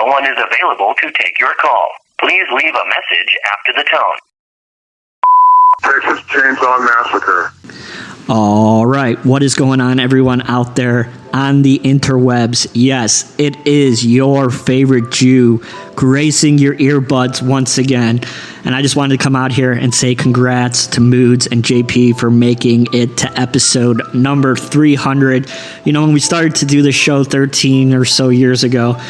one is available to take your call. Please leave a message after the tone. Texas Chainsaw Massacre. All right, what is going on, everyone out there on the interwebs? Yes, it is your favorite Jew gracing your earbuds once again. And I just wanted to come out here and say congrats to Moodz and JP for making it to episode number 300. You know, when we started to do the show 13 or so years ago,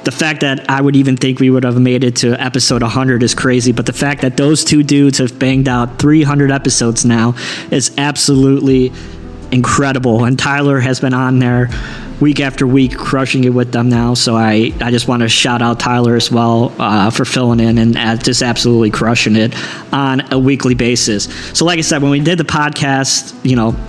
the fact that I would even think we would have made it to episode 100 is crazy, but the fact that those two dudes have banged out 300 episodes now is absolutely incredible. And Tyler has been on there week after week crushing it with them now, so I just want to shout out Tyler as well for filling in and just absolutely crushing it on a weekly basis. So like I said, when we did the podcast,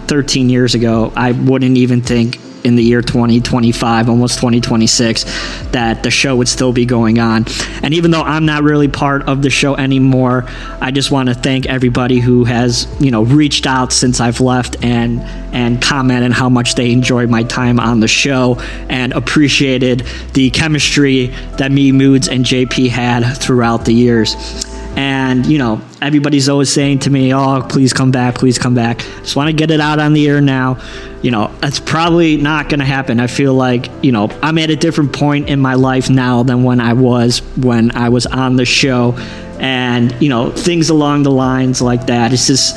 13 years ago, I wouldn't even think in the year 2025, almost 2026, that the show would still be going on. And even though I'm not really part of the show anymore, I just want to thank everybody who has, reached out since I've left and commented how much they enjoyed my time on the show and appreciated the chemistry that me, Moodz, and JP had throughout the years. And, everybody's always saying to me, oh, please come back, please come back. Just want to get it out on the air now. That's probably not going to happen. I feel like, I'm at a different point in my life now than when I was on the show. And, things along the lines like that. It's just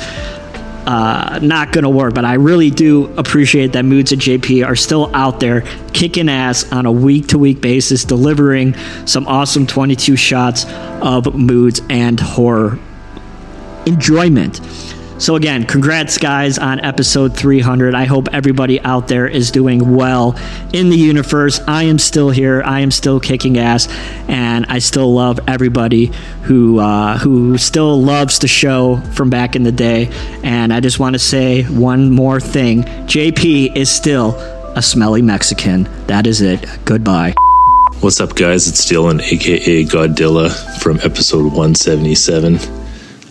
not going to work. But I really do appreciate that Moodz and JP are still out there kicking ass on a week-to-week basis, delivering some awesome 22 shots of Moodz and horror enjoyment. So again, congrats guys on episode 300. I hope everybody out there is doing well in the universe. I am still here. I am still kicking ass, and I still love everybody who still loves the show from back in the day. And I just want to say one more thing. JP is still a smelly Mexican. That is it. Goodbye. What's up, guys? It's Dylan, aka Godzilla, from episode 177.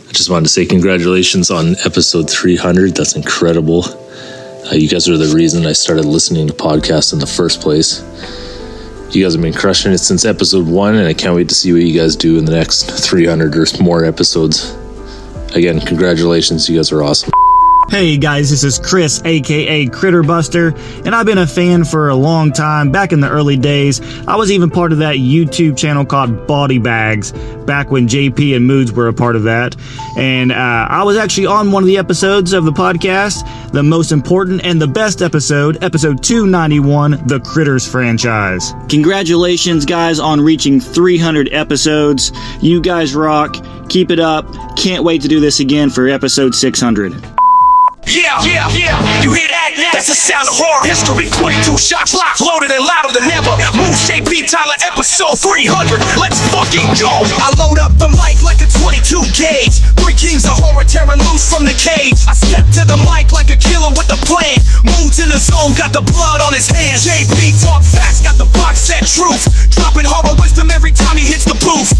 I just wanted to say congratulations on episode 300. That's incredible. You guys are the reason I started listening to podcasts in the first place. You guys have been crushing it since episode 1, and I can't wait to see what you guys do in the next 300 or more episodes. Again, congratulations. You guys are awesome. Hey guys, this is Chris, aka Critterbuster, and I've been a fan for a long time. Back in the early days, I was even part of that YouTube channel called Body Bags, back when JP and Moodz were a part of that. And I was actually on one of the episodes of the podcast, the most important and the best episode 291, The Critters franchise. Congratulations guys on reaching 300 episodes. You guys rock. Keep it up. Can't wait to do this again for episode 600. Yeah, you hear that? That's the sound of horror history. 22 shots locked, loaded and louder than ever. Moodz, JP, Tyler, episode 300. Let's fucking go. I load up the mic like a 22 gauge. 3 kings of horror tearing loose from the cage. I step to the mic like a killer with a plan. Moodz in the zone, got the blood on his hands. JP talk fast, got the box set truth. Dropping horror wisdom every time he hits the booth.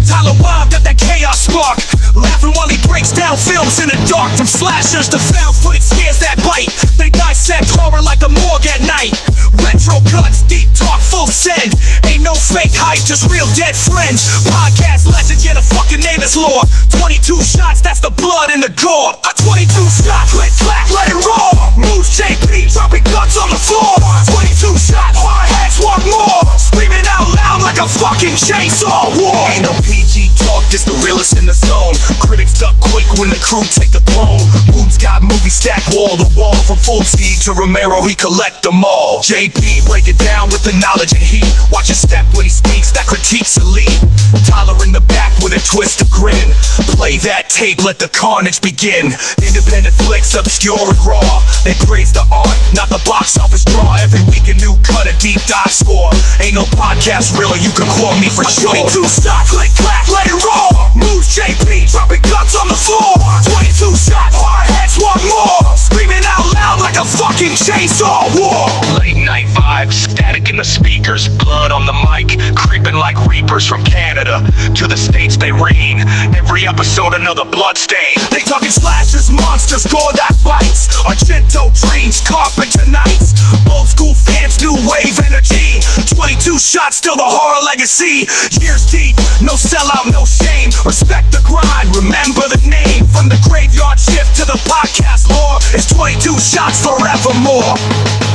Tyler Wild got that chaos spark. Laughing while he breaks down films in the dark. From slashers to found footage scares that bite. They dissect horror like a morgue at night. Retro cuts, deep talk, full send. Ain't no fake hype, just real dead friends. Podcast legend, yeah, the fucking name is lore. 22 shots, that's the blood in the gore. A 22 shot, click, clack, let it roll. Moodz, JP, dropping guts on the floor. 22 shots, my heads want more. Screaming out loud like a fucking chainsaw war. Ain't no PG talk, just the realest in the zone. Critics duck quick when the crew take the throne. Moodz got movies stacked wall to wall. From Full Speed to Romero, he collect them all. JP break it down with the knowledge and heat. Watch his step when he speaks, that critique's elite. Tyler in the back with a twist of grin. Play that tape, let the carnage begin. Independent flicks, obscure and raw. They praise the art, not the box office draw. Every week a new cut, a deep dive score. Ain't no podcast realer, you can quote me for sure. 22 stop, click, clack, let it roll. Moodz, JP, dropping guts on the floor. 22 shots, our heads want more. Screaming out loud like a fucking chainsaw war. Late night vibes, static in the speakers, blood on the mic. Crit creeping like reapers from Canada to the states they reign. Every episode another bloodstain. They talking slashers, monsters, gore that bites. Argento dreams, carpenter nights. Old school fans, new wave energy. 22 shots, still the horror legacy. Years deep, no sellout, no shame. Respect the grind, remember the name. From the graveyard shift to the podcast lore, it's 22 shots forevermore.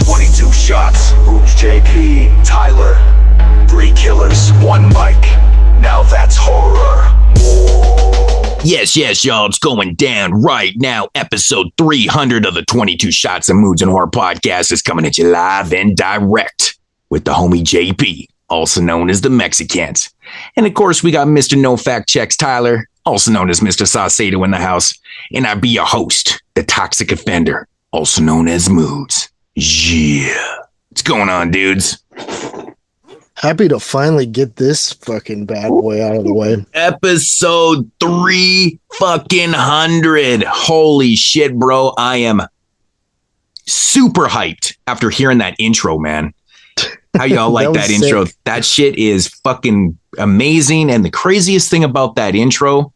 22 shots, Moodz, JP, Tyler. 3 killers, 1 mic. Now that's horror. Yes, y'all, it's going down right now. Episode 300 of the 22 Shots of Moodz and Horror podcast is coming at you live and direct with the homie JP, also known as the Mexicans. And of course, we got Mr. No Fact Checks Tyler, also known as Mr. Saucedo in the house. And I be your host, the Toxic Offender, also known as Moodz. Yeah. What's going on, dudes? Happy to finally get this fucking bad boy out of the way. Episode 300. Holy shit, bro. I am super hyped after hearing that intro, man. How y'all like that intro? Sick. That shit is fucking amazing. And the craziest thing about that intro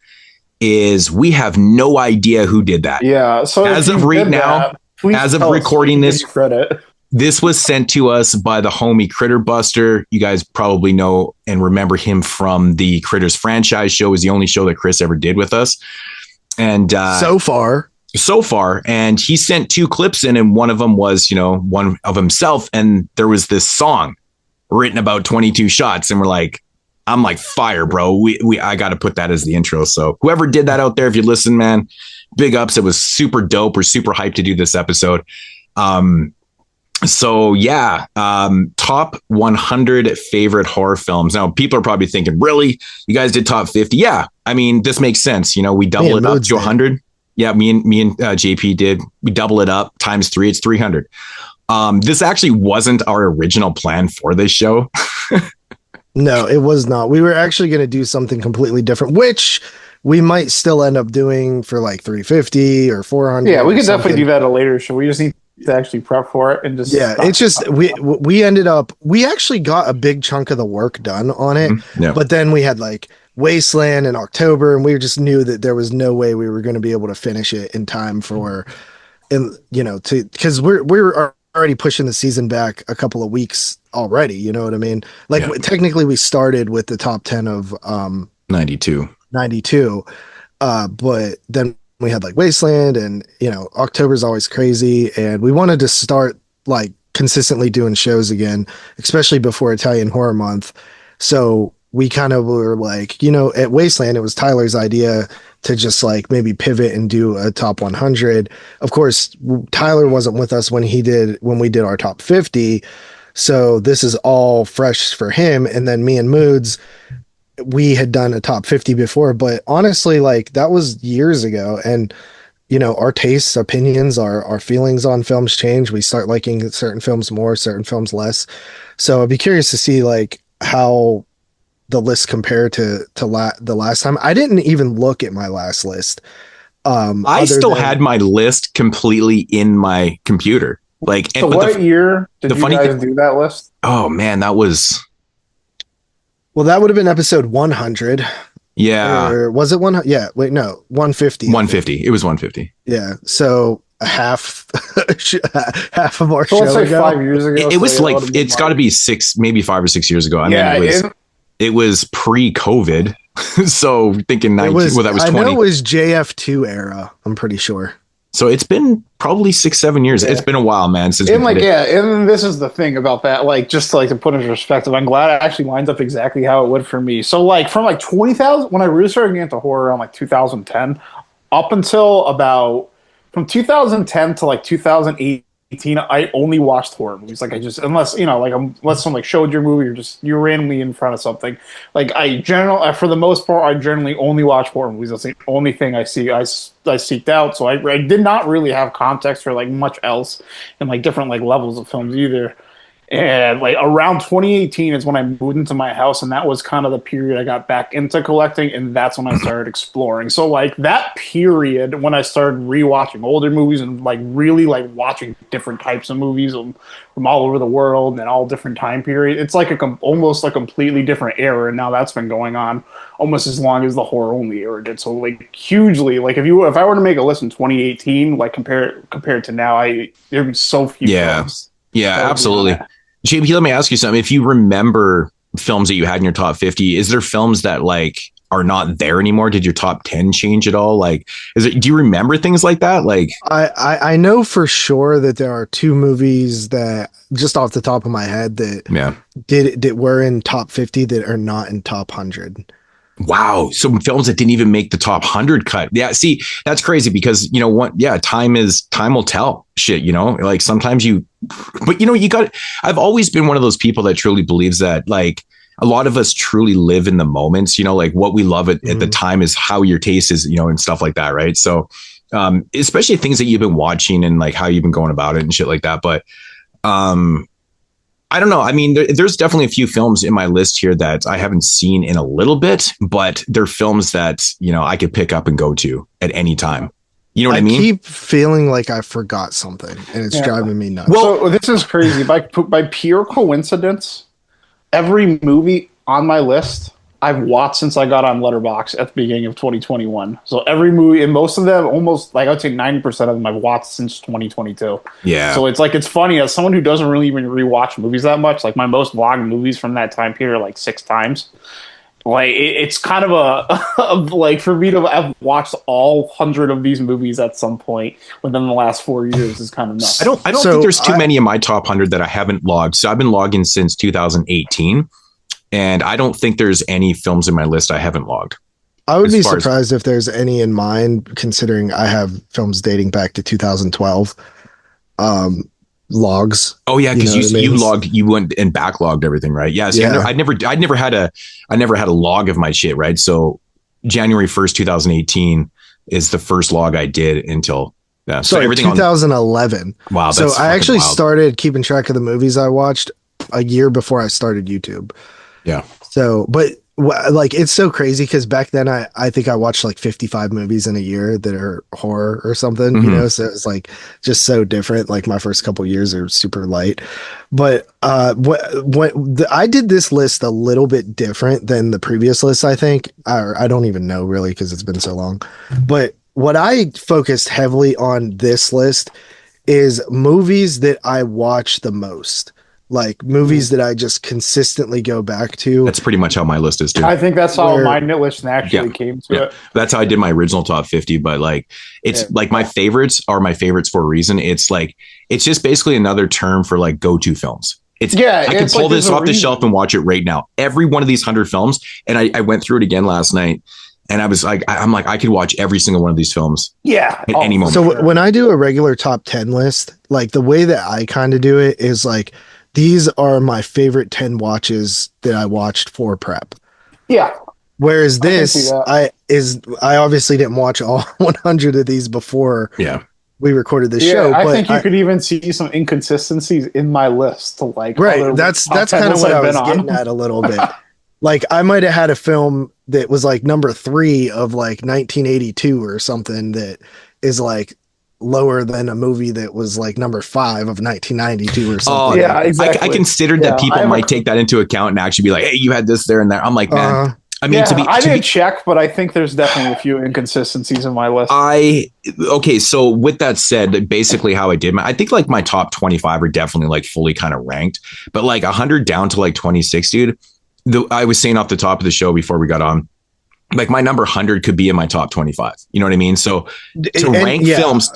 is we have no idea who did that. Yeah. So as of right now, as of recording this, credit. This was sent to us by the homie Critter Buster. You guys probably know and remember him from the Critters franchise show. It was the only show that Chris ever did with us. And so far. And he sent 2 clips in, and one of them was, one of himself. And there was this song written about 22 shots. And I'm like, fire, bro. I got to put that as the intro. So whoever did that out there, if you listen, man, big ups. It was super dope. We're super hyped to do this episode. So yeah, top 100 favorite horror films. Now people are probably thinking, really? You guys did top 50? Yeah. I mean, this makes sense. We double it up to 100. Yeah. Me and JP did. We double it up times 3. It's 300. This actually wasn't our original plan for this show. No, it was not. We were actually going to do something completely different, which we might still end up doing for like 350 or 400. Yeah, we could definitely do that at a later show. We just need to actually prep for it and just it's just we ended up, we actually got a big chunk of the work done on it. Mm-hmm. Yeah. But then we had like Wasteland in October, and we just knew that there was no way we were going to be able to finish it in time for, because we're already pushing the season back a couple of weeks already. You know what I mean? Like technically we started with the top 10 of 92, but then we had like Wasteland, and October's always crazy, and we wanted to start like consistently doing shows again, especially before Italian Horror Month. So we kind of were like, at Wasteland, it was Tyler's idea to just like maybe pivot and do a top 100. Of course, Tyler wasn't with us when we did our top 50. So this is all fresh for him. And then me and Moodz, we had done a top 50 before, but honestly, like that was years ago. And, our tastes, opinions, our feelings on films change. We start liking certain films more, certain films less. So I'd be curious to see like how the list compare to the last time. I didn't even look at my last list. I still had my list completely in my computer. Like, so what year did you guys do that list? Oh man, that was. Well, that would have been episode 100. Yeah. Or was it 100? Yeah. Wait, no, 150. 150. It was 150. Yeah. So half of our show. Let's say 5 years ago. It was like, it's got to be 6, maybe 5 or 6 years ago. I mean, it was pre-COVID. So thinking 19, that was 20. I know it was JF2 era. I'm pretty sure. So it's been probably 6-7 years. Yeah. It's been a while, man. Since and and this is the thing about that. Like, just to put into perspective, I'm glad it actually lines up exactly how it would for me. So from 20,000, when I really started getting into horror around 2010, up until about from 2010 to 2018, I only watched horror movies. Unless someone showed your movie, or you're randomly in front of something. For the most part, I generally only watch horror movies. That's the only thing I see. I seeked out. So I did not really have context for much else in different levels of films either. And like around 2018 is when I moved into my house, and that was kind of the period I got back into collecting, and that's when I started exploring. So like that period when I started rewatching older movies and like really like watching different types of movies from all over the world and all different time periods, it's like almost a completely different era, and now that's been going on almost as long as the horror only era did. So like hugely, like if I were to make a list in 2018, like compared to now, there'd be so few films. Yeah, absolutely. JP, let me ask you something. If you remember films that you had in your top 50, is there films that like are not there anymore? Did your top 10 change at all? Like, do you remember things like that? Like, I know for sure that there are 2 movies that just off the top of my head that were in top 50 that are not in top 100. Wow. Some films that didn't even make the top 100 cut. Yeah. See, that's crazy because, you know what? Yeah. Time will tell shit, you know, like sometimes but you know, I've always been one of those people that truly believes that like a lot of us truly live in the moments, you know, like what we love at the time is how your taste is, you know, and stuff like that. Right. So, especially things that you've been watching and like how you've been going about it and shit like that. But, I don't know. I mean, there's definitely a few films in my list here that I haven't seen in a little bit, but they're films that, you know, I could pick up and go to at any time. You know what I mean? I keep feeling like I forgot something and it's driving me nuts. Well, so this is crazy. By pure coincidence, every movie on my list I've watched since I got on Letterboxd at the beginning of 2021. So every movie, and most of them, almost like I'd say 90% of them, I've watched since 2022. Yeah. So it's funny as someone who doesn't really even rewatch movies that much. Like my most vlogged movies from that time period are like 6 times. Like it's kind of like for me to have watched all 100 of these movies at some point within the last 4 years is kind of nuts. I don't think there's too many in my top 100 that I haven't logged. So I've been logging since 2018. And I don't think there's any films in my list I haven't logged. I would be surprised if there's any in mine, considering I have films dating back to 2012. Logs. Oh yeah, because you went and backlogged everything, right? Yeah. See, I never had a log of my shit, right? So January 1st, 2018 is the first log I did until so everything 2011. Wow. So I actually started keeping track of the movies I watched a year before I started YouTube. Yeah. So, but like, it's so crazy because back then I think I watched like 55 movies in a year that are horror or something, you know? So it's like just so different. Like my first couple years are super light, but I did this list a little bit different than the previous list, I think. I don't even know really because it's been so long. But what I focused heavily on this list is movies that I watch the most. Like movies that I just consistently go back to. That's pretty much how my list is too. I think that's how my list actually came to it. That's how I did my original top 50. But like, it's like my favorites are my favorites for a reason. It's like, it's just basically another term for like go-to films. I can pull this off the shelf and watch it right now. Every one of these 100 films. And I went through it again last night. And I was like, I could watch every single one of these films. Yeah. At any moment. So when I do a regular top 10 list, like the way that I kind of do it is like, these are my favorite 10 watches that I watched for prep. Yeah. Whereas this, I obviously didn't watch all 100 of these before we recorded the show. I think you could even see some inconsistencies in my list to like. Right. That's kind of what I was getting at a little bit. Like I might have had a film that was like number 3 of like 1982 or something that is like lower than a movie that was like number 5 of 1992 or something. Oh yeah, exactly. I considered that people might take that into account and actually be like, hey, you had this there and there. I'm like, man, I mean, I didn't check, but I think there's definitely a few inconsistencies in my list. Okay, so with that said, basically how I did I think like my top 25 are definitely like fully kind of ranked, but like 100 down to like 26, dude. I was saying off the top of the show before we got on, like my number 100 could be in my top 25. You know what I mean? So to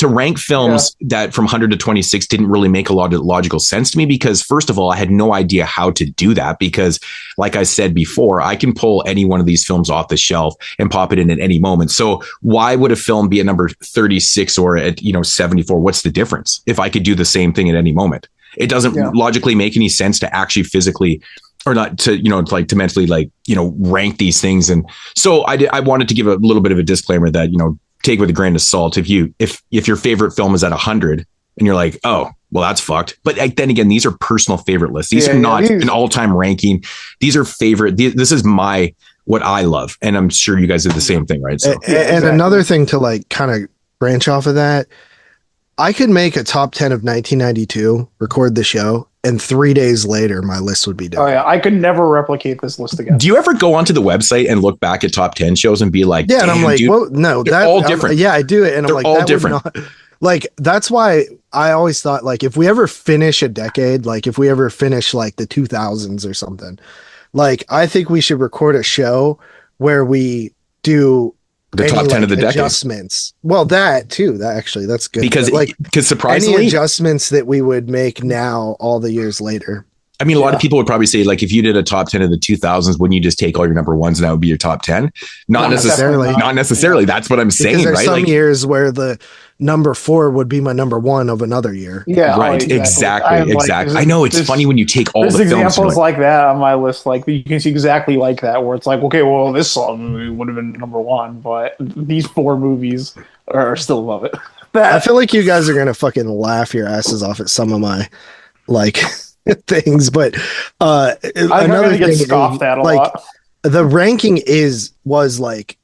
rank films that from 100 to 26 didn't really make a lot of logical sense to me because first of all, I had no idea how to do that because like I said before, I can pull any one of these films off the shelf and pop it in at any moment. So why would a film be at number 36 or at, 74? What's the difference if I could do the same thing at any moment? It doesn't logically make any sense to actually physically or not to, like to mentally rank these things. And so I wanted to give a little bit of a disclaimer that, take with a grain of salt. If your favorite film is at 100 and you're like, oh, well, that's fucked. But like, then again, these are personal favorite lists. These Yeah, are not these- an all-time ranking. These are favorite. This is what I love, and I'm sure you guys did the same thing, right? So, And another thing to like kind of branch off of that, I could make a top 10 of 1992, record the show, and 3 days later, my list would be done. Oh yeah, I could never replicate this list again. do you ever go onto the website and look back at top 10 shows and be like, Yeah, and I'm "Damn, like, dude, well, no, they're all different." Yeah, I do it, and They're I'm like, all that would different. not- like, that's why I always thought, like, if we ever finish a decade, like, if we ever finish like the 2000s or something, like, I think we should record a show where we do The top 10 of the decade. adjustments. Well, that too. That's good. because But, like, any surprisingly, adjustments that we would make now, all the years later. I mean, a lot of people would probably say, like, if you did a top 10 of the 2000s, wouldn't you just take all your number ones and that would be your top 10? Not necessarily. Not necessarily. That's what I'm saying, Because there's right? some Like, years where the number 4 would be my number 1 of another year. Yeah, right. oh, Exactly. I'm like, I know it's there's- funny when you take all the There's films. examples like that on my list. Like you can see exactly like that, where it's like, okay, well, this song would have been number 1, but these 4 movies are still above it. I feel like you guys are gonna fucking laugh your asses off at some of my like things, but another thing thing get scoffed at a like lot. the ranking was like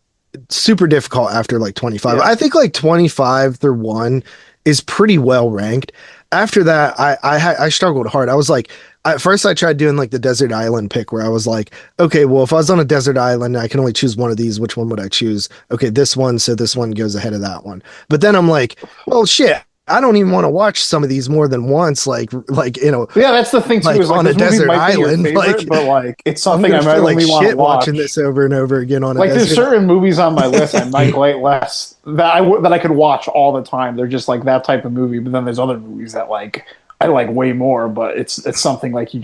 super difficult after like 25. Yeah. I think like 25 through 1 is pretty well ranked. After that, I struggled hard. I was like, at first I tried doing like the desert island pick where I was like, okay, well, if I was on a desert island, I can only choose one of these. Which one would I choose? Okay, this one. So this one goes ahead of that one. But then I'm like, well, shit, I don't even want to watch some of these more than once. Like, you know, Yeah, that's the thing too. like, is like, on a this movie desert might be your island, favorite, like, but like it's I'm something gonna I might feel like only want to shit watch. watching this over and over again on a Like there's desert. certain movies on my list I might like less that I could watch all the time. They're just like that type of movie. But then there's other movies that like I like way more. But it's something like you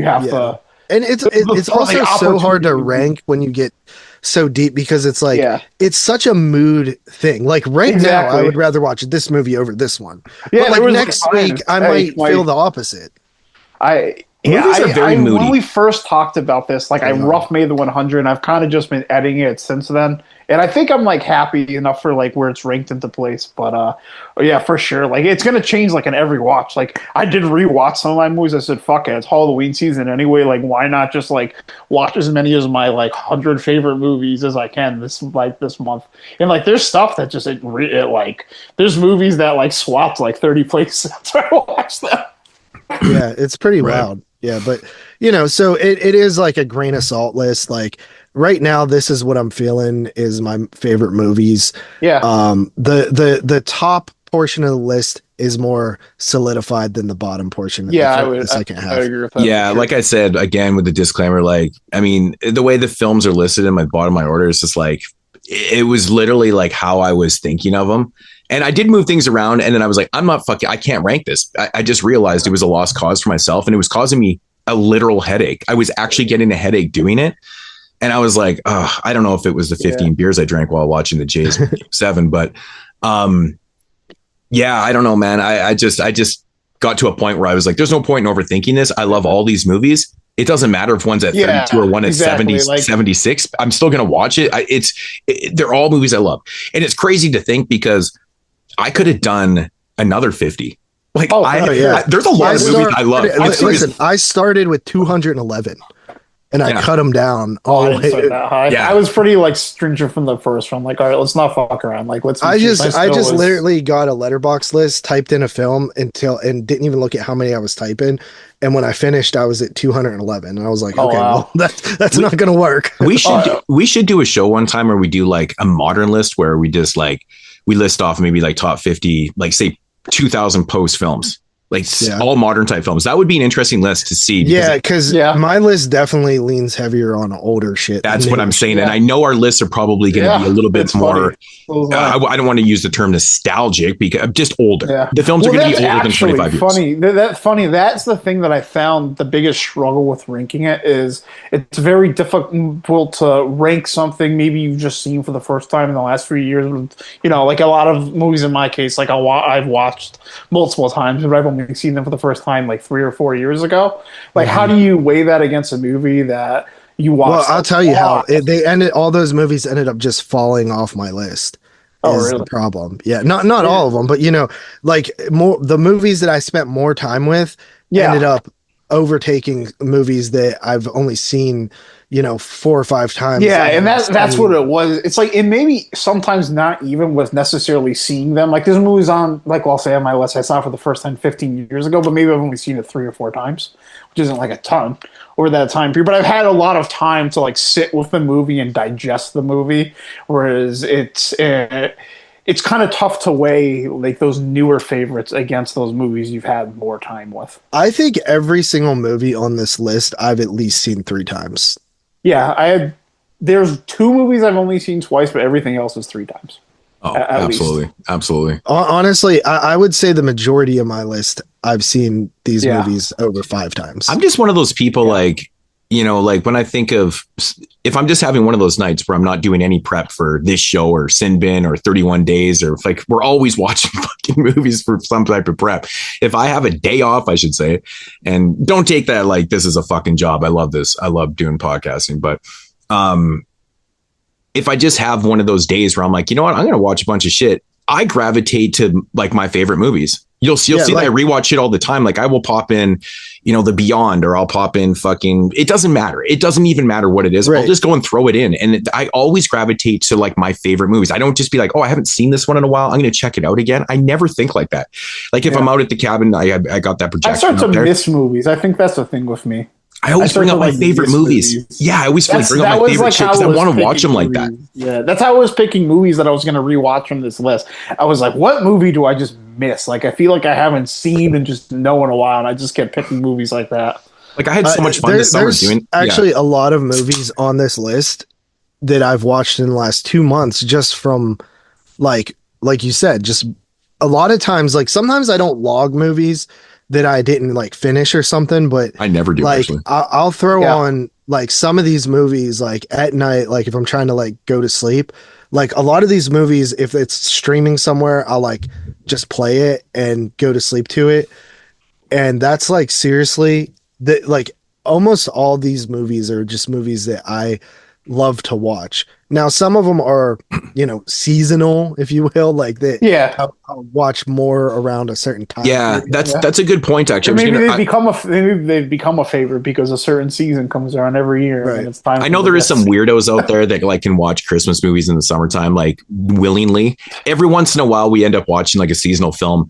have to. And it's for also the so hard to opportunity. rank when you get so deep because it's like Yeah. it's such a mood thing. Like right now, Exactly. I would rather watch this movie over this one. Yeah, but like there was, next like, week, I hey, might feel the opposite. Movies are very moody. When we first talked about this, like I rough made the 100, and I've kind of just been editing it since then. And I think I'm like happy enough for like where it's ranked into place. But yeah, for sure, like it's gonna change like in every watch. Like I did rewatch some of my movies. I said, "Fuck it, it's Halloween season anyway. Like why not just like watch as many of my like 100 favorite movies as I can this month?" And like there's stuff that just it like there's movies that like swapped like 30 places after I watched them. Yeah, it's pretty wild. Yeah, but you know, so it is like a grain of salt list. Like right now, this is what I'm feeling is my favorite movies. Yeah. The top portion of the list is more solidified than the bottom portion. Yeah, I the would. second I half. would agree with that. Yeah, like I said, again, with the disclaimer, like, I mean, the way the films are listed in my bottom of my order is just like, it was literally like how I was thinking of them. And I did move things around, and then I was like, I can't rank this. I just realized it was a lost cause for myself, and it was causing me a literal headache. I was actually getting a headache doing it. And I was like, oh, I don't know if it was the 15 beers I drank while watching the Jays 7, but yeah, I don't know, man. I just got to a point where I was like, there's no point in overthinking this. I love all these movies. It doesn't matter if one's at 32 or one at 70, like, 76. I'm still going to watch it. They're all movies I love. And it's crazy to think because I could have done another 50. Like, there's a lot of movies I love. Listen, I started with 211 and I cut them down all the way. I was pretty like stringent from the first one. Like, all right, let's not fuck around. Like, let's. I just literally got a Letterboxd list, typed in a film and didn't even look at how many I was typing. And when I finished, I was at 211. And I was like, well, that's not going to work. We should do a show one time where we do like a modern list where we just like, we list off maybe like top 50, like say 2000 post films, like all modern type films. That would be an interesting list to see. Because my list definitely leans heavier on older shit. That's what I'm saying. And I know our lists are probably going to be a little bit more, I don't want to use the term nostalgic because just older. The films are going to be older than 25 years. Funny. That's the thing that I found the biggest struggle with ranking it is it's very difficult to rank something maybe you've just seen for the first time in the last few years. You know, like a lot of movies in my case, like I've watched multiple times, but I've only seen them for the first time like 3 or 4 years ago. Like, how do you weigh that against a movie that you watched? Well, I'll tell you how they ended. All those movies ended up just falling off my list. Oh, is really? the problem. Yeah, not all of them, but like more the movies that I spent more time with ended up overtaking movies that I've only seen 4 or 5 times. Yeah, and that's what it was. It's like, and maybe sometimes not even with necessarily seeing them. Like there's movies on, like I'll say on my list I saw for the first time 15 years ago, but maybe I've only seen it 3 or 4 times, which isn't like a ton over that time period. But I've had a lot of time to like sit with the movie and digest the movie, whereas it's kind of tough to weigh like those newer favorites against those movies you've had more time with. I think every single movie on this list I've at least seen 3 times. Yeah, there's 2 movies I've only seen twice, but everything else is 3 times. Oh, absolutely. Honestly, I would say the majority of my list, I've seen these movies over 5 times. I'm just one of those people like when I think of, if I'm just having one of those nights where I'm not doing any prep for this show or Sin Bin or 31 Days, or like we're always watching fucking movies for some type of prep. If I have a day off, I should say, and don't take that like this is a fucking job. I love this. I love doing podcasting. But if I just have one of those days where I'm like, you know what, I'm going to watch a bunch of shit, I gravitate to like my favorite movies. You'll see that I rewatch shit all the time. Like I will pop in, The Beyond, or I'll pop in fucking, it doesn't matter. It doesn't even matter what it is. Right. I'll just go and throw it in. And I always gravitate to like my favorite movies. I don't just be like, oh, I haven't seen this one in a while, I'm going to check it out again. I never think like that. Like if I'm out at the cabin, I got that projection. I start to miss movies. I think that's the thing with me. I always bring up my favorite movies. Yeah, I always bring up my favorite shit because I want to watch them like that. Yeah, that's how I was picking movies that I was going to rewatch from this list. I was like, what movie do I just miss? Like, I feel like I haven't seen and just know in a while, and I just kept picking movies like that. Like, I had so much fun this summer doing. Actually, a lot of movies on this list that I've watched in the last 2 months, just from, like you said, just a lot of times, like sometimes I don't log movies that I didn't like finish or something, but I never do. Like actually. I'll throw on like some of these movies like at night, like if I'm trying to like go to sleep. Like a lot of these movies, if it's streaming somewhere, I'll like just play it and go to sleep to it. And that's like seriously that, like almost all these movies are just movies that I love to watch. Now, some of them are, seasonal, if you will, like that. Yeah, I'll watch more around a certain time. Yeah, that's a good point. Actually, maybe they've become a favorite because a certain season comes around every year. Right. And it's time. I know there is some weirdos out there that like can watch Christmas movies in the summertime, like willingly. Every once in a while, we end up watching like a seasonal film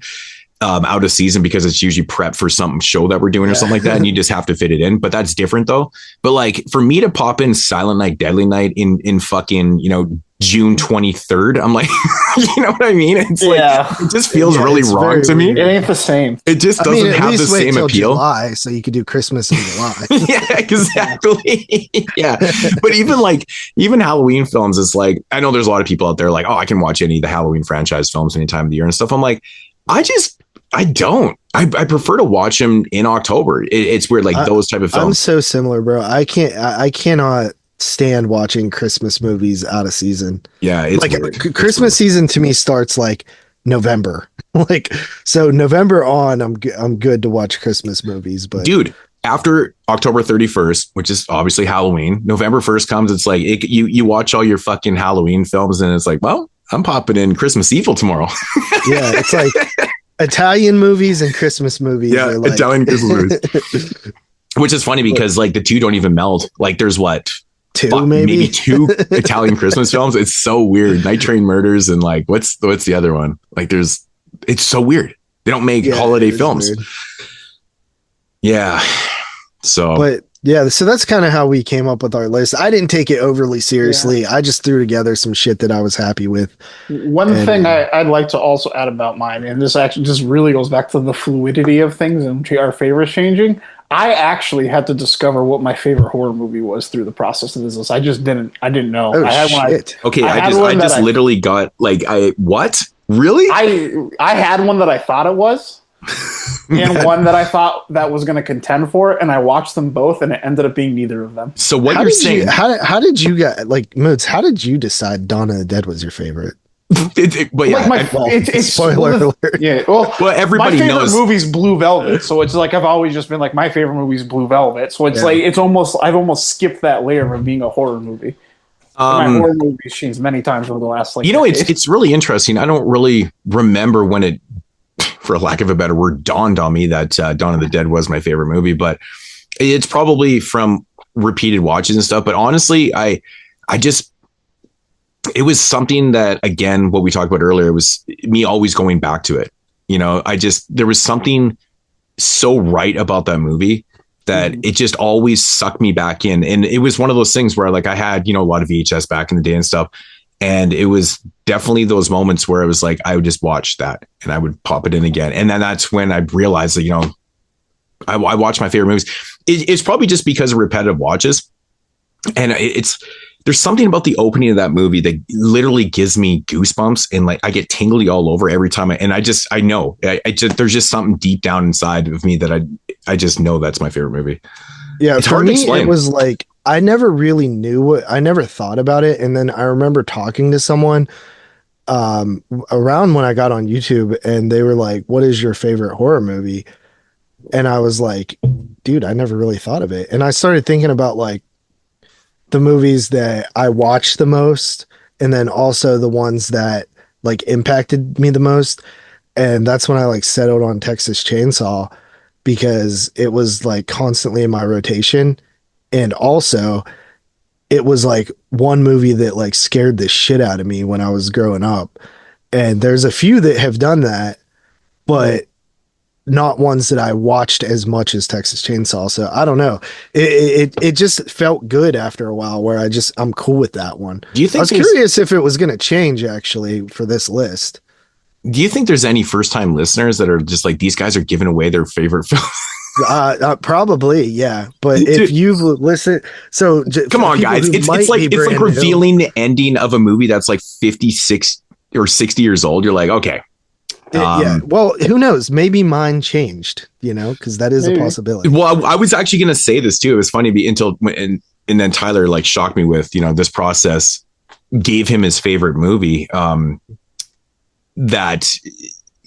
out of season because it's usually prep for some show that we're doing or something like that, and you just have to fit it in. But that's different though. But like for me to pop in Silent Night, Deadly Night in fucking June 23rd, I'm like, you know what I mean? It's like it just feels really wrong to me. It ain't the same. It just doesn't have the same appeal. July, so you could do Christmas in July. Yeah, exactly. Yeah, but even Halloween films, it's like I know there's a lot of people out there like, oh, I can watch any of the Halloween franchise films any time of the year and stuff. I'm like, I don't. I prefer to watch them in October. It's weird, like those type of films. I'm so similar, bro. I cannot stand watching Christmas movies out of season. Yeah, it's like weird. Christmas season to me starts like November. Like so November on, I'm good to watch Christmas movies. But dude, after October 31st, which is obviously Halloween, November 1st comes. It's like you watch all your fucking Halloween films, and it's like, well, I'm popping in Christmas Evil tomorrow. Yeah, it's like Italian movies and Christmas movies. Yeah, like... Italian Christmas movies. Which is funny because like the two don't even meld. Like there's what? Maybe 2 Italian Christmas films. It's so weird. Night Train Murders and like what's the other one? Like it's so weird. They don't make holiday films. Weird. Yeah. So so that's kind of how we came up with our list. I didn't take it overly seriously. I just threw together some shit that I was happy with. One thing I'd like to also add about mine, and this actually just really goes back to the fluidity of things and our favorites changing. I actually had to discover what my favorite horror movie was through the process of this list. I didn't know. Oh, I had shit. I just literally got like, what? Really? I had one that I thought it was. And one that I thought that was going to contend for it, and I watched them both, and it ended up being neither of them. So what you're saying? How did you get like Moodz? How did you decide Dawn of the Dead was your favorite? It's spoiler alert. Yeah, well, everybody my favorite knows. movie's Blue Velvet, so it's like I've always just been like my favorite movie's Blue Velvet. So it's like I've almost skipped that layer of being a horror movie. My horror movie scenes many times over the last it's really interesting. I don't really remember when it, for lack of a better word, dawned on me that Dawn of the Dead was my favorite movie, but it's probably from repeated watches and stuff. But honestly, I just, it was something that, again, what we talked about earlier was me always going back to it. There was something so right about that movie that it just always sucked me back in. And it was one of those things where, like, I had, a lot of VHS back in the day and stuff. And it was definitely those moments where it was like, I would just watch that and I would pop it in again. And then that's when I realized that, I watch my favorite movies. It's probably just because of repetitive watches. And there's something about the opening of that movie that literally gives me goosebumps, and like I get tingly all over every time. I know there's just something deep down inside of me that I just know that's my favorite movie. Yeah, it's for hard me, to explain. It was like I never really knew I never thought about it, and then I remember talking to someone around when I got on YouTube, and they were like, "What is your favorite horror movie?" And I was like, "Dude, I never really thought of it." And I started thinking about like the movies that I watched the most, and then also the ones that like impacted me the most. And that's when I like settled on Texas Chainsaw, because it was like constantly in my rotation. And also it was like one movie that like scared the shit out of me when I was growing up. And there's a few that have done that, but not ones that I watched as much as Texas Chainsaw. So I don't know. It just felt good after a while where I'm cool with that one. Do you think I was curious if it was going to change actually for this list. Do you think there's any first time listeners that are just like, these guys are giving away their favorite films? Probably. Yeah. But if you've listened, so come on guys, it's like revealing the ending of a movie that's like 56 or 60 years old. You're like, okay. Yeah. Well, who knows? Maybe mine changed, because that is a possibility. Well, I was actually going to say this too. It was funny and then Tyler like shocked me with, this process gave him his favorite movie. That,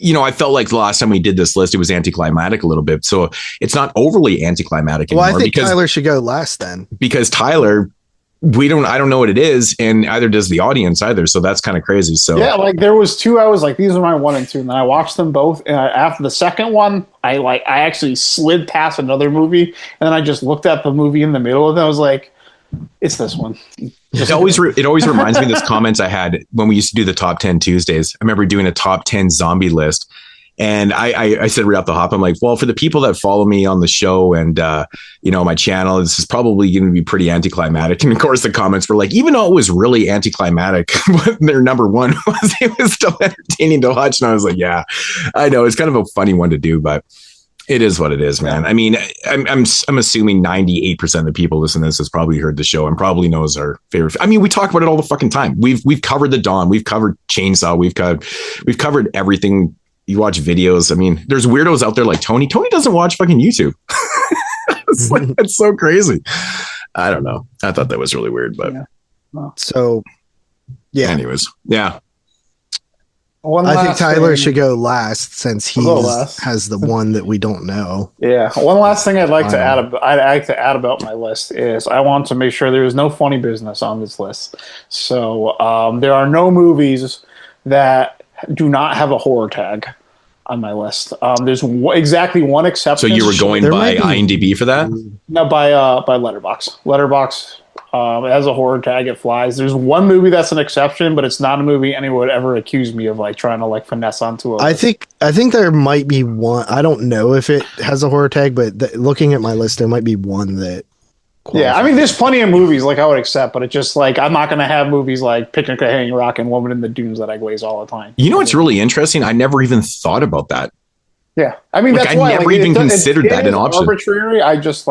I felt like the last time we did this list, it was anticlimactic a little bit. So it's not overly anticlimactic anymore. Well, I think Tyler should go last then. Because Tyler, I don't know what it is, and either does the audience either. So that's kind of crazy. So yeah, like there was two. I was like, these are my 1 and 2, and then I watched them both. And after the second one, I actually slid past another movie, and then I just looked at the movie in the middle, and I was like, it's this one. It always reminds me of this comment I had when we used to do the top 10 Tuesdays. I remember doing a top 10 zombie list. And I said right off the hop, I'm like, well, for the people that follow me on the show and, my channel, this is probably going to be pretty anticlimactic. And of course, the comments were like, even though it was really anticlimactic, their number one it was still entertaining to watch. And I was like, yeah, I know it's kind of a funny one to do, but it is what it is, man. I mean, I'm assuming 98% of the people listening to this has probably heard the show and probably knows our favorite. I mean, we talk about it all the fucking time. We've covered the Dawn, we've covered Chainsaw, we've covered everything. You watch videos. I mean, there's weirdos out there like Tony. Tony doesn't watch fucking YouTube. It's so crazy. I don't know. I thought that was really weird, but so yeah. Anyways, yeah. I think Tyler should go last since he has the one that we don't know. Yeah. One last thing I'd like to add about my list is I want to make sure there is no funny business on this list. So there are no movies that do not have a horror tag on my list. There's exactly one exception. So you were going by IMDb for that? No, by Letterboxd. Letterboxd has a horror tag. It flies. There's one movie that's an exception, but it's not a movie anyone would ever accuse me of like trying to like finesse onto it. I think there might be one. I don't know if it has a horror tag, but looking at my list, there might be one that. Yeah, I mean, there's plenty of movies like I would accept, but it's just like I'm not going to have movies like Picnic at Hanging Rock and Woman in the Dunes that I glaze all the time. You know what's really interesting? I never even thought about that. Yeah, I mean, that's why I never even considered that an option. Arbitrary. I just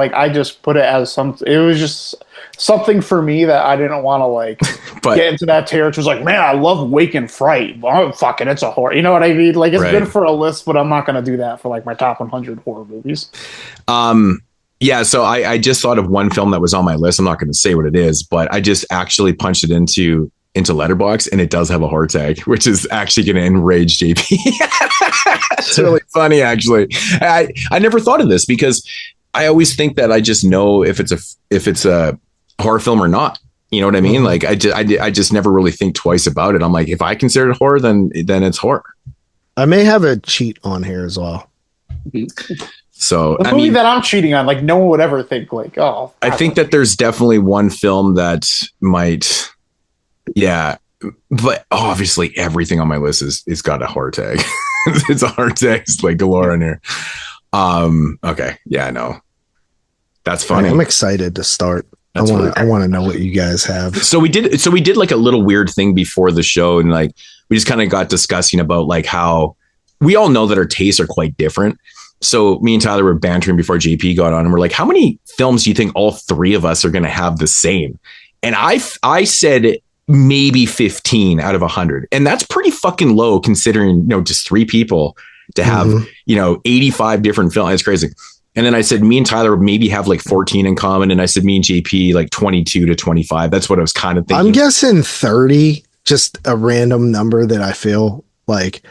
put it as something. It was just something for me that I didn't want to like get into that territory. It was like, man, I love Wake and Fright. Oh, fucking, it's a horror. You know what I mean? Like, it's good for a list, but I'm not going to do that for like my top 100 horror movies. Yeah, so I just thought of one film that was on my list. I'm not going to say what it is, but I just actually punched it into Letterboxd, and it does have a horror tag, which is actually going to enrage JP. It's really funny, actually. I never thought of this because I always think that I just know if it's a horror film or not. You know what I mean? Like I just never really think twice about it. I'm like, if I consider it horror, then it's horror. I may have a cheat on here as well. So the movie that I'm cheating on, like no one would ever think like, oh. I think that there's definitely one film that might, yeah, but obviously everything on my list is got a horror tag. It's a horror tag, it's like galore in here. Okay, yeah, no, that's funny. I'm excited to start. I want to know what you guys have. So we did like a little weird thing before the show, and like we just kind of got discussing about like how we all know that our tastes are quite different. So me and Tyler were bantering before JP got on, and we're like, how many films do you think all three of us are going to have the same? And I said maybe 15 out of 100, and that's pretty fucking low considering just three people to have 85 different films. It's crazy. And then I said, me and Tyler would maybe have like 14 in common. And I said, me and JP, like 22 to 25. That's what I was kind of thinking. I'm guessing 30, just a random number that I feel like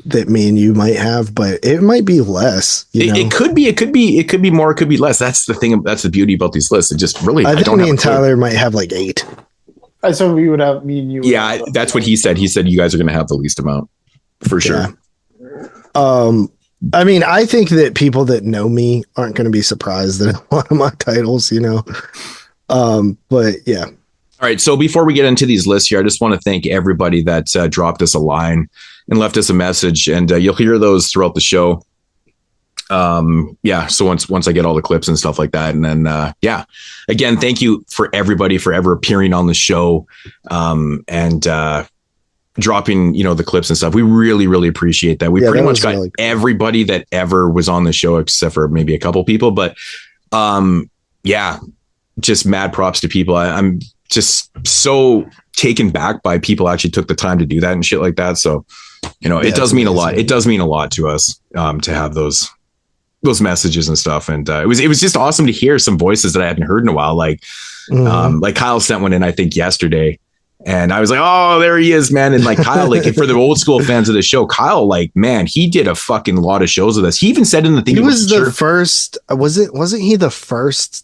that me and you might have, but it might be less. It could be more, it could be less. That's the thing. That's the beauty about these lists. It just really, I think me and Tyler might have like 8. So we would have me and you. Yeah, that's what he said. He said you guys are going to have the least amount for sure. Yeah. I mean, I think that people that know me aren't going to be surprised at one of my titles, but yeah. All right. So before we get into these lists here, I just want to thank everybody that dropped us a line and left us a message, and you'll hear those throughout the show. So once I get all the clips and stuff like that, and then again, thank you for everybody for ever appearing on the show, and dropping the clips and stuff. We really, really appreciate that. We pretty much got really cool. Everybody that ever was on the show except for maybe a couple people, but just mad props to people. I'm just so taken back by people actually took the time to do that and shit like that. So it does mean a lot. It does mean a lot to us to have those messages and stuff. And it was just awesome to hear some voices that I hadn't heard in a while. Like Kyle sent one in, I think yesterday. And I was like, oh, there he is, man. And like Kyle, like for the old school fans of the show, Kyle, like, man, he did a fucking lot of shows with us. He even said in the thing, he was the first, wasn't he the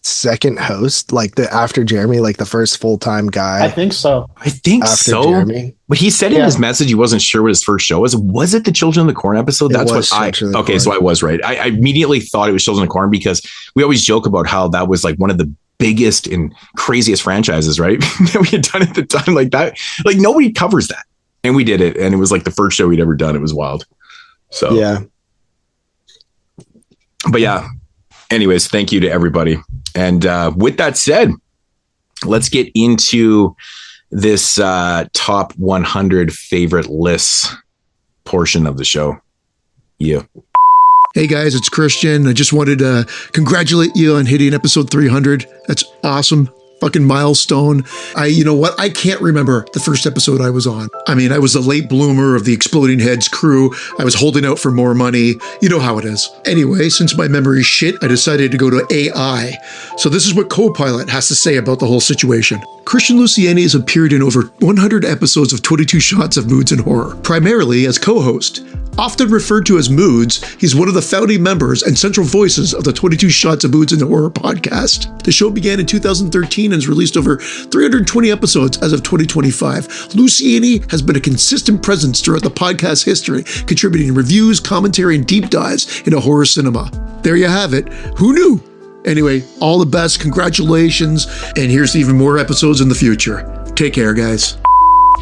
second host, like after Jeremy, like the first full-time guy? I think so. Jeremy. But he said in his message, he wasn't sure what his first show was. Was it the Children of the Corn episode? That's what okay. So I was right. I immediately thought it was Children of the Corn because we always joke about how that was like one of the biggest and craziest franchises, right? That we had done at the time, like that, like nobody covers that, and we did it, and it was like the first show we'd ever done. It was wild. So yeah, but yeah. Anyways, thank you to everybody, and with that said, let's get into this top 100 favorite lists portion of the show. Yeah. Hey guys, it's Christian. I just wanted to congratulate you on hitting episode 300. That's awesome. Fucking milestone. You know what? I can't remember the first episode I was on. I mean, I was a late bloomer of the Exploding Heads crew. I was holding out for more money. You know how it is. Anyway, since my memory's shit, I decided to go to AI. So this is what Copilot has to say about the whole situation. Christian Luciani has appeared in over 100 episodes of 22 Shots of Moodz and Horror, primarily as co-host. Often referred to as Moodz, he's one of the founding members and central voices of the 22 Shots of Moodz and Horror podcast. The show began in 2013 and has released over 320 episodes as of 2025. Luciani has been a consistent presence throughout the podcast history, contributing reviews, commentary, and deep dives into horror cinema. There you have it. Who knew? Anyway, all the best, congratulations, and here's to even more episodes in the future. Take care, guys.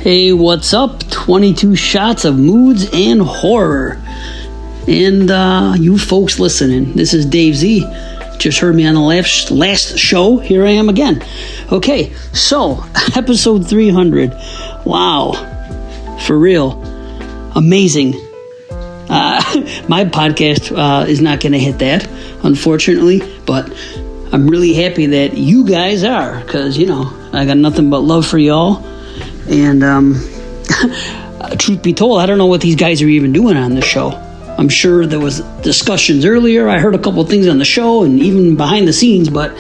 Hey, what's up? 22 Shots of Moodz and Horror. And you folks listening, this is Dave Z. Just heard me on the last show. Here I am again. Okay, so episode 300. Wow. For real. Amazing. My podcast is not going to hit that, unfortunately, but I'm really happy that you guys are, because, I got nothing but love for y'all. And truth be told, I don't know what these guys are even doing on the show. I'm sure there was discussions earlier. I heard a couple of things on the show and even behind the scenes, but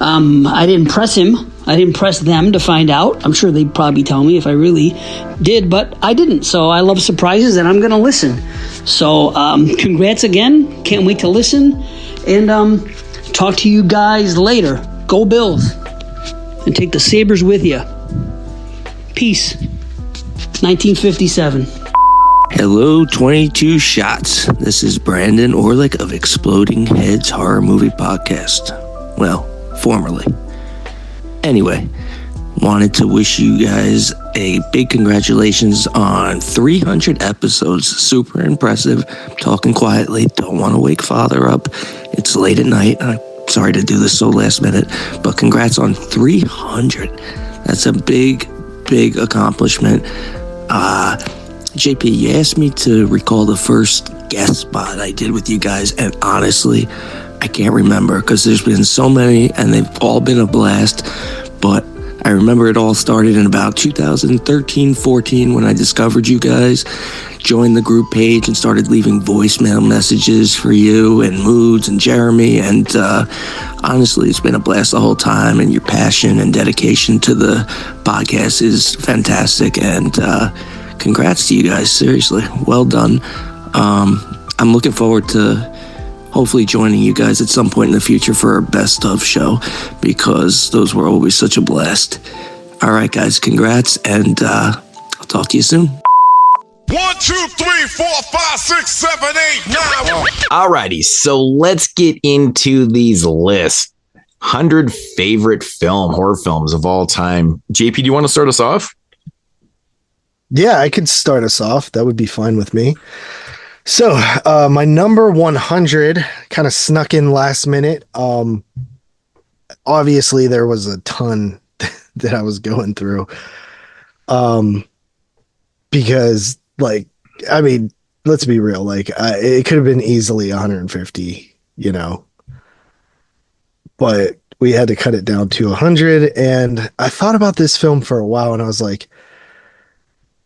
I didn't press him. I didn't press them to find out. I'm sure they'd probably tell me if I really did, but I didn't. So I love surprises, and I'm going to listen. So congrats again. Can't wait to listen. And talk to you guys later. Go Bills. and take the sabers with you. Peace. 1957. Hello, 22 Shots. This is Brandon Orlick of Exploding Heads Horror Movie Podcast. Well, formerly. Anyway, wanted to wish you guys a big congratulations on 300 episodes. Super impressive. Talking quietly. Don't want to wake Father up. It's late at night. I'm sorry to do this so last minute, but congrats on 300. That's a big accomplishment. JP, you asked me to recall the first guest spot I did with you guys, and honestly, I can't remember because there's been so many and they've all been a blast, but I remember it all started in about 2013-14 when I discovered you guys, joined the group page and started leaving voicemail messages for you and Moodz and Jeremy, and honestly, it's been a blast the whole time, and your passion and dedication to the podcast is fantastic, and congrats to you guys, seriously, well done. I'm looking forward to hopefully joining you guys at some point in the future for our best of show, because those were always such a blast. All right, guys, congrats, and I'll talk to you soon. 1, 2, 3, 4, 5, 6, 7, 8, 9. Alrighty, so let's get into these lists. 100 favorite horror films of all time. JP, do you want to start us off? Yeah, I could start us off. That would be fine with me. So, my number 100 kind of snuck in last minute. Obviously, there was a ton that I was going through. Because, like, I mean, let's be real. Like, it could have been easily 150, you know. But we had to cut it down to 100. And I thought about this film for a while, and I was like,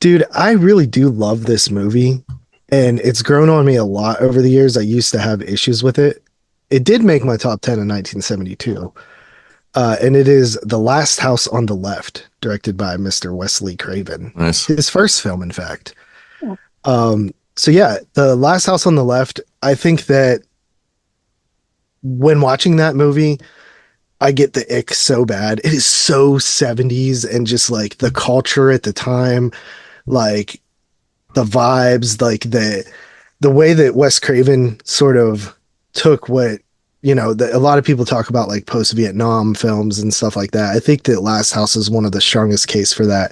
dude, I really do love this movie, and it's grown on me a lot over the years. I used to have issues with it. It did make my top 10 in 1972, and it is The Last House on the Left, directed by Mr. Wesley Craven. Nice. His first film, in fact. So yeah, The Last House on the Left, I think that when watching that movie, I get the ick so bad. It is so 70s, and just like the culture at the time, like the vibes, like the way that Wes Craven sort of took what, you know, a lot of people talk about like post-Vietnam films and stuff like that. I think that Last House is one of the strongest case for that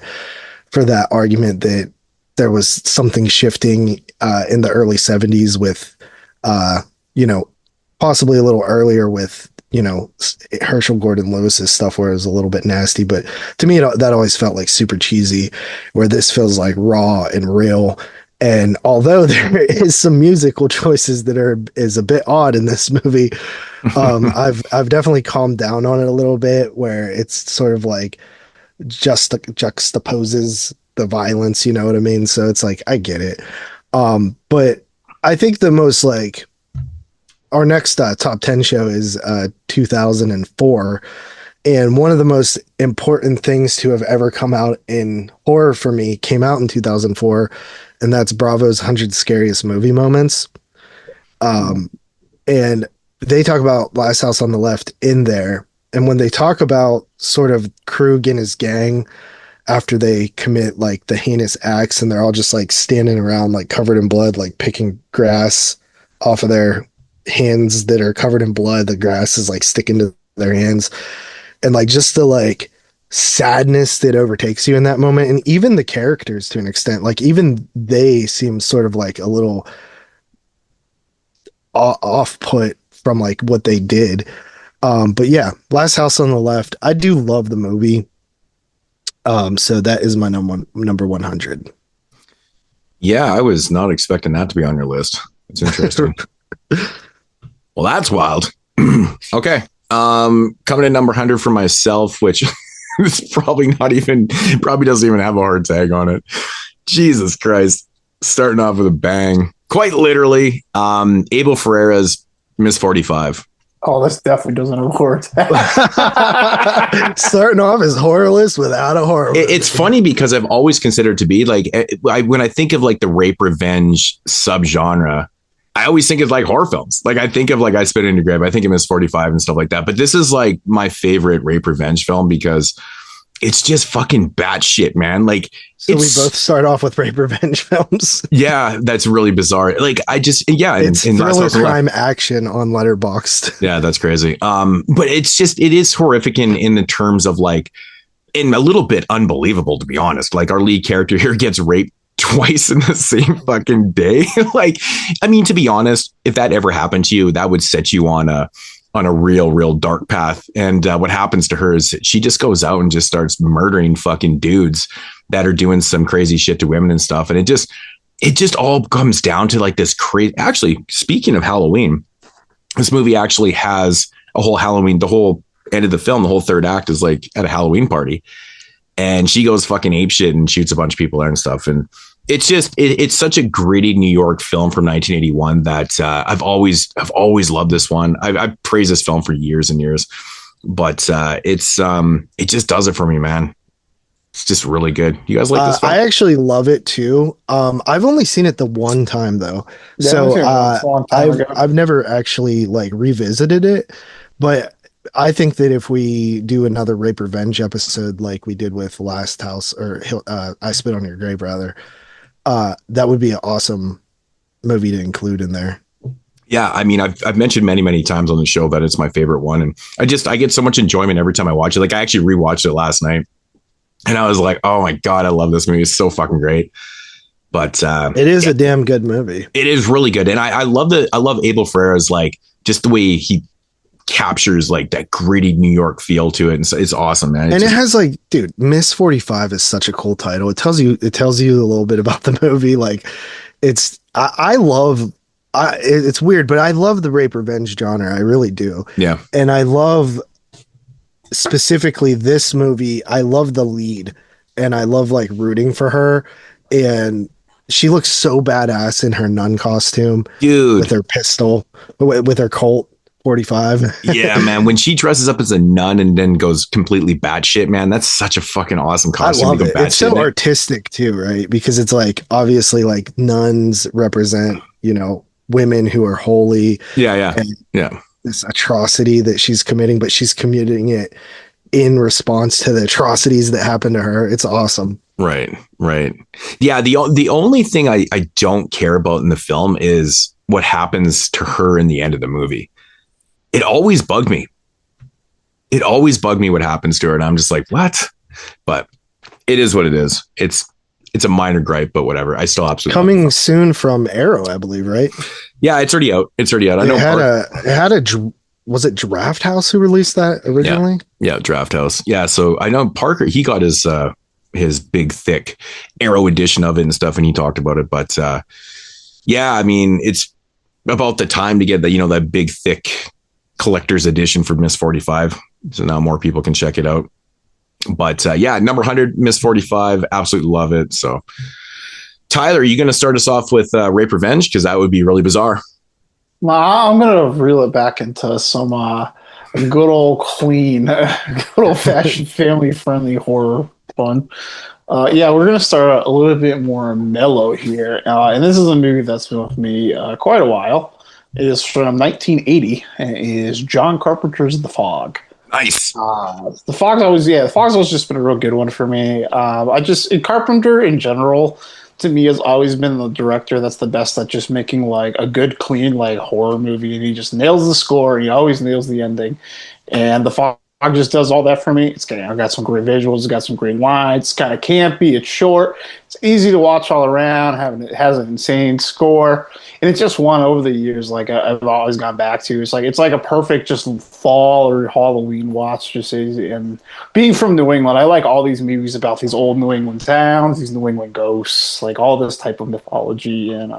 argument that there was something shifting in the early 70s with, you know, possibly a little earlier with, you know, Herschel Gordon Lewis's stuff where it was a little bit nasty, but to me that always felt like super cheesy, where this feels like raw and real. And although there is some musical choices that is a bit odd in this movie, I've definitely calmed down on it a little bit, where it's sort of like just juxtaposes the violence, you know what I mean? So it's like, I get it. But I think the most like, our next top 10 show is 2004. And one of the most important things to have ever come out in horror for me came out in 2004. And that's Bravo's 100 Scariest Movie Moments. And they talk about Last House on the Left in there. And when they talk about sort of Krug and his gang after they commit like the heinous acts, and they're all just like standing around like covered in blood, like picking grass off of their hands that are covered in blood, the grass is like sticking to their hands, and like just the like sadness that overtakes you in that moment. And even the characters, to an extent, like even they seem sort of like a little off put from like what they did. But yeah, Last House on the Left, I do love the movie. So that is my number 100. Yeah, I was not expecting that to be on your list. It's interesting. Well, that's wild. Okay. Coming in number 100 for myself, which is probably doesn't even have a hard tag on it. Jesus Christ. Starting off with a bang. Quite literally, Abel Ferreira's Miss 45. Oh, this definitely doesn't have a horror tag. Starting off as horrorless without a horror. It's funny because I've always considered to be like, when I think of like the rape revenge subgenre, I always think of like horror films. Like I think of like I Spit in Your Grave. I think of Miss 45 and stuff like that. But this is like my favorite rape revenge film because it's just fucking batshit, man. Like, so we both start off with rape revenge films. Yeah, that's really bizarre. Like, it's thriller crime action on Letterboxd. Yeah, that's crazy. But it is horrific in the terms of like, and a little bit unbelievable, to be honest. Like, our lead character here gets raped twice in the same fucking day. Like, I mean, to be honest, if that ever happened to you, that would set you on a real dark path. And what happens to her is she just goes out and just starts murdering fucking dudes that are doing some crazy shit to women and stuff. And it just all comes down to like this crazy. Actually, speaking of Halloween, this movie actually has a whole Halloween. The whole end of the film, the whole third act is like at a Halloween party, and she goes fucking apeshit and shoots a bunch of people there and stuff. And it's just it's such a gritty New York film from 1981 that I've always loved this one. I've praised this film for years and years, but it just does it for me, man. It's just really good. You guys like this film? I actually love it too. I've only seen it the one time though, Yeah, so I've never actually like revisited it. But I think that if we do another rape revenge episode like we did with Last House or I Spit on Your Grave rather, that would be an awesome movie to include in there. Yeah, I mean, I've mentioned many times on the show that it's my favorite one, and I get so much enjoyment every time I watch it. Like I actually rewatched it last night, and I was like, oh my god, I love this movie. It's so fucking great. But it is a damn good movie. It is really good, and I love Abel Ferrara's like just the way he captures like that gritty New York feel to it, and so it's awesome, man. And it has like, dude, Miss 45 is such a cool title. It tells you a little bit about the movie. Like, it's it's weird, but I love the rape revenge genre. I really do. Yeah, and I love specifically this movie. I love the lead, and I love like rooting for her, and she looks so badass in her nun costume, dude, with her pistol, with her Colt 45. Yeah, man. When she dresses up as a nun and then goes completely batshit, man, that's such a fucking awesome costume. I love it. It's so artistic too, right? Because it's like obviously like nuns represent, women who are holy. Yeah. This atrocity that she's committing, but she's committing it in response to the atrocities that happen to her. It's awesome. Right. Yeah. The only thing I don't care about in the film is what happens to her in the end of the movie. It always bugged me. What happens to her. And I'm just like, what? But it is what it is. It's a minor gripe, but whatever. I still absolutely coming soon from Arrow, I believe, right? Yeah, it's already out. I know was it Draft House who released that originally? Yeah, Draft House. Yeah, so I know Parker, he got his big thick Arrow edition of it and stuff, and he talked about it. But yeah, I mean, it's about the time to get that big thick collector's edition for Miss 45. So now more people can check it out. But yeah, number 100, Miss 45, absolutely love it. So Tyler, are you going to start us off with rape revenge? Because that would be really bizarre. Well, I'm going to reel it back into some good old clean, good old fashioned family friendly horror fun. Yeah, we're going to start a little bit more mellow here. And this is a movie that's been with me quite a while. It is from 1980, and it is John Carpenter's The Fog. Nice. The Fog's always just been a real good one for me. Carpenter in general, to me, has always been the director that's the best at just making like a good, clean like horror movie, and he just nails the score, and he always nails the ending. And The Fog just does all that for me. It's got some great visuals, it's got some great lines, it's kind of campy, it's short, it's easy to watch all around, it has an insane score, and it's just one over the years like I've always gone back to. It's like a perfect just fall or Halloween watch, just easy. And being from New England, I like all these movies about these old New England towns, these New England ghosts, like all this type of mythology, and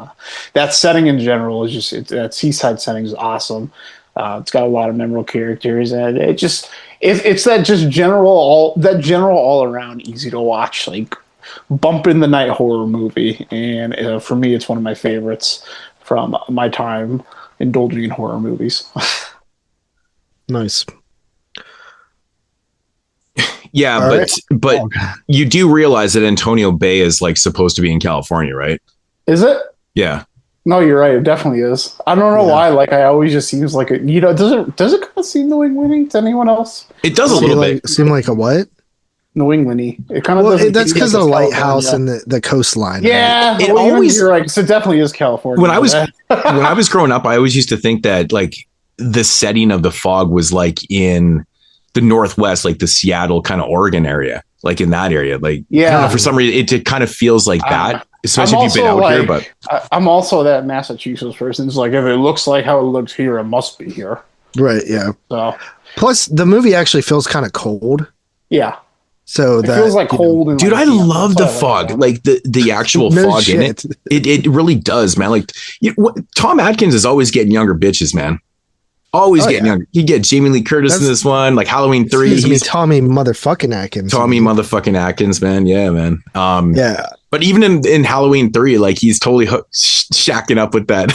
that setting in general is just that seaside setting is awesome. It's got a lot of memorable characters, and it's that just general all around easy to watch, like bump in the night horror movie. And for me, it's one of my favorites from my time indulging in horror movies. Nice. Yeah, all but you do realize that Antonio Bay is like supposed to be in California, right? Is it? Yeah. No, you're right. It definitely is. I don't know why. Like, I always just seems like it. You know, does it kind of seem New England to anyone else? It does a little bit. Seem like a what? New England-y. It kind of doesn't. That's because of the lighthouse and the coastline. Yeah, right? it always. You're right. So it definitely is California. When I was growing up, I always used to think that like the setting of the fog was like in the Northwest, like the Seattle kind of Oregon area, like in that area. Like, I don't know, for some reason, it kind of feels like that. Especially if you've been out here, but I'm also that Massachusetts person. It's like if it looks like how it looks here, it must be here. Right. Yeah. So plus, the movie actually feels kind of cold. Yeah. So it feels like cold. Dude, I love the fog, like the actual fog in it. It really does, man. Like Tom Atkins is always getting younger bitches, man. Always getting younger. You get Jamie Lee Curtis in this one, like Halloween 3. He's Tommy motherfucking Atkins. Tommy motherfucking Atkins, man. Yeah, man. Yeah. But even in Halloween 3, like he's totally shacking up with that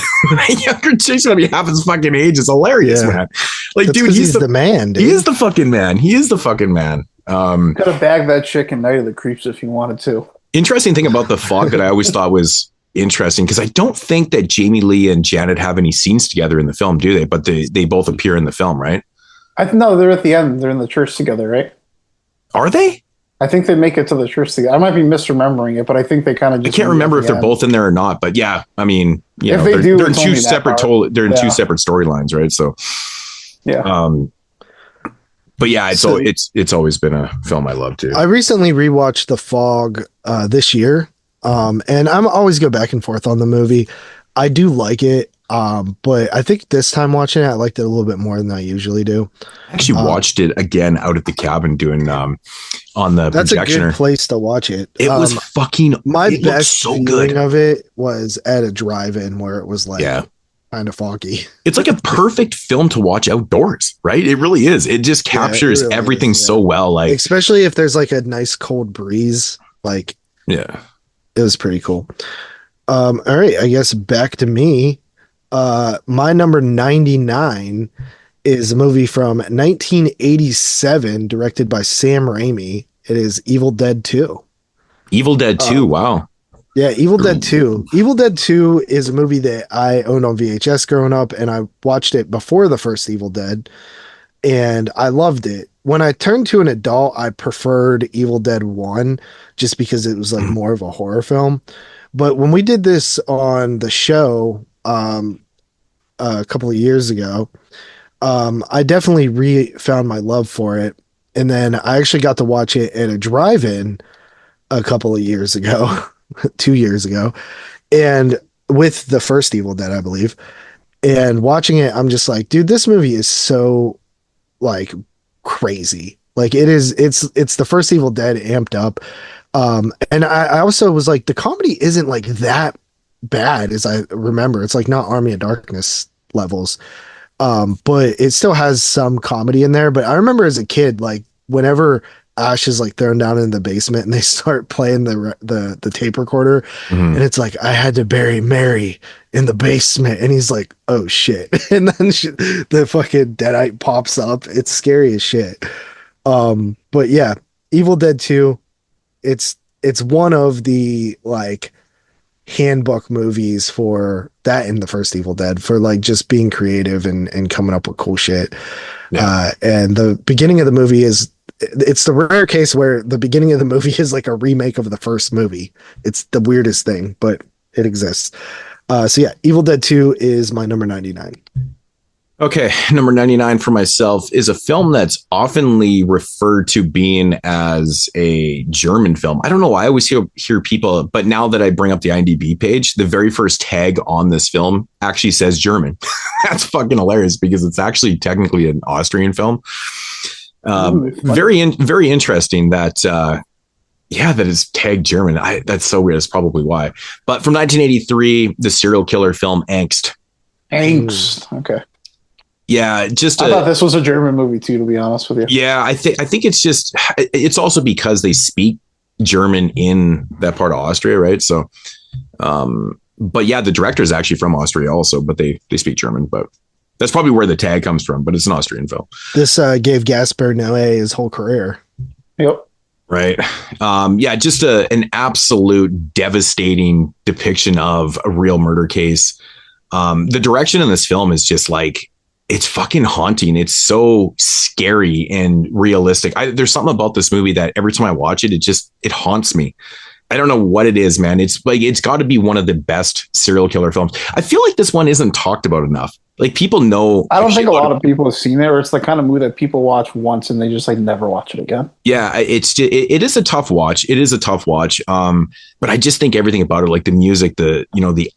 younger chick gonna be half his fucking age. It's hilarious, man. Like, dude, he's the man. Dude. He is the fucking man. He is the fucking man. Could have bagged that chick in Night of the Creeps if he wanted to. Interesting thing about the fog that I always thought was interesting, because I don't think that Jamie Lee and Janet have any scenes together in the film, do they? But they both appear in the film, right? No, they're at the end. They're in the church together, right? Are they? I think they make it to the church together. I might be misremembering it, but I think they kind of. I can't remember if they're both in there or not. But yeah, I mean, you know, they're in two separate they're in two separate storylines, right? So yeah. But yeah, it's always been a film I love too. I recently rewatched The Fog this year, and I'm always go back and forth on the movie. I do like it, but I think this time watching it, I liked it a little bit more than I usually do. I actually watched it again out at the cabin doing on the that's projectioner. a good place to watch it. It was fucking. My best so feeling good of it was at a drive-in where it was like kind of foggy. It's like a perfect film to watch outdoors, right? It really is. It just captures everything so well. Like, especially if there's like a nice cold breeze. Like, yeah, it was pretty cool. All right, I guess back to me. My number 99 is a movie from 1987 directed by Sam Raimi. It is Evil Dead 2. Evil Dead 2, wow. Yeah, Evil Dead 2. Evil Dead 2 is a movie that I owned on VHS growing up, and I watched it before the first Evil Dead, and I loved it. When I turned to an adult, I preferred Evil Dead 1 just because it was like more of a horror film. But when we did this on the show a couple of years ago, I definitely found my love for it. And then I actually got to watch it at a drive-in a couple of years ago, 2 years ago, and with the first Evil Dead, I believe. And watching it, I'm just like, dude, this movie is so like crazy. Like it's the first Evil Dead amped up. And I also was like, the comedy isn't like that bad as I remember. It's like not Army of Darkness levels. But it still has some comedy in there. But I remember as a kid, like whenever Ash is like thrown down in the basement and they start playing the tape recorder, and it's like, I had to bury Mary in the basement, and he's like, oh shit. And then the fucking Deadite pops up. It's scary as shit. But yeah, Evil Dead 2, it's one of the like handbook movies for that in the first Evil Dead for like just being creative and coming up with cool shit. And the beginning of the movie it's the rare case where the beginning of the movie is like a remake of the first movie. It's the weirdest thing, but it exists. So yeah, Evil Dead 2 is my number 99. Okay, number 99 for myself is a film that's oftenly referred to being as a German film. I don't know why I always hear people, but now that I bring up the IMDb page, the very first tag on this film actually says German. That's fucking hilarious because it's actually technically an Austrian film. Very interesting that that is tagged German. That's so weird. That's probably why. But from 1983, the serial killer film Angst. Okay. Yeah, I thought this was a German movie too, to be honest with you. Yeah, I think it's also because they speak German in that part of Austria, right? So, but yeah, the director is actually from Austria also, but they speak German. But that's probably where the tag comes from. But it's an Austrian film. This gave Gaspar Noé his whole career. Yep. Right. Yeah, just an absolute devastating depiction of a real murder case. The direction in this film is just like, it's fucking haunting. It's so scary and realistic. There's something about this movie that every time I watch it, it haunts me. I don't know what it is, man. It's like, it's got to be one of the best serial killer films. I feel like this one isn't talked about enough. Like, people know. I don't think a lot of people have seen it, or it's the kind of movie that people watch once and they just like never watch it again. Yeah, it is a tough watch. It is a tough watch. But I just think everything about it, like the music, the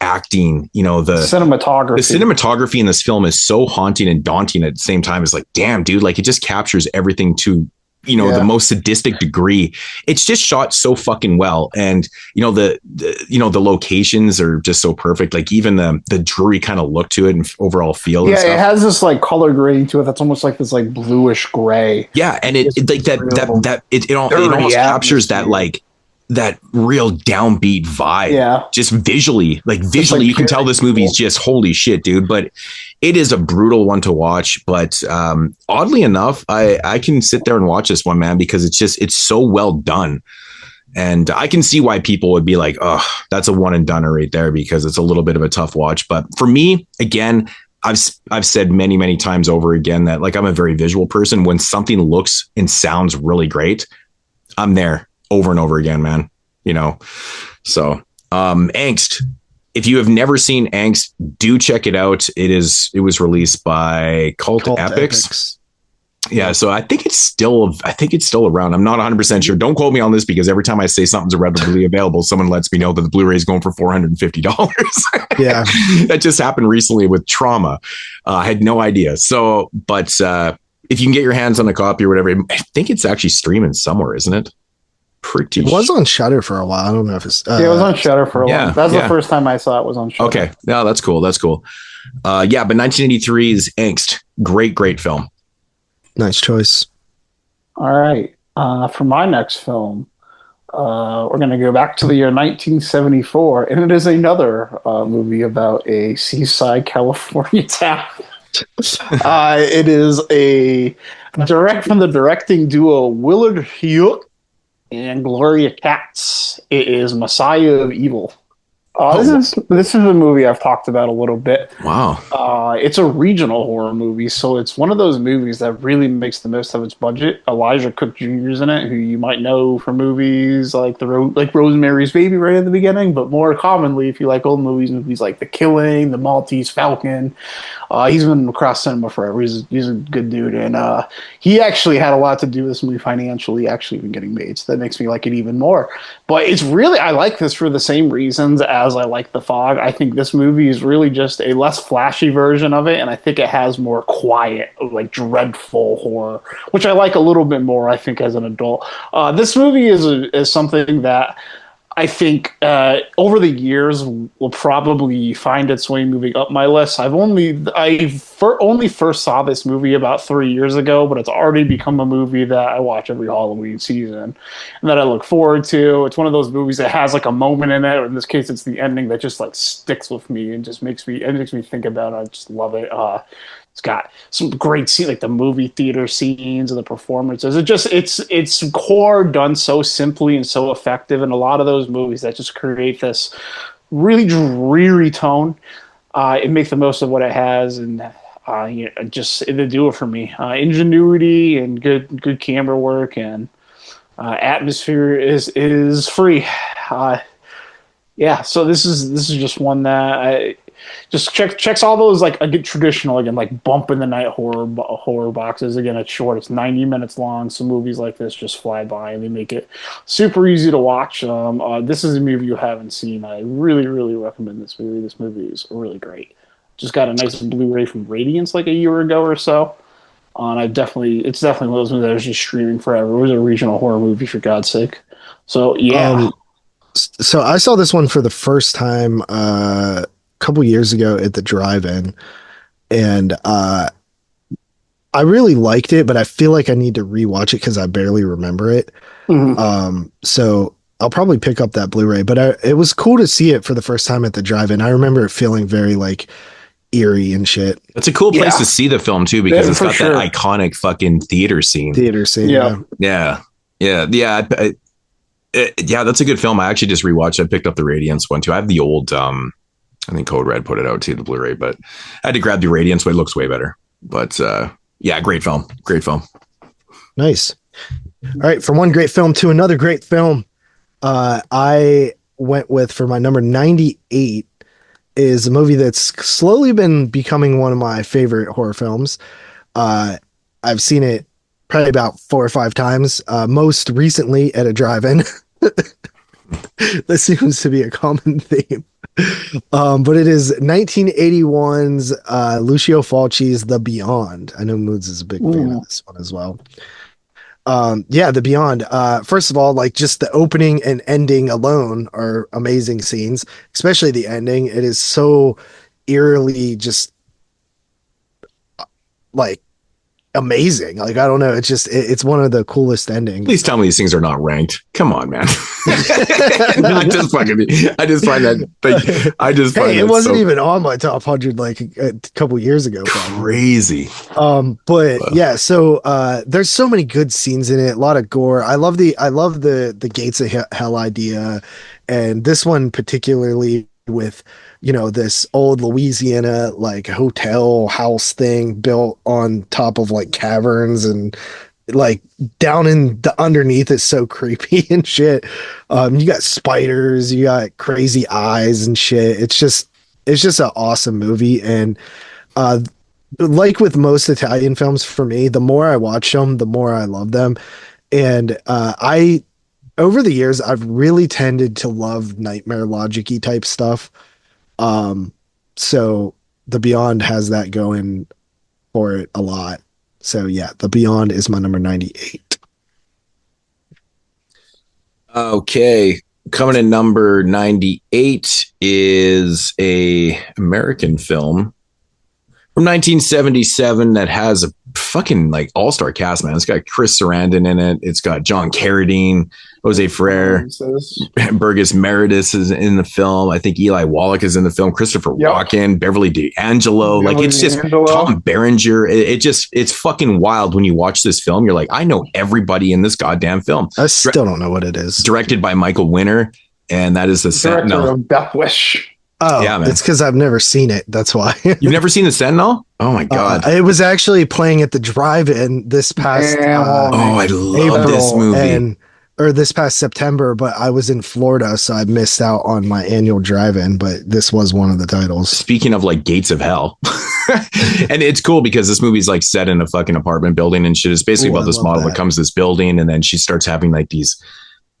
acting, the cinematography. The cinematography in this film is so haunting and daunting at the same time. It's like, damn, dude, like it just captures everything to the most sadistic degree. It's just shot so fucking well. And, the locations are just so perfect. Like even the dreary kind of look to it and overall feel. Yeah. It has this like color grading to it. That's almost like this like bluish gray. Yeah. And it almost captures that like that real downbeat vibe. Yeah. Just visually, you can tell this movie is just holy shit, dude. But it is a brutal one to watch. But oddly enough, I can sit there and watch this one, man, because it's so well done. And I can see why people would be like, oh, that's a one and done right there, because it's a little bit of a tough watch. But for me, again, I've said many, many times over again that like I'm a very visual person. When something looks and sounds really great, I'm there over and over again, man. So Angst. If you have never seen Angst, do check it out. It was released by Cult Epics. Yeah, so I think it's still around. I'm not 100% sure. Don't quote me on this, because every time I say something's readily available, someone lets me know that the Blu-ray is going for $450. Yeah. That just happened recently with Trauma. I had no idea. So, but if you can get your hands on a copy or whatever, I think it's actually streaming somewhere, isn't it? It was on Shudder for a while. I don't know if it's it was on Shudder for a while. That's the first time I saw it was on Shudder. Okay. No, that's cool. But 1983's Angst, great film. Nice choice. All right. For my next film, we're going to go back to the year 1974, and it is another movie about a seaside California town. It is from the directing duo Willard Huyck and Gloria Katz. It is Messiah of Evil. This is a movie I've talked about a little bit. Wow. It's a regional horror movie, so it's one of those movies that really makes the most of its budget. Elijah Cook Jr. is in it, who you might know from movies like Rosemary's Baby right at the beginning, but more commonly, if you like old movies like The Killing, The Maltese Falcon. He's been across cinema forever. He's a good dude, and he actually had a lot to do with this movie financially actually even getting made, so that makes me like it even more. But it's really, I like this for the same reasons as I like The Fog. I think this movie is really just a less flashy version of it, and I think it has more quiet, like dreadful horror, which I like a little bit more, I think, as an adult. This movie is something that I think over the years will probably find its way moving up my list. I only first saw this movie about 3 years ago, but it's already become a movie that I watch every Halloween season and that I look forward to. It's one of those movies that has like a moment in it, or in this case, it's the ending that just like sticks with me and just makes me think about it. I just love it. It's got some great scenes, like the movie theater scenes and the performances. It's core done so simply and so effective. And a lot of those movies that just create this really dreary tone, it makes the most of what it has, and they do it for me. Ingenuity and good camera work and atmosphere is free. So this is just one that just checks all those like traditional, again, like bump in the night horror boxes. Again, it's short, it's 90 minutes long, so movies like this just fly by and they make it super easy to watch. This is a movie you haven't seen. I really recommend this movie. This movie is really great. Just got a nice Blu-ray from Radiance like a year ago or so. And it's definitely one of those movies that was just streaming forever. It was a regional horror movie, for God's sake. So yeah. So I saw this one for the first time couple years ago at the drive-in, and I really liked it, but I feel like I need to rewatch it because I barely remember it. So I'll probably pick up that Blu-ray, but it was cool to see it for the first time at the drive-in. I remember it feeling very like eerie and shit. It's a cool place to see the film too, because it's got that iconic fucking theater scene. Yeah. Yeah, yeah, that's a good film. I actually just rewatched. I picked up the Radiance one too. I have the old, I think Code Red put it out too, the Blu-ray, but I had to grab the Radiance one. It looks way better. But yeah, great film. Great film. Nice. All right, from one great film to another great film, I went with, for my number 98, is a movie that's slowly been becoming one of my favorite horror films. I've seen it probably about 4 or 5 times, most recently at a drive-in. That seems to be a common theme. But it is 1981's Lucio Fulci's The Beyond. I know Moodz is a big fan of this one as well. Yeah, The Beyond. First of all, like, just the opening and ending alone are amazing scenes, especially the ending. It is so eerily just like amazing. Like, I don't know. It's just, it's one of the coolest endings. Please tell me these things are not ranked. Come on, man. I just find that. Hey, it wasn't even on my top 100 like a couple years ago. Probably. Crazy. But yeah, so there's so many good scenes in it. A lot of gore. I love the gates of hell idea, and this one particularly with, you know, this old Louisiana like hotel house thing built on top of like caverns, and like down in the underneath is so creepy and shit. You got spiders, you got crazy eyes and shit. It's just an awesome movie. And like with most Italian films, for me, the more I watch them, the more I love them. And over the years, I've really tended to love nightmare logic-y type stuff. So The Beyond has that going for it a lot. So yeah, The Beyond is my number 98. Okay. Coming in number 98 is a American film from 1977 that has a fucking like all-star cast, man. It's got Chris Sarandon in it. It's got John Carradine, Jose Ferrer, Burgess Meredith is in the film. I think Eli Wallach is in the film. Christopher Walken, Beverly D'Angelo. Like, it's just Tom Berenger. It's fucking wild when you watch this film. You're like, I know everybody in this goddamn film. I still don't know what it is. Directed by Michael Winner, and that is the Sentinel. Of Death Wish. Oh, yeah, man. It's because I've never seen it. That's why. You've never seen The Sentinel? Oh my God. It was actually playing at the drive-in this past I love this movie. Or this past September, but I was in Florida, so I missed out on my annual drive-in, but this was one of the titles. Speaking of like gates of hell. And it's cool because this movie's like set in a fucking apartment building and shit. It's basically about this model that comes to this building, and then she starts having like these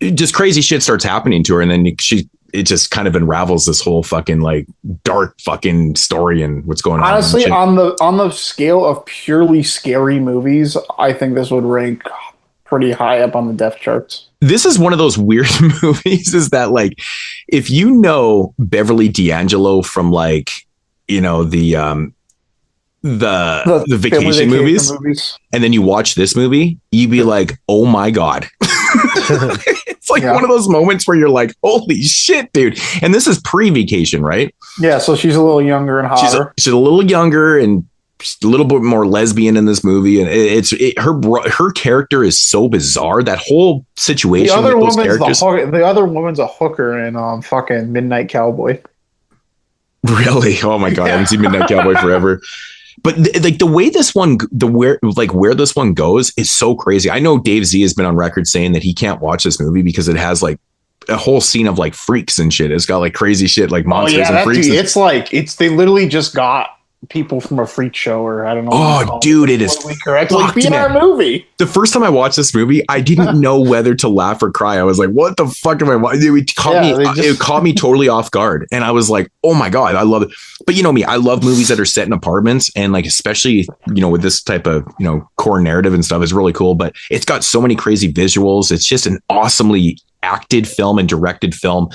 just crazy shit starts happening to her, and then it just kind of unravels this whole fucking like dark fucking story and what's going on. Honestly, on the scale of purely scary movies, I think this would rank pretty high up on the death charts. This is one of those weird movies, is that like, if you know Beverly D'Angelo from like, you know, the vacation movies, and then you watch this movie, you'd be like, oh my God. It's like one of those moments where you're like, holy shit, dude. And this is pre-Vacation, right? Yeah, so she's a little younger and hotter. She's a little younger and a little bit more lesbian in this movie, and her character is so bizarre. That whole situation. The other woman's a hooker in fucking Midnight Cowboy. Really? Oh my God, I haven't seen Midnight Cowboy forever. But like the way this one, where this one goes is so crazy. I know Dave Z has been on record saying that he can't watch this movie because it has like a whole scene of like freaks and shit. It's got like crazy shit like monsters and freaks. They literally just got people from a freak show, or I don't know. Oh, dude, it is correct. Like, be in our movie. The first time I watched this movie, I didn't know whether to laugh or cry. I was like, "What the fuck am I watching?" It caught me totally off guard, and I was like, "Oh my God, I love it!" But you know me, I love movies that are set in apartments, and like especially with this type of core narrative and stuff is really cool. But it's got so many crazy visuals. It's just an awesomely acted film and directed film,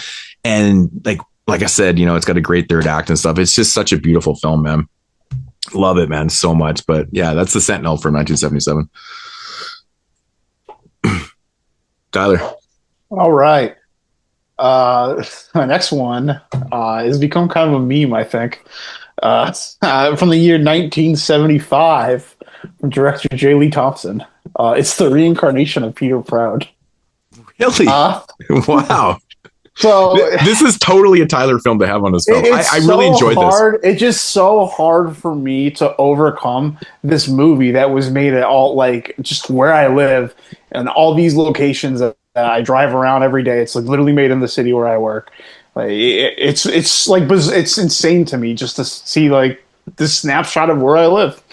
and like I said, it's got a great third act and stuff. It's just such a beautiful film, man. Love it, man, so much. But yeah, that's The Sentinel from 1977. Tyler. All right. My next one has become kind of a meme, I think. From the year 1975, from director J. Lee Thompson. It's the reincarnation of Peter Proud. Really? Wow. So this is totally a Tyler film to have on his film. I really enjoyed this. It's just so hard for me to overcome this movie that was made at all, like, just where I live and all these locations that I drive around every day. It's like literally made in the city where I work. Like it's insane to me just to see like this snapshot of where I live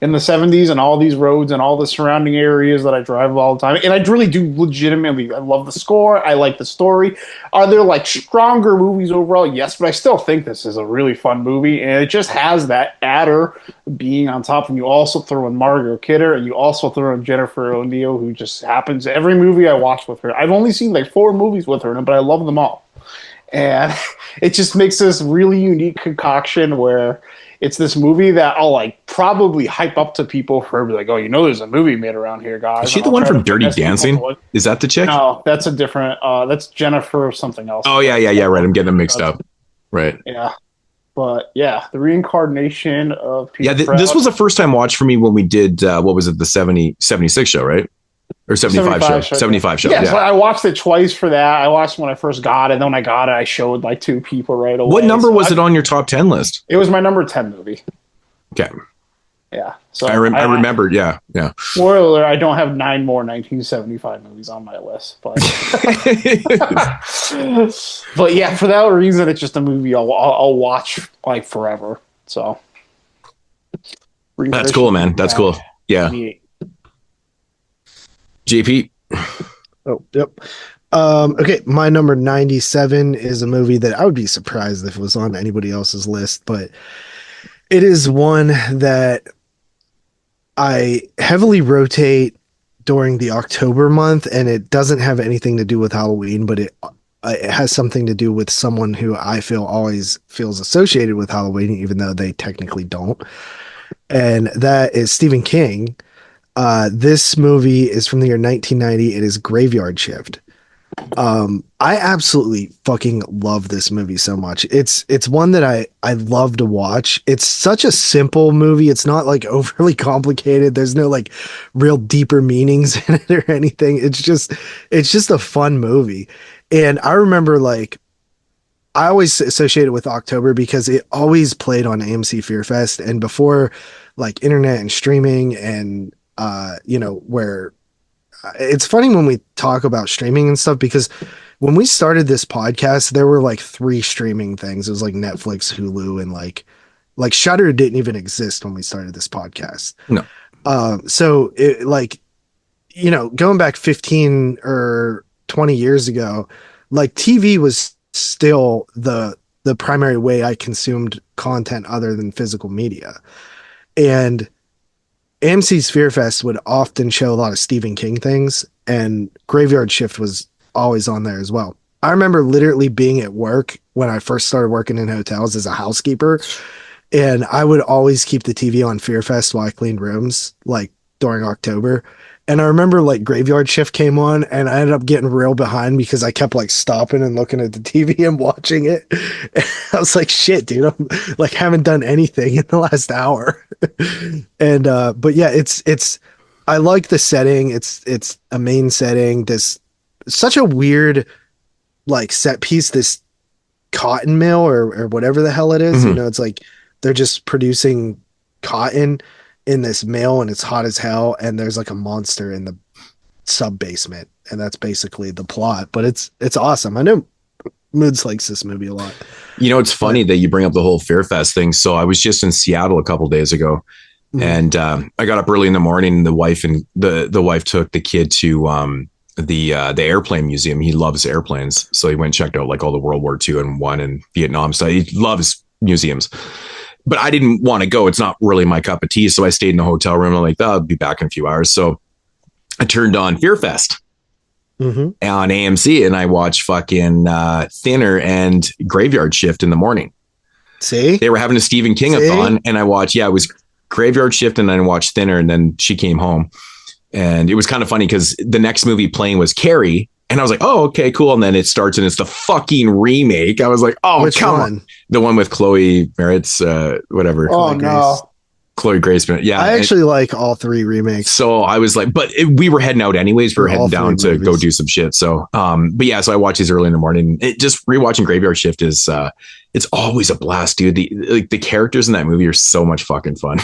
in the 70s and all these roads and all the surrounding areas that I drive all the time. And I really do legitimately, I love the score. I like the story. Are there like stronger movies overall? Yes, but I still think this is a really fun movie. And it just has that adder being on top. And you also throw in Margot Kidder and you also throw in Jennifer O'Neill, who just happens every movie I watch with her. I've only seen like 4 movies with her, but I love them all. And it just makes this really unique concoction where it's this movie that I'll like probably hype up to people for like, oh, you know, there's a movie made around here, guys. Is she the one from Dirty Dancing? Is that the chick? No, that's a different. That's Jennifer something else. Oh yeah. Right. I'm getting them mixed up. Right. Yeah, but yeah, the reincarnation of Peter. Yeah, this was a first time watch for me when we did what was it, the 76 show, right? Or 75 show. 75 show. Yeah, so I watched it twice for that. I watched when I first got it. And then when I got it, I showed like 2 people right away. What number was it on your top 10 list? It was my number 10 movie. Okay. Yeah. So I remembered. Yeah. Spoiler alert, I don't have 9 more 1975 movies on my list. But, but yeah, for that reason, it's just a movie I'll watch like forever. So. That's cool, man. That's cool. Yeah. JP. Oh, yep. Okay, my number 97 is a movie that I would be surprised if it was on anybody else's list, but it is one that I heavily rotate during the October month, and it doesn't have anything to do with Halloween, but it has something to do with someone who I feel always feels associated with Halloween, even though they technically don't. And that is Stephen King. This movie is from the year 1990. It is Graveyard Shift. I absolutely fucking love this movie so much. It's one that I love to watch. It's such a simple movie. It's not like overly complicated. There's no like real deeper meanings in it or anything. It's just a fun movie. And I remember like I always associate it with October because it always played on AMC Fear Fest, and before like internet and streaming and where it's funny when we talk about streaming and stuff, because when we started this podcast, there were like 3 streaming things. It was like Netflix, Hulu, and like Shudder didn't even exist when we started this podcast. No. So it like, going back 15 or 20 years ago, like TV was still the primary way I consumed content other than physical media. And AMC's Fear Fest would often show a lot of Stephen King things, and Graveyard Shift was always on there as well. I remember literally being at work when I first started working in hotels as a housekeeper, and I would always keep the TV on Fear Fest while I cleaned rooms, like during October. And I remember like Graveyard Shift came on, and I ended up getting real behind because I kept like stopping and looking at the TV and watching it. And I was like, shit, dude, I'm like haven't done anything in the last hour. And but yeah, it's I like the setting. It's a main setting. This such a weird like set piece, this cotton mill or whatever the hell it is. Mm-hmm. It's like they're just producing cotton in this mill, and it's hot as hell, and there's like a monster in the sub basement, and that's basically the plot. But it's awesome. I know Moodz likes this movie a lot. It's funny that you bring up the whole Fear Fest thing. So I was just in Seattle a couple days ago, and I got up early in the morning, and the wife took the kid to the airplane museum. He loves airplanes, so he went and checked out like all the World War II and I and Vietnam stuff. He loves museums. But I didn't want to go. It's not really my cup of tea. So I stayed in the hotel room. I'm like, I'll be back in a few hours. So I turned on Fear Fest on AMC, and I watched fucking Thinner and Graveyard Shift in the morning. See? They were having a Stephen King-a-thon, and I watched, it was Graveyard Shift, and then I watched Thinner, and then she came home. And it was kind of funny because the next movie playing was Carrie. And I was like, oh, okay, cool. And then it starts and it's the fucking remake. I was like, oh, Which come one? on. The one with Chloe Moretz, whatever. Oh, no. Chloe Grace. Yeah, I actually like all 3 remakes. So I was like, but we were heading out anyways. We were heading down to go do some shit. So, but yeah, so I watch these early in the morning. Just rewatching Graveyard Shift is, it's always a blast, dude. The characters in that movie are so much fucking fun.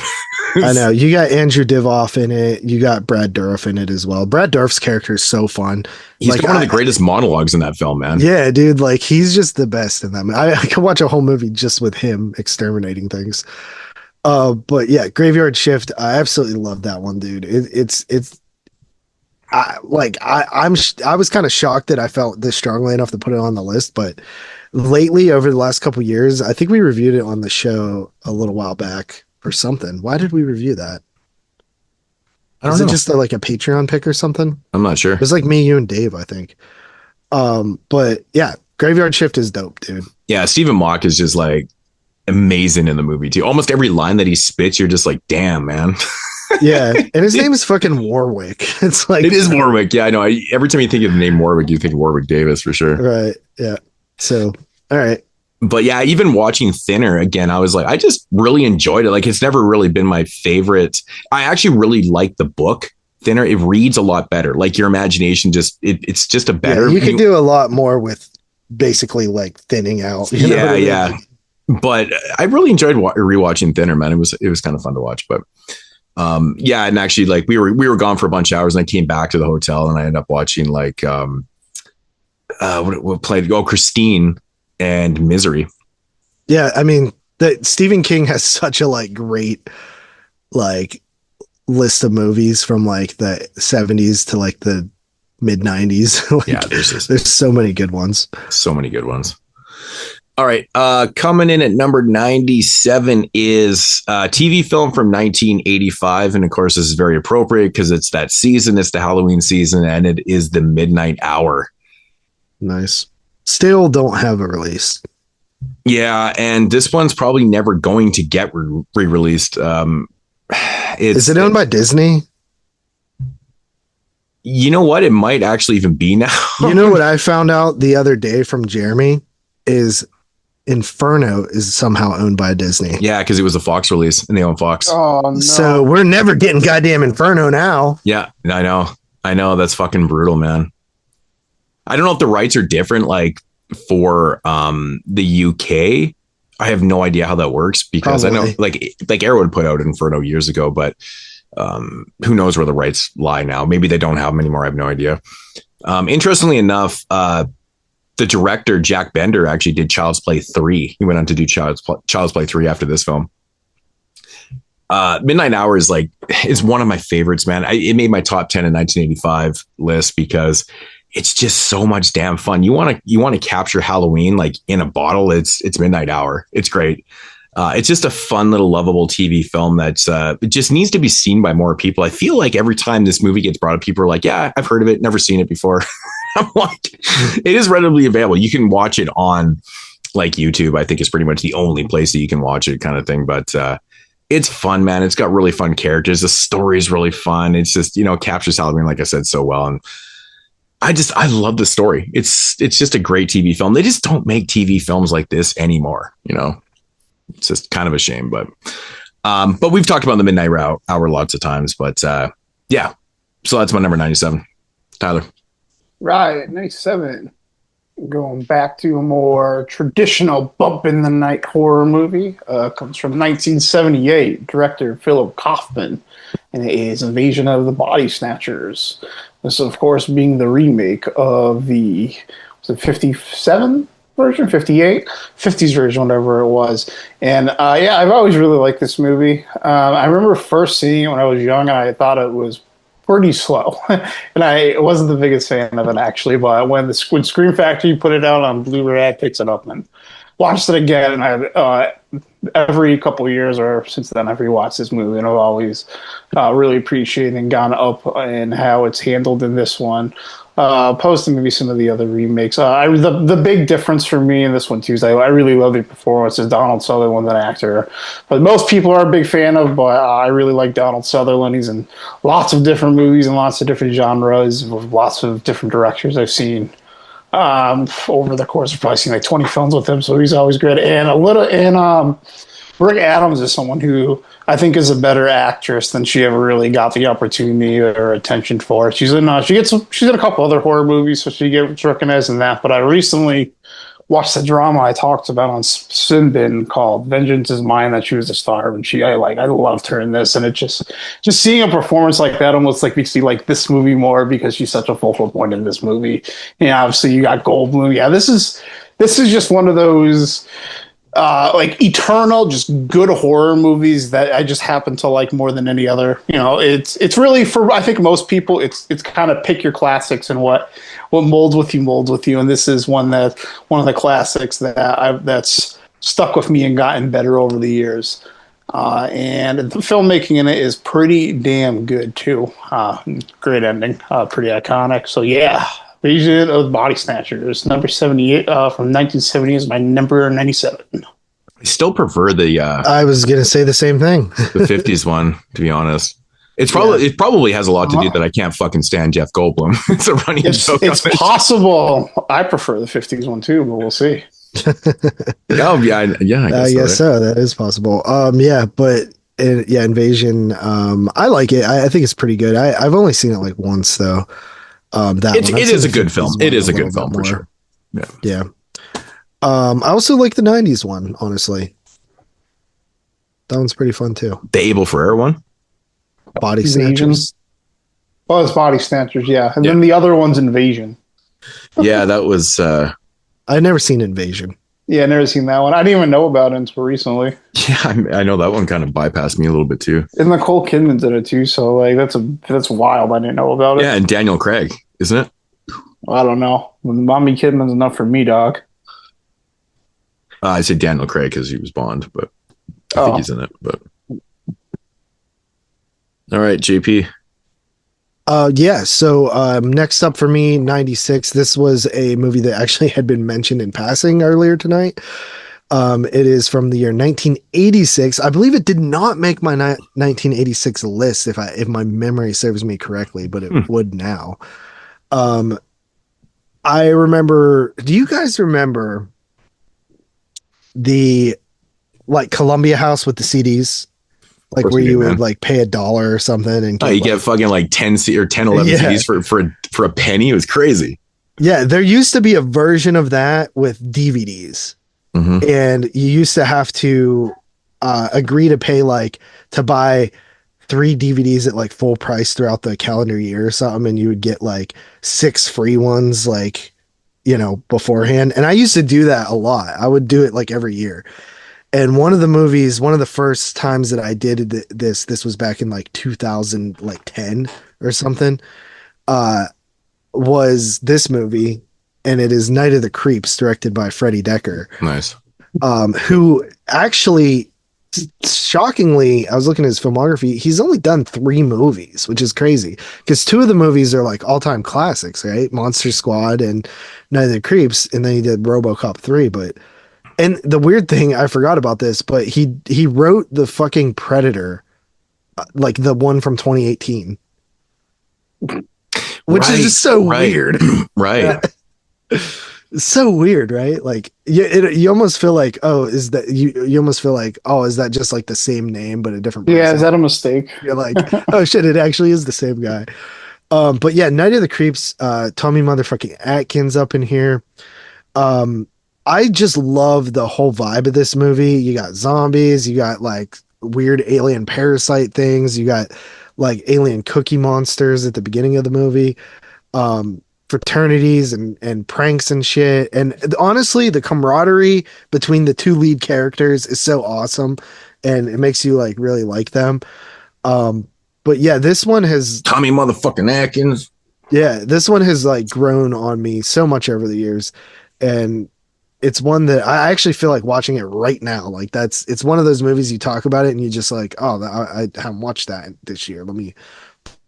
I know. You got Andrew Divoff in it. You got Brad Dourif in it as well. Brad Dourif's character is so fun. He's like one of the greatest monologues in that film, man. Yeah, dude. Like, he's just the best in that. I could watch a whole movie just with him exterminating things. But yeah, Graveyard Shift. I absolutely love that one, dude. I was kind of shocked that I felt this strongly enough to put it on the list, but lately, over the last couple years, I think we reviewed it on the show a little while back or something. Why did we review that? I don't know. Is it just like a Patreon pick or something? I'm not sure. It was like me, you, and Dave, I think. But yeah, Graveyard Shift is dope, dude. Yeah, Stephen Mock is just like amazing in the movie too. Almost every line that he spits, you're just like, damn, man. Yeah, and his name is fucking Warwick. It's like, it is Warwick. Yeah, I know. Every time you think of the name Warwick, you think Warwick Davis for sure. Right. Yeah. So, all right. But yeah, even watching Thinner again, I was like, I just really enjoyed it. Like, it's never really been my favorite. I actually really like the book Thinner. It reads a lot better. Like, your imagination just it's just a better. Yeah, you can do a lot more with basically like thinning out. You know what I mean? Yeah. But I really enjoyed rewatching Thinner, man. It was kind of fun to watch. But yeah, and actually, like, we were gone for a bunch of hours, and I came back to the hotel, and I ended up watching like what played Christine and Misery. Yeah, I mean, Stephen King has such a like great like list of movies from like the 70s to like the mid 90s. Like, yeah, there's so many good ones. So many good ones. All right, coming in at number 97 is a TV film from 1985, and of course this is very appropriate because it's that season. It's the Halloween season, and it is The Midnight Hour. Nice. Still don't have a release. Yeah, and this one's probably never going to get re-released. Is it owned by Disney? You know what? It might actually even be now. You know what I found out the other day from Jeremy is Inferno is somehow owned by Disney. Yeah, because it was a Fox release, and they own Fox. Oh, no. So we're never getting goddamn Inferno now. Yeah, I know. That's fucking brutal, man. I don't know if the rights are different, like for the UK. I have no idea how that works because probably. I know like Arrow put out Inferno years ago, but who knows where the rights lie now? Maybe they don't have them anymore. I have no idea. Interestingly enough, the director Jack Bender actually did Child's Play 3. He went on to do Child's Play 3 after this film. Midnight Hour is one of my favorites, man. It made my top 10 in 1985 list because it's just so much damn fun. You want to capture Halloween like in a bottle. It's Midnight Hour. It's great. It's just a fun little lovable TV film that's it just needs to be seen by more people. I feel like every time this movie gets brought up, people are like, yeah, I've heard of it, never seen it before. I'm like, it is readily available. You can watch it on like YouTube. I think it's pretty much the only place that you can watch it, kind of thing. But it's fun, man. It's got really fun characters. The story is really fun. It's just, captures Halloween, like I said, so well. And I love the story. It's just a great TV film. They just don't make TV films like this anymore. It's just kind of a shame, but we've talked about the Midnight Hour lots of times, but yeah. So that's my number 97. Tyler. Right. 97. Going back to a more traditional bump in the night horror movie, comes from 1978, director Philip Kaufman, and it is Invasion of the Body Snatchers. This, of course, being the remake of the 57 version, 58, 50s version, whatever it was. And yeah, I've always really liked this movie. I remember first seeing it when I was young, and I thought it was pretty slow. And I wasn't the biggest fan of it, actually. But when Scream Factory put it out on Blu-ray, I picked it up and watched it again. And I every couple of years or since then, I've rewatched this movie, and I've always really appreciated and gone up in how it's handled in this one. Opposed to maybe some of the other remakes. The big difference for me in this one too is I really love the performance of Donald Sutherland, that actor. But most people are a big fan of, but I really like Donald Sutherland. He's in lots of different movies and lots of different genres with lots of different directors I've seen. Over the course of probably seen like 20 films with him, so he's always good. And Brooke Adams is someone who I think is a better actress than she ever really got the opportunity or attention for. She's in a couple other horror movies, so she gets recognized in that. But I recently watched the drama I talked about on Sinbin called "Vengeance Is Mine" that she was a star, and I loved her in this. And it just seeing a performance like that almost like we see like this movie more because she's such a focal point in this movie. And obviously you got Goldblum. Yeah, this is just one of those. Like eternal, just good horror movies that I just happen to like more than any other. It's really for I think most people. It's kind of pick your classics and what molds with you. And this is one of the classics that's stuck with me and gotten better over the years. And the filmmaking in it is pretty damn good too. Great ending, pretty iconic. So yeah. Invasion of the Body Snatchers, number 78 from 1970 is my number 97. I still prefer the. I was gonna say the same thing. The 50s one, to be honest. It probably has a lot to do that I can't fucking stand Jeff Goldblum. It's a running joke. It's possible. I prefer the 50s one too, but we'll see. I guess so. That is possible. Invasion. I like it. I think it's pretty good. I've only seen it like once though. It is a good film. It is a good film for sure. Yeah. I also like the 90s one, honestly. That one's pretty fun too. The Abel Ferrara one? Body Snatchers. Well, it's Body Snatchers, yeah. And then the other one's Invasion. Yeah, that was I've never seen Invasion. Yeah, never seen that one. I didn't even know about it until recently. Yeah, I know that one kind of bypassed me a little bit too. And Nicole Kidman's in it too, so like that's wild. I didn't know about it. Yeah, and Daniel Craig, isn't it? I don't know. Mommy Kidman's enough for me, dog. I say Daniel Craig because he was Bond, but I think he's in it. But all right, JP. So next up for me, 96. This was a movie that actually had been mentioned in passing earlier tonight. It is from the year 1986. I believe it did not make my 1986 list if my memory serves me correctly, but it would now. I remember, do you guys remember the like Columbia House with the CDs? Like where you would like pay $1 or something and get fucking like 10 or 10, 11 CDs for a penny. It was crazy. Yeah. There used to be a version of that with DVDs. Mm-hmm. And you used to have to agree to pay to buy 3 DVDs at like full price throughout the calendar year or something. And you would get like 6 free ones, beforehand. And I used to do that a lot. I would do it like every year. And one of the first times that I did this was back in like 2010 or something, was this movie, and it is Night of the Creeps, directed by Freddie Decker. Nice. Who actually, shockingly, I was looking at his filmography, he's only done 3 movies, which is crazy, because 2 of the movies are like all-time classics, right? Monster Squad and Night of the Creeps, and then he did RoboCop 3, and the weird thing, I forgot about this, but he wrote the fucking Predator, like the one from 2018, which is just so weird. Right. So weird, right? Like you almost feel like, is that you almost feel like, is that just like the same name but a different person? Yeah, is that a mistake? You're like, oh shit, it actually is the same guy. But yeah, Night of the Creeps, Tommy motherfucking Atkins up in here. I just love the whole vibe of this movie. You got zombies, you got like weird alien parasite things, you got like alien cookie monsters at the beginning of the movie, fraternities and pranks and shit. And honestly, the camaraderie between the 2 lead characters is so awesome, and it makes you like really like them. But yeah, this one has Tommy motherfucking Atkins. Yeah, this one has like grown on me so much over the years, and it's one that I actually feel like watching it right now. Like it's one of those movies you talk about it and you just like, I haven't watched that this year. Let me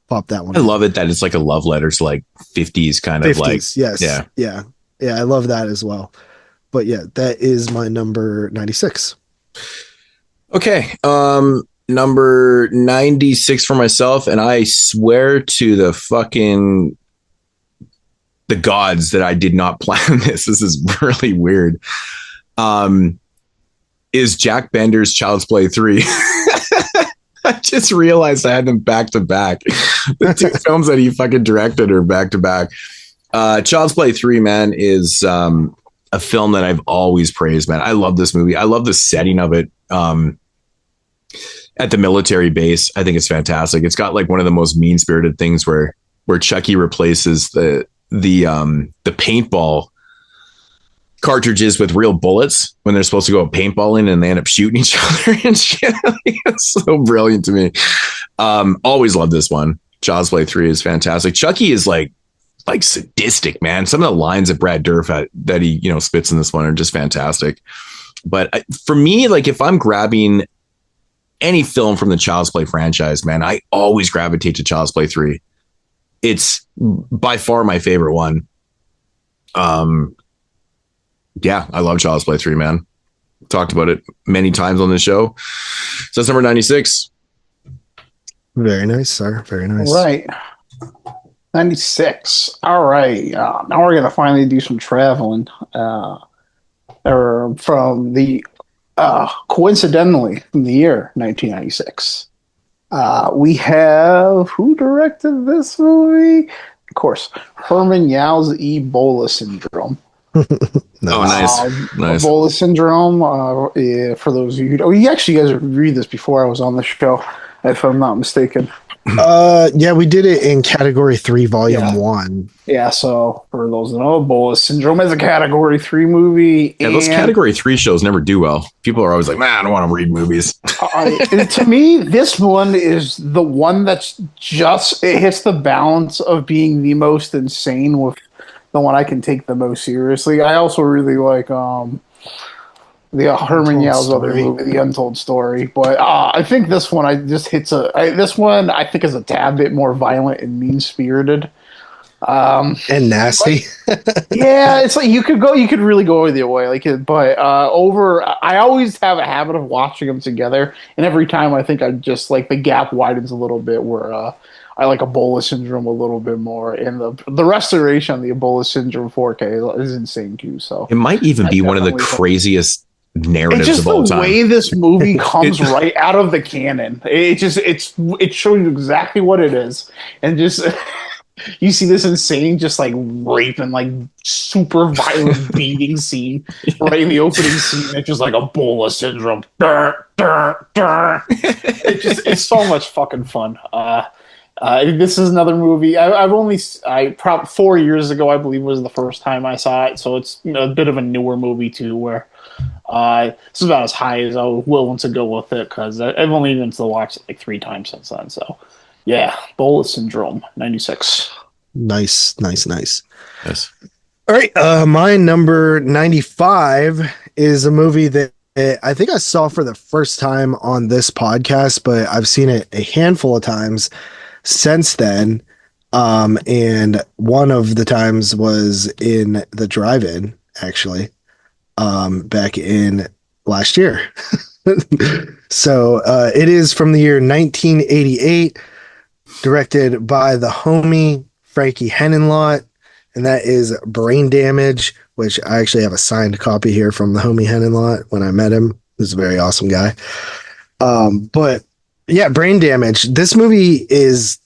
pop that one. I love it that it's like a love letter to like 50s kind of like. Yes. Yeah. I love that as well. But yeah, that is my number 96. Okay. Number 96 for myself. And I swear to the gods that I did not plan this. This is really weird. is Jack Bender's Child's Play 3. I just realized I had them back to back. The two films that he fucking directed are back to back. Child's Play 3, man, is a film that I've always praised, man. I love this movie. I love the setting of it. At the military base, I think it's fantastic. It's got like one of the most mean-spirited things where Chucky replaces the paintball cartridges with real bullets when they're supposed to go paintballing, and they end up shooting each other and shit. It's so brilliant to me. Always love this one. Child's Play 3 is fantastic. Chucky is like sadistic, man. Some of the lines that Brad Dourif that he spits in this one are just fantastic. But for me, like if I'm grabbing any film from the Child's Play franchise, man, I always gravitate to Child's Play 3. It's by far my favorite one. Yeah, I love Child's Play 3, man. Talked about it many times on this show. So that's number 96. Very nice, sir. Very nice. Right. 96. All right. Now we're going to finally do some traveling. From the coincidentally from the year 1996. We have who directed this movie? Of course, Herman Yau's Ebola syndrome. Nice. Ebola syndrome. For those of you who you guys read this before I was on the show, if I'm not mistaken. Yeah, we did it in Category 3, Volume 1. Yeah, so for those that know, Ebola syndrome is a Category 3 movie. Yeah, those Category 3 shows never do well. People are always like, man, I don't want to read movies. To me, this one is the one that's it hits the balance of being the most insane with the one I can take the most seriously. I also really like the Herman Yau's other movie, The Untold Story. But I think this one this one I think is a tad bit more violent and mean-spirited. And nasty. Yeah, it's like you could really go either way. I always have a habit of watching them together, and every time I think I just like the gap widens a little bit where I like Ebola Syndrome a little bit more, and the restoration on the Ebola Syndrome 4K is insane too. So it might even be one of the craziest narratives just of all time. The way this movie comes right out of the canon, it shows you exactly what it is, and just you see this insane, just like raping, like super violent beating scene right in the opening scene. It's just like Ebola Syndrome. It's so much fucking fun. This is another movie. Probably 4 years ago, I believe, was the first time I saw it. So it's a bit of a newer movie too, where this is about as high as I was willing to go with it, because I've only even watched it like 3 times since then. So yeah, Ebola Syndrome, 96. Nice. Yes. All right, my number 95 is a movie that I think I saw for the first time on this podcast, but I've seen it a handful of times since then. And one of the times was in the drive-in, actually, back in last year. So it is from the year 1988, directed by the homie Frankie Henenlot, and that is Brain Damage, which I actually have a signed copy here from the homie Henenlot when I met him. He's a very awesome guy. But yeah, Brain Damage. This movie is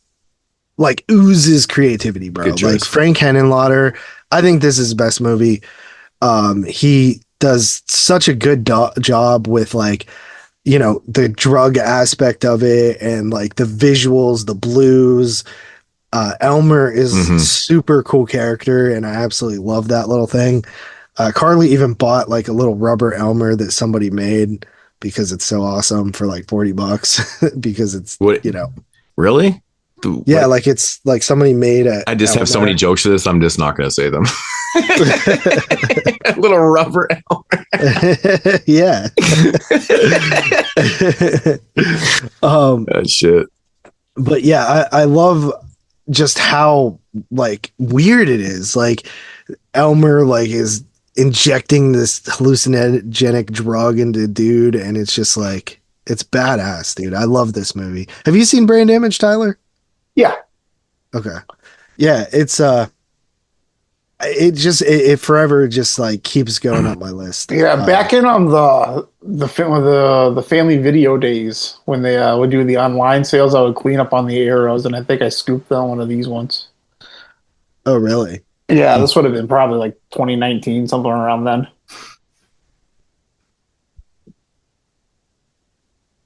like oozes creativity, bro. Like Frank Henenlotter, I think this is his best movie. He does such a good job with the drug aspect of it and like the visuals, the blues. Elmer is a super cool character, and I absolutely love that little thing. Carly even bought like a little rubber Elmer that somebody made because it's so awesome for like $40 because it's really. Yeah, like it's like somebody made it. I just have so many jokes for this. I'm just not going to say them. A little rubber Elmer. Yeah. Shit. But yeah, I love just how like weird it is. Like Elmer like is injecting this hallucinogenic drug into dude, and it's just like it's badass, dude. I love this movie. Have you seen Brain Damage, Tyler? Yeah. Okay. Yeah, it's it forever just like keeps going up my list. Yeah, back in on the family video days when they would do the online sales, I would clean up on the arrows, and I think I scooped on one of these ones. Oh, really? Yeah, this would have been probably like 2019, something around then.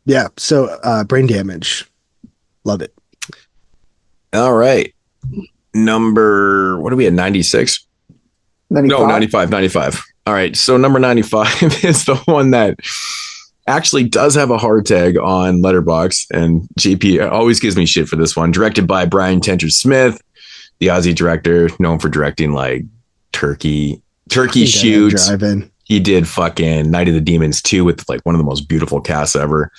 Yeah. So, Brain Damage, love it. All right. Number, what are we at? 96? 95? No, 95. All right. So number 95 is the one that actually does have a hard tag on Letterboxd, and JP always gives me shit for this one. Directed by Brian Tencher Smith, the Aussie director, known for directing like Turkey Shoot. He did fucking Night of the Demons 2 with like one of the most beautiful casts ever.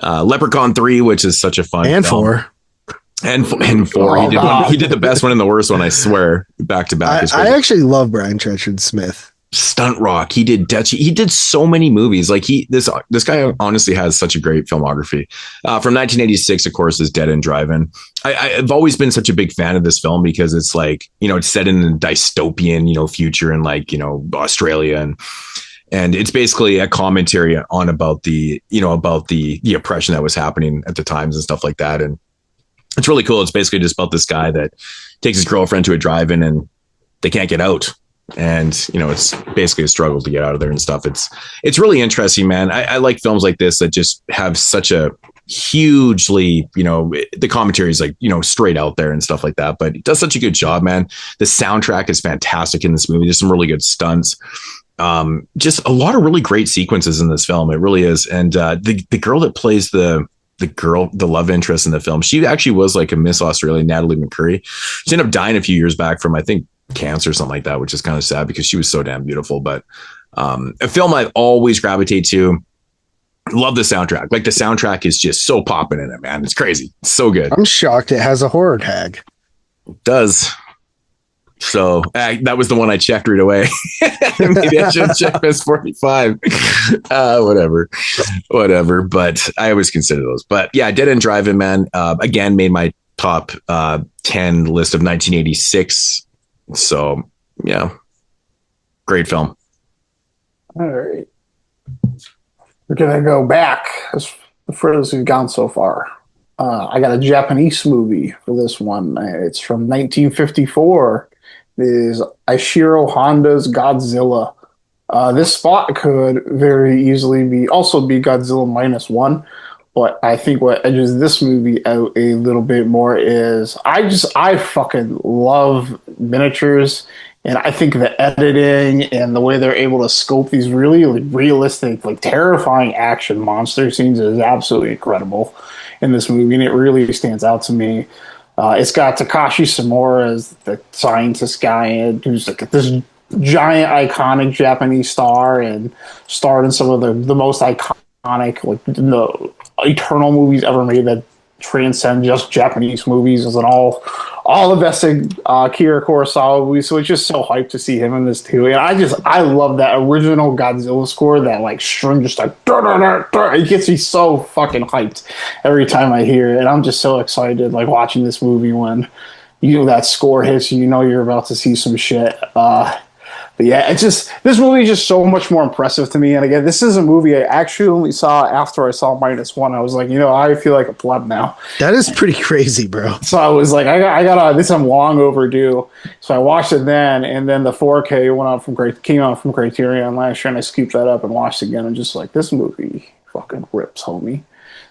Leprechaun 3, which is such a fun and film. 4. And 4. He did the best one and the worst one, I swear, back to back. I actually love Brian Trenchard Smith. Stunt Rock. He did Dutchy. He did so many movies. Like this guy honestly has such a great filmography. From 1986, of course, is Dead End Drive-In. I've always been such a big fan of this film because it's like, it's set in a dystopian, future in like, Australia, and it's basically a commentary on about the oppression that was happening at the times and stuff like that. And it's really cool. It's basically just about this guy that takes his girlfriend to a drive-in and they can't get out. And, it's basically a struggle to get out of there and stuff. It's really interesting, man. I like films like this that just have such a hugely, the commentary is like, straight out there and stuff like that, but it does such a good job, man. The soundtrack is fantastic in this movie. There's some really good stunts. Just a lot of really great sequences in this film. It really is. And, the girl that plays the love interest in the film, she actually was like a Miss Australia, Natalie McCurry. She ended up dying a few years back from, I think, cancer or something like that, which is kind of sad because she was so damn beautiful. But a film I always gravitate to. Love the soundtrack. Like the soundtrack is just so popping in it, man. It's crazy. It's so good. I'm shocked it has a horror tag. It does. So that was the one I checked right away. Maybe I should check Miss 45. Whatever. But I always consider those. But yeah, Dead End Drive-In, man. Again, made my top 10 list of 1986. So yeah, great film. All right, we're gonna go back as furthest we've gone so far. I got a Japanese movie for this one. It's from 1954. It is Ishiro Honda's Godzilla. This spot could very easily be Godzilla -1. But I think what edges this movie out a little bit more is I fucking love miniatures, and I think the editing and the way they're able to scope these really realistic, like terrifying action monster scenes is absolutely incredible in this movie, and it really stands out to me. It's got Takashi Samura as the scientist guy, who's like this giant iconic Japanese star, and starred in some of the most iconic, like the eternal movies ever made that transcend just Japanese movies, as an all invested Akira Kurosawa movie. So it's just so hyped to see him in this too. And I love that original Godzilla score, that like string just like it gets me so fucking hyped every time I hear it. And I'm just so excited like watching this movie when that score hits, you're about to see some shit. But yeah, this movie is just so much more impressive to me. And again, this is a movie I actually only saw after I saw -1. I was like, I feel like a pleb now. That is pretty crazy, bro. So I was like, I gotta, this I'm long overdue. So I watched it then, and then the 4K came out from Criterion last year, and I scooped that up and watched it again, and just like, this movie fucking rips, homie.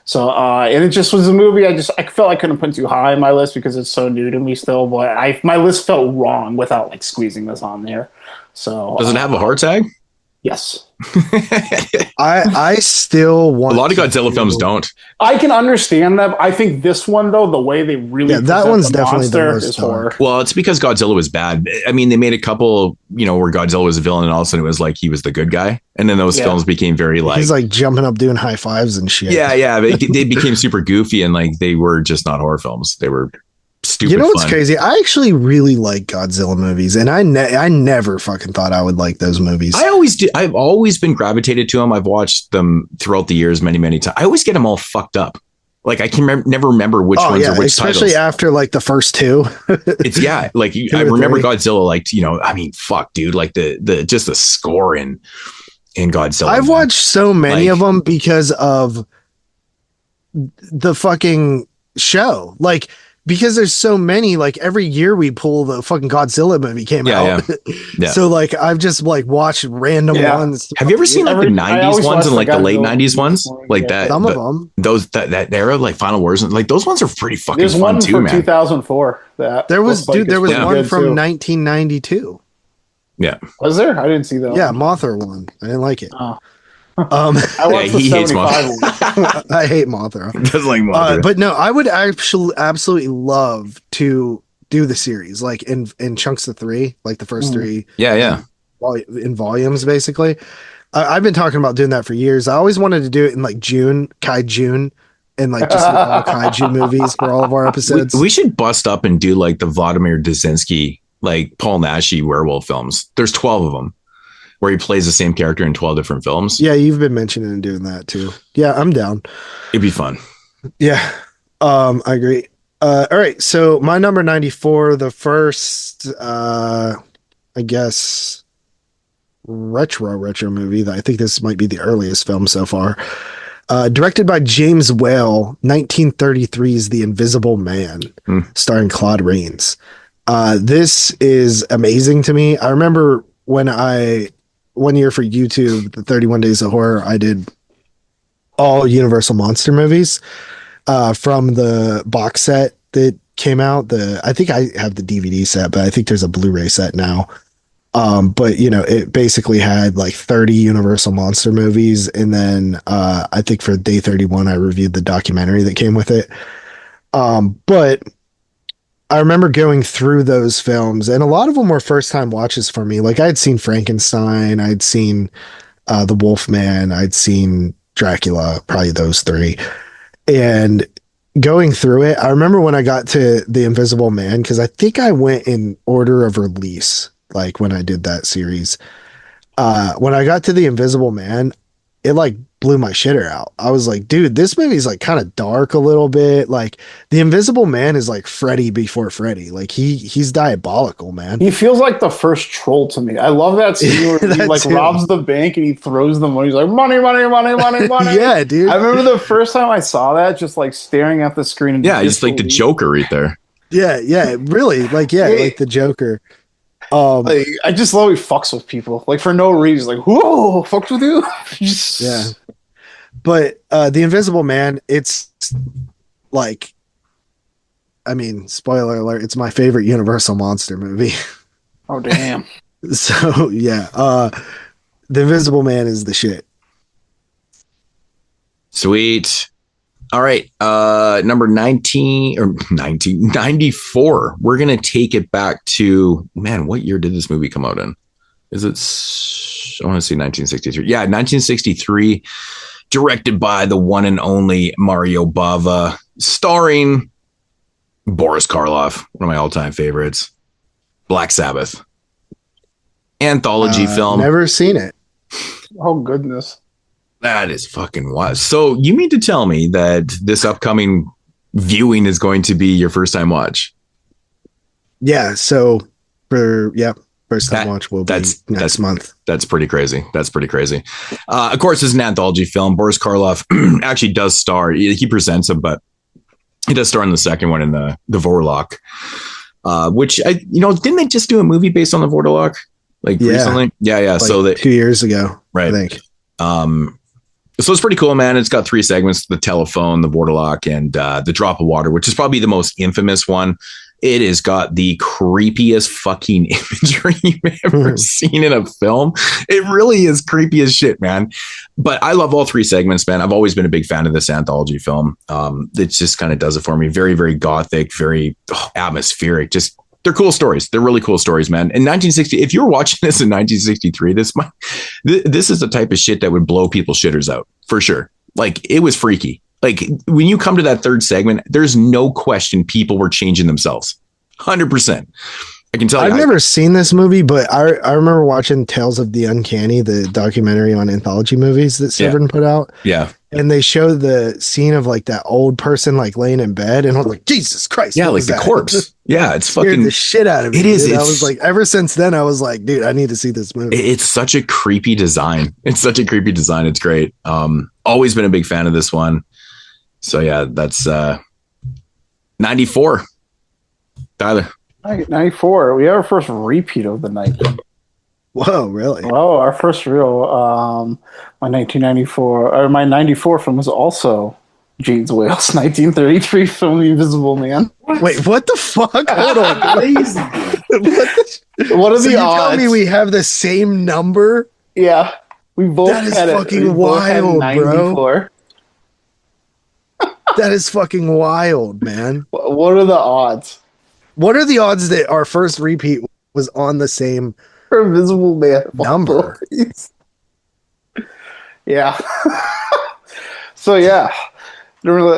So, and it just was a movie I felt I couldn't put too high on my list because it's so new to me still, but my list felt wrong without like squeezing this on there. So does it have a hard tag? Yes. I still want. A lot of Godzilla films don't. I can understand that. I think this one though, the way they really that one's definitely the most horror. Well, it's because Godzilla was bad. I mean, they made a couple, where Godzilla was a villain, and all of a sudden it was like he was the good guy, and then those films became very like he's like jumping up doing high fives and shit. Yeah. They became super goofy, and like they were just not horror films. They were stupid. What's crazy? I actually really like Godzilla movies, and I never fucking thought I would like those movies. I always do. I've always been gravitated to them. I've watched them throughout the years many times. I always get them all fucked up. Like I can never remember which ones are which especially titles. after like the first two. It's like I remember Godzilla, like, you know, I mean, fuck, dude, like the just the score in Godzilla. I've watched so many of them because of the fucking show. Like, because there's so many, like every year we pull the fucking Godzilla movie came out. Yeah. So like I've just like watched random ones. Have you ever seen like the 90s ones and like the late 90s ones? Like that. Some of them. Those that era, like Final Wars, like those ones are pretty fucking There's fun one too, from man. 2004. That there was one from too. 1992. Yeah. Was there? I didn't see that. Yeah, Mothra one. I didn't like it. Oh. I watched the 75 one. I hate Mothra. Doesn't like Mothra. But no, I would actually absolutely love to do the series like in chunks of 3, like the first 3. Yeah. In volumes, basically. I've been talking about doing that for years. I always wanted to do it in like June, and like just all kaiju movies for all of our episodes. We should bust up and do like the Vladimir Dzinski, like Paul Naschy werewolf films. There's 12 of them where he plays the same character in 12 different films. Yeah, you've been mentioning and doing that too. Yeah, I'm down. It'd be fun. Yeah, I agree. All right, so my number 94, the first, I guess, retro movie. That I think this might be the earliest film so far. Directed by James Whale, 1933's The Invisible Man, starring Claude Rains. This is amazing to me. I remember when one year for YouTube, the 31 Days of Horror, I did all Universal Monster movies from the box set that came out. I think I have the DVD set, but I think there's a Blu-ray set now. But you know, it basically had like 30 Universal Monster movies, and then I think for day 31, I reviewed the documentary that came with it. But I remember going through those films, and a lot of them were first time watches for me. Like I had seen Frankenstein, I'd seen The Wolfman, I'd seen Dracula, probably those 3. And going through it, I remember when I got to The Invisible Man, because I think I went in order of release, like when I did that series. When I got to The Invisible Man, it like blew my shitter out. I was like, dude, this movie's like kind of dark a little bit. Like The Invisible Man is like Freddy before Freddy. Like he's diabolical, man. He feels like the first troll to me. I love that scene where he like robs the bank and he throws the money. He's like, money. Yeah, dude. I remember the first time I saw that, just like staring at the screen. Yeah, he's like the Joker right there. Yeah, really. Like the Joker. Like, I just love he fucks with people like for no reason. Like, whoa, fucks with you. Yeah. But The Invisible Man, it's like, I mean, spoiler alert, it's my favorite Universal Monster movie. Oh damn. So yeah, The Invisible Man is the shit. Sweet. All right, number 94. We're gonna take it back to, man, what year did this movie come out in? Is it? I want to say 1963. Yeah, 1963. Directed by the one and only Mario Bava, starring Boris Karloff, one of my all-time favorites. Black Sabbath. Anthology film. Never seen it. Oh goodness. That is fucking wild. So you mean to tell me that this upcoming viewing is going to be your first time watch? Yeah. So first time watch will be next month. That's pretty crazy. Of course, it's an anthology film. Boris Karloff actually does star. He presents him, but he does star in the second one in the Vorlok, which didn't they just do a movie based on the Vorlok recently? Yeah. Like so 2 years ago, right? I think. So it's pretty cool, man. It's got 3 segments: the telephone, the Vorlok, and the drop of water, which is probably the most infamous one. It has got the creepiest fucking imagery you've ever seen in a film. It really is creepy as shit, man. But I love all 3 segments, man. I've always been a big fan of this anthology film. It just kind of does it for me. Very, very gothic, very atmospheric. Just, they're cool stories. They're really cool stories, man. In 1960, if you're watching this in 1963, this is the type of shit that would blow people's shitters out for sure. Like, it was freaky. Like, when you come to that 3rd segment, there's no question people were changing themselves. 100%. I can tell you. I've never seen this movie, but I remember watching Tales of the Uncanny, the documentary on anthology movies that Severin put out. Yeah. and they showed the scene of like that old person like laying in bed, and I was like, Jesus Christ. Yeah, what like was the that? corpse. Yeah, it's Scared fucking the shit out of me. It is. Dude. I was like, ever since then, I was like, dude, I need to see this movie. It's such a creepy design. It's such a creepy design. It's great. Always been a big fan of this one. So yeah, that's 94. Tyler. 94. We had our first repeat of the night. Whoa, really? Oh, our first real. My 1994 or my 94 film was also James Whale's 1933 film, The Invisible Man. Wait, what the fuck? Hold on, please. What are so the you odds? tell me we have the same number? Yeah, we both. That is had fucking we both had wild, 94. bro. That is fucking wild, man. What are the odds? What are the odds that our first repeat was on the same Invisible Man number? Yeah. So yeah.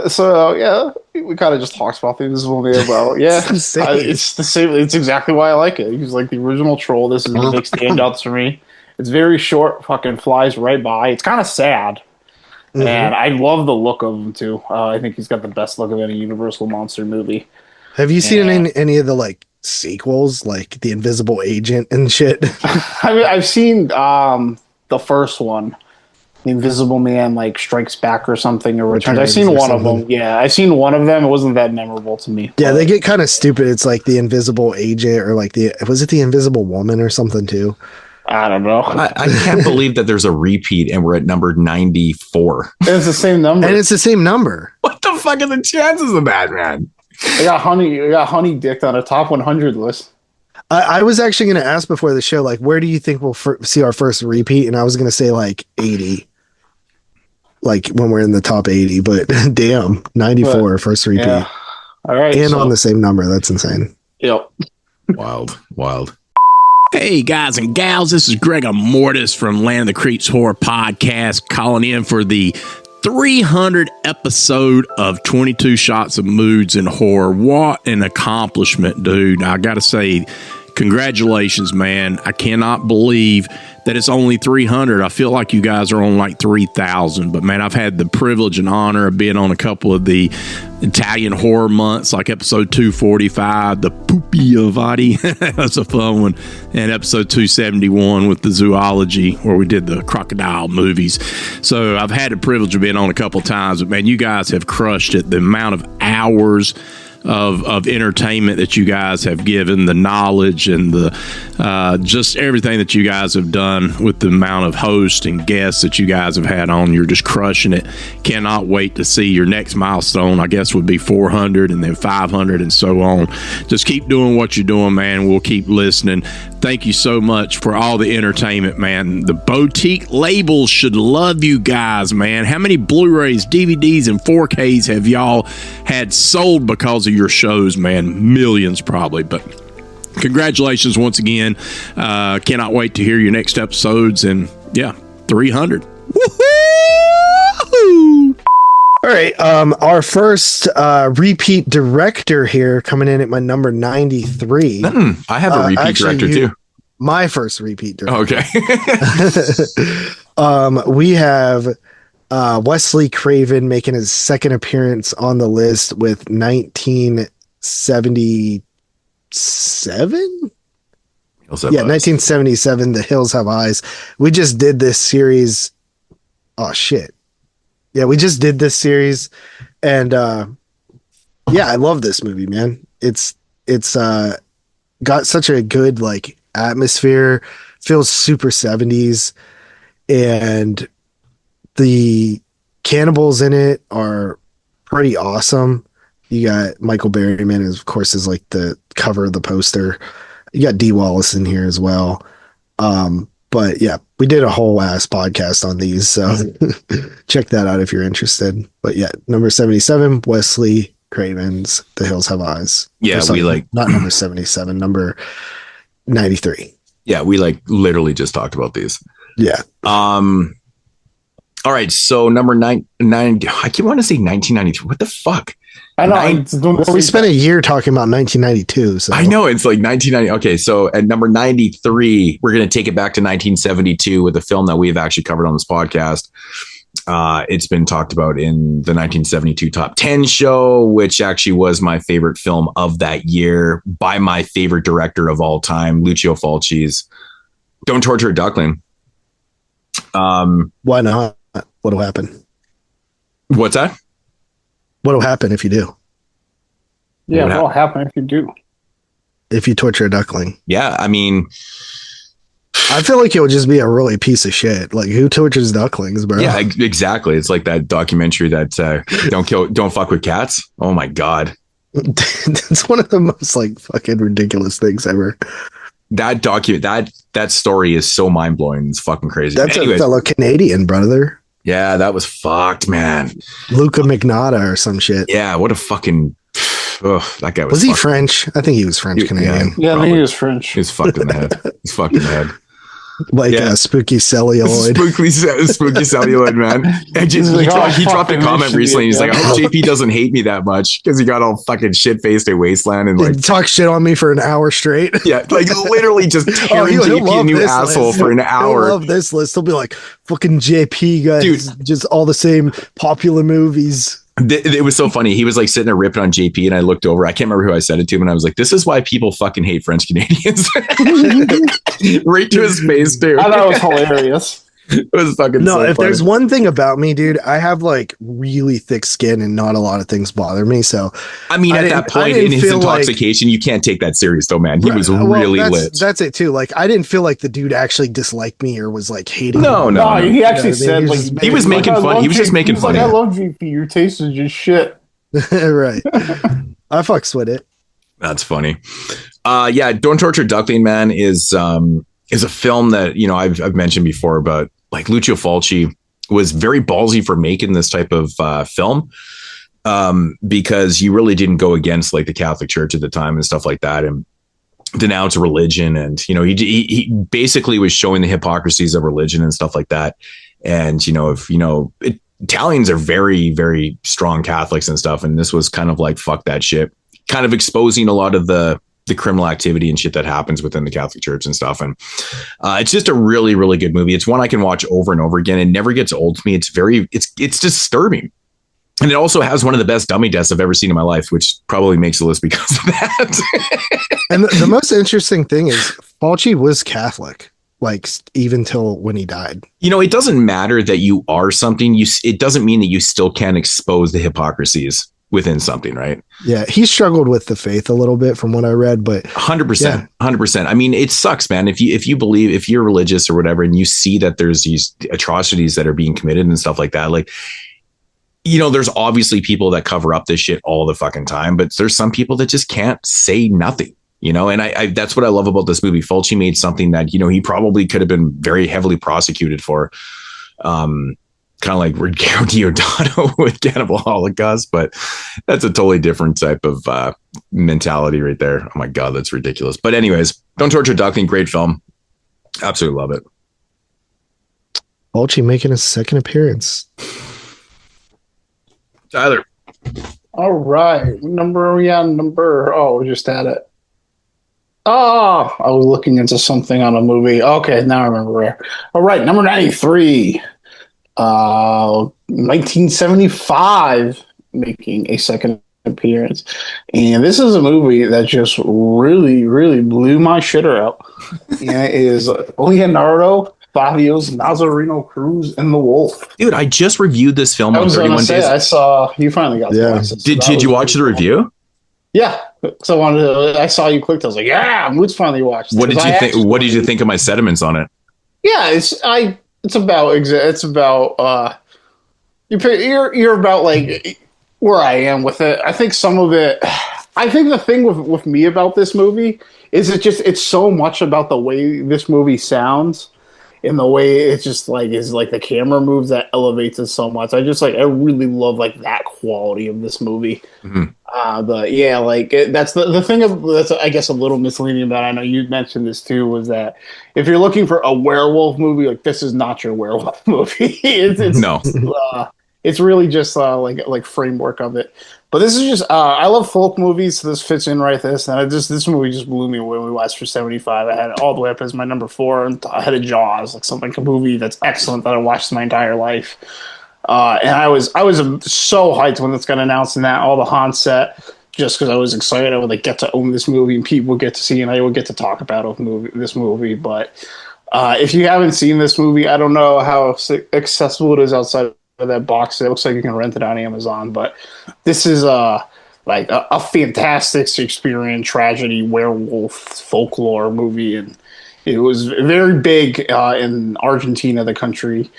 So yeah, we kind of just talked about the Invisible Man. Well, yeah, it's the same. It's exactly why I like it. He's like the original Troll. This is the big standouts for me. It's very short, fucking flies right by. It's kind of sad, and I love the look of him too. I think he's got the best look of any Universal monster movie. Have you seen any of the like sequels, like The Invisible Agent and shit? I mean, I've seen the first one, The Invisible Man, like Strikes Back or something, or Returns. I've seen one of them. Yeah, I've seen one of them. It wasn't that memorable to me. Yeah, they get kind of stupid. It's like The Invisible Agent, or like was it The Invisible Woman or something too? I don't know. I can't believe that there's a repeat and we're at number 94. It's the same number. And it's the same number. What the fuck are the chances of that, man? I got honey dicked on a top 100 list. I was actually going to ask before the show, like, where do you think we'll see our first repeat? And I was going to say like 80, like when we're in the top 80. But damn, 94 first repeat. Yeah. All right, and on the same number. That's insane. Yep. Wild. Hey guys and gals, this is Gregor Mortis from Land of the Creeps Horror Podcast, calling in for the 300 episode of 22 Shots of Moodz and Horror. What an accomplishment, dude. I gotta say, congratulations, man. I cannot believe that it's only 300. I feel like you guys are on like 3,000, but man, I've had the privilege and honor of being on a couple of the Italian horror months, like episode 245, the Poopy Avati. That's a fun one. And episode 271 with the zoology, where we did the crocodile movies. So I've had the privilege of being on a couple of times, but man, you guys have crushed it. The amount of hours of entertainment that you guys have given, the knowledge and the just everything that you guys have done with the amount of hosts and guests that you guys have had on. You're just crushing it. Cannot wait to see your next milestone. I guess would be 400 and then 500 and so on. Just keep doing what you're doing, man. We'll keep listening. Thank you so much for all the entertainment, man. The boutique labels should love you guys, man. How many Blu-rays, DVDs, and 4Ks have y'all had sold because of your shows, man? Millions probably, but congratulations once again. Cannot wait to hear your next episodes, and yeah, 300. Woohoo! All right, our first repeat director here coming in at my number 93. I have a repeat director too. My first repeat director. Okay. We have Wesley Craven making his second appearance on the list with 1977. Yeah, 1977. The Hills Have Eyes. We just did this series. Oh shit. Yeah, we just did this series, and yeah, I love this movie, man. It's got such a good like atmosphere, feels super 70s, and the cannibals in it are pretty awesome. You got Michael Berryman, of course, is like the cover of the poster. You got Dee Wallace in here as well. But yeah, we did a whole ass podcast on these, so check that out if you're interested. But yeah, number 77, Wesley Craven's The Hills Have Eyes. Yeah, sorry, we like not number 77, number 93. Yeah, we like literally just talked about these. Yeah. All right, so number 9, I keep wanting to say 1993. What the fuck? I know. We spent a year talking about 1992. So I know it's like 1990. Okay, so at number 93, we're going to take it back to 1972 with a film that we've actually covered on this podcast. It's been talked about in the 1972 Top 10 show, which actually was my favorite film of that year by my favorite director of all time, Lucio Fulci's Don't Torture a Duckling. Why not? What'll happen? What's that? What'll happen if you do? Yeah, what'll happen if you do? If you torture a duckling. Yeah, I mean, I feel like it would just be a really piece of shit. Like, who tortures ducklings, bro? yeah, exactly. It's like that documentary that don't fuck with cats. Oh my God. It's one of the most like fucking ridiculous things ever. That story is so mind blowing. It's fucking crazy. That's a fellow Canadian brother. Yeah, that was fucked, man. Luca Magnotta or some shit. Yeah, what a fucking. That guy was he French? I think he was French Canadian. Yeah, I think he was French. He's fucked in the head. He's fucked in the head. Like a spooky celluloid. Spooky celluloid, man. And he dropped a comment recently. He's like, I hope JP doesn't hate me that much because he got all fucking shit faced at Wasteland and like talk shit on me for an hour straight. Yeah, like literally just tearing JP a new asshole for an hour. He'll love this list. He'll be like, fucking JP guys, dude, just all the same popular movies. It was so funny. He was like sitting there ripping on JP, and I looked over. I can't remember who I said it to, and I was like, "This is why people fucking hate French Canadians." Right to his face, dude. I thought it was hilarious. It was fucking no. so If funny. there's one thing about me, dude, I have like really thick skin, and not a lot of things bother me. So, I mean, at that point in his intoxication, you can't take that serious, though, man. He was really lit. That's it too. Like, I didn't feel like the dude actually disliked me or was like hating. No. He actually said he was making fun. He was just making fun. I love GP. Your taste is just shit. Right. I fucks with it. That's funny. Yeah, Don't Torture Duckling, man, is a film that, you know, I've mentioned before, but like Lucio Fulci was very ballsy for making this type of film, because you really didn't go against like the Catholic Church at the time and stuff like that, and denounce religion. And, you know, he basically was showing the hypocrisies of religion and stuff like that. And, you know, Italians are very, very strong Catholics and stuff. And this was kind of like, fuck that shit, kind of exposing a lot of the criminal activity and shit that happens within the Catholic Church and stuff. And it's just a really, really good movie. It's one I can watch over and over again. It never gets old to me. It's disturbing. And it also has one of the best dummy deaths I've ever seen in my life, which probably makes the list because of that. And the most interesting thing is Fulci was Catholic, like even till when he died. You know, it doesn't matter that you are something. It doesn't mean that you still can't expose the hypocrisies within something, right? Yeah, he struggled with the faith a little bit from what I read, but 100%. I mean, it sucks, man. If you believe, if you're religious or whatever, and you see that there's these atrocities that are being committed and stuff like that, like, you know, there's obviously people that cover up this shit all the fucking time, but there's some people that just can't say nothing, you know? And I that's what I love about this movie. Fulci made something that, you know, he probably could have been very heavily prosecuted for, kind of like Ruggiero Diodato with Cannibal Holocaust, but that's a totally different type of mentality right there. Oh my God, that's ridiculous. But anyways, Don't Torture Duckling, great film. Absolutely love it. Fulci making a second appearance. Tyler. All right. Number are we on? We're just at it. Oh, I was looking into something on a movie. Okay, now I remember where. All right, number 93. 1975, making a second appearance. And this is a movie that just really, really blew my shitter out. And it is Leonardo Fabio's Nazareno Cruz and the Wolf. Dude, I just reviewed this film on 31 Days. I saw you finally got to watch this. Did you watch the review? Yeah. So I saw you clicked. I was like, yeah, Moodz finly watched. What did you think? What did you think of my sentiments on it? Yeah, it's about you're about like where I am with it. I think some of it. I think the thing with me about this movie is it's so much about the way this movie sounds and the way it's just like is like the camera moves that elevates it so much. I really love like that quality of this movie. Mm-hmm. But yeah, like that's the thing that's I guess a little misleading about. I know you mentioned this too. Was that if you're looking for a werewolf movie, like this is not your werewolf movie. No, it's really just like framework of it. But this is just I love folk movies, so this fits in right. This movie just blew me away when we watched for 75. I had it all the way up as my number 4, and I had a Jaws, like something a movie that's excellent that I watched my entire life. And I was so hyped when this got announced and that all the Han set, just because I was excited I would like get to own this movie and people would get to see and I would get to talk about this movie. But if you haven't seen this movie, I don't know how accessible it is outside of that box. It looks like you can rent it on Amazon, but this is like a fantastic Shakespearean tragedy werewolf folklore movie, and it was very big in Argentina, the country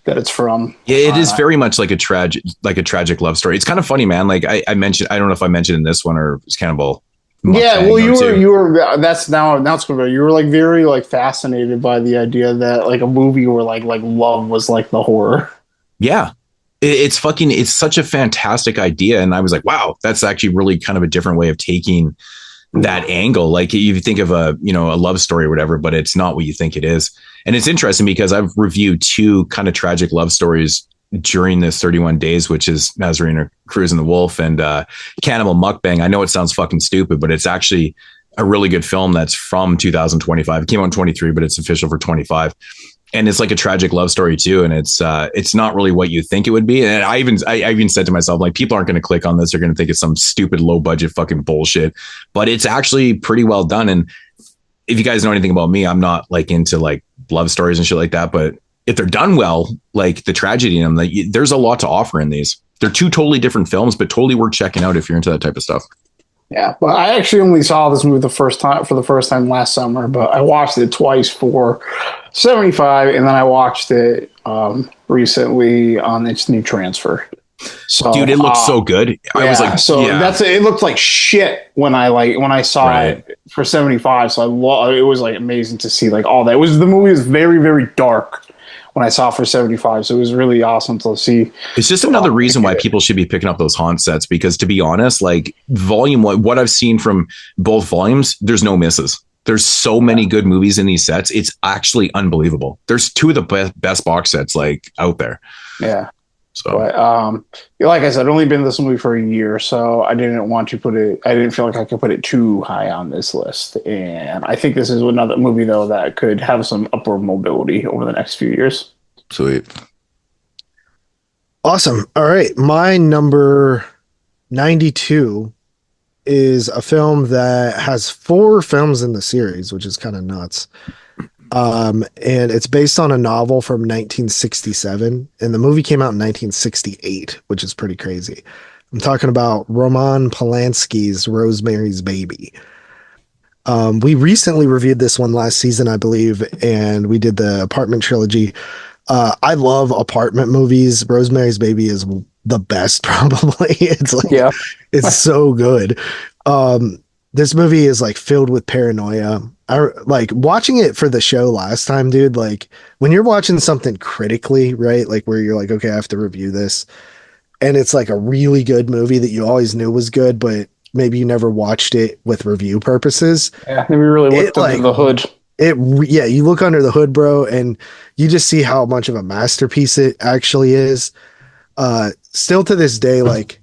that it's from. Yeah, it is very much like a tragic love story. It's kind of funny, man. Like I mentioned, I don't know if I mentioned in this one or it's Cannibal. Yeah, well, you were. That's now it's going. You were like very like fascinated by the idea that like a movie where like love was like the horror. Yeah, it's such a fantastic idea, and I was like, wow, that's actually really kind of a different way of taking that angle. Like you think of a love story or whatever, but it's not what you think it is. And it's interesting because I've reviewed 2 kind of tragic love stories during this 31 days, which is Nazarene Cruise and the Wolf and Cannibal Mukbang. I know it sounds fucking stupid, but it's actually a really good film that's from 2025. It came out in 23, but it's official for 25. And it's like a tragic love story too. And it's not really what you think it would be. And I even said to myself, like, people aren't going to click on this. They're going to think it's some stupid low budget fucking bullshit, but it's actually pretty well done. And if you guys know anything about me, I'm not like into like love stories and shit like that, but if they're done well, like the tragedy in them, like, there's a lot to offer in these. They're 2 totally different films, but totally worth checking out if you're into that type of stuff. Yeah, but I actually only saw this movie for the first time last summer, but I watched it twice for 75, and then I watched it recently on its new transfer. So, dude, it looks so good. I was like, it looked like shit when I saw it for 75. So it was like amazing to see like all that. The movie was very, very dark when I saw it for 75. So it was really awesome to see. It's just another reason why people should be picking up those haunt sets, because to be honest, like volume 1, what I've seen from both volumes, there's no misses. There's so many good movies in these sets. It's actually unbelievable. There's 2 of the best box sets like out there. Yeah. So, but like I said, I'd only been in this movie for a year, so I didn't want to I didn't feel like I could put it too high on this list. And I think this is another movie, though, that could have some upward mobility over the next few years. Sweet. Awesome. All right. My number 92 is a film that has 4 films in the series, which is kind of nuts. And it's based on a novel from 1967, and the movie came out in 1968, which is pretty crazy. I'm talking about Roman Polanski's Rosemary's Baby. We recently reviewed this one last season, I believe, and we did the Apartment trilogy. I love apartment movies. Rosemary's Baby is the best, probably. It's like, it's so good. This movie is like filled with paranoia. I like watching it for the show last time, dude. Like when you're watching something critically, right? Like where you're like, okay, I have to review this. And it's like a really good movie that you always knew was good, but maybe you never watched it with review purposes. Yeah, maybe really looked under the hood. You look under the hood, bro, and you just see how much of a masterpiece it actually is. Still to this day, like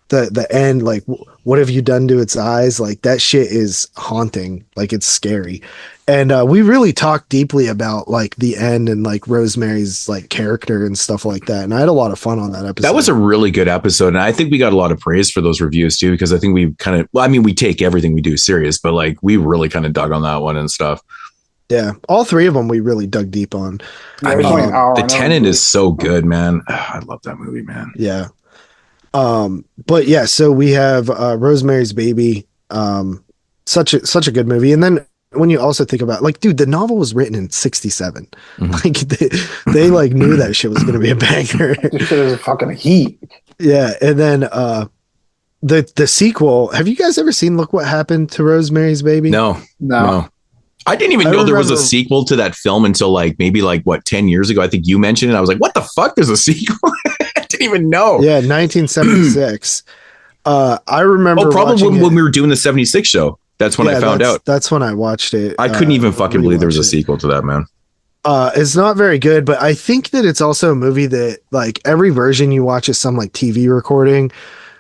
the end, like what have you done to its eyes? Like that shit is haunting. Like it's scary. And we really talked deeply about like the end and like Rosemary's like character and stuff like that. And I had a lot of fun on that episode. That was a really good episode. And I think we got a lot of praise for those reviews too, because I think we kind of, well, I mean, we take everything we do serious, but like we really kind of dug on that one and stuff. Yeah. All 3 of them we really dug deep on. I mean, The Tenant is so good, man. I love that movie, man. Yeah. But yeah, so we have Rosemary's Baby, such a good movie. And then when you also think about like, dude, the novel was written in 67. Mm-hmm. Like they like knew that shit was going to be a banger. This shit is a fucking heat. Yeah. And then the sequel, have you guys ever seen Look What Happened to Rosemary's Baby? No. I didn't even know there was a sequel to that film until like maybe like 10 years ago. I think you mentioned it. I was like, what the fuck? There's a sequel? I didn't even know. Yeah, 1976. I remember. Oh, probably when we were doing the 76 show. That's when I found out. That's when I watched it. I couldn't even fucking believe there was a sequel to that, man. It's not very good, but I think that it's also a movie that like every version you watch is some like TV recording.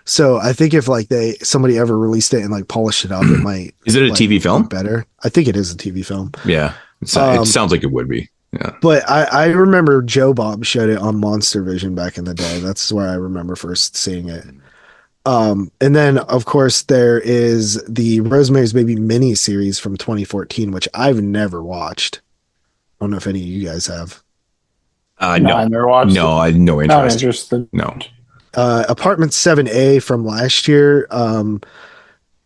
So I think if like somebody ever released it and like polished it up, it might. Is it a like, TV film? Better. I think it is a TV film. Yeah, it sounds like it would be. Yeah. But I remember Joe Bob showed it on Monster Vision back in the day. That's where I remember first seeing it. And then, of course, there is the Rosemary's Baby mini series from 2014, which I've never watched. I don't know if any of you guys have. No, I never watched no, it. I no interest. Not interested. No. Apartment 7A from last year.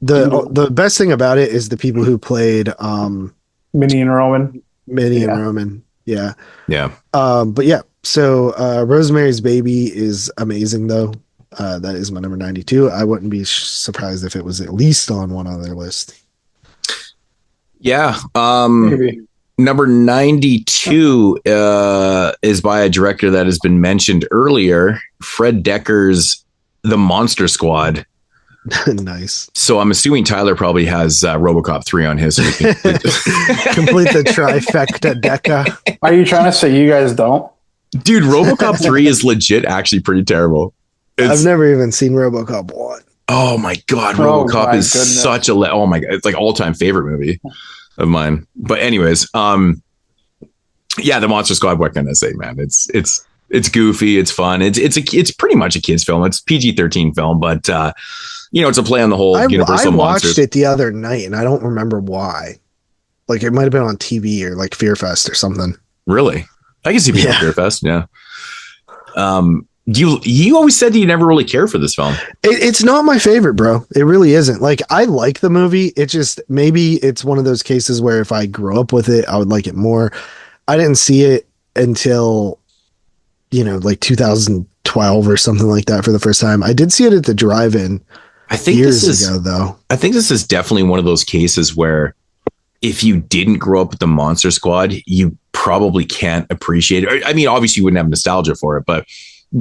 The best thing about it is the people who played Minnie and Roman. And Roman. Yeah. Yeah. But yeah, so Rosemary's Baby is amazing though. That is my number 92. I wouldn't be surprised if it was at least on one other list. Yeah. Maybe. Number 92 is by a director that has been mentioned earlier, Fred Decker's The Monster Squad. Nice. So I'm assuming Tyler probably has RoboCop 3 on his. So complete the trifecta deca. Are you trying to say you guys don't? Dude, RoboCop 3 is legit actually pretty terrible. I've never even seen RoboCop 1. Oh my God. RoboCop is such a, oh my God. It's like all-time favorite movie of mine. But anyways, yeah, The Monster Squad, what can I say, man? It's goofy. It's fun. It's pretty much a kid's film. It's PG-13 film, but it's a play on the whole Universal I monsters. watched it the other night and I don't remember why. Like it might have been on TV or like Fear Fest or something. Really? I can see people at Fear Fest. Yeah. You always said that you never really cared for this film. It's not my favorite, bro. It really isn't. Like I like the movie. It just, maybe it's one of those cases where if I grew up with it, I would like it more. I didn't see it until, like 2012 or something like that for the first time. I did see it at the drive-in. I think years ago, though. I think this is definitely one of those cases where if you didn't grow up with the Monster Squad, you probably can't appreciate it. I mean, obviously you wouldn't have nostalgia for it, but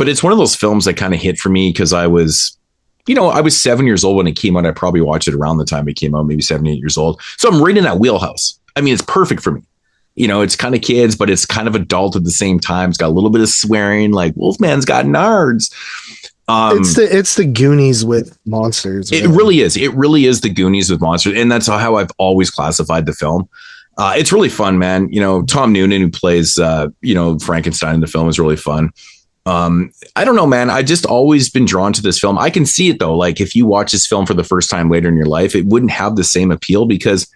it's one of those films that kind of hit for me because I was 7 years old when it came out. I probably watched it around the time it came out, maybe 7, 8 years old. So I'm right in that wheelhouse. I mean, it's perfect for me. It's kind of kids, but it's kind of adult at the same time. It's got a little bit of swearing, like Wolfman's got nards. It's the Goonies with monsters. It really is. It really is the Goonies with monsters. And that's how I've always classified the film. It's really fun, man. Tom Noonan, who plays, Frankenstein in the film, is really fun. I don't know, man. I just always been drawn to this film. I can see it though. Like if you watch this film for the first time later in your life, it wouldn't have the same appeal because,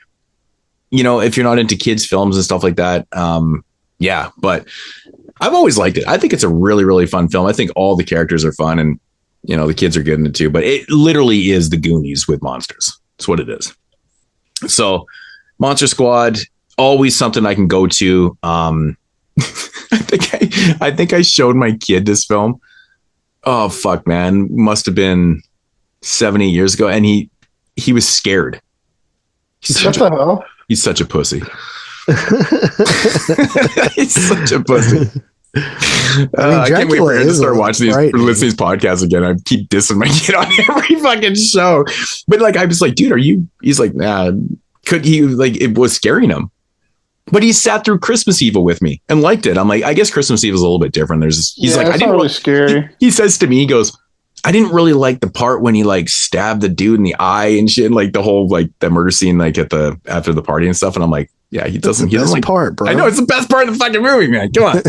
if you're not into kids films and stuff like that. Yeah, but I've always liked it. I think it's a really, really fun film. I think all the characters are fun and, the kids are good in it too, but it literally is the Goonies with monsters. That's what it is. So Monster Squad, always something I can go to. I think I showed my kid this film. Oh, fuck, man. Must have been 7, 8 years ago. And he was scared. What the hell? He's such a pussy. He's such a pussy. I can't wait for him to start watching these, listening to these podcasts again. I keep dissing my kid on every fucking show. But I was like, dude, he's like, nah. It was scaring him. But he sat through Christmas Evil with me and liked it. I'm like, I guess Christmas Evil is a little bit different. He's like, I didn't really scary. He says to me, he goes, I didn't really like the part when he stabbed the dude in the eye and shit, and the whole the murder scene after the party and stuff. And I'm like, yeah, he doesn't. He doesn't like part, bro. I know it's the best part of the fucking movie, man. Come on.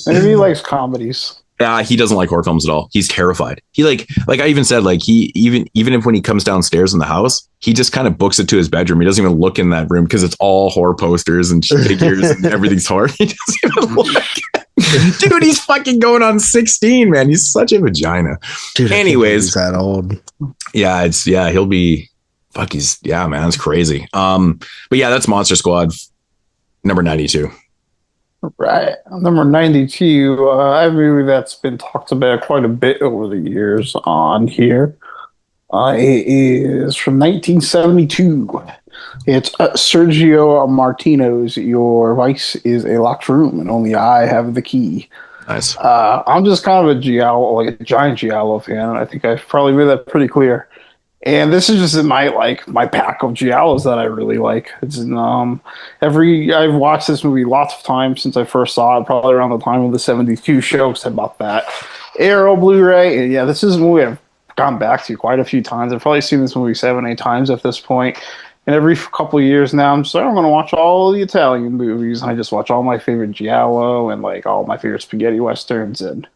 Maybe he likes comedies. He doesn't like horror films at all. He's terrified. He like I even said, he even if when he comes downstairs in the house, he just kind of books it to his bedroom. He doesn't even look in that room because it's all horror posters and figures and everything's horror. He doesn't even look. Dude, he's fucking going on 16, man. He's such a vagina. Dude, anyways, he's that old. Yeah, he'll be. Fuck, man, it's crazy. But yeah, that's Monster Squad, number 92. Right. Number 92, a movie that's been talked about quite a bit over the years on here. It is from 1972. It's Sergio Martino's Your Vice is a Locked Room and Only I Have the Key. Nice. I'm just kind of a giant Giallo fan, and I think I've probably made that pretty clear. And this is just in my pack of giallos that I really like. It's I've watched this movie lots of times since I first saw it, probably around the time of the 72 show, because I bought that Arrow Blu-ray. And yeah, this is a movie I've gone back to quite a few times. I've probably seen this movie 7, 8 times at this point. And every couple of years now, I'm just like, I'm going to watch all the Italian movies. And I just watch all my favorite giallo and like all my favorite spaghetti westerns and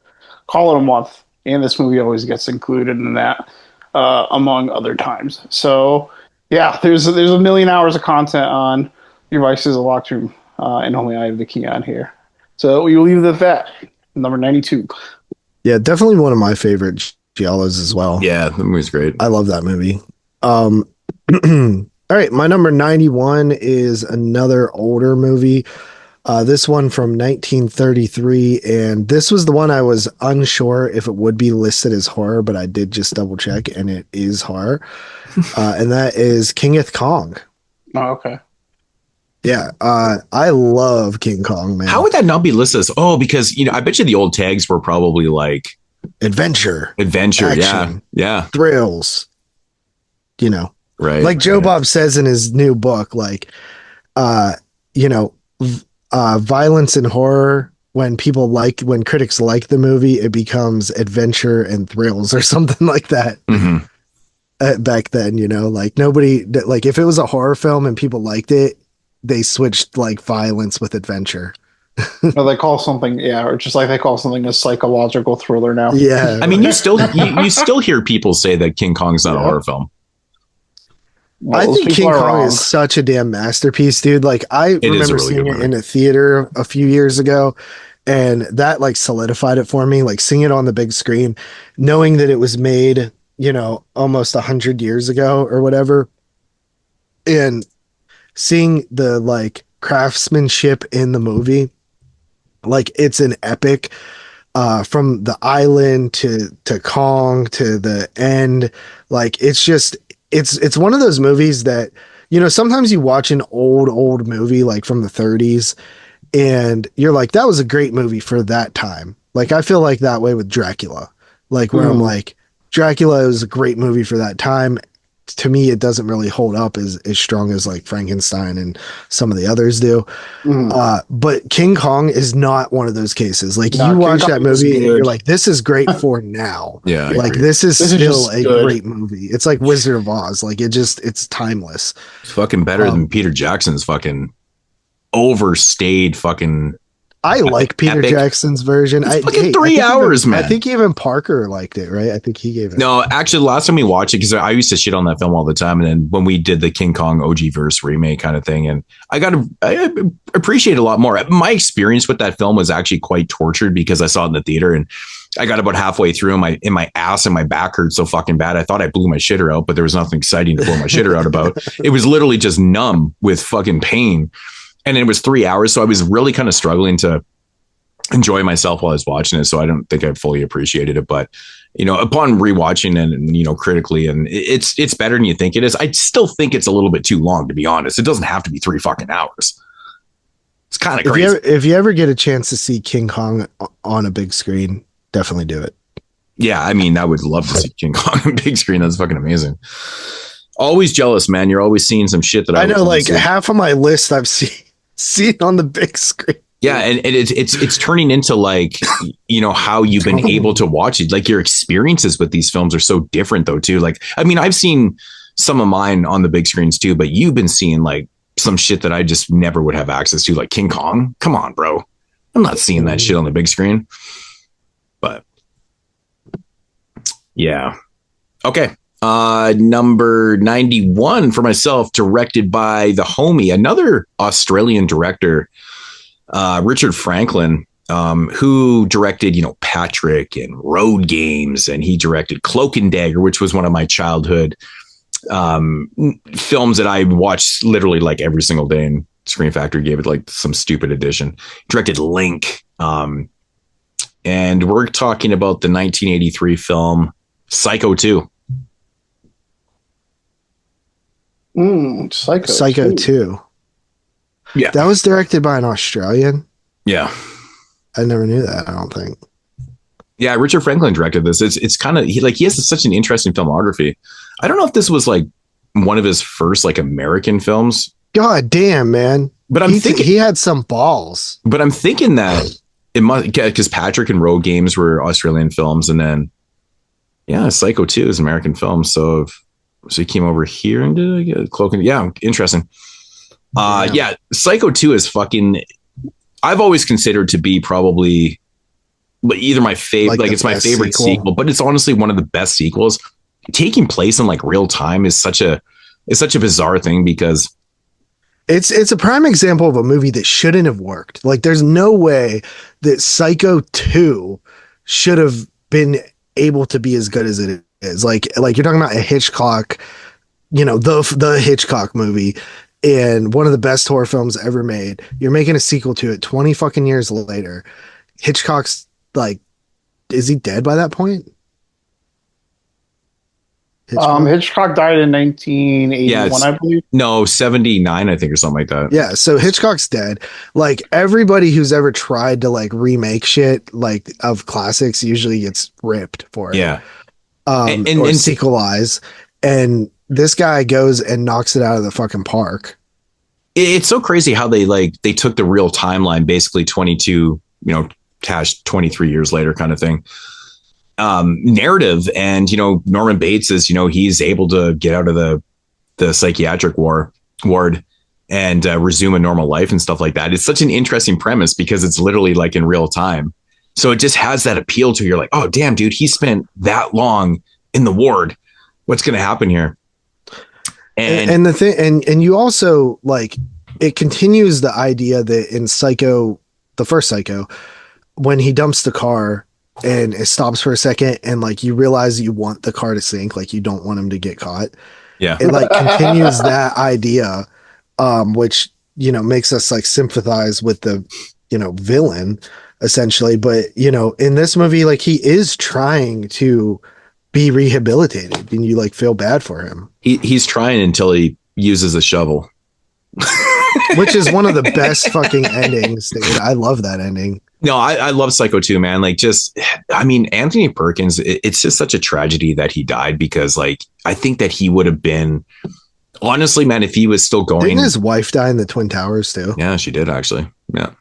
call it a month. And this movie always gets included in that, among other times. So yeah, there's a million hours of content on Your Vice is a Locked Room, and only I have the key on here. So we will leave it at that. Number 92. Yeah, definitely one of my favorite giallos as well. Yeah, the movie's great. I love that movie. All right, my number 91 is another older movie. This one from 1933, and this was the one I was unsure if it would be listed as horror, but I did just double check, and it is horror. And that is King of Kong. Oh, okay. Yeah, I love King Kong, man. How would that not be listed as? Oh, because I bet you the old tags were probably like adventure, action, yeah, thrills. Right. Like Joe Bob says in his new book, like, violence and horror. When critics like the movie, it becomes adventure and thrills or something like that. Mm-hmm. Back then, like nobody, like if it was a horror film and people liked it, they switched like violence with adventure. Or they call something, or just like they call something a psychological thriller now. Yeah. I mean, you still hear people say that King Kong's not a horror film. Well, I think King Kong is such a damn masterpiece, dude. Like I remember seeing it in a theater a few years ago, and that like solidified it for me. Like seeing it on the big screen, knowing that it was made, almost 100 years ago or whatever, and seeing the like craftsmanship in the movie, like it's an epic. From the island to Kong to the end, like it's just. It's one of those movies that, sometimes you watch an old movie like from the 30s and you're like, that was a great movie for that time. Like, I feel like that way with Dracula, like where I'm like, Dracula is a great movie for that time. To me, it doesn't really hold up as strong as like Frankenstein and some of the others do. But King Kong is not one of those cases. Like you watch that movie and you're like, this is great for now. Yeah. Like this is still a great movie. It's like Wizard of Oz. Like it's timeless. It's fucking better than Peter Jackson's fucking overstayed fucking. I like Peter Jackson's version. It's fucking 3 hours, man. I think even Parker liked it, right? I think he gave it. No, actually, the last time we watched it, because I used to shit on that film all the time, and then when we did the King Kong OG verse remake kind of thing, and I appreciate it a lot more. My experience with that film was actually quite tortured because I saw it in the theater, and I got about halfway through, and my ass and my back hurt so fucking bad. I thought I blew my shitter out, but there was nothing exciting to blow my shitter out about. It was literally just numb with fucking pain. And it was 3 hours. So I was really kind of struggling to enjoy myself while I was watching it. So I don't think I fully appreciated it. But, upon rewatching and, critically, and it's better than you think it is. I still think it's a little bit too long, to be honest. It doesn't have to be 3 fucking hours. It's kind of crazy. If you ever get a chance to see King Kong on a big screen, definitely do it. Yeah. I mean, I would love to see King Kong on a big screen. That's fucking amazing. Always jealous, man. You're always seeing some shit that I know, like half of my list I've seen on the big screen. Yeah, and it's turning into like, how you've been able to watch it. Like your experiences with these films are so different though too. Like, I mean, I've seen some of mine on the big screens too, but you've been seeing like some shit that I just never would have access to, like King Kong. Come on, bro. I'm not seeing that shit on the big screen. But yeah. Okay. Number 91 for myself, directed by the homie, another Australian director, Richard Franklin, who directed, Patrick and Road Games, and he directed Cloak and Dagger, which was one of my childhood films that I watched literally like every single day, and Screen Factory gave it like some stupid edition. Directed Link, and we're talking about the 1983 film Psycho 2. Psycho 2. Yeah. That was directed by an Australian. Yeah. I never knew that, I don't think. Yeah, Richard Franklin directed this. It's kind of he has such an interesting filmography. I don't know if this was like one of his first like American films. God damn, man. But I'm thinking he had some balls. But I'm thinking that it must, because Patrick and Road Games were Australian films, and then Psycho 2 is an American film. So So he came over here and did get a cloak. Yeah, interesting. Yeah, Psycho 2 is fucking. I've always considered to be probably either my favorite, like it's my favorite sequel, but it's honestly one of the best sequels. Taking place in like real time is such a bizarre thing because it's a prime example of a movie that shouldn't have worked. Like there's no way that Psycho 2 should have been able to be as good as it is. Like you're talking about a Hitchcock, the Hitchcock movie and one of the best horror films ever made. You're making a sequel to it 20 fucking years later. Hitchcock's like, is he dead by that point? Hitchcock died in 1981, I believe. No, 79, I think, or something like that. Yeah, so Hitchcock's dead. Like everybody who's ever tried to like remake shit like of classics usually gets ripped for it. Yeah. Or sequelize. And this guy goes and knocks it out of the fucking park. It's so crazy how they took the real timeline, basically 22, 23 years later kind of thing. Narrative, and Norman Bates is he's able to get out of the psychiatric ward and resume a normal life and stuff like that. It's such an interesting premise because it's literally like in real time, so it just has that appeal to you're like, oh damn dude, he spent that long in the ward, what's gonna happen here? And the thing, and you also like it continues the idea that in Psycho, the first Psycho, when he dumps the car and it stops for a second and like you realize you want the car to sink, like you don't want him to get caught. Yeah. It like continues that idea, which, makes us like sympathize with the, villain essentially. But, in this movie, like he is trying to be rehabilitated and you like feel bad for him. He's trying until he uses a shovel. Which is one of the best fucking endings, dude. I love that ending. No, I love Psycho 2, man. Like Anthony Perkins, it's just such a tragedy that he died because like, I think that he would have been, honestly, man, if he was still going. Didn't his wife die in the Twin Towers too? Yeah, she did actually. Yeah.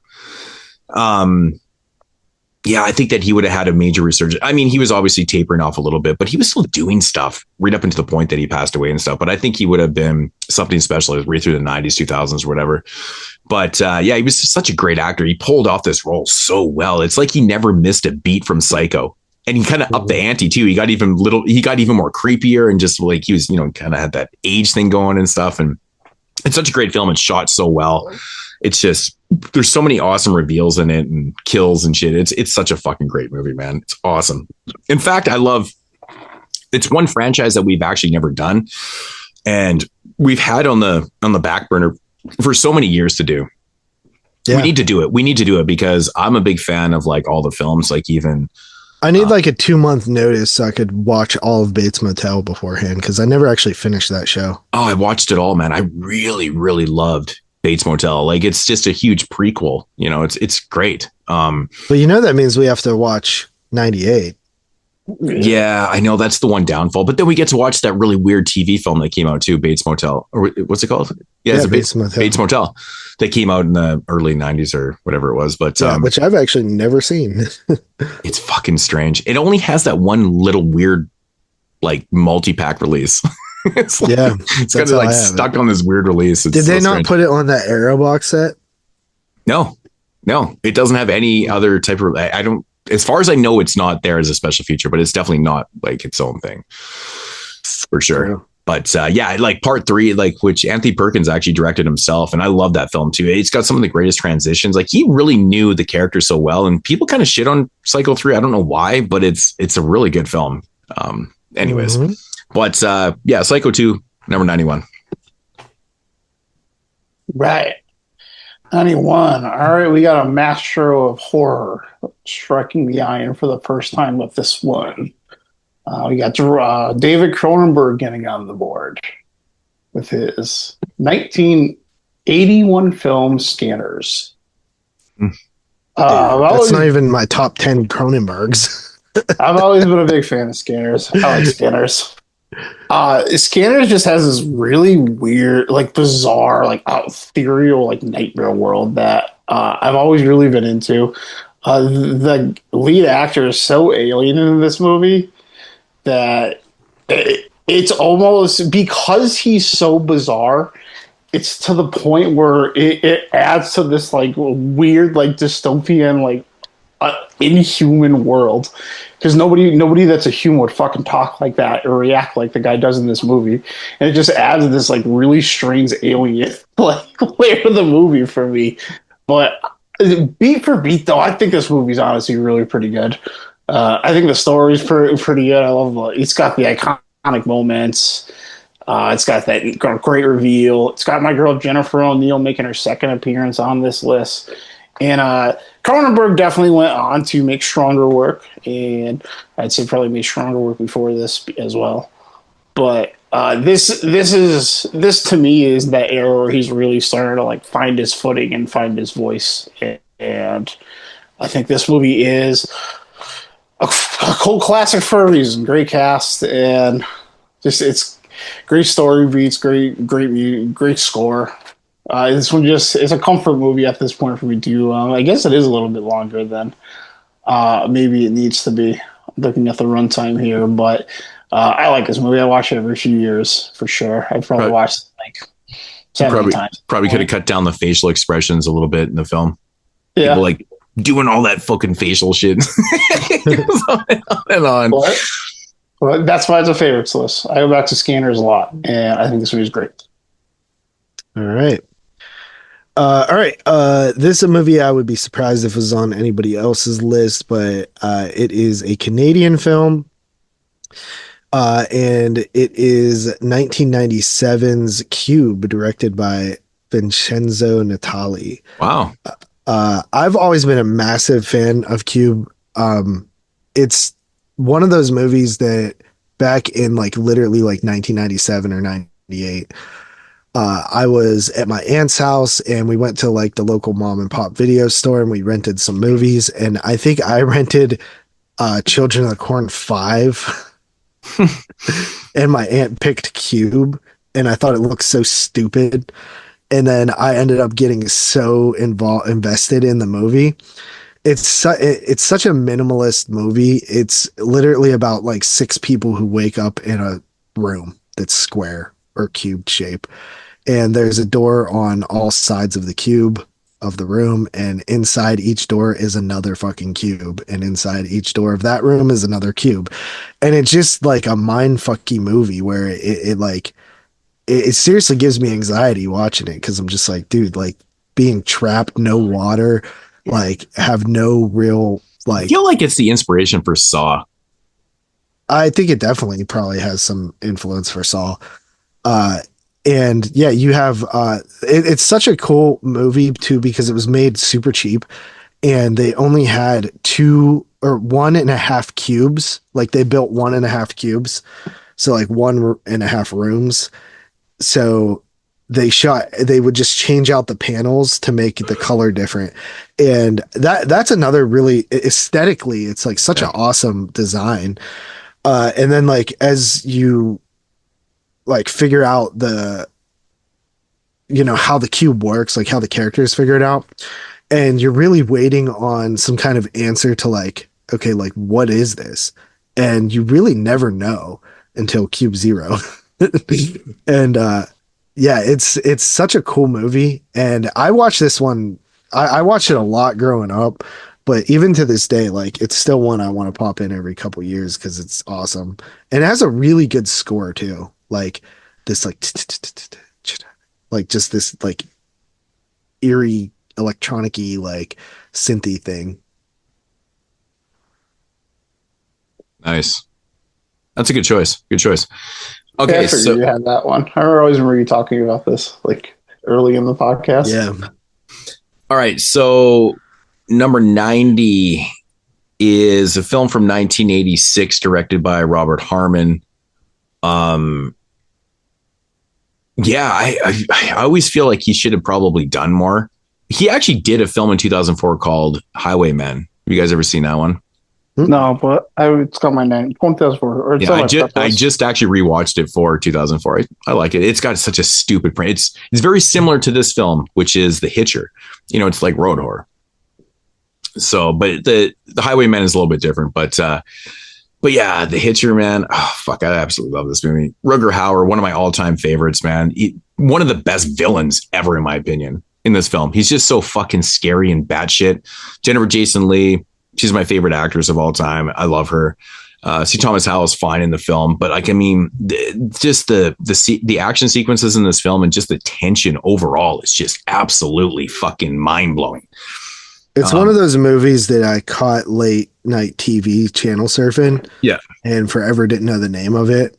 Yeah, I think that he would have had a major resurgence. I mean, he was obviously tapering off a little bit, but he was still doing stuff right up into the point that he passed away and stuff. But I think he would have been something special right through the 90s, 2000s, or whatever. But yeah, he was such a great actor. He pulled off this role so well. It's like he never missed a beat from Psycho. And he kind of upped the ante too. He got even more creepier and just like he was, kind of had that age thing going and stuff. And it's such a great film. It's shot so well. It's just, there's so many awesome reveals in it and kills and shit. It's such a fucking great movie, man. It's awesome. In fact, it's one franchise that we've actually never done. And we've had on the back burner for so many years to do. Yeah. We need to do it. We need to do it because I'm a big fan of like all the films, like even I need like a 2-month notice so I could watch all of Bates Motel beforehand because I never actually finished that show. Oh, I watched it all, man. I really, really loved Bates Motel. Like it's just a huge prequel. It's great. But that means we have to watch 98. Yeah, I know that's the one downfall. But then we get to watch that really weird TV film that came out too, Bates Motel. Or what's it called? Yeah, it's Bates Motel. Bates Motel. That came out in the early 90s or whatever it was. But which I've actually never seen. It's fucking strange. It only has that one little weird like multi-pack release. It's like, it's kind of like stuck on this weird release. Did they not put it on that Arrow box set? No, it doesn't have any other type of. I don't. As far as I know, it's not there as a special feature, but it's definitely not like its own thing for sure. True. But yeah, like part 3, like which Anthony Perkins actually directed himself, and I love that film too. It's got some of the greatest transitions. Like he really knew the character so well, and people kind of shit on Psycho 3. I don't know why, but it's a really good film. Anyways. Mm-hmm. But yeah, Psycho 2, number 91. Right. 91. All right, we got a maestro of horror striking the iron for the first time with this one. We got David Cronenberg getting on the board with his 1981 film Scanners. That's not even my top 10 Cronenbergs. I've always been a big fan of Scanners. I like Scanners. Scanners just has this really weird, like bizarre, like ethereal, like nightmare world that I've always really been into. The lead actor is so alien in this movie that it's almost because he's so bizarre. It's to the point where it adds to this like weird like dystopian like inhuman world, because nobody that's a human would fucking talk like that or react like the guy does in this movie, and it just adds this like really strange alien like layer of the movie for me. But beat for beat though, I think this movie's honestly really pretty good. I think the story's pretty good. I love it's got the iconic moments. It's got that great reveal. It's got my girl Jennifer O'Neill making her second appearance on this list. And Cronenberg definitely went on to make stronger work, and I'd say probably made stronger work before this as well. But this to me is that era where he's really starting to like find his footing and find his voice. And I think this movie is a cult classic for a reason. Great cast, and just it's great story beats, great score. This one it's a comfort movie at this point for me too. I guess it is a little bit longer than maybe it needs to be. Looking at the runtime here, but I like this movie. I watch it every few years for sure. I've probably watched it like 7 times. Probably could have cut down the facial expressions a little bit in the film. Yeah, people like doing all that fucking facial shit. On and on. Well, that's why it's a favorites list. I go back to Scanners a lot, and I think this movie is great. All right. This is a movie I would be surprised if it was on anybody else's list, but it is a Canadian film. And it is 1997's Cube, directed by Vincenzo Natali. Wow. I've always been a massive fan of Cube. It's one of those movies that back in like literally like 1997 or 98, I was at my aunt's house and we went to like the local mom and pop video store and we rented some movies. And I think I rented Children of the Corn 5 and my aunt picked Cube and I thought it looked so stupid. And then I ended up getting so invested in the movie. It's such a minimalist movie. It's literally about like 6 people who wake up in a room that's square or cube shape. And there's a door on all sides of the cube of the room. And inside each door is another fucking cube. And inside each door of that room is another cube. And it's just like a mind fucky movie where it seriously gives me anxiety watching it. Cause I'm just like, dude, like being trapped, no water, like have no real, like, I feel like it's the inspiration for Saw. I think it definitely probably has some influence for Saw. And yeah, you have it's such a cool movie too because it was made super cheap and they only had 2 or 1.5 cubes. Like they built 1.5 cubes. So like 1.5 rooms. So they would just change out the panels to make the color different. And that's another really aesthetically, it's like such an awesome design. And then like, as you like figure out how the cube works, like how the characters figure it out. And you're really waiting on some kind of answer to like, okay, like what is this? And you really never know until Cube Zero. And, yeah, it's such a cool movie. And I watched this one. I watched it a lot growing up, but even to this day, like it's still one I want to pop in every couple years because it's awesome. And it has a really good score too. Like this, like just this like eerie electronic-y like synthy thing. Nice. That's a good choice. Good choice. Okay, yeah, I figured you had that one. I always remember you talking about this like early in the podcast. Yeah. All right, so number 90 is a film from 1986 directed by Robert Harmon. Yeah, I always feel like he should have probably done more. He actually did a film in 2004 called Highwaymen. Have you guys ever seen that one? No, but it's got my name. 2004. Yeah, I just actually rewatched it for 2004. I like it. It's got such a stupid print. It's very similar to this film, which is The Hitcher. It's like road horror. So, but the Highwayman is a little bit different. But But yeah, The Hitcher, man. Oh, fuck, I absolutely love this movie. Rutger Hauer, one of my all-time favorites, man. One of the best villains ever, in my opinion, in this film. He's just so fucking scary and batshit. Jennifer Jason Leigh, she's my favorite actress of all time. I love her. C. Thomas Howell is fine in the film, but like, I mean, just the action sequences in this film and just the tension overall is just absolutely fucking mind-blowing. It's one of those movies that I caught late night TV channel surfing. Yeah. And forever didn't know the name of it.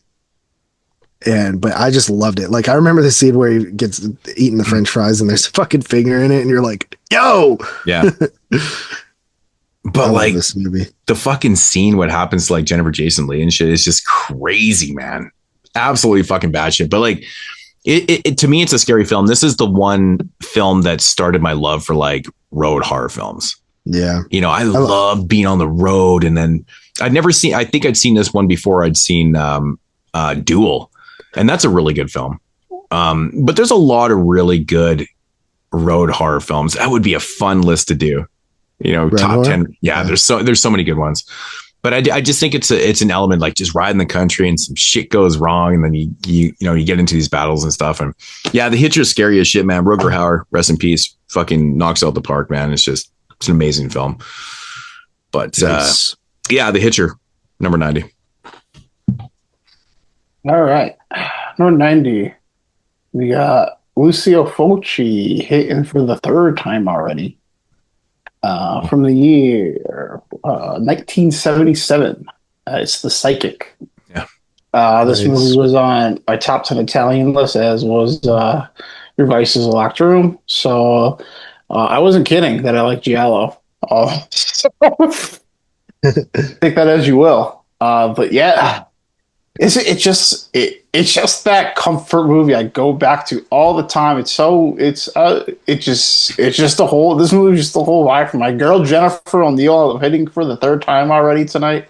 But I just loved it. Like, I remember the scene where he gets eating the French fries and there's a fucking finger in it and you're like, yo. Yeah. But like this movie, the fucking scene, what happens to like Jennifer Jason Leigh and shit is just crazy, man. Absolutely fucking bad shit. But like, it to me, it's a scary film. This is the one film that started my love for like road horror films. Yeah. You know, I love being on the road. And then I think I'd seen this one before. I'd seen Duel, and that's a really good film. But there's a lot of really good road horror films. That would be a fun list to do. You know, Red top Horror? 10. Yeah, there's so many good ones. But I just think it's an element like just riding the country and some shit goes wrong. And then you get into these battles and stuff. And yeah, The Hitcher's scary as shit, man. Rutger Hauer, rest in peace, fucking knocks out the park, man. It's an amazing film. But yeah, The Hitcher, number 90. All right. Number 90. We got Lucio Fulci hitting for the third time already. From the year 1977. It's The Psychic. Yeah. This movie was on my top 10 Italian list, as was Your Vice is a Locked Room. So I wasn't kidding that I like Giallo. So take that as you will. But yeah, it's just that comfort movie I go back to all the time. It's just the whole, this movie is just the whole vibe for my girl Jennifer O'Neill hitting for the third time already tonight.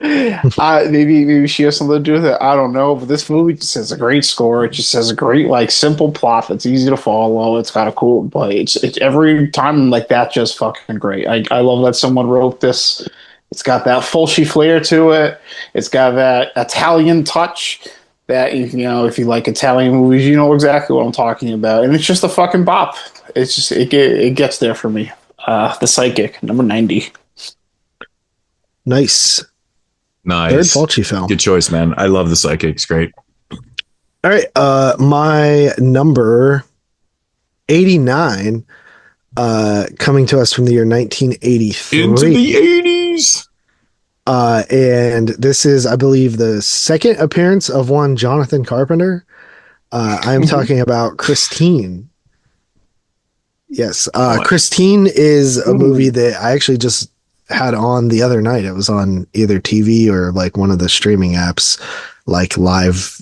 Maybe she has something to do with it. I don't know, but this movie just has a great score. It just has a great, like, simple plot that's easy to follow. It's got a cool, but it's every time like that, just fucking great. I love that someone wrote this. It's got that Fulci flair to it. It's got that Italian touch that, if you like Italian movies, you know exactly what I'm talking about. And it's just a fucking bop. It's just, it gets there for me. The Psychic, number 90. Nice. Third Fulci film. Good choice, man. I love The Psychic. It's great. All right. My number 89, coming to us from the year 1983. Into the 80s. And this is, I believe, the second appearance of one Jonathan Carpenter. I am talking about Christine. Yes. Christine is a movie that I actually just had on the other night. It was on either TV or like one of the streaming apps, like live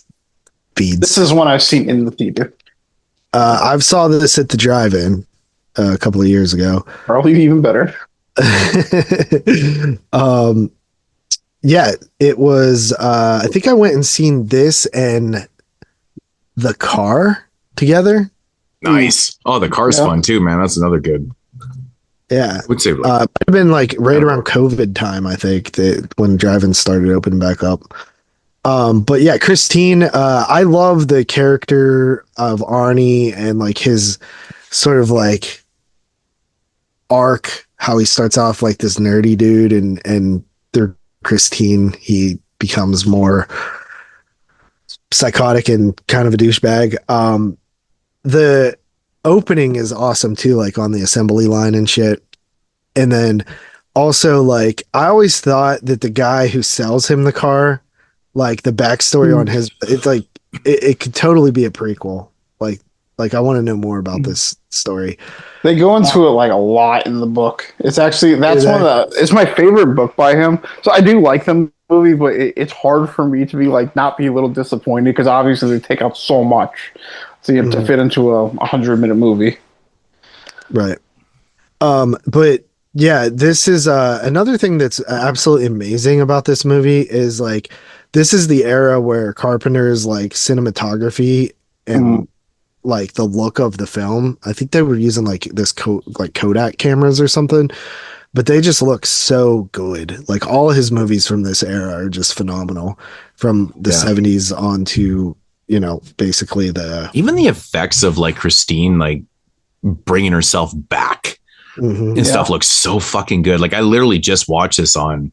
feeds. This is one I've seen in the theater. I've saw this at the drive-in a couple of years ago. Probably even better. Yeah, it was, I think I went and seen this and The Car together. Nice. Oh, The Car's fun too, man. That's another good. Yeah. I would say it might have been like right around COVID time, I think, that when drive-in started opening back up. But yeah, Christine, I love the character of Arnie and like his sort of like arc, how he starts off like this nerdy dude and through Christine, he becomes more psychotic and kind of a douchebag. The opening is awesome too, like on the assembly line and shit. And then also, like, I always thought that the guy who sells him the car, like the backstory on his, it's like it could totally be a prequel. Like I want to know more about this story. They go into it like a lot in the book. It's actually, it's my favorite book by him. So I do like the movie, but it's hard for me to be like, not be a little disappointed because obviously they take up so much. So you have to fit into a 100-minute movie. Right. But yeah, this is another thing that's absolutely amazing about this movie is like, this is the era where Carpenter's like cinematography and like the look of the film, I think they were using like this like Kodak cameras or something, but they just look so good. Like all his movies from this era are just phenomenal, from the 70s on to, you know, basically even the effects of like Christine, like bringing herself back and stuff looks so fucking good. Like I literally just watched this on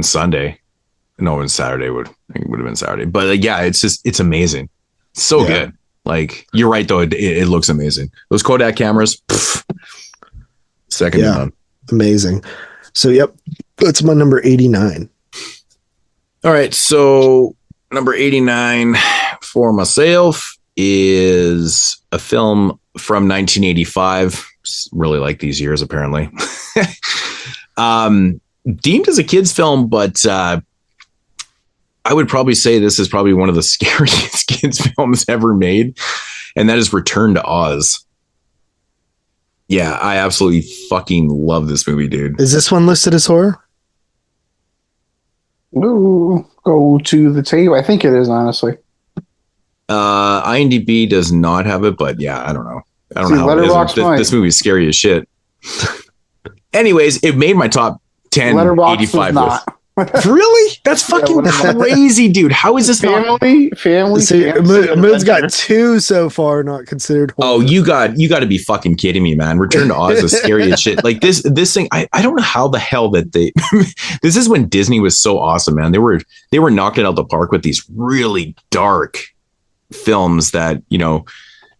Sunday. No, it was Saturday. I think it would have been Saturday, but yeah, it's amazing. So good. Like you're right though. It looks amazing. Those Kodak cameras, second to none. Amazing. So, yep, that's my number 89. All right. So number 89 for myself is a film from 1985. Really like these years, apparently. Deemed as a kid's film, but I would probably say this is probably one of the scariest kids films ever made, and that is Return to Oz. Yeah, I absolutely fucking love this movie, dude. Is this one listed as horror? Ooh, go to the tape. I think it is, honestly. IMDb does not have it, but yeah, I don't know. I don't know how it is. This movie's scary as shit. Anyways, it made my top 10 Letterboxd 85 not. list. Really? That's fucking crazy, dude. How is this family? Moodz got 2 so far not considered horror. Oh, you got to be fucking kidding me, man. Return to Oz is scary as shit. Like this thing, I don't know how the hell that they this is when Disney was so awesome, man. They were knocking it out the park with these really dark films that, you know,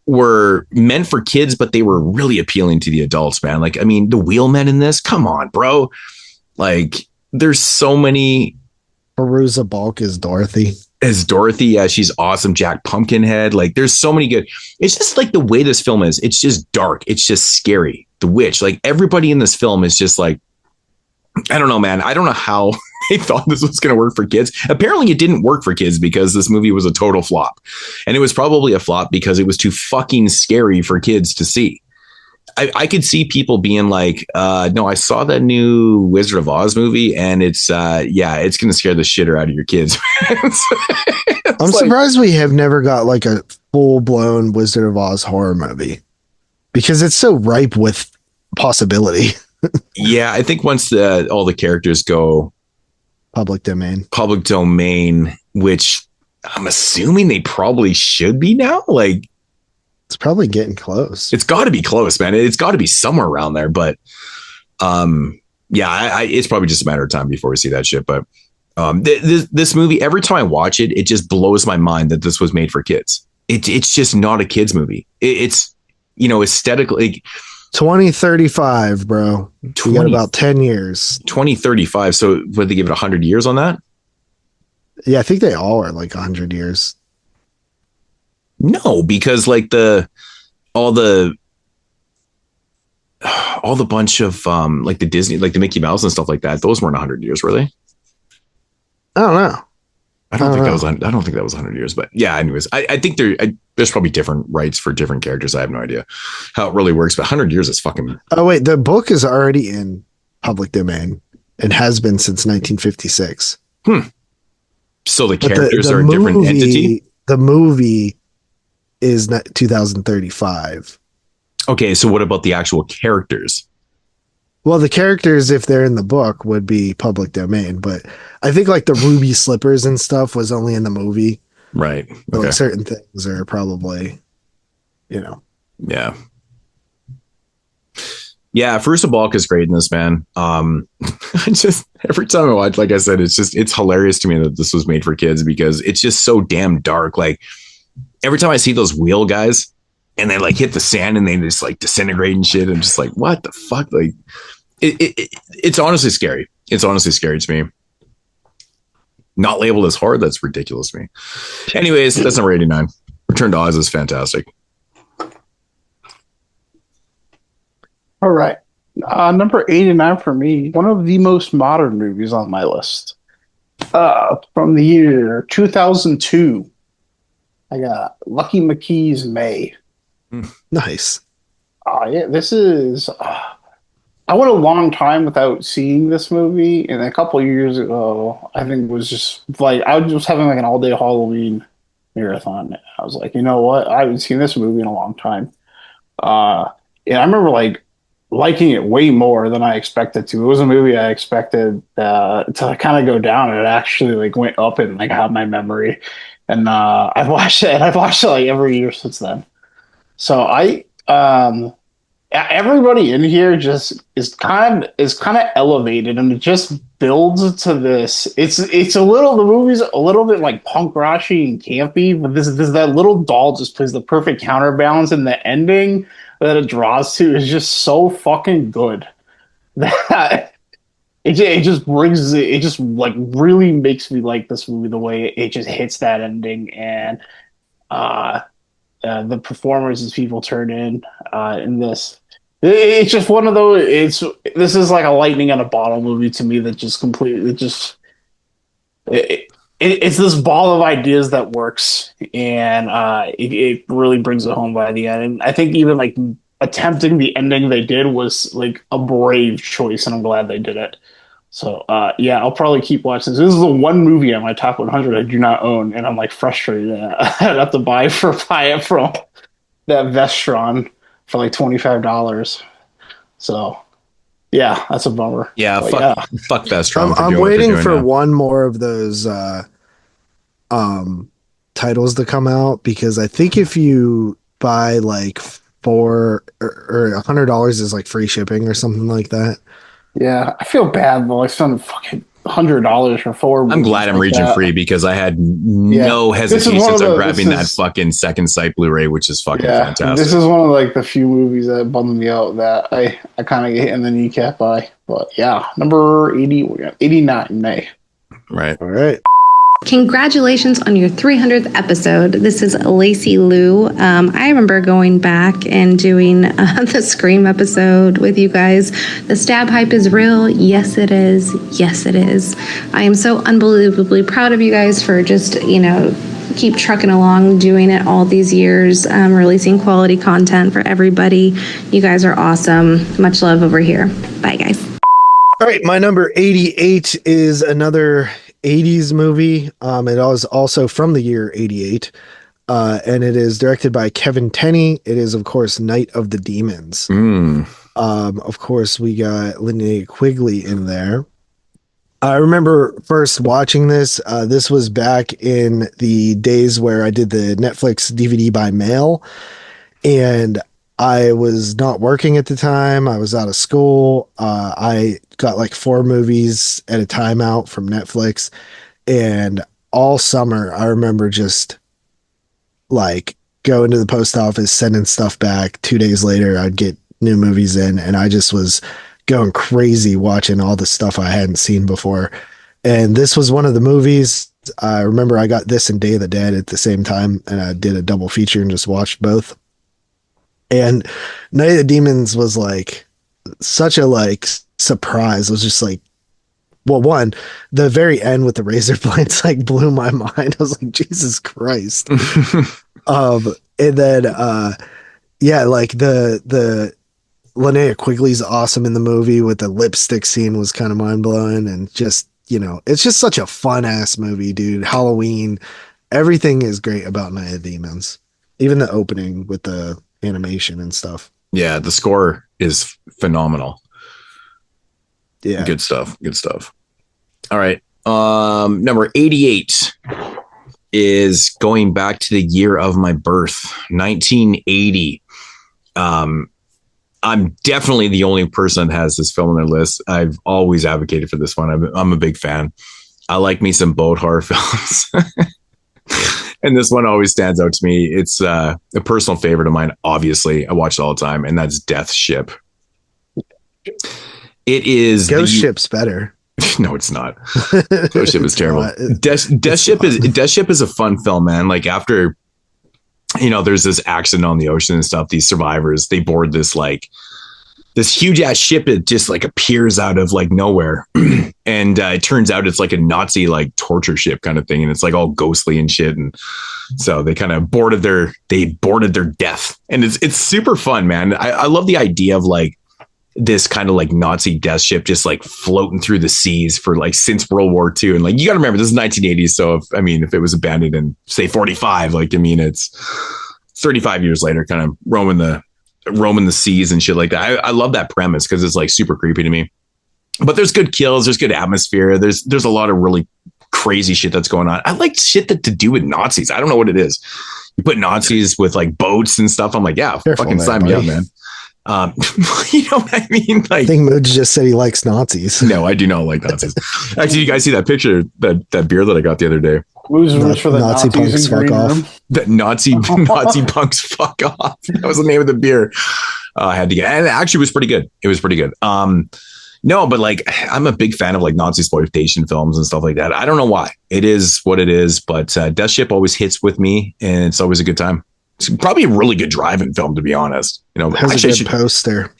were meant for kids, but they were really appealing to the adults, man. Like, I mean, the wheelmen in this, come on, bro. Like, there's so many. Perusa Balk is Dorothy. Yeah, she's awesome. Jack Pumpkinhead. Like, there's so many good. It's just like the way this film is. It's just dark. It's just scary. The witch. Like, everybody in this film is just like, I don't know, man. I don't know how they thought this was going to work for kids. Apparently, it didn't work for kids because this movie was a total flop. And it was probably a flop because it was too fucking scary for kids to see. I could see people being like, no, I saw that new Wizard of Oz movie and it's going to scare the shitter out of your kids. I'm surprised we have never got like a full blown Wizard of Oz horror movie because it's so ripe with possibility. Yeah, I think once all the characters go public domain, which I'm assuming they probably should be now. Like, it's probably getting close. It's got to be close, man. It's got to be somewhere around there. But it's probably just a matter of time before we see that shit. But this movie, every time I watch it, it just blows my mind that this was made for kids. It's just not a kids movie. It's, you know, aesthetically. 2035, bro. We got about 10 years. 2035. So would they give it 100 years on that? Yeah, I think they all are like 100 years. No, because like all the bunch of like the Disney, like the Mickey Mouse and stuff like that, those weren't 100 years, were they? I don't know. I don't think that was 100 years, but yeah, anyways, I think there's probably different rights for different characters. I have no idea how it really works, but 100 years is fucking. Oh wait, the book is already in public domain and has been since 1956. So the characters are a different entity. The movie is 2035. Okay, so what about the actual characters? Well, the characters, if they're in the book, would be public domain, but I think like the ruby slippers and stuff was only in the movie. Right. So like certain things are probably, you know. Yeah. Yeah, Perusa Balk is great in this, man. I just every time I watch, like I said, it's hilarious to me that this was made for kids because it's just so damn dark. Like every time I see those wheel guys and they like hit the sand and they just like disintegrate and shit, I'm just like, what the fuck? Like it's honestly scary. It's honestly scary to me. Not labeled as horror, that's ridiculous to me. Anyways, that's number 89. Return to Oz is fantastic. All right. Number 89 for me, one of the most modern movies on my list. From the year 2002, I got Lucky McKee's May. Nice. Yeah, this is... I went a long time without seeing this movie, and a couple of years ago, I think it was just like I was just having like an all-day Halloween marathon. I was like, you know what? I haven't seen this movie in a long time. And I remember like liking it way more than I expected to. It was a movie I expected to kind of go down, and it actually like went up in like how my memory. And I've watched it, and I've watched it like every year since then. So everybody in here just is kind of elevated, and it just builds to this. It's a little, the movie's a little bit like punk rocky and campy, but this that little doll just plays the perfect counterbalance, and the ending that it draws to is just so fucking good that it just brings it just like really makes me like this movie the way it just hits that ending. And the performances people turn in this, it's just one of those. This is like a lightning in a bottle movie to me that just completely it's this ball of ideas that works, and it really brings it home by the end. And I think even like attempting the ending they did was like a brave choice, and I'm glad they did it. So yeah, I'll probably keep watching this. This is the one movie on my top 100 I do not own, and I'm like frustrated that I'd have to buy it from that Vestron for like $25. So yeah, that's a bummer. Yeah, but fuck Vestron. I'm waiting for one more of those titles to come out, because I think if you buy like $4 or $100 is like free shipping or something like that. Yeah, I feel bad though. I spent fucking $100 for 4. I'm glad I'm region free, because I had no hesitations on grabbing that fucking second sight Blu-ray, which is fucking fantastic. This is one of like the few movies that bummed me out that I kind of get hit in the kneecap by. But yeah, number 80, we got 89 May. Right. All right. Congratulations on your 300th episode. This is Lacey Lou. I remember going back and doing the Scream episode with you guys. The stab hype is real. Yes, it is. Yes, it is. I am so unbelievably proud of you guys for just, keep trucking along, doing it all these years, releasing quality content for everybody. You guys are awesome. Much love over here. Bye, guys. All right, my number 88 is another 80s movie. It was also from the year 88, and it is directed by Kevin Tenney. It is, of course, Night of the Demons. Of course, we got Linnea Quigley in there. I remember first watching this. This was back in the days where I did the Netflix DVD by mail, and I was not working at the time. I was out of school. I got like 4 movies at a time out from Netflix. And all summer, I remember just like going to the post office, sending stuff back. 2 days later, I'd get new movies in. And I just was going crazy watching all the stuff I hadn't seen before. And this was one of the movies. I remember I got this and Day of the Dead at the same time. And I did a double feature and just watched both. And Night of the Demons was like such a like surprise. It was just like, well, one, the very end with the razor blades like blew my mind. I was like, Jesus Christ. And then yeah, like the Linnea Quigley's awesome in the movie with the lipstick scene was kind of mind blowing, and just, it's just such a fun ass movie, dude. Halloween, everything is great about Night of the Demons. Even the opening with the animation and stuff. Yeah, the score is phenomenal. Yeah, good stuff. All right, number 88 is going back to the year of my birth, 1980. I'm definitely the only person that has this film on their list. I've always advocated for this one. I'm a big fan. I like me some boat horror films. And this one always stands out to me. It's a personal favorite of mine, obviously. I watch it all the time, and that's Death Ship. It is... Ghost Ship's better. No, it's not. Ghost Ship is terrible. Death Ship is a fun film, man. Like, after, there's this accident on the ocean and stuff, these survivors, they board this huge ass ship. It just like appears out of like nowhere. And it turns out it's like a Nazi like torture ship kind of thing. And it's like all ghostly and shit. And so they kind of boarded their death. And it's super fun, man. I love the idea of like this kind of like Nazi death ship just like floating through the seas for like since World War II. And like, you got to remember, this is 1980s. So if it was abandoned in say 45, like, it's 35 years later, kind of roaming the roaming the seas and shit like that. I love that premise because it's like super creepy to me. But there's good kills, there's good atmosphere, there's a lot of really crazy shit that's going on. I like shit that to do with Nazis. I don't know what it is. You put Nazis with like boats and stuff. I'm like, yeah, fucking sign me up, man. You know what I mean? Like, I think Moodz just said he likes Nazis. No, I do not like Nazis. Actually, you guys see that picture, that beer that I got the other day? Moodz for the Nazi punks, fuck off. That Nazi punks, fuck off. That was the name of the beer. I had to get, and it actually was pretty good. It was pretty good. No, but like, I'm a big fan of like Nazi exploitation films and stuff like that. I don't know why. It is what it is, but Death Ship always hits with me, and it's always a good time. It's probably a really good driving film, to be honest. You know, has a good poster.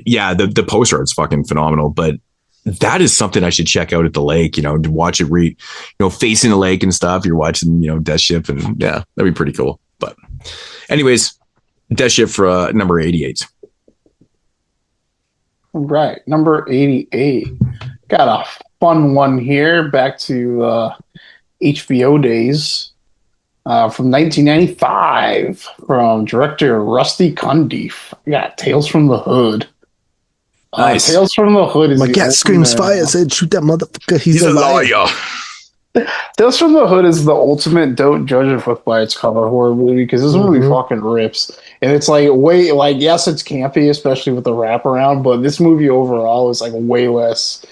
Yeah, the poster art's fucking phenomenal, but that is something I should check out at the lake, you know, to watch it facing the lake and stuff. You're watching, you know, Death Ship, and yeah, that'd be pretty cool. But anyways, Death Ship for number 88. Right, number 88. Got a fun one here. Back to HBO days from 1995 from director Rusty Cundiff. We got Tales from the Hood. Nice. Tales from the Hood is my cat screams fire. Said shoot that motherfucker. He's a liar. Tales from the Hood is the ultimate don't judge a book by its cover horror movie, because this movie fucking rips. And it's like yes, it's campy, especially with the wraparound, but this movie overall is like way less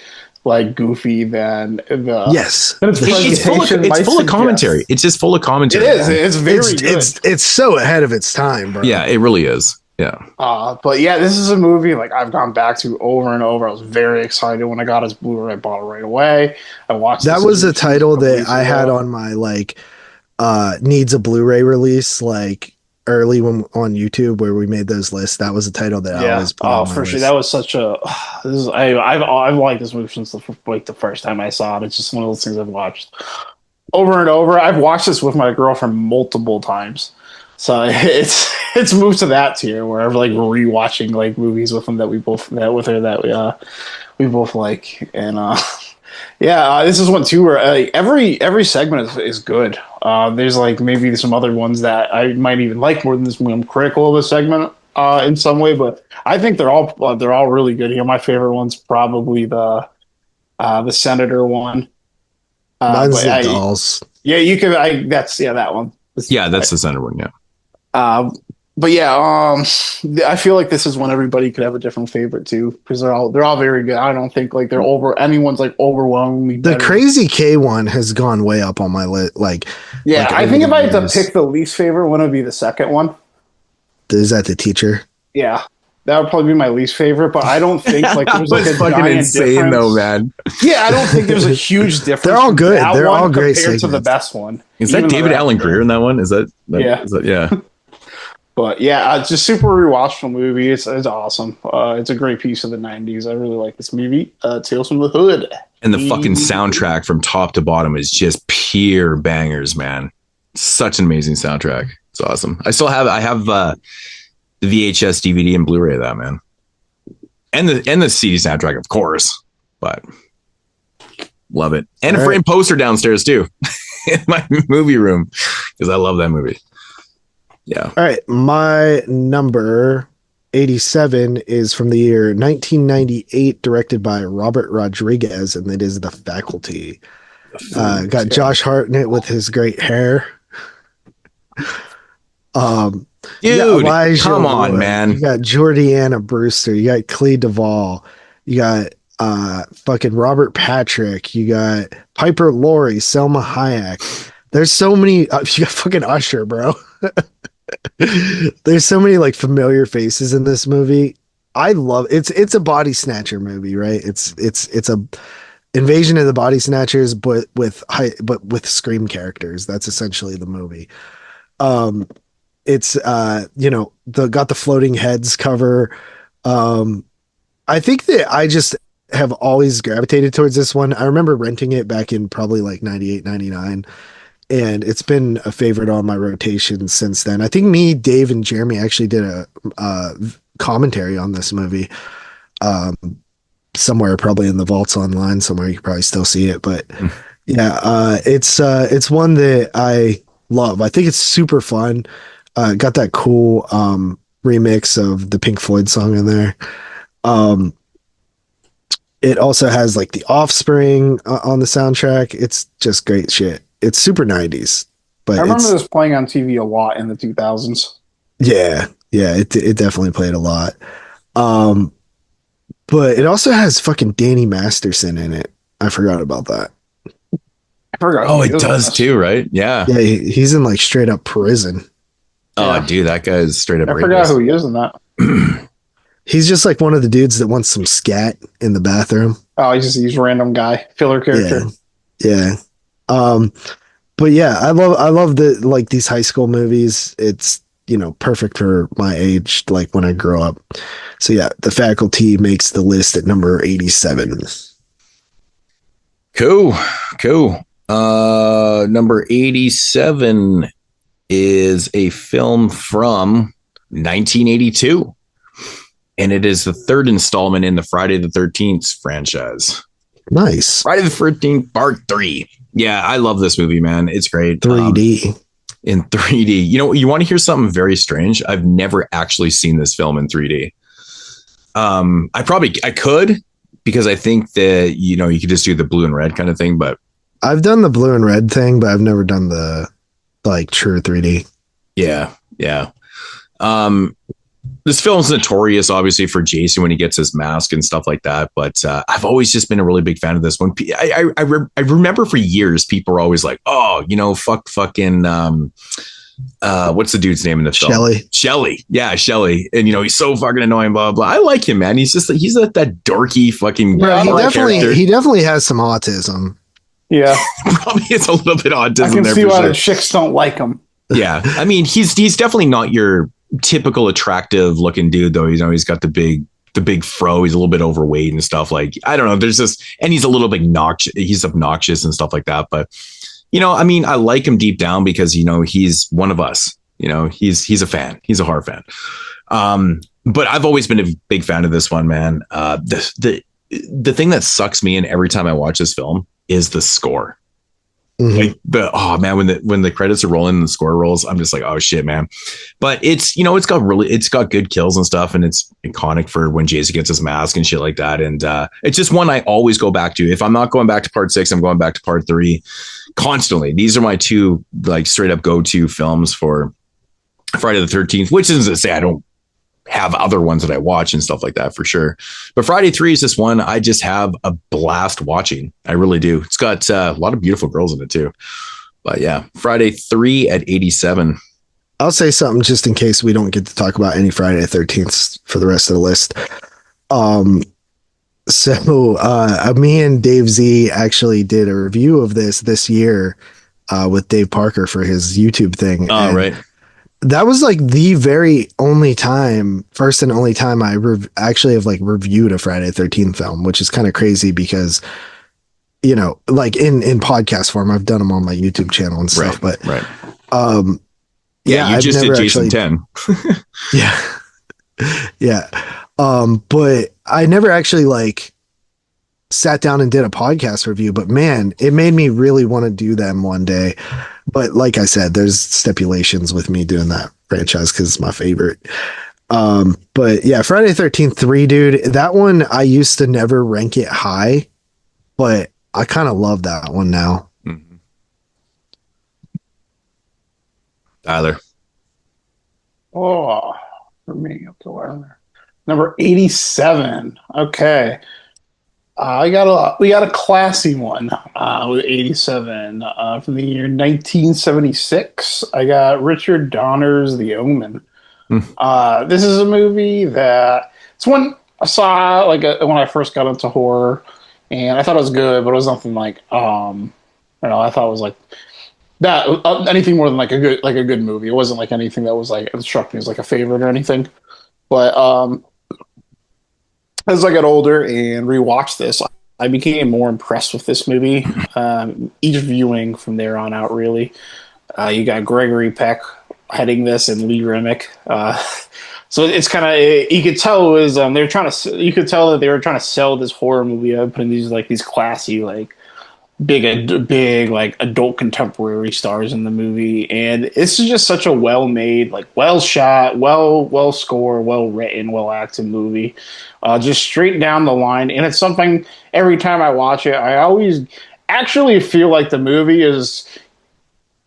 like goofy than the it's full of commentary. It's just full of commentary. It is. It's very good. It's so ahead of its time, bro. Yeah, it really is. Yeah. But yeah, this is a movie like I've gone back to over and over. I was very excited when I got his Blu-ray. I bought it right away. I watched. That was a title that I had on my like needs a Blu-ray release like early when on YouTube where we made those lists. That was a title that I always put on my list. Sure. That was such a. I've liked this movie since the first time I saw it. It's just one of those things I've watched over and over. I've watched this with my girlfriend multiple times. So it's moved to that tier where I'm like rewatching like movies with them that we both like, and this is one too where every segment is good. There's like maybe some other ones that I might even like more than this one. I'm critical of the segment in some way, but I think they're all really good here. My favorite one's probably the senator one. Mine's the dolls. Yeah, you could. That's that one. That's the center one. Yeah. But yeah, I feel like this is one everybody could have a different favorite too, because they're all very good. I don't think like anyone's like overwhelmingly better. The Crazy K one has gone way up on my list. I think if I had to pick the least favorite one, it would be the second one. Is that the teacher? Yeah, that would probably be my least favorite. But I don't think like there's like a fucking insane difference. Though, man. Yeah, I don't think there's a huge difference. They're all good. They're all great compared to the best one. Is that David Allen Greer in that one? Is that yeah. But yeah, it's just super rewatchable movie. It's awesome. It's a great piece of the 90s. I really like this movie. Tales from the Hood. And the fucking soundtrack from top to bottom is just pure bangers, man. Such an amazing soundtrack. It's awesome. I have the VHS, DVD, and Blu-ray of that, man. And the CD soundtrack, of course. But love it. And a framed poster downstairs too in my movie room because I love that movie. Yeah. All right. My number 87 is from the year 1998, directed by Robert Rodriguez, and it is The Faculty. Got Josh Hartnett with his great hair. Dude, come on, man. You got Jordana Brewster. You got Clea Duvall. You got fucking Robert Patrick. You got Piper Laurie, Selma Hayek. There's so many. You got fucking Usher, bro. There's so many like familiar faces in this movie. I love it's a body snatcher movie, right? It's a invasion of the body snatchers, but with Scream characters. That's essentially the movie. It's got the floating heads cover. I think that I just have always gravitated towards this one. I remember renting it back in probably like 98, 99. And it's been a favorite on my rotation since then. I think me, Dave, and Jeremy actually did a commentary on this movie somewhere, probably in the vaults online somewhere. You can probably still see it. But it's one that I love. I think it's super fun. Got that cool remix of the Pink Floyd song in there. It also has like The Offspring on the soundtrack. It's just great shit. It's super 90s. But I remember this playing on TV a lot in the 2000s. Yeah, it definitely played a lot. But it also has fucking Danny Masterson in it. I forgot about that. I forgot. Oh, it does too, right? Yeah. Yeah, he's in like straight up prison. Oh, dude, that guy's straight up. I forgot who he is in that. He's just like one of the dudes that wants some scat in the bathroom. Oh, he's a random guy, filler character. Yeah. But yeah, I love the like these high school movies. It's, you know, perfect for my age, like when I grow up. So yeah, The Faculty makes the list at number 87. Cool. Number 87 is a film from 1982. And it is the third installment in the Friday the 13th franchise. Nice. Friday the 13th, part 3. Yeah, I love this movie, man. It's great. 3D. In 3D. You know, you want to hear something very strange? I've never actually seen this film in 3D. I could, because I think that, you know, you could just do the blue and red kind of thing, but I've done the blue and red thing, but I've never done the like true 3D. Yeah. This film's notorious, obviously, for Jason when he gets his mask and stuff like that. But I've always just been a really big fan of this one. I remember for years, people were always like, "Oh, you know, fucking what's the dude's name in the film? Shelley. Yeah, Shelley. And you know, he's so fucking annoying. Blah blah. I like him, man. He's that dorky fucking. Bro, he definitely has some autism. Yeah, probably it's a little bit autism. I can see why the chicks don't like him. Yeah, I mean, he's definitely not your typical attractive looking dude, though. You know, he's got the big fro. He's a little bit overweight and stuff. Like, I don't know. There's this, and he's a little bit obnoxious. He's obnoxious and stuff like that. But you know, I mean, I like him deep down because, you know, he's one of us. You know, he's a fan. He's a horror fan. But I've always been a big fan of this one, man. The thing that sucks me in every time I watch this film is the score. Mm-hmm. Like when the credits are rolling and the score rolls, I'm just like, oh shit, man. But it's, you know, it's got good kills and stuff, and it's iconic for when Jason gets his mask and shit like that. And it's just one I always go back to. If I'm not going back to part 6, I'm going back to part 3 constantly. These are my two like straight up go-to films for Friday the 13th, which isn't to say I don't have other ones that I watch and stuff like that for sure. But Friday 3 is just one I just have a blast watching. I really do. It's got a lot of beautiful girls in it too. But yeah, Friday 3 at 87. I'll say something just in case we don't get to talk about any Friday the 13th for the rest of the list. So me and Dave Z actually did a review of this year with Dave Parker for his YouTube thing. Oh, right. That was like the very only time, first and only time I actually have like reviewed a Friday the 13th film, which is kind of crazy because, you know, like in podcast form, I've done them on my YouTube channel and stuff, but right. Yeah, you I've just did Jason actually, 10. Yeah. But I never actually like sat down and did a podcast review, but man, it made me really want to do them one day. But like I said, there's stipulations with me doing that franchise because it's my favorite. But yeah, Friday the 13th 3, dude, that one I used to never rank it high, but I kind of love that one now. Mm-hmm. Tyler. Oh, for me, up to where? Number 87. Okay. We got a classy one with 87 from the year 1976. I got Richard Donner's The Omen. This is a movie that it's one I saw like when I first got into horror, and I thought it was good, but it was nothing like I don't know. I thought it was like that anything more than like a good movie. It wasn't like anything that was like it struck me as like a favorite or anything. But as I got older and rewatched this, I became more impressed with this movie. Each viewing from there on out, really. You got Gregory Peck heading this and Lee Remick. So it's kind of you could tell it was they're trying to. You could tell that they were trying to sell this horror movie, putting these classy big like adult contemporary stars in the movie, and this is just such a well made, like well shot, well scored, well written, well acted movie, just straight down the line. And it's something every time I watch it, I always actually feel like the movie is.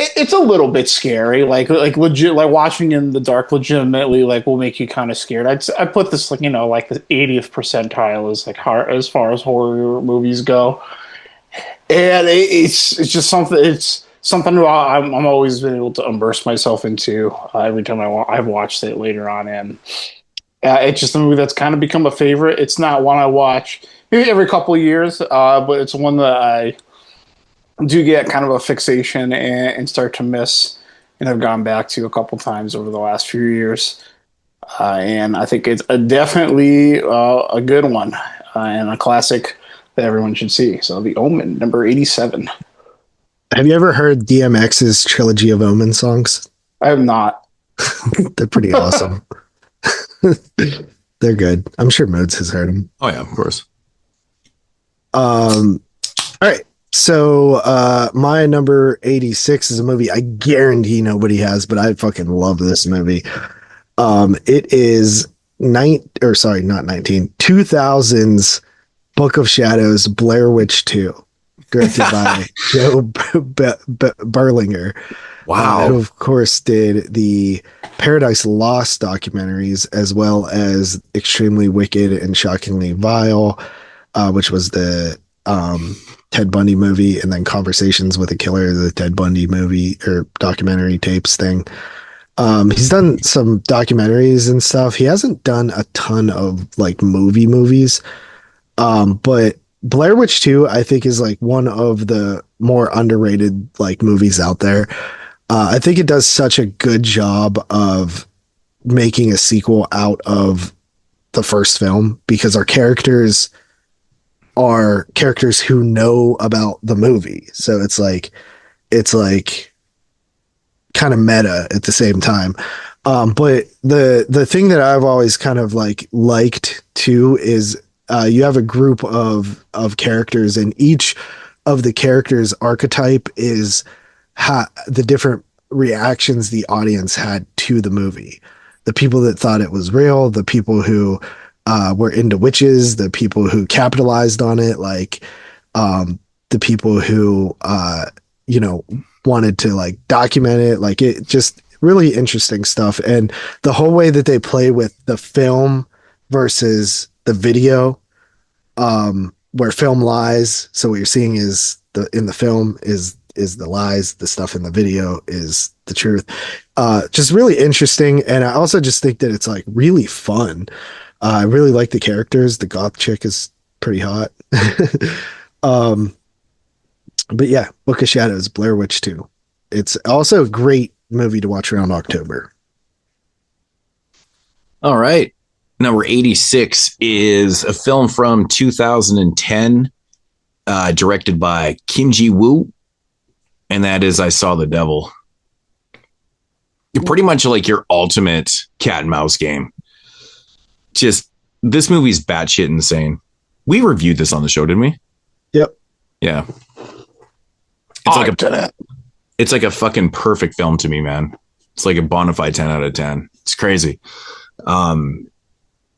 It's a little bit scary, like legit, like watching in the dark. Legitimately, like will make you kind of scared. I put this like like the 80th percentile is like as far as horror movies go, and it's just something. It's something I'm always been able to immerse myself into every time I've watched it later on, and it's just a movie that's kind of become a favorite. It's not one I watch maybe every couple of years, but it's one that I do get kind of a fixation and start to miss, and I've gone back to a couple times over the last few years. And I think it's definitely a good one and a classic that everyone should see. So The Omen, number 87. Have you ever heard DMX's trilogy of Omen songs? I have not. They're pretty awesome. They're good. I'm sure Moodz has heard them. Oh yeah, of course. All right. So my number 86 is a movie I guarantee nobody has, but I fucking love this movie. It is 2000's Book of Shadows, Blair Witch 2, directed by Joe Berlinger. Wow. Who of course did the Paradise Lost documentaries, as well as Extremely Wicked and Shockingly Vile, which was the Ted Bundy movie, and then Conversations with a Killer, the Ted Bundy movie or documentary tapes thing. He's done some documentaries and stuff. He hasn't done a ton of like movies. But Blair Witch 2, I think, is like one of the more underrated like movies out there. I think it does such a good job of making a sequel out of the first film, because our characters are characters who know about the movie. So it's like kind of meta at the same time. But the thing that I've always kind of like liked too is you have a group of characters, and each of the characters' archetype is the different reactions the audience had to the movie. The people that thought it was real, the people who were into witches, the people who capitalized on it, like the people who wanted to like document it, like it just really interesting stuff. And the whole way that they play with the film versus the video, where film lies, so what you're seeing is in the film is the lies, the stuff in the video is the truth. Just really interesting. And I also just think that it's like really fun. I really like the characters. The goth chick is pretty hot. But yeah, Book of Shadows, Blair Witch 2. It's also a great movie to watch around October. All right. Number 86 is a film from 2010, directed by Kim Ji-woo, and that is I Saw the Devil. You're pretty much like your ultimate cat and mouse game. Just, this movie's batshit insane. We reviewed this on the show, didn't we? Yep. Yeah. It's like a fucking perfect film to me, man. It's like a bona fide 10 out of 10. It's crazy.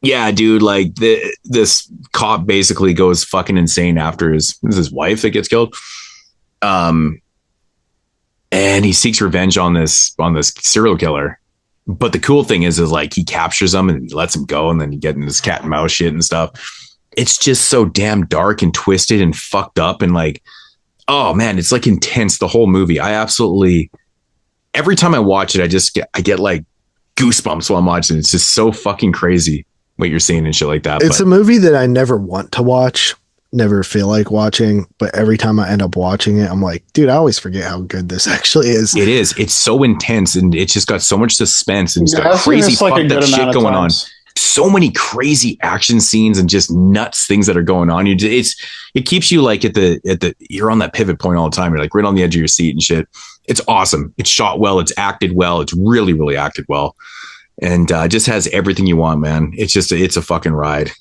Yeah, dude, like this cop basically goes fucking insane after his wife that gets killed. And he seeks revenge on this serial killer. But the cool thing is like he captures him and he lets him go, and then you get in this cat and mouse shit and stuff. It's just so damn dark and twisted and fucked up, and like, oh man, it's like intense the whole movie. I absolutely, every time I watch it, I get like goosebumps while I'm watching it. It's just so fucking crazy what you're seeing and shit like that. It's a movie that I never want to watch, never feel like watching, but every time I end up watching it, I'm like, dude, I always forget how good this actually is. It is. It's so intense, and it's just got so much suspense, and it's got crazy fucked up shit going on. So many crazy action scenes and just nuts things that are going on. It keeps you like at the you're on that pivot point all the time. You're like right on the edge of your seat and shit. It's awesome. It's shot well. It's acted well. It's really, really acted well. And just has everything you want, man. It's a fucking ride.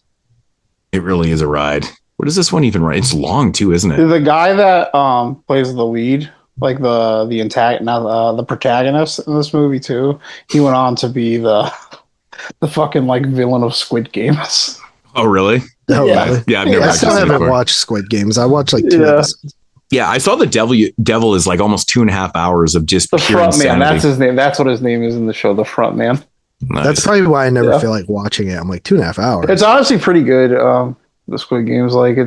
It really is a ride. What is this one even right? It's long too, isn't it? The guy that plays the lead, like the protagonist in this movie too, he went on to be the fucking like villain of Squid Games. Oh, really? Oh, Yeah. really? Yeah, I've never I still actually seen it haven't before. watched Squid Games. I watched like 2 episodes. Yeah, I saw the Devil is like almost 2.5 hours of just The pure front man, insanity. that's his name. That's what his name is in the show, the front man. Nice. That's probably why I never Yeah. feel like watching it. I'm like 2.5 hours. It's honestly pretty good. The Squid Games, like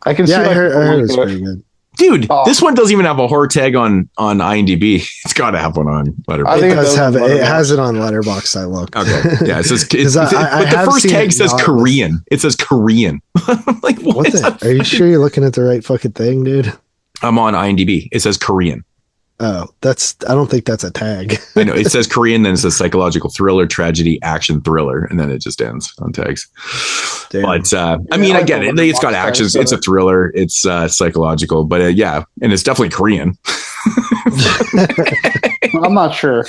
I can see. Yeah, I like, heard people it was like pretty good. Dude, this one doesn't even have a horror tag on IMDb. It's got to have one on Letterboxd. It does have it. It has it on Letterboxd. I look. Okay. Yeah, it says. 'Cause I but the have first seen tag it says not- Korean. It says Korean. Like what? Are you sure you're looking at the right fucking thing, dude? I'm on IMDb. It says Korean. Oh, I don't think that's a tag. I know it says Korean, then it says psychological thriller, tragedy, action thriller, and then it just ends on tags. Damn. But I mean, I get it. It's got actions. It's a thriller. It's psychological, but yeah, and it's definitely Korean. I'm not sure.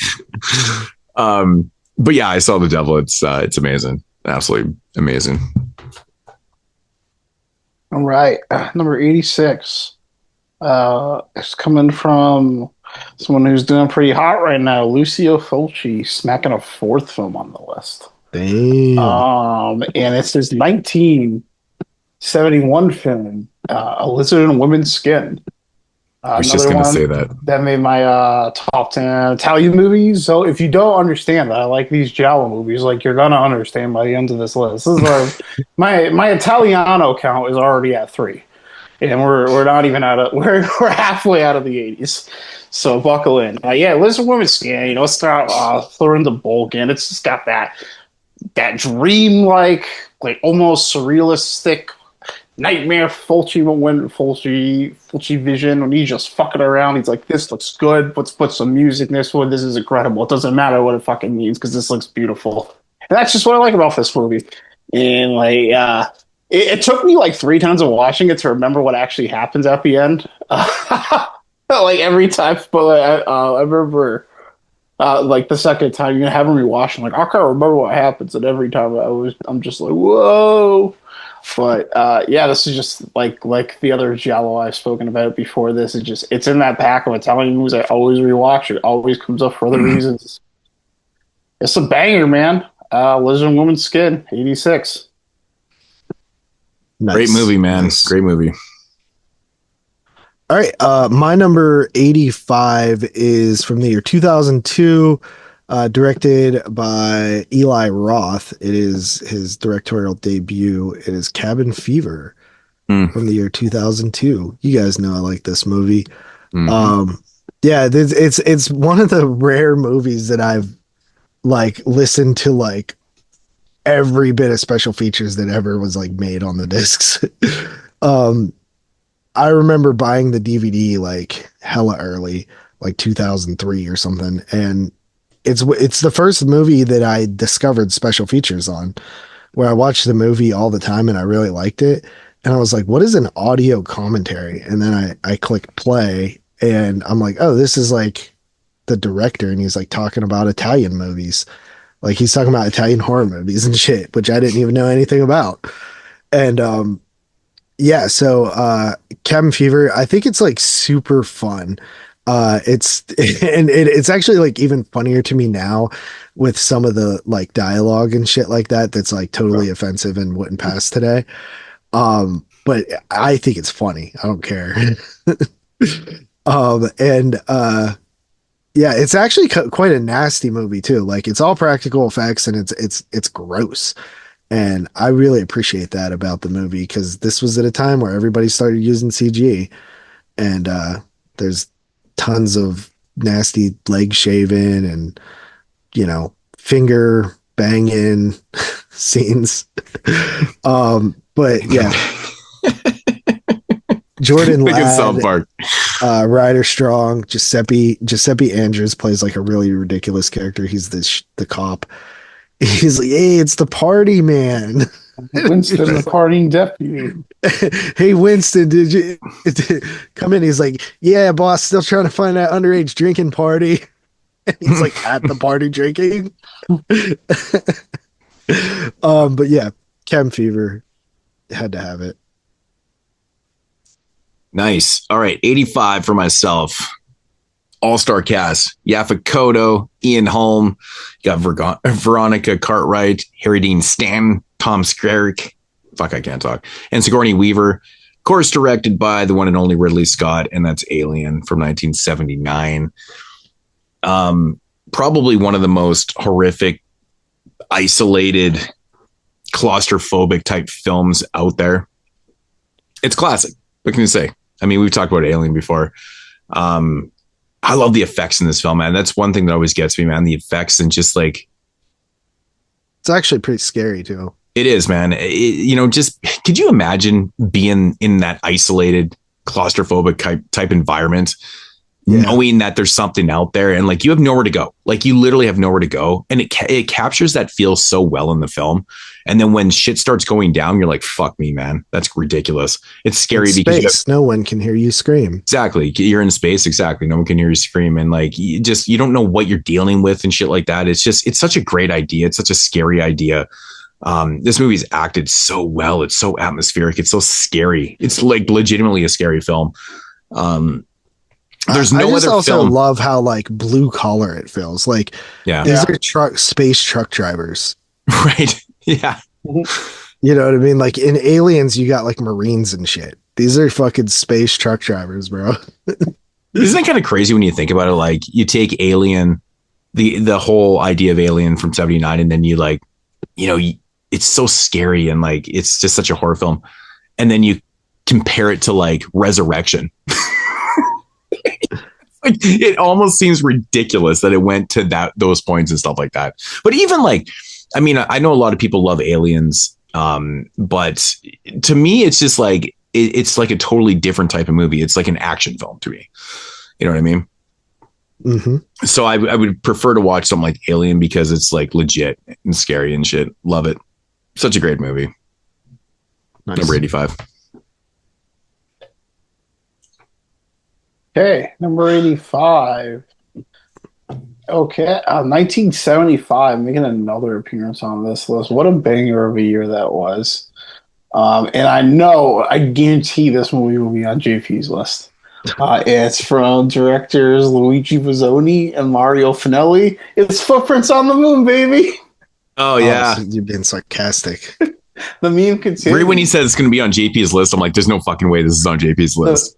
But yeah, I saw The Devil. It's amazing, absolutely amazing. All right, number 86. It's coming from someone who's doing pretty hot right now, Lucio Fulci, smacking a 4th film on the list. Damn. And it's his 1971 film, A Lizard in a Woman's Skin. I was just Another going to one say that. that made my top 10 Italian movies. So if you don't understand that I like these Giallo movies, like you're gonna understand by the end of this list. This is my Italiano count is already at 3. And we're not even we're halfway out of the 80s, so buckle in. Yeah, Lizard Woman's Skin, it's got Florinda Bolgan. It's just got that dream like almost surrealistic nightmare Fulci vision when he's just fucking around. He's like, this looks good. Let's put some music next to it. This is incredible. It doesn't matter what it fucking means because this looks beautiful. And that's just what I like about this movie. And it took me like 3 times of watching it to remember what actually happens at the end. Like every time, but I remember the second time, having me watch, I'm like, I can't remember what happens, and every time I'm just like, whoa. But yeah, this is just like the other Giallo I've spoken about before. This is it's in that pack of Italian movies I always rewatch. It always comes up for other reasons. It's a banger, man. Lizard Woman's Skin, 86. Nice. Great movie, man. Nice. Great movie. All right. My number 85 is from the year 2002, directed by Eli Roth. It is his directorial debut. It is Cabin Fever from the year 2002. You guys know I like this movie. Yeah, it's one of the rare movies that I've listened to every bit of special features that ever was made on the discs. I remember buying the DVD hella early, 2003 or something, and it's the first movie that I discovered special features on, where I watched the movie all the time and I really liked it, and I was like, what is an audio commentary? And then I clicked play and I'm like, oh, this is the director, and he's talking about Italian movies. He's talking about Italian horror movies and shit, which I didn't even know anything about. And yeah, so Cabin Fever, I think it's super fun. It's actually even funnier to me now with some of the dialogue and shit like that that's totally offensive and wouldn't pass today. But I think it's funny. I don't care. Yeah, it's actually quite a nasty movie too. It's all practical effects and it's gross. And I really appreciate that about the movie, because this was at a time where everybody started using CG, and there's tons of nasty leg shaving and finger banging scenes. But yeah. Jordan Ladd, Ryder Strong, Giuseppe Andrews plays a really ridiculous character. He's the cop. He's like, hey, it's the party, man. Winston, the partying deputy. Hey, Winston, did you come in? He's like, yeah, boss, still trying to find that underage drinking party. And he's at the party drinking. But yeah, Cabin Fever, had to have it. Nice. All right, 85 for myself. All-star cast: Yaphet Kotto, Ian Holm, you got Veronica Cartwright, Harry Dean Stanton, Tom Skerritt, fuck, I can't talk, and Sigourney Weaver. Of course, directed by the one and only Ridley Scott, and that's Alien from 1979. Probably one of the most horrific, isolated, claustrophobic type films out there. It's classic. What can you say? I mean, we've talked about Alien before. I love the effects in this film, man. That's one thing that always gets me, man. The effects, and just like, it's actually pretty scary too. It is, man. Just could you imagine being in that isolated, claustrophobic type environment, knowing that there's something out there, and like you have nowhere to go. Like you literally have nowhere to go, and it captures that feel so well in the film. And then when shit starts going down, you're like, "Fuck me, man. That's ridiculous." It's scary because no one can hear you scream. Exactly, you're in space. Exactly, no one can hear you scream, and like you don't know what you're dealing with and shit like that. It's such a great idea. It's such a scary idea. This movie's acted so well. It's so atmospheric. It's so scary. It's like legitimately a scary film. There's no other film. Love how like blue collar it feels like. Yeah, these are space truck drivers, right? Yeah, you know what I mean. Like in Aliens, you got like Marines and shit. These are fucking space truck drivers, bro. Isn't it kind of crazy when you think about it? Like you take Alien, the whole idea of Alien from '79, and then you like, it's so scary and like it's just such a horror film, and then you compare it to like Resurrection. Like, it almost seems ridiculous that it went to those points and stuff like that. But even like, I mean, I know a lot of people love Aliens, but to me, it's just like it's like a totally different type of movie. It's like an action film to me. You know what I mean? Mm-hmm. So I would prefer to watch something like Alien because it's like legit and scary and shit. Love it. Such a great movie. Nice. Number 85. Okay, number 85. Okay, 1975, making another appearance on this list. What a banger of a year that was. And I guarantee this movie will be on JP's list. It's from directors Luigi Bozzoni and Mario Finelli. It's Footprints on the Moon, baby. Oh, yeah. So you're being sarcastic. The meme continues. Right when he said it's going to be on JP's list, I'm like, there's no fucking way this is on JP's list.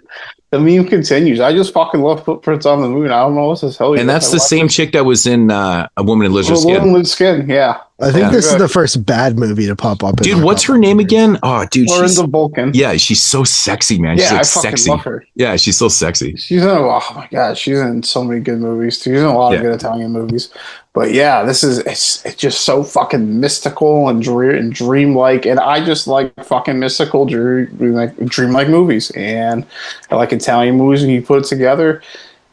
The meme continues. I just fucking love Footprints on the Moon. I don't know what to tell you. And that's the same chick that was in A Woman in Lizard Skin. A Woman in Lizard Skin, yeah. I think this is the first bad movie to pop up. Dude, what's her name again? Oh, dude. Lorenzo Vulcan. Yeah, she's so sexy, man. She's Yeah, like I fucking sexy. love her. Yeah, she's so sexy. She's in, oh my god, she's in so many good movies too. She's in a lot of good Italian movies. But yeah, it's just so fucking mystical and dreamlike, and I just like fucking mystical dreamlike movies, and I like Italian movies when you put it together.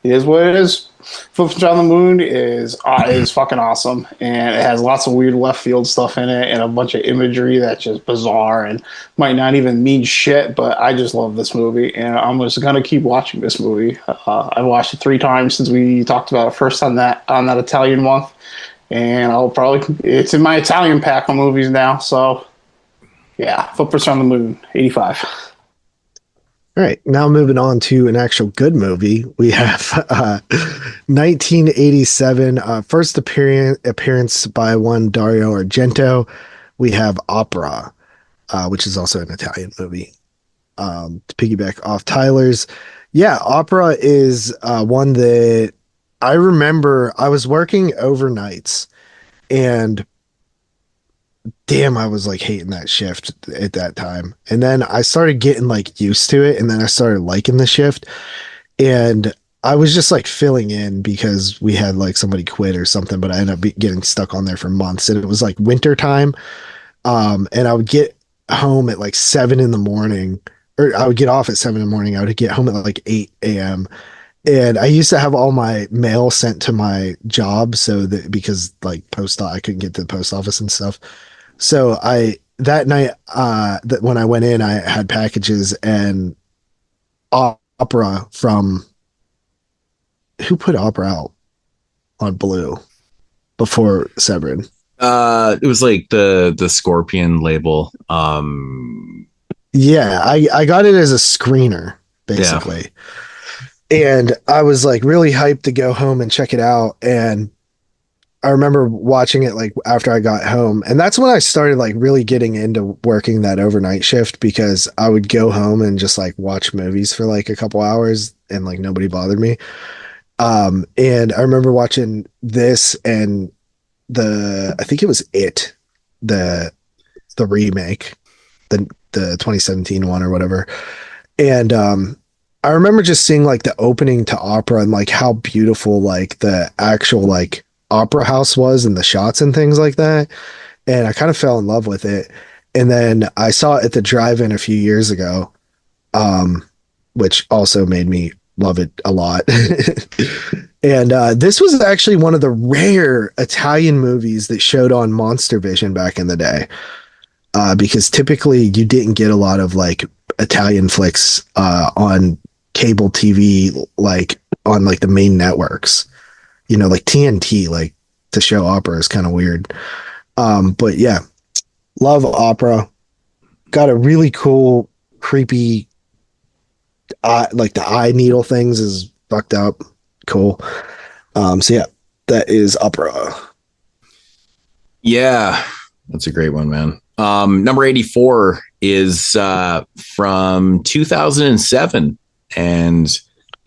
It is what it is. Footprints on the Moon is fucking awesome, and it has lots of weird left field stuff in it, and a bunch of imagery that's just bizarre and might not even mean shit. But I just love this movie, and I'm just gonna keep watching this movie. I've watched it 3 times since we talked about it first on that Italian month, and it's in my Italian pack of movies now. So yeah, Footprints on the Moon, 85. All right, now moving on to an actual good movie. We have 1987, first appearance by one Dario Argento. We have Opera, which is also an Italian movie. To piggyback off Tyler's, Opera is one that I remember. I was working overnights, and damn, I was like hating that shift at that time. And then I started getting like used to it, and then I started liking the shift, and I was just like filling in because we had like somebody quit or something, but I ended up getting stuck on there for months, and it was like winter time. And I would get home at like 7 a.m, or I would get off at 7 a.m. I would get home at like 8 a.m. And I used to have all my mail sent to my job because like I couldn't get to the post office and stuff. So that night, that when I went in, I had packages, and Opera from, who put Opera out on Blue before Severin? It was like the Scorpion label. Yeah, I got it as a screener. basically. And I was like really hyped to go home and check it out. And I remember watching it like after I got home. And that's when I started like really getting into working that overnight shift, because I would go home and just like watch movies for like a couple hours and like nobody bothered me. And I remember watching this and I think it was the remake, the 2017 one or whatever. And I remember just seeing like the opening to opera and like how beautiful like the actual like opera house was and the shots and things like that. And I kind of fell in love with it. And then I saw it at the drive-in a few years ago, which also made me love it a lot. And this was actually one of the rare Italian movies that showed on Monster Vision back in the day, because typically you didn't get a lot of like Italian flicks on cable TV, like on like the main networks, you know, like TNT, like to show opera is kind of weird. But yeah, love opera. Got a really cool, creepy, like the eye needle things is fucked up. Cool. So yeah, that is opera. Yeah, that's a great one, man. Number 84 is from 2007, and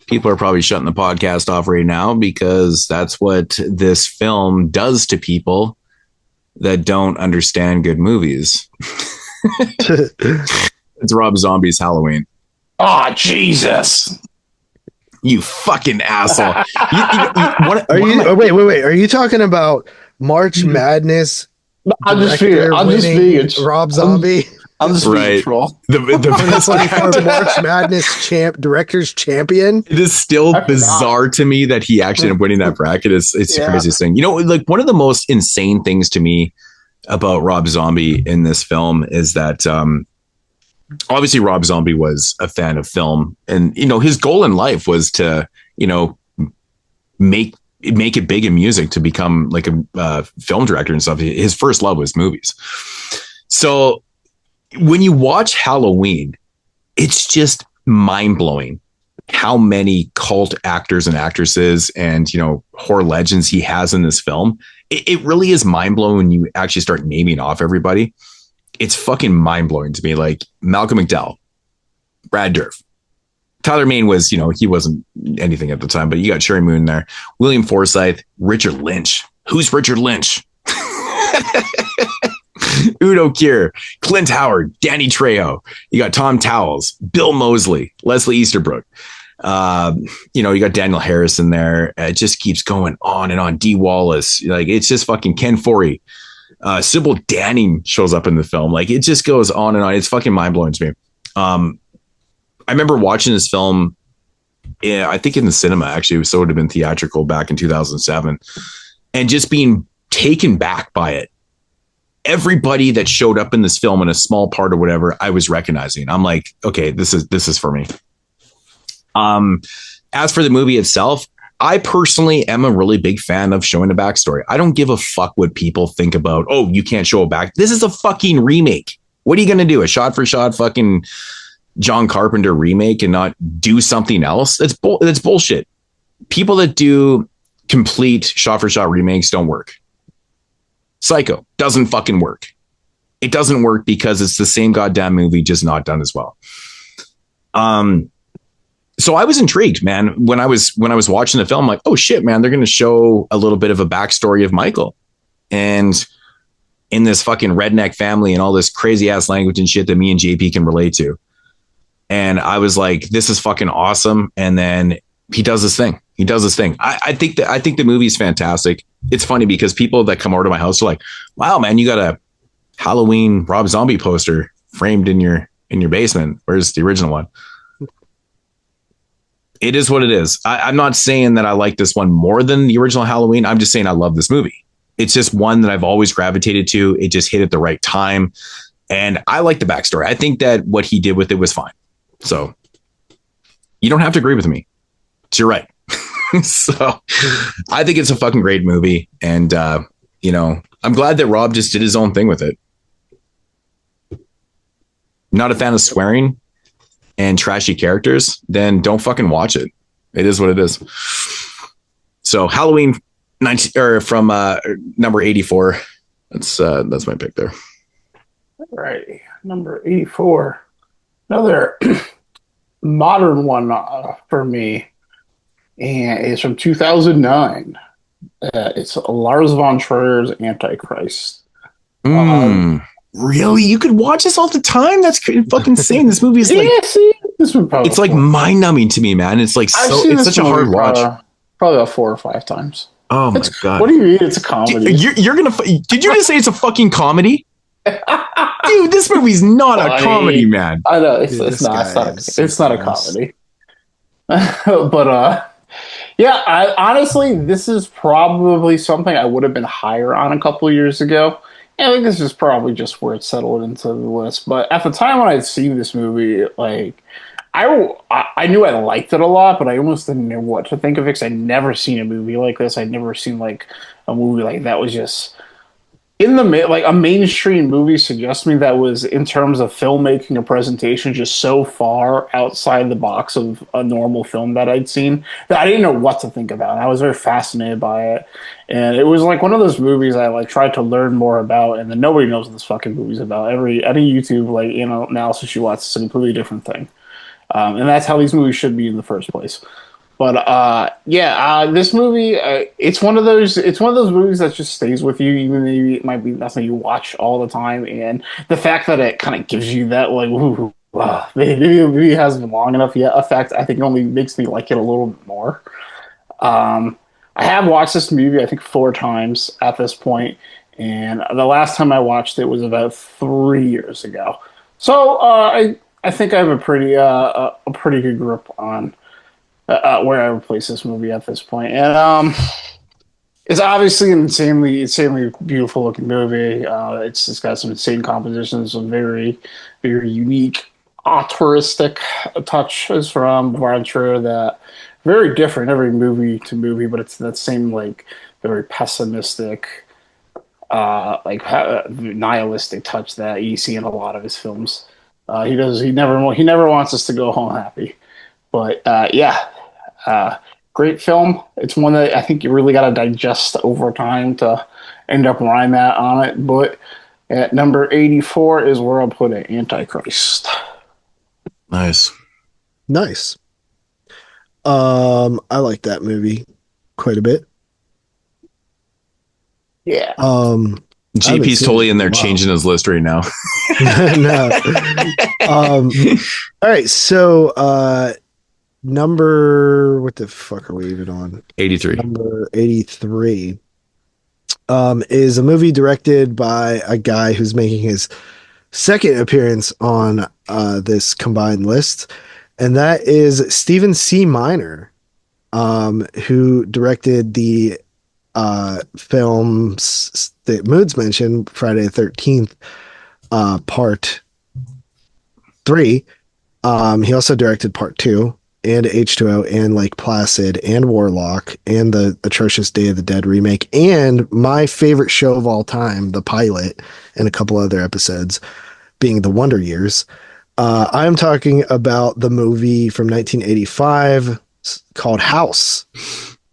people are probably shutting the podcast off right now because that's what this film does to people that don't understand good movies. It's Rob Zombie's Halloween. Oh, Jesus. You fucking asshole. Wait. Are you talking about March Madness? I'm just being Rob Zombie. I'm just being troll. The March Madness director's champion. It is still bizarre to me that he actually ended up winning that bracket. It's the craziest thing. You know, like one of the most insane things to me about Rob Zombie in this film is that obviously Rob Zombie was a fan of film, and you know his goal in life was to, you know, make it big in music, to become like a film director and stuff. His first love was movies. So when you watch Halloween, it's just mind blowing how many cult actors and actresses and, you know, horror legends he has in this film. It really is mind blowing when you actually start naming off everybody. It's fucking mind blowing to me. Like Malcolm McDowell, Brad Dourif, Tyler Mane was, you know, he wasn't anything at the time, but you got Sherry Moon there, William Forsythe, Richard Lynch. Who's Richard Lynch? Udo Kier, Clint Howard, Danny Trejo. You got Tom Towles, Bill Moseley, Leslie Easterbrook. You know, you got Daniel Harris in there. It just keeps going on and on. Dee Wallace, like it's just fucking Ken Foree. Sybil Danning shows up in the film. Like it just goes on and on. It's fucking mind blowing to me. I remember watching this film, I think in the cinema, actually, so it would have been theatrical back in 2007, and just being taken back by it. Everybody that showed up in this film in a small part or whatever, I was recognizing. I'm like, okay, this is for me. As for the movie itself, I personally am a really big fan of showing a backstory. I don't give a fuck what people think about, oh, you can't show a back. This is a fucking remake. What are you going to do? A shot for shot fucking John Carpenter remake and not do something else? That's bullshit. People that do complete shot for shot remakes don't work. Psycho doesn't fucking work. It doesn't work because it's the same goddamn movie, just not done as well. So I was intrigued, man, when I was watching the film, like, oh shit, man, they're going to show a little bit of a backstory of Michael and in this fucking redneck family and all this crazy ass language and shit that me and JP can relate to. And I was like, this is fucking awesome. And then he does this thing. I think the movie is fantastic. It's funny because people that come over to my house are like, wow, man, you got a Halloween Rob Zombie poster framed in your basement. Where's the original one? It is what it is. I'm not saying that I like this one more than the original Halloween. I'm just saying I love this movie. It's just one that I've always gravitated to. It just hit at the right time. And I like the backstory. I think that what he did with it was fine. So you don't have to agree with me. You're right. So I think it's a fucking great movie. And, you know, I'm glad that Rob just did his own thing with it. Not a fan of swearing. and trashy characters, then don't fucking watch it. It is what it is. So Halloween 19 or from number 84. That's my pick there. All right, number 84. Another modern one for me, and it's from 2009. It's Lars von Trier's Antichrist. Really? You could watch this all the time? That's fucking insane. This movie is like, this one probably it's like mind numbing to me, man. It's like it's such a hard watch. Probably about 4 or 5 times. Oh my God. What do you mean? It's a comedy. You're gonna. Did you just say it's a fucking comedy? Dude, this movie's not a comedy, man. I know it's not a comedy. But yeah, I honestly, this is probably something I would have been higher on a couple of years ago. I think this is probably just where it settled into the list. But at the time when I'd seen this movie, like I knew I liked it a lot, but I almost didn't know what to think of it because I'd never seen a movie like this. I'd never seen like a movie like that was just in the like a mainstream movie suggests me that was in terms of filmmaking or presentation just so far outside the box of a normal film that I'd seen that I didn't know what to think about. And I was very fascinated by it. And it was like one of those movies I like tried to learn more about, and then nobody knows what this fucking movie's about. Any YouTube like analysis you watch is a completely different thing. And that's how these movies should be in the first place. But this movie, it's one of those movies that just stays with you, even though it might be nothing you watch all the time. And the fact that it kind of gives you that like, maybe the movie hasn't been long enough yet effect, I think it only makes me like it a little bit more. I have watched this movie, I think 4 times at this point, and the last time I watched it was about 3 years ago. So I think I have a pretty good grip on where I would place this movie at this point. And it's obviously an insanely beautiful looking movie. It's got some insane compositions, some very, very unique auteuristic touches from von Trier that very different every movie to movie, but it's that same like very pessimistic, nihilistic touch that you see in a lot of his films. He never wants us to go home happy. But great film. It's one that I think you really got to digest over time to end up where I'm at on it. But at number 84 is where I'll put it, Antichrist. Nice. I like that movie quite a bit. Yeah. GP's totally in there changing his list right now. No. All right. So, what the fuck are we even on? 83. Number 83 is a movie directed by a guy who's making his second appearance on this combined list, and that is Stephen C. Miner, who directed the films that Moodz mentioned, Friday the 13th, part 3. He also directed part 2 and H2O and Lake Placid and Warlock and the atrocious Day of the Dead remake and my favorite show of all time, the pilot, and a couple other episodes, being The Wonder Years. I'm talking about the movie from 1985 called House.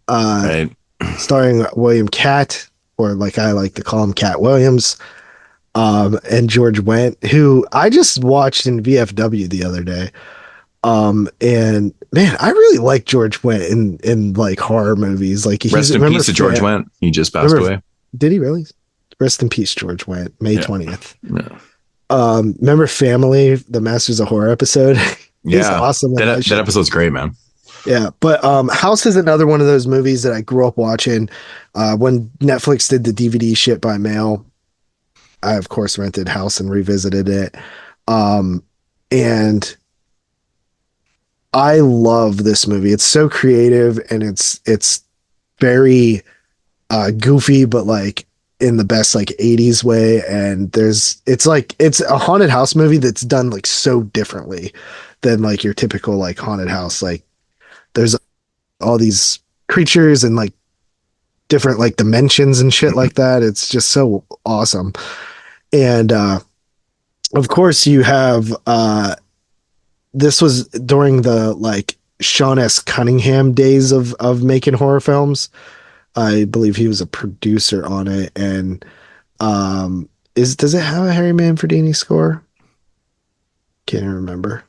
Right. Starring William Catt, or like I like to call him, Cat Williams, and George Wendt, who I just watched in VFW the other day. And man, I really like George Wendt in like horror movies. Like rest in peace to George Wendt. He just passed away. Did he really? Rest in peace, George Wendt. May 20th. Yeah. Remember Family, the Masters of Horror episode? He's awesome. That episode's great, man. Yeah, but House is another one of those movies that I grew up watching. When Netflix did the DVD ship by mail, I of course rented House and revisited it. And I love this movie. It's so creative and it's very goofy, but like in the best like 80s way. And it's a haunted house movie that's done like so differently than like your typical like haunted house. Like there's all these creatures and like different like dimensions and shit like that. It's just so awesome. And of course you have this was during the like Sean S. Cunningham days of making horror films. I believe he was a producer on it. And does it have a Harry Manfredini score? Can't remember.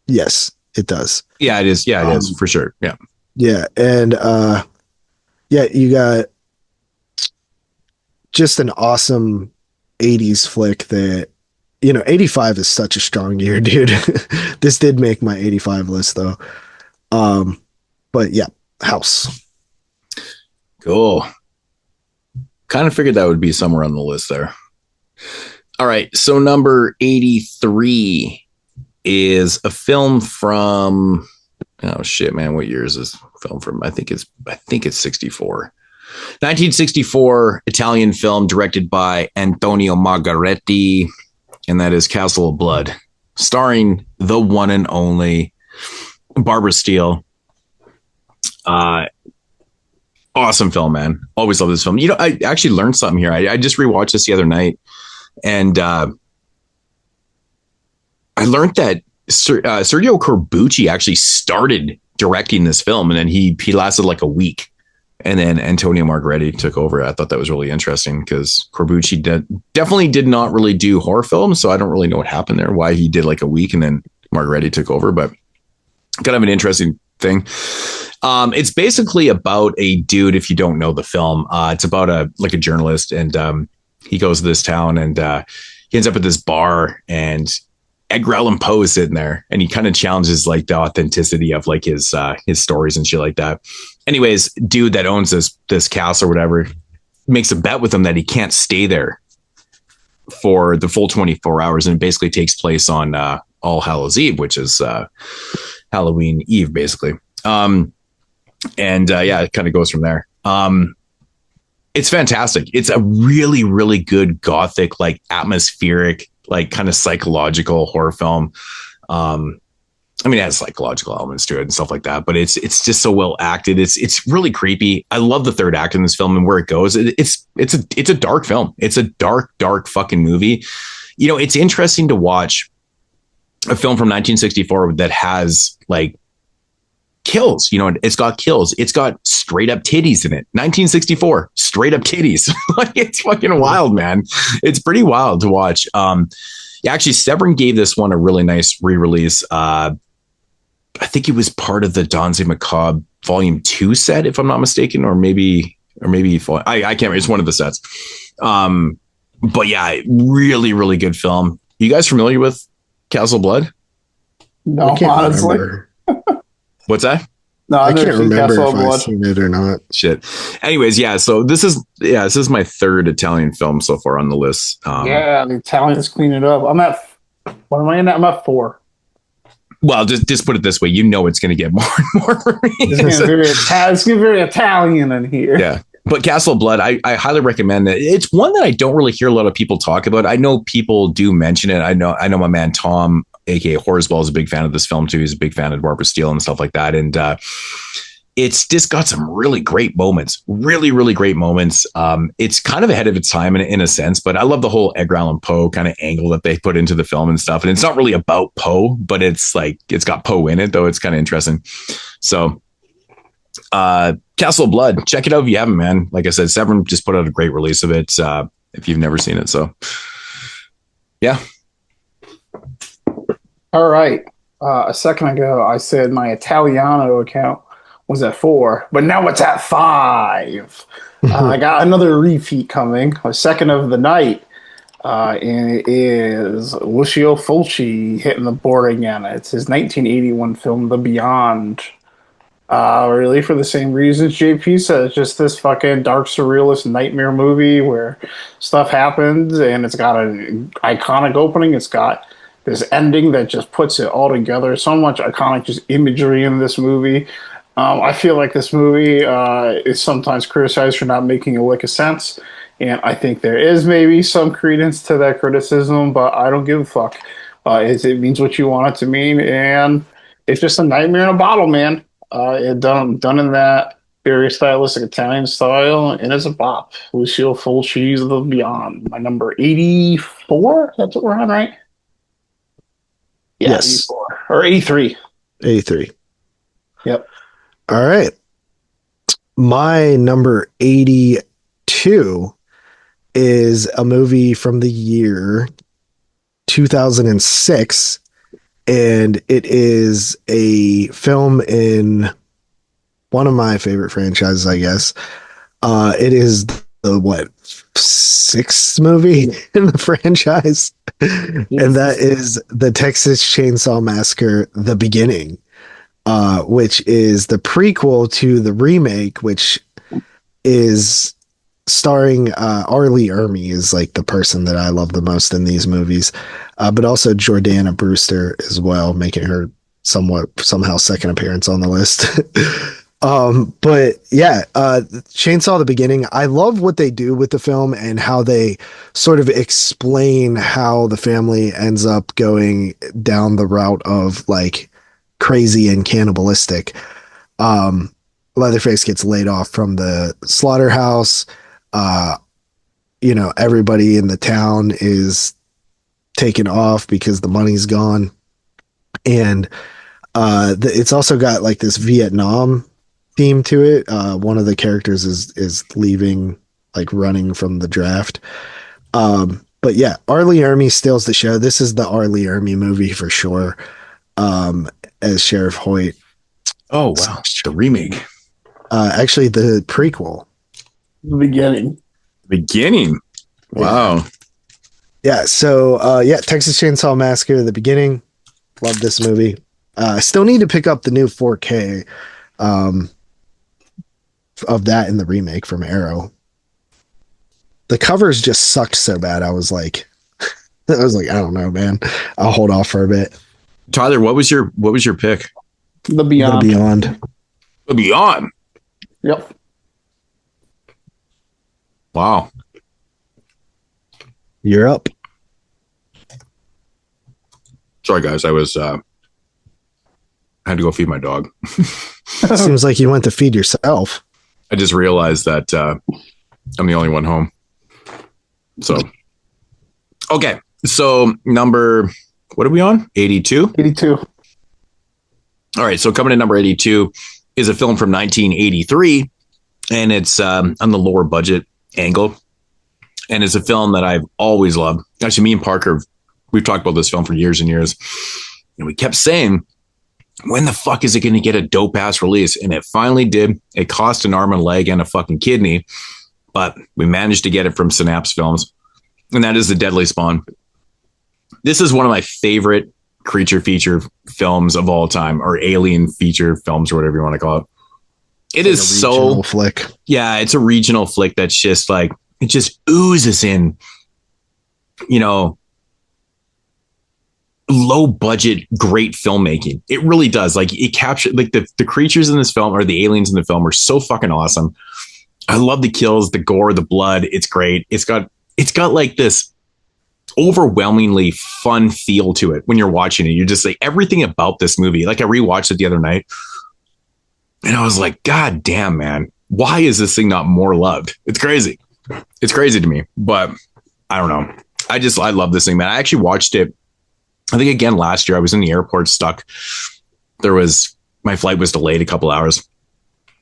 Yes, it does. Yeah, it is. Yeah, it is for sure. Yeah. Yeah. And yeah, you got just an awesome 80s flick that, 85 is such a strong year, dude. This did make my 85 list though. But yeah, House. Cool. Kind of figured that would be somewhere on the list there. All right. So number 83 is a film from, oh shit, man. What year is this film from? I think it's 64. 1964 Italian film directed by Antonio Margheriti, and that is Castle of Blood, starring the one and only Barbara Steele. Awesome film, man. Always love this film. I actually learned something here. I just rewatched this the other night, and I learned that Sergio Corbucci actually started directing this film, and then he lasted like a week, and then Antonio Margheriti took over. I thought that was really interesting because Corbucci definitely did not really do horror films, so I don't really know what happened there, why he did like a week and then Margheriti took over, but kind of an interesting thing. It's basically about a dude, if you don't know the film, it's about a journalist, and he goes to this town, and he ends up at this bar, and Edgar Allan Poe is sitting there, and he kind of challenges like the authenticity of like his stories and shit like that. Anyways, dude that owns this castle or whatever makes a bet with him that he can't stay there for the full 24 hours, and it basically takes place on All Hallows Eve, which is Halloween Eve, basically. Yeah, it kind of goes from there. It's fantastic. It's a really, really good gothic, like atmospheric, like kind of psychological horror film. I mean, it has psychological elements to it and stuff like that, but it's just so well acted. It's really creepy. I love the third act in this film and where it goes. It's a dark film. It's a dark fucking movie. It's interesting to watch a film from 1964 that has like kills. It's got kills. It's got straight up titties in it. 1964, straight up titties. Like, it's fucking wild, man. It's pretty wild to watch. Actually, Severin gave this one a really nice re-release. I think it was part of the Danze Macabre Volume 2 set, if I'm not mistaken, or maybe I can't remember. It's one of the sets. But yeah, really, really good film. You guys familiar with Castle Blood? No, honestly. What's that? No, I can't remember if I've seen it or not. Shit. Anyways, yeah. So this is my third Italian film so far on the list. Yeah, the Italians clean it up. What am I in at? I'm at 4. Well, just put it this way. It's going to get more and more for me. It's going to be very Italian in here. Yeah. But Castle of Blood, I highly recommend it. It's one that I don't really hear a lot of people talk about. I know people do mention it. I know my man Tom, aka Horseball, is a big fan of this film too. He's a big fan of Barbara Steele and stuff like that. And it's just got some really great moments. Really, really great moments. It's kind of ahead of its time in a sense, but I love the whole Edgar Allan Poe kind of angle that they put into the film and stuff. And it's not really about Poe, but it's got Poe in it, though. It's kind of interesting. So Castle of Blood, check it out if you haven't, man. Like I said, Severin just put out a great release of it if you've never seen it. So yeah. All right. A second ago, I said my Italiano account was at 4, but now it's at 5. I got another repeat coming, a second of the night, and it is Lucio Fulci hitting the board again. It's his 1981 film, The Beyond. Really, for the same reasons JP said, it's just this fucking dark surrealist nightmare movie where stuff happens, and it's got an iconic opening. It's got this ending that just puts it all together. So much iconic just imagery in this movie. I feel like this movie is sometimes criticized for not making a lick of sense, and I think there is maybe some credence to that criticism, but I don't give a fuck. It means what you want it to mean, and it's just a nightmare in a bottle, man. It done in that very stylistic Italian style, and it's a bop. Lucille Fulci's The Beyond, my number 84. That's what we're on, right? Yeah, Yes. 84 or 83. 83. Yep. All right. My number 82 is a movie from the year 2006, and it is a film in one of my favorite franchises, I guess. It is the sixth movie in the franchise, and that is the Texas Chainsaw Massacre: The Beginning, which is the prequel to the remake, which is starring R. Lee Ermey is like the person that I love the most in these movies, but also Jordana Brewster as well, making her somehow second appearance on the list. But yeah, Chainsaw: The Beginning. I love what they do with the film and how they sort of explain how the family ends up going down the route of like crazy and cannibalistic. Leatherface gets laid off from the slaughterhouse. Everybody in the town is taken off because the money's gone. And it's also got like this Vietnam theme to it. One of the characters is leaving, like running from the draft. But yeah, R. Lee Ermey steals the show. This is the R. Lee Ermey movie for sure. As Sheriff Hoyt. Oh wow, the remake. Actually, the prequel. The beginning. Wow. Yeah. So Texas Chainsaw Massacre: The Beginning. Love this movie. I still need to pick up the new 4K of that in the remake from Arrow. The covers just sucked so bad. I was like, I don't know, man. I'll hold off for a bit. Tyler, what was your pick? The Beyond. The Beyond. The Beyond. Yep. Wow. You're up. Sorry, guys. I had to go feed my dog. Seems like you went to feed yourself. I just realized that I'm the only one home. So, okay. So what are we on? 82? 82. All right. So coming in number 82 is a film from 1983, and it's on the lower budget angle. And it's a film that I've always loved. Actually, me and Parker, we've talked about this film for years and years. And we kept saying, when the fuck is it going to get a dope ass release? And it finally did. It cost an arm and leg and a fucking kidney, but we managed to get it from Synapse Films. And that is The Deadly Spawn. This is one of my favorite creature feature films of all time, or alien feature films, or whatever you want to call it. It is a regional flick. Yeah, it's a regional flick that's just like, it just oozes in, low budget, great filmmaking. It really does. Like, it captured, like, the creatures in this film, or the aliens in the film, are so fucking awesome. I love the kills, the gore, the blood. It's great. It's got like this overwhelmingly fun feel to it when you're watching it. You're just like, everything about this movie. Like, I rewatched it the other night and I was like, God damn, man, why is this thing not more loved? It's crazy. It's crazy to me, but I don't know. I love this thing, man. I actually watched it, I think, again last year. I was in the airport stuck. My flight was delayed a couple hours.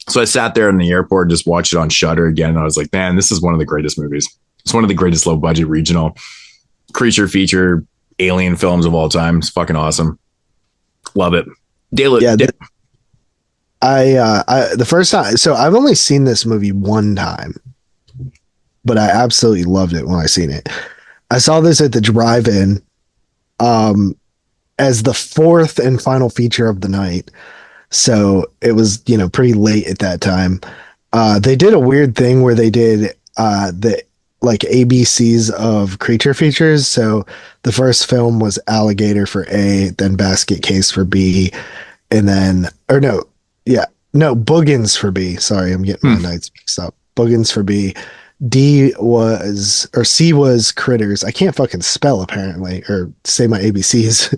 So I sat there in the airport and just watched it on Shudder again. And I was like, man, this is one of the greatest movies. It's one of the greatest low budget regional creature feature alien films of all time. It's fucking awesome. Love it. The first time, so I've only seen this movie one time, but I absolutely loved it when I seen it. I saw this at the drive-in as the fourth and final feature of the night. So it was, pretty late at that time. They did a weird thing where they did the like ABCs of creature features. So the first film was Alligator for A, then Basket Case for B, and then, Boogans for B. Sorry, I'm getting my nights mixed up. Boogans for B. C was Critters. I can't fucking spell apparently, or say my ABCs.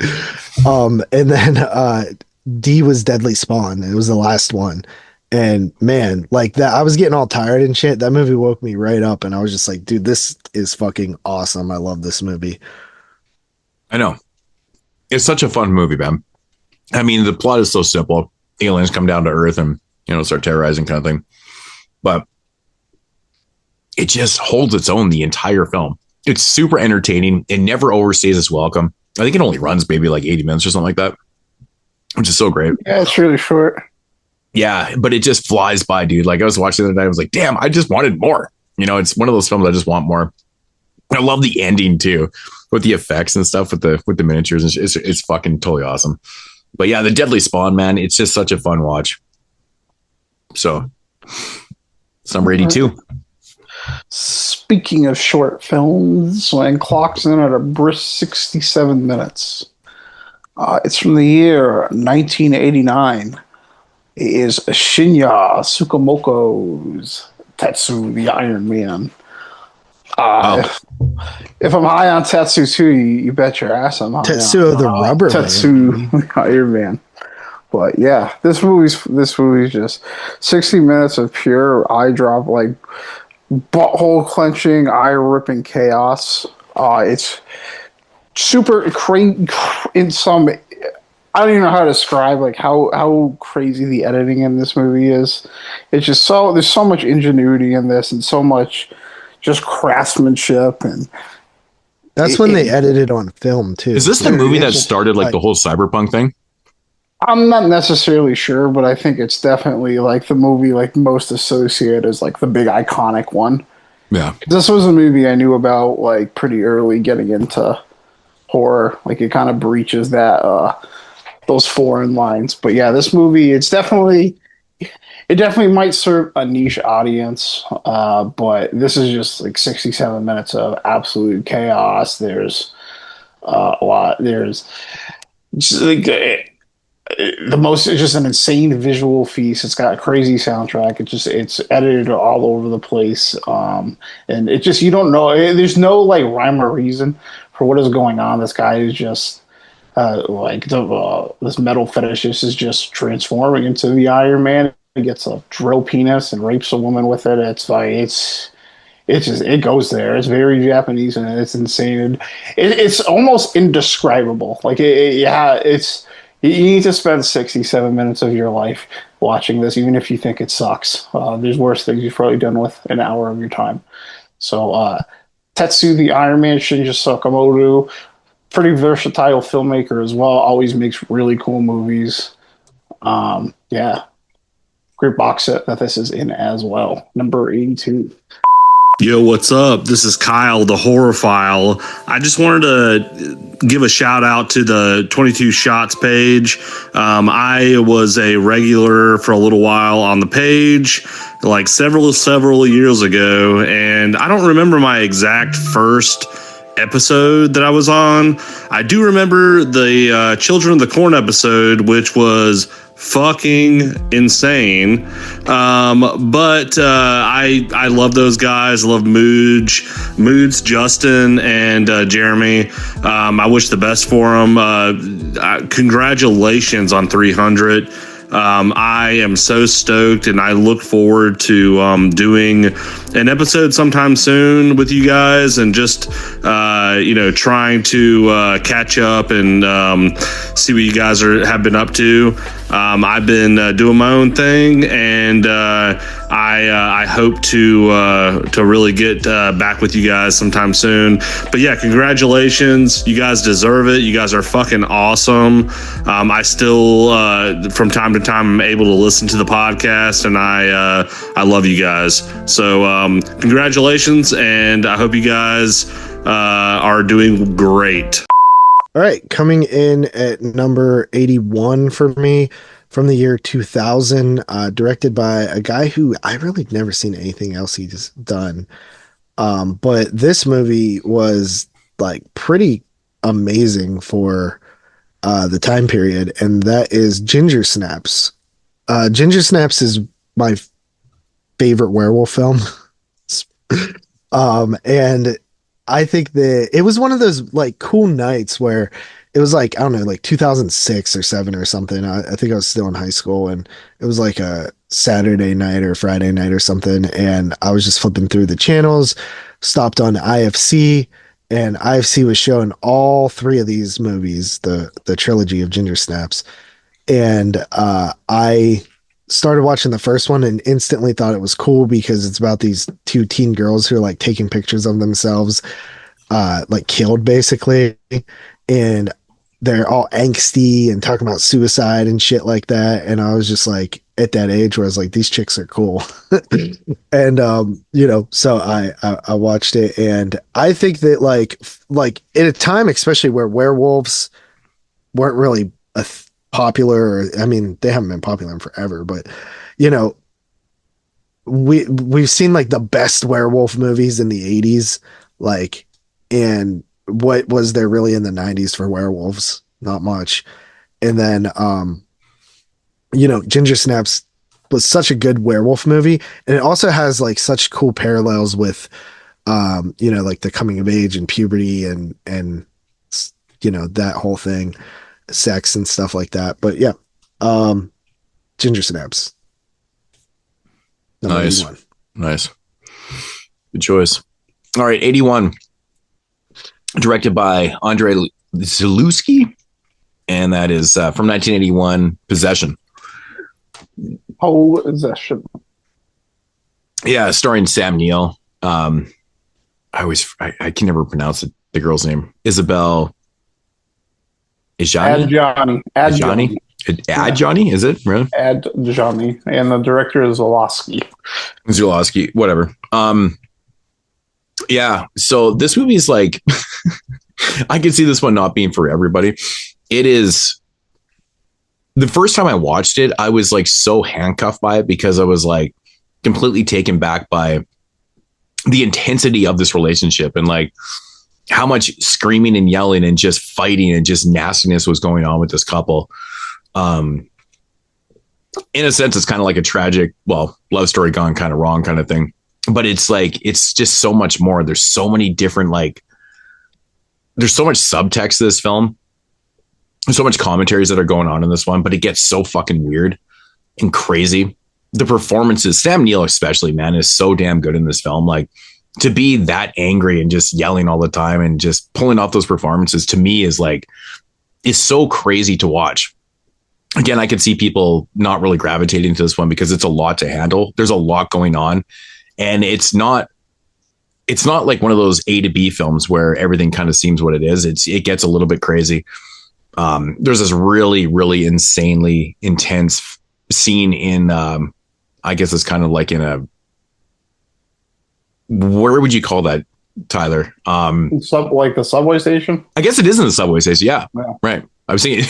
And then D was Deadly Spawn. It was the last one. And man, like that, I was getting all tired and shit. That movie woke me right up, and I was just like, dude, this is fucking awesome. I love this movie. I know. It's such a fun movie, man. I mean, the plot is so simple. Aliens come down to Earth and, start terrorizing kind of thing. But it just holds its own the entire film. It's super entertaining. It never overstays its welcome. I think it only runs maybe like 80 minutes or something like that, which is so great. Yeah, it's really short. Yeah, but it just flies by, dude. Like I was watching the other night, I was like, damn, I just wanted more. It's one of those films I just want more. I love the ending too, with the effects and stuff with the miniatures. And it's fucking totally awesome. But yeah, the Deadly Spawn, man, it's just such a fun watch. So it's number 82. Speaking of short films, when clocks in at a brisk 67 minutes. It's from the year 1989. It is Shinya Tsukamoto's Tetsu the Iron Man. If I'm high on Tetsu too, you bet your ass I'm high Tetsuo on the Rubber Tetsu the Iron Man. But yeah, this movie's just 60 minutes of pure eye drop, like butthole clenching, eye ripping chaos. It's super crazy in some. I don't even know how to describe like how crazy the editing in this movie is. It's just there's so much ingenuity in this and so much just craftsmanship, and that's when they edited on film too. Is this the movie that started like the whole cyberpunk thing? I'm not necessarily sure, but I think it's definitely like the movie like most associated as like the big iconic one. Yeah. This was a movie I knew about like pretty early getting into horror. Like it kind of breaches that those foreign lines. But yeah, this movie, it definitely might serve a niche audience. But this is just like 67 minutes of absolute chaos. There's a lot. There's just, like, it's just an insane visual feast. It's got a crazy soundtrack. It's edited all over the place. And it just, you don't know, there's no like rhyme or reason for what is going on. This guy is just this metal fetishist is just transforming into the Iron Man. He gets a drill penis and rapes a woman with it. It's like, it goes there. It's very Japanese and it's insane. It's almost indescribable. Like you need to spend 67 minutes of your life watching this, even if you think it sucks. There's worse things you've probably done with an hour of your time. So, Tetsu the Iron Man, Shinji Sakamoto, pretty versatile filmmaker as well. Always makes really cool movies. Yeah. Great box set that this is in as well. Number 82. Yo, what's up? This is Kyle, the Horrorphile. I just wanted to give a shout out to the 22 Shots page. I was a regular for a little while on the page, like several years ago, and I don't remember my exact first episode that I was on. I do remember the Children of the Corn episode, which was fucking insane. But I love those guys. I love Moodz, Justin, and Jeremy. I wish the best for them. Congratulations on 300. I am so stoked, and I look forward to doing an episode sometime soon with you guys, and just trying to catch up and see what you guys have been up to. I've been doing my own thing, and I hope to really get back with you guys sometime soon. But yeah, congratulations. You guys deserve it. You guys are fucking awesome. I still, from time to time, I'm able to listen to the podcast, and I love you guys. So congratulations, and I hope you guys are doing great. All right, coming in at number 81 for me, from the year 2000, directed by a guy who I really never seen anything else he's done. But this movie was like pretty amazing for the time period, and that is Ginger Snaps. Ginger Snaps is my favorite werewolf film. And I think that it was one of those like cool nights where it was like, I don't know, like 2006 or 7 or something. I think I was still in high school, and it was like a Saturday night or Friday night or something. And I was just flipping through the channels, stopped on IFC, and IFC was showing all 3 of these movies, the trilogy of Ginger Snaps. And I started watching the first one and instantly thought it was cool because it's about these 2 teen girls who are like taking pictures of themselves, like killed basically. And they're all angsty and talking about suicide and shit like that. And I was just like, at that age where I was like, these chicks are cool. And, so I watched it, and I think that like at a time, especially where werewolves weren't really popular, I mean, they haven't been popular in forever, but we've seen like the best werewolf movies in the 80s, like, and what was there really in the 90s for werewolves? Not much. And then Ginger Snaps was such a good werewolf movie, and it also has like such cool parallels with like the coming of age and puberty and that whole thing, sex and stuff like that. But yeah, Ginger Snaps. Nice. 81. Nice. Good choice. All right, 81. Directed by Andrei Zalewski, and that is from 1981, Possession. Possession. Yeah, starring Sam Neill. I can never pronounce the girl's name. Isabel Adjani. Adjani, is it? Really? Adjani. And the director is Zulawski, whatever. Yeah, so this movie is like, I can see this one not being for everybody. It is. The first time I watched it, I was like so handcuffed by it because I was like completely taken back by the intensity of this relationship and like how much screaming and yelling and just fighting and just nastiness was going on with this couple. In a sense, it's kind of like a tragic, love story gone kind of wrong kind of thing. But it's like, it's just so much more. There's so many different, there's so much subtext to this film. There's so much commentaries that are going on in this one, but it gets so fucking weird and crazy. The performances, Sam Neill especially, man, is so damn good in this film. Like, to be that angry and just yelling all the time and just pulling off those performances, to me is so crazy to watch. Again, I could see people not really gravitating to this one because it's a lot to handle. There's a lot going on, and it's not like one of those A to B films where everything kind of seems what it is. It gets a little bit crazy. There's this really, really insanely intense scene in, I guess it's kind of like in a, where would you call that, Tyler? Like the subway station? I guess it is in the subway station. Yeah. Right. I was thinking,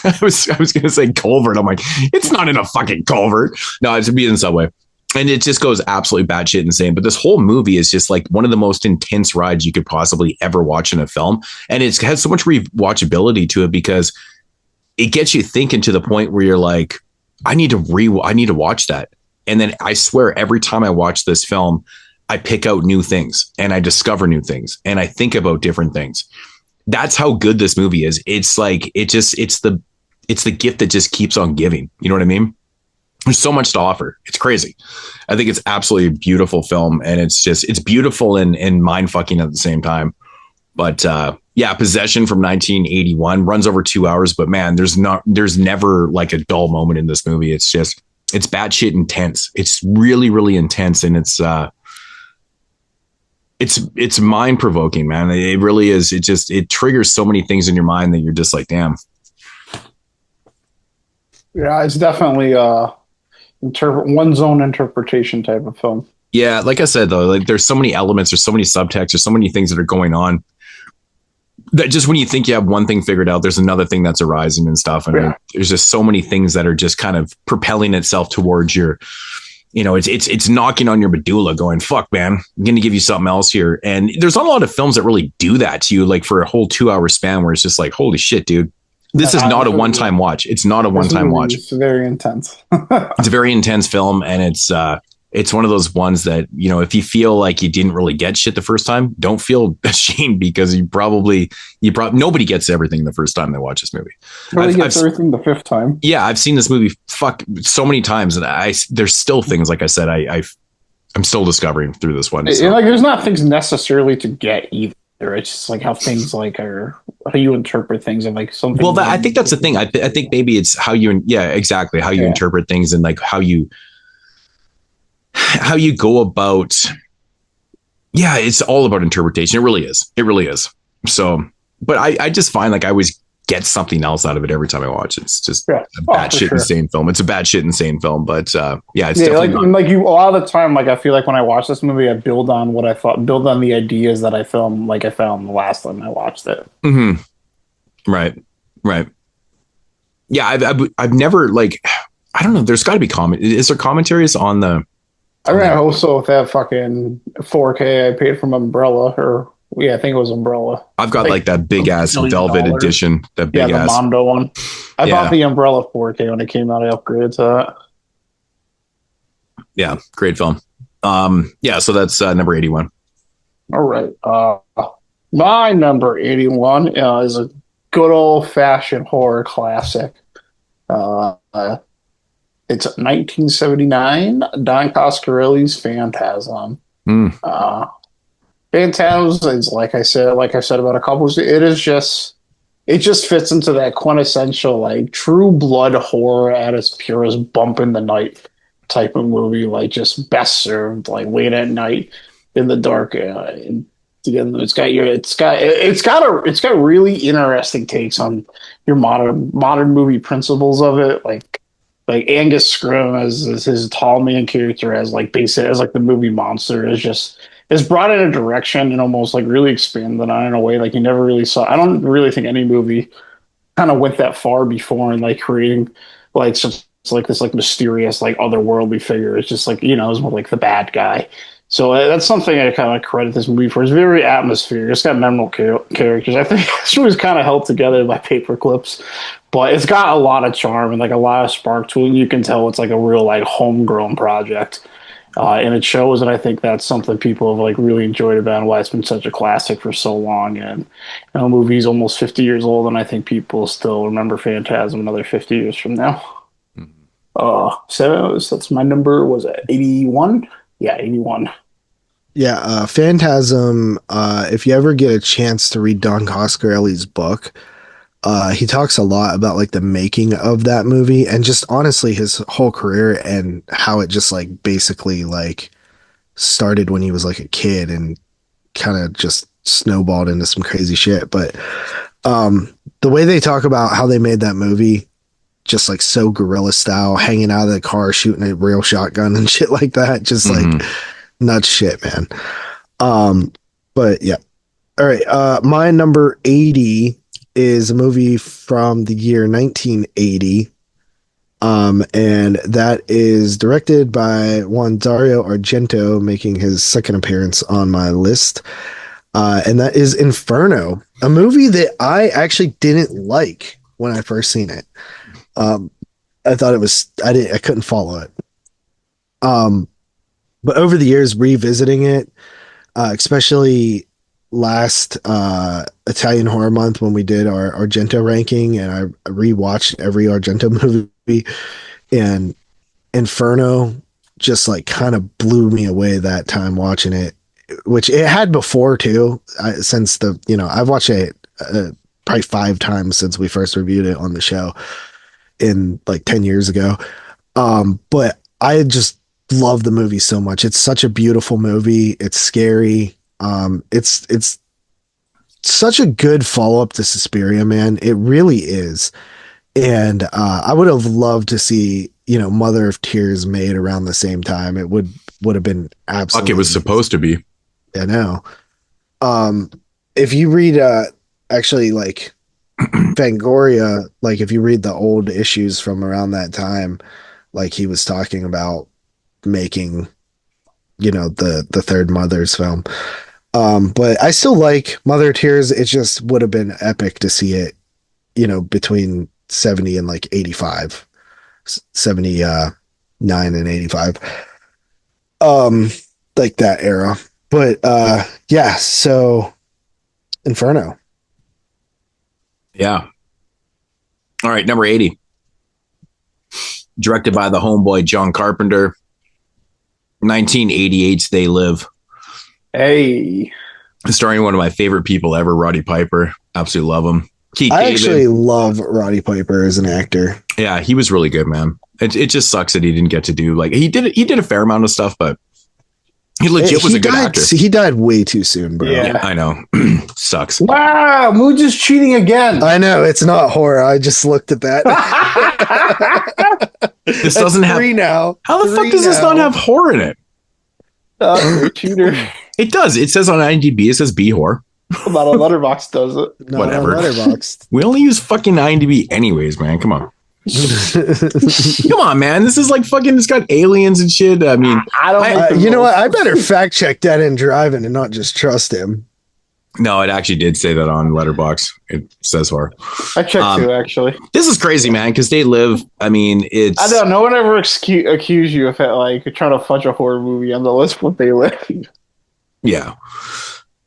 I was going to say culvert. I'm like, it's not in a fucking culvert. No, it should be in the subway. And it just goes absolutely batshit insane. But this whole movie is just like one of the most intense rides you could possibly ever watch in a film. And it has so much rewatchability to it because it gets you thinking to the point where you're like, I need to watch that. And then I swear every time I watch this film, I pick out new things and I discover new things and I think about different things. That's how good this movie is. It's like, it's the gift that just keeps on giving. You know what I mean? There's so much to offer. It's crazy. I think it's absolutely a beautiful film, and it's beautiful and mind fucking at the same time. But Possession from 1981 runs over 2 hours, but man, there's never like a dull moment in this movie. It's batshit intense. It's really, really intense, and it's mind provoking, man. It really is. It triggers so many things in your mind that you're just like, damn. Yeah, it's definitely one zone interpretation type of film. Yeah, like I said though, like there's so many elements, there's so many subtext, there's so many things that are going on that just when you think you have one thing figured out, there's another thing that's arising and stuff, and there's just so many things that are just kind of propelling itself towards your, it's knocking on your medulla, going, "Fuck, man, I'm gonna give you something else here." And there's not a lot of films that really do that to you, like for a whole 2 hour span, where it's just like, "Holy shit, dude." This is not a one-time watch. It's not a one-time watch. It's very intense. It's a very intense film, and it's it's one of those ones that, you know, if you feel like you didn't really get shit the first time, don't feel ashamed, because nobody gets everything the first time they watch this movie. Nobody gets everything the fifth time. Yeah, I've seen this movie so many times, and there's still things, like I said, I'm still discovering through this one. So. And like, there's not things necessarily to get either. It's just like how things like are, how you interpret things, and like something. Well, I think that's the thing. I think maybe it's how you, exactly how you interpret things, and like how you go about. Yeah, it's all about interpretation. It really is. It really is. So, but I just find like I always get something else out of it every time I watch it. It's just a batshit insane film. It's a batshit insane film, but it's definitely like you a lot of the time. Like I feel like when I watch this movie, I build on the ideas that I found the last time I watched it. Mm-hmm. Right. Yeah, I've never, like, I don't know. There's got to be is there commentaries on the? I ran also with that fucking 4K I paid from Umbrella, I think it was Umbrella. I've got like that big ass Velvet edition. That big ass. The Mondo one. I bought the Umbrella 4K when it came out. I upgraded to that. Yeah, great film. So that's number 81. All right. My number 81 is a good old fashioned horror classic. It's 1979, Don Coscarelli's Phantasm. Phantasm is, like I said about a couple, it just fits into that quintessential, like, true blood horror at its purest, bump in the night type of movie, like, just best served like late at night in the dark. And together, it's got really interesting takes on your modern movie principles of it, like Angus Scrim as his tall man character, as like the movie monster is brought in a direction and almost like really expanded on in a way like you never really saw. I don't really think any movie kind of went that far before in like creating like this like mysterious like otherworldly figure. It's just like, you know, it's more like the bad guy. So that's something I kind of credit this movie for. It's very atmospheric. It's got memorable characters. I think this movie's kind of held together by paper clips, but it's got a lot of charm and like a lot of spark to it. You can tell it's like a real like homegrown project. And it shows, and I think that's something people have like really enjoyed about, and why it's been such a classic for so long. And the movie's almost 50 years old, and I think people still remember Phantasm another 50 years from now. So that's my number. Was it 81? Yeah, 81. Yeah, Phantasm. If you ever get a chance to read Don Coscarelli's book, he talks a lot about like the making of that movie and just honestly his whole career and how it just like basically like started when he was like a kid and kind of just snowballed into some crazy shit. But the way they talk about how they made that movie, just like so guerrilla style, hanging out of the car, shooting a real shotgun and shit like that, just like nuts shit, man. But yeah. All right. My number 80 is a movie from the year 1980. And that is directed by one Dario Argento, making his second appearance on my list. And that is Inferno, a movie that I actually didn't like when I first seen it. I thought it was, I couldn't follow it. But over the years, revisiting it, especially last Italian Horror Month when we did our Argento ranking, and I rewatched every Argento movie, and Inferno just like kind of blew me away that time watching it, which it had before too. Since I've watched it probably 5 times since we first reviewed it on the show in like 10 years ago. But I just love the movie so much. It's such a beautiful movie. It's scary. It's such a good follow-up to Suspiria, man. It really is. And I would have loved to see, Mother of Tears made around the same time. It would have been absolutely. Fuck, it was supposed to be. I know. If you read actually like Fangoria, like if you read the old issues from around that time, like he was talking about making, the third Mother's film. But I still like Mother of Tears. It just would have been epic to see it, between 70 and like 85, 79 and 85. Like that era. But yeah, so Inferno. Yeah. All right, number 80. Directed by the homeboy John Carpenter. 1988's They Live. Hey. Starring one of my favorite people ever, Roddy Piper. Absolutely love him. Keith I David. actually love Roddy Piper as an actor. Yeah, he was really good, man. It just sucks that he didn't get to do like he did a fair amount of stuff, but he legit was a good actor. He died way too soon, bro. Yeah, I know. Sucks. Wow, Moodz is cheating again. I know it's not horror. I just looked at that. This doesn't have three now. How the fuck does this not have horror in it? Cheater. It does. It says on IMDb. It says B horror. Not on Letterboxd does it. No, Whatever. Letterboxd. We only use fucking IMDb anyways, man. Come on. Come on, man. This is like fucking. It's got aliens and shit. I mean, I don't. You know what? I better fact check that in driving and not just trust him. No, it actually did say that on Letterboxd. It says horror. I checked too, actually. This is crazy, man. Because They Live. I mean, it's. I don't. No one ever accuse you of like trying to fudge a horror movie on the list when They Live. Yeah.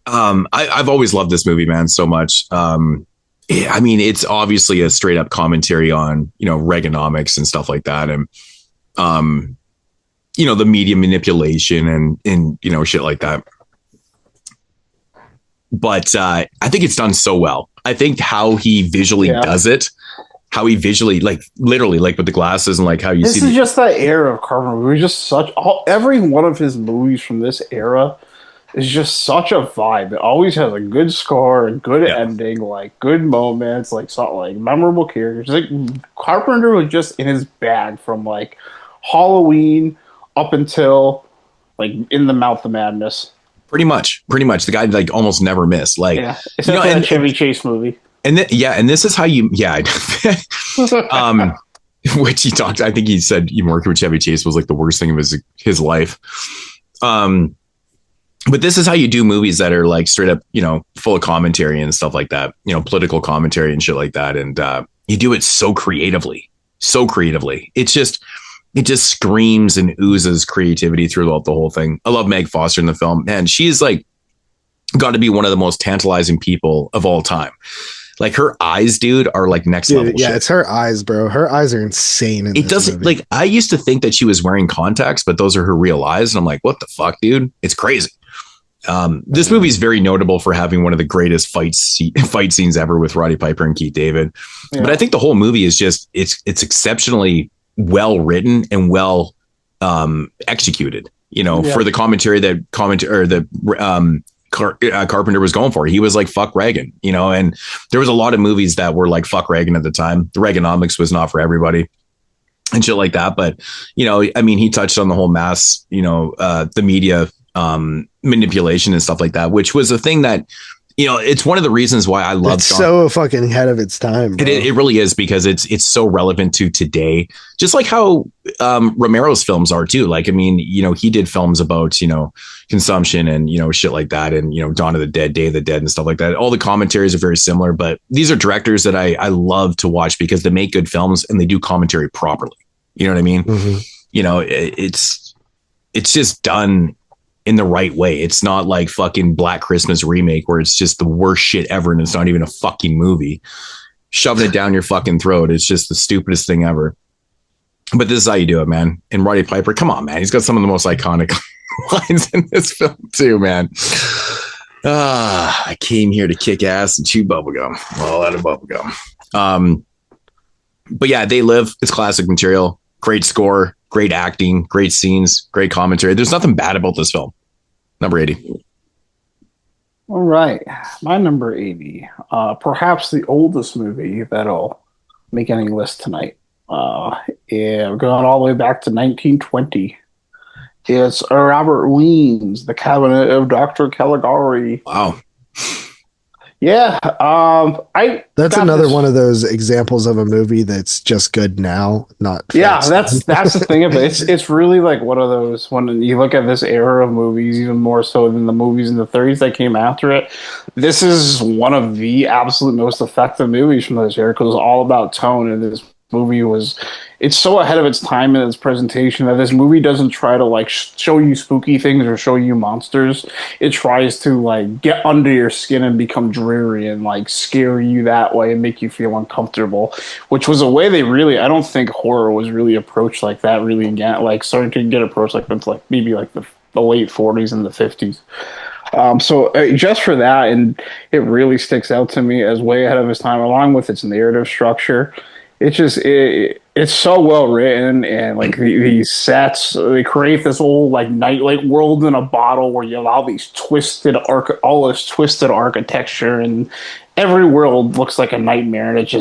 I've always loved this movie, man, so much. I mean, it's obviously a straight up commentary on, Reaganomics and stuff like that. And, the media manipulation and shit like that. But I think it's done so well. I think how he visually does it, how he visually, like literally like with the glasses and like how you see. This is just that era of Carpenter. We're just every one of his movies from this era is just such a vibe. It always has a good score, a good ending, like good moments, like something like memorable characters. Like Carpenter was just in his bag from like Halloween up until like In the Mouth of Madness. Pretty much. The guy like almost never missed. Like except for that Chevy Chase movie. And this is how you which he talked. I think he said even working with Chevy Chase was like the worst thing of his life. But this is how you do movies that are like straight up, full of commentary and stuff like that, political commentary and shit like that. And you do it so creatively. It just screams and oozes creativity throughout the whole thing. I love Meg Foster in the film, and she's like got to be one of the most tantalizing people of all time. Like her eyes, dude, are like next level. Yeah, shit. it's her eyes, bro. Her eyes are insane. It doesn't like I used to think that she was wearing contacts, but those are her real eyes. And I'm like, what the fuck, dude? It's crazy. This movie is very notable for having one of the greatest fight scenes ever with Roddy Piper and Keith David. Yeah. But I think the whole movie is just it's exceptionally well written and well executed. For the commentary that Carpenter was going for. He was like, fuck Reagan, and there was a lot of movies that were like, fuck Reagan at the time. The Reaganomics was not for everybody and shit like that. But, I mean, he touched on the whole mass, the media manipulation and stuff like that, which was a thing that, it's one of the reasons why I love. It's so fucking ahead of its time. It really is, because it's so relevant to today, just like how Romero's films are too. Like, I mean, he did films about, consumption and, shit like that. And, Dawn of the Dead, Day of the Dead and stuff like that. All the commentaries are very similar, but these are directors that I love to watch because they make good films and they do commentary properly. You know what I mean? Mm-hmm. It's just done in the right way. It's not like fucking Black Christmas remake where it's just the worst shit ever and it's not even a fucking movie. Shoving it down your fucking throat. It's just the stupidest thing ever. But this is how you do it, man. And Roddy Piper, come on, man. He's got some of the most iconic lines in this film too, man. I came here to kick ass and chew bubblegum. All out of bubblegum. But yeah, They Live. It's classic material. Great score. Great acting, great scenes, great commentary. There's nothing bad about this film. Number 80. All right. My number 80. Perhaps the oldest movie that'll make any list tonight. We're going all the way back to 1920. It's Robert Wien's The Cabinet of Dr. Caligari. Wow. Yeah, that's another one of those examples of a movie that's just good now, not. Yeah, that's the thing of it. It's really like one of those when you look at this era of movies, even more so than the movies in the 30s that came after it. This is one of the absolute most effective movies from this era because it's all about tone, and this movie it's so ahead of its time in its presentation that this movie doesn't try to like show you spooky things or show you monsters. It tries to like get under your skin and become dreary and like scare you that way and make you feel uncomfortable, which was a way I don't think horror was really approached like that really again, like starting to get approached like into like maybe like the late 40s and the 50s. So just for that, and it really sticks out to me as way ahead of its time, along with its narrative structure. It's so well written, and like these sets, they create this whole like nightlight world in a bottle where you have all this twisted architecture, and every world looks like a nightmare, and it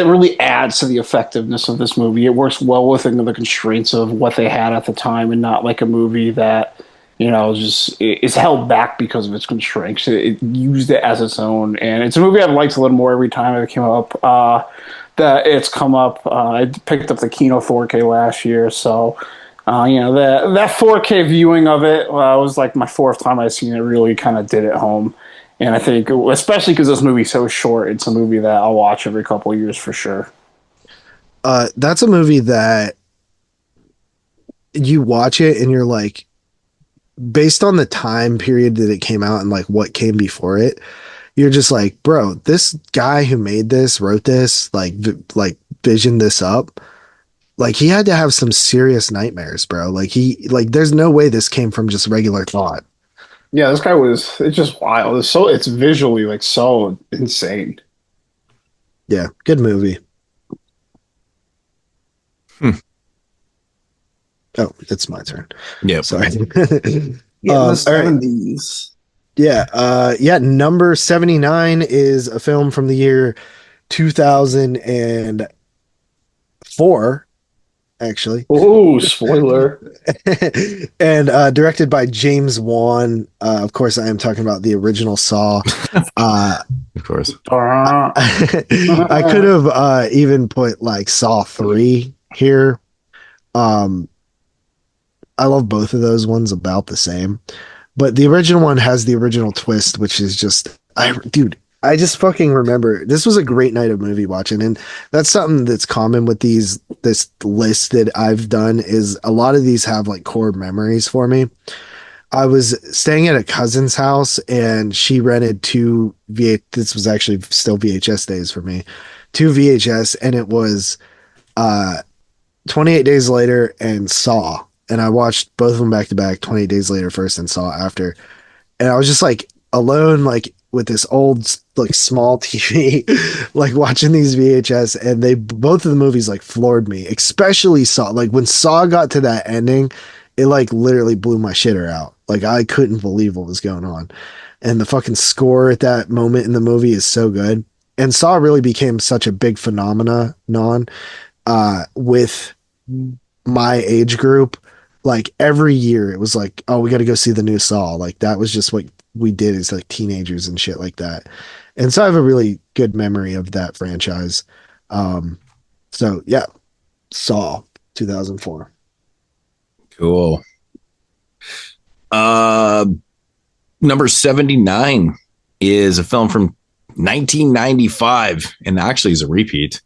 really adds to the effectiveness of this movie. It works well within the constraints of what they had at the time, and not like a movie that just is held back because of its constraints. It used it as its own, and it's a movie I've liked a little more every time it came up. It's come up. I picked up the Kino 4K last year, so that 4K viewing of it was like my fourth time I've seen it. Really kind of did it home, and I think especially because this movie's so short, it's a movie that I'll watch every couple of years for sure. That's a movie that you watch it and you're like, based on the time period that it came out and like what came before it, you're just like, bro, this guy who made this, wrote this, like visioned this up, like he had to have some serious nightmares, bro. Like there's no way this came from just regular thought. Yeah, this guy it's just wild. It's visually like so insane. Yeah, good movie. Oh, it's my turn. Yeah, sorry. The 70s. Yeah. Number 79 is a film from the year 2004, actually. Oh, spoiler. And directed by James Wan. Of course, I am talking about the original Saw. Of course. I could have even put like Saw 3 here. I love both of those ones about the same, but the original one has the original twist, which is just, I just fucking remember this was a great night of movie watching. And that's something that's common with this list that I've done, is a lot of these have like core memories for me. I was staying at a cousin's house and she rented this was actually still VHS days for me, 2 VHS, and it was 28 Days Later and Saw. And I watched both of them back to back, 28 Days Later first and Saw after. And I was just like alone, like with this old, like small TV, like watching these VHS, and both of the movies like floored me, especially Saw. Like when Saw got to that ending, it like literally blew my shitter out. Like I couldn't believe what was going on. And the fucking score at that moment in the movie is so good. And Saw really became such a big phenomenon with my age group. Like every year it was like, oh, we got to go see the new Saw. Like that was just what we did as like teenagers and shit like that. And so I have a really good memory of that franchise. So yeah, Saw 2004. Cool. Number 79 is a film from 1995 and actually is a repeat.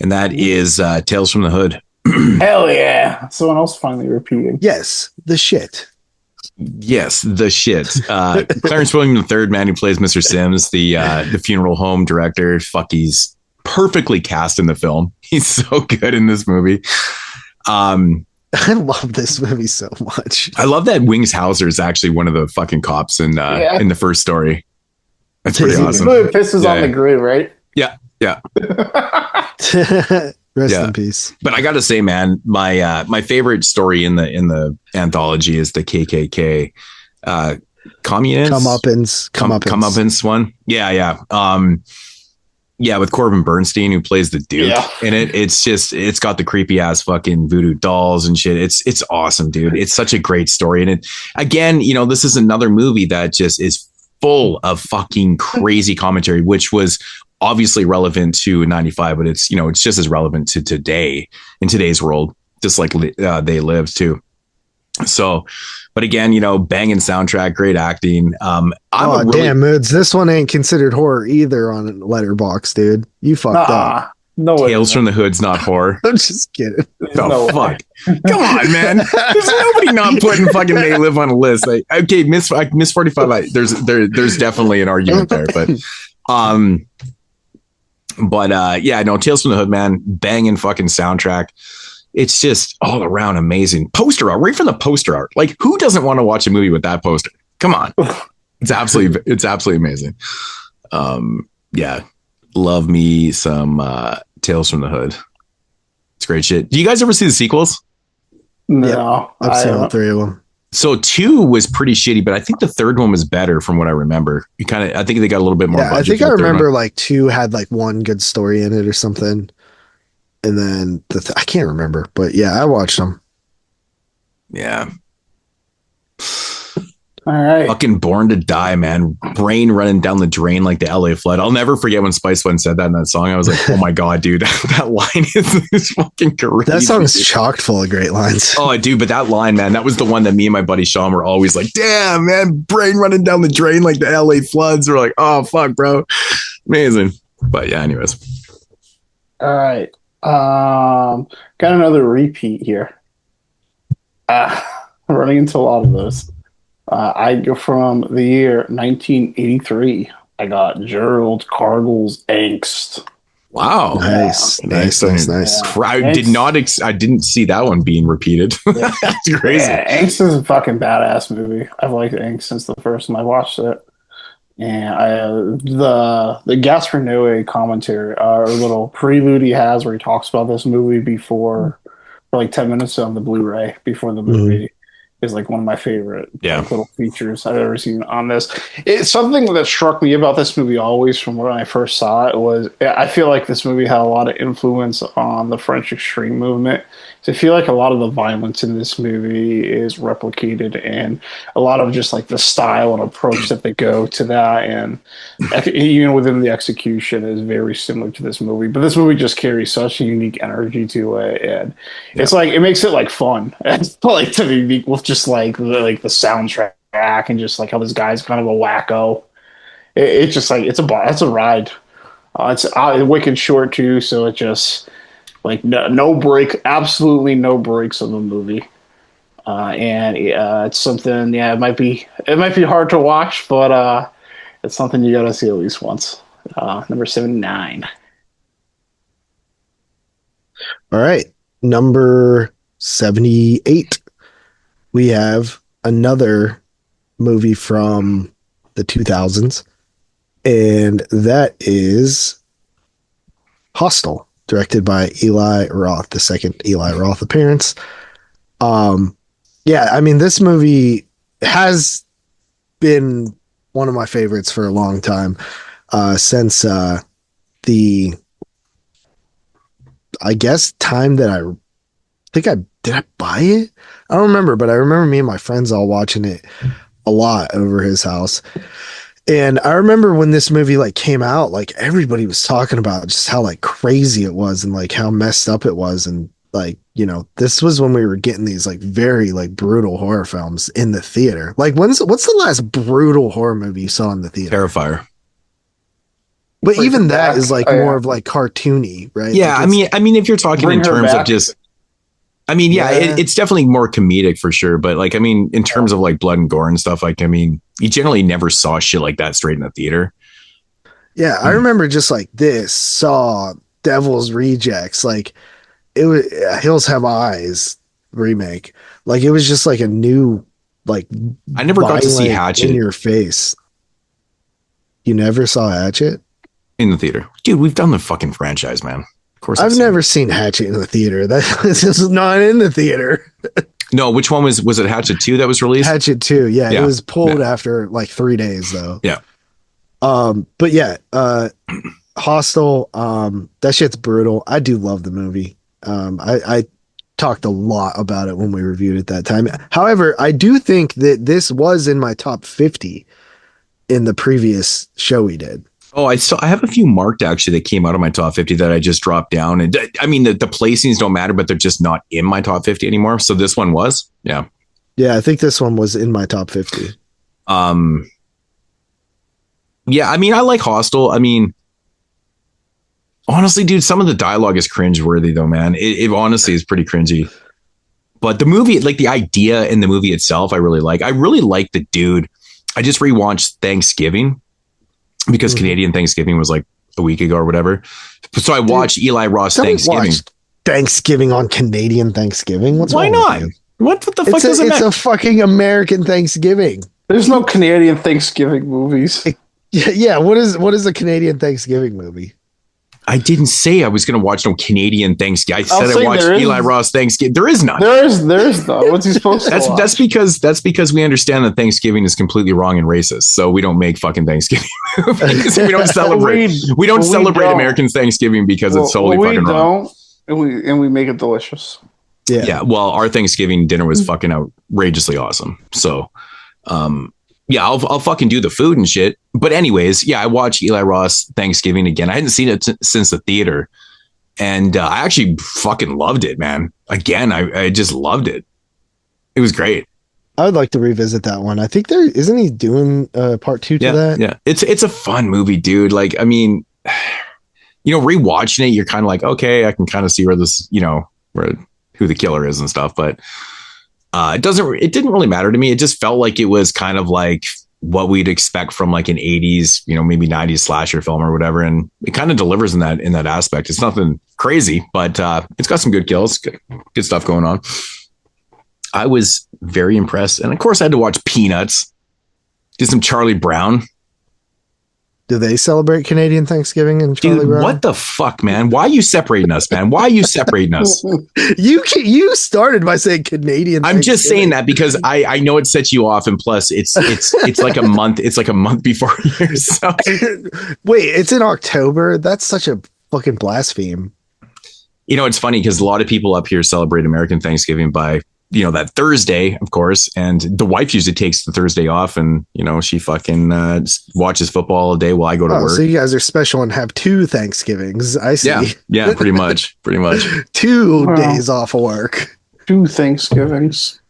And that is Tales from the Hood. Hell yeah. Someone else finally repeating. Yes, the shit. Yes, the shit. Clarence William III, man who plays Mr. Sims, the funeral home director. Fuck, he's perfectly cast in the film. He's so good in this movie. I love this movie so much. I love that Wings Hauser is actually one of the fucking cops in the first story. That's pretty awesome. He pisses on the grid, right? Yeah. Rest in peace. But I gotta say, man, my favorite story in the anthology is the KKK comeuppance one. Yeah, with Corbin Bernstein, who plays the Duke in it. It's got the creepy ass fucking voodoo dolls and shit. It's awesome, dude. It's such a great story. And it, again, this is another movie that just is full of fucking crazy commentary, which was obviously relevant to 95, but it's just as relevant to today, in today's world, just like they lived too. So, but again, banging soundtrack, great acting. Damn, Moodz, this one ain't considered horror either on Letterboxd, dude. You fucked up. No way. Tales from the Hood's not horror. I'm just kidding. The fuck? Come on, man. There's nobody not putting fucking They Live on a list. Like, okay, Miss 45. There's definitely an argument there, but yeah, no, Tales from the Hood, man, banging fucking soundtrack. It's just all around amazing. Poster art, right from the poster art. Like, who doesn't want to watch a movie with that poster? Come on, it's absolutely amazing. Yeah, love me some Tales from the Hood. It's great shit. Do you guys ever see the sequels? No, I've seen all 3 of them. So 2 was pretty shitty, but I think the third one was better from what I remember. I think they got a little bit more. Yeah, I think I remember like 2 had like one good story in it or something. And then I can't remember, but yeah, I watched them. Yeah. All right. Fucking Born to Die, man. Brain running down the drain like the LA flood. I'll never forget when Spice One said that in that song. I was like, oh my God, dude, that line is fucking crazy. That song's chocked full of great lines. Oh, dude, but that line, man, that was the one that me and my buddy Sean were always like, damn, man, brain running down the drain like the LA floods. We're like, oh, fuck, bro. Amazing. But yeah, anyways. All right. Got another repeat here. Running into a lot of those. I go from the year 1983. I got Gerald Cargill's Angst. Wow. Nice. Yeah. I didn't see that one being repeated. Yeah. That's crazy. Yeah, Angst is a fucking badass movie. I've liked Angst since the first time I watched it. And the Gaspar Noé commentary, or little prelude he has where he talks about this movie for like 10 minutes on the Blu-ray before the movie is like one of my favorite little features I've ever seen on this. It's something that struck me about this movie always from when I first saw it was I feel like this movie had a lot of influence on the French Extreme movement. So I feel like a lot of the violence in this movie is replicated and a lot of just like the style and approach that they go to that. And even within the execution is very similar to this movie, but this movie just carries such a unique energy to it. And it's like, it makes it like fun. It's like to be with just like the soundtrack and just like how this guy's kind of a wacko. It's just like, it's a ride. It's wicked short too. So it just, like no break, absolutely no breaks in the movie, and it's something. Yeah, it might be hard to watch, but it's something you gotta see at least once. Number 79. All right, number 78. We have another movie from the 2000s, and that is Hostel. Directed by Eli Roth, the second Eli Roth appearance. Yeah, I mean, this movie has been one of my favorites for a long time. Since the, I guess, time that did I buy it? I don't remember, but I remember me and my friends all watching it a lot over his house. And I remember when this movie like came out, like everybody was talking about just how like crazy it was and like how messed up it was. And like, this was when we were getting these like very like brutal horror films in the theater. Like what's the last brutal horror movie you saw in the theater? Terrifier. But like even that is like more of like cartoony, right? Yeah, like I mean, if you're talking in terms of just, it's definitely more comedic for sure. But like, I mean, in terms of like blood and gore and stuff, like, I mean, you generally never saw shit like that straight in the theater. Yeah, I remember just like this, Saw, Devil's Rejects, like it was Hills Have Eyes remake. Like it was just like a new, like I never got to see Hatchet in your face. You never saw Hatchet in the theater, dude? We've done the fucking franchise, man. Of course, I've never seen Hatchet in the theater. This is not in the theater. No, which one was it? Hatchet 2 that was released? Hatchet 2, yeah. It was pulled after like 3 days though. Yeah. But yeah, Hostel, that shit's brutal. I do love the movie. I talked a lot about it when we reviewed it that time. However, I do think that this was in my top 50 in the previous show we did. Oh, I have a few marked actually that came out of my top 50 that I just dropped down. And I mean, the placings don't matter, but they're just not in my top 50 anymore. So this one was, yeah. Yeah, I think this one was in my top 50. Yeah, I mean, I like Hostel. I mean, honestly, dude, some of the dialogue is cringeworthy, though, man. It honestly is pretty cringy. But the movie, like the idea in the movie itself, I really like. I really like the dude. I just rewatched Thanksgiving because Canadian Thanksgiving was like a week ago or whatever. So I watched Eli Roth Thanksgiving. Thanksgiving on Canadian Thanksgiving? Why not? What the fuck does it matter? It's a fucking American Thanksgiving. There's no Canadian Thanksgiving movies. Yeah, what is a Canadian Thanksgiving movie? I didn't say I was going to watch no Canadian Thanksgiving. I said I watched Eli Roth Thanksgiving. There is none. There is though. What's he supposed to watch? That's because we understand that Thanksgiving is completely wrong and racist. So we don't make fucking Thanksgiving movies. We don't celebrate. we don't celebrate American Thanksgiving because it's totally fucking wrong. And we make it delicious. Yeah. Well, our Thanksgiving dinner was fucking outrageously awesome. So, yeah, I'll fucking do the food and shit. But anyways, yeah, I watched Eli Roth's Thanksgiving again. I hadn't seen it since the theater. And I actually fucking loved it, man. Again, I just loved it. It was great. I would like to revisit that one. I think isn't he doing part 2 to that? Yeah, it's a fun movie, dude. Like, I mean, rewatching it, you're kind of like, okay, I can kind of see where this, who the killer is and stuff. But it didn't really matter to me. It just felt like it was kind of like what we'd expect from like an 80s, maybe 90s slasher film or whatever. And it kind of delivers in that aspect. It's nothing crazy, but it's got some good kills, good stuff going on. I was very impressed. And of course I had to watch Peanuts, did some Charlie Brown. Do they celebrate Canadian Thanksgiving and Charlie Brown? What the fuck, man? Why are you separating us, man? Why are you separating us? You started by saying Canadian. I'm just saying that because I know it sets you off, and plus it's like a month. It's like a month before yours. So. Wait, it's in October. That's such a fucking blaspheme. It's funny because a lot of people up here celebrate American Thanksgiving by that Thursday, of course, and the wife usually takes the Thursday off, and she fucking watches football all day while I go to work. So you guys are special and have 2 Thanksgivings. I see. Yeah, pretty much. 2 days off of work. 2 Thanksgivings.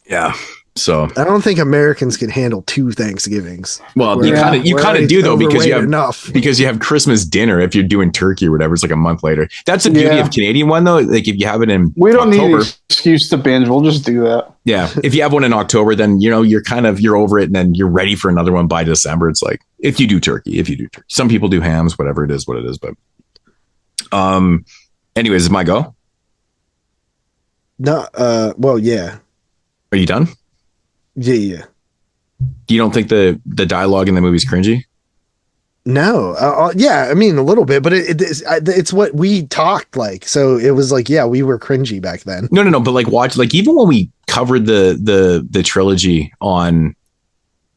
Yeah. So I don't think Americans can handle 2 Thanksgivings. Well, you kind of do though, because you have Christmas dinner. If you're doing turkey or whatever, it's like a month later. That's the beauty of Canadian one though. Like if you have it in don't October, need an excuse to binge. We'll just do that. Yeah. If you have one in October, then you're over it, and then you're ready for another one by December. It's like if you do turkey. Some people do hams, whatever it is, what it is. But anyways, is my go? No, well, yeah. Are you done? Yeah. You don't think the dialogue in the movie is cringy? No. Yeah, I mean a little bit, but it's what we talked like. So it was like, yeah, we were cringy back then. No. But like watch, like even when we covered the trilogy on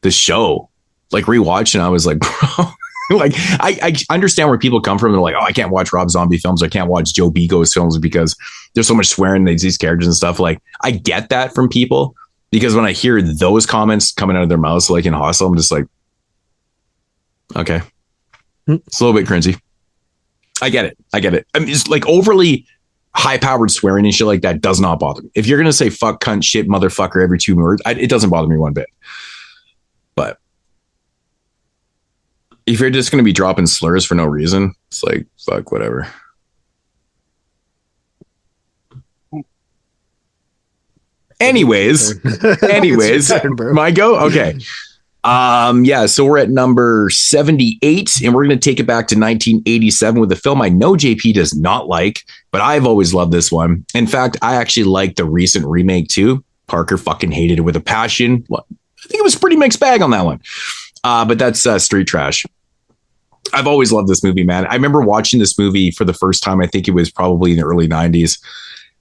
the show, like rewatching, I was like, bro, like I understand where people come from. They're like, oh, I can't watch Rob Zombie films. I can't watch Joe Bego's films because there's so much swearing, these characters and stuff. Like I get that from people. Because when I hear those comments coming out of their mouths, like in Hostel, I'm just like, okay, it's a little bit cringy. I get it. I mean, it's like overly high-powered swearing and shit like that does not bother me. If you're gonna say fuck, cunt, shit, motherfucker every 2 words, it doesn't bother me one bit. But if you're just gonna be dropping slurs for no reason, it's like fuck, whatever. Anyways, my go? Okay. So we're at number 78, and we're going to take it back to 1987 with a film I know JP does not like, but I've always loved this one. In fact, I actually like the recent remake too. Parker fucking hated it with a passion. Well, I think it was a pretty mixed bag on that one. But that's Street Trash. I've always loved this movie, man. I remember watching this movie for the first time. I think it was probably in the early 90s.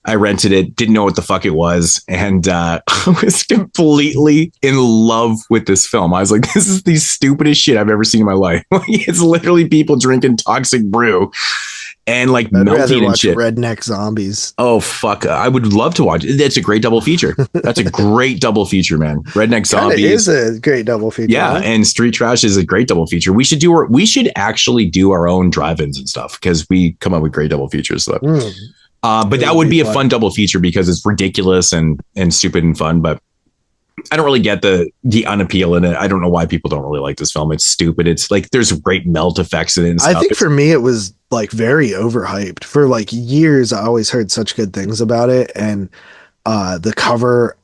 I rented it, didn't know what the fuck it was, and I was completely in love with this film. I was like, this is the stupidest shit I've ever seen in my life. It's literally people drinking toxic brew and like melting and shit. Redneck Zombies. Oh, fuck. I would love to watch it. That's a great double feature. That's a great double feature, man. Redneck Zombies is a great double feature. Yeah, man. And Street Trash is a great double feature. We should actually do our own drive-ins and stuff because we come up with great double features. So. But that would be a fun double feature because it's ridiculous and stupid and fun. But I don't really get the unappeal in it. I don't know why people don't really like this film. It's stupid. It's like there's great melt effects in it and stuff. I think for me it was like very overhyped. For like years I always heard such good things about it, and the cover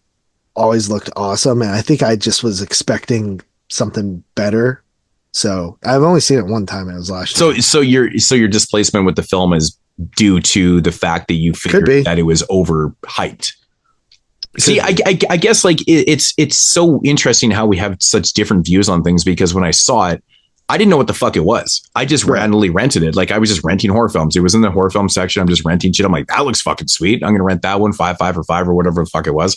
always looked awesome, and I think I just was expecting something better. So I've only seen it one time, and it was last year. So your displacement with the film is due to the fact that you figured that it was overhyped. See, I guess like it's so interesting how we have such different views on things, because when I saw it, I didn't know what the fuck it was. I just randomly rented it. Like I was just renting horror films. It was in the horror film section. I'm just renting shit. I'm like, that looks fucking sweet. I'm going to rent that one, 5 for 5 or whatever the fuck it was.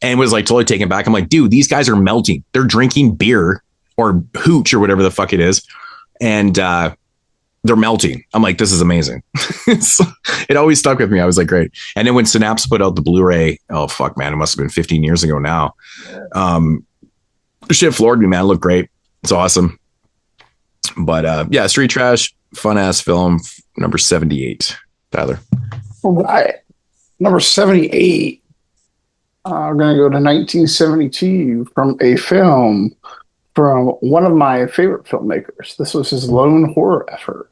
And was like totally taken back. I'm like, dude, these guys are melting. They're drinking beer or hooch or whatever the fuck it is. And they're melting. I'm like, this is amazing. It always stuck with me. I was like, great. And then when Synapse put out the Blu-ray, oh fuck, man, it must have been 15 years ago now. Shit floored me, man. It looked great. It's awesome. But yeah, Street Trash, fun ass film, number 78. Tyler. All right. Number 78. We're going to go to 1972 from a film from one of my favorite filmmakers. This was his lone horror effort.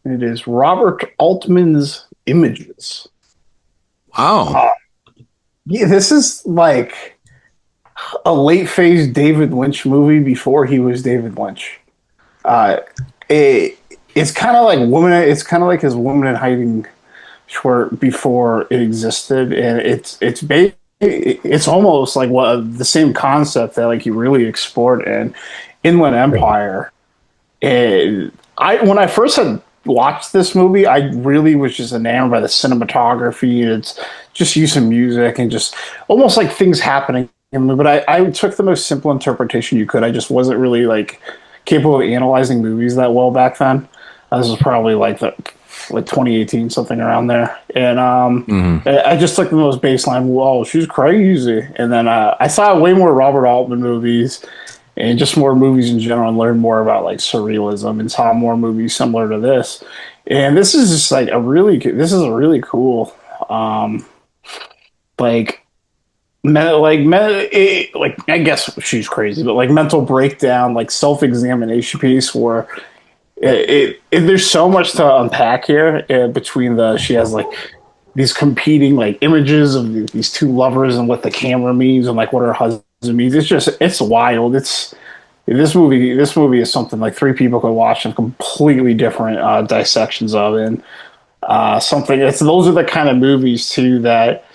It is Robert Altman's Images. Wow. Yeah, this is like a late phase David Lynch movie before he was David Lynch. It's kind of like It's kind of like his Woman in Hiding short before it existed, and it's almost like the same concept that like he really explored in Inland Empire. And when I first had watched this movie, I really was just enamored by the cinematography. It's just use of music and just almost like things happening. But I took the most simple interpretation you could. I just wasn't really like capable of analyzing movies that well back then. This was probably like 2018, something around there. And I just took the most baseline, whoa, she's crazy. And then I saw way more Robert Altman movies and just more movies in general, and learned more about like surrealism and saw more movies similar to this. And this is just like a really cool, I guess she's crazy, but like mental breakdown, like self-examination piece where there's so much to unpack here between she has like these competing like images of these two lovers and what the camera means and like what her husband means. It's wild. This movie is something like three people could watch and completely different dissections of it. And those are the kind of movies too that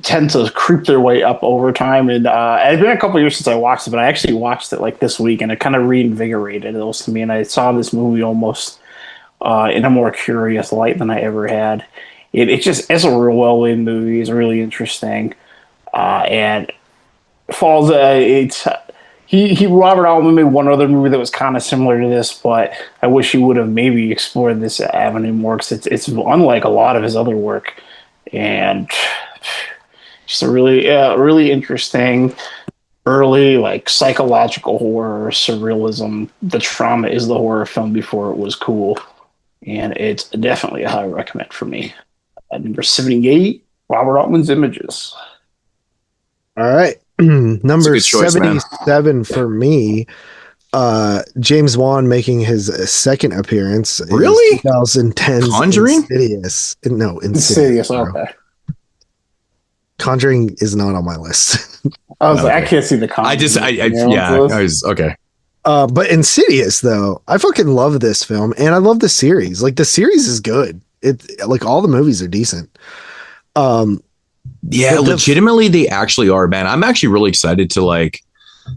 tend to creep their way up over time. And it's been a couple years since I watched it, but I actually watched it like this week, and it kind of reinvigorated those to me. And I saw this movie almost in a more curious light than I ever had. It's a real well-made movie. It's really interesting, and falls. Robert Altman made one other movie that was kind of similar to this, but I wish he would have maybe explored this avenue more, because it's unlike a lot of his other work. And just a really interesting early like psychological horror, surrealism. The trauma is the horror film before it was cool, and it's definitely a high recommend for me. At number 78, Robert Altman's Images. All right. Number 77 for me. James Wan making his second appearance. Really? 2010 Conjuring? Insidious. No, Insidious. Okay. Conjuring is not on my list. I was like, I can't see the Conjuring. I was okay. But Insidious though, I fucking love this film, and I love the series. Like the series is good. It like all the movies are decent. Yeah, legitimately, they actually are, man. I'm actually really excited to like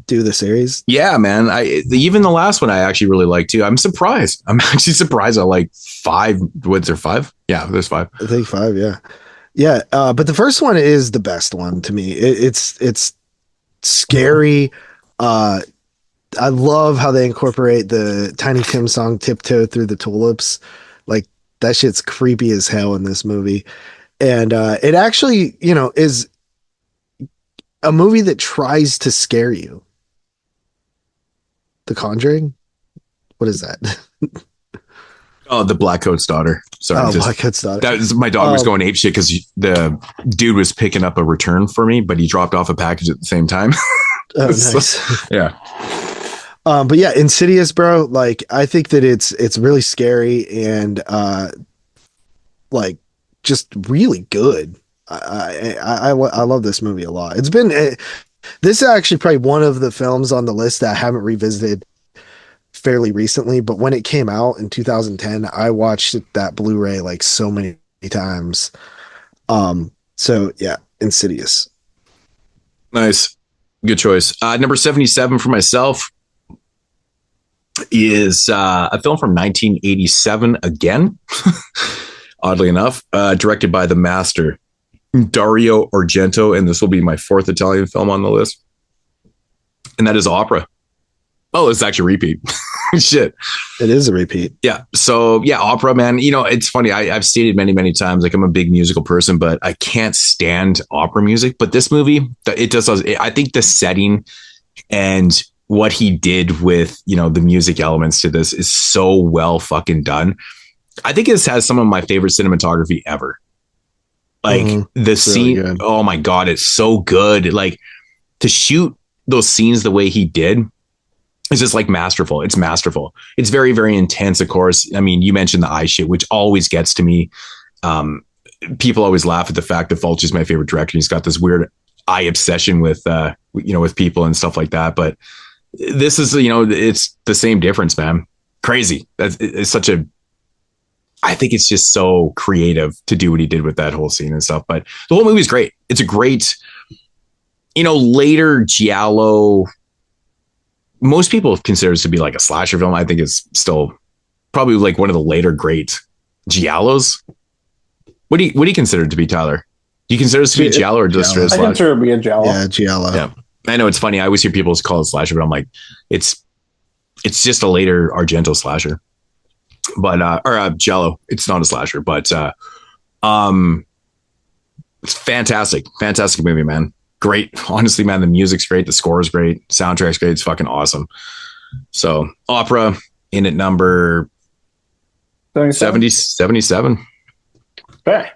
do the series. Yeah, man. Even the last one I actually really like too. I'm surprised. I'm actually surprised at like 5. Was there 5? Yeah, there's 5. I think 5. Yeah. But the first one is the best one to me. It's scary. I love how they incorporate the Tiny Tim song "Tiptoe Through the Tulips." Like that shit's creepy as hell in this movie. And it actually, is a movie that tries to scare you. The Conjuring? What is that? Oh, the Black Coat's daughter. Sorry. Black Coat's daughter. That was, my dog was going apeshit because the dude was picking up a return for me, but he dropped off a package at the same time. Oh, nice. So, yeah. But yeah, Insidious, bro. Like, I think that it's really scary and like just really good. I love this movie a lot. It's been this is actually probably one of the films on the list that I haven't revisited fairly recently, but when it came out in 2010, I watched that Blu-ray like so many times. So yeah, Insidious. Nice. Good choice. Number 77 for myself is a film from 1987 again, oddly enough, directed by the master Dario Argento, and this will be my fourth Italian film on the list, and that is Opera. Oh, it's actually a repeat. Shit. It is a repeat. Yeah. So yeah, Opera, man. You know, it's funny. I've stated many times, like I'm a big musical person, but I can't stand opera music. But this movie, it does. I think the setting and what he did with, you know, the music elements to this is so well fucking done. I think this has some of my favorite cinematography ever. Like the scene. Really, oh my God, it's so good. Like to shoot those scenes the way he did. It's just like masterful. It's masterful. It's very, very intense, of course. I mean, you mentioned the eye shit, which always gets to me. People always laugh at the fact that Fulci is my favorite director. He's got this weird eye obsession with, you know, with people and stuff like that. But this is, you know, it's the same difference, man. Crazy. It's such a, I think it's just so creative to do what he did with that whole scene and stuff. But the whole movie is great. It's a great, you know, later giallo. Most people consider this to be like a slasher film. I think it's still probably like one of the later great giallos. What do you consider it to be, Tyler? Do you consider this to be a giallo or just a slasher? I consider it to be a giallo. Yeah, giallo. Yeah, I know it's funny. I always hear people call it slasher, but I'm like, it's just a later Argento slasher, but or giallo. It's not a slasher, but it's fantastic movie, man. Great. Honestly, man, the music's great. The score is great. Soundtrack's great. It's fucking awesome. So Opera in at number 77. Okay.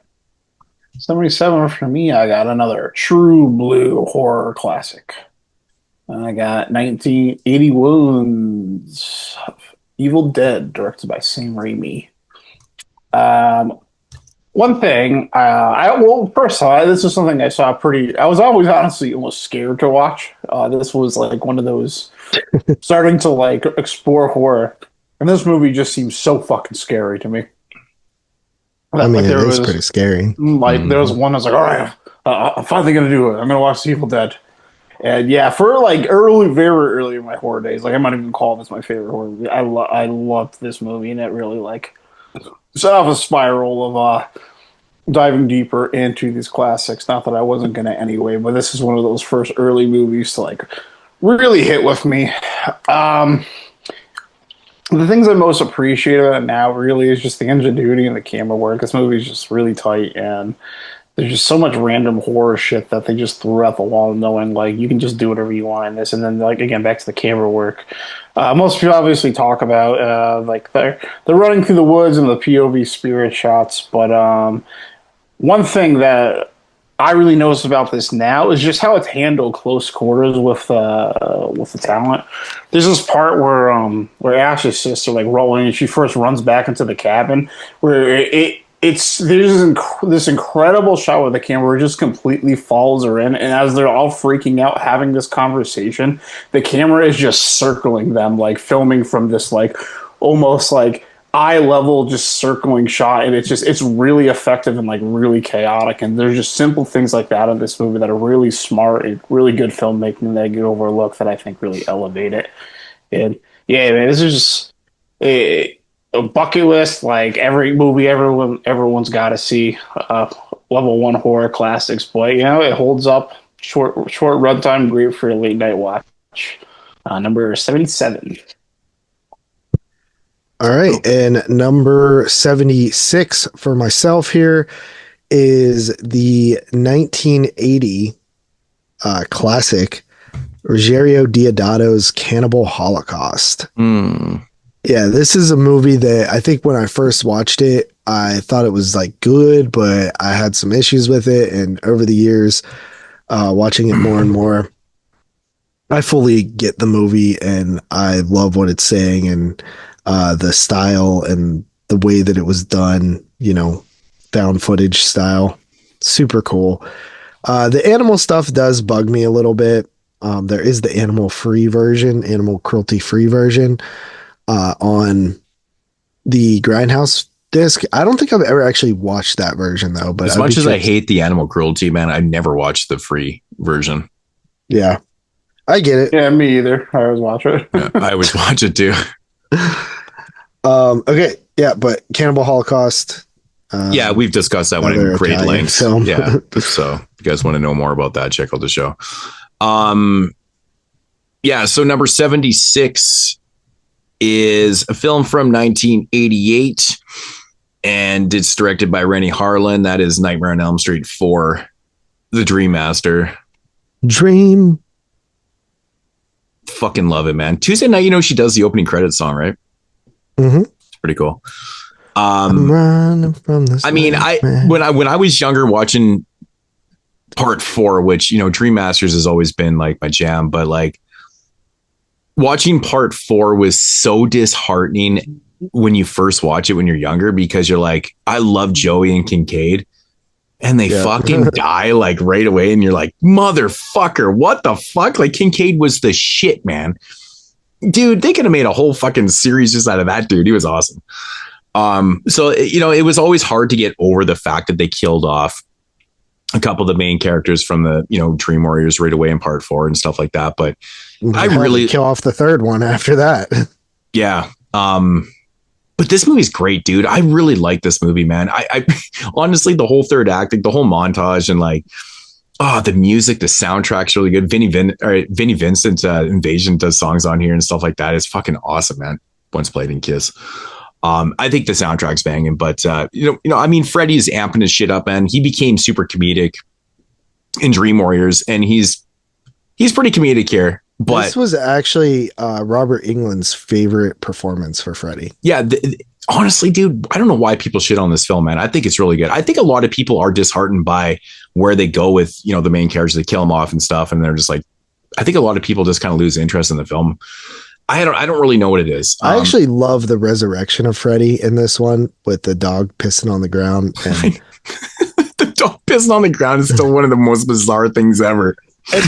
77 for me. I got another true blue horror classic. I got 1981's Evil Dead, directed by Sam Raimi. One thing, first of all, this is something I saw I was always honestly almost scared to watch. This was like one of those starting to like explore horror. And this movie just seems so fucking scary to me. I mean, it is pretty scary. Like there was one I was like, all right, I'm finally going to do it. I'm going to watch Evil Dead. And yeah, for like very early in my horror days, like I might even call this my favorite horror movie. I loved this movie, and it really like set off a spiral of diving deeper into these classics. Not that I wasn't going to anyway, but this is one of those first early movies to like really hit with me. The things I most appreciate about it now really is just the ingenuity and the camera work. This movie is just really tight, and there's just so much random horror shit that they just threw at the wall, knowing like you can just do whatever you want in this. And then like again, back to the camera work. Most people obviously talk about like they're running through the woods and the POV spirit shots, but one thing that I really noticed about this now is just how it's handled close quarters with the talent. There's this part where Ash's sister like rolling and she first runs back into the cabin where there's this incredible shot where the camera just completely follows her in, and as they're all freaking out having this conversation, the camera is just circling them, like filming from this like almost like eye level just circling shot, and it's really effective and like really chaotic. And there's just simple things like that in this movie that are really smart and really good filmmaking that get overlooked that I think really elevate it. And yeah, man, this is just a bucket list, like every movie everyone's got to see. Level 1 horror classics, but you know it holds up. Short runtime, great for a late night watch. Number 77. All right, and number 76 for myself here is the 1980 classic Ruggero Deodato's Cannibal Holocaust. Yeah, this is a movie that I think when I first watched it, I thought it was like good, but I had some issues with it. And over the years, watching it more and more, I fully get the movie and I love what it's saying and the style and the way that it was done, found footage style. Super cool. The animal stuff does bug me a little bit. There is the animal cruelty free version on the Grindhouse disc. I don't think I've ever actually watched that version though. But as much as I hate the animal cruelty, man, I've never watched the free version. Yeah, I get it. Yeah, me either. I always watch it. Yeah, I always watch it too. Okay, yeah, but Cannibal Holocaust. Yeah, we've discussed that one in great length. Yeah, so if you guys want to know more about that, check out the show. Yeah, so number 76 is a film from 1988, and it's directed by Rennie Harlan. That is Nightmare on Elm Street 4, The Dream Master. Dream. Fucking love it, man. Tuesday night, she does the opening credits song, right? Mm-hmm. It's pretty cool. I'm running from this. I mean, when I was younger watching part 4, which, Dream Masters has always been like my jam, but like watching part 4 was so disheartening when you first watch it when you're younger, because you're like, I love Joey and Kincaid, and they fucking die like right away. And you're like, motherfucker, what the fuck? Like, Kincaid was the shit, man. Dude, they could have made a whole fucking series just out of that dude. He was awesome. So, it was always hard to get over the fact that they killed off a couple of the main characters from the, Dream Warriors right away in part 4 and stuff like that. But I really kill off the third one after that. Yeah. But this movie's great, dude. I really like this movie, man. I honestly, the whole third act, like the whole montage and like, the music, the soundtrack's really good. Vinnie Vincent Invasion does songs on here and stuff like that. It's fucking awesome, man. Once Played in Kiss. I think the soundtrack's banging, but Freddy's amping his shit up, man. He became super comedic in Dream Warriors, and he's pretty comedic here. But this was actually Robert Englund's favorite performance for Freddy. Yeah, honestly, dude, I don't know why people shit on this film, man. I think it's really good. I think a lot of people are disheartened by where they go with, the main characters. They kill them off and stuff, and they're just like, I think a lot of people just kind of lose interest in the film. I don't really know what it is. I actually love the resurrection of Freddy in this one with the dog pissing on the ground. And the dog pissing on the ground is still one of the most bizarre things ever.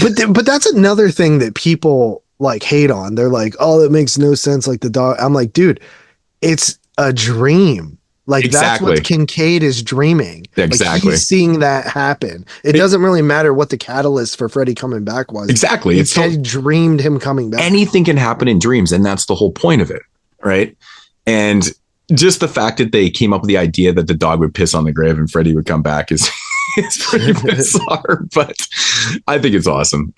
But that's another thing that people like hate on. They're like, oh, that makes no sense. Like the dog. I'm like, dude, it's a dream. Like that's what Kincaid is dreaming. Exactly. Like, he's seeing that happen. It doesn't really matter what the catalyst for Freddy coming back was. Exactly. He dreamed him coming back. Anything can happen in dreams, and that's the whole point of it, right? And just the fact that they came up with the idea that the dog would piss on the grave and Freddy would come back is it's pretty bizarre, but I think it's awesome.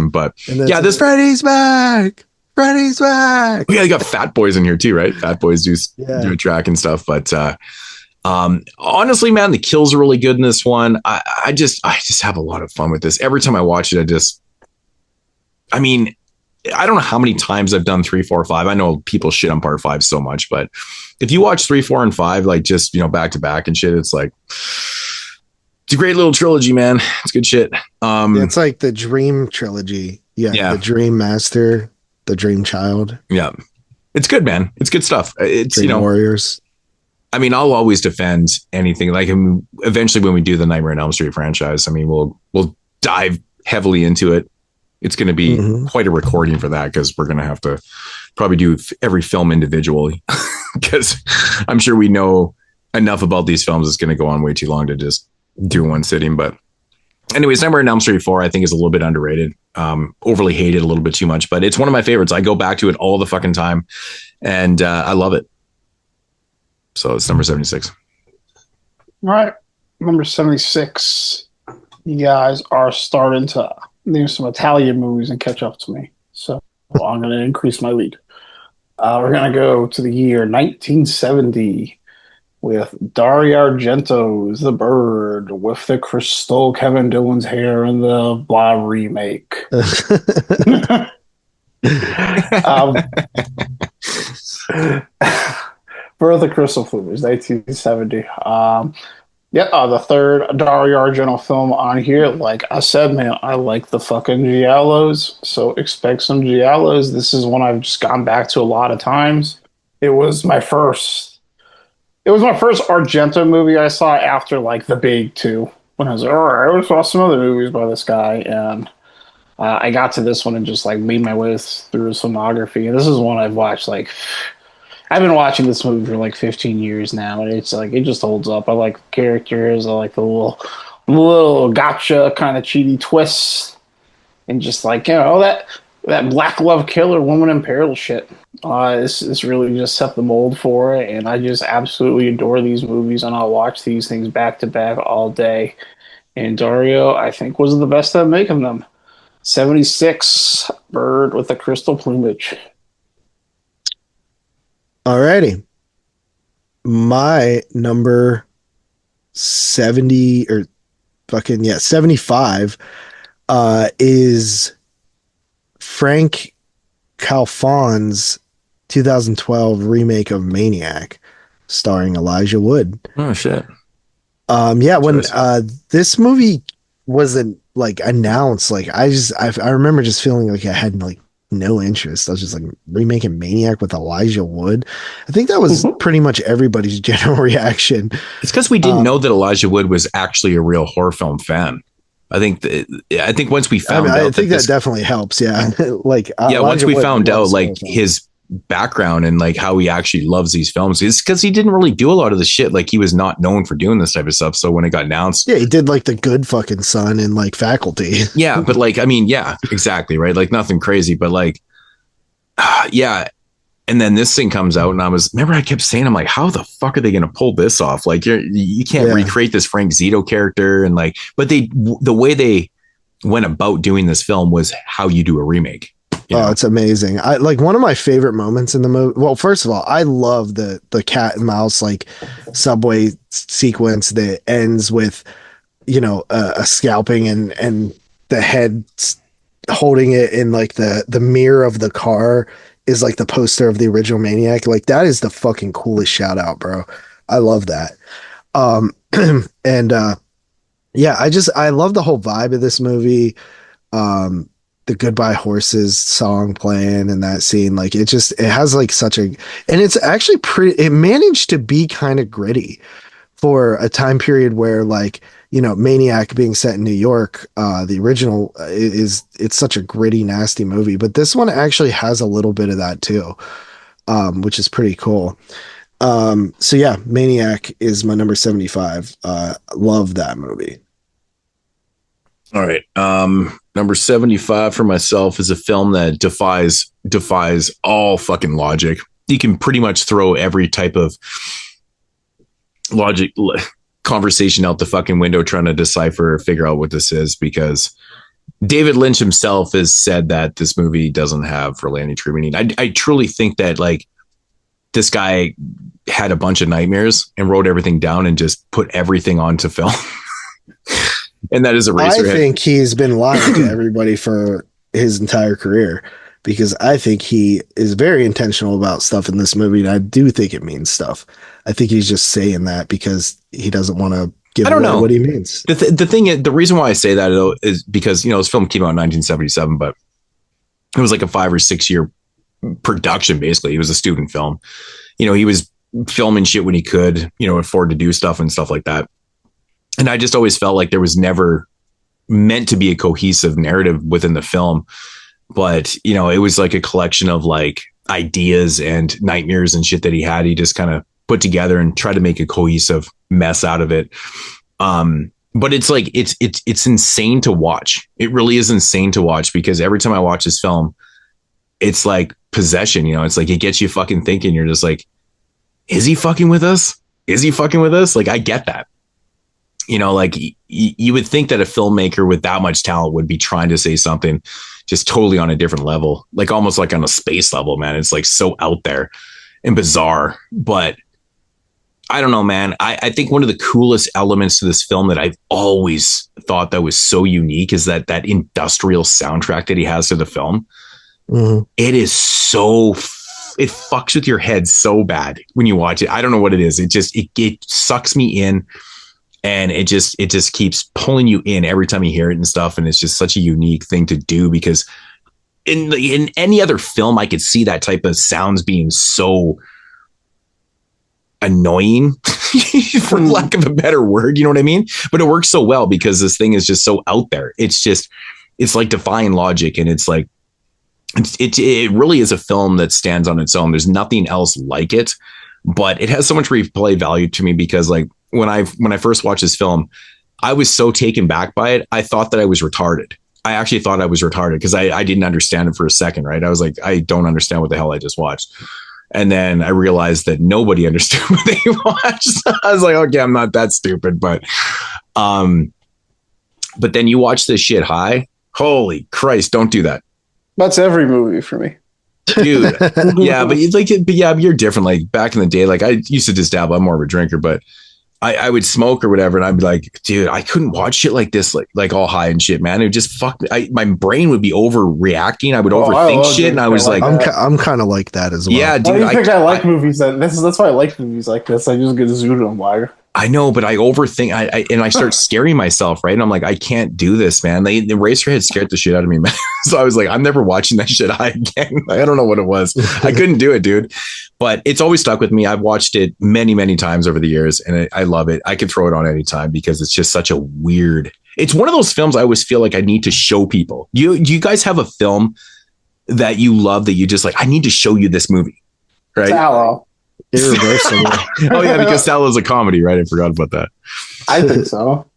But yeah, this Freddy's back. Freddy's back. Yeah, you got Fat Boys in here too, right? Fat Boys do a track and stuff. But honestly, man, the kills are really good in this one. I just have a lot of fun with this. Every time I watch it, I don't know how many times I've done 3, 4, 5. I know people shit on part 5 so much, but if you watch 3, 4, and 5, like just, back to back and shit, it's like, it's a great little trilogy, man. It's good shit. It's like the Dream trilogy. Yeah. The Dream Master, the Dream Child. Yeah. It's good, man. It's good stuff. It's, Dream Warriors. I'll always defend anything. Like, eventually when we do the Nightmare on Elm Street franchise, we'll dive heavily into it. It's going to be quite a recording for that, because we're going to have to probably do every film individually, because I'm sure we know enough about these films. It's going to go on way too long to just do one sitting. But anyways, Nightmare on Elm Street 4, I think, is a little bit underrated, overly hated a little bit too much, but it's one of my favorites. I go back to it all the fucking time, and I love it. So it's number 76. All right. Number 76. You guys are starting to name some Italian movies and catch up to me. So I'm going to increase my lead. We're going to go to the year 1970 with Dario Argento's The Bird, with the crystal Kevin Dillon's hair and the blah remake. For the Crystal Plumage, 1970. The third Dario Argento film on here. Like I said, man, I like the fucking giallos, so expect some giallos. This is one I've just gone back to a lot of times. It was my first Argento movie I saw after like the big two. When I was like, all right, I saw some other movies by this guy, and I got to this one and just like made my way through his filmography. And this is one I've watched like. I've been watching this movie for like 15 years now, and it's like it just holds up. I like the characters, I like the little gotcha kind of cheaty twists, and just like that black love killer woman in peril shit. This really just set the mold for it, and I just absolutely adore these movies, and I'll watch these things back to back all day. And Dario, I think, was the best at making them. 76, Bird with the Crystal Plumage. Alrighty. My number 75 is Frank Calfon's 2012 remake of Maniac, starring Elijah Wood. Oh shit. When this movie wasn't like announced, like I remember just feeling like I had like no interest. I was just like, remaking Maniac with Elijah Wood. I think that was pretty much everybody's general reaction. It's because we didn't know that Elijah Wood was actually a real horror film fan. I think once we found out, I think that definitely helps. Yeah, like once we found out like his background and like how he actually loves these films, it's because he didn't really do a lot of the shit. Like he was not known for doing this type of stuff. So when it got announced, he did like The Good Fucking Son and like Faculty. Yeah, but like exactly right. Like nothing crazy, but like And then this thing comes out, and I kept saying, I'm like, how the fuck are they going to pull this off? Like you can't recreate this Frank Zito character, and like, but the way they went about doing this film was how you do a remake. It's amazing. I like one of my favorite moments in the movie. Well, first of all, I love the cat and mouse like subway sequence that ends with, a scalping and the head holding it in like the mirror of the car is like the poster of the original Maniac. Like that is the fucking coolest shout out, bro. I love that. I love the whole vibe of this movie. The Goodbye Horses song playing in that scene, like it has like and it's actually it managed to be kind of gritty for a time period where like, Maniac being set in New York, the original it's such a gritty, nasty movie, but this one actually has a little bit of that too, which is pretty cool. Maniac is my number 75. Love that movie. All right. Number 75 for myself is a film that defies all fucking logic. You can pretty much throw every type of logic conversation out the fucking window trying to figure out what this is, because David Lynch himself has said that this movie doesn't have really any true meaning. I truly think that like this guy had a bunch of nightmares and wrote everything down and just put everything onto film. And that is Eraserhead. I think he's been lying to everybody for his entire career, because I think he is very intentional about stuff in this movie, and I do think it means stuff. I think he's just saying that because he doesn't want to give away what he means. The reason why I say that though is because this film came out in 1977, but it was like a 5 or 6 year production. Basically, it was a student film. He was filming shit when he could, afford to do stuff and stuff like that. And I just always felt like there was never meant to be a cohesive narrative within the film. But, it was like a collection of like ideas and nightmares and shit that he had. He just kind of put together and tried to make a cohesive mess out of it. But it's like, it's insane to watch. It really is insane to watch, because every time I watch this film, it's like possession, it's like, it gets you fucking thinking. You're just like, is he fucking with us? Is he fucking with us? Like, I get that. Like you would think that a filmmaker with that much talent would be trying to say something just totally on a different level, like almost like on a space level, man. It's like so out there and bizarre, but I don't know, man. I think one of the coolest elements to this film that I've always thought that was so unique is that industrial soundtrack that he has to the film. Mm-hmm. It is so it fucks with your head so bad when you watch it. I don't know what it is. It sucks me in, and it just keeps pulling you in every time you hear it and stuff. And it's just such a unique thing to do, because in any other film, I could see that type of sounds being so annoying, for lack of a better word, you know what I mean? But it works so well because this thing is just so out there. It's like defying logic, and it's like, it really is a film that stands on its own. There's nothing else like it, but it has so much replay value to me because, like, when I first watched this film, I was so taken back by it. I thought that I was retarded. I actually thought I was retarded because I didn't understand it for a second, right? I was like, I don't understand what the hell I just watched. And then I realized that nobody understood what they watched. I was like, okay, I'm not that stupid, but then you watch this shit high. Holy Christ, don't do that. That's every movie for me. Dude. Yeah, but you're different. Like back in the day, like I used to just dabble. I'm more of a drinker, but I would smoke or whatever, and I'd be like, dude, I couldn't watch shit like this, like all high and shit, man. It would just fuck me. My brain would be overreacting. I would overthink shit, and I was like, I'm kind of like that as well. Yeah, dude. I like movies that's why I like movies like this. I just get zooted on wire. I know, but I overthink. I start scaring myself, right? And I'm like, I can't do this, man. The Eraserhead scared the shit out of me, man. So I was like, I'm never watching that shit high again. I don't know what it was. I couldn't do it, dude. But it's always stuck with me. I've watched it many, many times over the years, and I love it. I can throw it on anytime because it's just such a weird. It's one of those films I always feel like I need to show people. Do you guys have a film that you love that you just like, I need to show you this movie, right? Sallow. Irreversible. Oh yeah, because Sallow is a comedy, right? I forgot about that. I think so.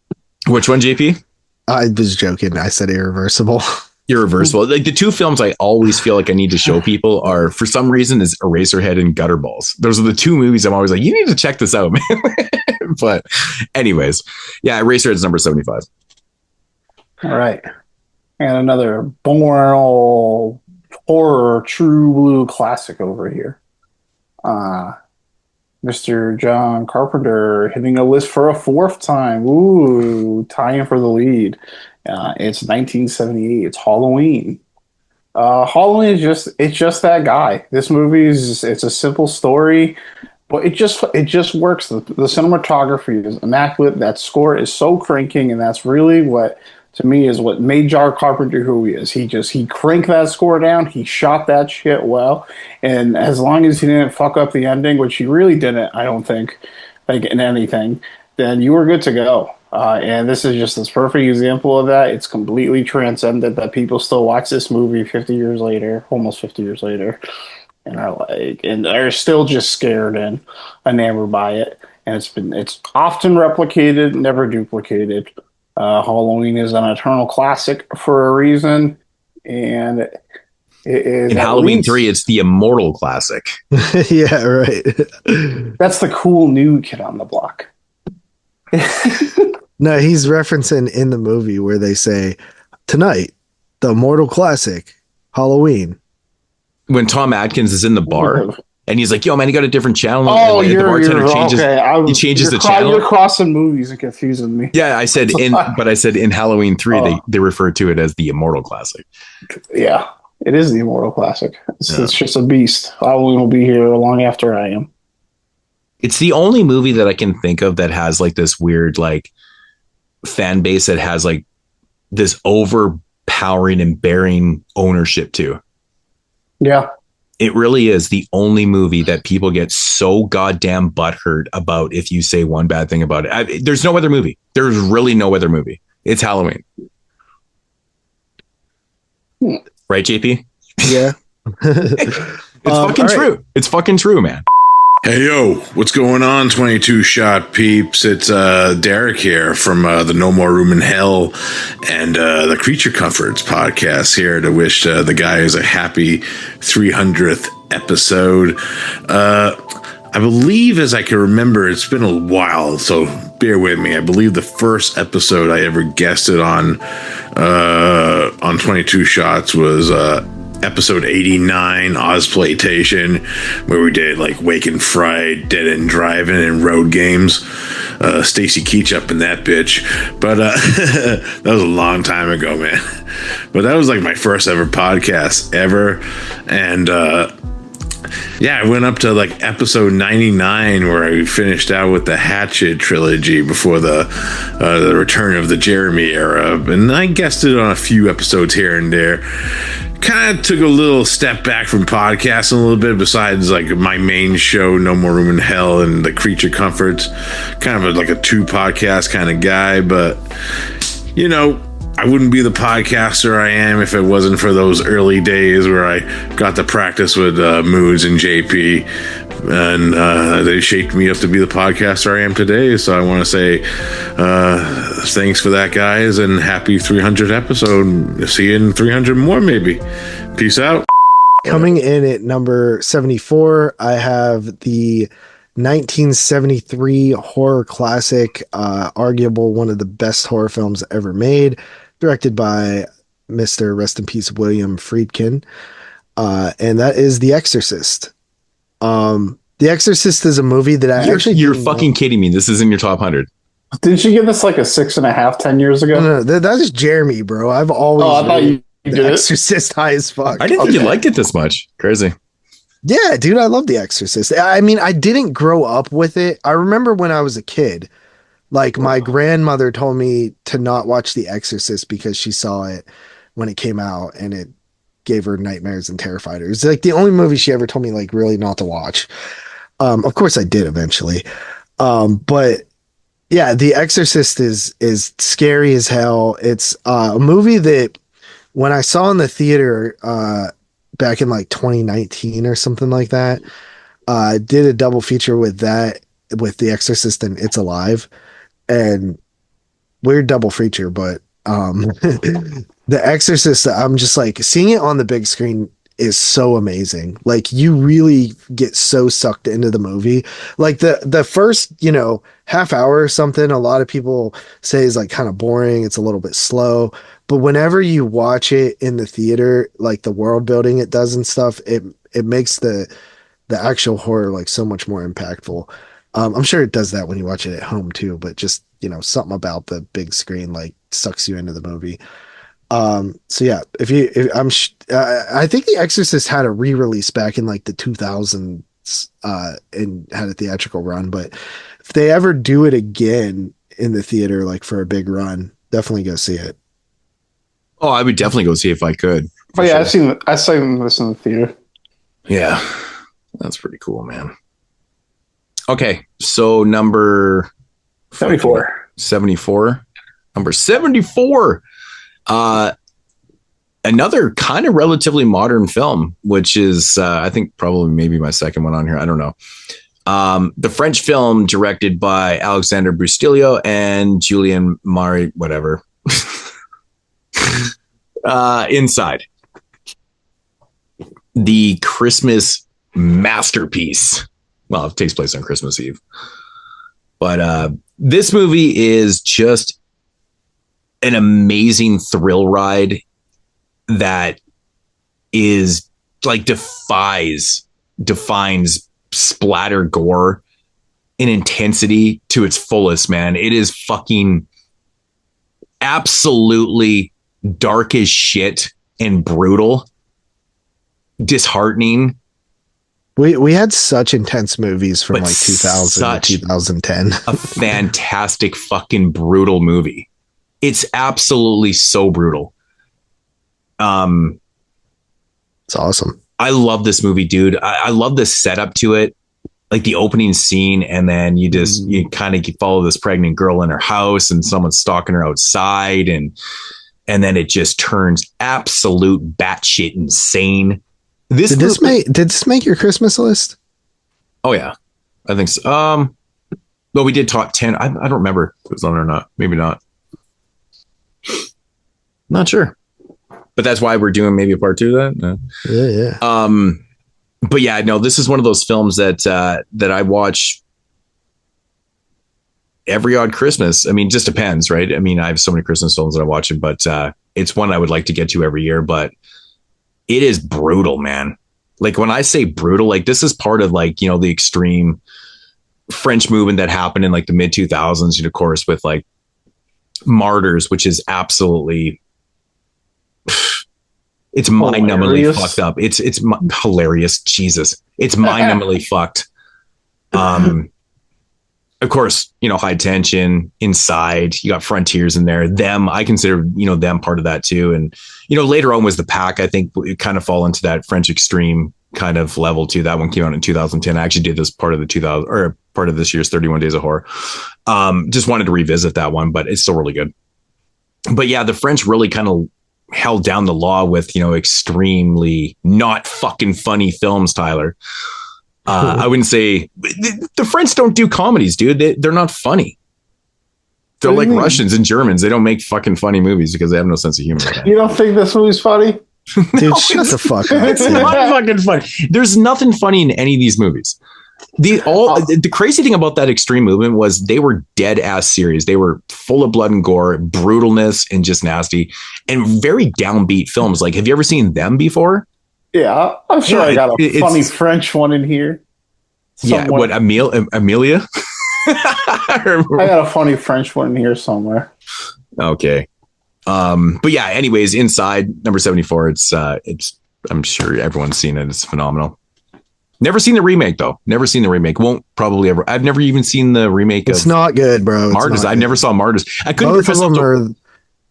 Which one, JP? I was joking. I said Irreversible. Irreversible. Like the two films I always feel like I need to show people are, for some reason, is Eraserhead and Gutterballs. Those are the two movies I'm always like, you need to check this out, man. But anyways, yeah, Eraserhead is number 75. All right. And another Bourne horror true blue classic over here. Mr. John Carpenter hitting a list for a fourth time. Ooh, tying for the lead. It's 1978. It's Halloween. Halloween is just that guy. This movie it's a simple story, but it just works. The cinematography is immaculate. That score is so cranking, and that's really what, to me, is what made John Carpenter who he is. He cranked that score down. He shot that shit well. And as long as he didn't fuck up the ending, which he really didn't, I don't think, like in anything, then you were good to go. And this is just this perfect example of that. It's completely transcended that people still watch this movie 50 years later, almost 50 years later, and are still just scared and enamored by it. And it's often replicated, never duplicated. Halloween is an eternal classic for a reason, and it is in Halloween 3. It's the immortal classic. Yeah, right. That's the cool new kid on the block. No, he's referencing in the movie where they say tonight, the immortal classic, Halloween. When Tom Atkins is in the bar. And he's like, yo, man, you got a different channel. Oh, and the bartender changes. Okay. He changes the channel. You're crossing movies and confusing me. Yeah, I said in Halloween 3, they refer to it as the immortal classic. Yeah, it is the immortal classic. It's just a beast. Halloween will be here long after I am. It's the only movie that I can think of that has like this weird like fan base that has like this overpowering and bearing ownership to. Yeah. It really is the only movie that people get so goddamn butthurt about if you say one bad thing about it. There's no other movie. There's really no other movie. It's Halloween. Right, JP? Yeah. It's fucking true. Right. It's fucking true, man. Hey, yo, what's going on, 22 Shot peeps? It's Derek here from the No More Room in Hell and the Creature Comforts podcast here to wish the guys a happy 300th episode. I believe, as I can remember, it's been a while, so bear with me. I believe the first episode I ever guested on 22 Shots was episode 89, Ozplaytation, where we did like Wake and Fried, Dead End Driving, and Road Games. Stacy Keach up in that bitch. But that was a long time ago, man. But that was like my first ever podcast ever. And Yeah, I went up to like episode 99 where I finished out with the Hatchet trilogy before the return of the Jeremy era, and I guessed it on a few episodes here and there. Kind of took a little step back from podcasting a little bit, besides like my main show, No More Room in Hell, and the Creature Comforts. Kind of like a 2 podcast kind of guy, but you know, I wouldn't be the podcaster I am if it wasn't for those early days where I got to practice with Moodz and JP, and they shaped me up to be the podcaster I am today. So I want to say thanks for that, guys, and happy 300th episode. See you in 300 more, maybe. Peace out. Coming in at number 74, I have the 1973 horror classic, arguable one of the best horror films ever made, directed by Mr. Rest in Peace William Friedkin, and that is The Exorcist. The Exorcist is a movie that You're fucking kidding me. This is in your top 100. Didn't you give this like a 6.5, 10 years ago? No, that is Jeremy, bro. I've always. I thought you did The Exorcist high as fuck. I didn't think you liked it this much. Crazy. Yeah, dude, I love The Exorcist. I mean, I didn't grow up with it. I remember when I was a kid, like my grandmother told me to not watch The Exorcist because she saw it when it came out and it gave her nightmares and terrified her. It's like the only movie she ever told me like really not to watch. Of course I did eventually. But yeah, The Exorcist is scary as hell. It's a movie that when I saw in the theater back in like 2019 or something like that, did a double feature with that, with The Exorcist and It's Alive, and weird double feature, but The Exorcist, I'm just like, seeing it on the big screen is so amazing. Like you really get so sucked into the movie. Like the first, half hour or something, a lot of people say is like kind of boring. It's a little bit slow, but whenever you watch it in the theater, like the world building it does and stuff, it makes the actual horror like so much more impactful. I'm sure it does that when you watch it at home too, but just, something about the big screen like sucks you into the movie. So yeah, I think The Exorcist had a re-release back in like the 2000s, and had a theatrical run, but if they ever do it again in the theater, like for a big run, definitely go see it. Oh, I would definitely go see it if I could. Oh yeah, sure. I've seen this in the theater. Yeah, that's pretty cool, man. Okay, so number 74. 74. Number 74. Another kind of relatively modern film, which is I think probably maybe my second one on here. I don't know. The French film directed by Alexandre Bustillo and Julien Mari, whatever. Inside. The Christmas masterpiece. Well, it takes place on Christmas Eve. But this movie is just an amazing thrill ride that is like defines splatter gore in intensity to its fullest, man. It is fucking absolutely dark as shit and brutal, disheartening. We had such intense movies from like 2000 to 2010. A fantastic fucking brutal movie. It's absolutely so brutal. It's awesome. I love this movie, dude. I love the setup to it, like the opening scene, and then you kind of follow this pregnant girl in her house, and someone's stalking her outside, and then it just turns absolute batshit insane. Did this make your Christmas list? Oh yeah, I think so. But we did top 10. I don't remember if it was on or not. Maybe not. Not sure. But that's why we're doing maybe a part 2 of that. Yeah. But yeah, no, this is one of those films that I watch every odd Christmas. I mean, just depends, right? I mean, I have so many Christmas films that I watch, but it's one I would like to get to every year. But it is brutal, man. Like when I say brutal, like this is part of like, the extreme French movement that happened in like the mid 2000s, of course, with like Martyrs, which is absolutely It's mind-numbingly Hilarious. fucked up. It's hilarious. Jesus, it's mind-numbingly fucked. Of course, High Tension, Inside. You got Frontiers in there. Them, I consider them part of that too. And later on was The Pack. I think it kind of fall into that French Extreme kind of level too. That one came out in 2010. I actually did this part of part of this year's 31 Days of Horror. Just wanted to revisit that one, but it's still really good. But yeah, the French really kind of held down the law with, extremely not fucking funny films, Tyler. I wouldn't say the French don't do comedies, dude. They're not funny. They're like Russians and Germans. They don't make fucking funny movies because they have no sense of humor. You don't think this movie's funny? Dude, shut the fuck up. It's not fucking funny. There's nothing funny in any of these movies. The crazy thing about that Extreme movement was they were dead ass serious. They were full of blood and gore, brutalness, and just nasty, and very downbeat films. Like, have you ever seen them before? Yeah, I'm sure I got a funny French one in here. Somewhere. Yeah, what, Amelia? I got a funny French one in here somewhere. Okay. But yeah, anyways, Inside, number 74, it's I'm sure everyone's seen it. It's phenomenal. Never seen the remake though. Never seen the remake. Won't probably ever. I've never even seen the remake. It's not good, bro. Martyrs. I never saw Martyrs. I couldn't. Both of them are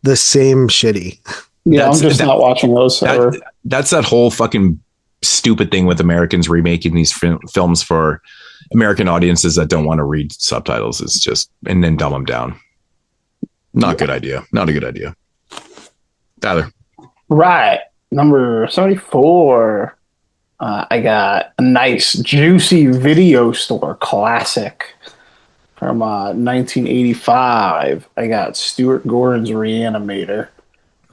the same shitty. Yeah, I'm just not watching those. That's that whole fucking stupid thing with Americans remaking these films for American audiences that don't want to read subtitles. It's just, and then dumb them down. Not a good idea. Not a good idea. Tyler. Right. Number 74. I got a nice, juicy video store classic from 1985. I got Stuart Gordon's Reanimator.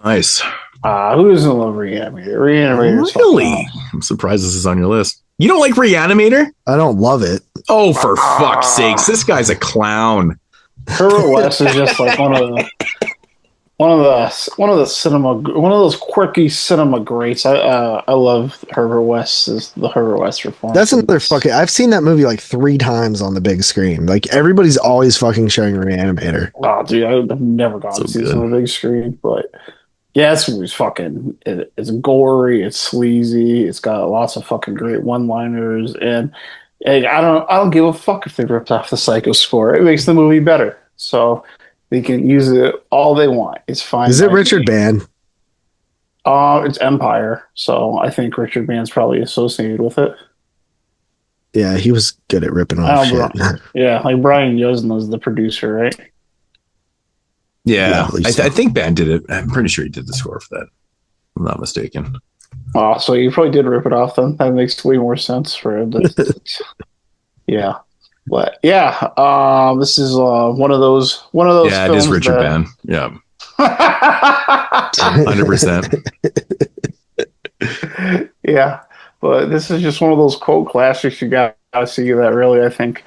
Nice. Who doesn't love Reanimator? Reanimator. Really? I'm surprised this is on your list. You don't like Reanimator? I don't love it. Oh, for fuck's sakes. This guy's a clown. Herbert West is just like one of those quirky cinema greats. I love Herbert West's performance. That's another fucking. I've seen that movie like 3 times on the big screen. Like everybody's always fucking showing Reanimator. Oh, dude, I've never gone to see this on the big screen, but yeah, this movie's fucking. It's gory, it's sleazy, it's got lots of fucking great one-liners, and I don't give a fuck if they ripped off the Psycho score. It makes the movie better. So. They can use it all they want. It's fine. Is it Richard Band? It's Empire. So I think Richard Band's probably associated with it. Yeah, he was good at ripping off shit. Yeah, like Brian Yuzna is the producer, right? Yeah, I think Band did it. I'm pretty sure he did the score for that. I'm not mistaken. Oh, so you probably did rip it off then. That makes way more sense for him. Yeah. But yeah, this is one of those. Yeah, it is Richard Band. Yeah, 100%. Yeah, but this is just one of those cult classics you got to see that really, I think,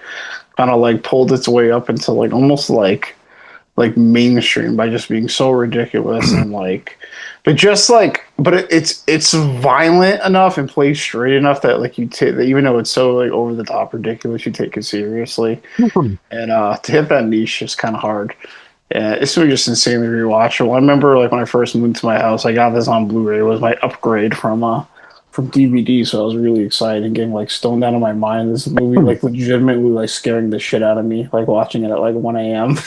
kind of like pulled its way up into like almost like mainstream by just being so ridiculous and like. But it's violent enough and plays straight enough that like you take that even though it's so like over the top ridiculous, you take it seriously. And to hit that niche is kind of hard. It's really just insanely rewatchable. I remember like when I first moved to my house, I got this on Blu-ray. It was my upgrade from DVD, so I was really excited and getting like stoned out of my mind. This movie like legitimately like scaring the shit out of me, like watching it at like 1 a.m.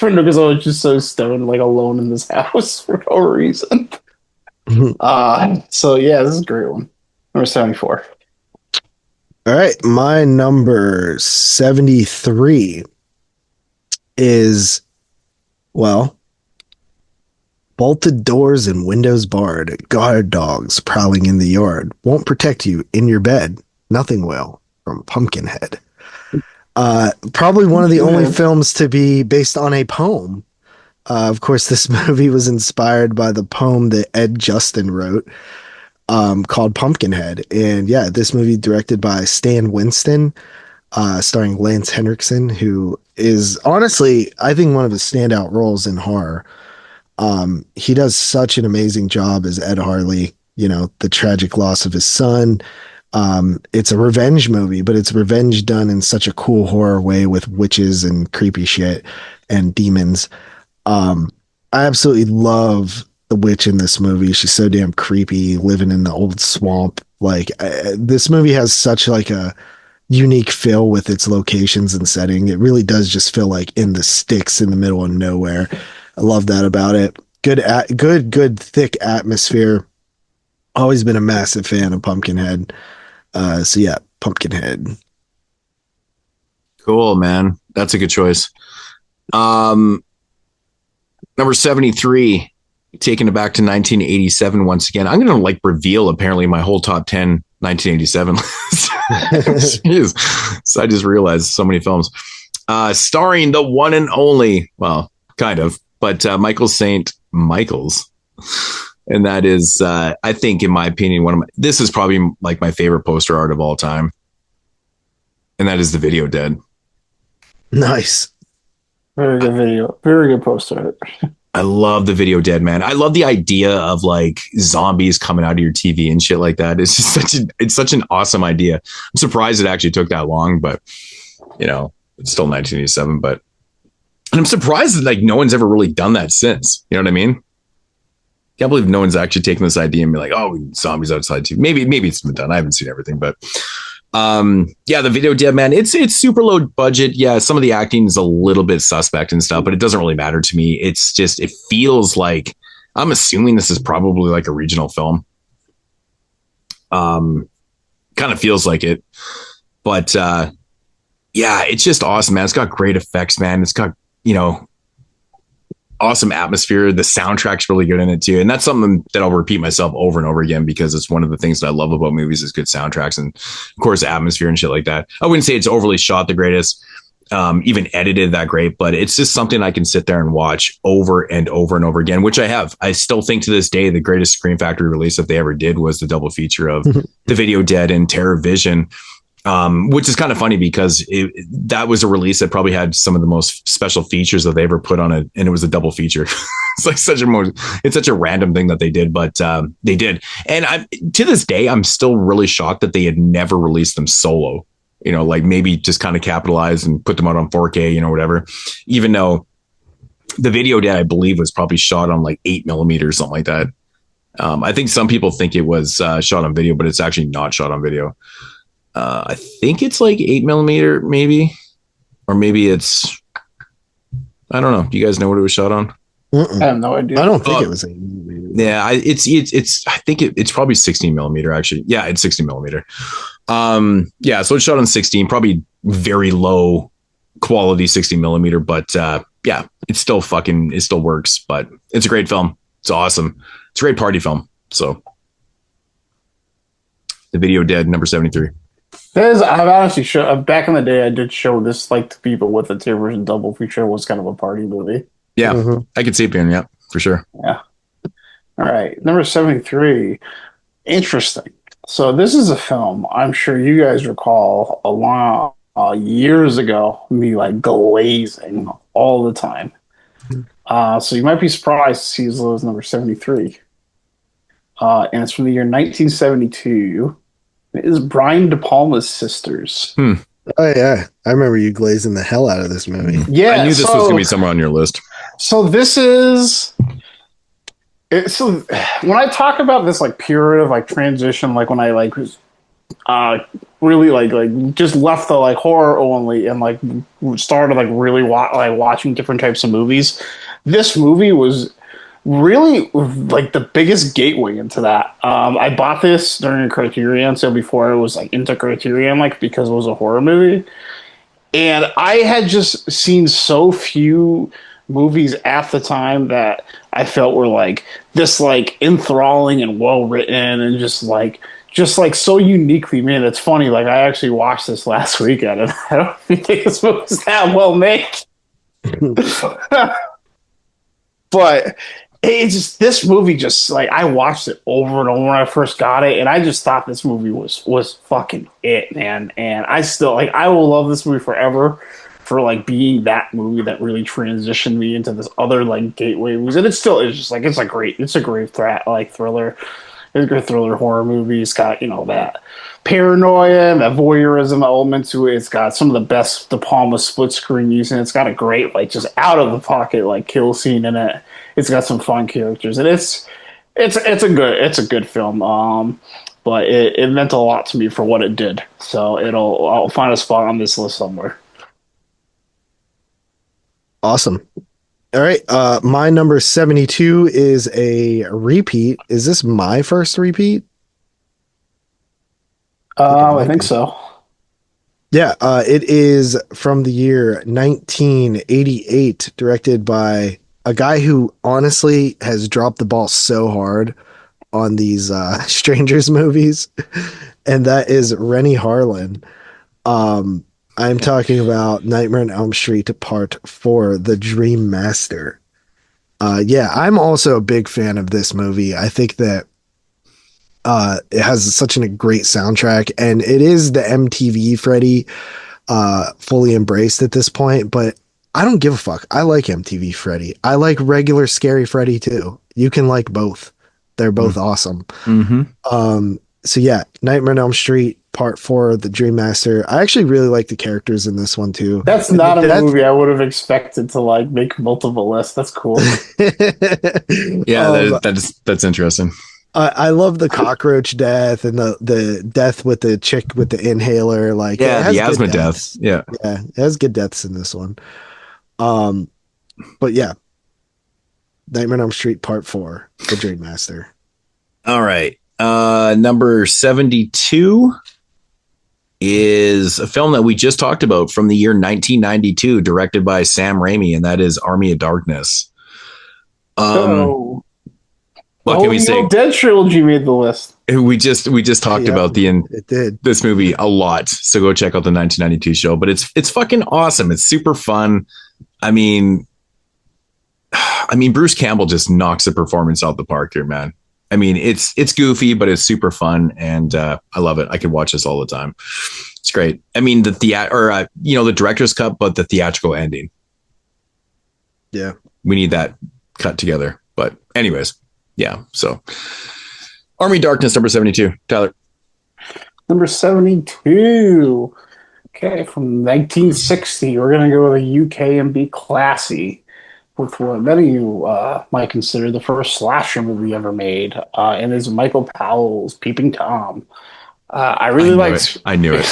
because I was just so stoned, like alone in this house for no reason. So yeah, this is a great one. Number 74. All right, my number 73 is, well, bolted doors and windows barred, guard dogs prowling in the yard, won't protect you in your bed, nothing will, from Pumpkinhead. Probably one of the only films to be based on a poem. Of course, this movie was inspired by the poem that Ed Justin wrote called Pumpkinhead. And yeah, this movie directed by Stan Winston, starring Lance Henriksen, who is honestly, I think, one of his standout roles in horror. He does such an amazing job as Ed Harley, the tragic loss of his son. It's a revenge movie, but it's revenge done in such a cool horror way with witches and creepy shit and demons. I absolutely love the witch in this movie. She's so damn creepy, living in the old swamp. Like this movie has such like a unique feel with its locations and setting. It really does just feel like in the sticks in the middle of nowhere. I love that about it. Good thick atmosphere. Always been a massive fan of Pumpkinhead. So yeah, Pumpkinhead. Cool, man. That's a good choice. Number 73, taking it back to 1987 once again. I'm going to reveal apparently my whole top 10 1987 list. Jeez. So I just realized so many films. Starring the one and only, well, kind of, but Michael St. Michaels. And that is, I think, in my opinion, this is probably like my favorite poster art of all time. And that is The Video Dead. Nice. Very good video. Very good poster art. I love The Video Dead, man. I love the idea of like zombies coming out of your TV and shit like that. It's just such an awesome idea. I'm surprised it actually took that long, but you know, it's still 1987. And I'm surprised that like no one's ever really done that since. You know what I mean? Can't believe no one's actually taken this idea and be like, oh, zombies outside too. Maybe it's been done. I haven't seen everything, but yeah, The Video Dead, man, it's super low budget. Yeah, some of the acting is a little bit suspect and stuff, but it doesn't really matter to me. It's just, it feels like, I'm assuming this is probably like a regional film. Kind of feels like it, but yeah, it's just awesome, man. It's got great effects, man. It's got, you know, awesome atmosphere. The soundtrack's really good in it too. And that's something that I'll repeat myself over and over again, because it's one of the things that I love about movies is good soundtracks and of course atmosphere and shit like that. I wouldn't say it's overly shot the greatest, even edited that great, but it's just something I can sit there and watch over and over and over again, which I have. I still think to this day, the greatest Scream Factory release that they ever did was the double feature of The Video Dead and Terror Vision. Which is kind of funny because that was a release that probably had some of the most special features that they ever put on it, and it was a double feature. It's like it's such a random thing that they did, but they did. And to this day, I'm still really shocked that they had never released them solo. You know, like maybe just kind of capitalize and put them out on 4K, you know, whatever. Even though The Video Dead, I believe, was probably shot on like 8mm or something like that. I think some people think it was shot on video, but it's actually not shot on video. I think it's like 8mm, maybe, or maybe it's, I don't know. Do you guys know what it was shot on? I have no idea. I don't think it was 8mm. Yeah, it's. I think it's probably 16mm actually. Yeah, it's 16mm. Yeah, so it's shot on 16, probably very low quality 16mm, but yeah, it still works. But it's a great film. It's awesome. It's a great party film. So, The Video Dead, number 73. I've honestly back in the day I did show this like to people with the Terror Vision double feature. Was kind of a party movie. Yeah, I could see it being, yeah, for sure. Yeah. All right, number 73. Interesting. So this is a film I'm sure you guys recall a long years ago, me like glazing all the time. So you might be surprised to see as low as number 73. And it's from the year 1972. It is Brian De Palma's Sisters. Oh yeah, I remember you glazing the hell out of this movie. Yeah, I knew this was going to be somewhere on your list. So this is. So when I talk about this like period of like transition, like when I like really like just left the like horror only and like started like really watching different types of movies, this movie was really like the biggest gateway into that. I bought this during a Criterion sale before it was like into Criterion, like because it was a horror movie, and I had just seen so few movies at the time that I felt were like this like enthralling and well written and just like so uniquely made. It's funny, like I actually watched this last weekend and I don't think this movie was that well made. But it's just, this movie just like I watched it over and over when I first got it, and I just thought this movie was fucking it, man. And I still like I will love this movie forever for like being that movie that really transitioned me into this other like gateway movies. And it still is just like it's a great thriller. It's a good thriller horror movie. It's got, that paranoia, that voyeurism element to it. It's got some of the best De Palma split screen use, and it's got a great, like, just out of the pocket, like, kill scene in it. It's got some fun characters, and it's a good film. But it meant a lot to me for what it did. So I'll find a spot on this list somewhere. Awesome. All right. My number 72 is a repeat. Is this my first repeat? I think so. Yeah. It is from the year 1988, directed by a guy who honestly has dropped the ball so hard on these Strangers movies, and that is Rennie Harlan. I'm talking about Nightmare on Elm Street Part 4, The Dream Master. Yeah, I'm also a big fan of this movie. I think that it has such a great soundtrack, and it is the MTV Freddy fully embraced at this point, but I don't give a fuck. I like MTV Freddy. I like regular Scary Freddy too. You can like both. They're both awesome. Mm-hmm. So yeah, Nightmare on Elm Street Part 4, The Dream Master. I actually really like the characters in this one too. That's not a movie I would have expected to like make multiple lists. That's cool. Yeah, that's interesting. I love the cockroach death and the death with the chick with the inhaler. Like, yeah, the asthma deaths. Yeah, it has good deaths in this one. But yeah, Nightmare on Elm Street Part 4, The Dream Master. All right. Number 72 is a film that we just talked about from the year 1992, directed by Sam Raimi, and that is Army of Darkness. What can we say? Dead trilogy made the list. We just talked about this movie a lot, so go check out the 1992 show. But it's fucking awesome. It's super fun. I mean, Bruce Campbell just knocks the performance out the park here, man. I mean, it's goofy, but it's super fun, and I love it. I could watch this all the time. It's great. I mean, the director's cut, but the theatrical ending. Yeah, we need that cut together. But anyways, yeah. So, Army Darkness, number 72. Tyler. Number 72. Okay, from 1960, we're gonna go with a UK and be classy with what many of you might consider the first slasher movie ever made, and is Michael Powell's Peeping Tom. I really liked. I knew it.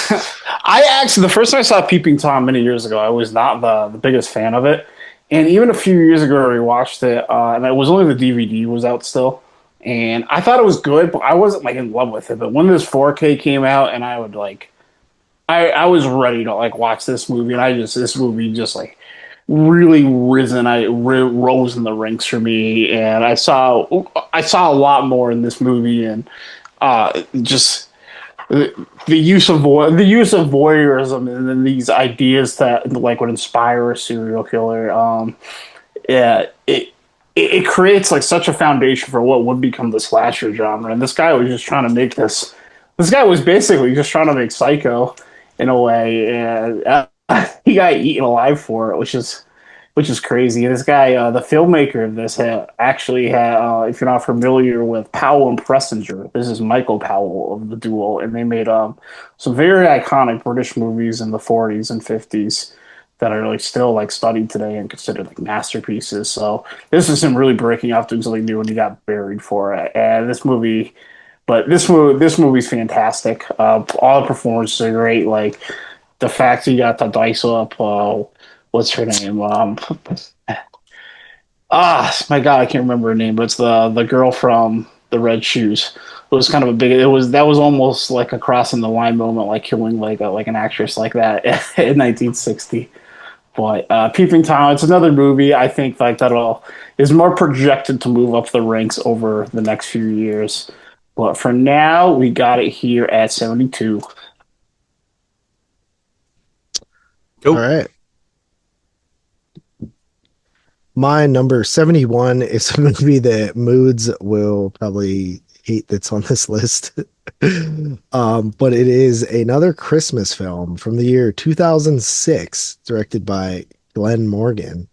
I actually, the first time I saw Peeping Tom many years ago, I was not the biggest fan of it, and even a few years ago, I rewatched it, and it was only the DVD was out still, and I thought it was good, but I wasn't like in love with it. But when this 4K came out, and I would like, I was ready to like watch this movie, and this movie just like really rose in the ranks for me, and I saw a lot more in this movie, and just the use of voyeurism and then these ideas that like would inspire a serial killer. It creates like such a foundation for what would become the slasher genre, and this guy was just trying to make this. This guy was basically just trying to make Psycho in a way, and he got eaten alive for it, which is crazy. This guy, the filmmaker of this, actually had, if you're not familiar with Powell and Pressinger, this is Michael Powell of the duo, and they made some very iconic British movies in the 40s and 50s that are like still like studied today and considered like masterpieces. So this is him really breaking out doing something new, and he got buried for it. And this movie's fantastic. All the performances are great. Like the fact he got to dice up, what's her name? My God, I can't remember her name, but it's the girl from the Red Shoes. It was kind of a big. That was almost like a crossing the line moment, like killing like an actress like that in 1960. But Peeping Tom, it's another movie I think like that is more projected to move up the ranks over the next few years. But for now, we got it here at 72. All right. My number 71 is a movie that Moodz will probably hate that's on this list. But it is another Christmas film from the year 2006, directed by Glenn Morgan,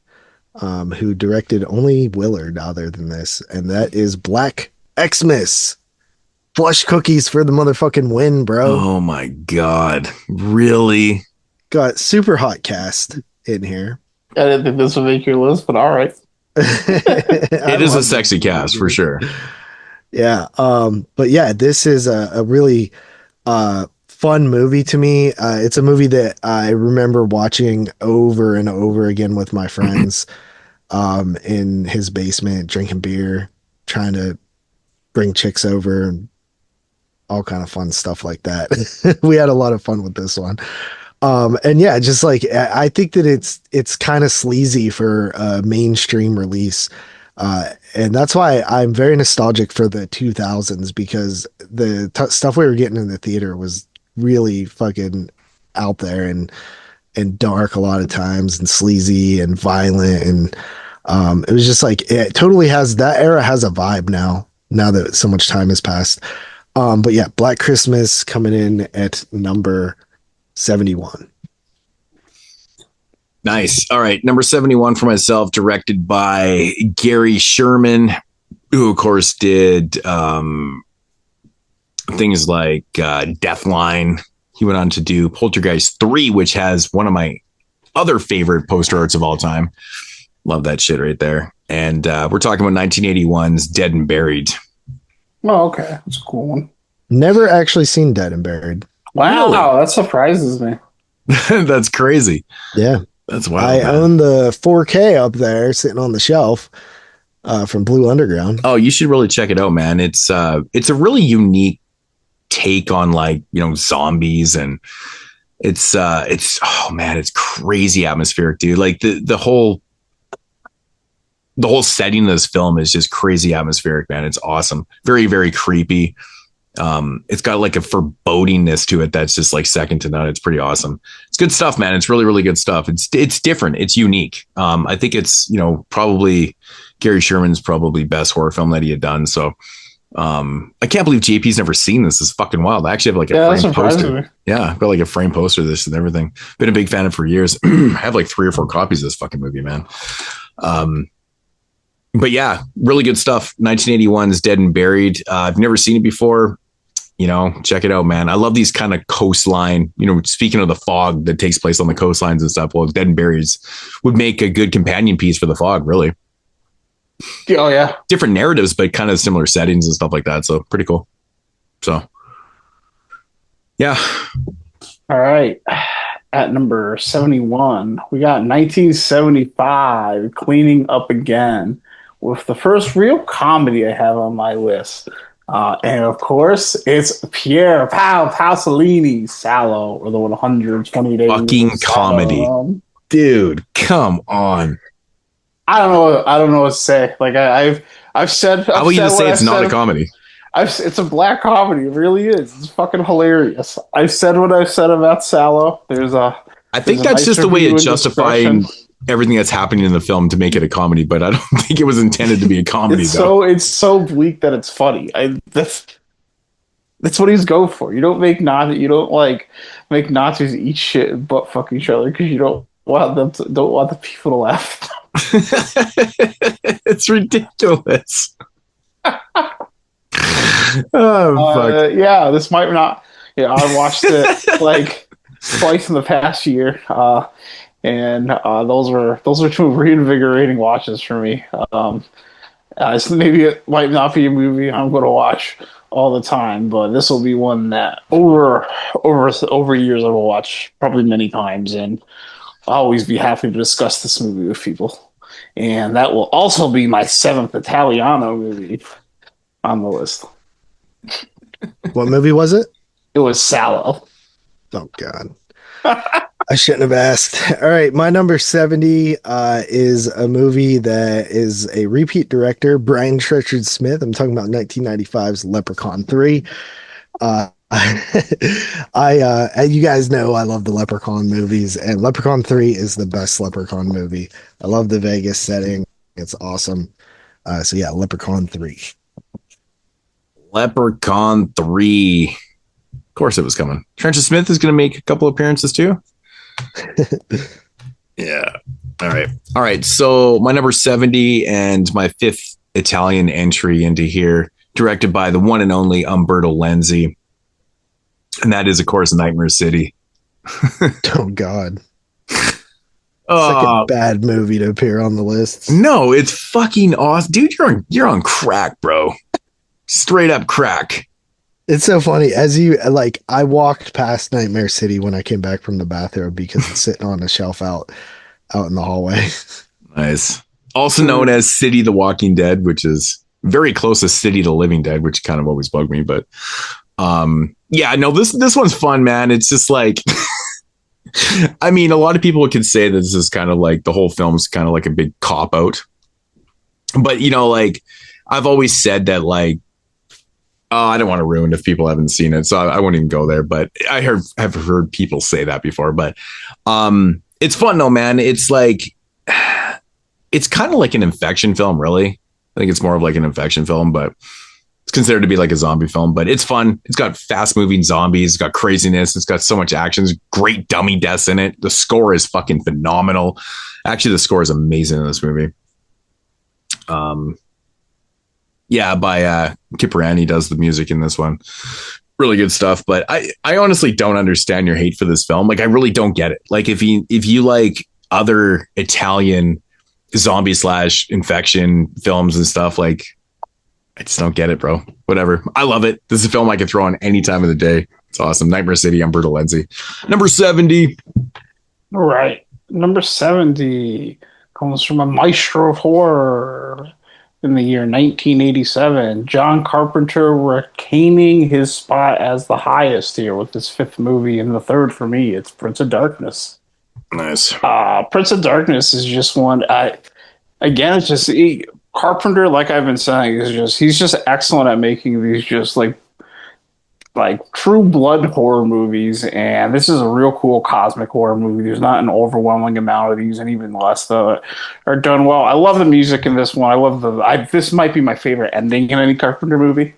who directed only Willard other than this, and that is Black Xmas. Flush cookies for the motherfucking win, bro. Oh my God. Really? Got super hot cast in here. I didn't think this would make your list, but all right. It is a sexy cast for sure. Yeah. But yeah, this is a really fun movie to me. It's a movie that I remember watching over and over again with my friends in his basement, drinking beer, trying to bring chicks over and all kind of fun stuff like that. We had a lot of fun with this one. And yeah, just like I think that it's kind of sleazy for a mainstream release. And that's why I'm very nostalgic for the 2000s, because the stuff we were getting in the theater was really fucking out there and dark a lot of times, and sleazy and violent. And it was just like, it totally has, that era has a vibe now that so much time has passed. But yeah, Black Christmas coming in at number 71. Nice. All right. Number 71 for myself, directed by Gary Sherman, who of course did things like Deathline. He went on to do Poltergeist 3, which has one of my other favorite poster arts of all time. Love that shit right there. And we're talking about 1981's Dead and Buried. Oh, okay. That's a cool one. Never actually seen Dead and Buried. Wow, that surprises me. That's crazy. Yeah. That's wild. I own the 4K up there sitting on the shelf from Blue Underground. Oh, you should really check it out, man. It's a really unique take on, like, you know, zombies, and it's oh man, it's crazy atmospheric, dude. Like the whole setting of this film is just crazy atmospheric, man. It's awesome. Very, very creepy. It's got like a forebodingness to it that's just like second to none. It's pretty awesome. It's good stuff, man. It's really, really good stuff. It's different. It's unique. I think it's, you know, probably Gary Sherman's probably best horror film that he had done. So I can't believe JP's never seen this. It's fucking wild. I actually have like a frame poster. Yeah, I've got like a frame poster of this and everything. Been a big fan of it for years. I have like 3 or 4 copies of this fucking movie, man. But yeah, really good stuff. 1981's Dead and Buried. I've never seen it before. You know, check it out, man. I love these kind of coastline, you know, speaking of the fog that takes place on the coastlines and stuff. Well, Dead and Buried would make a good companion piece for the fog, really. Oh, yeah. Different narratives, but kind of similar settings and stuff like that. So pretty cool. So, yeah. All right. At number 71, we got 1975, Cleaning Up Again, with the first real comedy I have on my list. And of course, it's Pier Pasolini's Salò, or the 120 Days. Fucking comedy. Dude, come on. I don't know what to say. Like I've said. How will you just say it's not a comedy? It's a black comedy. It really is. It's fucking hilarious. I've said what I've said about Salò. I think that's just a way of justifying everything that's happening in the film to make it a comedy, but I don't think it was intended to be a comedy. It's so bleak that it's funny. That's what he's going for. You don't make Nazis eat shit and butt fuck each other because you don't want the people to laugh. It's ridiculous. Yeah, this might not. Yeah, I watched it like twice in the past year. And those were 2 reinvigorating watches for me. So maybe it might not be a movie I'm going to watch all the time, but this will be one that over years I will watch probably many times, and I'll always be happy to discuss this movie with people. And that will also be my 7th Italiano movie on the list. What movie was it? It was Salò. Oh God. I shouldn't have asked. All right, my number 70 is a movie that is a repeat director, Brian Trenchard Smith. I'm talking about 1995's Leprechaun 3. You guys know I love the Leprechaun movies, and Leprechaun 3 is the best Leprechaun movie. I love the Vegas setting. It's awesome. So yeah, Leprechaun 3. Leprechaun 3. Of course it was coming. Trenchard Smith is going to make a couple appearances too. Yeah. All right. So my number 70 and my 5th Italian entry into here, directed by the one and only Umberto Lenzi. And that is, of course, Nightmare City. Oh, God. Second bad movie to appear on the list. No, it's fucking awesome. Dude, you're on crack, bro. Straight up crack. It's so funny. I walked past Nightmare City when I came back from the bathroom because it's sitting on a shelf out in the hallway. Nice. Also known as City the Walking Dead, which is very close to City the Living Dead, which kind of always bugged me. But yeah, no, this one's fun, man. It's just like, I mean, a lot of people could say that this is kind of like the whole film's kind of like a big cop out. But, you know, like I've always said that, like, I don't want to ruin if people haven't seen it, so I won't even go there. But have heard people say that before. But it's fun though, man. It's like, it's kind of like an infection film, really. I think it's more of like an infection film, but it's considered to be like a zombie film. But it's fun. It's got fast moving zombies. It's got craziness. It's got so much action. There's great dummy deaths in it. The score is fucking phenomenal. Actually, the score is amazing in this movie. Yeah, by Kiprani does the music in this one. Really good stuff. But I honestly don't understand your hate for this film. Like, I really don't get it. Like, if you like other Italian zombie / infection films and stuff, like, I just don't get it, bro. Whatever. I love it. This is a film I could throw on any time of the day. It's awesome. Nightmare City, Umberto Lenzi. Number 70. All right. Number 70 comes from a maestro of horror. In the year 1987, John Carpenter retaining his spot as the highest here with his 5th movie, and the 3rd for me, it's Prince of Darkness. Nice. Prince of Darkness is just one. It's just Carpenter, like I've been saying, he's just excellent at making these just like true blood horror movies, and this is a real cool cosmic horror movie. There's not an overwhelming amount of these, and even less though are done well. I love the music in this one. I love this might be my favorite ending in any Carpenter movie.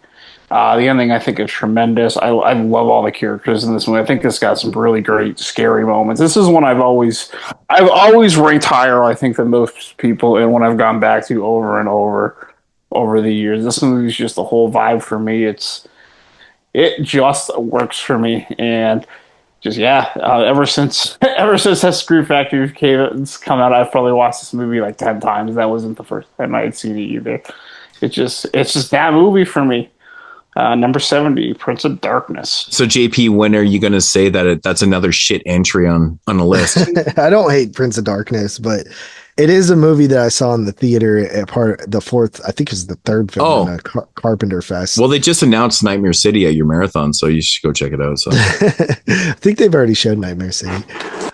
The ending I think is tremendous. I love all the characters in this movie. I think this got some really great scary moments. This is one I've always ranked higher, I think, than most people, and when I've gone back to over and over the years. This movie is just the whole vibe for me. It just works for me, and just ever since that Screw Factory come out, I've probably watched this movie like 10 times. That wasn't the first time I had seen it either. It's just that movie for me. Number 70, Prince of Darkness. So JP, when are you going to say that that's another shit entry on the list? I don't hate Prince of Darkness, but it is a movie that I saw in the theater at the 4th, I think it was the 3rd film in a Carpenter Fest. Well, they just announced Nightmare City at your marathon, so you should go check it out. So I think they've already showed Nightmare City.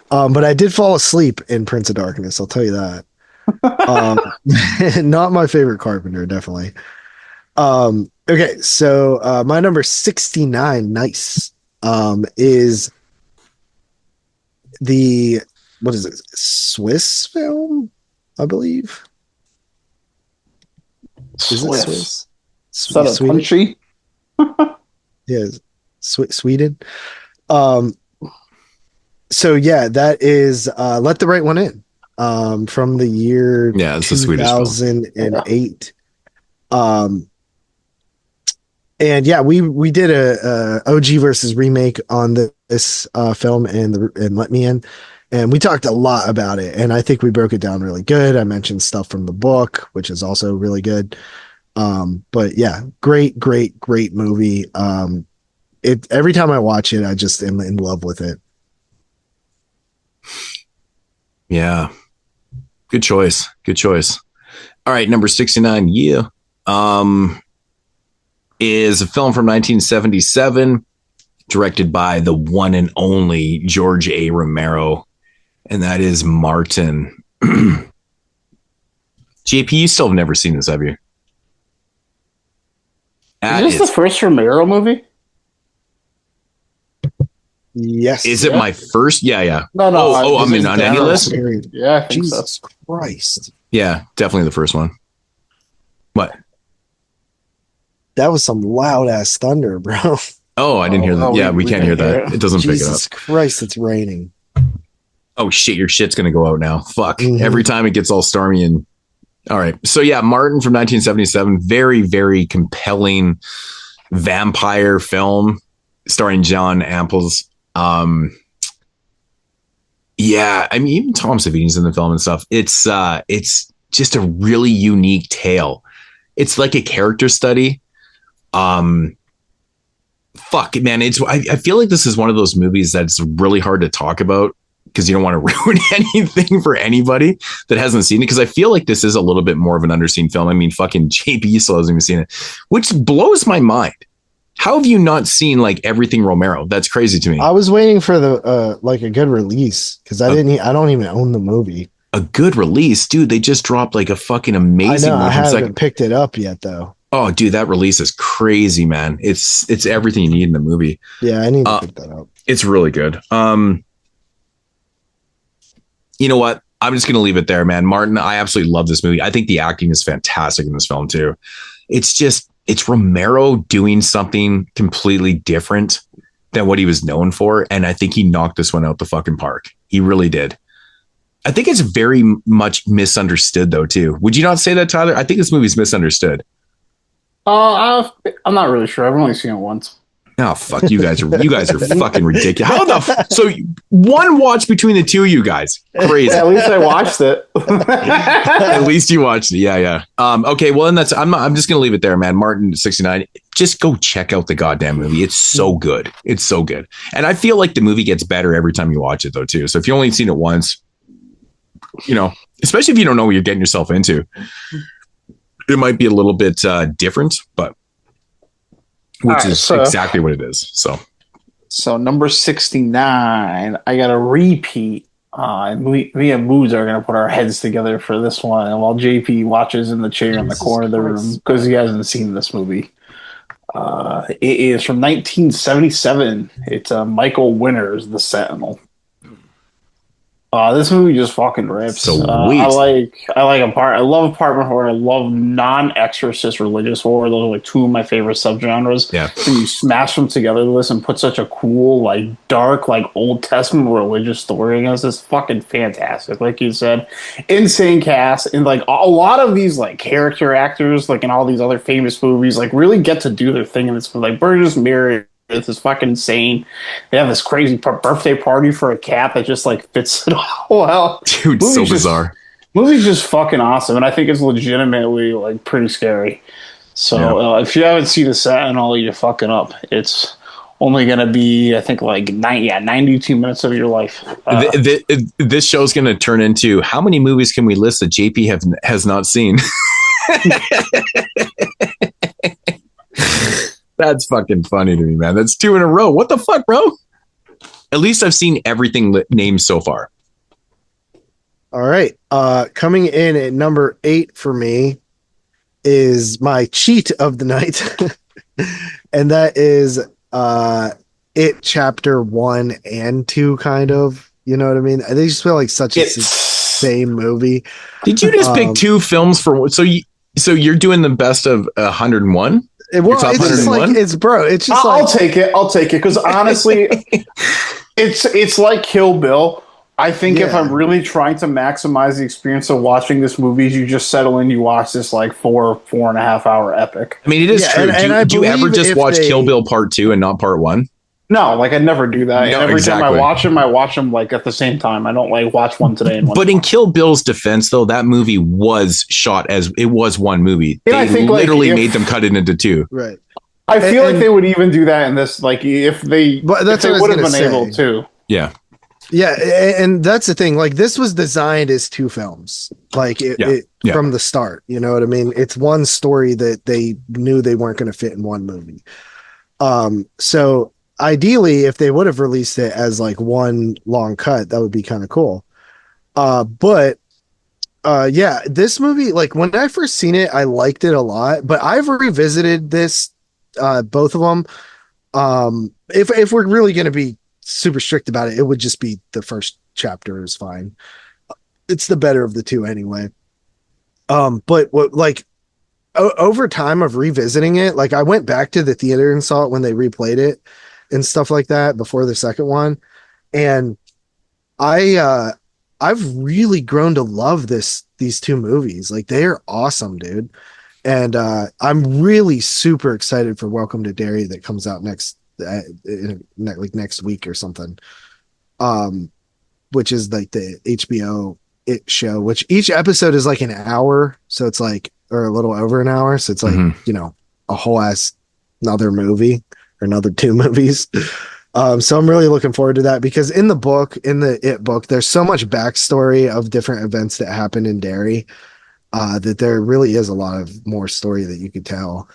But I did fall asleep in Prince of Darkness, I'll tell you that. Not my favorite Carpenter, definitely. Okay, so my number 69, nice, is the, what is it, Swiss film, I believe? Is it Swiss? Is that a country? Yeah, Sweden. So yeah, that is Let the Right One In, from the year it's 2008. And yeah, we did a OG versus remake on this film and Let Me In, and we talked a lot about it, and I think we broke it down really good. I mentioned stuff from the book, which is also really good. But yeah, great movie. Every time I watch it, I just am in love with it. Yeah, good choice. All right, number 69. Yeah. Is a film from 1977, directed by the one and only George A. Romero, and that is Martin. JP, you still have never seen this, have you? Is this the first Romero movie? Yes. Is it my first? Yeah. No. I mean, on any list? Yeah, I think Jesus Christ. Yeah, definitely the first one. What? That was some loud ass thunder, bro. Oh, I didn't hear that. Yeah, we can't hear that. It doesn't pick it up. Jesus Christ, it's raining. Oh shit, your shit's gonna go out now. Fuck. Every time it gets all stormy and All right. So yeah, Martin from 1977, very, very compelling vampire film starring John Amples. Yeah, I mean, even Tom Savini's in the film and stuff. It's just a really unique tale. It's like a character study. Fuck it, man. I feel like this is one of those movies that's really hard to talk about because you don't want to ruin anything for anybody that hasn't seen it. Because I feel like this is a little bit more of an underseen film. I mean, fucking JP still hasn't even seen it, which blows my mind. How have you not seen like everything Romero? That's crazy to me. I was waiting for the like a good release because I don't even own the movie. A good release, dude. They just dropped like a fucking amazing. I haven't picked it up yet though. Oh, dude, that release is crazy, man. It's everything you need in the movie. Yeah, I need to pick that up. It's really good. You know what? I'm just gonna leave it there, man. Martin, I absolutely love this movie. I think the acting is fantastic in this film too. It's Romero doing something completely different than what he was known for. And I think he knocked this one out the fucking park. He really did. I think it's very much misunderstood though, too. Would you not say that, Tyler? I think this movie's misunderstood. I'm not really sure. I've only seen it once. Oh, fuck. You guys are fucking ridiculous. How the so one watch between the two of you guys. Crazy. At least I watched it. At least you watched it. Yeah. Okay, well, then I'm just gonna leave it there, man. Martin 69. Just go check out the goddamn movie. It's so good. It's so good. And I feel like the movie gets better every time you watch it though, too. So if you only seen it once, you know, especially if you don't know what you're getting yourself into, it might be a little bit different, but which is exactly what it is. So number 69, I got a repeat. Me and Moodz are going to put our heads together for this one. And while JP watches in the chair in the corner of the room, because he hasn't seen this movie. It is from 1977. It's Michael Winner's The Sentinel. This movie just fucking rips. I love apartment horror. I love non-exorcist religious horror. Those are like two of my favorite subgenres. Yeah. And you smash them together to this and put such a cool, like dark, like Old Testament religious story against this. Fucking fantastic. Like you said, insane cast. And like a lot of these like character actors, like in all these other famous movies, like really get to do their thing in this. Like Burgess Meredith is fucking insane. They have this crazy birthday party for a cat that just like fits it all well. Dude, so bizarre. Movie's just fucking awesome, and I think it's legitimately like pretty scary. So if you haven't seen The Sentinel, you're fucking up. It's only gonna be, I think, like 92 minutes of your life. This show's gonna turn into how many movies can we list that JP has not seen? That's fucking funny to me, man. That's 2 in a row. What the fuck, bro? At least I've seen everything named so far. All right. Coming in at number 8 for me is my cheat of the night. And that is It Chapter 1 and 2, kind of. You know what I mean? They just feel like such a same movie. Did you just pick 2 films for... So you're doing the best of 101? It's just like it's just I'll take it because honestly, it's like Kill Bill. I think if I'm really trying to maximize the experience of watching this movie, you just settle in, you watch this like 4.5 hour epic. I mean, it is true. Do you ever just watch Kill Bill Part 2 and not Part 1? No, like I never do that. No, every time I watch them like at the same time. I don't like watch one today and one. But in Kill Bill's defense, though, that movie was shot as it was one movie. Yeah, they literally made them cut it into 2. Right. I feel like they would even do that in this. Like if they would have been able to. Yeah. Yeah, and that's the thing. Like this was designed as 2 films, like from the start. You know what I mean? It's one story that they knew they weren't going to fit in one movie. So ideally, if they would have released it as like one long cut, that would be kind of cool. But this movie, like when I first seen it, I liked it a lot. But I've revisited this, both of them. If we're really going to be super strict about it, it would just be the first chapter is fine. It's the better of the 2 anyway. But what like over time of revisiting it, like I went back to the theater and saw it when they replayed it and stuff like that before the second one, and I I've really grown to love these two movies. Like, they are awesome, dude. And I'm really super excited for Welcome to Derry that comes out next week or something. Which is like the HBO show, which each episode is like an hour, so it's like, or a little over an hour, so it's like a whole ass another movie or another two movies. So I'm really looking forward to that, because in the book, there's so much backstory of different events that happened in Derry, that there really is a lot of more story that you could tell.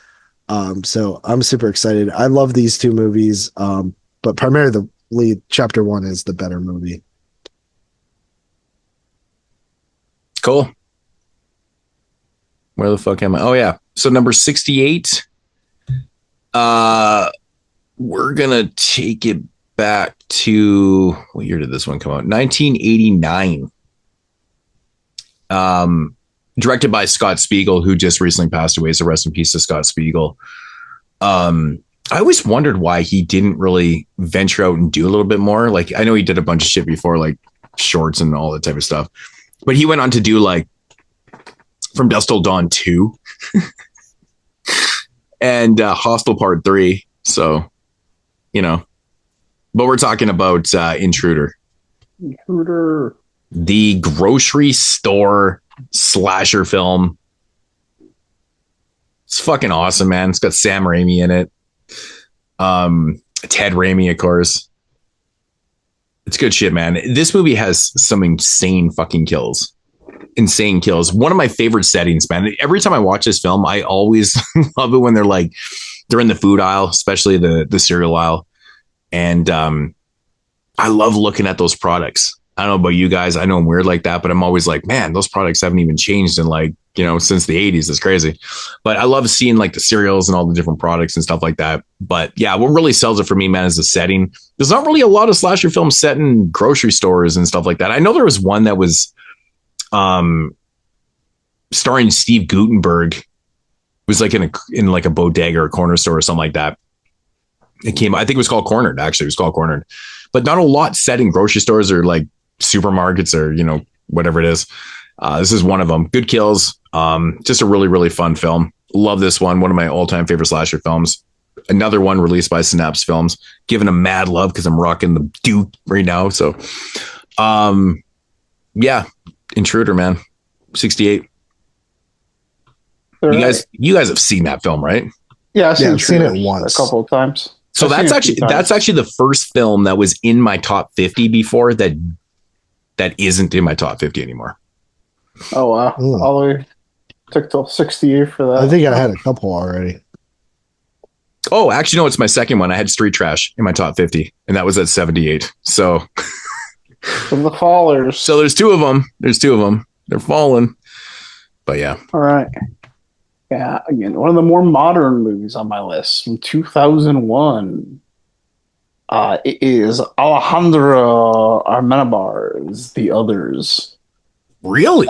So I'm super excited. I love these two movies, but primarily chapter 1 is the better movie. Cool. Where the fuck am I? Oh yeah. So number 68. We're gonna take it back to, what year did this one come out? 1989. Directed by Scott Spiegel, who just recently passed away. So rest in peace to Scott Spiegel. I always wondered why he didn't really venture out and do a little bit more. Like, I know he did a bunch of shit before, like shorts and all that type of stuff, but he went on to do like From Dusk Till Dawn 2 and Hostel Part 3. So, but we're talking about Intruder, the grocery store slasher film. It's fucking awesome, man. It's got Sam Raimi in it. Ted Raimi, of course. It's good shit, man. This movie has some insane fucking kills. Insane kills. One of my favorite settings, man. Every time I watch this film, I always love it when they're in the food aisle, especially the cereal aisle. And I love looking at those products. I don't know about you guys. I know I'm weird like that, but I'm always like, man, those products haven't even changed in since the 80s. It's crazy. But I love seeing like the cereals and all the different products and stuff like that. But yeah, what really sells it for me, man, is the setting. There's not really a lot of slasher films set in grocery stores and stuff like that. I know there was one that was starring Steve Guttenberg. It was like in like a bodega or a corner store or something like that. I think it was called Cornered, actually. It was called Cornered. But not a lot set in grocery stores or like supermarkets or, whatever it is. This is one of them. Good kills. Just a really, really fun film. Love this one. One of my all-time favorite slasher films. Another one released by Synapse Films. Giving them mad love because I'm rocking the Duke right now. So, yeah. Intruder, man. 68. You guys have seen that film, right? Yeah, I've seen it once, a couple of times. So that's actually the first film that was in my top 50 before that isn't in my top 50 anymore. Oh wow! All the way took till 68 for that. I think I had a couple already. Oh, actually, no, it's my second one. I had Street Trash in my top 50, and that was at 78. So from the fallers. So there's two of them. They're falling. But yeah. All right. Yeah, again, one of the more modern movies on my list from 2001. It is Alejandro Amenabar's The Others. Really?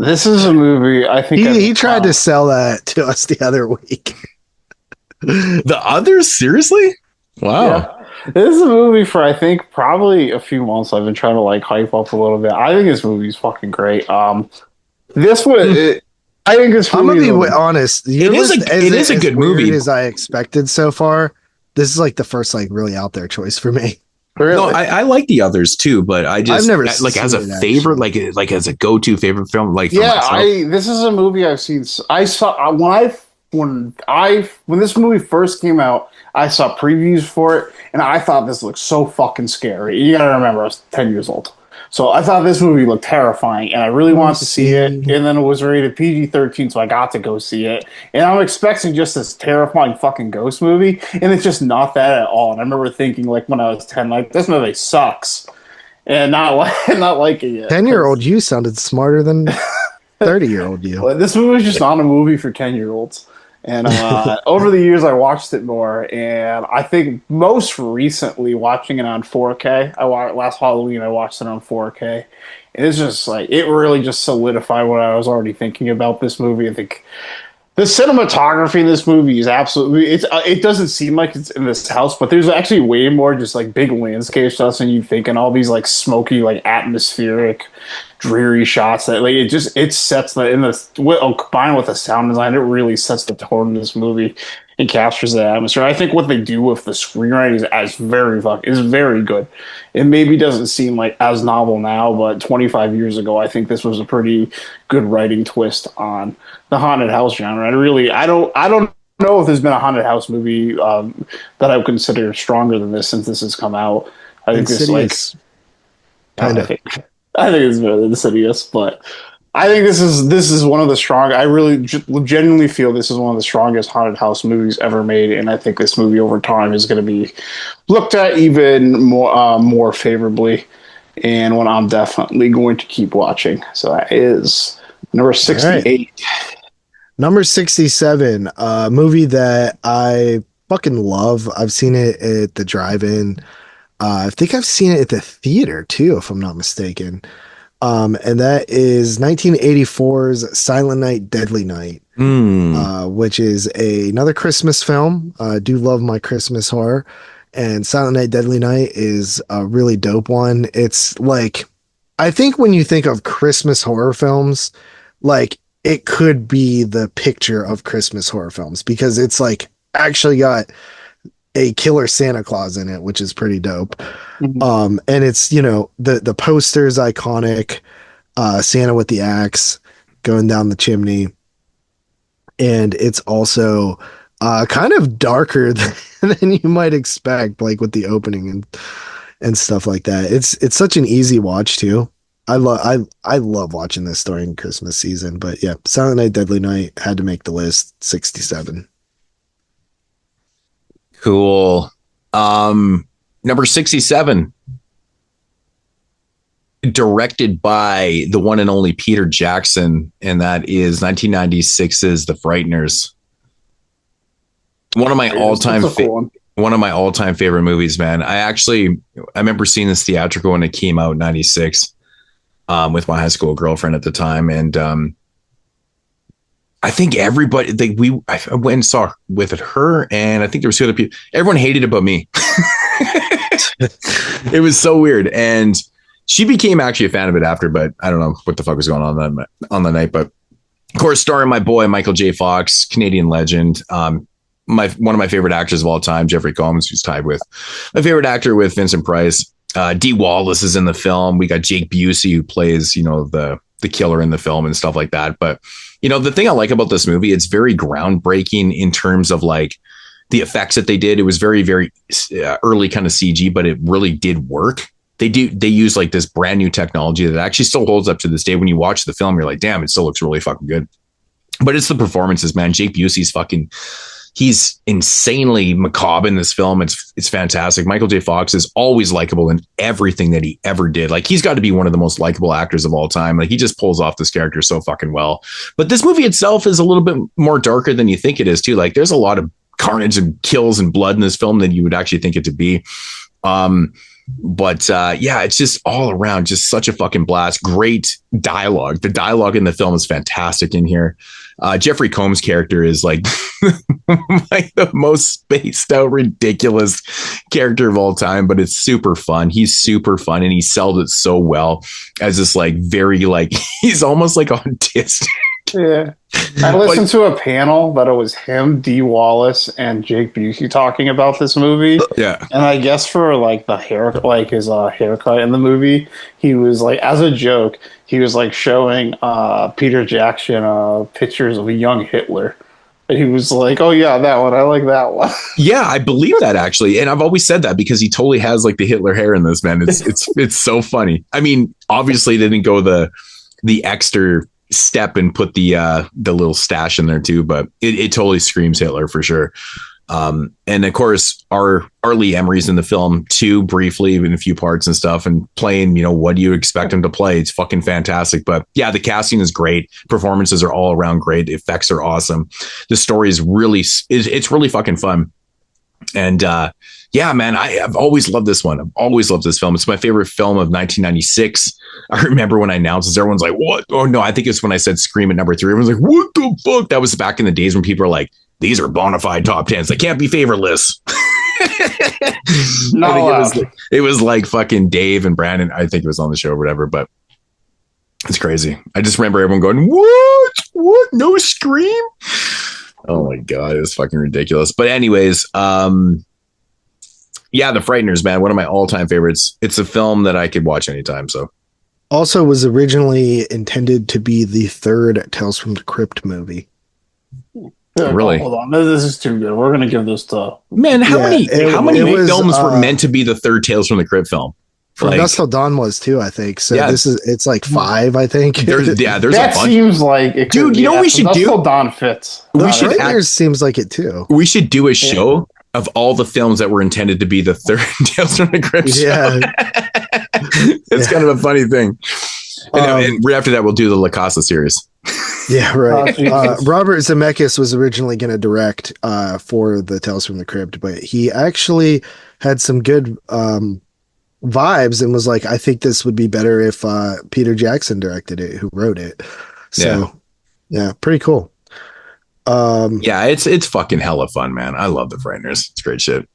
This is a movie I think he tried to sell that to us the other week. The Others? Seriously? Wow. Yeah. This is a movie for, I think, probably a few months I've been trying to like hype up a little bit. I think this movie is fucking great. This one... I think it's. I'm gonna be honest. It is a good movie, as I expected so far. This is like the first like really out there choice for me. Really? No, I like The Others too, but I've never like as a favorite, like as a go-to favorite film. Like this is a movie I've seen. I saw when this movie first came out. I saw previews for it, and I thought this looked so fucking scary. You gotta remember, I was 10 years old. So I thought this movie looked terrifying, and I really wanted to see it. And then it was rated PG-13, so I got to go see it. And I'm expecting just this terrifying fucking ghost movie, and it's just not that at all. And I remember thinking, like when I was 10, like this movie sucks, and not liking it. 10-year-old you sounded smarter than 30-year-old you. Well, this movie is just not a movie for 10-year-olds. And over the years, I watched it more, and I think most recently watching it on 4K. Last Halloween, I watched it on 4K, and it's just like it really just solidified what I was already thinking about this movie. I think The cinematography in this movie is absolutely, it doesn't seem like it's in this house, but there's actually way more just like big landscape stuff than you think, and all these like smoky, like atmospheric, dreary shots that like it sets combined with the sound design, it really sets the tone of this movie and captures the atmosphere. I think what they do with the screenwriting is very good. It maybe doesn't seem like as novel now, but 25 years ago, I think this was a pretty good writing twist on the haunted house genre. I don't know if there's been a haunted house movie that I would consider stronger than this since this has come out. I think Insidious, I think it's better than Insidious, but I think this is one of the strong. I really genuinely feel this is one of the strongest haunted house movies ever made, and I think this movie over time is going to be looked at even more favorably, and one I'm definitely going to keep watching. So that is number 68. Right. Number 67, a movie that I fucking love. I've seen it at the drive-in. I think I've seen it at the theater too, if I'm not mistaken. And that is 1984's Silent Night, Deadly Night, which is another Christmas film. I do love my Christmas horror, and Silent Night, Deadly Night is a really dope one. It's like, I think when you think of Christmas horror films, like it could be the picture of Christmas horror films because it's like actually got a killer Santa Claus in it, which is pretty dope. And it's, the poster's iconic, Santa with the axe going down the chimney. And it's also kind of darker than you might expect, like with the opening and stuff like that. It's such an easy watch too. I love watching this during Christmas season, but yeah, Silent Night, Deadly Night had to make the list. 67. Cool. Number 67, directed by the one and only Peter Jackson, and that is 1996's The Frighteners. One of my all-time favorite movies, man. I remember seeing this theatrical when it came out in 96 with my high school girlfriend at the time, and I think everybody, I went and saw with her, and I think there was two other people. Everyone hated it but me. It was so weird, and she became actually a fan of it after. But I don't know what the fuck was going on the night. But of course, starring my boy Michael J. Fox, Canadian legend, one of my favorite actors of all time, Jeffrey Combs, who's tied with my favorite actor with Vincent Price. Dee Wallace is in the film. We got Jake Busey, who plays the killer in the film and stuff like that. But the thing I like about this movie, it's very groundbreaking in terms of like the effects that they did. It was very, very early kind of CG, but it really did work. They use like this brand new technology that actually still holds up to this day. When you watch the film, you're like, damn, it still looks really fucking good. But it's the performances, man. Jake Busey's he's insanely macabre in this film. It's fantastic. Michael J. Fox is always likable in everything that he ever did. Like, he's got to be one of the most likable actors of all time. Like, he just pulls off this character so fucking well. But this movie itself is a little bit more darker than you think it is too. Like, there's a lot of carnage and kills and blood in this film than you would actually think it to be. But it's just all around just such a fucking blast. Great dialogue. The dialogue in the film is fantastic in here. Jeffrey Combs' character is like like the most spaced out, ridiculous character of all time, but it's super fun. He's super fun, and he sells it so well as this like very like he's almost like autistic. Yeah. I listened to a panel that it was him, Dee Wallace, and Jake Busey talking about this movie. Yeah. And I guess for like the hair, like his haircut in the movie, he was like, as a joke, he was like showing Peter Jackson pictures of a young Hitler. And he was like, oh yeah, that one. I like that one. Yeah, I believe that actually. And I've always said that because he totally has like the Hitler hair in this, man. It's so funny. I mean, obviously they didn't go the extra step and put the little stash in there too, but it totally screams Hitler for sure. And of course our Lee Emery's in the film too, briefly in a few parts and stuff, and playing, what do you expect him to play? It's fucking fantastic. But yeah, the casting is great. Performances are all around great. The effects are awesome. The story is it's really fucking fun. And yeah, man, I've always loved this one. I've always loved this film. It's my favorite film of 1996. I remember when I announced this, everyone's like, what? Oh no, I think it's when I said Scream at number 3. Everyone's like, what the fuck? That was back in the days when people were like, these are bona fide top 10s. They can't be favoritless. No, it was like fucking Dave and Brandon. I think it was on the show or whatever, but it's crazy. I just remember everyone going, what? No Scream? Oh my God. It was fucking ridiculous. But anyways, yeah, The Frighteners, man. One of my all-time favorites. It's a film that I could watch anytime. So, also was originally intended to be the third Tales from the Crypt movie. Really? Hold on, this is too good. We're gonna give this to man. How many films were meant to be the third Tales from the Crypt film? From Dusk Till Dawn was too, I think. So Yeah. it's like 5, I think. There's that a bunch. seems like it Dude, you know what we should do? Dawn fits. We should Frighteners seems like it too. We should do a show of all the films that were intended to be the third Tales from the Crypt show. Yeah. It's kind of a funny thing. And right after that, we'll do the La Casa series. Yeah, right. Robert Zemeckis was originally going to direct for the Tales from the Crypt, but he actually had some good vibes and was like, I think this would be better if Peter Jackson directed it, who wrote it. So, yeah, pretty cool. Yeah, it's fucking hella fun, man. I love The Frighteners. It's great shit.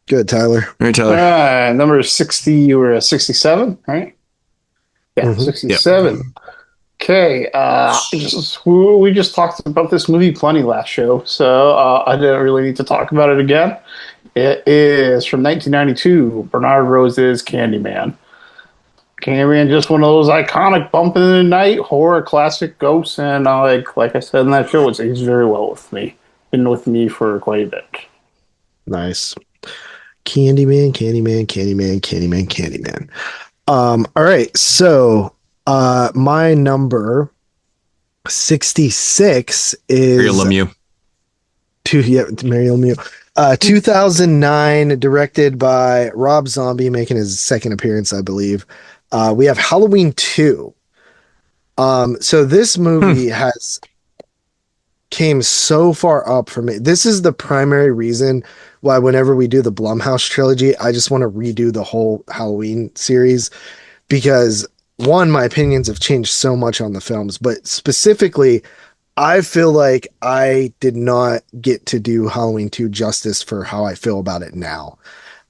Good, Tyler. All right, Tyler. Number 60, you were 67, right? Yeah, 67. Yep. Okay, we just talked about this movie plenty last show, so I didn't really need to talk about it again. It is from 1992, Bernard Rose's Candyman. Candyman, just one of those iconic bump in the night horror classic ghosts, and like I said in that show, it's aged very well with me. Been with me for quite a bit. Nice. Candyman. All right, so my number 66 is Mario Lemieux. Mario Lemieux. 2009, directed by Rob Zombie, making his second appearance, I believe. We have Halloween 2. So this movie came so far up for me. This is the primary reason why whenever we do the Blumhouse trilogy, I just want to redo the whole Halloween series, because one, my opinions have changed so much on the films, but specifically, I feel like I did not get to do Halloween 2 justice for how I feel about it now.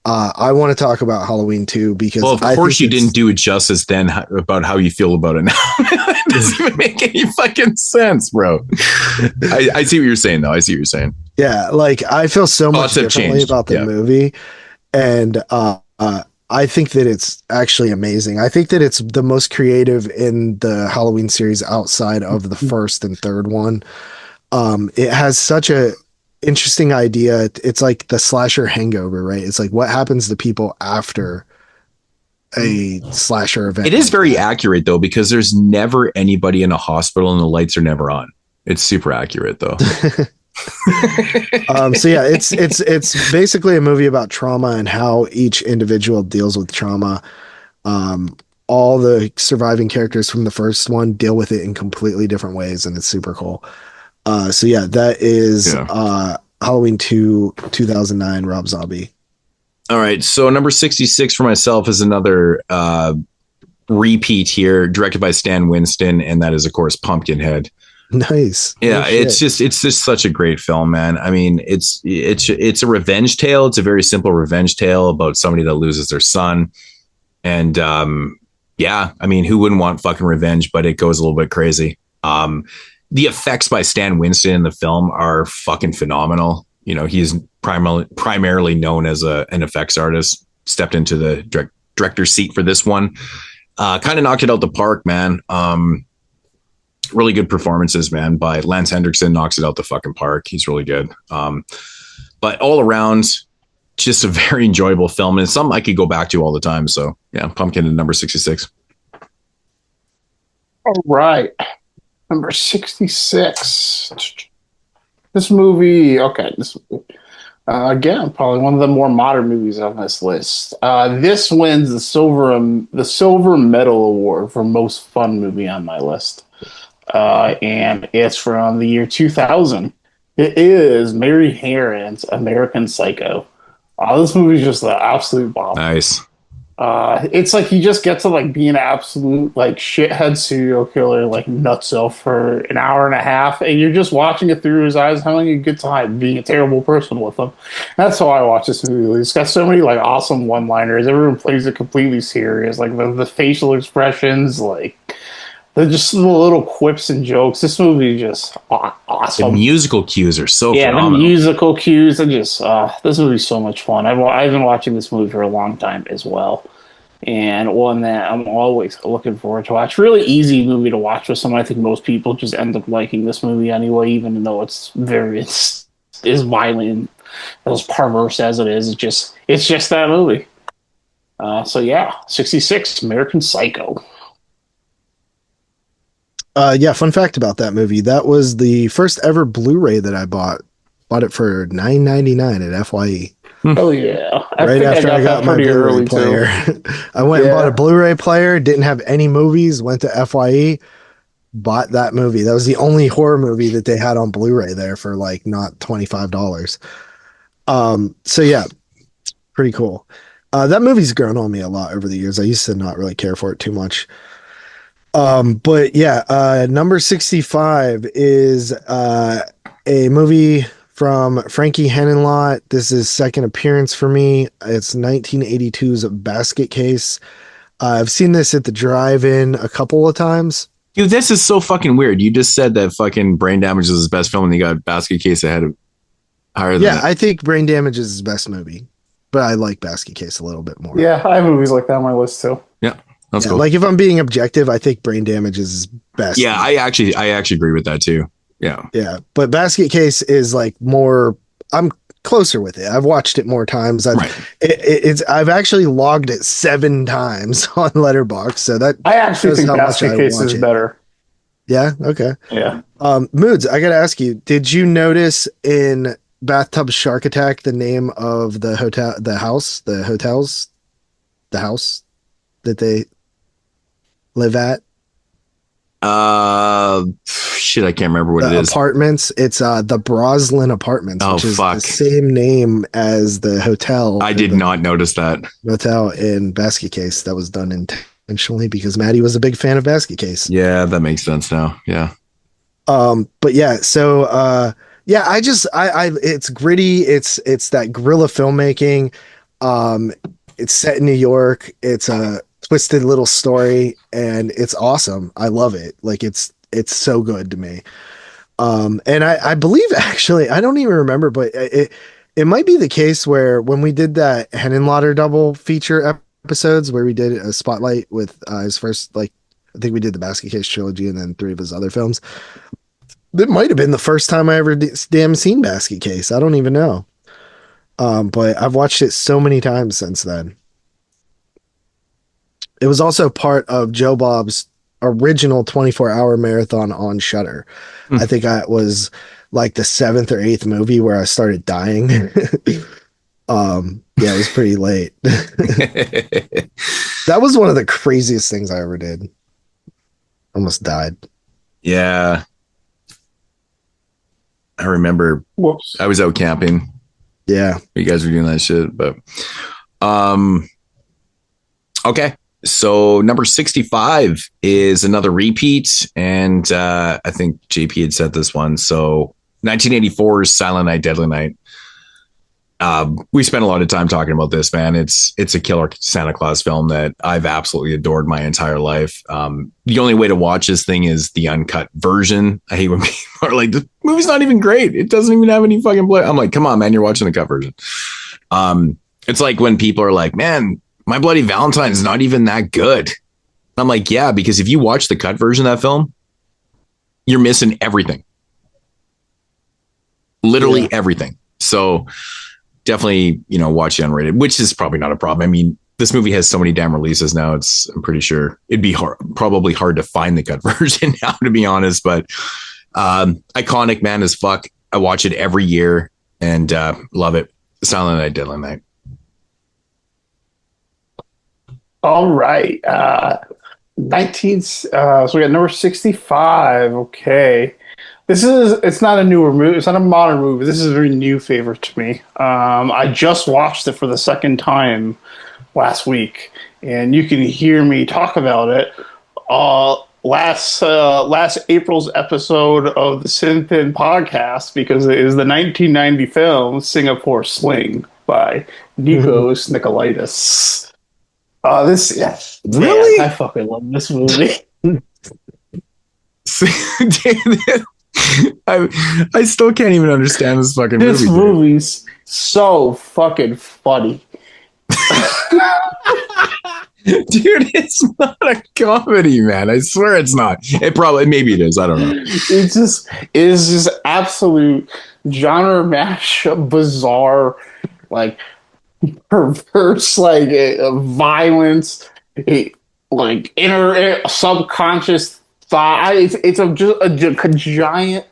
I want to talk about Halloween 2 because of course you didn't do it justice then about how you feel about it now. It doesn't even make any fucking sense, bro. I see what you're saying, though. I see what you're saying. Yeah, like I feel so much differently about the movie, and I think that it's actually amazing. I think that it's the most creative in the Halloween series outside of the first and third one. It has such a interesting idea. It's like the slasher hangover, right? It's like what happens to people after a slasher event. It is very accurate though, because there's never anybody in a hospital and the lights are never on. It's super accurate though. So yeah, it's basically a movie about trauma and how each individual deals with trauma. All the surviving characters from the first one deal with it in completely different ways, and it's super cool. So yeah, that is Halloween 2, 2009, Rob Zombie. All right, so number 66 for myself is another repeat here, directed by Stan Winston, and that is of course Pumpkinhead. Nice. Yeah, it's just such a great film, man. I mean, it's a revenge tale. It's a very simple revenge tale about somebody that loses their son, and yeah, I mean, who wouldn't want fucking revenge? But it goes a little bit crazy. The effects by Stan Winston in the film are fucking phenomenal. You know, he's primarily known as an effects artist. Stepped into the director's seat for this one. Kind of knocked it out the park, man. Really good performances, man, by Lance Hendrickson. Knocks it out the fucking park. He's really good. But all around, just a very enjoyable film, and it's something I could go back to all the time. So yeah, Pumpkin at number 66. All right. Number 66. This movie, again, probably one of the more modern movies on this list. This wins the silver medal award for most fun movie on my list. And it's from the year 2000. It is Mary Harron's American Psycho. This movie is just the absolute bomb. Nice. It's like you just get to like be an absolute like shithead serial killer, like nutso for an hour and a half, and you're just watching it through his eyes, having a good time, being a terrible person with him. That's how I watch this movie. It's got so many like awesome one-liners. Everyone plays it completely serious, like the facial expressions, like they're just the little quips and jokes. This movie is just awesome. The musical cues are so phenomenal. The musical cues are just this movie's so much fun. I've been watching this movie for a long time as well, and one that I'm always looking forward to watch. Really easy movie to watch with someone. I think most people just end up liking this movie anyway, even though it's violent, as perverse as it is. It's just that movie. So yeah, 1966 American Psycho. Fun fact about that movie. That was the first ever Blu-ray that I bought. Bought it for $9.99 at FYE. Oh yeah! Right after I got my Blu-ray player, I went and bought a Blu-ray player. Didn't have any movies. Went to FYE, bought that movie. That was the only horror movie that they had on Blu-ray there for like not $25. So yeah, pretty cool. That movie's grown on me a lot over the years. I used to not really care for it too much. But yeah, number 65 is a movie from Frankie Henenlot. This is second appearance for me. It's 1982's Basket Case. I've seen this at the drive-in a couple of times. Dude, this is so fucking weird. You just said that fucking Brain Damage is his best film and you got Basket Case ahead of higher than that. I think Brain Damage is his best movie, but I like Basket Case a little bit more. Yeah, I have movies like that on my list too. Yeah. That's cool. Like if I'm being objective, I think Brain Damage is his best. Yeah, I actually agree with that too. Yeah. Yeah. But Basket Case is like more, I'm closer with it. I've watched it more times. I've actually logged it 7 times on Letterboxd. So that I actually think Basket Case is better. Yeah. Okay. Yeah. Moodz, I got to ask you, did you notice in Bathtub Shark Attack the name of the house that they live at? Shit, I can't remember what it is. Apartments. It's the Broslin Apartments, which is the same name as the hotel. I did not notice that. Motel in Basket Case. That was done intentionally because Maddie was a big fan of Basket Case. Yeah, that makes sense now. Yeah. But yeah, so I it's gritty. It's that guerrilla filmmaking. It's set in New York. It's a twisted little story and it's awesome. I love it. Like it's so good to me. And I believe actually, I don't even remember, but it might be the case where when we did that Henenlotter double feature episodes where we did a spotlight with his first, like, I think we did the Basket Case trilogy and then 3 of his other films. That might have been the first time I ever damn seen Basket Case. I don't even know. But I've watched it so many times since then. It was also part of Joe Bob's original 24-hour marathon on Shudder. I think I was like the 7th or 8th movie where I started dying. It was pretty late. That was one of the craziest things I ever did. Almost died. Yeah. I remember I was out camping. Yeah. You guys were doing that shit, but okay. So number 65 is another repeat, and I think JP had said this one. So 1984's Silent Night, Deadly Night. We spent a lot of time talking about this, man. It's a killer Santa Claus film that I've absolutely adored my entire life. The only way to watch this thing is the uncut version. I hate when people are like, the movie's not even great. It doesn't even have any fucking blood. I'm like, come on, man, you're watching the cut version. It's like when people are like, man, My Bloody Valentine is not even that good. I'm like, yeah, because if you watch the cut version of that film, you're missing everything. Literally everything. So definitely, watch the unrated, which is probably not a problem. I mean, this movie has so many damn releases now. I'm pretty sure it'd be probably hard to find the cut version now, to be honest. But iconic, man, as fuck. I watch it every year and love it. Silent Night, Deadly Night. All right. So we got number 65. Okay. It's not a newer movie. It's not a modern movie. This is a very new favorite to me. I just watched it for the second time last week, and you can hear me talk about it. Last April's episode of the Sin podcast, because it is the 1990 film Singapore Sling by Nikos Nicolaitis. Really? I fucking love this movie. I still can't even understand this fucking movie. This movie's so fucking funny. Dude, it's not a comedy, man. I swear it's not. Maybe it is. I don't know. It is just absolute genre mash, bizarre, like perverse, like violence, like inner subconscious thought. It's a giant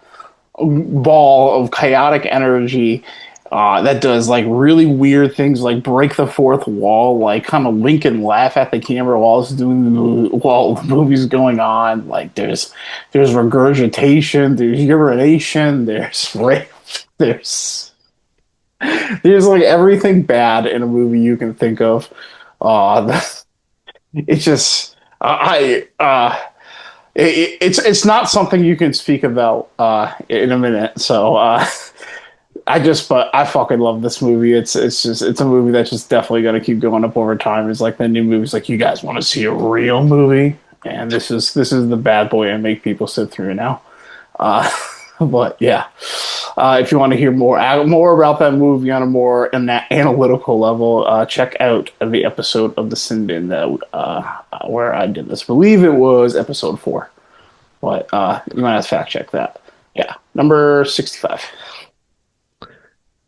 ball of chaotic energy. That does like really weird things, like break the fourth wall, like kind of wink and laugh at the camera while the movie's going on. Like there's regurgitation, there's urination, there's rape, there's like everything bad in a movie you can think of. It's just it's not something you can speak about in a minute. So I fucking love this movie. It's a movie that's just definitely going to keep going up over time. It's like the new movies. Like, you guys want to see a real movie, and this is the bad boy I make people sit through now. But yeah, if you want to hear more about that movie on a more analytical level, check out the episode of the Sin Bin where I did this. I believe it was episode 4, but you might have to fact check that. Yeah, number 65.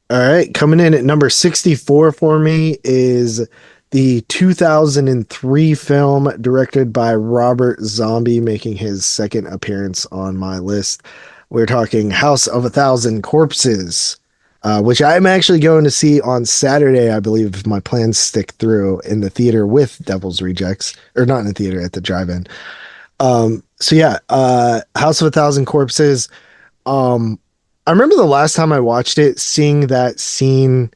All right, coming in at number 64 for me is the 2003 film directed by Robert Zombie, making his second appearance on my list. We're talking House of a Thousand Corpses, which I'm actually going to see on Saturday, I believe, if my plans stick through, in the theater with Devil's Rejects, or not in the theater, at the drive-in. So yeah, House of a Thousand Corpses. I remember the last time I watched it, seeing that scene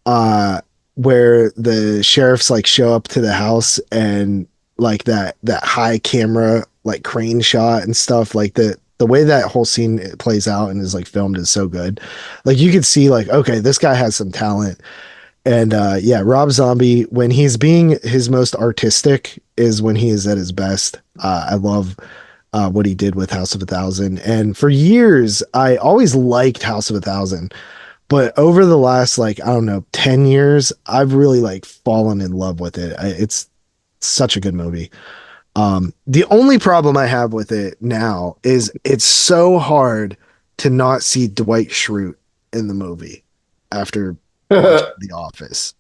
where the sheriffs like show up to the house, and like that high camera, like crane shot and stuff, like the way that whole scene plays out and is like filmed is so good. Like, you could see like, okay, this guy has some talent. And yeah, Rob Zombie, when he's being his most artistic, is when he is at his best. I love what he did with House of a Thousand. And for years, I always liked House of a Thousand. But over the last, like, I don't know, 10 years, I've really like fallen in love with it. It's such a good movie. The only problem I have with it now is it's so hard to not see Dwight Schrute in the movie after watching The Office.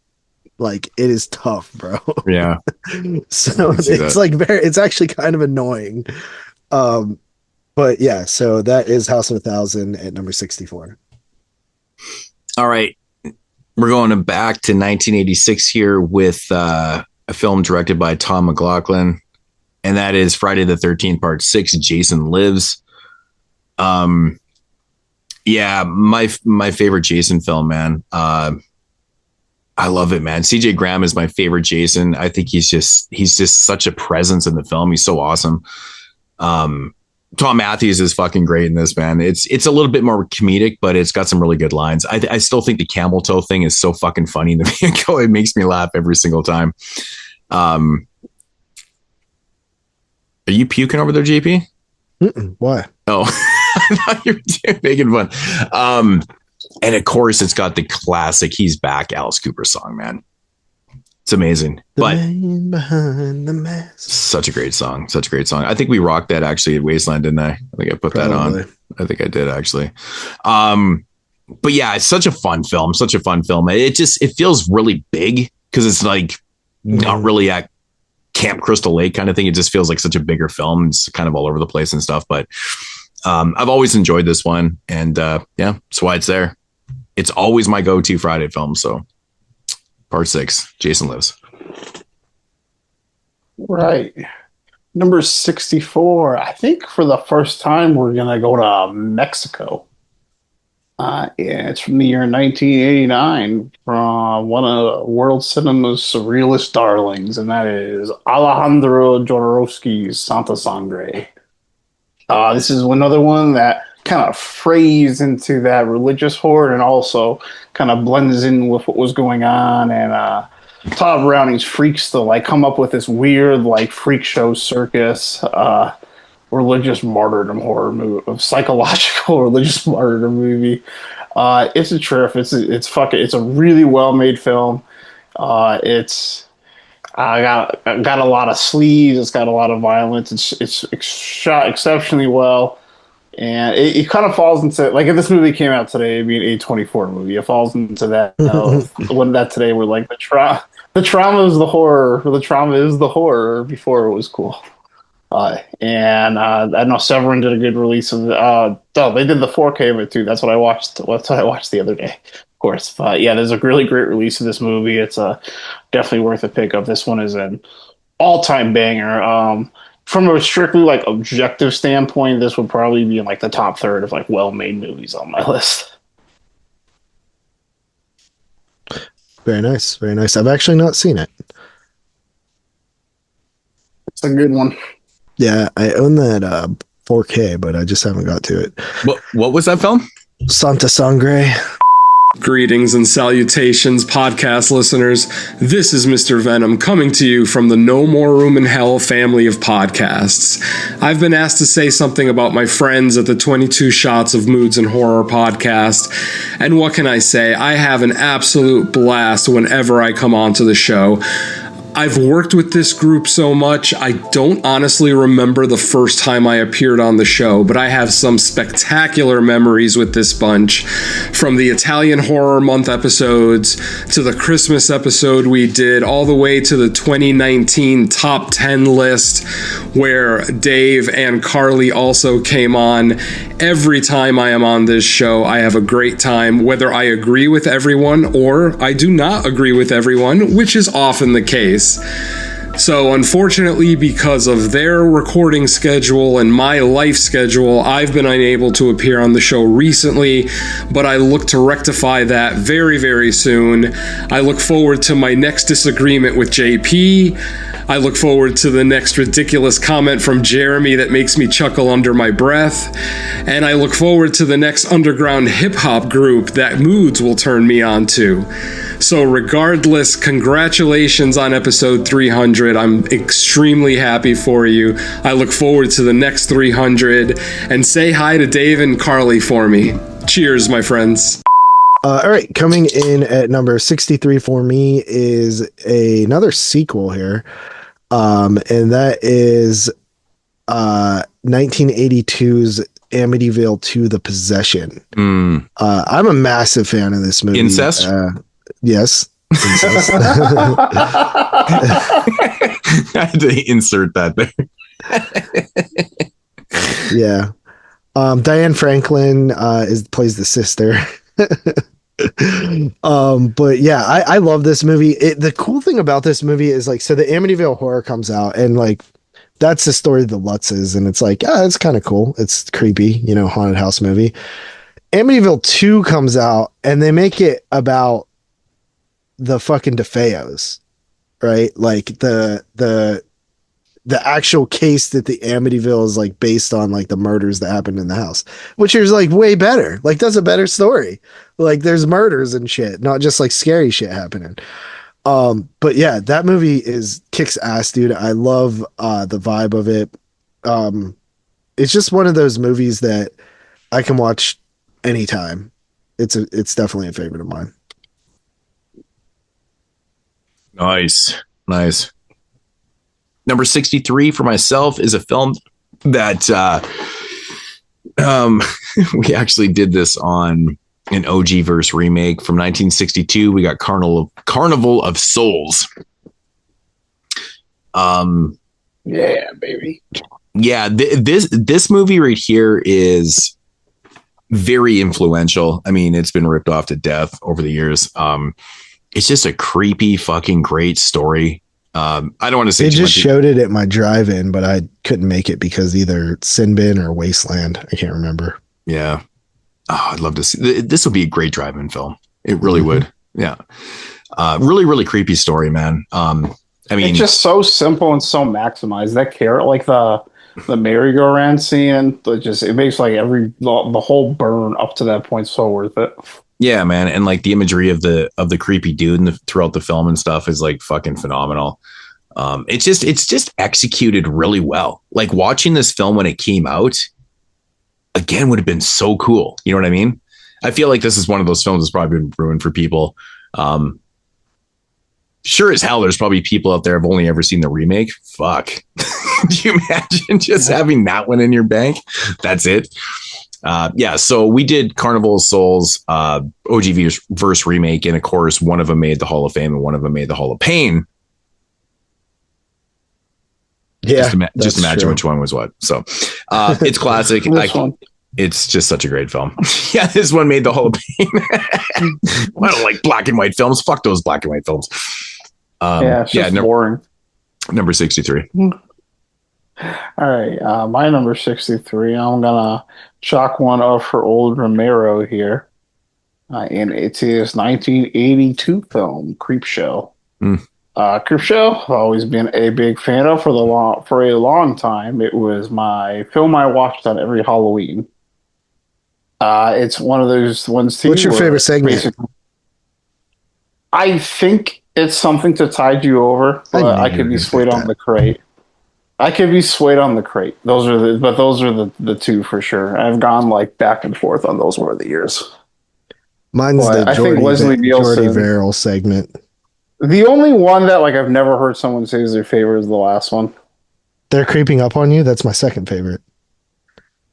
Like, it is tough, bro. Yeah. So it's like it's actually kind of annoying. But yeah, so that is House of a Thousand at number 64. All right. We're going back to 1986 here with a film directed by Tom McLaughlin, and that is Friday the 13th, Part 6, Jason Lives. Yeah, my favorite Jason film, man. I love it, man. CJ Graham is my favorite Jason. I think he's just such a presence in the film. He's so awesome. Tom Matthews is fucking great in this, man. It's a little bit more comedic, but it's got some really good lines. I still think the camel toe thing is so fucking funny in the vehicle. It makes me laugh every single time. Are you puking over there, JP? Why? Oh, I thought you were making fun. And of course, it's got the classic "He's Back" Alice Cooper song, man. It's amazing. But man behind the mask. Such a great song. Such a great song. I think we rocked that actually at Wasteland, didn't I? I think I put that on. I think I did actually. But yeah, it's such a fun film. Such a fun film. It feels really big because it's like not really at Camp Crystal Lake kind of thing. It just feels like such a bigger film. It's kind of all over the place and stuff. But I've always enjoyed this one, and yeah, that's why it's there. It's always my go-to Friday film. So. Part 6, Jason Lives. Right. Number 64. I think for the first time, we're going to go to Mexico. Yeah, it's from the year 1989 from one of world cinema's surrealist darlings, and that is Alejandro Jodorowsky's Santa Sangre. This is another one that kind of frays into that religious horror and also kind of blends in with what was going on. And Todd Browning's freaks to like come up with this weird like freak show circus religious martyrdom horror movie, psychological religious martyrdom movie. It's a trip. It's a really well made film. It's got a lot of sleaze. It's got a lot of violence. It's shot exceptionally well, and it kind of falls into like if this movie came out today, it'd be an A24 movie. It falls into that when that today we're like the trauma is the horror. The trauma is the horror before it was cool. And I know Severin did a good release of it. They did the 4K of it too. That's what I watched. That's what I watched the other day, of course. But yeah, there's a really great release of this movie. It's definitely worth a pick up. This one is an all-time banger. From a strictly like objective standpoint, this would probably be in like the top third of like well-made movies on my list. Very nice, very nice. I've actually not seen it. It's a good one. Yeah, I own that 4K, but I just haven't got to it. What was that film? Santa Sangre. Greetings and salutations, podcast listeners. This is Mr. Venom coming to you from the No More Room in Hell family of podcasts. I've been asked to say something about my friends at the 22 Shots of Moodz and Horror podcast, and what can I say? I have an absolute blast whenever I come onto the show. I've worked with this group so much, I don't honestly remember the first time I appeared on the show, but I have some spectacular memories with this bunch. From the Italian Horror Month episodes, to the Christmas episode we did, all the way to the 2019 Top 10 list, where Dave and Carly also came on. Every time I am on this show, I have a great time, whether I agree with everyone or I do not agree with everyone, which is often the case. So unfortunately, because of their recording schedule and my life schedule, I've been unable to appear on the show recently, but I look to rectify that very, very soon. I look forward to my next disagreement with JP. I look forward to the next ridiculous comment from Jeremy that makes me chuckle under my breath. And I look forward to the next underground hip-hop group that Moodz will turn me on to. So regardless, congratulations on episode 300. I'm extremely happy for you. I look forward to the next 300. And say hi to Dave and Carly for me. Cheers, my friends. All right, coming in at number 63 for me is another sequel here. And that is 1982's Amityville 2: The Possession. I'm a massive fan of this movie. Incest? Yes. Incest. I had to insert that there. Yeah. Diane Franklin plays the sister. But yeah, I love this movie. The cool thing about this movie is like, so the Amityville Horror comes out, and like that's the story of the Lutzes, and it's like, it's kind of cool. It's creepy, haunted house movie. Amityville 2 comes out, and they make it about the fucking DeFeos, right? Like the actual case that the Amityville is like based on, like the murders that happened in the house, which is like way better. Like that's a better story. Like there's murders and shit, not just like scary shit happening. But yeah, that movie kicks ass, dude. I love the vibe of it. It's just one of those movies that I can watch anytime. It's definitely a favorite of mine. Nice. Number 63 for myself is a film that we actually did this on an OG verse remake from 1962. We got Carnival of Souls. Yeah, baby. Yeah, this movie right here is very influential. I mean, it's been ripped off to death over the years. It's just a creepy, fucking great story. I don't want to say they just showed it at my drive-in, but I couldn't make it because either Sin Bin or Wasteland. I can't remember. Yeah. Oh, I'd love to see. This would be a great drive-in film. It really would. Yeah. Really, really creepy story, man. I mean, it's just so simple and so maximized. That carrot, like the merry-go-round scene, it makes like the whole burn up to that point so worth it. yeah, man, and like the imagery of the creepy dude throughout the film and stuff is like fucking phenomenal. It's just executed really well. Like watching this film when it came out, again, would have been so cool. You know what I mean? I feel like this is one of those films that's probably been ruined for people. Sure as hell, there's probably people out there have only ever seen the remake. Fuck. Do you imagine just having that one in your bank? That's it. Yeah, so we did Carnival of Souls, OG verse remake, and of course, one of them made the Hall of Fame and one of them made the Hall of Pain. Yeah, just imagine true. Which one was what. So it's classic. It's just such a great film. Yeah, this one made the Hall of Pain. I don't like black and white films. Fuck those black and white films. It's just boring. Number 63. All right, my number 63. I'm gonna chalk one up for old Romero here, and it's his 1982 film Creepshow. Creepshow, I've always been a big fan of for a long time. It was my film I watched on every Halloween. It's one of those ones too. What's your favorite segment? I think it's something to tide you over, but I could be swayed on the crate. Those are the two for sure. I've gone like back and forth on those over the years. Mine's the Jordy Verrill segment. The only one that like I've never heard someone say is their favorite is the last one. They're Creeping Up on You. That's my second favorite.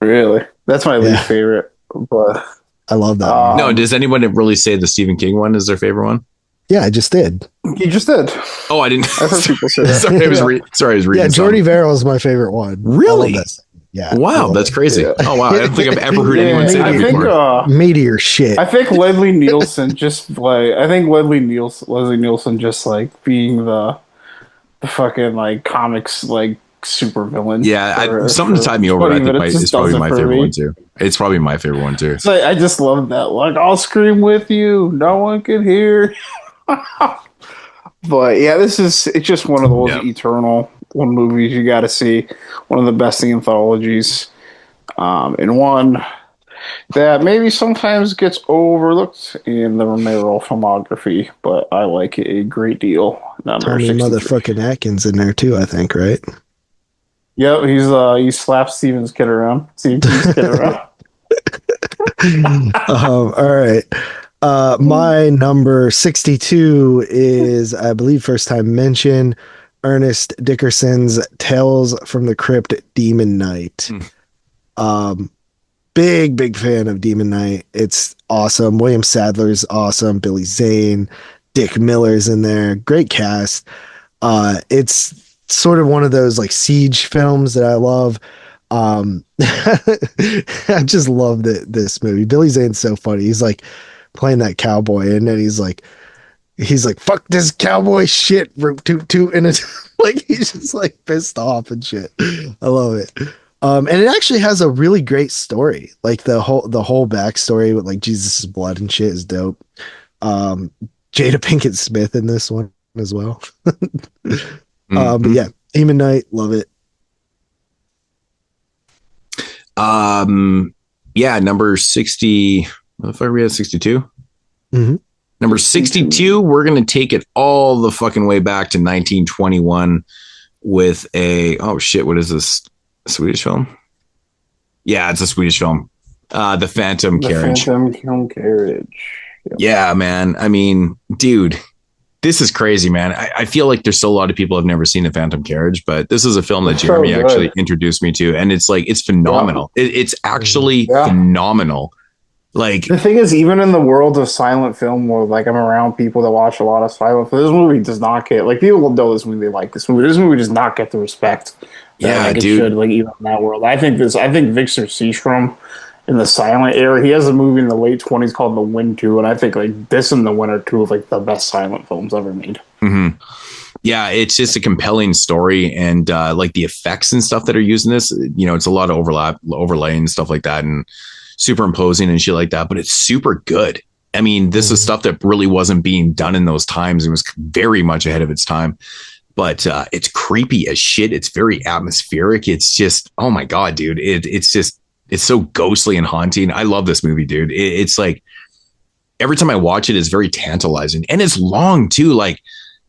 Really? That's my least favorite. But I love that. No, does anyone really say the Stephen King one is their favorite one? Yeah, I just did. You just did. Oh, I didn't. I've heard people say that. Sorry, I was reading. Yeah, Jordy Verrill is my favorite one. Really? Yeah. Wow, that's crazy. Yeah. Oh wow, I don't think I've ever heard anyone say that before. Meteor shit. I think Leslie Nielsen just being the fucking like comics like super villain. Yeah, something to tie me over. I think it's probably my favorite one too. It's probably my favorite one too. So I just love that. Like, I'll scream with you. No one can hear. But yeah, it's just one of those eternal movies you got to see. One of the best anthologies, and one that maybe sometimes gets overlooked in the Romero filmography, but I like it a great deal. Tommy motherfucking Atkins in there too, I think, right? Yep, he slaps Steven's kid around. All right. My number 62 is, I believe, first time mention, Ernest Dickerson's Tales from the Crypt, Demon Knight. Big fan of Demon Knight. It's awesome. William Sadler's awesome. Billy Zane, Dick Miller's in there. Great cast. It's sort of one of those like siege films that I love. I just love this movie. Billy Zane's so funny. He's like playing that cowboy, and then he's like fuck this cowboy shit, toot toot, and it's like he's just like pissed off and shit. I love it. And it actually has a really great story. Like the whole backstory with like Jesus' blood and shit is dope. Jada Pinkett Smith in this one as well. But yeah, Demon Knight, love it. Yeah, number 60. What are we at 62? Mm-hmm. Number 62, we're going to take it all the fucking way back to 1921 with what is this? A Swedish film? Yeah, it's a Swedish film. The Phantom Carriage. Phantom Carriage. Yep. Yeah, man. I mean, dude, this is crazy, man. I feel like there's still a lot of people have never seen The Phantom Carriage, but this is a film that Jeremy actually introduced me to, and it's phenomenal. Yeah. It's actually phenomenal. Like, the thing is, even in the world of silent film, where like I'm around people that watch a lot of silent film, this movie does not get like people will know this movie, they like this movie. This movie does not get the respect that it should, like even in that world. I think Victor Seastrom in the silent era, he has a movie in the late 20s called The Wind 2, and I think like this and The Wind are two of like the best silent films ever made. Mm-hmm. Yeah, it's just a compelling story, and like the effects and stuff that are used in this, it's a lot of overlay and stuff like that, and superimposing and shit like that. But it's super good. I mean, this is stuff that really wasn't being done in those times. It was very much ahead of its time. But it's creepy as shit. It's very atmospheric. It's just, oh my god, dude! It's so ghostly and haunting. I love this movie, dude. It's like every time I watch it, it's very tantalizing, and it's long too. Like.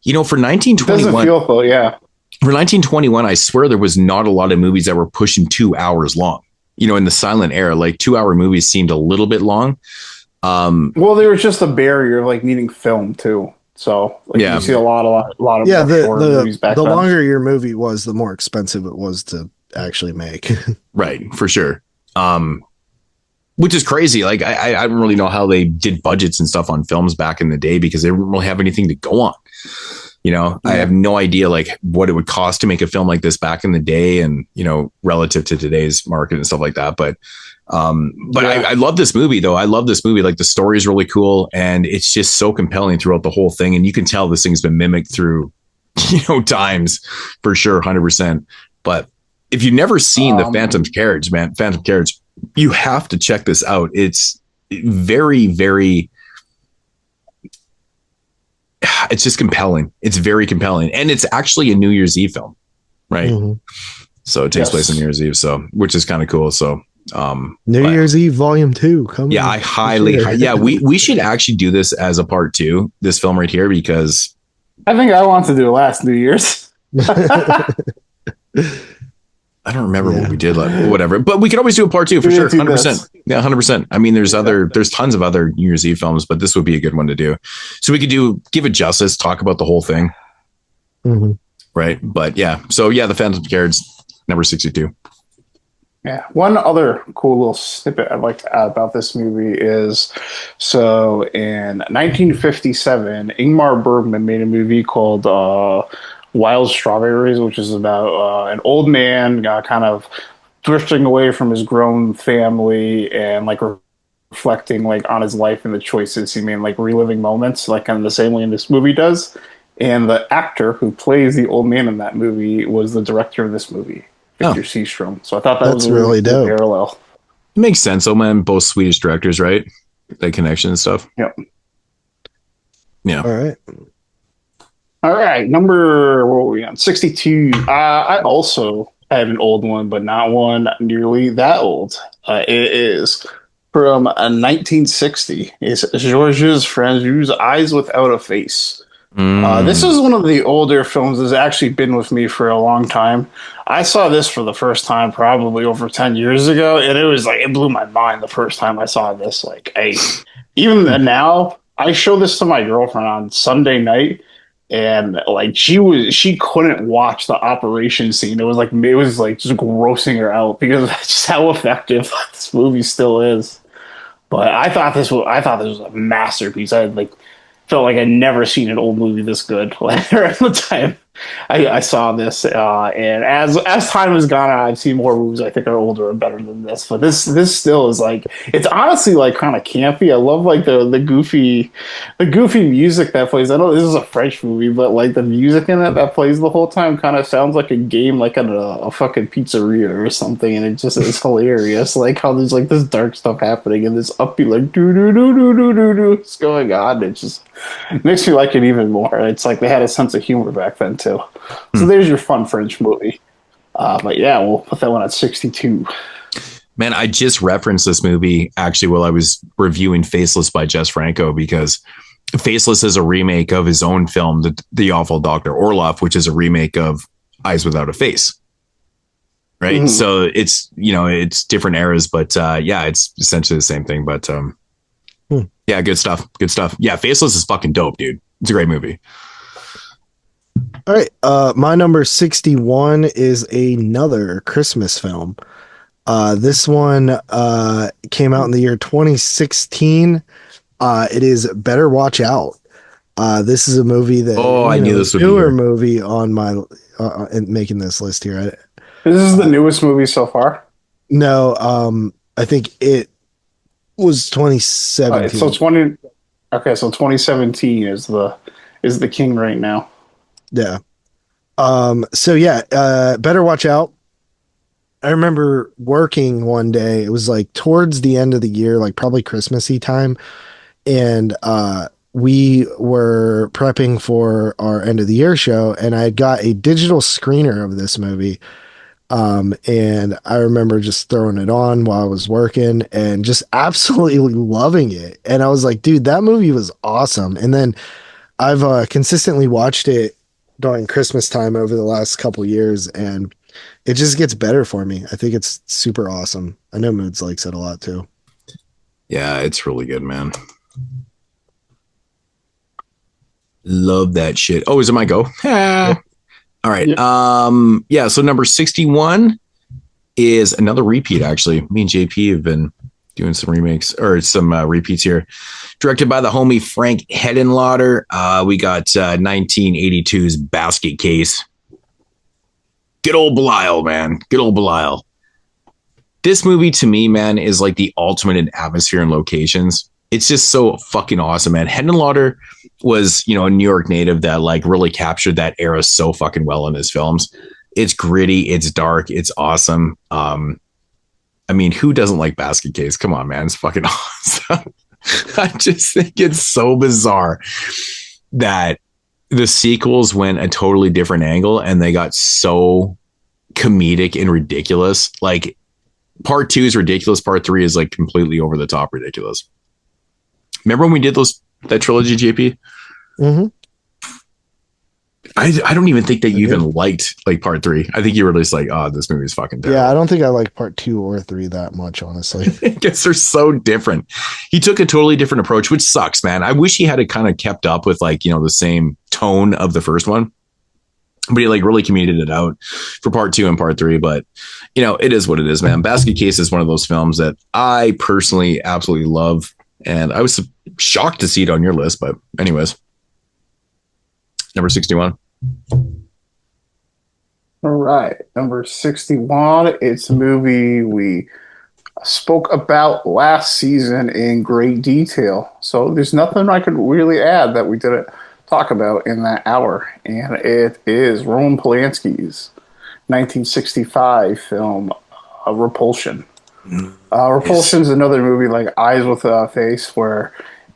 For 1921, doesn't feel full, yeah. For 1921, I swear there was not a lot of movies that were pushing 2 hours long. In the silent era, like 2-hour movies seemed a little bit long. Well, there was just a barrier of like needing film too. So you see a lot of movies back then. The longer your movie was, the more expensive it was to actually make. Right, for sure. Which is crazy. Like I don't really know how they did budgets and stuff on films back in the day because they didn't really have anything to go on. I have no idea like what it would cost to make a film like this back in the day and, relative to today's market and stuff like that. But I love this movie though. I love this movie. Like the story is really cool and it's just so compelling throughout the whole thing. And you can tell this thing's been mimicked through, times for sure. 100%. But if you've never seen the Phantom Carriage, you have to check this out. It's very, very, it's just compelling. It's very compelling. And it's actually a New Year's Eve film, right? Mm-hmm. So it takes place on New Year's Eve. So, which is kind of cool. So, New Year's Eve Volume 2. I highly, we should actually do this as a part 2, this film right here, because I think I want to do it last New Year's. I don't remember what we did, like whatever, but we could always do a part 2 for sure. 100%. Yeah, 100%. I mean, there's tons of other New Year's Eve films, but this would be a good one to do. So we could give it justice, talk about the whole thing. Mm-hmm. Right. But yeah. So yeah, the Phantom Carriage, number 62. Yeah. One other cool little snippet I'd like to add about this movie is, so in 1957, Ingmar Bergman made a movie called, Wild Strawberries, which is about an old man kind of drifting away from his grown family and like reflecting like on his life and the choices he made, like reliving moments, like kind of the same way this movie does. And the actor who plays the old man in that movie was the director of this movie, Victor Seastrom. So I thought that was a really dope parallel. It makes sense. Oh man, both Swedish directors, right? That connection and stuff. Yep. Yeah. All right, what were we on? 62. I also have an old one, but not one nearly that old. It is from 1960. It's Georges Franju's Eyes Without a Face. This is one of the older films that's actually been with me for a long time. I saw this for the first time probably over 10 years ago, and it blew my mind the first time I saw this. Like, even now, I show this to my girlfriend on Sunday night. And like she couldn't watch the operation scene. It was like just grossing her out because that's just how effective this movie still is. But I thought this was a masterpiece. I felt like I'd never seen an old movie this good at the time I saw this. And as time has gone on, I've seen more movies I think are older and better than this. But this still is like, it's honestly like kind of campy. I love like the goofy music that plays. I know this is a French movie, but like the music in it that plays the whole time kind of sounds like a game like at a fucking pizzeria or something. And it just is hilarious. Like how there's like this dark stuff happening and this upbeat like do do do do do do do it's going on. It just makes me like it even more. It's like they had a sense of humor back then too. So there's your fun French movie. But yeah, we'll put that one at 62. Man, I just referenced this movie actually while I was reviewing Faceless by Jess Franco, because Faceless is a remake of his own film, The Awful Dr. Orloff, which is a remake of Eyes Without a Face. Right. Mm-hmm. So it's, it's different eras, but yeah, it's essentially the same thing. But yeah, good stuff. Good stuff. Yeah, Faceless is fucking dope, dude. It's a great movie. All right. My number 61 is another Christmas film. This one came out in the year 2016. It is Better Watch Out. This is a movie that I knew this would be newer movie on my making this list here. This is the newest movie so far? No, I think it was 2017. So 2017 is the king right now. Yeah. So yeah, Better Watch Out. I remember working one day. It was like towards the end of the year, like probably Christmassy time, and we were prepping for our end of the year show, and I got a digital screener of this movie. And I remember just throwing it on while I was working and just absolutely loving it. And I was like, dude, that movie was awesome. And then I've consistently watched it during Christmas time over the last couple years, and it just gets better for me. I think it's super awesome. I know Moodz likes it a lot too. Yeah, it's really good, man. Love that shit. Oh, is it my go? Yeah. All right. Yeah. So number 61 is another repeat. Actually, me and JP have been doing some remakes or some repeats here. Directed by the homie Frank Hedenlotter. We got 1982's Basket Case. Good old Belial, man. Good old Belial. This movie to me, man, is like the ultimate in atmosphere and locations. It's just so fucking awesome, man. Hedenlotter was, a New York native that like really captured that era so fucking well in his films. It's gritty, it's dark, it's awesome. I mean, who doesn't like Basket Case? Come on, man. It's fucking awesome. I just think it's so bizarre that the sequels went a totally different angle and they got so comedic and ridiculous. Like part 2 is ridiculous. Part 3 is like completely over the top ridiculous. Remember when we did that trilogy, JP? Mm-hmm. I don't even think that you even liked like part 3. I think you were just like, oh, this movie is fucking terrible. Yeah, I don't think I like part 2 or 3 that much, honestly. I guess they're so different. He took a totally different approach, which sucks, man. I wish he had kind of kept up with like, the same tone of the first one. But he like really comedied it out for part 2 and part 3. But, it is what it is, man. Basket Case is one of those films that I personally absolutely love. And I was shocked to see it on your list. But anyways, number 61. All right. Number 61. It's a movie we spoke about last season in great detail. So there's nothing I could really add that we didn't talk about in that hour. And it is Roman Polanski's 1965 film, Repulsion. Repulsion is another movie like Eyes with a Face where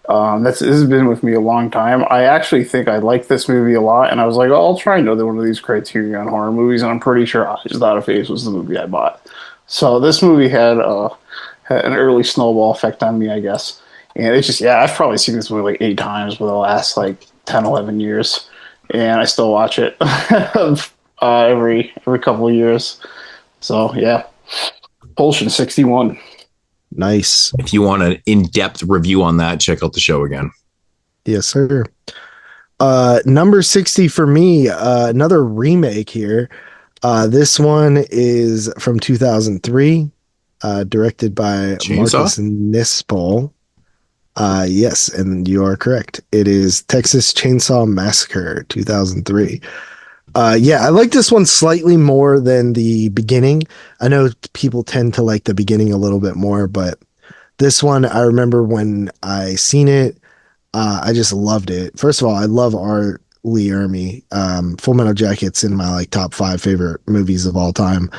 this has been with me a long time. I actually think I like this movie a lot, and I was like, I'll try another one of these Criterion horror movies, and I'm pretty sure Eyes Without a Face was the movie I bought. So this movie had an early snowball effect on me, I guess. And it's just, I've probably seen this movie like 8 times for the last like 10, 11 years, and I still watch it every couple of years. So yeah, Repulsion 61. Nice. If you want an in-depth review on that, check out the show again. Yes, sir. Number 60 for me, another remake here. This one is from 2003, directed by Marcus Nispel. Yes, and you are correct. It is Texas Chainsaw Massacre 2003. I like this one slightly more than the beginning. I know people tend to like the beginning a little bit more, but this one, I remember when I seen it, I just loved it. First of all, I love R. Lee Ermey. Full Metal Jacket's in my like top 5 favorite movies of all time.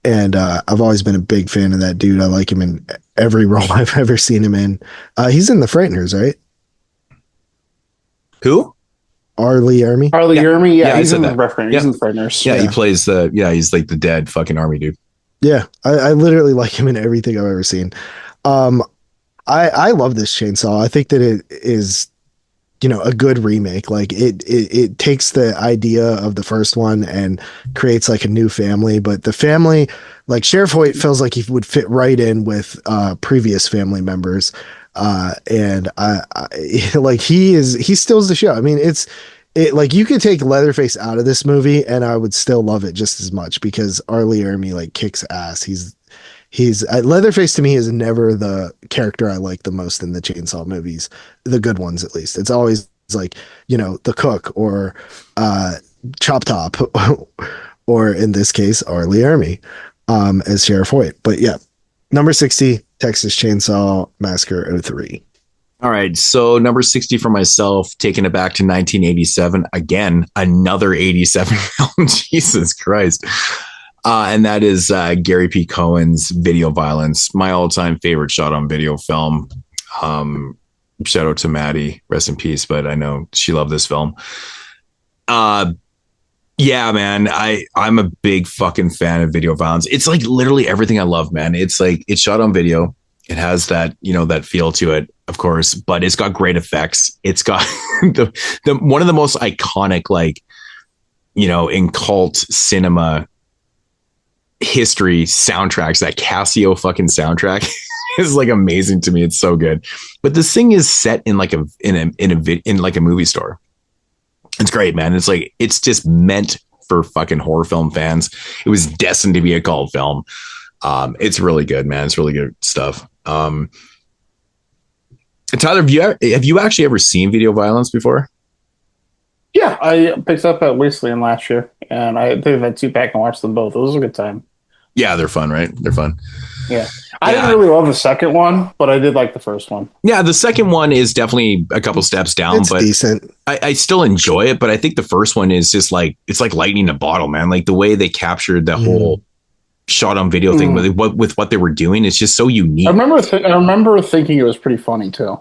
And I've always been a big fan of that dude. I like him in every role I've ever seen him in. He's in The Frighteners, right? Who? R. Lee Ermey. R. Lee Ermey, he's in the Frighteners. He's in The Frighteners. Yeah, he plays he's like the dead fucking army dude. Yeah, I literally like him in everything I've ever seen. I love this chainsaw. I think that it is, a good remake. Like it takes the idea of the first one and creates like a new family, but the family, like Sheriff Hoyt feels like he would fit right in with previous family members. And I like he steals the show. I mean, like you could take Leatherface out of this movie and I would still love it just as much because R. Lee Ermey like kicks ass. He's Leatherface to me is never the character I like the most in the Chainsaw movies, the good ones at least. It's always like, the cook or Chop Top or in this case, R. Lee Ermey as Sheriff Hoyt. But yeah, number 60, Texas Chainsaw Massacre 03. All right, so number 60 for myself, taking it back to 1987. Again, another 87 film. Jesus Christ. And that is Gary P. Cohen's Video Violence, my all-time favorite shot on video film. Shout out to Maddie, rest in peace, but I know she loved this film. Yeah, man, I'm a big fucking fan of video violence. It's like literally everything I love, man. It's like it's shot on video. It has that, that feel to it, of course, but it's got great effects. It's got the one of the most iconic, like, in cult cinema history soundtracks. That Casio fucking soundtrack is like amazing to me. It's so good. But this thing is set in like a movie store. It's great, man. It's like it's just meant for fucking horror film fans. It was destined to be a cult film. It's really good, man. It's really good stuff. Tyler, have you actually ever seen Video Violence before? Yeah, I picked up at Wasteland last year, and I think I 2-pack and watched them both. It was a good time. Yeah, they're fun, right? They're fun. Yeah. I didn't really love the second one, but I did like the first one. Yeah, the second one is definitely a couple steps down, It's but decent. I still enjoy it. But I think the first one is just like, it's like lightning in a bottle, man. Like the way they captured the whole shot on video thing with what they were doing, it's just so unique. I remember thinking it was pretty funny too.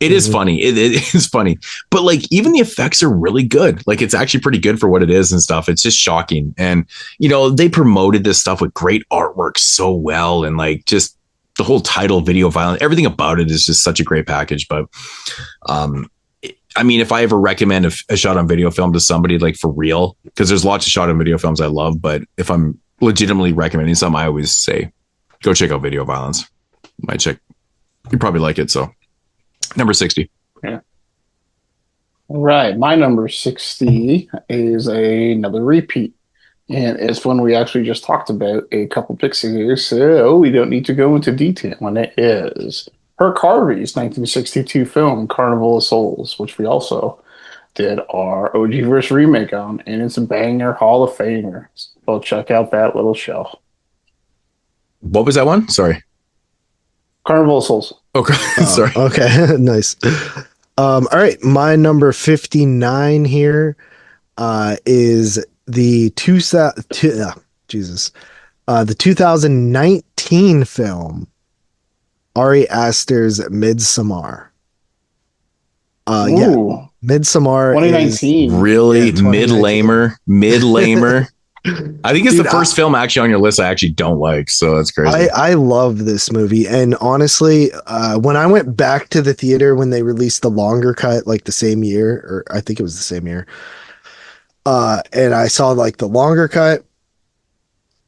It is funny. It is funny. But like even the effects are really good. Like it's actually pretty good for what it is and stuff. It's just shocking. And they promoted this stuff with great artwork so well, and like just the whole title, Video Violence, everything about it is just such a great package. But I mean, if I ever recommend a shot on video film to somebody, like for real, because there's lots of shot on video films I love, but if I'm legitimately recommending something, I always say go check out Video Violence. You probably like it. So number 60. Yeah. All right. My number 60 is another repeat. And it's one we actually just talked about a couple picks ago, so we don't need to go into detail. And it is Herc Harvey's 1962 film, Carnival of Souls, which we also did our OG verse remake on. And it's a banger, Hall of Famer. So check out that little show. What was that one? Sorry. Carnival of Souls. Okay. Sorry. Okay. Nice. All right. My number 59 here is the 2019 film Ari Aster's Midsommar. Yeah, Midsommar 2019. Really? Yeah, mid-lamer. I think it's the first film actually on your list I actually don't like, so that's crazy. I love this movie, and honestly, when I went back to the theater when they released the longer cut, like the same year, or I think it was the same year, and I saw like the longer cut,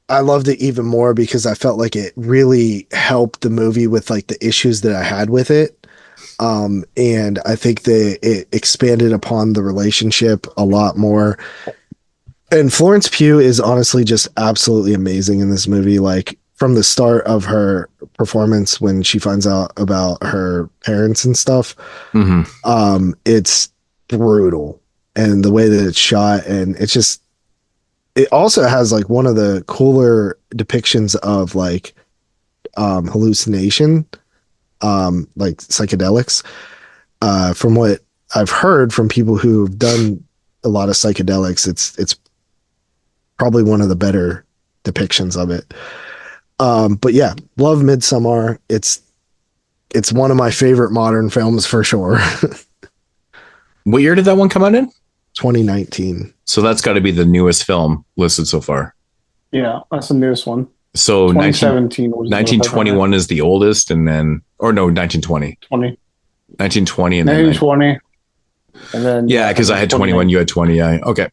I loved it even more because I felt like it really helped the movie with like the issues that I had with it. And I think it expanded upon the relationship a lot more. And Florence Pugh is honestly just absolutely amazing in this movie. Like from the start of her performance, when she finds out about her parents and stuff, it's brutal. And the way that it's shot, and it's just, it also has like one of the cooler depictions of like hallucination, like psychedelics. From what I've heard from people who've done a lot of psychedelics, it's probably one of the better depictions of it. But yeah, love Midsommar. It's one of my favorite modern films for sure. What year did that one come out in? 2019. So that's got to be the newest film listed so far. Yeah, that's the newest one. So 2017 was 1921 is the oldest, and then, or no, 1920. 1920 and 1920. And then yeah, because I had 21, you had 20. Yeah. Okay.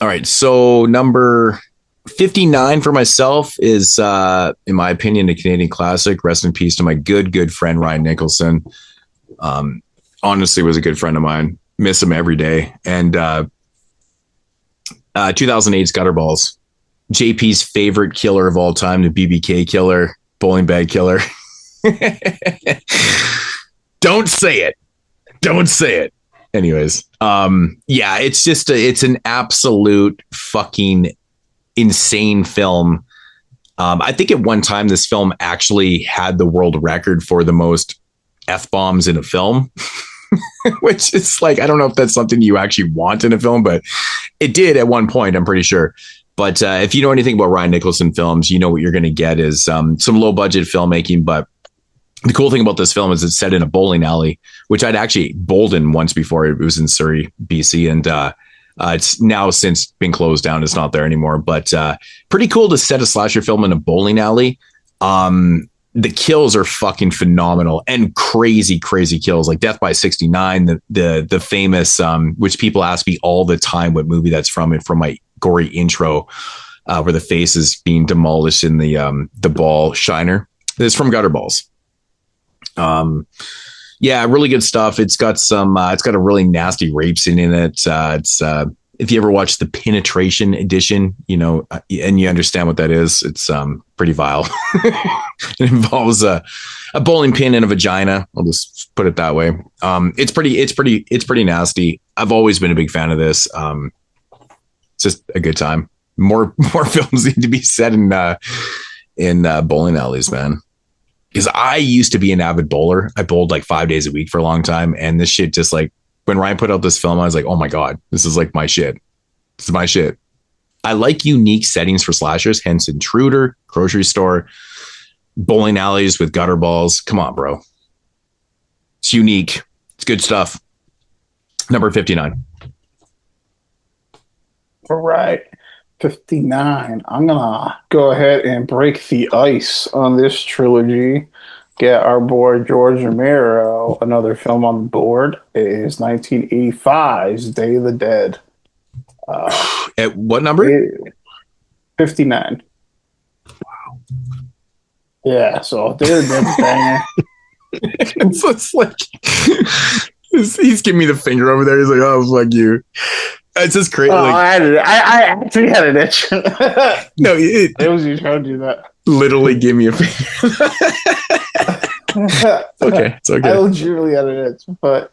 All right. So number 59 for myself is, in my opinion, a Canadian classic. Rest in peace to my good friend Ryan Nicholson. Honestly, was a good friend of mine. Miss him every day. And 2008's Gutterballs. JP's favorite killer of all time, the BBK killer, bowling bag killer. Don't say it. Anyways, yeah, it's just it's an absolute fucking insane film. I think at one time this film actually had the world record for the most F-bombs in a film, which is like, I don't know if that's something you actually want in a film, but it did at one point, I'm pretty sure. But if you know anything about Ryan Nicholson films, you know what you're going to get is some low budget filmmaking. But the cool thing about this film is it's set in a bowling alley, which I'd actually bowled in once before. It was in Surrey, BC, and it's now since been closed down. It's not there anymore. But pretty cool to set a slasher film in a bowling alley. The kills are fucking phenomenal and crazy kills, like Death by 69, the famous, which people ask me all the time what movie that's from my gory intro, where the face is being demolished in the ball shiner. It's from Gutterballs. Yeah, really good stuff. It's got it's got a really nasty rape scene in it. It's if you ever watch the penetration edition, you know, and you understand what that is, it's pretty vile. It involves a bowling pin and a vagina. I'll just put it that way. It's pretty nasty. I've always been a big fan of this. It's just a good time. More films need to be set in bowling alleys, man. Because I used to be an avid bowler. I bowled like 5 days a week for a long time, and this shit just like, when Ryan put out this film, I was like, oh my God, this is like my shit. This is my shit. I like unique settings for slashers, hence Intruder, grocery store, bowling alleys with gutter balls. Come on, bro. It's unique. It's good stuff. Number 59. All right. 59. I'm going to go ahead and break the ice on this trilogy. Get our boy George Romero another film on the board. It is 1985's Day of the Dead. At what number? 59. Wow. Yeah, so Day of the Dead's banger. It's like he's giving me the finger over there. He's like, "Oh, fuck you." It's just crazy. Oh, I actually had an itch. No, it was you trying to do that. Literally give me a finger. Okay, it's okay. I legitimately had an itch, but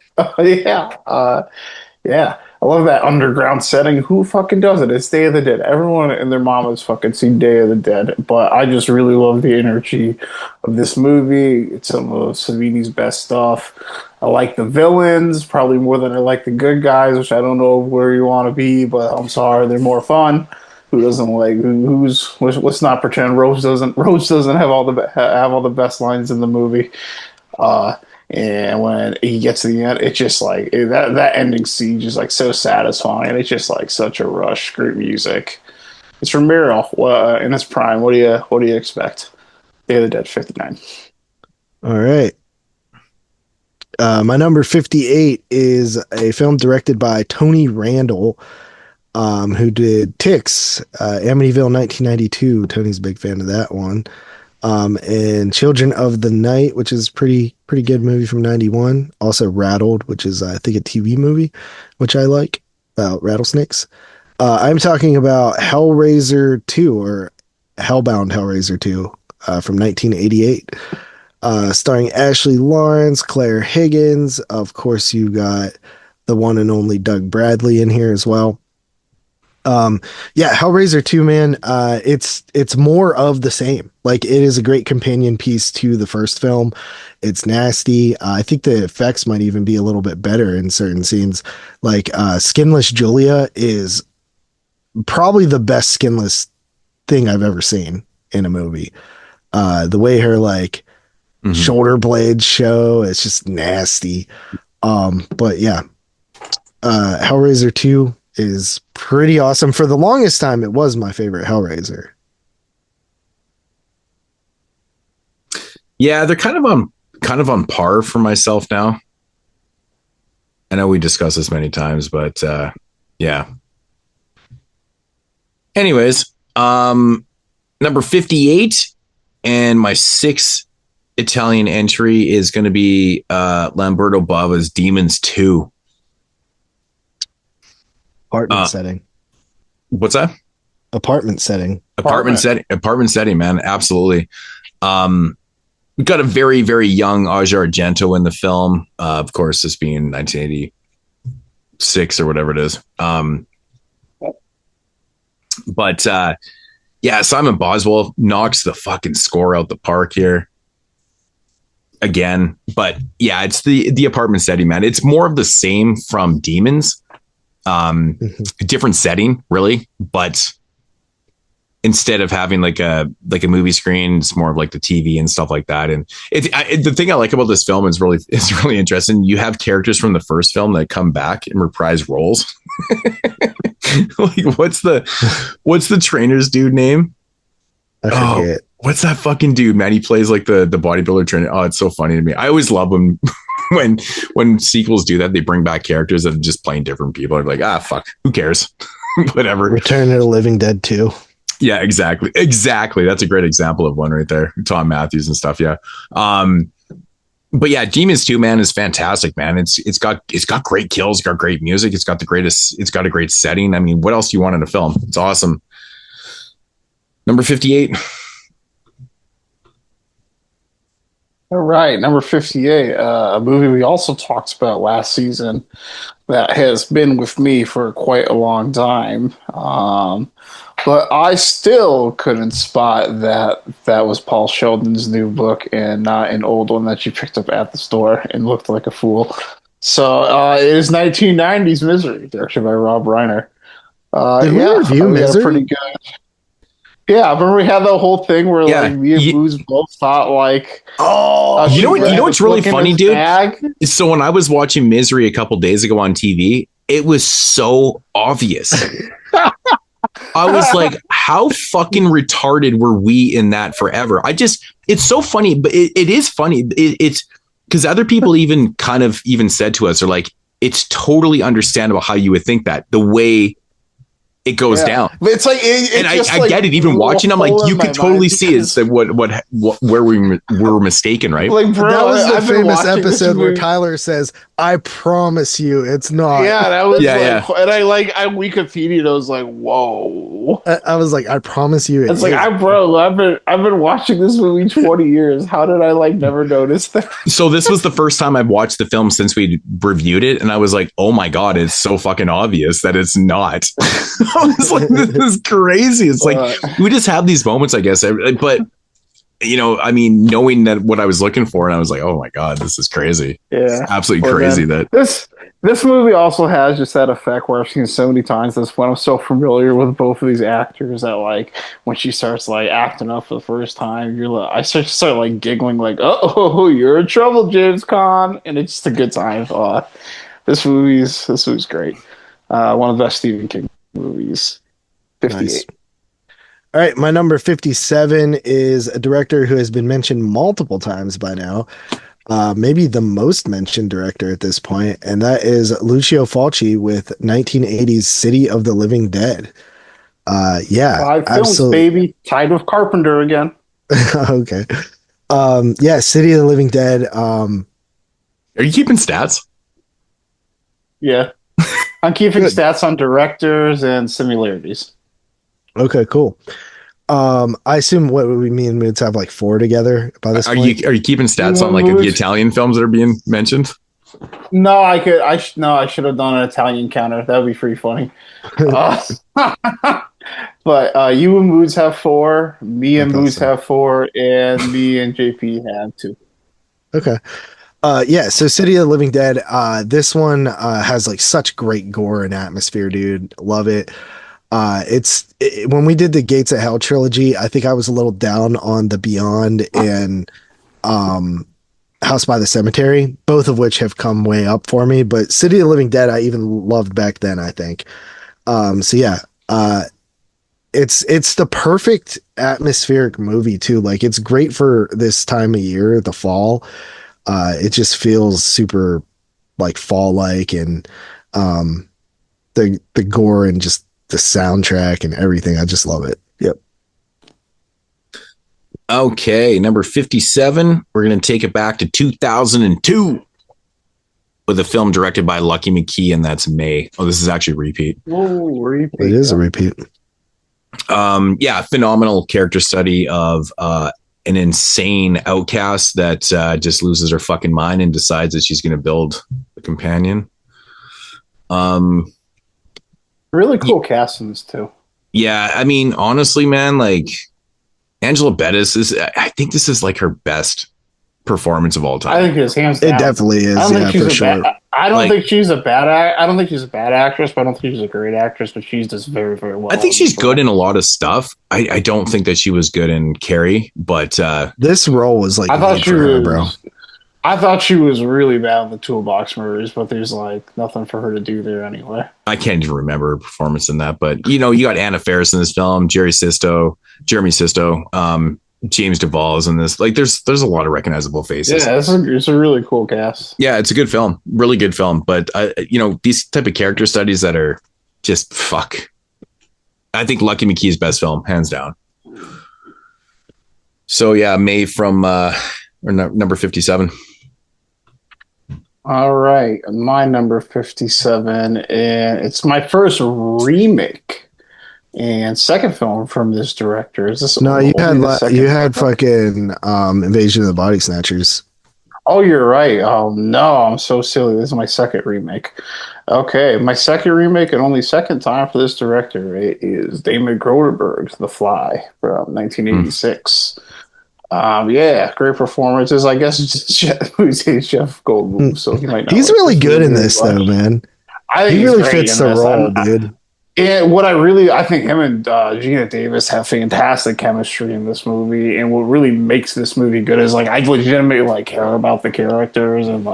yeah. I love that underground setting. Who fucking does it? It's Day of the Dead. Everyone and their mama's fucking seen Day of the Dead, but I just really love the energy of this movie. It's some of Savini's best stuff. I like the villains probably more than I like the good guys, which I don't know where you want to be, but I'm sorry, they're more fun. Who doesn't like? Let's not pretend Roach doesn't have all the best lines in the movie. And when he gets to the end, it's just like that ending scene is like so satisfying. It's just like such a rush. Great music. It's from Romero in its prime. What do you expect? Day of the Dead 59. All right. My number 58 is a film directed by Tony Randall, who did Ticks, Amityville 1992. Tony's a big fan of that one. And Children of the Night, which is pretty good movie from 91. Also Rattled, which is I think a TV movie, which I like, about rattlesnakes. I'm talking about Hellraiser 2 or Hellbound Hellraiser 2 from 1988, starring Ashley Lawrence, Claire Higgins. Of course, you got the one and only Doug Bradley in here as well. Hellraiser 2, man, it's more of the same. Like, it is a great companion piece to the first film. It's nasty. I think the effects might even be a little bit better in certain scenes. Like, Skinless Julia is probably the best skinless thing I've ever seen in a movie. The way her shoulder blades show, it's just nasty. But yeah, Hellraiser 2 is pretty awesome. For the longest time, it was my favorite Hellraiser. Yeah, they're kind of on par for myself now. I know we discussed this many times, but yeah. Anyways, number 58 and my sixth Italian entry is going to be Lamberto Bava's Demons 2. Apartment setting. What's that? Apartment setting. Apartment setting, man. Absolutely. We've got a very, very young Asia Argento in the film. Of course, this being 1986 or whatever it is. But Simon Boswell knocks the fucking score out the park here. again. But yeah, it's the apartment setting, man. It's more of the same from Demons. Different setting, really, but instead of having like a movie screen, it's more of like the TV and stuff like that. And the thing I like about this film is really interesting. You have characters from the first film that come back and reprise roles. Like what's the trainer's dude name? I forget. What's that fucking dude, man? He plays like the bodybuilder trainer. Oh, it's so funny to me. I always love when sequels do that. They bring back characters that are just playing different people. I'm like, fuck, who cares? Whatever. Return of the Living Dead 2. Yeah, exactly. That's a great example of one right there. Tom Matthews and stuff. Yeah. But yeah, Demons 2, man, is fantastic, man. It's got great kills, it's got great music, it's got a great setting. I mean, what else do you want in a film? It's awesome. Number 58. All right, number 58, a movie we also talked about last season that has been with me for quite a long time. But I still couldn't spot that was Paul Sheldon's new book and not an old one that you picked up at the store and looked like a fool. So it is 1990s Misery, directed by Rob Reiner. Did we review Misery? Pretty good. Yeah, I remember we had the whole thing where like me and Moodz both thought like, you know what's really funny, dude? So when I was watching Misery a couple days ago on TV, it was so obvious. I was like, how fucking retarded were we in that forever? It's so funny, but it is funny. It's because other people even said to us, they're like, it's totally understandable how you would think that the way it goes down. But it's like, I get it. Even watching, I'm like, you could totally see it's where we were mistaken, right? Like, bro, that was the famous episode where Tyler says, "I promise you, it's not." Yeah, that was and I Wikipedia'd. I was like, whoa. I was like, I promise you, it's like, I've been watching this movie 20 years. How did I never notice that? So this was the first time I've watched the film since we reviewed it, and I was like, oh my god, it's so fucking obvious that it's not. I was like, this is crazy. It's like we just have these moments, I guess. But I mean, knowing that what I was looking for, and I was like, oh my god, this is crazy. Yeah, it's absolutely crazy. That this movie also has just that effect where I've seen so many times this when I'm so familiar with both of these actors that when she starts acting up for the first time, I start giggling oh, you're in trouble, James Caan, and it's just a good time. This movie's great. One of the best Stephen King movies. 58. Nice. All right, my number 57 is a director who has been mentioned multiple times by now, maybe the most mentioned director at this point, and that is Lucio Fulci with 1980's City of the Living Dead. Yeah, absolutely. Baby, tied with Carpenter again. Okay. Yeah, City of the Living Dead. Are you keeping stats? Yeah. I'm keeping stats on directors and similarities. Okay, cool. I assume what we me and Moodz have 4 together by this point. Are you keeping stats on the Italian films that are being mentioned? No, I should have done an Italian counter. That would be pretty funny. But you and Moodz have 4, me and Moodz have 4, and me and JP have 2. Okay. Yeah, so City of the Living Dead, this one has such great gore and atmosphere, dude. Love it. When we did the Gates of Hell trilogy, I think I was a little down on The Beyond and House by the Cemetery, both of which have come way up for me, but City of the Living Dead I even loved back then, I think. So yeah, it's the perfect atmospheric movie too. It's great for this time of year, the fall. It just feels super fall-like, and the gore and just the soundtrack and everything. I just love it. Yep. Okay, number 57. We're going to take it back to 2002 with a film directed by Lucky McKee, and that's May. Oh, this is actually a repeat. Oh, repeat. It is a repeat. Yeah, phenomenal character study of an insane outcast that just loses her fucking mind and decides that she's going to build a companion. Really cool cast in this too. Yeah, I mean, honestly, man, Angela Bettis I think this is her best performance of all time. I think it's hands down. It definitely is. I don't Yeah, think she's for a sure. bad. I don't think she's a bad. I don't think she's a bad actress, but I don't think she's a great actress. But she's just very, very well. I think she's good in a lot of stuff. I don't think that she was good in Carrie, but this role was like I thought made she for her, was, bro. I thought she was really bad in the Toolbox Murders, but there's like nothing for her to do there anyway. I can't even remember her performance in that. But you got Anna Faris in this film, Jeremy Sisto, James Duvall's in this. Like, there's a lot of recognizable faces. Yeah, it's a really cool cast. Yeah, it's a good film, really good film. But these type of character studies that are just fuck. I think Lucky McKee's best film, hands down. So yeah, May from number 57. All right, my number 57, and it's my first remake and second film from this director. Is this? No, you had fucking Invasion of the Body Snatchers. Oh, you're right. Oh no, I'm so silly. This is my second remake. Okay, my second remake and only second time for this director is David Cronenberg's The Fly from 1986. Yeah, great performances. I guess Jeff Goldblum, so he might. He's really good in this, though, man. I think he really fits the role, dude. And I think him and Gina Davis have fantastic chemistry in this movie. And what really makes this movie good is like I legitimately care about the characters and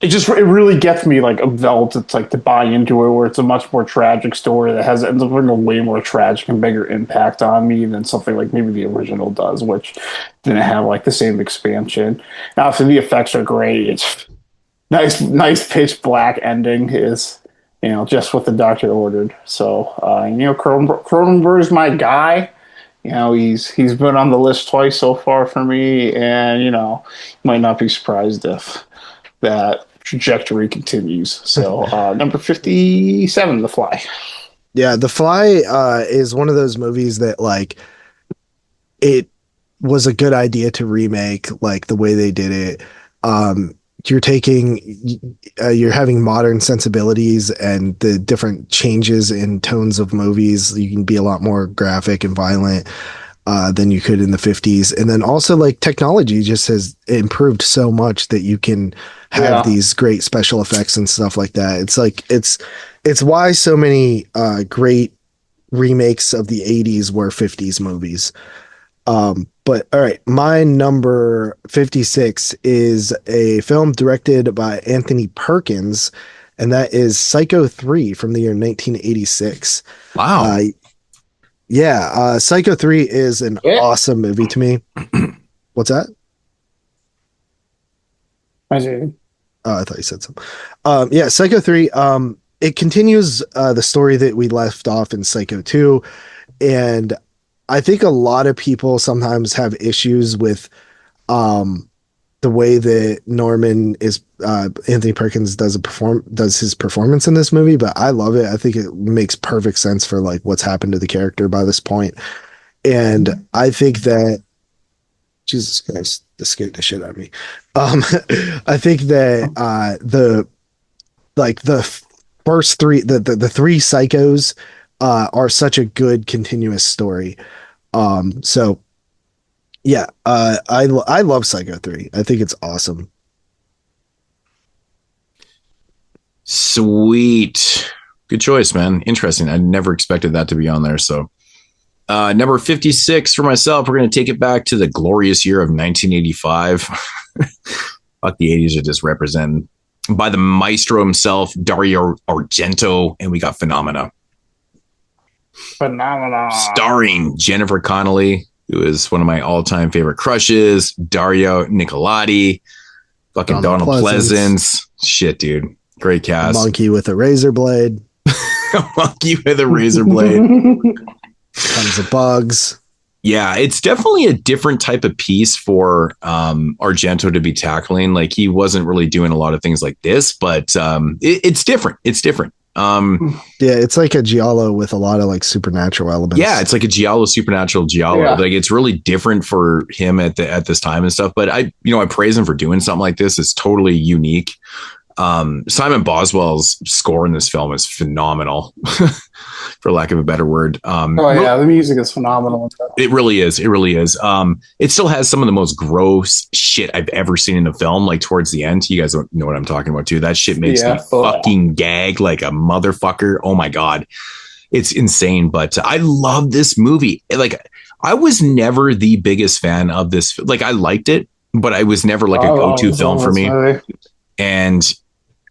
it really gets me to buy into it, where it's a much more tragic story that ends up having a way more tragic and bigger impact on me than something like maybe the original does, which didn't have the same expansion. Now, so the effects are great. It's nice pitch black ending is, just what the doctor ordered. So, Cronenberg's my guy. He's been on the list twice so far for me, and you might not be surprised if that trajectory continues. So number 57, The Fly. Yeah, The Fly is one of those movies that it was a good idea to remake the way they did it. You're having modern sensibilities and the different changes in tones of movies. You can be a lot more graphic and violent than you could in the 50s. And then also technology just has improved so much that you can have these great special effects and stuff like that. It's why so many great remakes of the 80s were 50s movies. But all right, my number 56 is a film directed by Anthony Perkins, and that is Psycho 3 from the year 1986. Wow. Psycho 3 is an awesome movie to me. What's that? I see. Oh, I thought you said something. Psycho 3, it continues the story that we left off in Psycho 2, and I think a lot of people sometimes have issues with the way that Norman is Anthony Perkins does his performance in this movie, but I love it. I think it makes perfect sense for what's happened to the character by this point. And I think that Jesus Christ, this scared the shit out of me. I think that the first three, the three psychos are such a good continuous story. I love Psycho 3. I think it's awesome. Sweet. Good choice, man. Interesting. I never expected that to be on there. So number 56 for myself, we're going to take it back to the glorious year of 1985. Fuck, the 80s are just represented by the maestro himself, Dario Argento, and we got Phenomena. Starring Jennifer Connelly, who is one of my all-time favorite crushes, Dario Nicolodi, fucking Donald Pleasance. Shit, dude. Great cast. Monkey with a razor blade. Monkey with a razor blade. Tons of bugs. Yeah, it's definitely a different type of piece for Argento to be tackling. He wasn't really doing a lot of things like this, but it's different. It's different. It's like a giallo with a lot of supernatural elements. Yeah, it's like a supernatural giallo. Yeah. It's really different for him at this time and stuff. But I praise him for doing something like this. It's totally unique. Simon Boswell's score in this film is phenomenal, for lack of a better word. The music is phenomenal. It really is. It really is. It still has some of the most gross shit I've ever seen in a film. Like towards the end, you guys don't know what I'm talking about too. That shit makes me fucking gag like a motherfucker. Oh my God. It's insane. But I love this movie. Like, I was never the biggest fan of this. Like, I liked it, but I was never like a go-to film for me. And,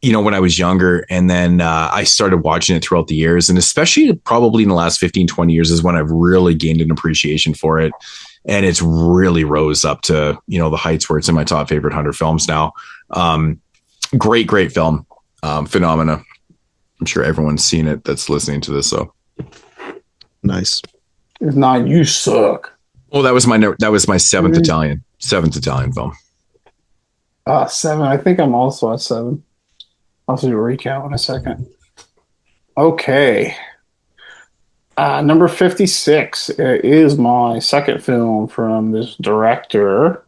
you know, when I was younger, and then I started watching it throughout the years, and especially probably in the last 15, 20 years is when I've really gained an appreciation for it. And it's really rose up to, you know, the heights where it's in my top favorite 100 films now. Great film. Phenomena. I'm sure everyone's seen it that's listening to this. So nice. If not, you suck. Oh, that was my seventh Italian film. 7. I think I'm also at 7. I'll do a recount in a second. Okay. Number 56 is my second film from this director,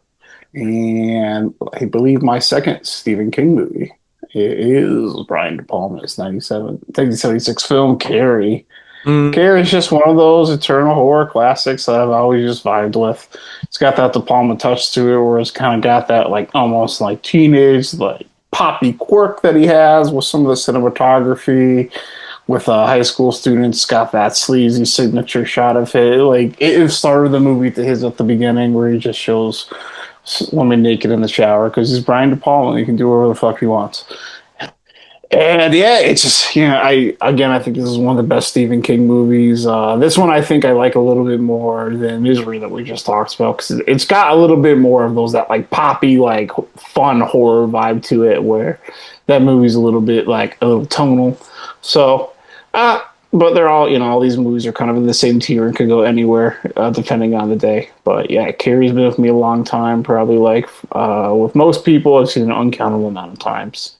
and I believe my second Stephen King movie. It is Brian De Palma's 1976 film, Carrie. Carrie is just one of those eternal horror classics that I've always just vibed with. It's got that De Palma touch to it, where it's kind of got that like almost like teenage like poppy quirk that he has with some of the cinematography. With high school students, got that sleazy signature shot of it. Like it started the movie to his at the beginning, where he just shows women naked in the shower because he's Brian De Palma and he can do whatever the fuck he wants. And yeah, it's just, you know, I think this is one of the best Stephen King movies. This one I think I like a little bit more than Misery that we just talked about, because it's got a little bit more of those, that like poppy, like fun horror vibe to it, where that movie's a little bit like a little tonal. So, but they're all, you know, all these movies are kind of in the same tier and could go anywhere depending on the day. But yeah, Carrie's been with me a long time, probably like with most people, I've seen an uncountable amount of times.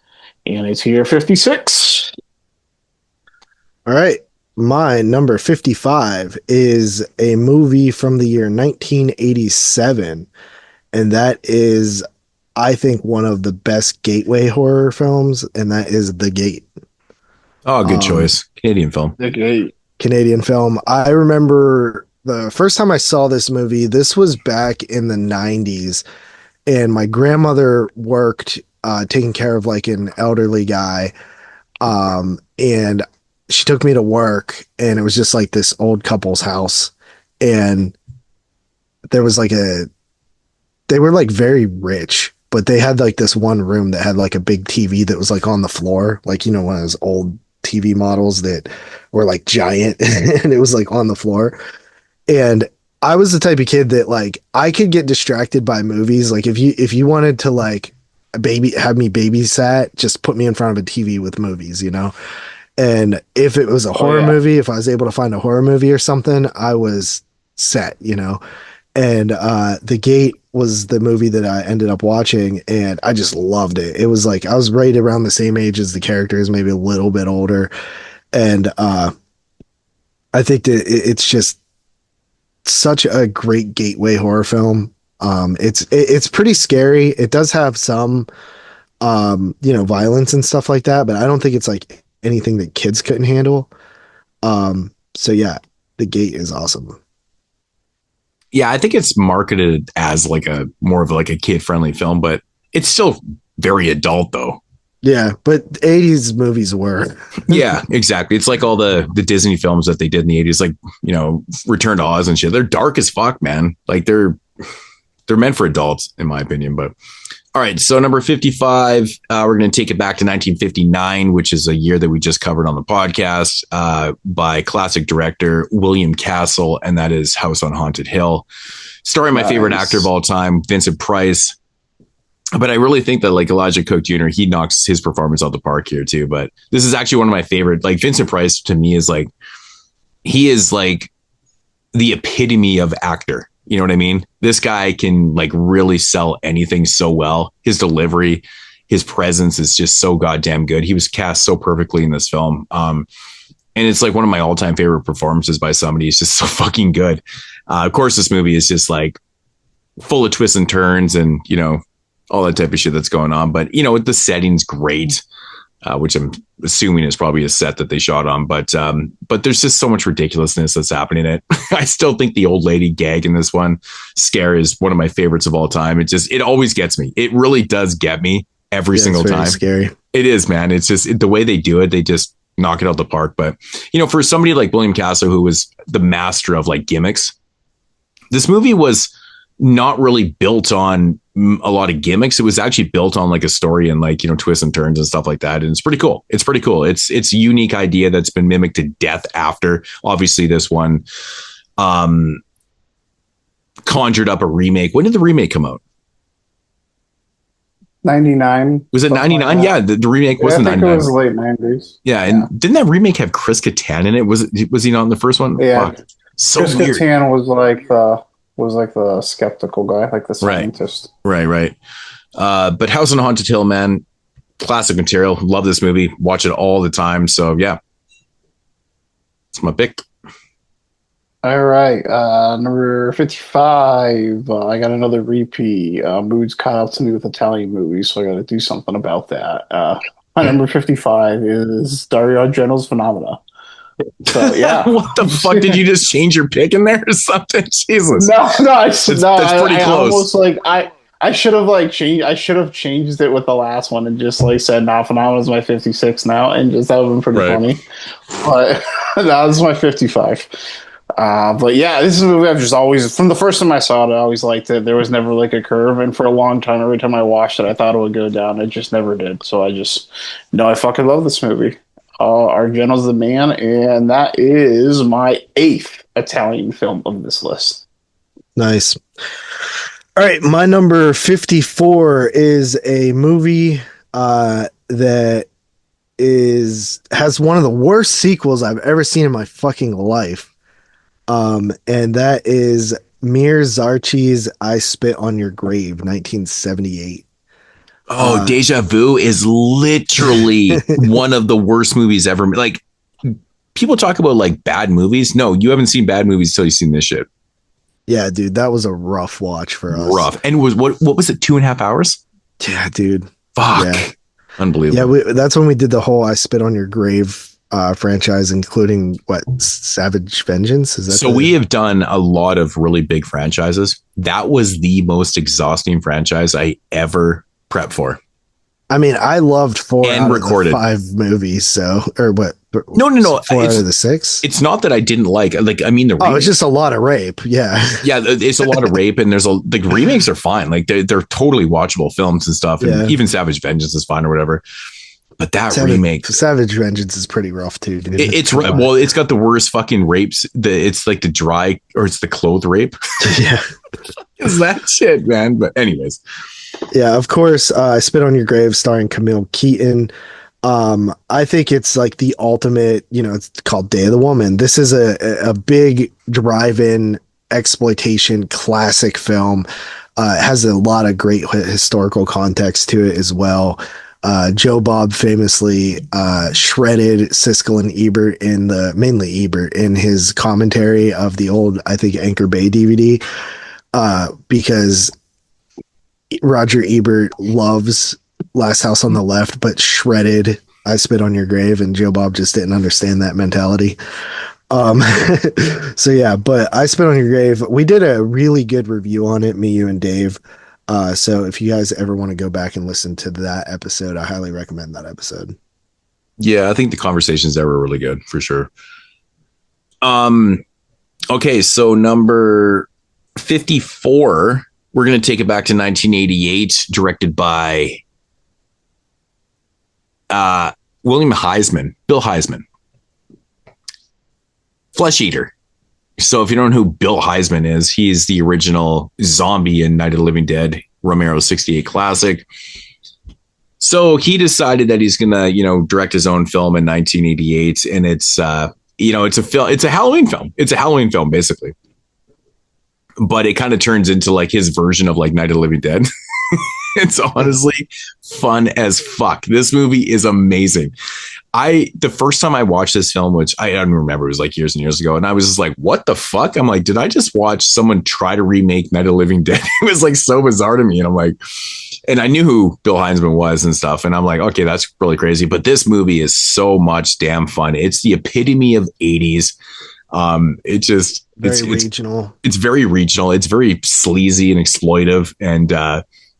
And it's here 56. All right. My number 55 is a movie from the year 1987. And that is, I think, one of the best gateway horror films, and that is The Gate. Oh, good choice. Canadian film. The Gate. Canadian film. I remember the first time I saw this movie, this was back in the 90s, and my grandmother worked taking care of like an elderly guy. And she took me to work, and it was just like this old couple's house. And there was like they were like very rich, but they had like this one room that had like a big TV that was like on the floor. Like, you know, one of those old TV models that were like giant and it was like on the floor. And I was the type of kid that like, I could get distracted by movies. Like if you wanted to like have me babysat, just put me in front of a TV with movies, you know? And if it was a horror movie, if I was able to find a horror movie or something, I was set, you know? And The Gate was the movie that I ended up watching, and I just loved it. It was like, I was right around the same age as the characters, maybe a little bit older. And I think that it's just such a great gateway horror film. It's pretty scary. It does have some, you know, violence and stuff like that, but I don't think it's like anything that kids couldn't handle. So yeah, The Gate is awesome. Yeah, I think it's marketed as like a more of like a kid-friendly film, but it's still very adult though. Yeah, but 80s movies were. Yeah, exactly. It's like all the Disney films that they did in the 80s, like, you know, Return to Oz and shit. They're dark as fuck, man. Like they're meant for adults, in my opinion. But all right, so number 55, we're going to take it back to 1959, which is a year that we just covered on the podcast, by classic director William Castle, and that is House on Haunted Hill, starring my favorite actor of all time, Vincent Price. But I really think that like Elijah Cook Jr., he knocks his performance out the park here too. But this is actually one of my favorite. Like Vincent Price to me is like, he is like the epitome of actor. You know what I mean? This guy can like really sell anything so well. His delivery, his presence is just so goddamn good. He was cast so perfectly in this film. And it's like one of my all-time favorite performances by somebody. It's just so fucking good. Of course, this movie is just like full of twists and turns, and, you know, all that type of shit that's going on. But, you know, the setting's great, which I'm assuming is probably a set that they shot on. But there's just so much ridiculousness that's happening in it. I still think the old lady gag in this one, scare, is one of my favorites of all time. It always gets me. It really does get me every single time. Scary. It is, man. It's just the way they do it. They just knock it out the park. But, you know, for somebody like William Castle, who was the master of like gimmicks, this movie was not really built on a lot of gimmicks. It was actually built on like a story and like, you know, twists and turns and stuff like that. And it's pretty cool. It's a unique idea that's been mimicked to death after. Obviously, this one conjured up a remake. When did the remake come out? 99. Was it 99? Yeah, the remake was in 99. I think it was late 90s. Yeah, and didn't that remake have Chris Kattan in it? Was he not in the first one? Yeah. Fuck. So Chris weird. Kattan was like the skeptical guy, like the scientist. Right. But House on Haunted Hill, man, classic material. Love this movie. Watch it all the time. So yeah, it's my pick. All right, number 55. I got another repeat. Moodz caught up to me with Italian movies, so I got to do something about that. My number 55 is Dario Argento's Phenomena. So yeah, What the fuck? Did you just change your pick in there or something? Jesus. that's pretty close. Almost like I should have changed it with the last one and just like said, "Nah, Phenomena is my 56 now," and just that would have been pretty funny. But that was my 55. But yeah, this is a movie I've just always, from the first time I saw it, I always liked it. There was never like a curve, and for a long time, every time I watched it, I thought it would go down. It just never did. So I fucking love this movie. Argento's the man, and that is my 8th Italian film of this list. Nice. All right, my number 54 is a movie that has one of the worst sequels I've ever seen in my fucking life. And that is Mir Zarchi's I Spit on Your Grave, 1978. Oh, Deja Vu is literally one of the worst movies ever. Like, people talk about like bad movies. No, you haven't seen bad movies until you've seen this shit. Yeah, dude, that was a rough watch for us. Rough. And what was it? 2.5 hours? Yeah, dude. Fuck. Yeah. Unbelievable. Yeah, that's when we did the whole I Spit on Your Grave franchise, including Savage Vengeance. Is that so? We have done a lot of really big franchises. That was the most exhausting franchise I ever prepped for. I mean, I loved 4 and out recorded of the 5 movies. So, or what? No. 4 out of the 6. It's not that I didn't like. I mean, it's just a lot of rape. Yeah, yeah, it's a lot of rape, and the remakes are fine. Like they're totally watchable films and stuff. And even Savage Vengeance is fine or whatever. But that remake, Savage Vengeance, is pretty rough too, dude. It's got the worst fucking rapes. It's like the dry, or it's the clothed rape. Yeah, it's that shit, man. But anyways, yeah, of course, I Spit on Your Grave, starring Camille Keaton. I think it's like the ultimate. It's called Day of the Woman. This is a big drive-in exploitation classic film. It has a lot of great historical context to it as well. Joe Bob famously shredded Siskel and Ebert mainly Ebert in his commentary of the old, I think, Anchor Bay DVD, because Roger Ebert loves Last House on the Left, but shredded I Spit on Your Grave, and Joe Bob just didn't understand that mentality. So yeah, but I Spit on Your Grave, we did a really good review on it, me, you, and Dave. So if you guys ever want to go back and listen to that episode, I highly recommend that episode. Yeah, I think the conversations there were really good for sure. Okay, so number 54, we're going to take it back to 1988, directed by Bill Heisman. Flesh Eater. So if you don't know who Bill Heisman is, he's the original zombie in Night of the Living Dead, Romero's 68 classic. So he decided that he's going to, direct his own film in 1988. And it's a Halloween film. It's a Halloween film, basically. But it kind of turns into like his version of like Night of the Living Dead. It's honestly fun as fuck. This movie is amazing. the first time I watched this film, which I don't remember, it was like years and years ago, and I was just like, what the fuck? I'm like, did I just watch someone try to remake Night of the Living Dead? It was like so bizarre to me. And I'm like, and I knew who Bill Heinzman was and stuff. And I'm like, okay, that's really crazy. But this movie is so much damn fun. It's the epitome of 80s. It's regional. It's very regional. It's very sleazy and exploitive. And,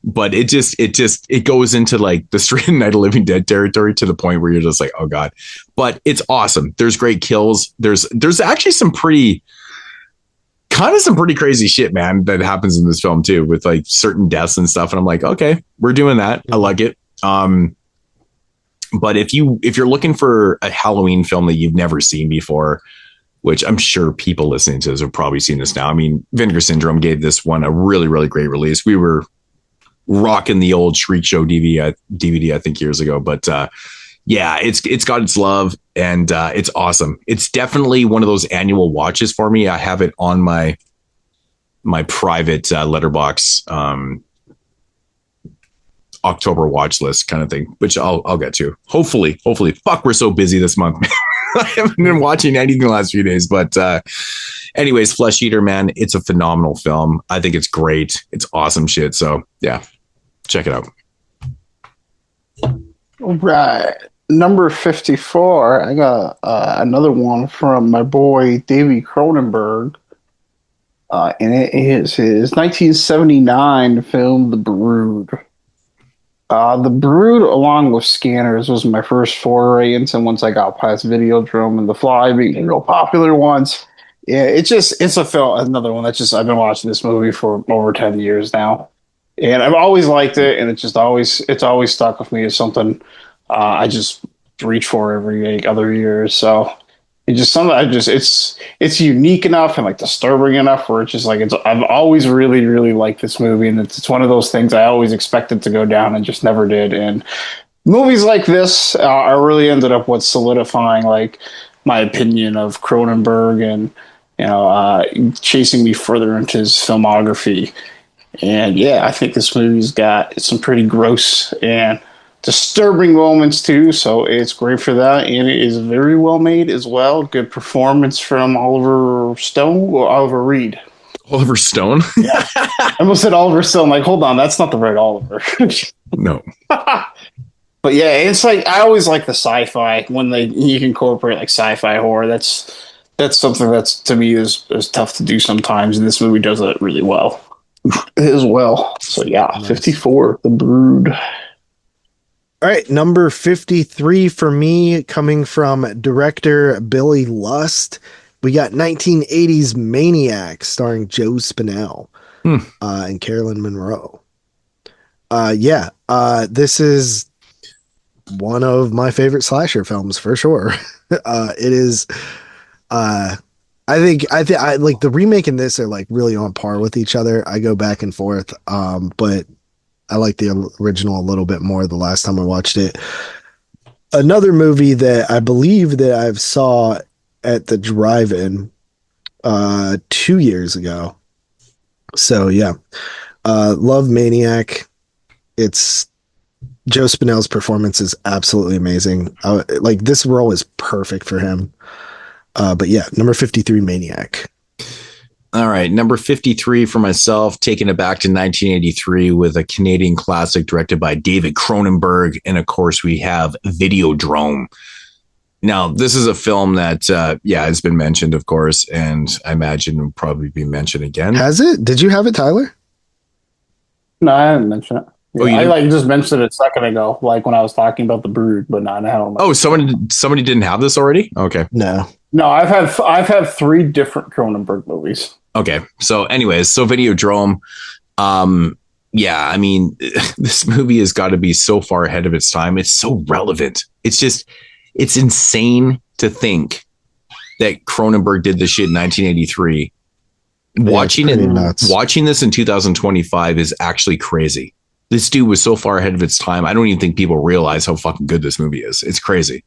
but it goes into like the straight Night of the Living Dead territory to the point where you're just like, oh God, but it's awesome. There's great kills. There's actually some pretty crazy shit, man, that happens in this film too, with like certain deaths and stuff. And I'm like, okay, we're doing that. I like it. But if you're looking for a Halloween film that you've never seen before, which I'm sure people listening to this have probably seen this now. I mean, Vinegar Syndrome gave this one a really, really great release. We were rocking the old Shriek Show DVD, I think years ago, but yeah, it's got its love, and it's awesome. It's definitely one of those annual watches for me. I have it on my private Letterboxd October watch list kind of thing, which I'll get to. Hopefully. Fuck, we're so busy this month. I haven't been watching anything the last few days, but anyways, Flesh Eater, man, it's a phenomenal film. I think it's great. It's awesome shit. So yeah, check it out. All right. Number 54, I got another one from my boy Davey Cronenberg. And it is his 1979 film, The Brood. The Brood, along with Scanners, was my first foray into once I got past Videodrome and The Fly being real popular ones. Yeah, it's a film, another one that's I've been watching this movie for over 10 years now. And I've always liked it, and it's always stuck with me as something I just reach for every other year. So it's just something it's unique enough and like disturbing enough where it's just like I've always really, really liked this movie, and it's one of those things I always expected to go down and just never did. And movies like this are really ended up what's solidifying like my opinion of Cronenberg and chasing me further into his filmography. And yeah, I think this movie's got some pretty gross and disturbing moments too, so it's great for that, and it is very well made as well. Good performance from Oliver Reed. Oliver Stone? Yeah, I almost said Oliver Stone. Like, hold on, that's not the right Oliver. No. But yeah, it's like I always like the sci-fi when you can incorporate like sci-fi horror. That's something that's to me is tough to do sometimes, and this movie does it really well as well. So yeah, nice. 54, The Brood. All right, number 53 for me, coming from director Billy Lust. We got 1980s Maniac, starring Joe Spinell and Carolyn Monroe. This is one of my favorite slasher films for sure. It is. I think like the remake and this are like really on par with each other. I go back and forth, but I like the original a little bit more the last time I watched it. Another movie that I believe that I've saw at the drive-in 2 years ago. So yeah, love Maniac. It's Joe Spinell's performance is absolutely amazing. Like this role is perfect for him. But yeah, number 53, Maniac. All right, number 53 for myself, taking it back to 1983 with a Canadian classic directed by David Cronenberg. And of course, we have Videodrome. Now, this is a film that, has been mentioned, of course, and I imagine will probably be mentioned again. Has it? Did you have it, Tyler? No, I haven't mentioned it. Oh, I just mentioned it a second ago, like when I was talking about The Brood, but not now. Oh, somebody didn't have this already? Okay. No, I've had 3 different Cronenberg movies. Okay. So anyways, Videodrome. I mean, this movie has got to be so far ahead of its time. It's so relevant. It's insane to think that Cronenberg did this shit in 1983. Watching this in 2025 is actually crazy. This dude was so far ahead of its time. I don't even think people realize how fucking good this movie is. It's crazy.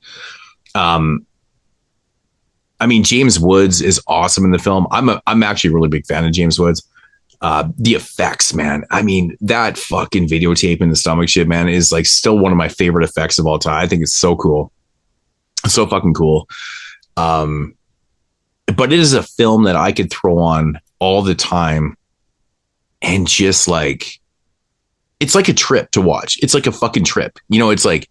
I mean, James Woods is awesome in the film. I'm actually a really big fan of James Woods. The effects, man. I mean, that fucking videotape in the stomach shit, man, is like still one of my favorite effects of all time. I think it's so cool. So fucking cool. But it is a film that I could throw on all the time and just like, it's like a trip to watch. It's like a fucking trip. You know, it's like,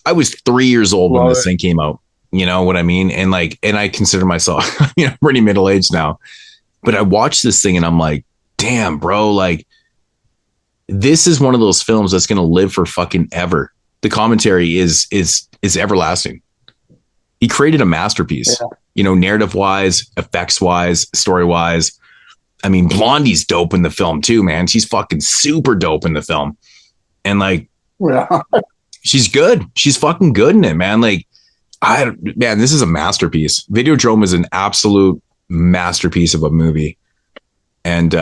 I was 3 years old when this thing came out. You know what I mean? And like, and I consider myself, you know, pretty middle-aged now, but I watched this thing and I'm like, damn, bro, like this is one of those films that's going to live for fucking ever. The commentary is everlasting. He created a masterpiece, you know, narrative wise, effects wise, story wise. I mean, Blondie's dope in the film too, man. She's fucking super dope in the film. And like, she's good. She's fucking good in it, man. Like, man, this is a masterpiece. Videodrome is an absolute masterpiece of a movie. And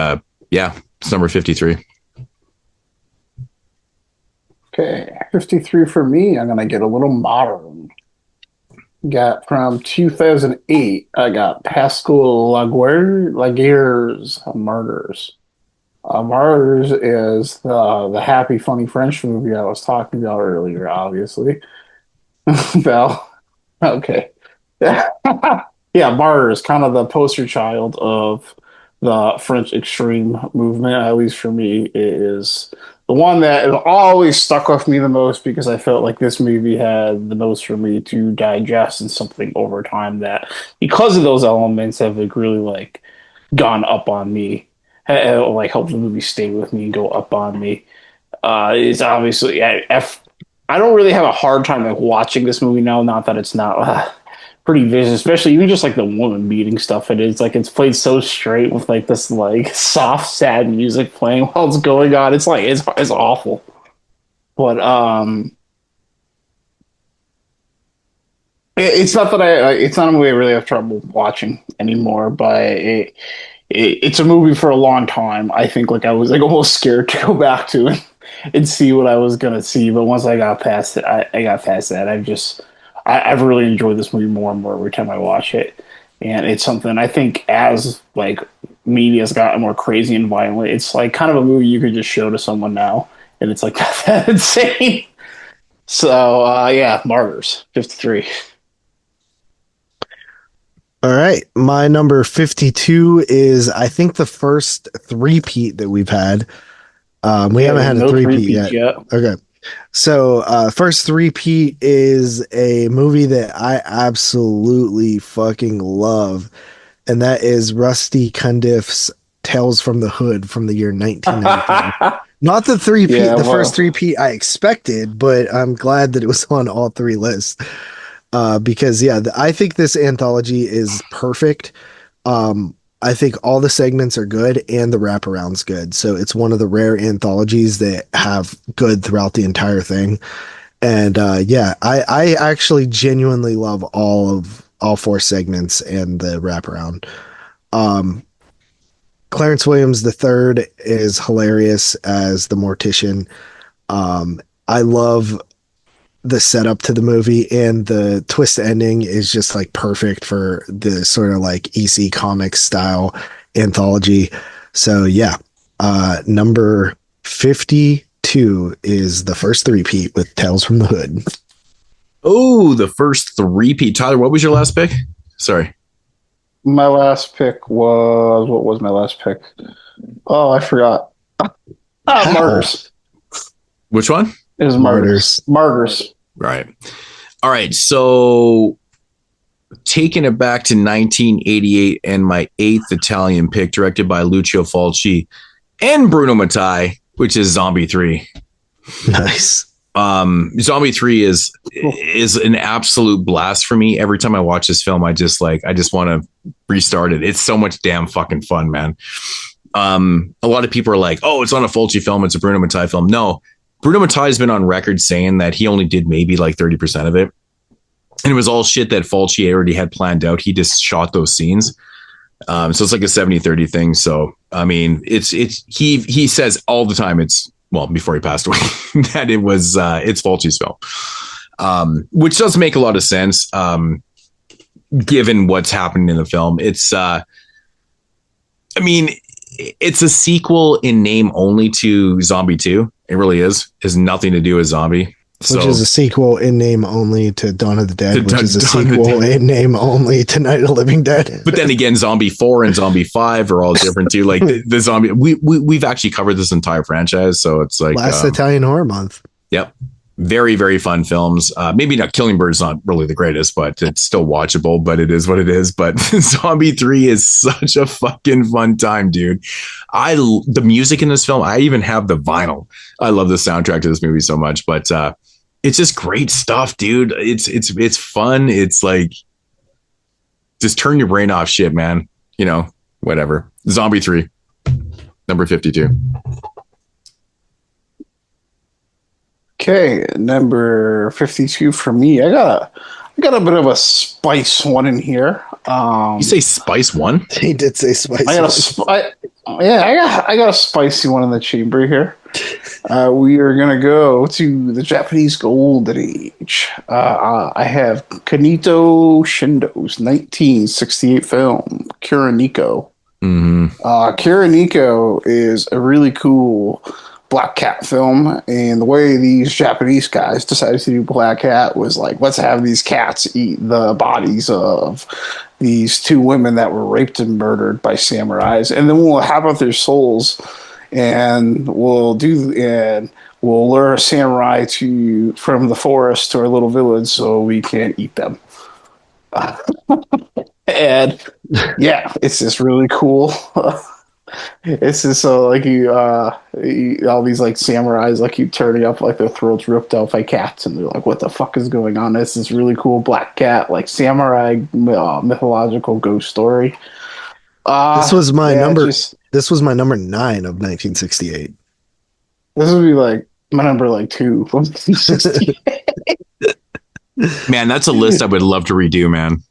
yeah, it's number 53. Okay, 53 for me. I'm gonna get a little modern. Got from 2008. I got Pascal Laguerre's Martyrs. Martyrs is the happy, funny French movie I was talking about earlier. Obviously, Bell. Okay, yeah, Martyrs, kind of the poster child of the French extreme movement. At least for me, it is the one that always stuck with me the most because I felt like this movie had the most for me to digest and something over time that, because of those elements, have like really like gone up on me, like helped the movie stay with me and go up on me. It's obviously I don't really have a hard time like watching this movie now. Not that it's not pretty vicious, especially even just like the woman beating stuff. It's like it's played so straight with like this like soft, sad music playing while it's going on. It's like it's awful, but it's not that it's not a movie I really have trouble watching anymore. But it's a movie for a long time. I think like I was like almost scared to go back to it and see what I was gonna see. But once I got past it, I got past that. I've really enjoyed this movie more and more every time I watch it. And it's something I think as like media's gotten more crazy and violent, it's like kind of a movie you could just show to someone now. And it's like that insane. So yeah, Martyrs, 53. All right. My number 52 is, I think, the first three-peat that we've had. We haven't had a three-peat yet. Okay. So first three-peat is a movie that I absolutely fucking love, and that is Rusty Cundiff's Tales from the Hood from the year 1995. Not the three-peat, first three-peat I expected, but I'm glad that it was on all three lists. Because I think this anthology is perfect. I think all the segments are good and the wraparound's good. So it's one of the rare anthologies that have good throughout the entire thing. And I actually genuinely love all four segments and the wraparound. Clarence Williams III is hilarious as the mortician. I love the setup to the movie, and the twist ending is just like perfect for the sort of like EC Comics style anthology. So yeah, number 52 is the first three-peat with Tales from the Hood. Oh, the first three-peat. Tyler, what was your last pick? Sorry. My last pick was, what was my last pick? Oh, I forgot. Martyrs. Which one? It was Martyrs. Right. All right. So taking it back to 1988 and my eighth Italian pick, directed by Lucio Fulci and Bruno Mattei, which is Zombie 3. Nice. Zombie 3 is an absolute blast for me. Every time I watch this film, I just want to restart it. It's so much damn fucking fun, man. A lot of people are like, oh, it's not a Fulci film, it's a Bruno Mattei film. No, Bruno Mattei has been on record saying that he only did maybe like 30% of it. And it was all shit that Fulci already had planned out. He just shot those scenes. So it's like a 70-30 thing. So, I mean, he says all the time, before he passed away, that it's Fulci's film, which does make a lot of sense, given what's happening in the film. It's a sequel in name only to Zombie 2. It really is. It has nothing to do with Zombie. Which is a sequel in name only to Dawn of the Dead, which is a sequel in name only to Night of the Living Dead. But then again, Zombie 4 and Zombie 5 are all different too. Like the zombie, we've actually covered this entire franchise, so it's like last Italian Horror Month. Yep. Very, very fun films. Maybe not Killing Bird's not really the greatest, but it's still watchable, but it is what it is. But Zombie 3 is such a fucking fun time, dude. The music in this film, I even have the vinyl. I love the soundtrack to this movie so much, but it's just great stuff, dude. It's fun. It's like, just turn your brain off shit, man. You know, whatever. Zombie 3, number 52. Okay, number 52 for me. I got a bit of a spice one in here. You say spice one? He did say spice. I got a spicy one in the chamber here. We are gonna go to the Japanese Golden Age. I have Kanito Shindo's 1968 film Kuroneko. Kuroneko is a really cool Black Cat film, and the way these Japanese guys decided to do Black Cat was like, let's have these cats eat the bodies of these two women that were raped and murdered by samurais, and then we'll have out their souls, and we'll lure a samurai from the forest to our little village so we can eat them. And yeah, it's just really cool. It's just so like all these like samurais like keep turning up like their throats ripped out by cats, and they're like, what the fuck is going on? This is really cool Black Cat like samurai mythological ghost story. This was my number 9 of 1968. This would be like my number like 2 from 1968. Man, that's a list I would love to redo, man.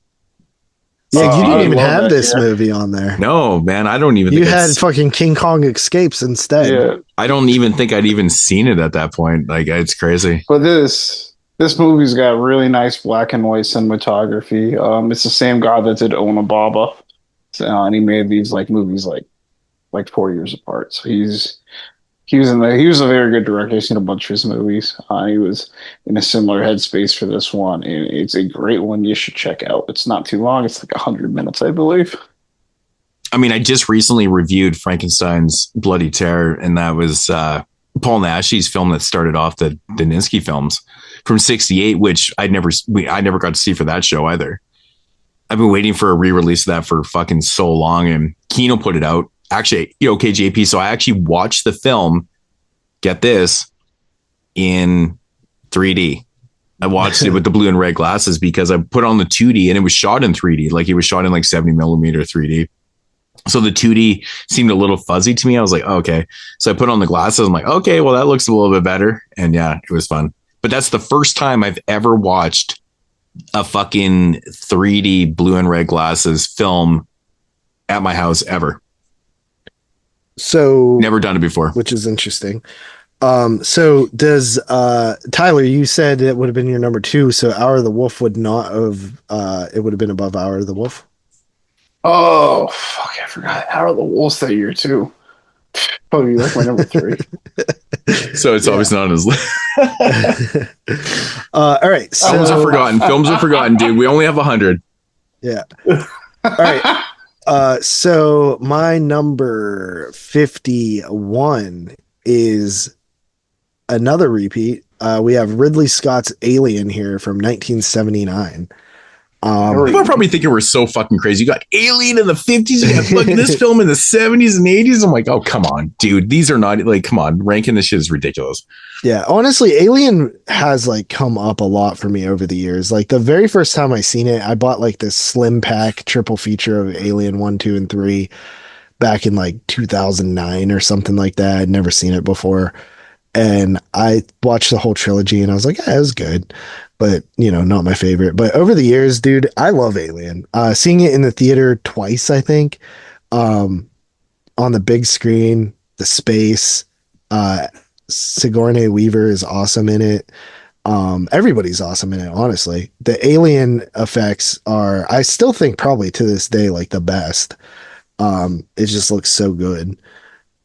Yeah, you didn't even have this movie on there. No, man, I don't even. You had fucking King Kong Escapes instead. Yeah. I don't even think I'd even seen it at that point. Like, it's crazy. But this movie's got really nice black and white cinematography. It's the same guy that did Onababa, and he made these like movies like 4 years apart. So he was a very good director. I've seen a bunch of his movies. He was in a similar headspace for this one, and it's a great one you should check out. It's not too long. It's like 100 minutes, I believe. I mean, I just recently reviewed Frankenstein's Bloody Terror, and that was Paul Naschy's film that started off the Daninsky films from '68, which I never got to see for that show either. I've been waiting for a re-release of that for fucking so long, and Kino put it out. Actually, okay, JP. So I actually watched the film, get this, in 3D. I watched it with the blue and red glasses because I put on the 2D and it was shot in 3D. Like it was shot in like 70 millimeter 3D. So the 2D seemed a little fuzzy to me. I was like, oh, okay. So I put on the glasses. I'm like, okay, well, that looks a little bit better. And yeah, it was fun. But that's the first time I've ever watched a fucking 3D blue and red glasses film at my house ever. So never done it before, which is interesting. So does Tyler, you said it would have been your number 2, so Hour of the Wolf would not have it would have been above Hour of the Wolf? Oh fuck, I forgot. Hour of the Wolf's that year too. Probably like my number 3. So it's always not on his list. All right. So, films are forgotten. Films are forgotten, dude. We only have 100. Yeah. All right. So my number 51 is another repeat. We have Ridley Scott's Alien here from 1979. People are probably thinking we're so fucking crazy. You got Alien in the 50s, you got fucking this film in the 70s and 80s. I'm like, oh, come on, dude. These are not like, come on, ranking this shit is ridiculous. Yeah, honestly, Alien has like come up a lot for me over the years. Like the very first time I seen it, I bought like this slim pack triple feature of Alien 1, 2, and 3 back in like 2009 or something like that. I'd never seen it before. And I watched the whole trilogy and I was like, yeah, it was good. But, you know, not my favorite. But over the years, dude, I love Alien. Seeing it in the theater twice, I think, on the big screen, the space, Sigourney Weaver is awesome in it. Everybody's awesome in it, honestly. The alien effects are, I still think probably to this day, like the best. It just looks so good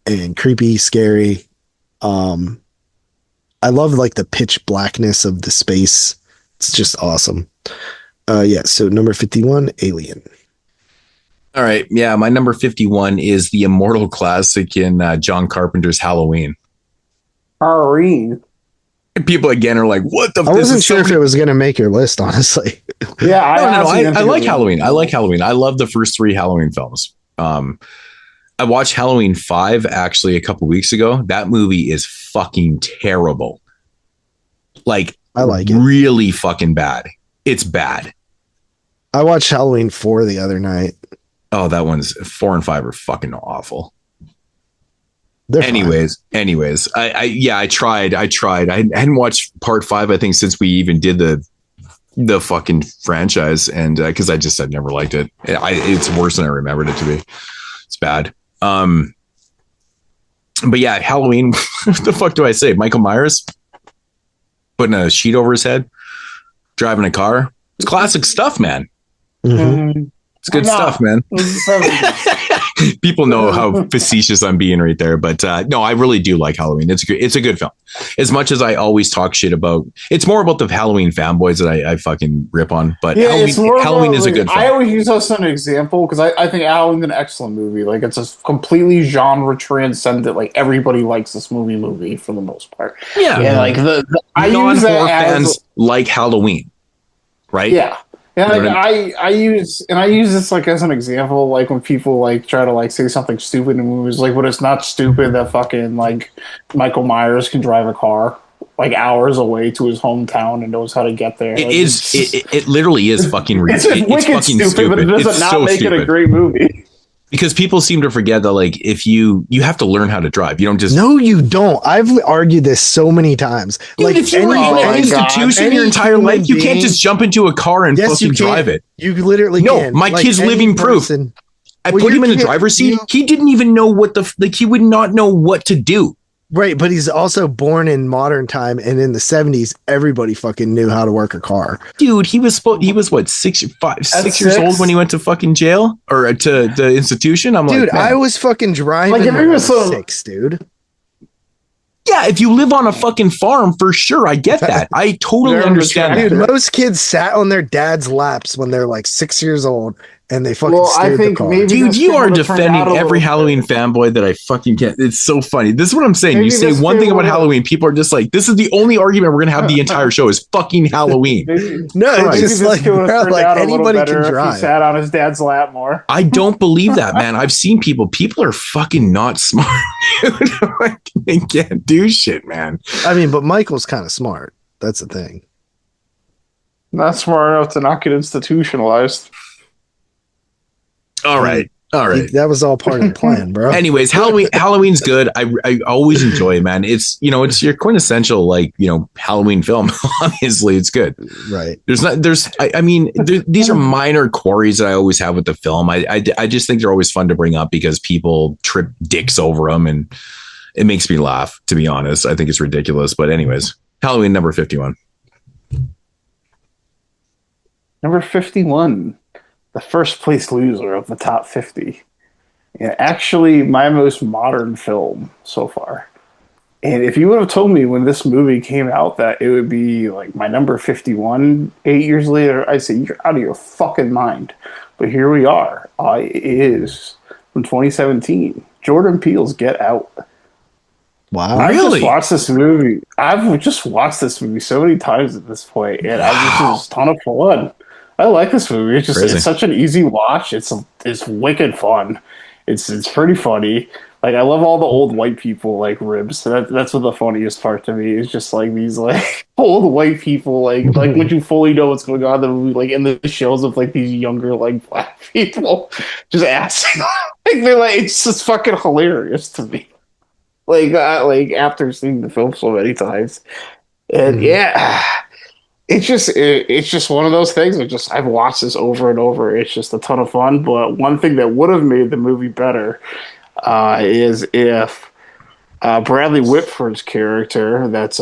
and creepy, scary. I love like the pitch blackness of the space. It's just awesome. Yeah. So number 51, Alien. All right. Yeah. My number 51 is the immortal classic in John Carpenter's Halloween. Halloween. People again are like, what the? I wasn't sure if it was going to make your list, honestly. Yeah. I like Halloween. I like Halloween. I love the first 3 Halloween films. I watched Halloween 5 actually a couple weeks ago. That movie is fucking terrible. Like, I like it. Really fucking bad. It's bad. I watched Halloween 4 the other night. Oh, that one's 4 and 5 are fucking awful. They're anyways, I tried. I hadn't watched part 5, I think, since we even did the fucking franchise. And because I've never liked it. It's worse than I remembered it to be. It's bad. But yeah, Halloween, what the fuck do I say? Michael Myers putting a sheet over his head, driving a car. It's classic stuff, man. Mm-hmm. It's good stuff, man. People know how facetious I'm being right there, but no, I really do like Halloween. It's a good film. As much as I always talk shit about, it's more about the Halloween fanboys that I fucking rip on. But Yeah, Halloween is a good film. I always use this as an example because I think Halloween's an excellent movie. Like, it's a completely genre transcendent. Like, everybody likes this movie for the most part. Yeah, and like I use non-horror that fans like Halloween, right? Yeah. And like, I use this like as an example, like when people like try to like say something stupid in movies, like when it's not stupid that fucking like Michael Myers can drive a car like hours away to his hometown and knows how to get there. It literally is fucking ridiculous. It's wicked fucking stupid, but it doesn't It's not so make it a stupid. great movie. Because people seem to forget that, like, if you have to learn how to drive, you don't just. No, you don't. I've argued this so many times. Dude, like, if you were in an institution your entire life, you can't just jump into a car and fucking drive it. You literally no. can. My Like, kid's any living proof. person- I Well, put him in the your kid- driver's seat. He didn't even know what he would not know what to do. Right, but he's also born in modern time, and in the 70s, everybody fucking knew how to work a car. Dude, he was what, 6 years old when he went to fucking jail or to the institution. I'm Dude, like, man. I was fucking driving Like, if when he I was was so- 6, dude. Yeah, if you live on a fucking farm, for sure, I get that. I totally understand that. Dude, most kids sat on their dad's laps when they're like 6 years old, and they fucking Well, I steered the think car. maybe Dude, this you kid are would've turned out defending a every little Halloween fanboy that I fucking can't. It's so funny. This is what I'm saying. Maybe You say this one kid thing about would've- Halloween, people are just like, this is the only argument we're going to have the entire show is fucking Halloween. No, Christ. it's just like, kid would've bro, turned like out a little anybody better can if he drive. sat on his dad's lap more. I don't believe that, man. I've seen people are fucking not smart. Dude. Like, they can't do shit, man. I mean, but Michael's kind of smart. That's the thing. Not smart enough to not get institutionalized. All right. That was all part of the plan, bro. Anyways, Halloween's good. I always enjoy it, man. It's it's your quintessential Halloween film. Obviously, it's good. Right. These are minor quarries that I always have with the film. I just think they're always fun to bring up because people trip dicks over them, and it makes me laugh. To be honest, I think it's ridiculous. But anyways, Halloween number 51. Number 51, the first place loser of the top 50. And actually, my most modern film so far. And if you would have told me when this movie came out that it would be like my number 51 8 years later, I'd say you're out of your fucking mind. But here we are. It is from 2017. Jordan Peele's Get Out. Wow. I've just watched this movie. I've just watched this movie so many times at this point, and it's a ton of fun. I like this movie. It's such an easy watch. It's wicked fun. It's pretty funny. Like, I love all the old white people like ribs. That's what the funniest part to me is, just like these like old white people like when you fully know what's going on in the movie, like in the shows of like these younger like black people just asking like they're like, it's just fucking hilarious to me. Like after seeing the film so many times, and it's just one of those things. I've watched this over and over. It's just a ton of fun. But one thing that would have made the movie better is if Bradley Whitford's character, that's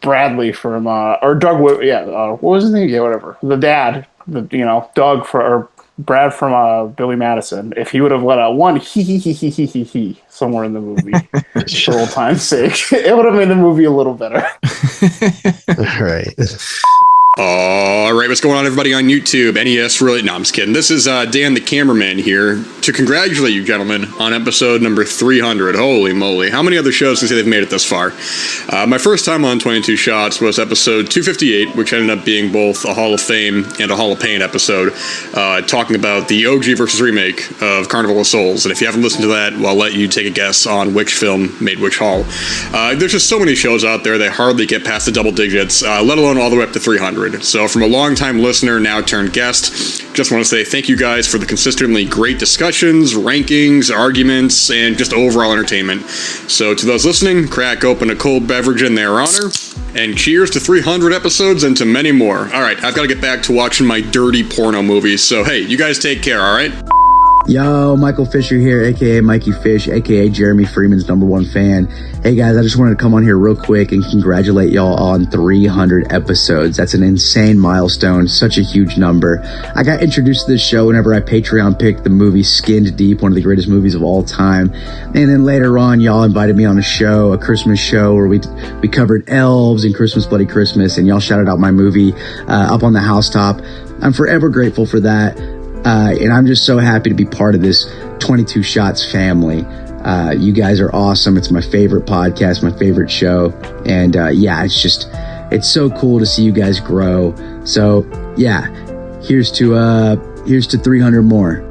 Bradley from or Doug Whit, what was his name? Yeah, whatever. The dad, Doug Brad from Billy Madison, if he would have let out one he somewhere in the movie for old time's sake, it would have made the movie a little better. Right. All right, what's going on, everybody on YouTube? NES, really? No, I'm just kidding. This is Dan, the cameraman, here to congratulate you, gentlemen, on episode number 300. Holy moly. How many other shows can say they've made it this far? My first time on 22 Shots was episode 258, which ended up being both a Hall of Fame and a Hall of Pain episode, talking about the OG versus remake of Carnival of Souls. And if you haven't listened to that, well, I'll let you take a guess on which film made which Hall. There's just so many shows out there that hardly get past the double digits, let alone all the way up to 300. So from a long-time listener, now turned guest, just want to say thank you guys for the consistently great discussions, rankings, arguments, and just overall entertainment. So to those listening, crack open a cold beverage in their honor, and cheers to 300 episodes and to many more. All right, I've got to get back to watching my dirty porno movies, so hey, you guys take care, all right? Yo, Michael Fisher here, aka Mikey Fish, aka Jeremy Freeman's #1 fan. Hey guys, I just wanted to come on here real quick and congratulate y'all on 300 episodes. That's an insane milestone, such a huge number. I got introduced to this show whenever I Patreon picked the movie Skinned Deep, one of the greatest movies of all time. And then later on, y'all invited me on a Christmas show, where we covered elves and Christmas Bloody Christmas, and y'all shouted out my movie up on the housetop. I'm forever grateful for that. And I'm just so happy to be part of this 22 Shots family. You guys are awesome. It's my favorite podcast, my favorite show. And yeah, it's so cool to see you guys grow. So yeah, here's to 300 more.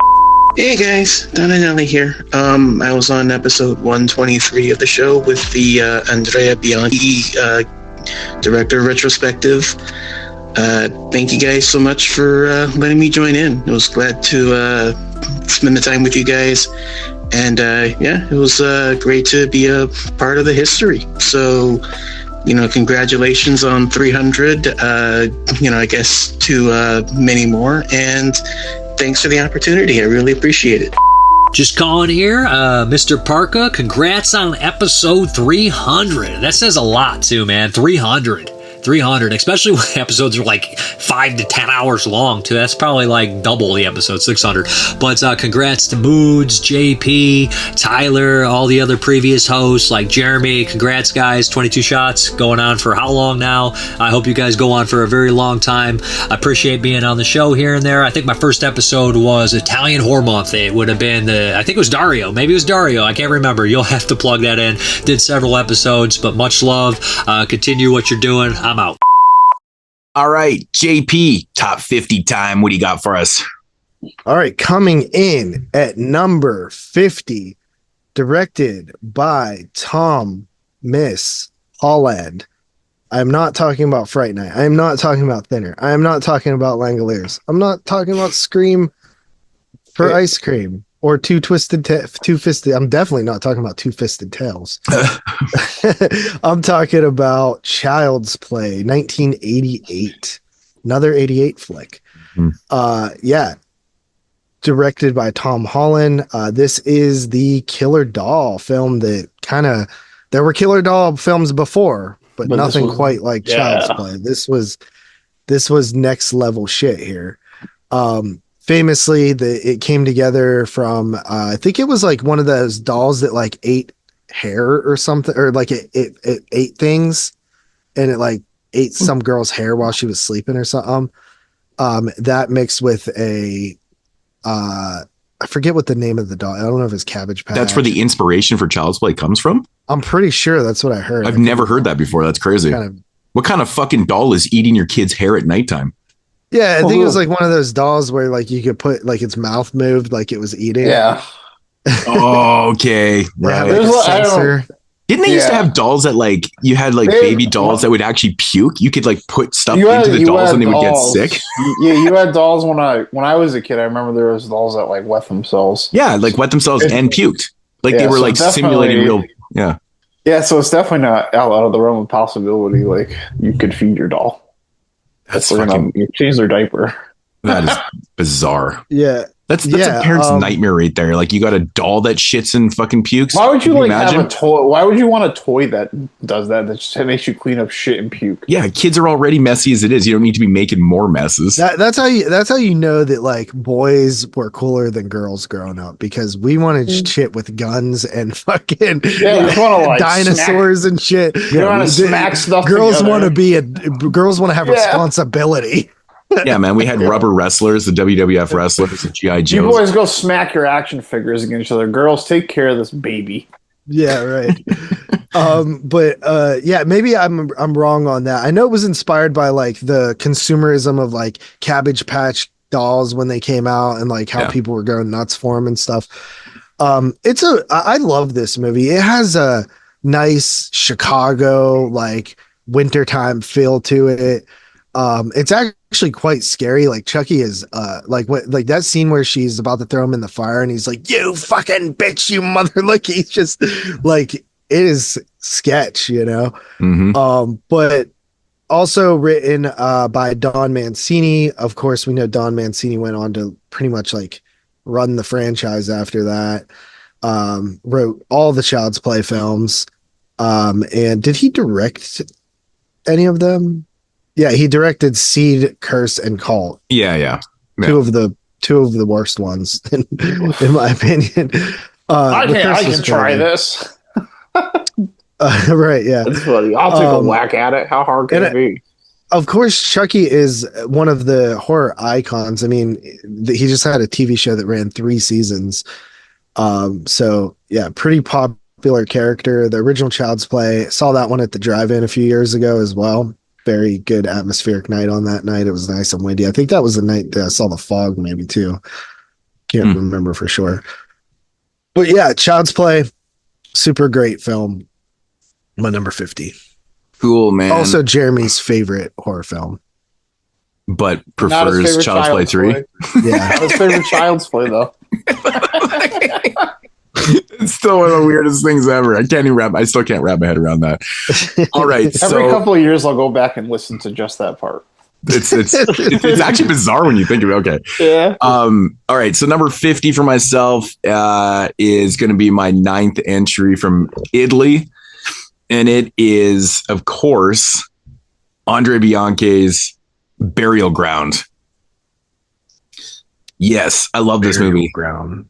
Hey guys, Don and Ellie here. I was on episode 123 of the show with the Andrea Bianchi director retrospective. Thank you guys so much for letting me join in. I was glad to spend the time with you guys, and yeah, it was great to be a part of the history. So, congratulations on 300. I guess to many more, and thanks for the opportunity. I really appreciate it. Just calling here, Mr. Parka, congrats on episode 300. That says a lot too, man. 300, especially when episodes are like 5 to 10 hours long too. That's probably like double the episode, 600. But congrats to Moodz, JP, Tyler, all the other previous hosts like Jeremy. Congrats guys, 22 Shots going on for how long now? I hope you guys go on for a very long time. I appreciate being on the show here and there. I think my first episode was Italian Horror Month. It would have been I think it was Dario. Maybe it was Dario. I can't remember. You'll have to plug that in. Did several episodes, but much love. Continue what you're doing. I'm out. All right, JP, top 50 time. What do you got for us? All right, coming in at number 50, directed by Tom Miss Holland. I'm not talking about Fright Night. I am not talking about Thinner. I am not talking about Langoliers. I'm not talking about Scream for Ice Cream. Or Two Fisted. I'm definitely not talking about Two Fisted Tales. I'm talking about Child's Play, 1988. Another 88 flick. Yeah. Directed by Tom Holland. This is the Killer Doll film that there were Killer Doll films before, but nothing quite like Child's Play. This was next level shit here. Famously, it came together from I think it was like one of those dolls that like ate hair or something, or like it ate things, and it like ate some girl's hair while she was sleeping or something. That mixed with I forget what the name of the doll. I don't know if it's Cabbage Patch. That's where the inspiration for Child's Play comes from? I'm pretty sure that's what I heard. I've never heard that before. That's crazy. What kind of fucking doll is eating your kid's hair at nighttime? Yeah, I think it was like one of those dolls where like you could put like its mouth moved like it was eating. Yeah. Oh, okay. Right. Didn't they used to have dolls that like you had like baby dolls that would actually puke? You could like put stuff into the dolls and they would get sick. Yeah, you had dolls when I was a kid. I remember there was dolls that like wet themselves. Yeah, like wet themselves and puked. Like they were like simulating real. Yeah. Yeah, so it's definitely not out of the realm of possibility. Like you could feed your doll. You change their diaper. That is bizarre. Yeah. That's a parent's nightmare right there. Like, you got a doll that shits and fucking pukes. Why would you have a toy? Why would you want a toy that does that? That just makes you clean up shit and puke. Yeah, kids are already messy as it is. You don't need to be making more messes. That's how you know that like boys were cooler than girls growing up, because we wanted shit with guns and fucking dinosaurs and shit. You want to smack stuff. Girls want to have responsibility. Yeah, man, we had rubber wrestlers, the WWF wrestlers, the GI Joes. You boys go smack your action figures against each other. Girls, take care of this baby. Yeah, right. Maybe I'm wrong on that. I know it was inspired by like the consumerism of like Cabbage Patch dolls when they came out, and like how people were going nuts for them and stuff. I love this movie. It has a nice Chicago like wintertime feel to it. It's actually quite scary. Like Chucky is like that scene where she's about to throw him in the fire and he's like, "You fucking bitch, you mother." Like, he's just like, it is sketch, you know. But also written by Don Mancini. Of course, we know Don Mancini went on to pretty much like run the franchise after that. Wrote all the Child's Play films. And did he direct any of them? Yeah, he directed Seed, Curse, and Cult. Yeah. Two of the worst ones, in my opinion. I can try this. Right, yeah. That's funny. I'll take a whack at it. How hard can it be? Of course, Chucky is one of the horror icons. I mean, he just had a TV show that ran 3 seasons. So, yeah, pretty popular character. The original Child's Play, saw that one at the drive-in a few years ago as well. Very good atmospheric night on that night. It was nice and windy. I think that was the night that I saw the fog, maybe too. Can't remember for sure. But yeah, Child's Play, super great film. My number 50. Cool, man. Also Jeremy's favorite horror film. But prefers Child's Play 3. Yeah. Not his favorite Child's Play, though. It's still one of the weirdest things ever. I still can't wrap my head around that. All right. Every couple of years, I'll go back and listen to just that part. It's actually bizarre when you think of it. Okay. Yeah. All right. So number 50 for myself is going to be my 9th entry from Italy. And it is, of course, Andre Bianchi's Burial Ground. Yes, I love this movie. Ground.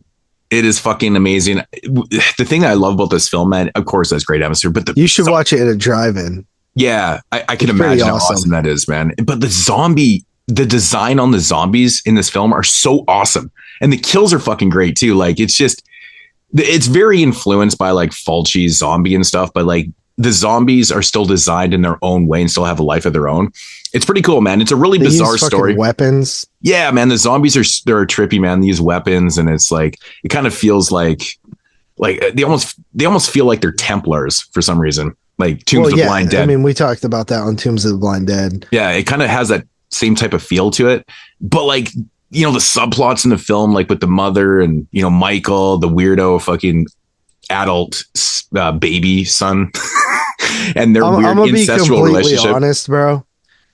It is fucking amazing. The thing I love about this film, man, of course, that's great atmosphere. But you should watch it at a drive-in. Yeah, I can imagine how awesome that is, man. But the design on the zombies in this film are so awesome, and the kills are fucking great too. Like, it's very influenced by like Fulci's Zombie and stuff, but like the zombies are still designed in their own way and still have a life of their own. It's pretty cool, man. It's a really bizarre story. Weapons. Yeah, man. The zombies they're trippy, man. They use weapons, and it's like, it kind of feels like they almost feel like they're Templars for some reason. Like Tombs of the Blind Dead. I mean, we talked about that on Tombs of the Blind Dead. Yeah, it kind of has that same type of feel to it. But like, you know, the subplots in the film, like with the mother and, you know, Michael, the weirdo fucking adult baby son, and their weird incestual relationship. Honest, bro.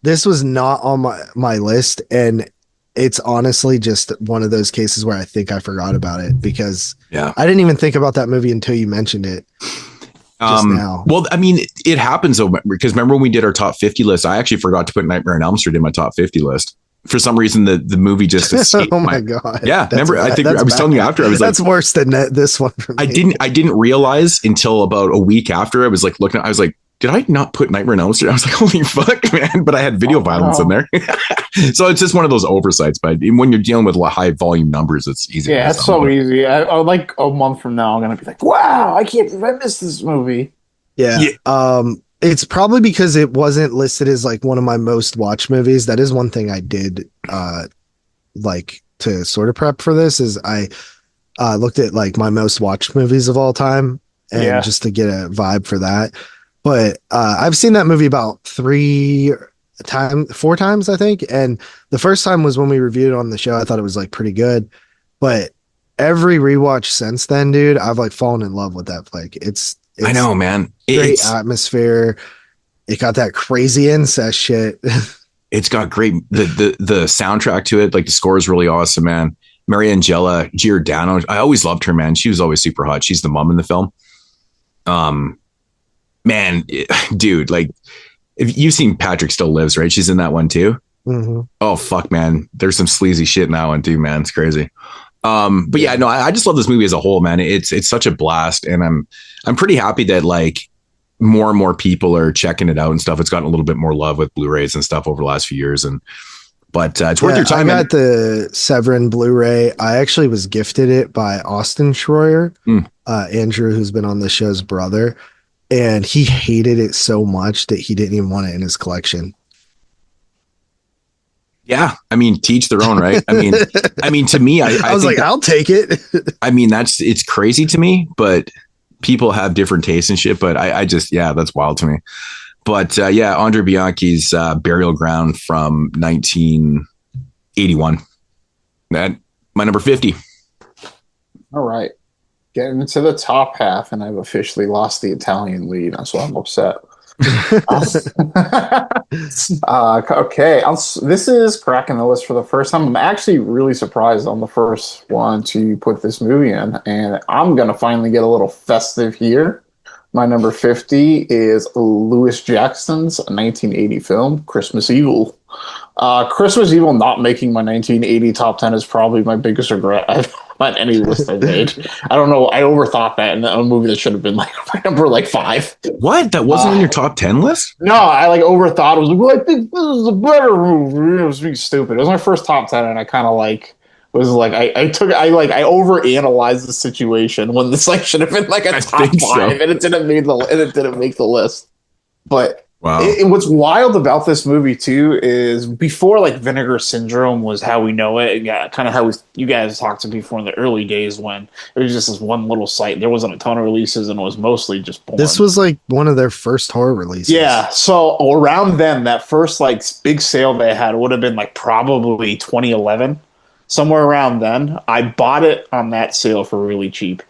This was not on my list, and it's honestly just one of those cases where I think I forgot about it, because I didn't even think about that movie until you mentioned it just now. Well, I mean, it happens though, because remember when we did our top 50 list, I actually forgot to put Nightmare on Elm Street in my top 50 list. For some reason, the movie just escaped. Oh my god! Yeah, remember? I think I was telling you after. I was that's like, worse than this one for me. I didn't realize until about a week after. I was like looking. I was like, did I not put Nightmare on Elm Street? I was like, holy fuck, man! But I had video violence in there, so it's just one of those oversights. But when you're dealing with high volume numbers, it's easy. Yeah, it's so easy. I like a month from now, I'm gonna be like, wow, I missed this movie. Yeah. It's probably because it wasn't listed as like one of my most watched movies. That is one thing I did like to sort of prep for this, is I looked at like my most watched movies of all time, and just to get a vibe for that. But I've seen that movie about 4 times, I think. And the first time was when we reviewed it on the show. I thought it was like pretty good, but every rewatch since then, dude, I've like fallen in love with that flick. It's I know, man. Great atmosphere. It got that crazy incest shit. It's got great the soundtrack to it. Like the score is really awesome, man. Mariangela Giordano. I always loved her, man. She was always super hot. She's the mom in the film. Man, dude, like, if you've seen Patrick Still Lives, right? She's in that one too. Mm-hmm. Oh fuck, man. There's some sleazy shit in that one too, man. It's crazy. But yeah, no, I just love this movie as a whole, man. It's such a blast, and I'm pretty happy that like more and more people are checking it out and stuff. It's gotten a little bit more love with Blu-rays and stuff over the last few years, but it's worth your time. I got the Severin Blu-ray. I actually was gifted it by Austin Schroyer, Andrew, who's been on the show's brother, and he hated it so much that he didn't even want it in his collection. Yeah, I mean, teach their own, right? I mean, to me, I was like, I'll take it. I mean, it's crazy to me, but people have different tastes and shit. But I just, yeah, that's wild to me. But yeah, Andre Bianchi's Burial Ground from 1981. That my number 50. All right, getting into the top half, and I've officially lost the Italian lead, so I'm upset. Okay, this is cracking the list for the first time. I'm actually really surprised I'm the first one to put this movie in, and I'm gonna finally get a little festive here. My number 50 is Louis Jackson's 1980 film Christmas Evil. Christmas Evil not making my 1980 top 10 is probably my biggest regret I've on any list I made. I don't know. I overthought that in a movie that should have been like my number like 5. What? That wasn't on your top 10 list? No, I like overthought it. Was like, well, I think this is a better movie. It was being stupid. It was my first top 10, and I kind of like was like I overanalyzed the situation when this like should have been like a top 5, and it didn't make the list. But wow. What's wild about this movie too is before like Vinegar Syndrome was how we know it. Yeah, kind of how you guys talked to before in the early days when it was just this one little site. There wasn't a ton of releases, and it was mostly just porn. This was like one of their first horror releases. Yeah, so around then, that first like big sale they had would have been like probably 2011, somewhere around then. I bought it on that sale for really cheap.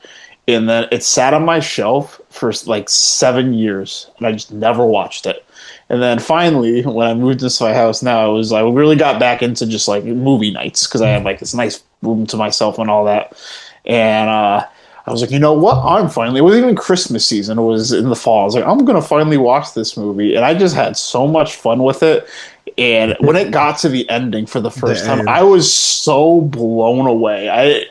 And then it sat on my shelf for like 7 years, and I just never watched it. And then finally, when I moved into my house now, I really got back into just like movie nights because I had like this nice room to myself and all that. And I was like, you know what? It wasn't even Christmas season. It was in the fall. I was like, I'm going to finally watch this movie. And I just had so much fun with it. And when it got to the ending for the first time, I was so blown away.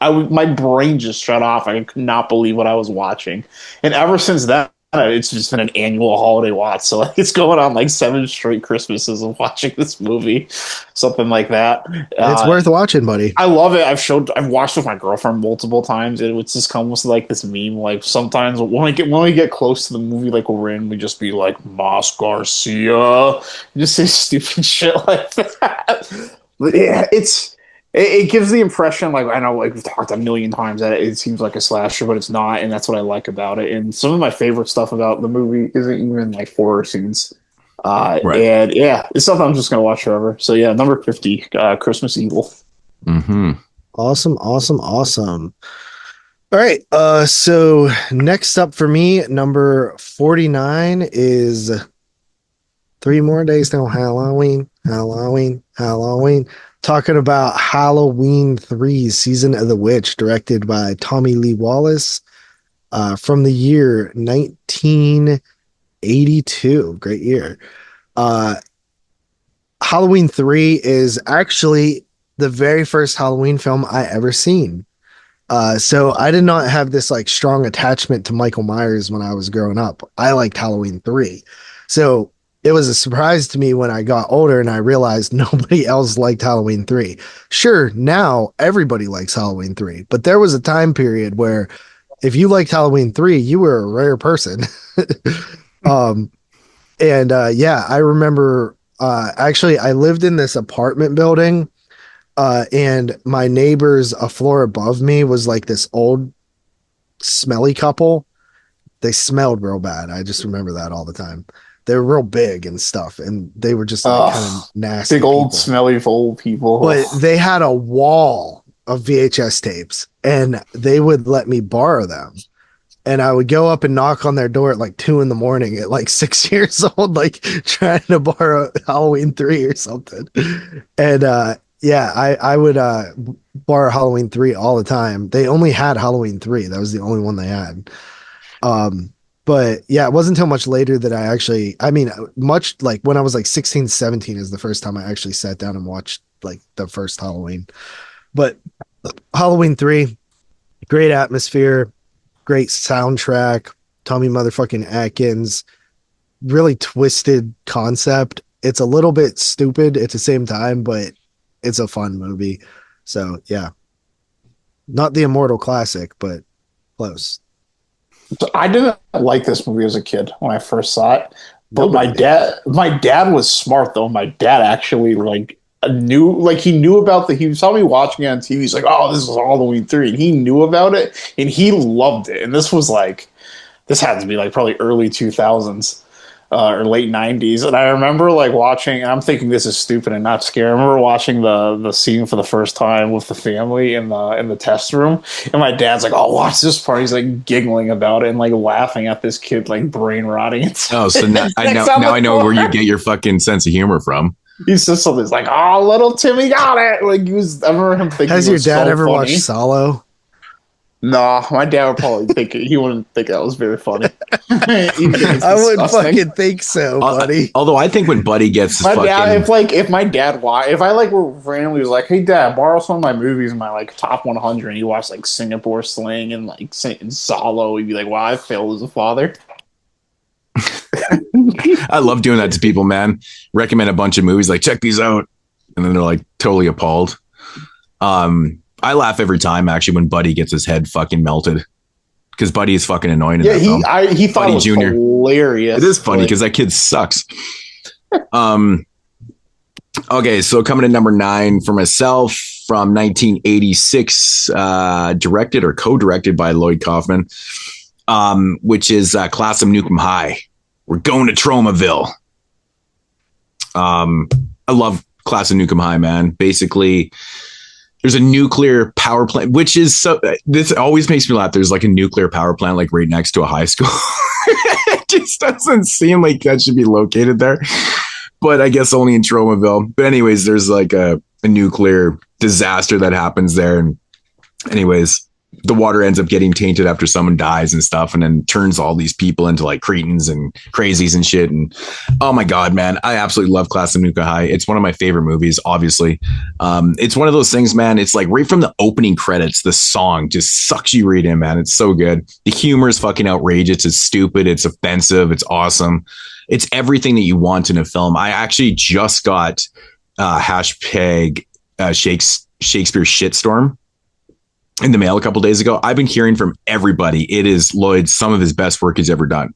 My brain just shut off. I could not believe what I was watching. And ever since then, it's just been an annual holiday watch. So like, it's going on like 7 straight Christmases of watching this movie, something like that. It's worth watching, buddy. I love it. I've watched with my girlfriend multiple times. It would just come with like this meme. Like sometimes when we get close to the movie, like we're in, we just be like Mas Garcia, just say stupid shit like that. But yeah, it gives the impression, like I know, like we've talked a million times, that it seems like a slasher, but it's not, and that's what I like about it. And some of my favorite stuff about the movie isn't even like horror scenes. Right. And yeah, it's something I'm just gonna watch forever. So yeah, number 50, Christmas Evil. Mm-hmm. Awesome. All right. So next up for me, number 49 is 3 more days till Halloween. Talking about Halloween 3 Season of the Witch, directed by Tommy Lee Wallace, from the year 1982. Great year. Halloween 3 is actually the very first Halloween film I ever seen. So I did not have this like strong attachment to Michael Myers when I was growing up. I liked Halloween 3. So it was a surprise to me when I got older and I realized nobody else liked Halloween 3. Sure, now everybody likes Halloween 3, but there was a time period where if you liked Halloween 3, you were a rare person. Yeah, I remember actually I lived in this apartment building, and my neighbors a floor above me was like this old smelly couple. They smelled real bad. I just remember that all the time. They were real big and stuff, and they were just like kind of nasty. Big old smelly old people. But they had a wall of VHS tapes, and they would let me borrow them. And I would go up and knock on their door at like 2 a.m. at like 6 years old, like trying to borrow Halloween 3 or something. And Yeah, I would borrow Halloween 3 all the time. They only had Halloween 3. That was the only one they had. But yeah, it wasn't until much later that I mean, much like when I was like 16, 17 is the first time I actually sat down and watched like the first Halloween. But Halloween 3, great atmosphere, great soundtrack, Tommy motherfucking Atkins, really twisted concept. It's a little bit stupid at the same time, but it's a fun movie. So yeah, not the immortal classic, but close. So I didn't like this movie as a kid when I first saw it, but my dad was smart though. My dad actually he knew about he saw me watching it on TV. He's like, "Oh, this is Halloween 3," and he knew about it and he loved it. And this had to be like probably early 2000s. Or late 90s, and I remember like watching, and I'm thinking this is stupid and not scary. I remember watching the scene for the first time with the family in the test room, and my dad's like, "Oh, watch this part." He's like giggling about it and like laughing at this kid like brain rotting. Oh, so now I know where you get your fucking sense of humor from. He says something like, "Oh, little Timmy got it." Like I remember him thinking. Has your dad ever watched Solo? No, my dad would probably think he wouldn't think that was very funny. I wouldn't fucking think so, buddy. Although I think when Buddy gets my dad, if my dad if I like were randomly was like, "Hey Dad, borrow some of my movies in my like top 100," and you watch like Singapore Sling and like Solo, he'd be like, "Wow, I failed as a father." I love doing that to people, man. Recommend a bunch of movies, like check these out, and then they're like totally appalled. I laugh every time actually when Buddy gets his head fucking melted because Buddy is fucking annoying. Yeah, he thought Buddy it was Jr. hilarious. It is funny because that kid sucks. Okay, so coming in number 9 for myself from 1986, directed or co-directed by Lloyd Kaufman, which is Class of Nukem High. We're going to Tromaville. I love Class of Nukem High, man. Basically, there's a nuclear power plant, which is this always makes me laugh. There's like a nuclear power plant like right next to a high school. It just doesn't seem like that should be located there, but I guess only in Tromaville. But anyways, there's like a nuclear disaster that happens there. And anyways, the water ends up getting tainted after someone dies and stuff, and then turns all these people into like cretins and crazies and shit. And oh my God, man, I absolutely love Class of Nukem High. It's one of my favorite movies, obviously. It's one of those things, man. It's like right from the opening credits, the song just sucks you right in, man. It's so good. The humor is fucking outrageous. It's stupid. It's offensive. It's awesome. It's everything that you want in a film. I actually just got hashtag Shakespeare shitstorm in the mail a couple days ago. I've been hearing from everybody. It is Lloyd, some of his best work he's ever done.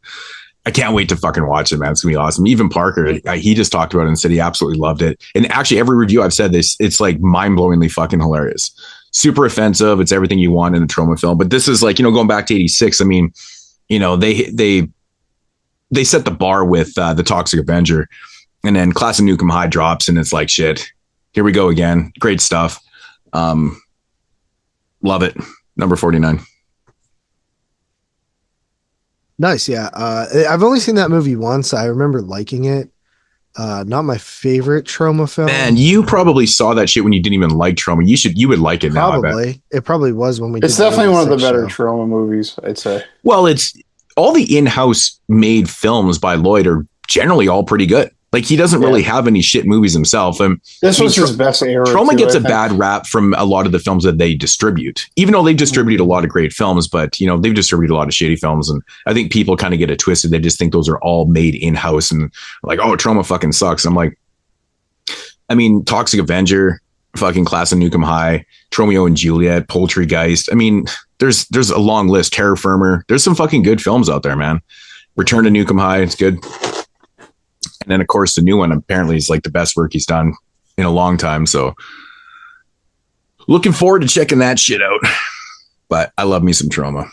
I can't wait to fucking watch it, man. It's gonna be awesome. Even Parker, he just talked about it and said he absolutely loved it. And actually, every review I've said this, it's like mind-blowingly fucking hilarious. Super offensive. It's everything you want in a trauma film. But this is like, going back to 86. I mean, they set the bar with the Toxic Avenger, and then Class of Nukem High drops, and it's like, shit, here we go again. Great stuff. Love it. Number 49. Nice. Yeah. I've only seen that movie once. I remember liking it. Not my favorite trauma film. Man, you probably saw that shit when you didn't even like trauma. You would like it now. Probably. It probably was when we It's definitely one of the better trauma movies, I'd say. Well, it's all the in-house made films by Lloyd are generally all pretty good. Like, he doesn't really have any shit movies himself. This was his best era. Trauma gets a bad rap from a lot of the films that they distribute, even though they've distributed a lot of great films, but they've distributed a lot of shitty films. And I think people kind of get it twisted. They just think those are all made in-house and like, oh, Trauma fucking sucks. I'm like, I mean, Toxic Avenger, fucking Class of Nukem High, Romeo and Juliet, Poultrygeist. I mean, there's a long list. Terror Firmer. There's some fucking good films out there, man. Return to Nukem High. It's good. And then, of course, the new one apparently is like the best work he's done in a long time. So looking forward to checking that shit out. But I love me some Trauma.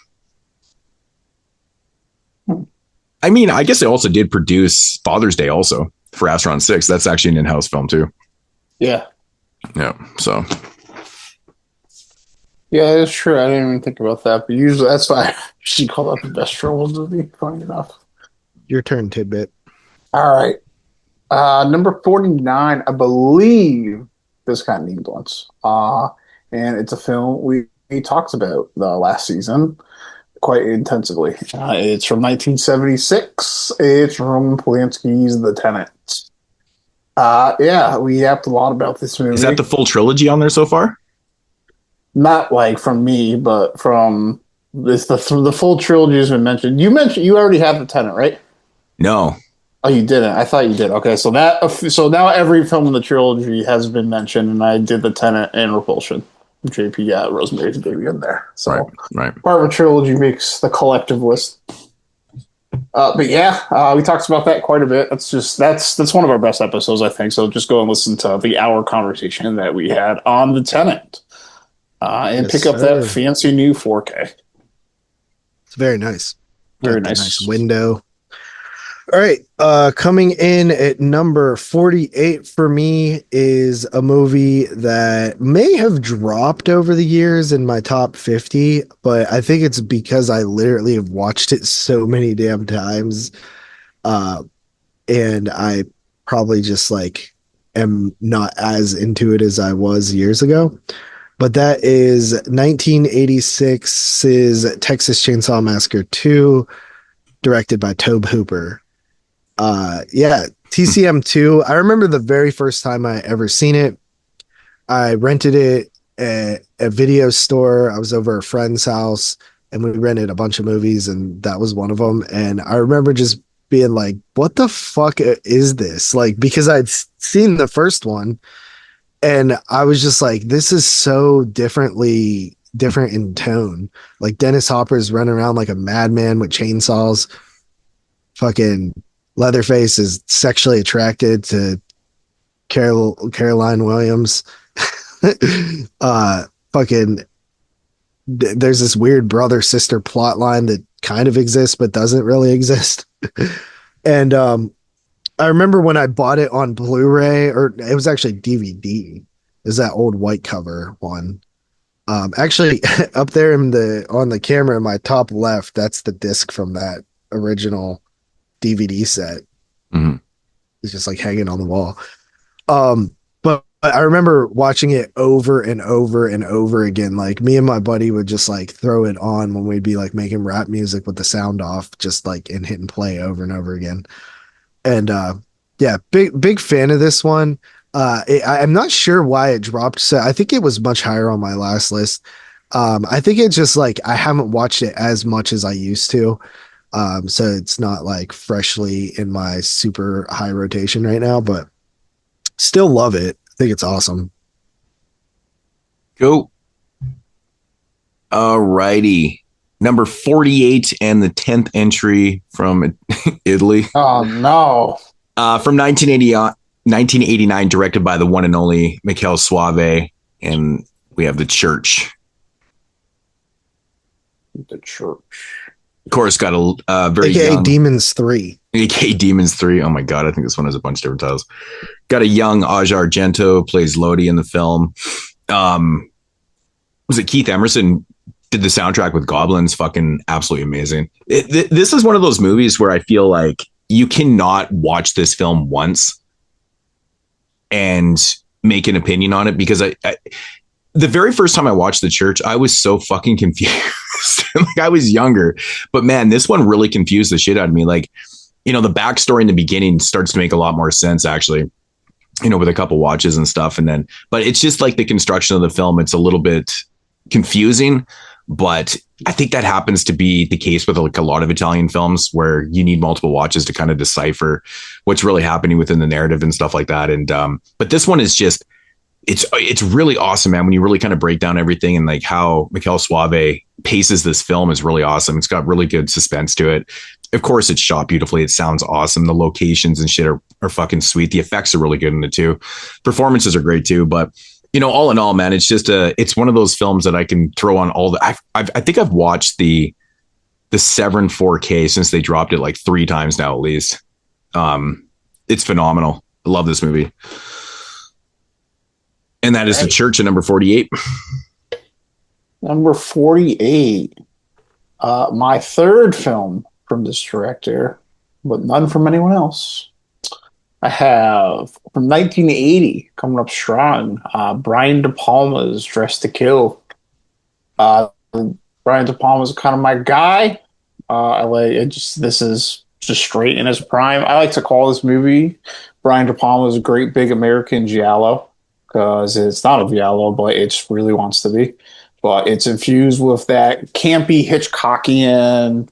I mean, I guess they also did produce Father's Day also for Astron 6. That's actually an in-house film too. Yeah. Yeah. So. Yeah, that's true. I didn't even think about that. But usually that's why she called that the best Trauma movie. Funny enough. Your turn, Tidbit. All right. Number 49, I believe this got named once. And it's a film we talked about the last season quite intensively. It's from 1976. It's Roman Polanski's The Tenant. We yapped a lot about this movie. Is that the full trilogy on there so far? Not like from me, but from this the full trilogy has been mentioned. You already have The Tenant, right? No. Oh, you didn't. I thought you did. Okay, so now every film in the trilogy has been mentioned, and I did The Tenant and Repulsion. JP got Rosemary's Baby in there. So right. Part of a trilogy makes the collective list. We talked about that quite a bit. That's one of our best episodes, I think. So just go and listen to the hour conversation that we had on The Tenant, and pick up that fancy new 4K. It's very nice. Very nice window. All right. Coming in at number 48 for me is a movie that may have dropped over the years in my top 50, but I think it's because I literally have watched it so many damn times. And I probably just am not as into it as I was years ago. But that is 1986's Texas Chainsaw Massacre 2, directed by Tobe Hooper. TCM2. I remember the very first time I ever seen it. I rented it at a video store. I was over a friend's house and we rented a bunch of movies, and that was one of them. And I remember just being like, what the fuck is this? Because I'd seen the first one and I was just like, this is so different in tone. Dennis Hopper's running around like a madman with chainsaws. Fucking Leatherface is sexually attracted to Caroline Williams. There's this weird brother sister plot line that kind of exists but doesn't really exist. And I remember when I bought it on Blu-ray, or it was actually DVD. Is that old white cover one? Actually, up there on the camera in my top left, that's the disc from that original DVD set. Mm-hmm. It's just hanging on the wall. But I remember watching it over and over and over again. Me and my buddy would just throw it on when we'd be making rap music with the sound off, just and hitting play over and over again. And big fan of this one. I'm not sure why it dropped. So I think it was much higher on my last list. I think it's just I haven't watched it as much as I used to. So it's not freshly in my super high rotation right now, but still love it. I think it's awesome. Go. Alrighty. Number 48 and the 10th entry from Italy. Oh no. From 1989, directed by the one and only Michele Soavi, and we have The Church. The Church. Of course, got a very AKA young... Demons 3. AKA Demons 3. Oh my god, I think this one has a bunch of different titles. Got a young Aja Argento, plays Lodi in the film. Was it Keith Emerson did the soundtrack with Goblins? Fucking absolutely amazing. This is one of those movies where I feel like you cannot watch this film once and make an opinion on it, because I the very first time I watched The Church, I was so fucking confused. I was younger, but man, this one really confused the shit out of me. The backstory in the beginning starts to make a lot more sense, actually, with a couple watches and stuff. But it's just the construction of the film. It's a little bit confusing, but I think that happens to be the case with a lot of Italian films, where you need multiple watches to kind of decipher what's really happening within the narrative and stuff like that. And, but this one is just, it's really awesome, man. When you really kind of break down everything, and how Michele Soavi paces this film is really awesome. It's got really good suspense to it. Of course, it's shot beautifully. It sounds awesome. The locations and shit are fucking sweet. The effects are really good in it too. Performances are great too. But all in all, man, it's just it's one of those films that I can throw on all the. I think I've watched the Severin 4K since they dropped it 3 times now at least. It's phenomenal. I love this movie. And that is The Church at number 48. Number 48. My third film from this director, but none from anyone else. I have from 1980 coming up strong. Brian De Palma's Dress to Kill. Brian De Palma's kind of my guy. I like it. This is just straight in his prime. I like to call this movie Brian De Palma's Great Big American Giallo, because it's not a Giallo, but it just really wants to be. But it's infused with that campy Hitchcockian,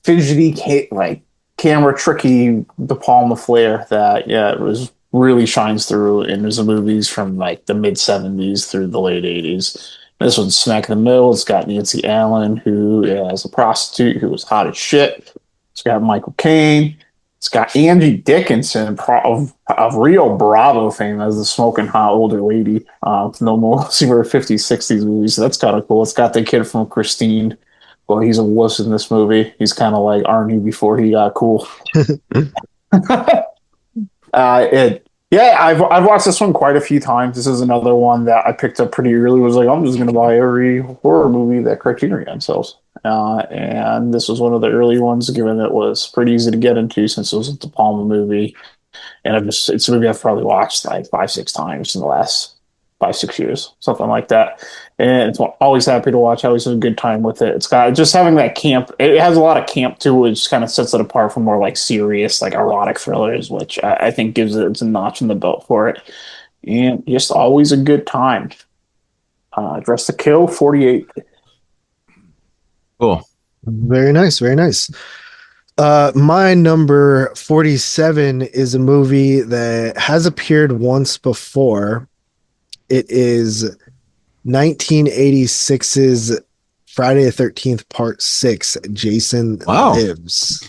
fidgety, like camera tricky De Palma flair that it was really shines through in his movies from like the mid 70s through the late 80s. This one's smack in the middle. It's got Nancy Allen, who is a prostitute who was hot as shit. It's got Michael Caine. It's got Angie Dickinson of Rio Bravo fame as the smoking hot older lady. No more see her 50s, 60s movies. So that's kind of cool. It's got the kid from Christine. Well, he's a wuss in this movie. He's kind of like Arnie before he got cool. I've watched this one quite a few times. This is another one that I picked up pretty early. Was like, I'm just going to buy every horror movie that Criterion sells. And this was one of the early ones, given it was pretty easy to get into since it was a De Palma movie. And it's a movie I've probably watched like 5-6 times in the last 5-6 years, something like that. And it's always happy to watch. I always have a good time with it. It's got just having that camp. It has a lot of camp too, which kind of sets it apart from more like serious, like erotic thrillers, which I think gives it a notch in the belt for it. And just always a good time. Dress to Kill, 48. Cool. Very nice. Very nice. My number 47 is a movie that has appeared once before. It is 1986's Friday the 13th Part 6, Jason Lives.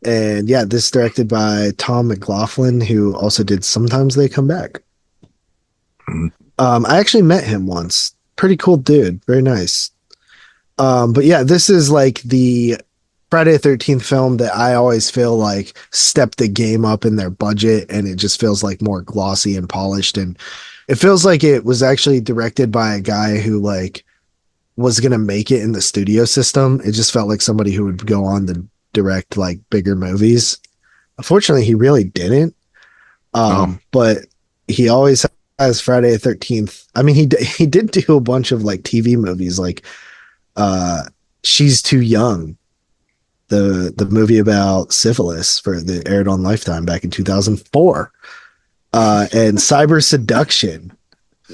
And yeah, this is directed by Tom McLaughlin, who also did Sometimes They Come Back. I actually met him once. Pretty cool dude. Very nice. But yeah, this is like the Friday the 13th film that I always feel like stepped the game up in their budget, and it just feels like more glossy and polished, and it feels like it was actually directed by a guy who like was going to make it in the studio system. It just felt like somebody who would go on to direct like bigger movies. Unfortunately, he really didn't. But he always has Friday the 13th. I mean, he did do a bunch of like TV movies like She's Too Young, the movie about syphilis that aired on Lifetime back in 2004. And Cyber Seduction,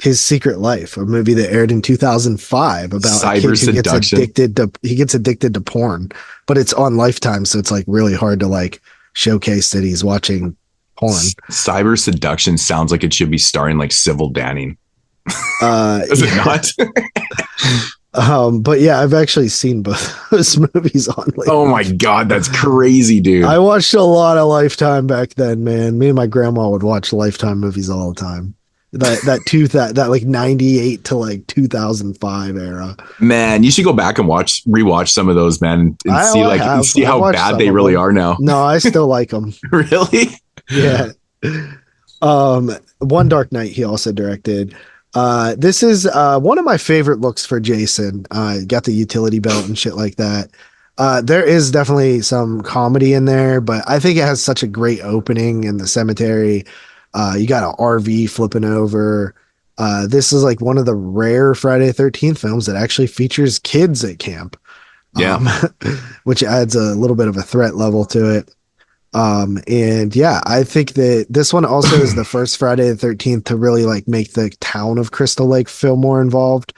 His Secret Life, a movie that aired in 2005 about a kid who gets addicted to porn, but it's on Lifetime, so it's like really hard to like showcase that he's watching porn. Cyber Seduction sounds like it should be starring like Sybil Danning. Is it not? But yeah, I've actually seen both those movies on. Oh my god, that's crazy, dude! I watched a lot of Lifetime back then, man. Me and my grandma would watch Lifetime movies all the time. That like 98 to like 2005 era. Man, you should go back and rewatch some of those, man, and see how bad they really are now. No, I still like them. Really? Yeah. One Dark Night he also directed. This is one of my favorite looks for Jason. Got the utility belt and shit like that. There is definitely some comedy in there, but I think it has such a great opening in the cemetery. You got an RV flipping over. This is like one of the rare Friday the 13th films that actually features kids at camp. Yeah. Which adds a little bit of a threat level to it. And yeah, I think that this one also is the first Friday the 13th to really like make the town of Crystal Lake feel more involved.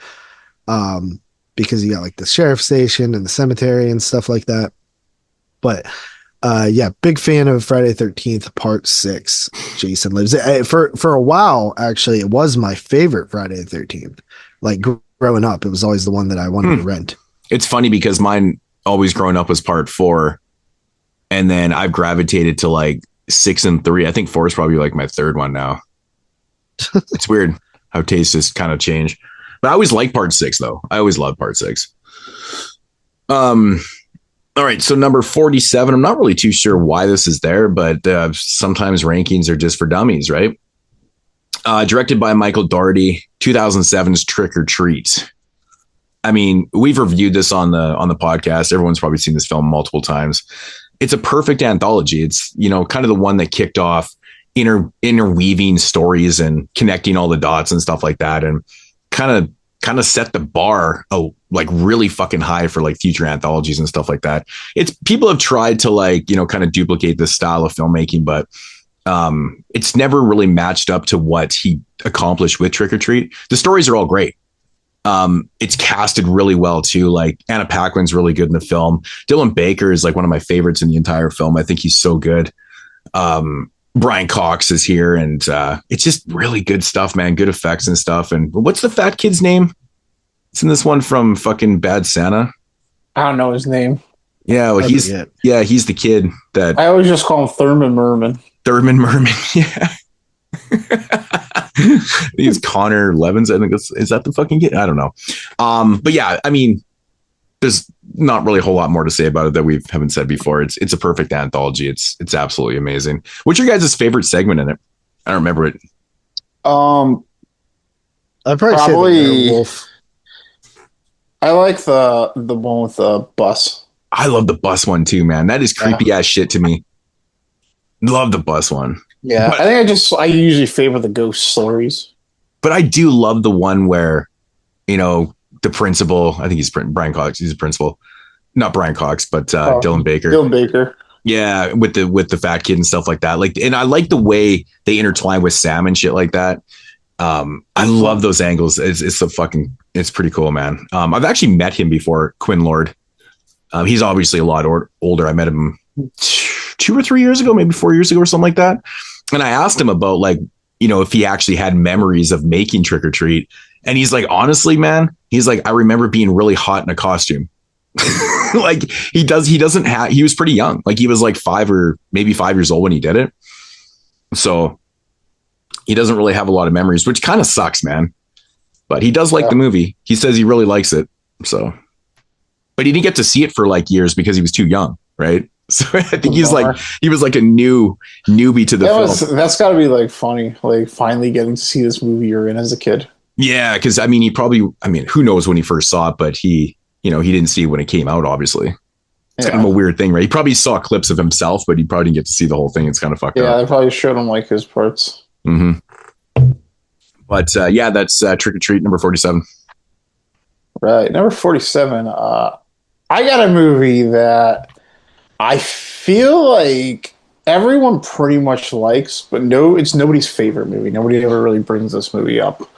Because you got like the sheriff's station and the cemetery and stuff like that. But yeah, big fan of Friday the 13th Part 6, Jason Lives. For a while, actually, it was my favorite Friday the 13th. Like growing up, it was always the one that I wanted to rent. It's funny because mine always growing up was Part 4. And then I've gravitated to like 6 and 3. I think 4 is probably like my third one now. It's weird how tastes just kind of change. But I always like Part 6 though. I always loved Part 6. All right, so number 47. I'm not really too sure why this is there, but sometimes rankings are just for dummies, right? Directed by Michael Dougherty, 2007's Trick or Treat. I mean, we've reviewed this on the podcast. Everyone's probably seen this film multiple times. it's a perfect anthology. It's, you know, kind of the one that kicked off interweaving stories and connecting all the dots and stuff like that, and kind of set the bar like really fucking high for like future anthologies and stuff like that. It's people have tried to like, you know, kind of duplicate this style of filmmaking, but it's never really matched up to what he accomplished with Trick or Treat. The stories are all great. It's casted really well too. Like Anna Paquin's really good in the film. Dylan Baker is like one of my favorites in the entire film. I think he's so good. Brian Cox is here, and it's just really good stuff, man. Good effects and stuff. And what's the fat kid's name? It's in this one from fucking Bad Santa. I don't know his name. Yeah, well, he's the kid that I always just call him Thurman Merman. Thurman Merman, yeah. He's Connor Levins. I think is that the fucking kid? I don't know. But yeah, I mean, there's not really a whole lot more to say about it that we haven't said before. It's a perfect anthology. It's absolutely amazing. What's your guys' favorite segment in it? I don't remember it. I'd probably say the werewolf. I like the one with the bus. I love the bus one too, man. That is creepy ass shit to me. Love the bus one. Yeah, but I think I usually favor the ghost stories. But I do love the one where, you know, the principal, I think he's Brian Cox. He's a principal, not Brian Cox, but Dylan Baker. Dylan Baker. Yeah, with the fat kid and stuff like that. Like, and I like the way they intertwine with Sam and shit like that. I love those angles. It's pretty cool, man. I've actually met him before, Quinn Lord. He's obviously a lot older. I met him 2 or 3 years ago, maybe 4 years ago or something like that. And I asked him about, like, you know, if he actually had memories of making Trick or Treat. And he's like, honestly, man, he's like, I remember being really hot in a costume. Like he was pretty young. Like he was like 5 or maybe 5 years old when he did it. So he doesn't really have a lot of memories, which kind of sucks, man. But he does like the movie. He says he really likes it. So, but he didn't get to see it for like years because he was too young. Right. So I think he was like a newbie to the film. That's got to be like funny, like finally getting to see this movie you're in as a kid. Yeah, because I mean, who knows when he first saw it, but he didn't see it when it came out. Obviously, it's kind of a weird thing, right? He probably saw clips of himself, but he probably didn't get to see the whole thing. It's kind of fucked up. Yeah, they probably showed him like his parts. Mm-hmm. But that's Trick or Treat number 47. Right, number 47. I got a movie that I feel like everyone pretty much likes, but it's nobody's favorite movie. Nobody ever really brings this movie up.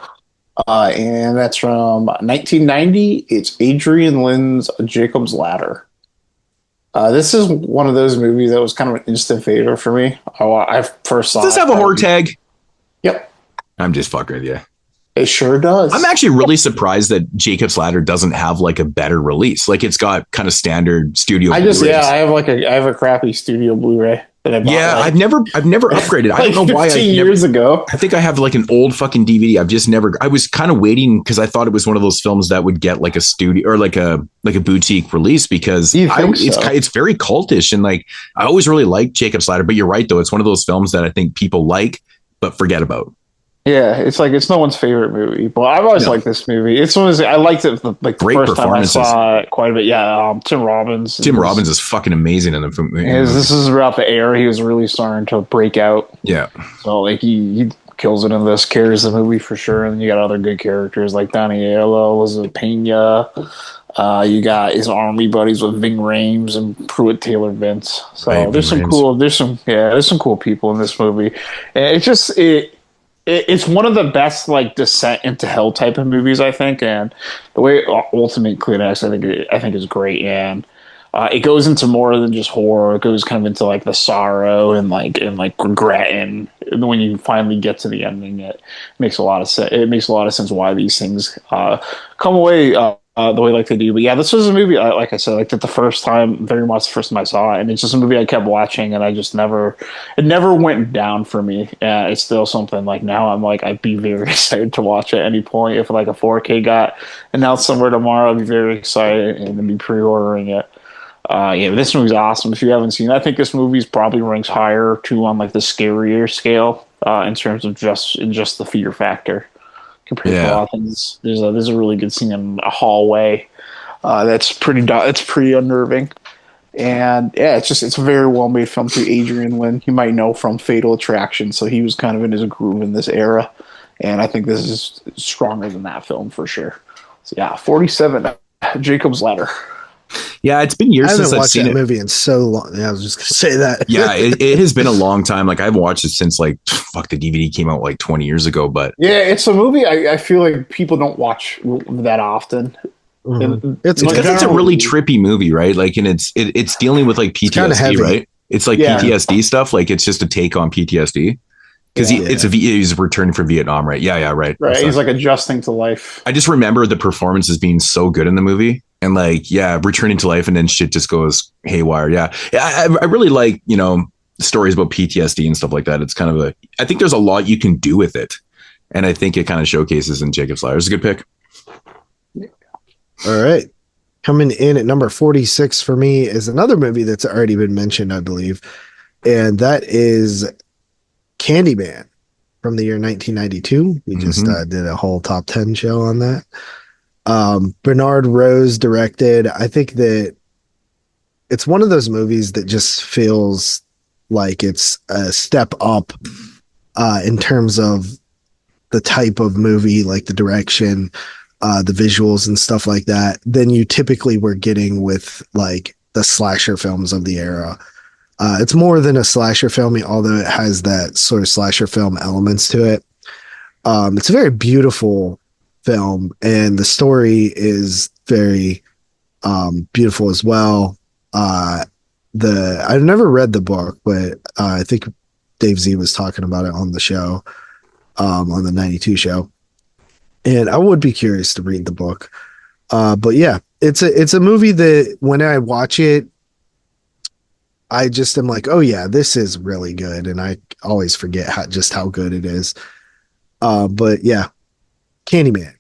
And that's from 1990. It's Adrian Lyne's Jacob's Ladder. This is one of those movies that was kind of an instant favorite for me. I first saw Does this have a horror tag? Yep. I'm just fucking with you. It sure does. I'm actually really surprised that Jacob's Ladder doesn't have like a better release. Like it's got kind of standard studio. I have a crappy studio Blu-ray that I bought. Yeah, I've never upgraded. I don't know why. 15 years ago. I think I have like an old fucking DVD. I was kind of waiting because I thought it was one of those films that would get like a studio or like a boutique release because it's very cultish and like I always really liked Jacob's Ladder. But you're right though, it's one of those films that I think people like but forget about. Yeah, it's like it's no one's favorite movie, but I've always liked this movie. It's one of I liked it like the Great first time I saw it quite a bit. Yeah, Tim Robbins. Tim Robbins is fucking amazing in the film. This is about the era he was really starting to break out. Yeah, so like he kills it in this, carries the movie for sure, and you got other good characters like Donnie Aiello, Elizabeth Pena. You got his army buddies with Ving Rhames and Pruitt Taylor Vince. So right, there's some cool people in this movie, and it's one of the best like descent into hell type of movies, I think, and the way Ultimate Kleenex I think is great, and it goes into more than just horror. It goes kind of into like the sorrow and regret, and when you finally get to the ending, it makes a lot of sense. It makes a lot of sense why these things come away the way like they do. But yeah, this was a movie, like I said, like the first time I saw it, and it's just a movie I kept watching, and it never went down for me. It's still something like now I'm like, I'd be very excited to watch at any point. If like a 4K got announced somewhere tomorrow, I'd be very excited and then be pre-ordering it. This movie's awesome. If you haven't seen it, I think this movie's probably ranks higher too on like the scarier scale in terms of just the fear factor. Compared to a lot of things, there's a really good scene in a hallway that's pretty unnerving. And yeah, it's a very well made film too. Adrian Lin, you might know from Fatal Attraction, so he was kind of in his groove in this era, and I think this is stronger than that film for sure. So yeah, 47, Jacob's Ladder. Yeah, it's been years since I've seen that it. movie in so long. Yeah, I was just gonna say that. Yeah, it has been a long time. Like I haven't watched it since the DVD came out like 20 years ago. But Yeah, it's a movie I feel like people don't watch that often. Mm-hmm. It's because it's a really trippy movie, right? Like, and it's dealing with like PTSD, right? It's like PTSD stuff. Like it's just a take on PTSD because he's returning from Vietnam, right? Yeah, right. Right, he's like adjusting to life. I just remember the performances being so good in the movie. And like, returning to life, and then shit just goes haywire. Yeah, I really like, stories about PTSD and stuff like that. It's kind of I think there's a lot you can do with it, and I think it kind of showcases in Jacob's Ladder. It's a good pick. All right, coming in at number 46 for me is another movie that's already been mentioned, I believe, and that is Candyman from the year 1992. We just did a whole top 10 show on that. Bernard Rose directed. I think that it's one of those movies that just feels like it's a step up in terms of the type of movie, like the direction, the visuals and stuff like that, than you typically were getting with like the slasher films of the era. It's more than a slasher film, although it has that sort of slasher film elements to it. It's a very beautiful film, and the story is very beautiful as well. I've never read the book, but I think Dave Z was talking about it on the show, on the 92 show, and I would be curious to read the book. But yeah, it's a movie that when I watch it, I just am like, oh yeah, this is really good, and I always forget how good it is. But yeah, Candyman.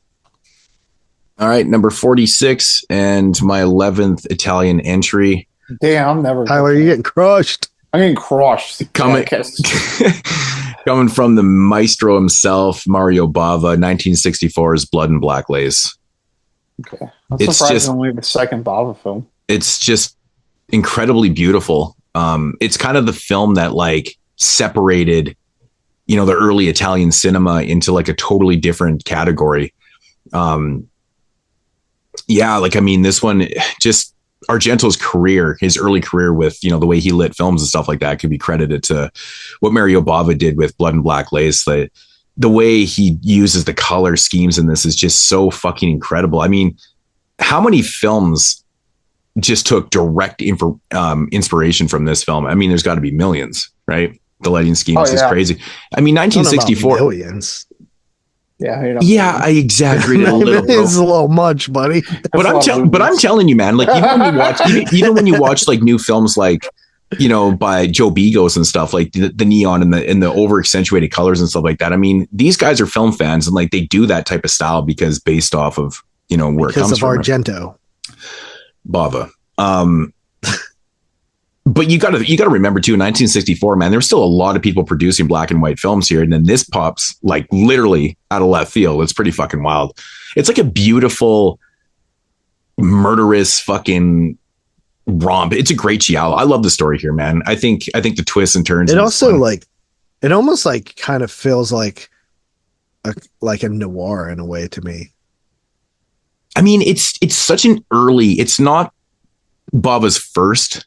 All right, number 46 and my 11th Italian entry. Damn, I'm never. Tyler, you're getting crushed. I'm getting crushed. Coming from the maestro himself, Mario Bava, 1964's Blood and Black Lace. Okay, that's surprisingly the second Bava film. It's just incredibly beautiful. It's kind of the film that like separated, the early Italian cinema into like a totally different category. This one, just Argento's career, his early career with, the way he lit films and stuff like that could be credited to what Mario Bava did with Blood and Black Lace. The way he uses the color schemes in this is just so fucking incredible. I mean, how many films just took direct inspiration from this film? I mean, there's got to be millions, right? The lighting schemes is crazy. I mean, 1964. Millions. Yeah, I exaggerated a little. It's a little much, buddy. But I'm telling you, man. Like even when you watch like new films, like by Joe Bigos and stuff, like the neon and the over accentuated colors and stuff like that. I mean, these guys are film fans, and like they do that type of style because based off of where it comes from. Argento, Bava. But you gotta remember too, in 1964, man, there was still a lot of people producing black and white films here. And then this pops like literally out of left field. It's pretty fucking wild. It's like a beautiful, murderous fucking romp. It's a great giallo. I love the story here, man. I think the twists and turns. It also it almost like kind of feels like a noir in a way to me. I mean, it's such an early, it's not Bava's first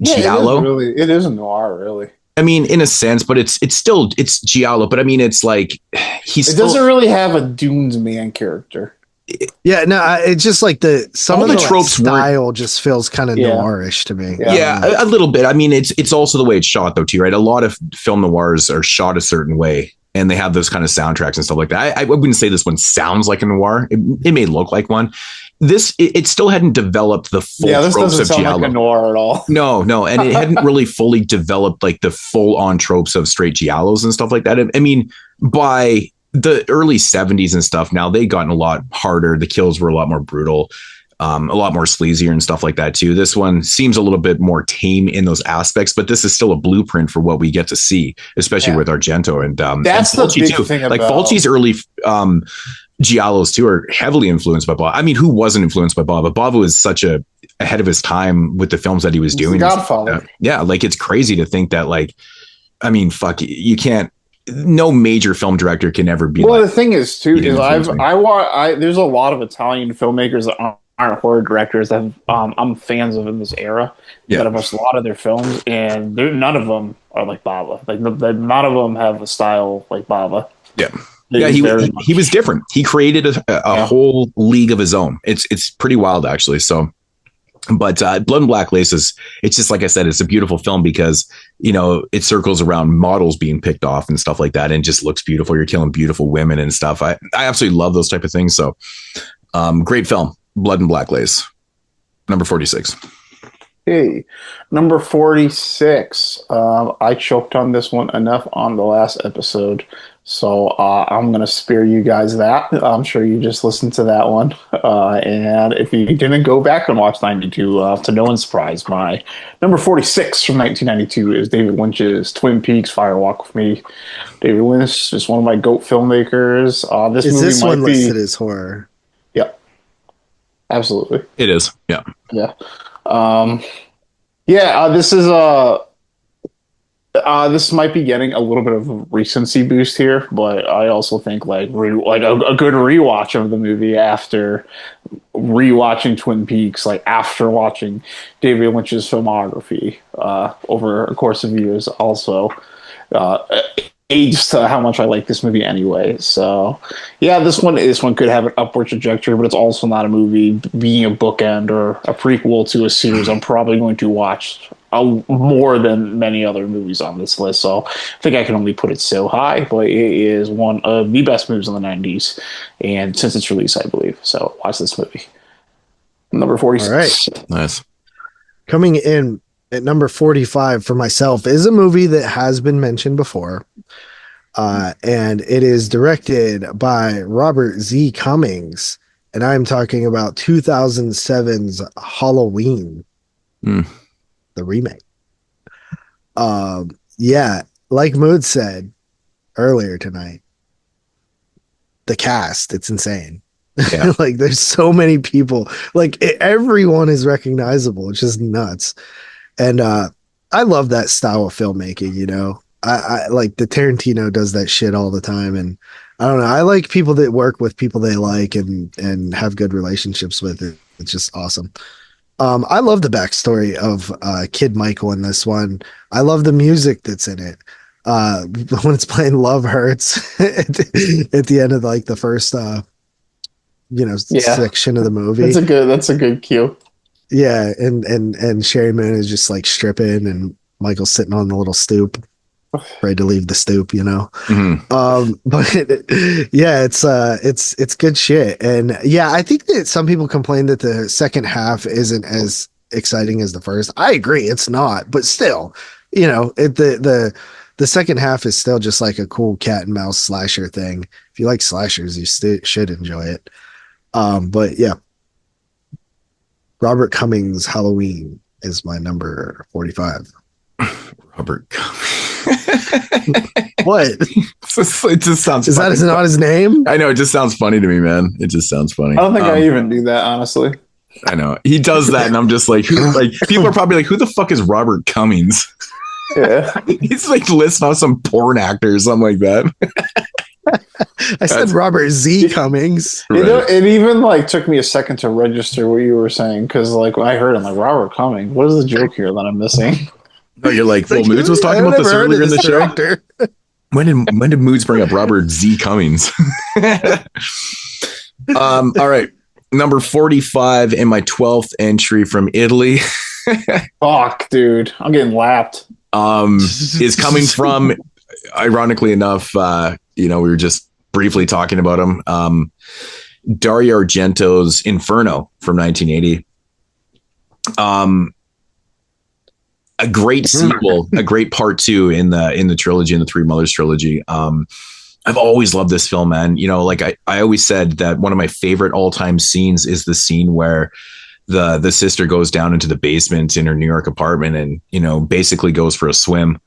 giallo. It is a noir, really. I mean, in a sense, but it's giallo. But I mean, it's like it doesn't really have a Dunes man character. Yeah, no, it's just like some of the tropes style just feels kind of noirish to me. Yeah, a little bit. I mean, it's also the way it's shot though too, right? A lot of film noirs are shot a certain way, and they have those kind of soundtracks and stuff like that. I wouldn't say this one sounds like a noir. It may look like one. It still hadn't developed the full this tropes doesn't of sound giallo. like a noir at all. No, and it hadn't really fully developed like the full on tropes of straight giallos and stuff like that. I mean, by the early 70s and stuff, now they'd gotten a lot harder. The kills were a lot more brutal, a lot more sleazier and stuff like that too. This one seems a little bit more tame in those aspects, but this is still a blueprint for what we get to see, especially with Argento and that's and the big thing like about Fulci's early giallos too are heavily influenced by Bava. I mean, who wasn't influenced by Bava? Bava was such a ahead of his time with the films that he was doing. Godfather. Yeah, like it's crazy to think that, like, I mean, fuck, you can't. No major film director can ever be. Well, like, the thing is too is there's a lot of Italian filmmakers that aren't horror directors that I'm fans of in this era. Yeah. That I've watched a lot of their films, and none of them are like Bava. Like none of them have a style like Bava. Yeah. Yeah, he was different. He created a whole league of his own. It's pretty wild, actually. So, but Blood and Black Lace it's just like I said, it's a beautiful film because, you know, it circles around models being picked off and stuff like that, and just looks beautiful. You're killing beautiful women and stuff. I absolutely love those type of things. So, great film, Blood and Black Lace, number 46. Hey, number 46. I choked on this one enough on the last episode. So I'm going to spare you guys that. I'm sure you just listened to that one. And if you didn't go back and watch 92, to no one's surprise, my number 46 from 1992 is David Lynch's Twin Peaks Fire Walk With Me. David Lynch is one of my GOAT filmmakers. This one listed as horror? Yeah. Absolutely. It is. Yeah. Yeah. This is this might be getting a little bit of a recency boost here, but I also think like a good rewatch of the movie after rewatching Twin Peaks, like after watching David Lynch's filmography over a course of years, also aids to how much I like this movie anyway. So yeah, this one could have an upward trajectory, but it's also not a movie being a bookend or a prequel to a series I'm probably going to watch more than many other movies on this list. So I think I can only put it so high, but it is one of the best movies in the 90s and since its release, I believe. So watch this movie. Number 46. All right. Nice. Coming in at number 45 for myself is a movie that has been mentioned before. And it is directed by Robert Z. Cummings. And I'm talking about 2007's Halloween. The remake. Yeah, like Moodz said earlier tonight, the cast, it's insane. Yeah. Like there's so many people, like everyone is recognizable. It's just nuts. And I love that style of filmmaking, you know. I like the Tarantino does that shit all the time, and I don't know, I like people that work with people they like and have good relationships with it. It's just awesome. I love the backstory of Kid Michael in this one. I love the music that's in it. When it's playing Love Hurts at the end of like the first section of the movie. That's a good cue. Yeah, and Sherry Moon is just like stripping and Michael's sitting on the little stoop, ready to leave the stoop, you know. But yeah, it's good shit. And yeah, I think that some people complain that the second half isn't as exciting as the first. I agree, it's not, but still, you know, the second half is still just like a cool cat and mouse slasher thing. If you like slashers, you should enjoy it. But yeah, Robert Cummings' Halloween is my number 45. Robert Cummings. What? It just sounds. Is that not his name? I know. It just sounds funny to me, man. It just sounds funny. I don't think I even do that, honestly. I know he does that, and I'm just like, people are probably like, who the fuck is Robert Cummings? Yeah, he's like listing off some porn actor or something like that. I said Robert Z. Cummings. It even like took me a second to register what you were saying, because like when I heard, I'm like, Robert Cummings. What is the joke here that I'm missing? No, you're like, well, Moodz was talking about this earlier in the show. When did Moodz bring up Robert Z. Cummings? All right, number 45 in my 12th entry from Italy. Fuck, dude, I'm getting lapped. Is coming from, ironically enough, we were just briefly talking about him. Dario Argento's Inferno from 1980. A great sequel, a great part 2 in the trilogy, in the Three Mothers trilogy. I've always loved this film, man. You know, like I always said that one of my favorite all-time scenes is the scene where the sister goes down into the basement in her New York apartment and, you know, basically goes for a swim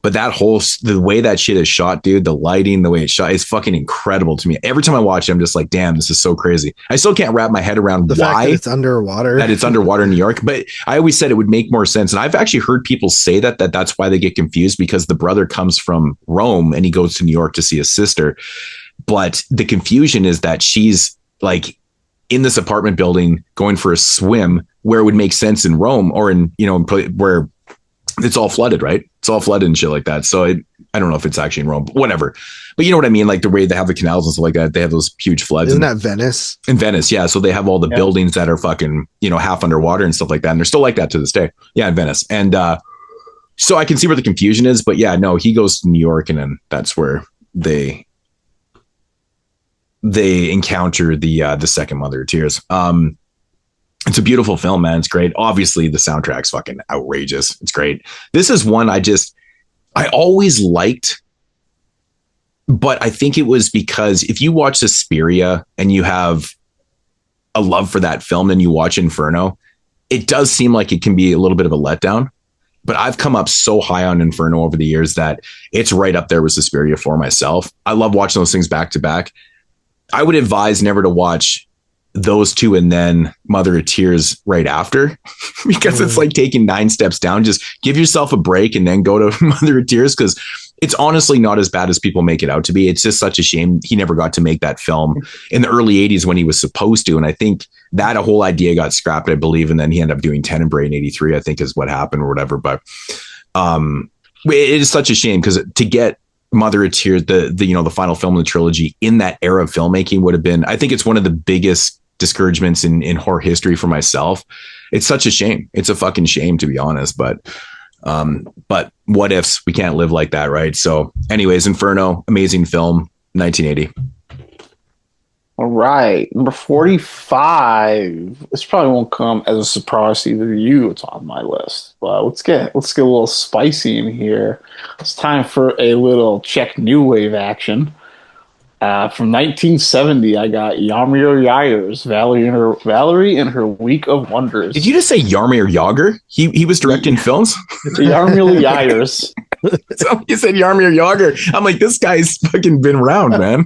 But the way that shit is shot, dude, the lighting, the way it's shot is fucking incredible to me. Every time I watch it, I'm just like, damn, this is so crazy. I still can't wrap my head around The fact that it's underwater. that it's underwater in New York. But I always said it would make more sense. And I've actually heard people say that's why they get confused, because the brother comes from Rome and he goes to New York to see his sister. But the confusion is that she's like in this apartment building going for a swim where it would make sense in Rome or in, where it's all flooded, right? It's all flooded and shit like that. So I don't know if it's actually in Rome, but whatever. But you know what I mean? Like the way they have the canals and stuff like that, they have those huge floods. Isn't that Venice? In Venice, yeah. So they have all the buildings that are fucking, half underwater and stuff like that. And they're still like that to this day. Yeah, in Venice. And so I can see where the confusion is. But yeah, no, he goes to New York and then that's where they encounter the second Mother of Tears. It's a beautiful film, man. It's great. Obviously, the soundtrack's fucking outrageous. It's great. This is one I always liked, but I think it was because if you watch Suspiria and you have a love for that film and you watch Inferno, it does seem like it can be a little bit of a letdown. But I've come up so high on Inferno over the years that it's right up there with Suspiria for myself. I love watching those things back to back. I would advise never to watch those two and then Mother of Tears right after, because it's like taking 9 steps down. Just give yourself a break and then go to Mother of Tears, because it's honestly not as bad as people make it out to be. It's just such a shame he never got to make that film in the early 80s when he was supposed to. And I think that a whole idea got scrapped, I believe. And then he ended up doing Tenebrae in 83, I think is what happened or whatever. But it is such a shame, because to get Mother of Tears, the final film of the trilogy in that era of filmmaking would have been, I think it's one of the biggest discouragements in horror history for myself. It's such a shame. It's a fucking shame, to be honest. But what ifs? We can't live like that, right? So anyways, Inferno, amazing film, 1980. All right, number 45. This probably won't come as a surprise to either of you. It's on my list, but let's get a little spicy in here. It's time for a little Czech new wave action. From 1970, I got Jaromír Jágr's Valerie and her Week of Wonders. Did you just say Jaromír Jágr? He was directing films? Jaromír Jágr's. So you said Jaromír Jágr. I'm like, this guy's fucking been around, man.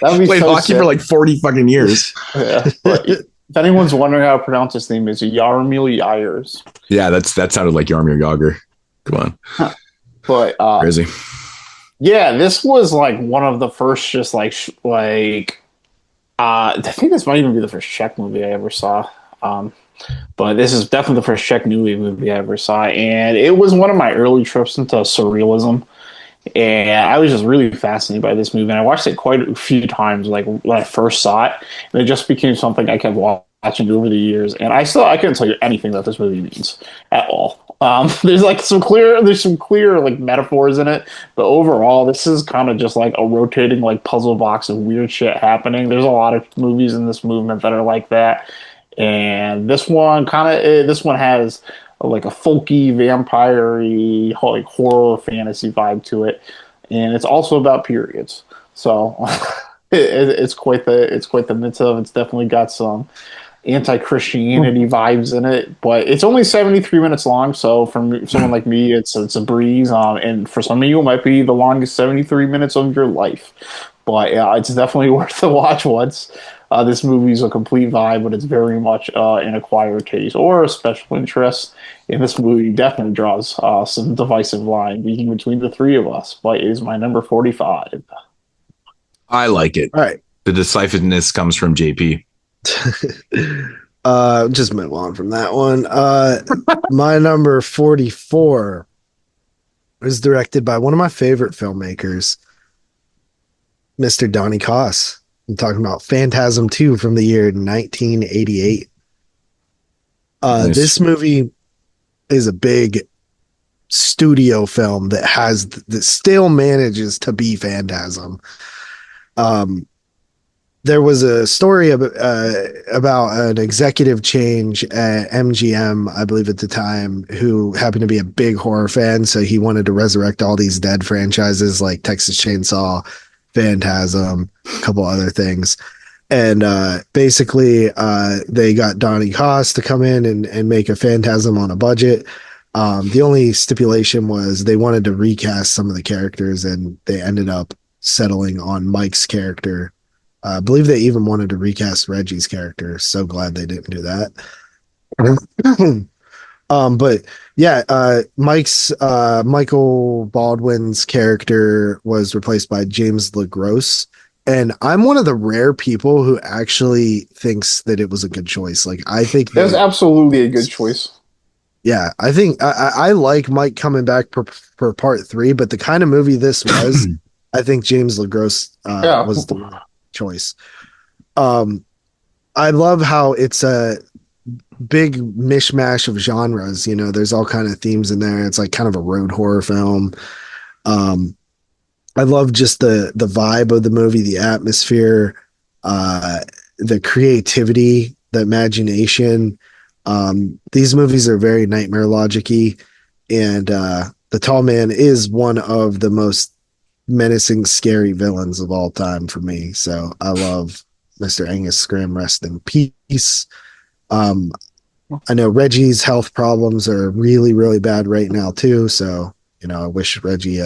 Played hockey for like 40 fucking years. Yeah. If anyone's wondering how to pronounce his name, it's Jaromír Jágr's. Yeah, that sounded like Jaromír Jágr. Come on. But crazy. Yeah, this was like one of the first just I think this might even be the first Czech movie I ever saw. But this is definitely the first Czech new wave movie I ever saw. And it was one of my early trips into surrealism. And I was just really fascinated by this movie. And I watched it quite a few times, like when I first saw it. And it just became something I kept watching over the years. And I couldn't tell you anything that this movie means at all. There's some clear like metaphors in it, but overall this is kind of just like a rotating like puzzle box of weird shit happening. There's a lot of movies in this movement that are like that, and this one has like a folky vampire-y like horror fantasy vibe to it, and it's also about periods. So it's quite the mitzvah. It's definitely got some anti-Christianity vibes in it, but it's only 73 minutes long, so for someone like me, it's a breeze. And for some of you, it might be the longest 73 minutes of your life. But yeah, it's definitely worth the watch once. This movie's a complete vibe, but it's very much an acquired taste or a special interest. And this movie definitely draws some divisive line between the three of us, but it is my number 45. I like it. All right. The decisiveness comes from JP. Just move on from that one. My number 44 is directed by one of my favorite filmmakers, Mr. Donny Cass. I'm talking about Phantasm 2 from the year 1988. Nice. This movie is a big studio film that still manages to be Phantasm. There was a story about an executive change at MGM, I believe at the time, who happened to be a big horror fan. So he wanted to resurrect all these dead franchises like Texas Chainsaw, Phantasm, a couple other things. And basically, they got Donny Cass to come in and make a Phantasm on a budget. The only stipulation was they wanted to recast some of the characters, and they ended up settling on Mike's character. I believe they even wanted to recast Reggie's character. So glad they didn't do that. But yeah, Michael Baldwin's character was replaced by James LaGrosse. And I'm one of the rare people who actually thinks that it was a good choice. Like, I think it was absolutely a good choice. Yeah, I think I like Mike coming back for part 3, but the kind of movie this was, I think James LaGrosse was the choice. I love how it's a big mishmash of genres. You know, there's all kind of themes in there. It's like kind of a road horror film. I love just the vibe of the movie, the atmosphere, the creativity, the imagination. These movies are very Nightmare Logic-y, and the Tall Man is one of the most menacing, scary villains of all time for me. So I love Mr. Angus Scrimm, rest in peace. I know Reggie's health problems are really, really bad right now too. So, you know, I wish Reggie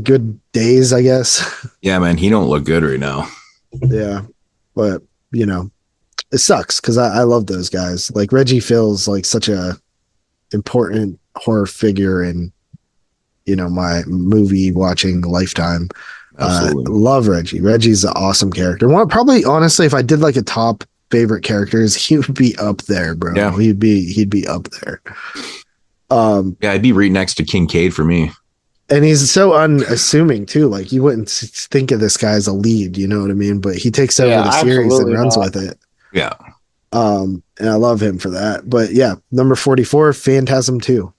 good days, I guess. Yeah, man, he don't look good right now. Yeah, but you know, it sucks because I love those guys. Like, Reggie feels like such a important horror figure in, you know, my movie watching lifetime. Love Reggie. Reggie's an awesome character. Well, probably, honestly, if I did like a top favorite characters, he would be up there, bro. Yeah. He'd be up there. Yeah, I'd be right next to Kincaid for me. And he's so unassuming too. Like, you wouldn't think of this guy as a lead, you know what I mean? But he takes over the series and runs with it. Yeah. And I love him for that. But yeah, number 44, Phantasm 2.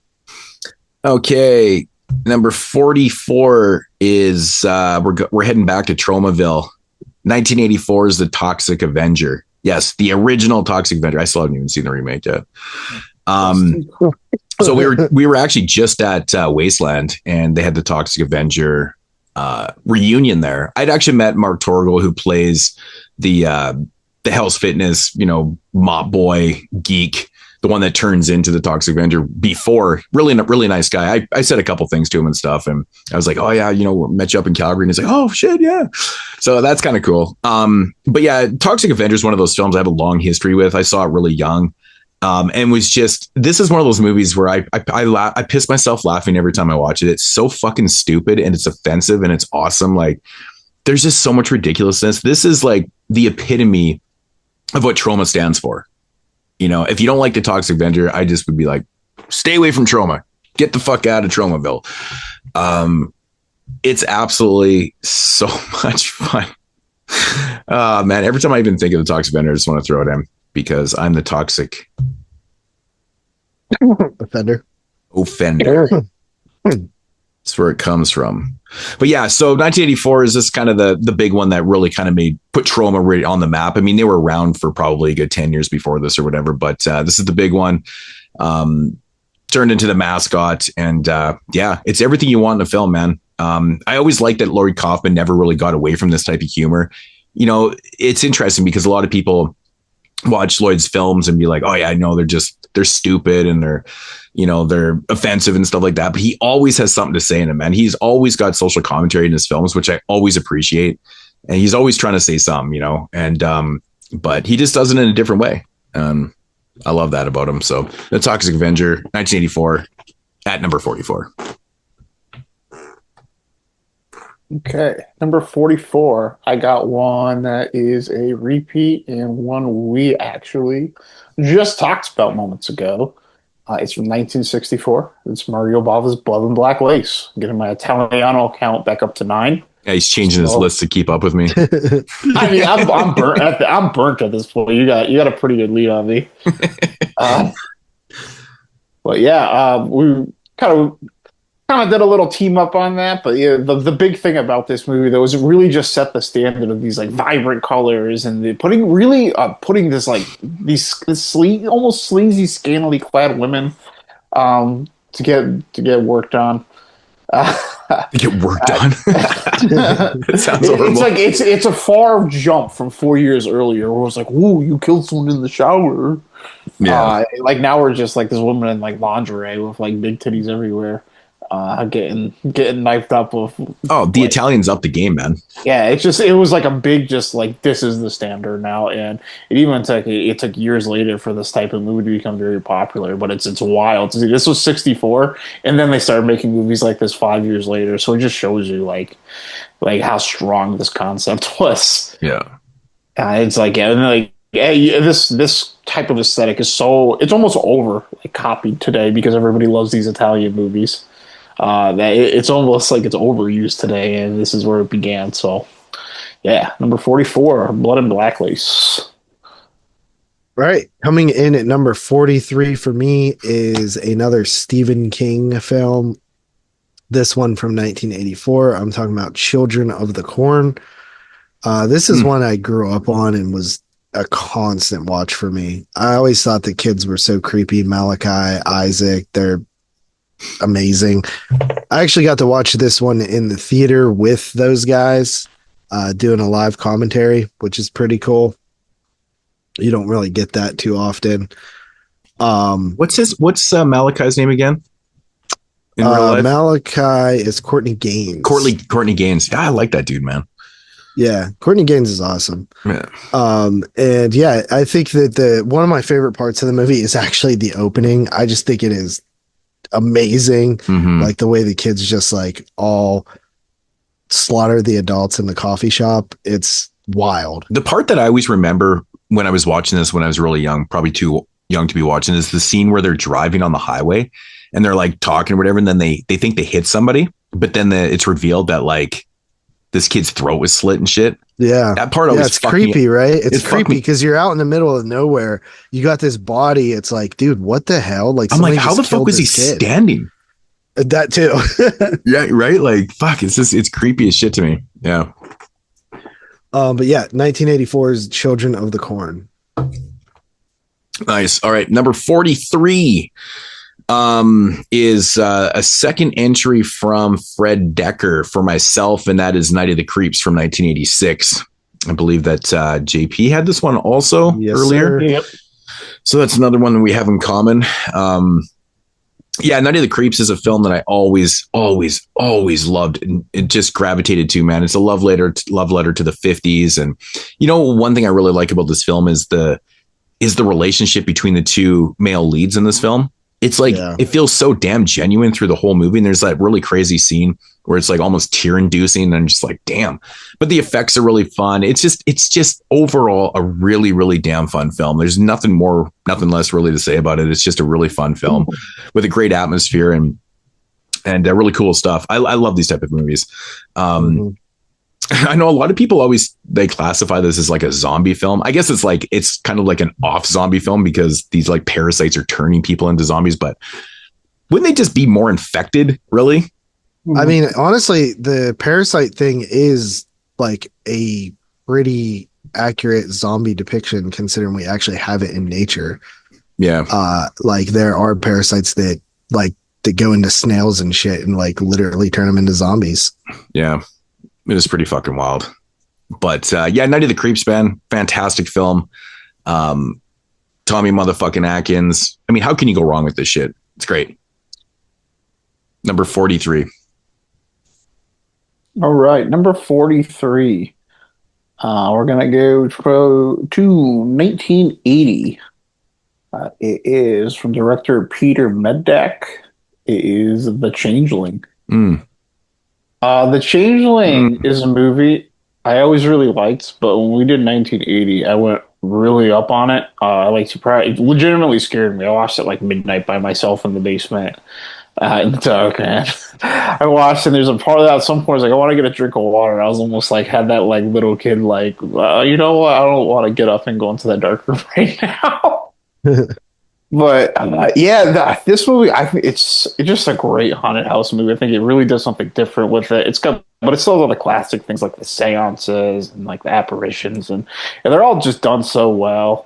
Okay. Number 44 is we're heading back to Tromaville. 1984 is The Toxic Avenger. Yes, the original Toxic Avenger. I still haven't even seen the remake yet. So we were actually just at Wasteland, and they had the Toxic Avenger reunion there. I'd actually met Mark Torgel, who plays the Hell's Fitness, you know, mop boy geek, the one that turns into the Toxic Avenger before. Really nice guy. I said a couple things to him and stuff, and I was like, oh yeah, you know, met you up in Calgary, and he's like, oh shit, yeah. So that's kind of cool. But yeah, Toxic Avenger is one of those films I have a long history with. I saw it really young. And was just, this is one of those movies where I piss myself laughing every time I watch it. It's so fucking stupid, and it's offensive, and it's awesome. Like, there's just so much ridiculousness. This is like the epitome of what trauma stands for. You know, if you don't like the Toxic Avenger, I just would be like, stay away from trauma. Get the fuck out of Tromaville. It's absolutely so much fun. Man, every time I even think of the Toxic Avenger, I just want to throw it in, because I'm the toxic offender. That's where it comes from. But yeah, so 1984 is this kind of the big one that really kind of put trauma right on the map. I mean, they were around for probably a good 10 years before this or whatever, but this is the big one. Turned into the mascot, and yeah, it's everything you want in a film, man. I always liked that Laurie Kaufman never really got away from this type of humor. You know, it's interesting because a lot of people watch Lloyd's films and be like, oh yeah, I know they're stupid and they're offensive and stuff like that. But he always has something to say in it, man. He's always got social commentary in his films, which I always appreciate. And he's always trying to say something, you know, and, but he just does it in a different way. I love that about him. So The Toxic Avenger, 1984 at number 44. Okay, number 44. I got one that is a repeat and one we actually just talked about moments ago. It's from 1964. It's Mario Bava's Blood and Black Lace. I'm getting my Italiano count back up to 9. Yeah, he's changing his list to keep up with me. I mean, I'm burnt. I'm burnt at this point. You got a pretty good lead on me. But yeah, we kind of did a little team up on that. But yeah, the big thing about this movie though is it really just set the standard of these like vibrant colors and putting this like these almost sleazy, scantily clad women to get work done. Get work done. It sounds horrible. It's like it's a far jump from 4 years earlier where it was like, "Whoa, you killed someone in the shower." Yeah. Like now we're just like this woman in like lingerie with like big titties everywhere, getting knifed up with. Oh, the Italians up the game, man. Yeah, it was like a big, just like, this is the standard now, and it took years later for this type of movie to become very popular. But it's wild. This was '64, and then they started making movies like this 5 years later. So it just shows you like how strong this concept was. Yeah, it's like, and like, this type of aesthetic is it's almost over, like, copied today, because everybody loves these Italian movies. That it's almost like it's overused today, and this is where it began. So, yeah, number 44, Blood and Black Lace. Right. Coming in at number 43 for me is another Stephen King film. This one from 1984. I'm talking about Children of the Corn. This is one I grew up on and was a constant watch for me. I always thought the kids were so creepy. Malachi, Isaac, they're amazing. I actually got to watch this one in the theater with those guys, doing a live commentary, which is pretty cool. You don't really get that too often. What's Malachi's name again? In real life? Malachi is Courtney Gaines. Courtney Gaines. Yeah, I like that dude, man. Yeah, Courtney Gaines is awesome. Yeah. And yeah, I think that one of my favorite parts of the movie is actually the opening. I just think it is amazing. Mm-hmm. Like the way the kids just like all slaughter the adults in the coffee shop. It's wild. The part that I always remember when I was watching this when I was really young, probably too young to be watching, is the scene where they're driving on the highway and they're like talking or whatever, and then they think they hit somebody, but then it's revealed that like this kid's throat was slit and shit. Yeah. That part always it's creepy, right? It's creepy because you're out in the middle of nowhere. You got this body. It's like, dude, what the hell? Like, I'm like, how the fuck was he standing? That too. Yeah, right? Like, fuck, it's creepy as shit to me. Yeah. But yeah, 1984's Children of the Corn. Nice. All right. Number 43 is a second entry from Fred Decker for myself, and that is Night of the Creeps from 1986. I believe that JP had this one also earlier. Sir. Yep. So that's another one that we have in common. Yeah, Night of the Creeps is a film that I always loved and it just gravitated to, man. It's a love letter to the 50s. And you know, one thing I really like about this film is the relationship between the two male leads in this film. It's like, It feels so damn genuine through the whole movie. And there's that really crazy scene where it's like almost tear inducing and I'm just like, damn, but the effects are really fun. It's just overall a really, really damn fun film. There's nothing less really to say about it. It's just a really fun film with a great atmosphere and really cool stuff. I love these type of movies. I know a lot of people they classify this as like a zombie film. I guess it's kind of like an off zombie film because these like parasites are turning people into zombies, but wouldn't they just be more infected, really? I mean, honestly, the parasite thing is like a pretty accurate zombie depiction considering we actually have it in nature. Yeah. Like there are parasites that go into snails and shit and like literally turn them into zombies. Yeah. It is pretty fucking wild. But yeah, Night of the Creeps, man. Fantastic film. Tommy motherfucking Atkins. I mean, how can you go wrong with this shit? It's great. Number 43. All right, number 43. We're going to go to 1980. It is from director Peter Medak. It is The Changeling. The Changeling is a movie I always really liked, but when we did 1980, I went really up on it. It legitimately scared me. I watched it like midnight by myself in the basement. In the dark, man. I watched, and there's a part of that at some point, I was like, I want to get a drink of water. And I was almost like, had that like little kid, like, you know what? I don't want to get up and go into that dark room right now. But this movie, I think it's just a great haunted house movie. I think it really does something different with it. But it's still all the classic things like the seances and like the apparitions, and they're all just done so well.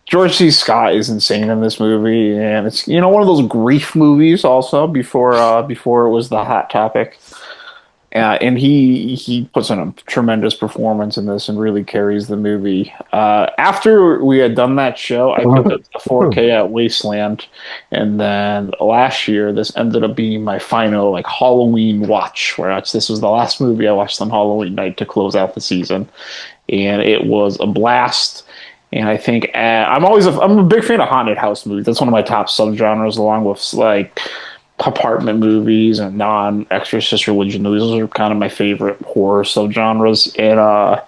George C. Scott is insane in this movie, and it's one of those grief movies also before it was the hot topic. And he puts in a tremendous performance in this and really carries the movie. After we had done that show, I put the 4K at Wasteland, and then last year this ended up being my final like Halloween watch, where this was the last movie I watched on Halloween night to close out the season, and it was a blast. And I think I'm a big fan of haunted house movies. That's one of my top subgenres, along with like apartment movies and non-exorcist religion movies. Those are kind of my favorite horror subgenres. And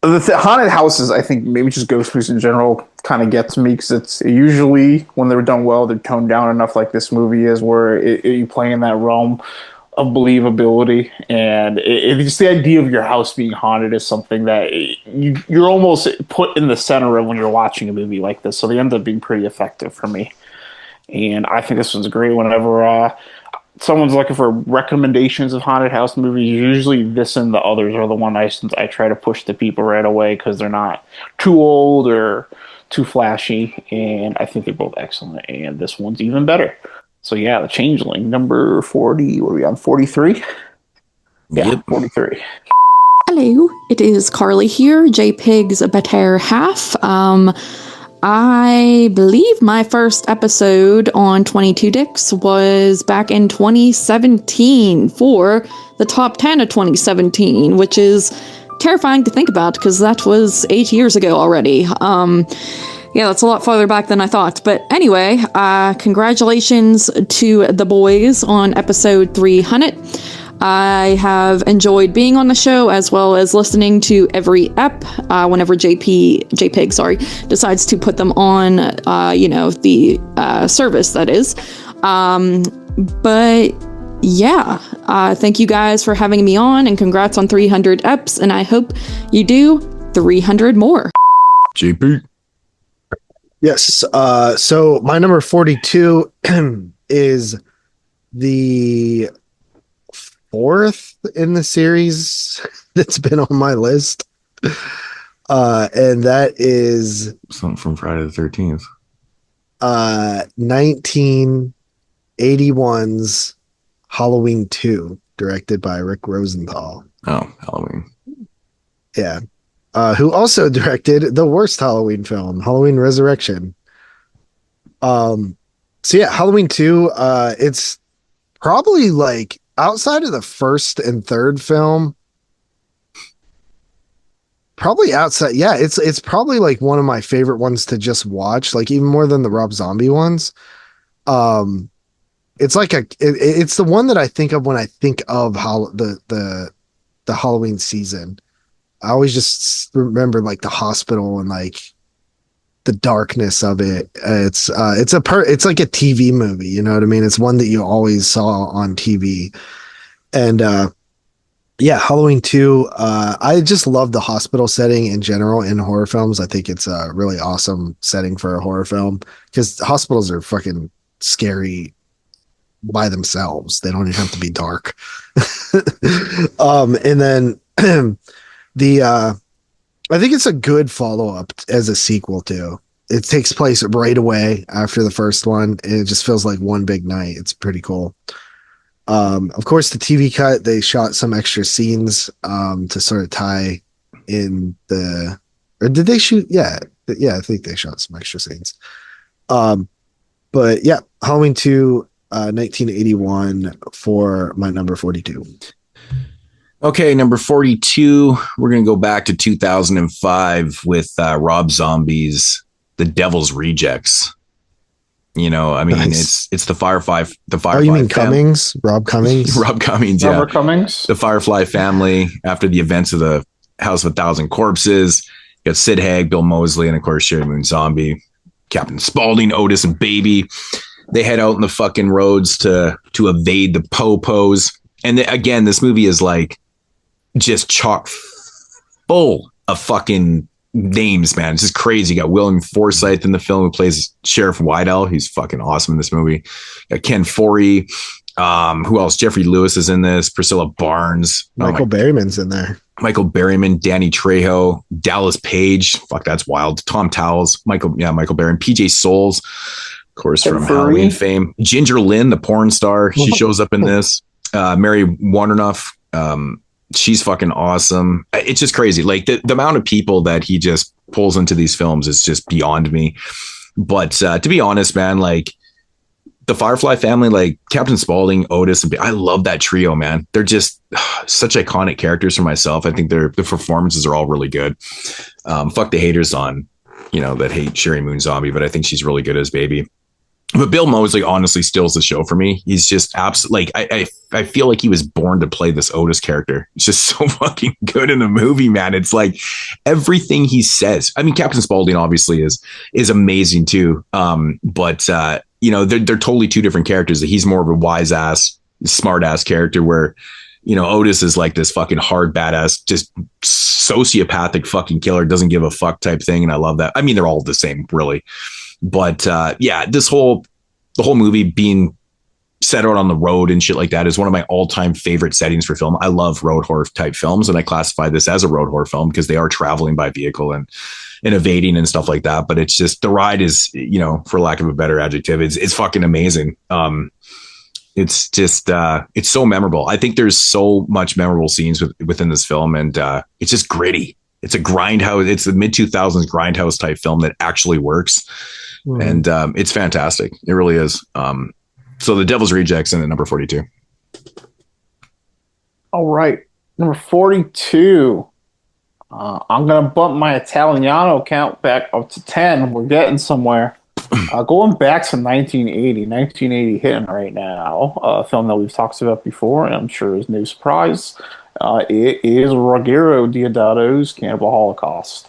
the haunted houses, I think maybe just ghost movies in general kind of gets me, because it's usually, when they're done well, they're toned down enough like this movie is, where you play in that realm of believability. And just the idea of your house being haunted is something that you're almost put in the center of when you're watching a movie like this. So they end up being pretty effective for me. And I think this one's great. Whenever someone's looking for recommendations of haunted house movies, usually this and the others are the one I try to push to people right away, because they're not too old or too flashy. And I think they're both excellent. And this one's even better. So yeah, The Changeling, number 40. What are we on, 43? Yeah, yep. 43. Hello, it is Carly here, JPEG's better half. I believe my first episode on 22 Dicks was back in 2017 for the top 10 of 2017, which is terrifying to think about because that was 8 years ago already. Yeah, that's a lot farther back than I thought. But anyway, congratulations to the boys on episode 300. I have enjoyed being on the show, as well as listening to every ep whenever JPEG decides to put them on, the service, that is. But yeah, thank you guys for having me on, and congrats on 300 eps, and I hope you do 300 more. JP. Yes. So my number 42 is the fourth in the series that's been on my list. And that is something from Friday the 13th. 1981's Halloween 2, directed by Rick Rosenthal. Oh, Halloween. Yeah. Who also directed the worst Halloween film, Halloween Resurrection. So yeah, Halloween 2, it's probably like, outside of the first and third film, probably outside. Yeah, it's probably like one of my favorite ones to just watch, like even more than the Rob Zombie ones. It's like it's the one that I think of when I think of the Halloween season. I always just remember like the hospital and like the darkness of it. It's like a TV movie, you know what I mean? It's one that you always saw on TV. And yeah, Halloween 2, I just love the hospital setting in general in horror films. I think it's a really awesome setting for a horror film, because hospitals are fucking scary by themselves. They don't even have to be dark. And then I think it's a good follow-up as a sequel too. It takes place right away after the first one, and it just feels like one big night. It's pretty cool. Of course, the TV cut, they shot some extra scenes to sort of tie in or did they shoot? Yeah, I think they shot some extra scenes. But yeah, Halloween 2, 1981 for my number 42. Okay, number 42, we're going to go back to 2005 with Rob Zombie's The Devil's Rejects. You know, I mean, nice. It's the Firefly. Oh, you mean Cummings? Rob Cummings? Rob Cummings, yeah. Robert Cummings? The Firefly family after the events of the House of a Thousand Corpses. You got Sid Haig, Bill Moseley, and of course, Sherry Moon Zombie, Captain Spaulding, Otis, and Baby. They head out in the fucking roads to evade the po-pos. And again, this movie is like just chock full of fucking names, man. It's just crazy. You got William Forsythe in the film, who plays Sheriff Whitehall. He's fucking awesome in this movie. You got Ken Foree. Who else? Jeffrey Lewis is in this. Priscilla Barnes. Michael Berryman's in there. Michael Berryman, Danny Trejo, Dallas Page. Fuck, that's wild. Tom Towles. Michael Berryman. PJ Souls, of course, from Halloween fame. Ginger Lynn, the porn star. She shows up in this. Mary Warnoff, she's fucking awesome. It's just crazy. Like the amount of people that he just pulls into these films is just beyond me. But to be honest, man, like the Firefly family, like Captain Spaulding, Otis, and I love that trio, man. They're just such iconic characters for myself. I think the performances are all really good. Fuck the haters on, that hate Sherry Moon Zombie, but I think she's really good as Baby. But Bill Moseley honestly steals the show for me. He's just absolutely like I feel like he was born to play this Otis character. He's just so fucking good in the movie, man. It's like everything he says. I mean, Captain Spaulding obviously is amazing too. But they're totally two different characters. He's more of a wise ass, smart ass character where, Otis is like this fucking hard badass, just sociopathic fucking killer, doesn't give a fuck type thing. And I love that. I mean, they're all the same, really. But the whole movie being set out on the road and shit like that is one of my all-time favorite settings for film. I love road horror type films, and I classify this as a road horror film because they are traveling by vehicle and evading and stuff like that. But it's just the ride is, for lack of a better adjective, it's fucking amazing. It's just it's so memorable. I think there's so much memorable scenes within this film, and it's just gritty. It's a grindhouse. It's the mid 2000s grindhouse type film that actually works. And it's fantastic. It really is. So The Devil's Rejects in at number 42. All right. Number 42. I'm going to bump my Italiano count back up to 10. We're getting somewhere. Going back to 1980 hitting right now. A film that we've talked about before, and I'm sure is no surprise. It is Ruggero Deodato's Cannibal Holocaust.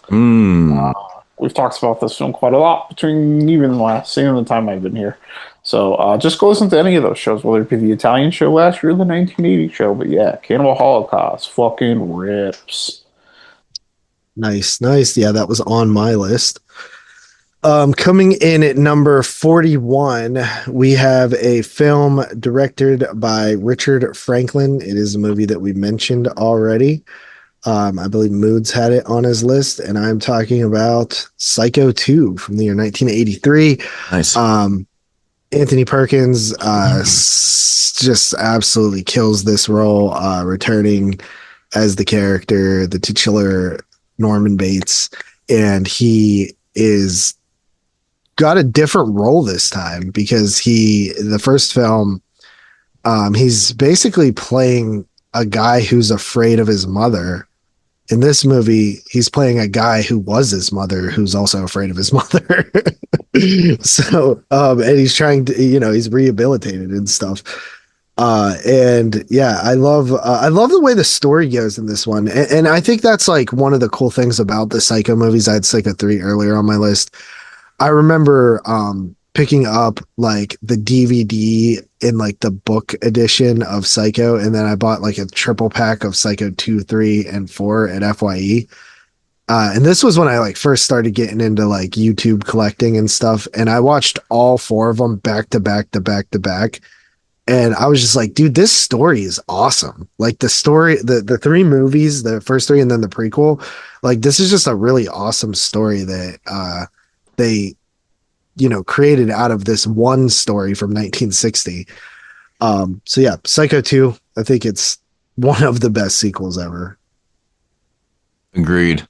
We've talked about this film quite a lot between even the last and the time I've been here. So just go listen to any of those shows, whether it be the Italian show last year or the 1980 show. But yeah, Cannibal Holocaust fucking rips. Nice. Yeah, that was on my list. Coming in at number 41, we have a film directed by Richard Franklin. It is a movie that we mentioned already. I believe Moodz had it on his list, and I'm talking about Psycho 2 from the year 1983. Nice. Anthony Perkins just absolutely kills this role, returning as the character, the titular Norman Bates, and he is got a different role this time because the first film, he's basically playing a guy who's afraid of his mother. In this movie, he's playing a guy who was his mother, who's also afraid of his mother. So, and he's trying to, he's rehabilitated and stuff. And yeah, I love the way the story goes in this one. And I think that's like one of the cool things about the Psycho movies. I had Psycho 3 earlier on my list. I remember, picking up like the DVD in like the book edition of Psycho, and then I bought like a triple pack of Psycho 2, 3, and 4 at FYE. And this was when I like first started getting into like YouTube collecting and stuff, and I watched all 4 of them back to back to back to back. And I was just like, dude, this story is awesome. Like the story, the 3 movies, the first 3 and then the prequel, like this is just a really awesome story that they created out of this one story from 1960. So yeah, Psycho 2, I think it's one of the best sequels ever. Agreed.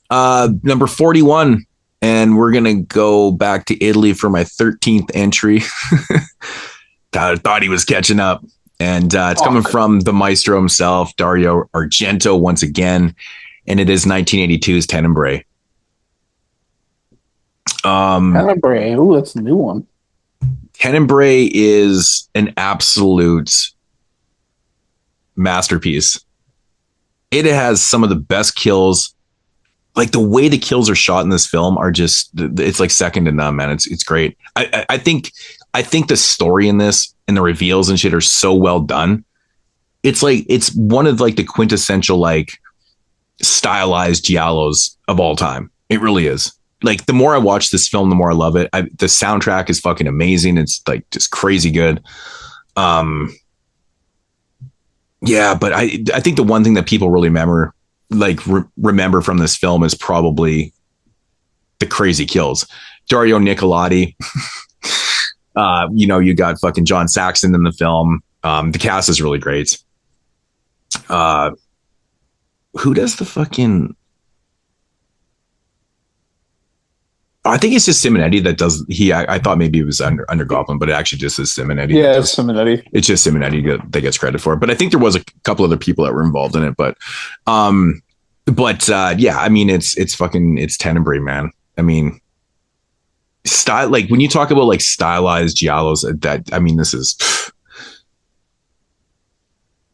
Number 41, and we're going to go back to Italy for my 13th entry. I thought he was catching up. And it's coming from the maestro himself, Dario Argento, once again. And it is 1982's Tenebrae. Tenebrae. Ooh, that's a new one. Tenebrae is an absolute masterpiece. It has some of the best kills. Like the way the kills are shot in this film are just, it's like second to none, man. It's great. I think the story in this and the reveals and shit are so well done. It's like, it's one of like the quintessential, like stylized giallos of all time. It really is. Like the more I watch this film, the more I love it. The soundtrack is fucking amazing. It's like just crazy good. Yeah, but I think the one thing that people really remember from this film is probably the crazy kills. Dario Nicolodi. You got fucking John Saxon in the film. The cast is really great. Who does the fucking? I think it's just Simonetti that does. I thought maybe it was under Goblin, but it actually just is Simonetti. Yeah, it's Simonetti. It's just Simonetti that gets credit for it. But I think there was a couple other people that were involved in it. But yeah, I mean, it's Tenebrae, man. I mean, style, like when you talk about like stylized giallos, this is.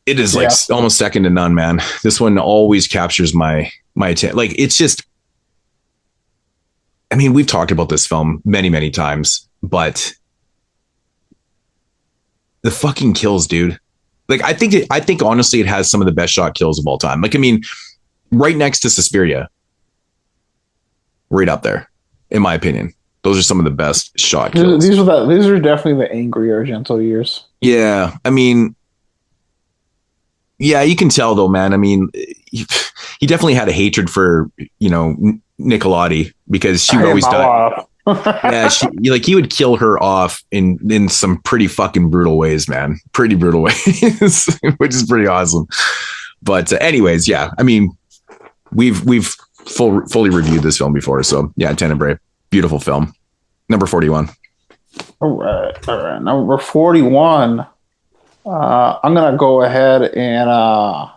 It is like almost second to none, man. This one always captures my attention. Like it's just, I mean, we've talked about this film many, many times, but the fucking kills, dude. Like I think honestly, it has some of the best shot kills of all time. Like, I mean, right next to Suspiria, right up there, in my opinion. Those are some of the best shot kills. These are definitely the angry Argento years. Yeah, I mean. Yeah, you can tell though, man. I mean, he definitely had a hatred for, Nicolotti because she would always die. Yeah, he would kill her off in some pretty fucking brutal ways, man. Pretty brutal ways, which is pretty awesome. But anyways, yeah, I mean, we've fully reviewed this film before, so yeah, Tenebrae, beautiful film. Number 41. All right. Number 41. I'm going to go ahead and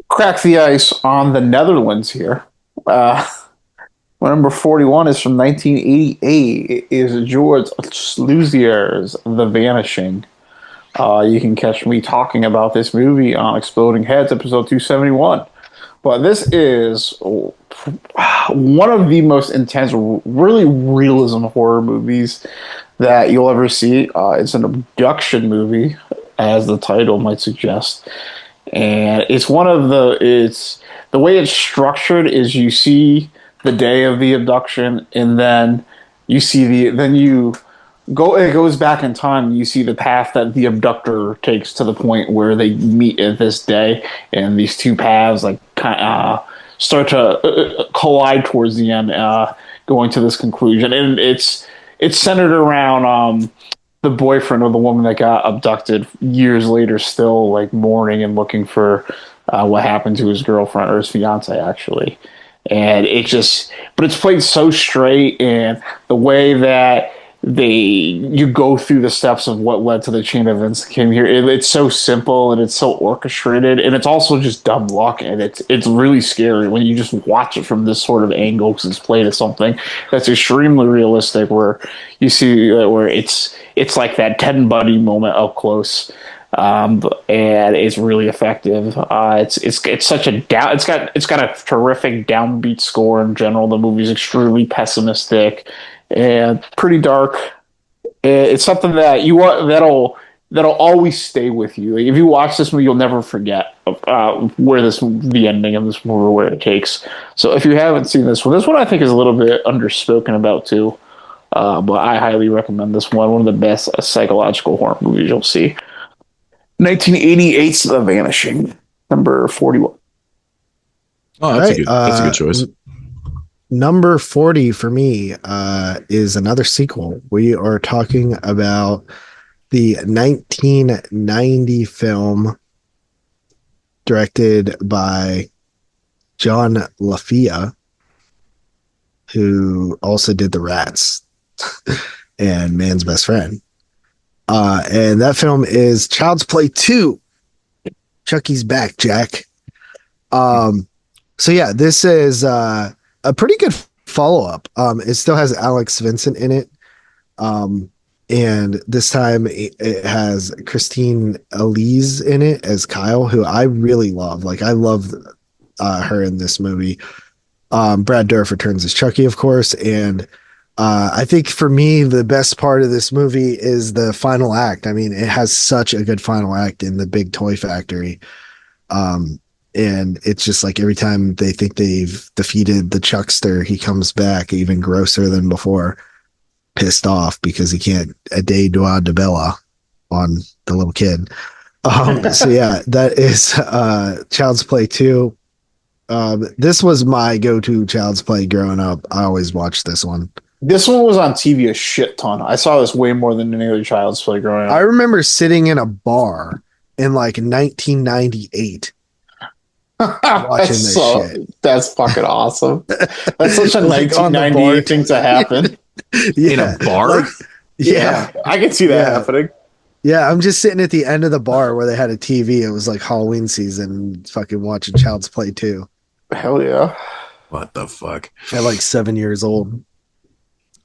crack the ice on the Netherlands here. Number 41 is from 1988. It is George Sluizier's The Vanishing. You can catch me talking about this movie on Exploding Heads, episode 271. But this is one of the most intense, really realism horror movies that you'll ever see. It's an abduction movie, as the title might suggest. And it's the way it's structured is you see the day of the abduction, and then it goes back in time. You see the path that the abductor takes to the point where they meet at this day, and these two paths start to collide towards the end, going to this conclusion. And it's centered around the boyfriend of the woman that got abducted years later, still like mourning and looking for what happened to his girlfriend or his fiance, actually. And but it's played so straight, and the way that you go through the steps of what led to the chain of events that came here. It's so simple and it's so orchestrated, and it's also just dumb luck, and it's really scary when you just watch it from this sort of angle, because it's played as something that's extremely realistic, where you see where it's like that Ted Bundy moment up close, and it's really effective. It's such a it's got a terrific downbeat score in general. The movie's extremely pessimistic and pretty dark. It's something that that'll always stay with you. Like, if you watch this movie, you'll never forget the ending of this movie, where it takes. So if you haven't seen this one I think is a little bit underspoken about too. But I highly recommend this one. One of the best psychological horror movies you'll see. 1988's The Vanishing, number 41. Oh, that's a good choice. Number 40 for me is another sequel. We are talking about the 1990 film directed by John LaFia, who also did The Rats and Man's Best Friend. And that film is Child's Play 2. Chucky's Back, Jack. So yeah, this is a pretty good follow-up. It still has Alex Vincent in it. And this time it has Christine Elise in it as Kyle, who I really love. Like, I love her in this movie. Brad Dourif returns as Chucky, of course. And I think for me, the best part of this movie is the final act. I mean, it has such a good final act in the big toy factory. And it's just like every time they think they've defeated the Chuckster, he comes back even grosser than before, pissed off because he can't a day droit de Bella on the little kid. So yeah, that is Child's Play 2. This was my go-to Child's Play growing up. I always watched this one. This one was on TV a shit ton. I saw this way more than any other Child's Play growing up. I remember sitting in a bar in like 1998 watching this shit. That's fucking awesome. That's such a Like on the 1998 thing to happen. In a bar? Yeah, I can see that happening. Yeah, I'm just sitting at the end of the bar where they had a TV. It was like Halloween season, fucking watching Child's Play 2. Hell yeah. What the fuck? At like 7 years old.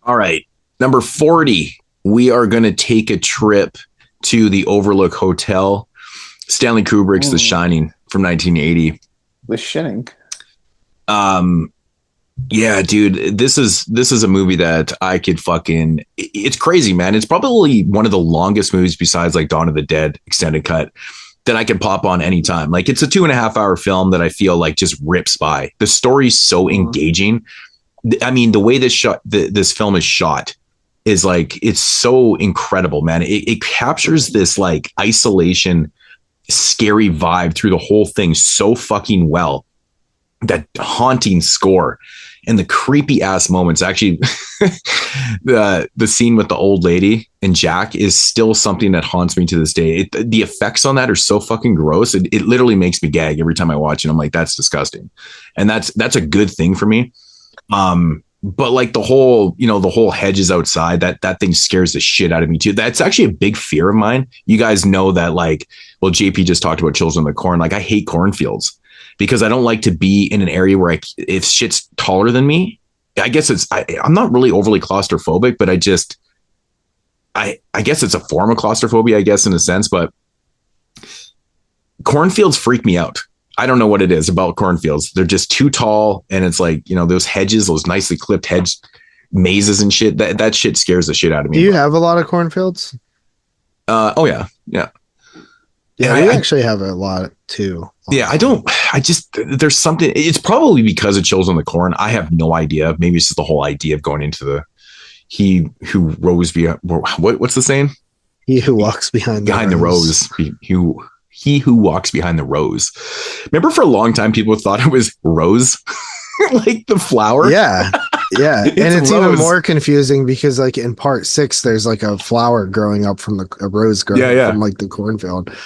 All right. Number 40. We are going to take a trip to the Overlook Hotel. Stanley Kubrick's The Shining from 1980. The Shining. Yeah, dude, this is a movie that I could fucking, it's crazy, man. It's probably one of the longest movies besides like Dawn of the Dead extended cut that I can pop on anytime. Like, it's a 2.5 hour film that I feel like just rips by. The story's so engaging. I mean, the way this film is shot is like, it's so incredible, man. It captures this like isolation, scary vibe through the whole thing so fucking well. That haunting score and the creepy ass moments. Actually, the scene with the old lady and Jack is still something that haunts me to this day. The effects on that are so fucking gross. It literally makes me gag every time I watch it. I'm like, that's disgusting. And that's a good thing for me. But like the whole hedges outside, that thing scares the shit out of me too. That's actually a big fear of mine. You guys know that, like, well, JP just talked about Children of the Corn. Like, I hate cornfields because I don't like to be in an area where if shit's taller than me. I guess I'm not really overly claustrophobic, but I guess it's a form of claustrophobia, I guess, in a sense, but cornfields freak me out. I don't know what it is about cornfields. They're just too tall. And it's like, those hedges, those nicely clipped hedge mazes and shit, that shit scares the shit out of me. Do you have a lot of cornfields? Oh yeah. Yeah. Yeah, we actually have a lot too. Yeah, there's something, it's probably because of Children of the Corn. I have no idea. Maybe it's just the whole idea of going into he who rose behind, what's the saying? He who walks behind the rose. He who walks behind the rose. Remember, for a long time, people thought it was rose, like the flower. Yeah. Yeah. And it's even more confusing because like in part 6, there's like a flower growing up from a rose growing up from like the cornfield.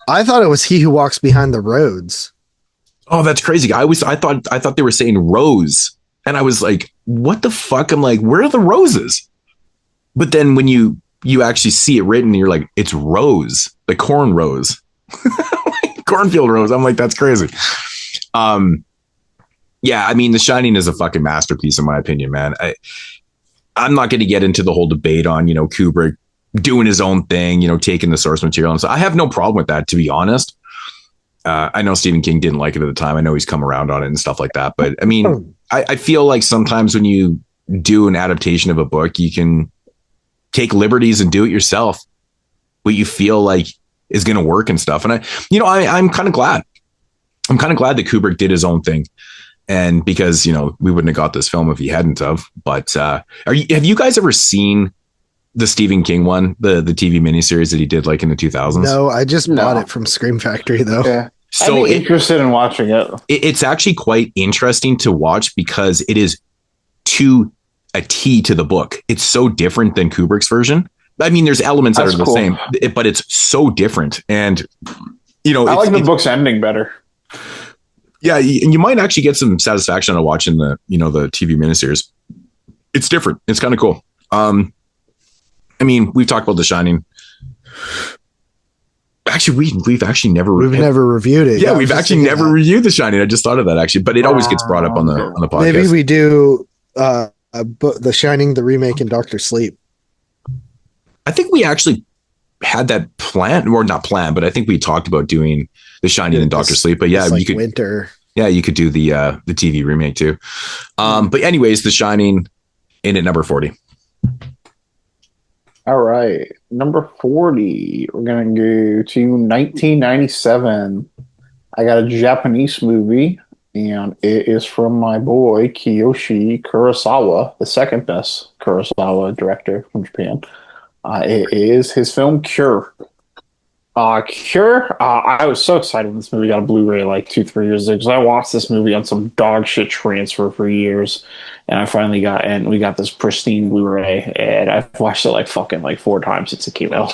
I thought it was he who walks behind the roads. Oh, that's crazy. I thought they were saying rose. And I was like, what the fuck? I'm like, where are the roses? But then when you actually see it written, you're like, it's rose, the corn rose. Cornfield rose. I'm like, that's crazy. Yeah, I mean, The Shining is a fucking masterpiece in my opinion, man. I'm not going to get into the whole debate on, Kubrick doing his own thing, taking the source material. And so I have no problem with that, to be honest. I know Stephen King didn't like it at the time. I know he's come around on it and stuff like that. But I mean, I feel like sometimes when you do an adaptation of a book, you can take liberties and do it yourself. What you feel like is going to work and stuff. And I'm kind of glad. I'm kind of glad that Kubrick did his own thing. And because, we wouldn't have got this film if he hadn't have. But have you guys ever seen the Stephen King one, the TV miniseries that he did like in the 2000s? No, I just bought it from Scream Factory though. Yeah. So I'd be interested in watching it. It's actually quite interesting to watch because it is to a T to the book. It's so different than Kubrick's version. I mean, there's elements that are the same, but it's so different. And, I like the book's ending better. Yeah. And you might actually get some satisfaction out of watching the TV miniseries. It's different. It's kind of cool. I mean, we've talked about The Shining. Actually, we've actually never reviewed it. Yeah, we've actually never reviewed The Shining. I just thought of that actually, but it always gets brought up on the podcast. Maybe we do The Shining, the remake, and Doctor Sleep. I think we actually had that plan, or not planned, but I think we talked about doing The Shining and Doctor Sleep. But yeah, you could winter. Yeah, you could do the TV remake too. But anyways, The Shining in at number 40. All right. Number 40. We're going to go to 1997. I got a Japanese movie, and it is from my boy, Kiyoshi Kurosawa, the second best Kurosawa director from Japan. It is his film Cure. Cure. I was so excited when this movie got a Blu-ray like 2-3 years ago because I watched this movie on some dog shit transfer for years, and I finally we got this pristine Blu-ray, and I've watched it like fucking like 4 times since it came out.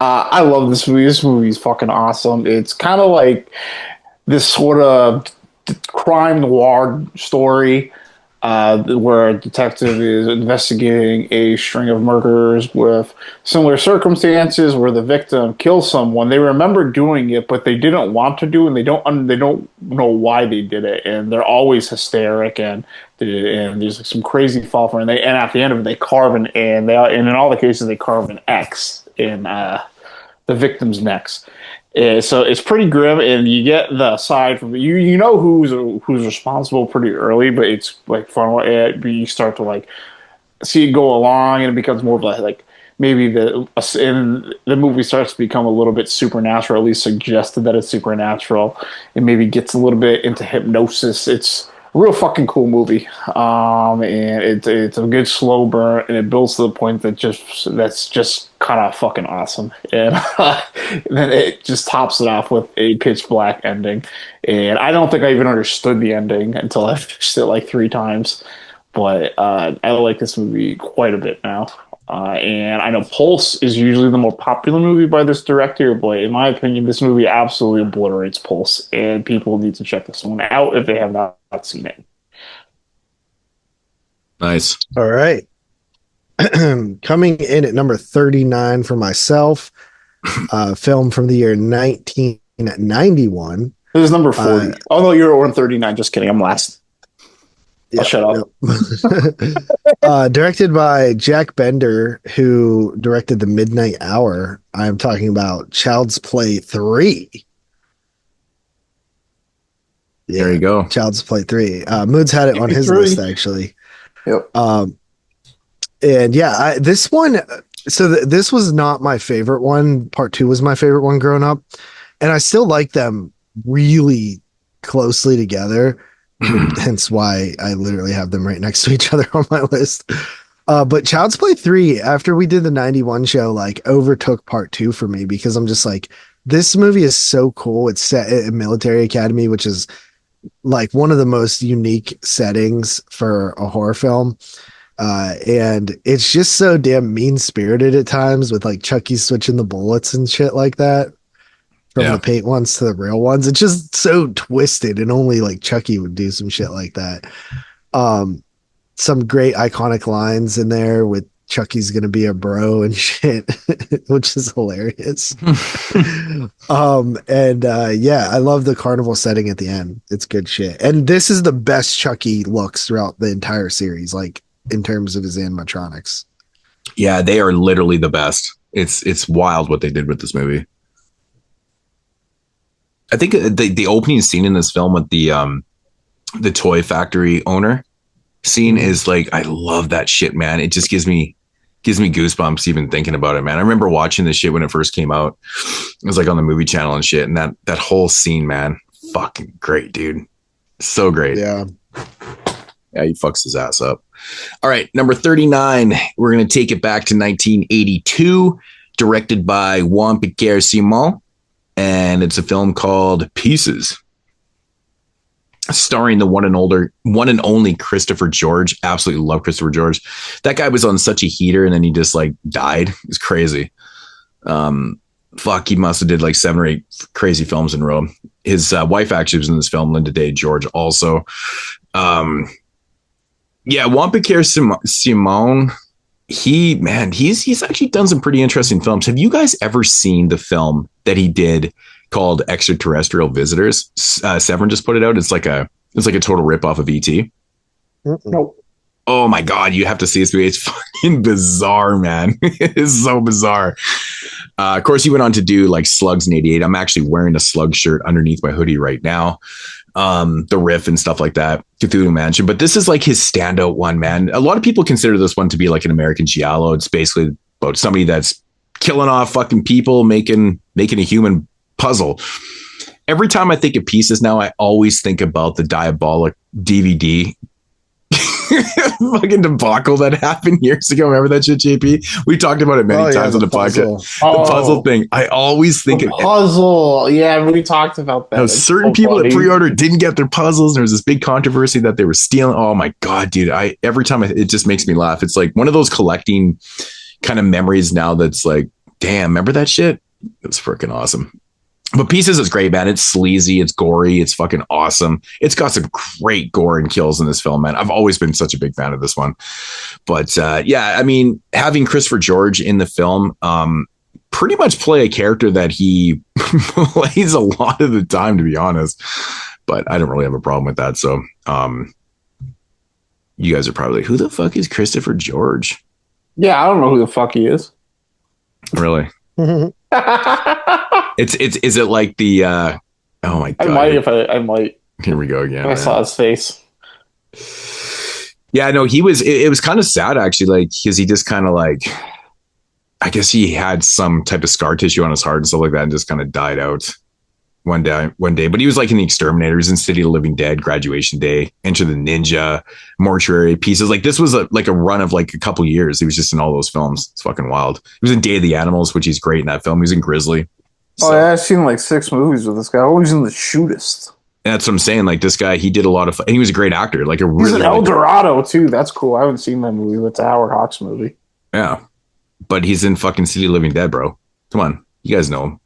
I love this movie. This movie is fucking awesome. It's kind of like this sort of crime noir story where a detective is investigating a string of murders with similar circumstances where the victim kills someone. They remember doing it, but they didn't want to do it, and they don't know why they did it, and they're always hysteric, and there's like some crazy fall for it. And at the end of it, they carve and in all the cases they carve an X in the victim's necks. So it's pretty grim, and you get the side from you know who's responsible pretty early, but it's like fun. You start to like see it go along, and it becomes more of like maybe the movie starts to become a little bit supernatural, at least suggested that it's supernatural. It maybe gets a little bit into hypnosis. It's a real fucking cool movie, and it's a good slow burn, and it builds to the point that's just kind of fucking awesome, and then it just tops it off with a pitch black ending. And I don't think I even understood the ending until I finished it like 3 times, but I like this movie quite a bit now. And I know Pulse is usually the more popular movie by this director, but in my opinion, this movie absolutely obliterates Pulse, and people need to check this one out if they have not seen it. Nice. All right. Coming in at number 39 for myself, film from the year 1991. This is number 40. Oh, no, you're on 39. Just kidding. I'm last. I'll shut up. Directed by Jack Bender, who directed The Midnight Hour. I'm talking about Child's Play 3. Yeah, there you go. Child's Play 3. Moodz had it on his list, actually. Yep. And yeah, this one, so this was not my favorite one. Part 2 was my favorite one growing up. And I still like them really closely together. Hence why I literally have them right next to each other on my list. But Child's Play 3, after we did the 91 show, like overtook Part 2 for me, because I'm just like, this movie is so cool. It's set at a military academy, which is like one of the most unique settings for a horror film. And it's just so damn mean-spirited at times, with like Chucky switching the bullets and shit like that from the paint ones to the real ones. It's just so twisted, and only like Chucky would do some shit like that. Some great iconic lines in there with Chucky's gonna be a bro and shit, which is hilarious. Yeah, I love the carnival setting at the end. It's good shit. And this is the best Chucky looks throughout the entire series, like in terms of his animatronics. Yeah, they are literally the best. It's wild what they did with this movie. I think the opening scene in this film with the toy factory owner scene is like, I love that shit, man. It just gives me goosebumps even thinking about it, man. I remember watching this shit when it first came out. It was like on the movie channel and shit, and that whole scene, man, fucking great, dude. So great. Yeah, he fucks his ass up. All right, number 39. We're gonna take it back to 1982, directed by Juan Piquer Simon, and it's a film called Pieces, starring the one and only Christopher George. Absolutely love Christopher George. That guy was on such a heater, and then he just like died. It's crazy. He must have did like 7 or 8 crazy films in a row. His wife actually was in this film, Linda Day George, also. Juan Piquer Simon, he's actually done some pretty interesting films. Have you guys ever seen the film that he did called Extraterrestrial Visitors? Severn just put it out. It's like a total ripoff of E.T. Nope. Oh my God, you have to see this movie. It's fucking bizarre, man. It's so bizarre. Of course, he went on to do like Slugs in '88. I'm actually wearing a Slug shirt underneath my hoodie right now. The Riff and stuff like that, Cthulhu Mansion. But this is like his standout one, man. A lot of people consider this one to be like an American Giallo. It's basically about somebody that's killing off fucking people, making a human puzzle. Every time I think of Pieces now, I always think about the Diabolic DVD fucking debacle that happened years ago. Remember that shit, JP? We talked about it many times on the podcast. The puzzle thing. I always think the puzzle. Yeah, we talked about that. How certain people that pre-order didn't get their puzzles. There was this big controversy that they were stealing. Oh my god, dude! Every time it just makes me laugh. It's like one of those collecting kind of memories now. That's like, damn, remember that shit? It was freaking awesome. But Pieces is great, man. It's sleazy, it's gory, it's fucking awesome. It's got some great gore and kills in this film, man. I've always been such a big fan of this one. But yeah, I mean, having Christopher George in the film, pretty much play a character that he plays a lot of the time, to be honest. But I don't really have a problem with that. So you guys are probably like, who the fuck is Christopher George? Yeah, I don't know who the fuck he is. Really? Is it like the oh my god. I might. Here we go again. I saw his face. Yeah, no, it was kind of sad actually, like, because he just kind of like, I guess he had some type of scar tissue on his heart and stuff like that and just kind of died out one day. But he was like in The Exterminators, in City of the Living Dead, Graduation Day, Enter the Ninja, Mortuary Pieces. Like this was a run of like a couple years. He was just in all those films. It's fucking wild. He was in Day of the Animals, which he's great in that film. He was in Grizzly. So, yeah, I've seen like 6 movies with this guy. Always in The Shootist. And that's what I'm saying. Like this guy, he did a lot of, and he was a great actor. Like He's in El Dorado too. That's cool. I haven't seen that movie. That's a Howard Hawks movie. Yeah, but he's in fucking City of the Living Dead, bro. Come on, you guys know him.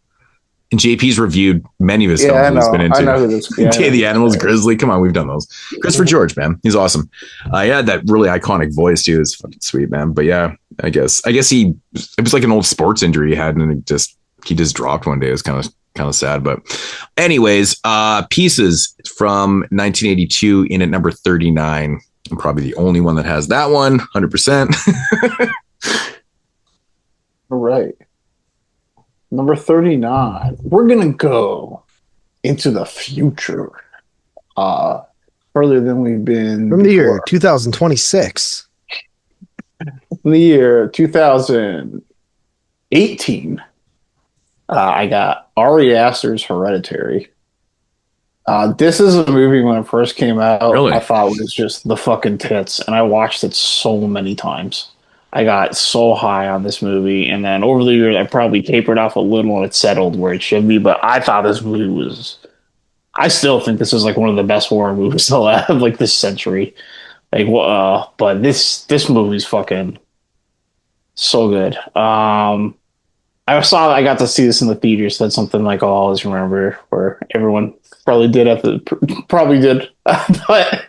And JP's reviewed many of his films he's been into. I know who this is. Day of the Animals, Grizzly. Come on, we've done those. Christopher George, man, he's awesome. He had that really iconic voice too. It's fucking sweet, man. But yeah, I guess it was like an old sports injury he had, and he just dropped one day. It was kind of sad. But anyways, Pieces from 1982 in at number 39. I'm probably the only one that has that one, 100%. All right. Number 39. We're going to go into the future. Further than we've been. From the year 2026. From the year 2018. I got Ari Aster's Hereditary. This is a movie when it first came out. Really? I thought it was just the fucking tits, and I watched it so many times. I got so high on this movie, and then over the years, I probably tapered off a little, and it settled where it should be. But I thought this movie was. I still think this is like one of the best horror movies to have like this century. Like, but this movie's fucking so good. I got to see this in the theater. Said something like, "I'll always remember," where everyone probably did but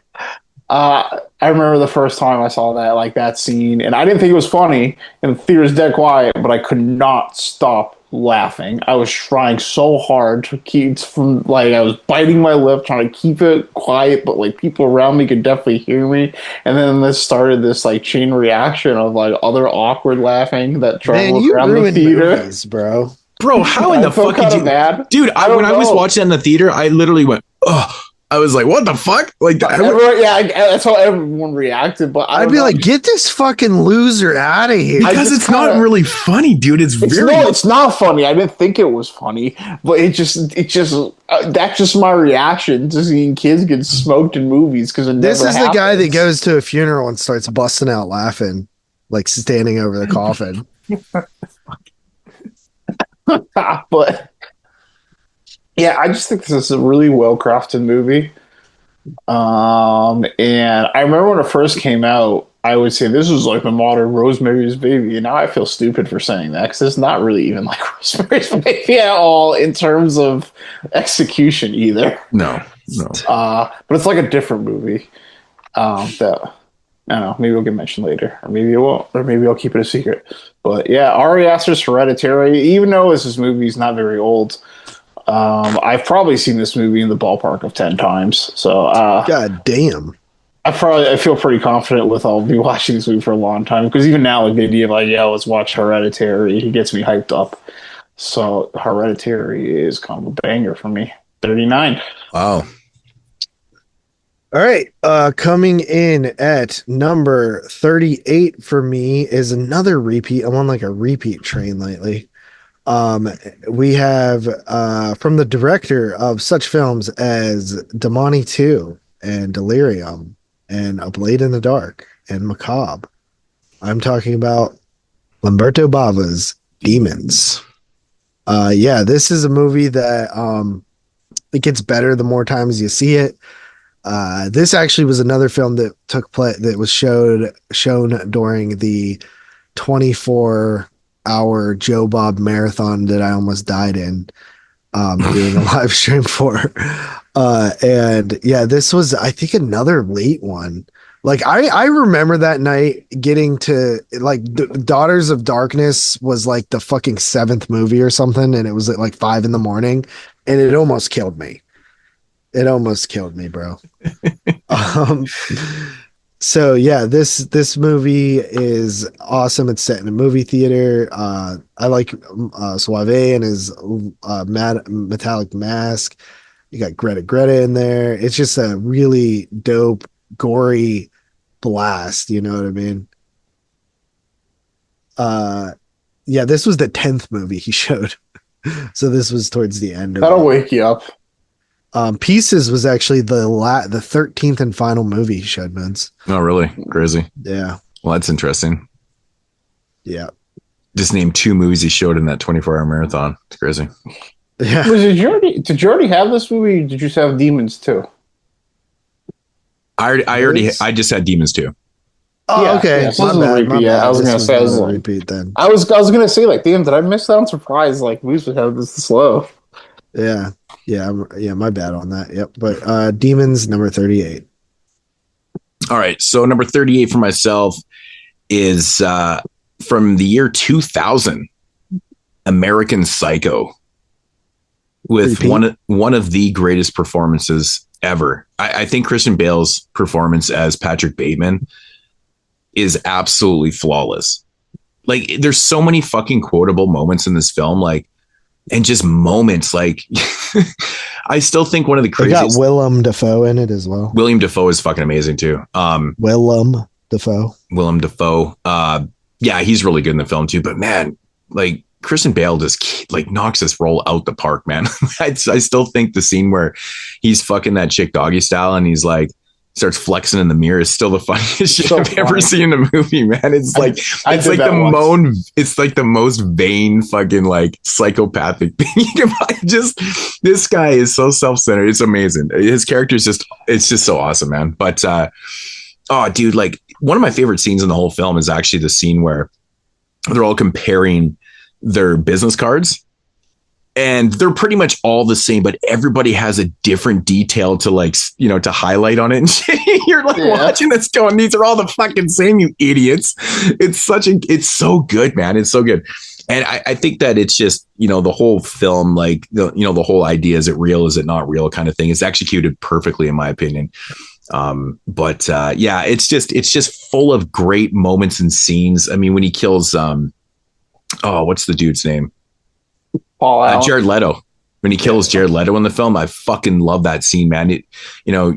I remember the first time I saw that scene, and I didn't think it was funny, and the theater's dead quiet, but I could not stop laughing. I was trying so hard to keep from, I was biting my lip, trying to keep it quiet, but people around me could definitely hear me. And then this started this chain reaction of other awkward laughing that traveled around the theater. Movies, bro. Bro, how in the fuck did you? Bad. Dude, when I was watching it in the theater, I literally went, "Oh." I was like, "What the fuck?" That's how everyone reacted. But I'd be like, "Get this fucking loser out of here!" Because it's not really funny, dude. It's not funny. I didn't think it was funny, but that's just my reaction to seeing kids get smoked in movies. Because this is the guy that goes to a funeral and starts busting out laughing, standing over the coffin. But yeah, I just think this is a really well-crafted movie. And I remember when it first came out, I would say this was like the modern Rosemary's Baby. And now I feel stupid for saying that because it's not really even like Rosemary's Baby at all in terms of execution either. No. But it's like a different movie that I don't know, maybe we'll get mentioned later, or maybe it won't, or maybe I'll keep it a secret. But yeah, Ari Aster's Hereditary, even though this movie is not very old, I've probably seen this movie in the ballpark of 10 times. So God damn. I feel pretty confident with I'll be watching this movie for a long time, because even now, the idea of let's watch Hereditary, it gets me hyped up. So Hereditary is kind of a banger for me. 39. Wow. All right. Coming in at number 38 for me is another repeat. I'm on a repeat train lately. We have from the director of such films as Damani 2 and Delirium and A Blade in the Dark and Macabre. I'm talking about Lamberto Bava's Demons. This is a movie that it gets better the more times you see it. This actually was another film that took place that was shown during the 24-hour Joe Bob marathon that I almost died in doing a live stream for. This was, I think, another late one. Like I remember that night getting to like Daughters of Darkness was like the fucking 7th movie or something, and it was at like 5 a.m, and it almost killed me. It almost killed me, bro. This movie is awesome. It's set in a movie theater. I like Suave and his metallic mask. You got Greta in there. It's just a really dope, gory blast. You know what I mean? This was the 10th movie he showed. So this was towards the end. That'll wake you up. Pieces was actually the 13th and final movie he showed, Moodz. Oh, really? Crazy. Yeah. Well, that's interesting. Yeah. Just name 2 movies he showed in that 24-hour marathon. It's crazy. Yeah. Did you already have this movie? Or did you just have Demons too? I just had Demons too. Oh, okay. So my bad. I was gonna say, repeat then. I was gonna say, like, damn, did I miss that? I'm surprised. Like, Moodz would have this slow. Yeah. My bad on that. Yep. But Demons number 38. All right. So number 38 for myself is from the year 2000, American Psycho, with one of the greatest performances ever. I think Christian Bale's performance as Patrick Bateman is absolutely flawless. Like, there's so many fucking quotable moments in this film, like, and just moments like I still think one of the craziest. They got Willem Dafoe in it as well. William Dafoe is fucking amazing too. Willem Dafoe. He's really good in the film too. But man, like, Christian Bale just like knocks this role out the park, man. I still think the scene where he's fucking that chick doggy style and he's like starts flexing in the mirror is still the funniest shit I've ever seen in a movie, man. It's like it's like the most vain fucking like psychopathic thing you can find. Just this guy is so self-centered. It's amazing. His character is just so awesome, man. But dude, like, one of my favorite scenes in the whole film is actually the scene where they're all comparing their business cards. And they're pretty much all the same, but everybody has a different detail to, like, you know, to highlight on it. And shit. You're like watching this going, these are all the fucking same, you idiots. It's so good, man. It's so good. And I think that it's just, you know, the whole film, like, the whole idea, is it real? Is it not real? Kind of thing. It's executed perfectly, in my opinion. It's just full of great moments and scenes. I mean, when he kills, what's the dude's name? Jared Leto. When he kills Jared Leto in the film, I fucking love that scene, man. You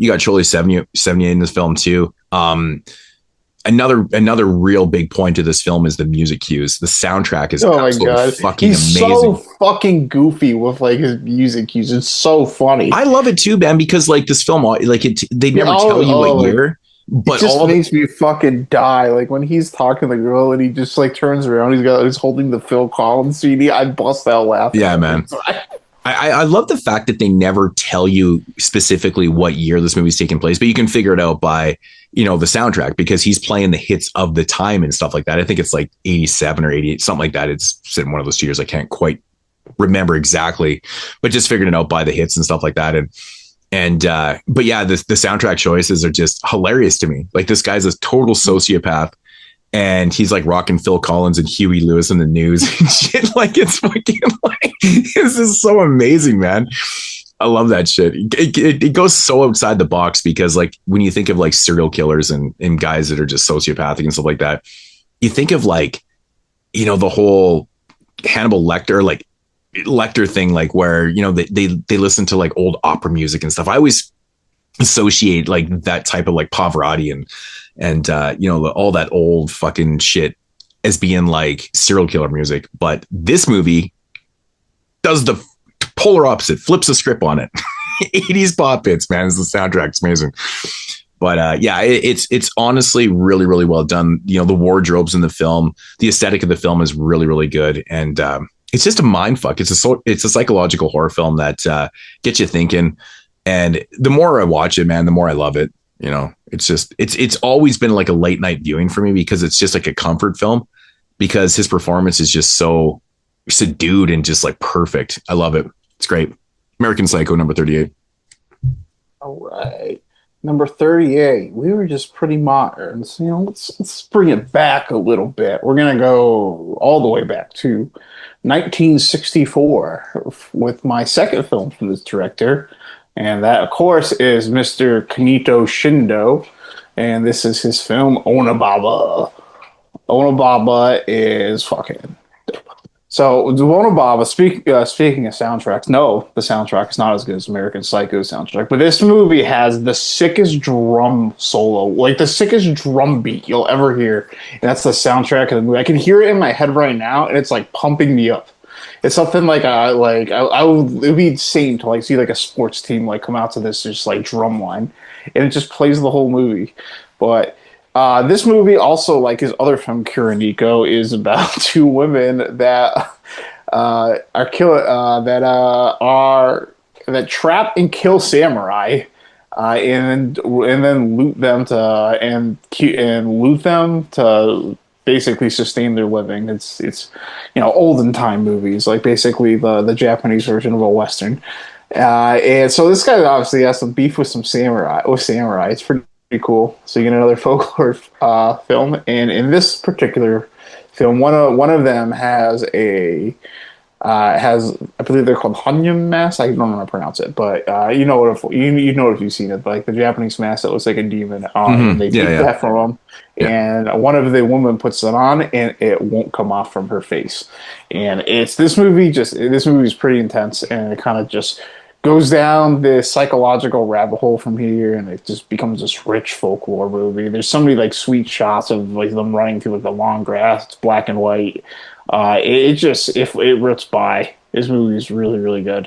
got Charlie 78 in this film too. Another real big point to this film is the music cues. The soundtrack is fucking He's amazing. So fucking goofy with like his music cues. It's so funny. I love it too, man, because like this film, like they never tell you what year. But it just makes me fucking die. Like when he's talking to the girl and he just like turns around, he's holding the Phil Collins CD. I bust out laughing. Yeah, man. I love the fact that they never tell you specifically what year this movie's taking place, but you can figure it out by, you know, the soundtrack, because he's playing the hits of the time and stuff like that. I think it's like 87 or 88, something like that. It's in one of those 2 years. I can't quite remember exactly, but just figuring it out by the hits and stuff like that. But yeah, the soundtrack choices are just hilarious to me. Like, this guy's a total sociopath, and he's like rocking Phil Collins and Huey Lewis in the News and shit. Like, it's fucking like, this is so amazing, man. I love that shit. It goes so outside the box, because like when you think of like serial killers and guys that are just sociopathic and stuff like that, you think of like, you know, the whole Hannibal Lecter thing, like where, you know, they listen to like old opera music and stuff. I always associate like that type of like Pavarotti and you know, all that old fucking shit as being like serial killer music. But this movie does the polar opposite, flips the script on it. 80s pop hits, man. The soundtrack's amazing. But yeah, it's honestly really, really well done. You know, the wardrobes in the film, the aesthetic of the film is really, really good. And it's just a mind fuck. It's a psychological horror film that gets you thinking. And the more I watch it, man, the more I love it. You know, it's always been like a late night viewing for me because it's just like a comfort film because his performance is just so subdued and just like perfect. I love it. It's great. American Psycho, number 38. All right. Number 38. We were just pretty modern. So, you know, let's bring it back a little bit. We're going to go all the way back to 1964 with my second film from this director. And that, of course, is Mr. Kenito Shindo. And this is his film, Onababa. Onababa is fucking dope. So, Onababa, speaking of soundtracks, no, the soundtrack is not as good as American Psycho's soundtrack. But this movie has the sickest drum solo, like the sickest drum beat you'll ever hear. And that's the soundtrack of the movie. I can hear it in my head right now, and it's like pumping me up. It's something like it would be insane to like see like a sports team like come out to this just like drum line, and it just plays the whole movie. But this movie also, like his other film Kuroneko, is about two women that that trap and kill samurai, and then loot them to basically sustain their living. It's you know, olden time movies, like basically the Japanese version of a Western. And so this guy obviously has some beef with samurai. It's pretty cool. So you get another folklore film, and in this particular film, one of them has I believe they're called Hunyum masks. I don't know how to pronounce it, but you know if you've seen it, like the Japanese mask that looks like a demon. And they take that from them, and one of the women puts it on, and it won't come off from her face. And this movie is pretty intense, and it kind of just goes down this psychological rabbit hole from here, and it just becomes this rich folklore movie. There's so many like sweet shots of like them running through like the long grass. It's black and white. It rips by. This movie is really, really good.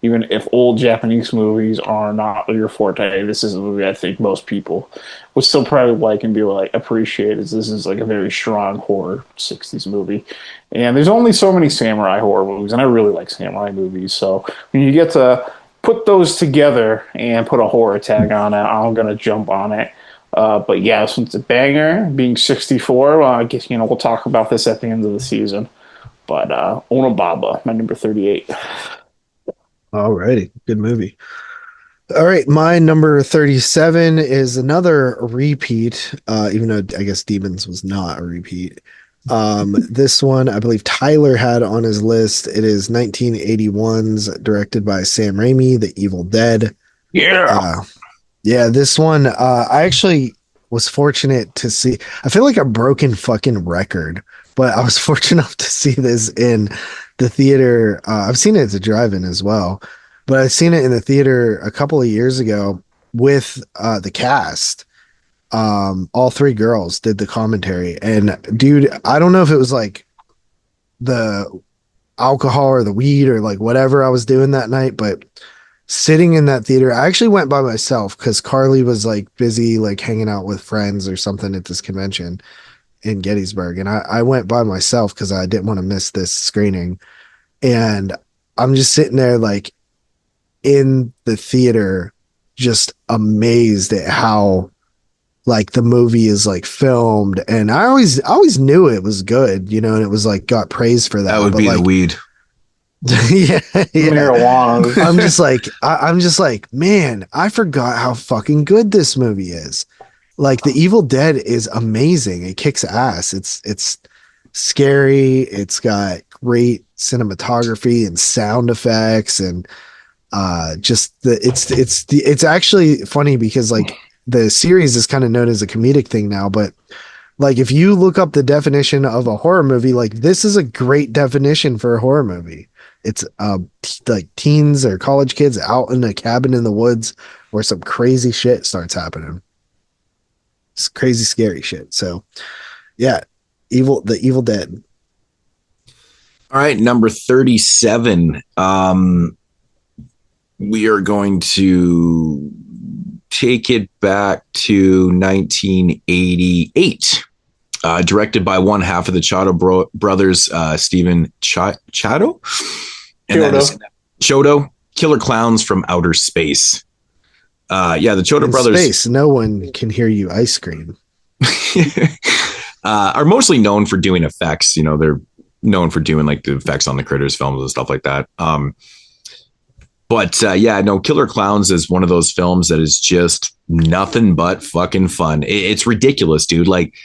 Even if old Japanese movies are not your forte, this is a movie I think most people would still probably like and be like appreciate. This is like a very strong horror 60s movie. And there's only so many samurai horror movies, and I really like samurai movies. So when you get to put those together and put a horror tag on it, I'm gonna jump on it. But yeah, this one's a banger. Being 64, I guess, you know, we'll talk about this at the end of the season. But Onababa, my number 38. Alrighty, good movie. All right, my number 37 is another repeat, even though I guess Demons was not a repeat. This one, I believe Tyler had on his list. It is 1981's, directed by Sam Raimi, The Evil Dead. Yeah. Yeah, this one, I actually was fortunate to see. I feel like a broken fucking record, but I was fortunate enough to see this in the theater. I've seen it at the drive-in as well, but I've seen it in the theater a couple of years ago with the cast. All three girls did the commentary, and dude, I don't know if it was like the alcohol or the weed or like whatever I was doing that night, but sitting in that theater, I actually went by myself because Carly was like busy like hanging out with friends or something at this convention in Gettysburg, and I went by myself because I didn't want to miss this screening. And I'm just sitting there like in the theater, just amazed at how like the movie is like filmed. And I always knew it was good, you know, and it was like got praise for that. That would be like, the weed. yeah. Marijuana. I'm just like, man, I forgot how fucking good this movie is. Like The Evil Dead is amazing. It kicks ass. It's scary. It's got great cinematography and sound effects, and it's actually funny because like the series is kind of known as a comedic thing now, but like if you look up the definition of a horror movie, like this is a great definition for a horror movie. It's like teens or college kids out in a cabin in the woods where some crazy shit starts happening. It's crazy, scary shit. So yeah, The Evil Dead. All right, number 37. We are going to take it back to 1988. Directed by one half of the Chiodo brothers, Stephen Chiodo, and that is Chiodo, Killer Clowns from Outer Space. The Chiodo brothers. Space, no one can hear you ice cream. Are mostly known for doing effects. You know, they're known for doing like the effects on the Critters films and stuff like that. Killer Clowns is one of those films that is just nothing but fucking fun. It's ridiculous, dude. Like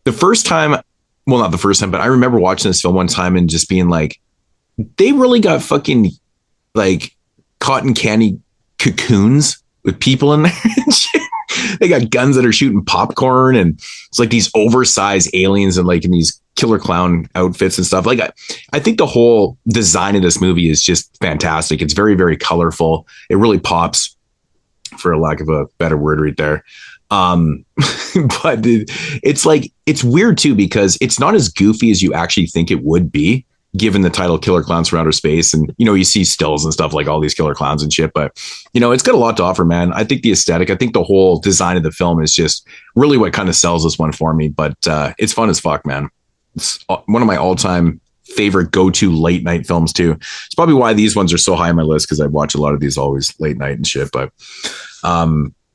the first time, well, not the first time, but I remember watching this film one time and just being like, they really got fucking like cotton candy cocoons with people in there and shit. They got guns that are shooting popcorn, and it's like these oversized aliens and like in these killer clown outfits and stuff. Like I think the whole design of this movie is just fantastic. It's very, very colorful. It really pops, for a lack of a better word right there. But it's like, it's weird too, because it's not as goofy as you actually think it would be, given the title Killer Clowns from Outer Space. And, you know, you see stills and stuff like all these killer clowns and shit, but you know, it's got a lot to offer, man. I think the aesthetic, I think the whole design of the film is just really what kind of sells this one for me, but, it's fun as fuck, man. It's one of my all-time favorite go-to late night films too. It's probably why these ones are so high on my list, because I watch a lot of these always late night and shit, but,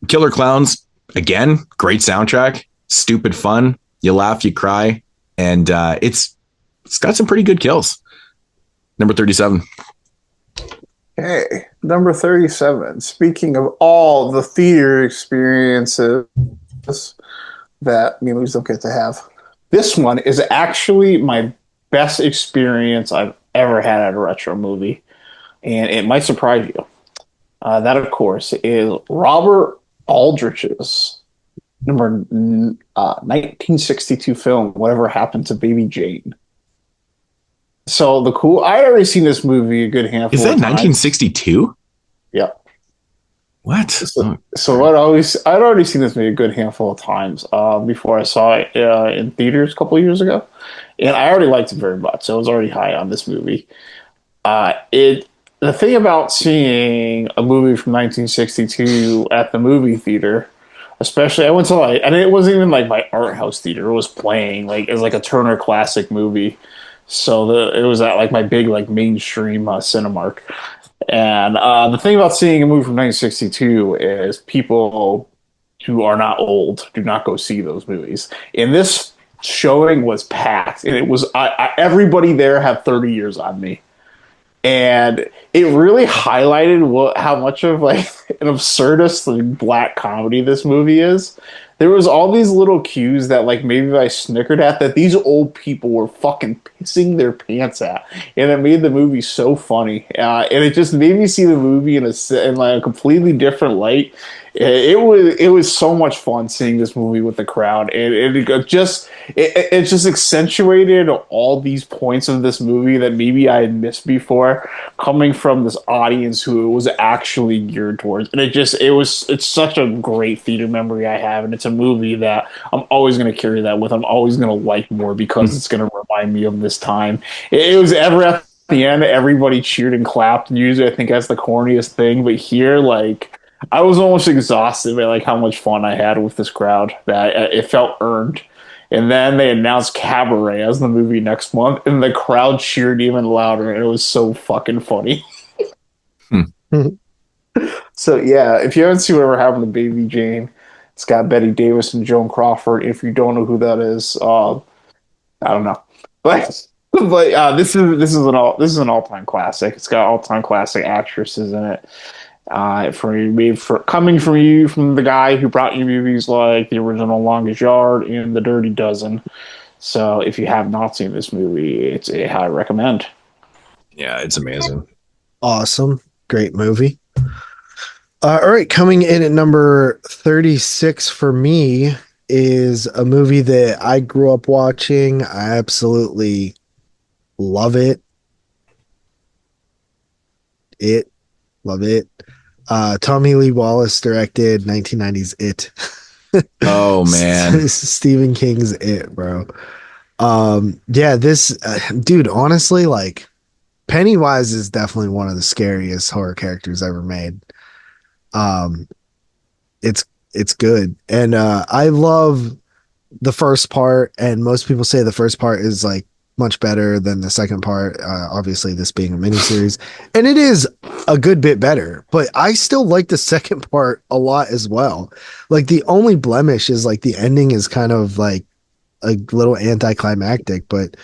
Killer Clowns, again, great soundtrack, stupid fun. You laugh, you cry, and, it's got some pretty good kills. Number 37. Hey, number 37. Speaking of all the theater experiences that movies don't get to have, this one is actually my best experience I've ever had at a retro movie, and it might surprise you. That, of course, is Robert Aldrich's 1962 film, Whatever Happened to Baby Jane. So I already seen this movie a good handful of times. Is that 1962? Yeah. What? So I'd already seen this movie a good handful of times before I saw it in theaters a couple of years ago, and I already liked it very much. So I was already high on this movie. The thing about seeing a movie from 1962 at the movie theater, especially I went to and it wasn't even like my art house theater. It was playing it was like a Turner Classic movie. So it was at like my big like mainstream Cinemark. And the thing about seeing a movie from 1962 is people who are not old do not go see those movies. And this showing was packed, and it was everybody there had 30 years on me. And it really highlighted how much of like an absurdist like, black comedy this movie is. There was all these little cues that like maybe I snickered at that these old people were fucking pissing their pants at, and it made the movie so funny. And it just made me see the movie in like a completely different light. It was so much fun seeing this movie with the crowd, and it just accentuated all these points of this movie that maybe I had missed before, coming from this audience who it was actually geared towards. And it's such a great theater memory I have, and it's a movie that I'm always going to carry that with. I'm always going to like more because it's going to remind me of this time. It was ever at the end, everybody cheered and clapped. And usually, I think that's the corniest thing, but here, like, I was almost exhausted by like how much fun I had with this crowd that it felt earned. And then they announced Cabaret as the movie next month, and the crowd cheered even louder, and it was so fucking funny. So yeah, if you haven't seen Whatever Happened to Baby Jane, it's got Betty Davis and Joan Crawford. If you don't know who that is, I don't know, but this is an all-time classic. It's got all-time classic actresses in it. Coming from the guy who brought you movies like the original Longest Yard and The Dirty Dozen. So if you have not seen this movie, it's a high recommend. Yeah, it's amazing. Awesome. Great movie. All right, coming in at number 36 for me is a movie that I grew up watching. I absolutely love it. Love it. Tommy Lee Wallace directed 1990's It. Oh man, Stephen King's It, bro. This dude, honestly, like Pennywise is definitely one of the scariest horror characters ever made. it's good. And I love the first part, and most people say the first part is like much better than the second part. Obviously, this being a miniseries, and it is a good bit better, but I still like the second part a lot as well. Like the only blemish is like the ending is kind of like a little anticlimactic, but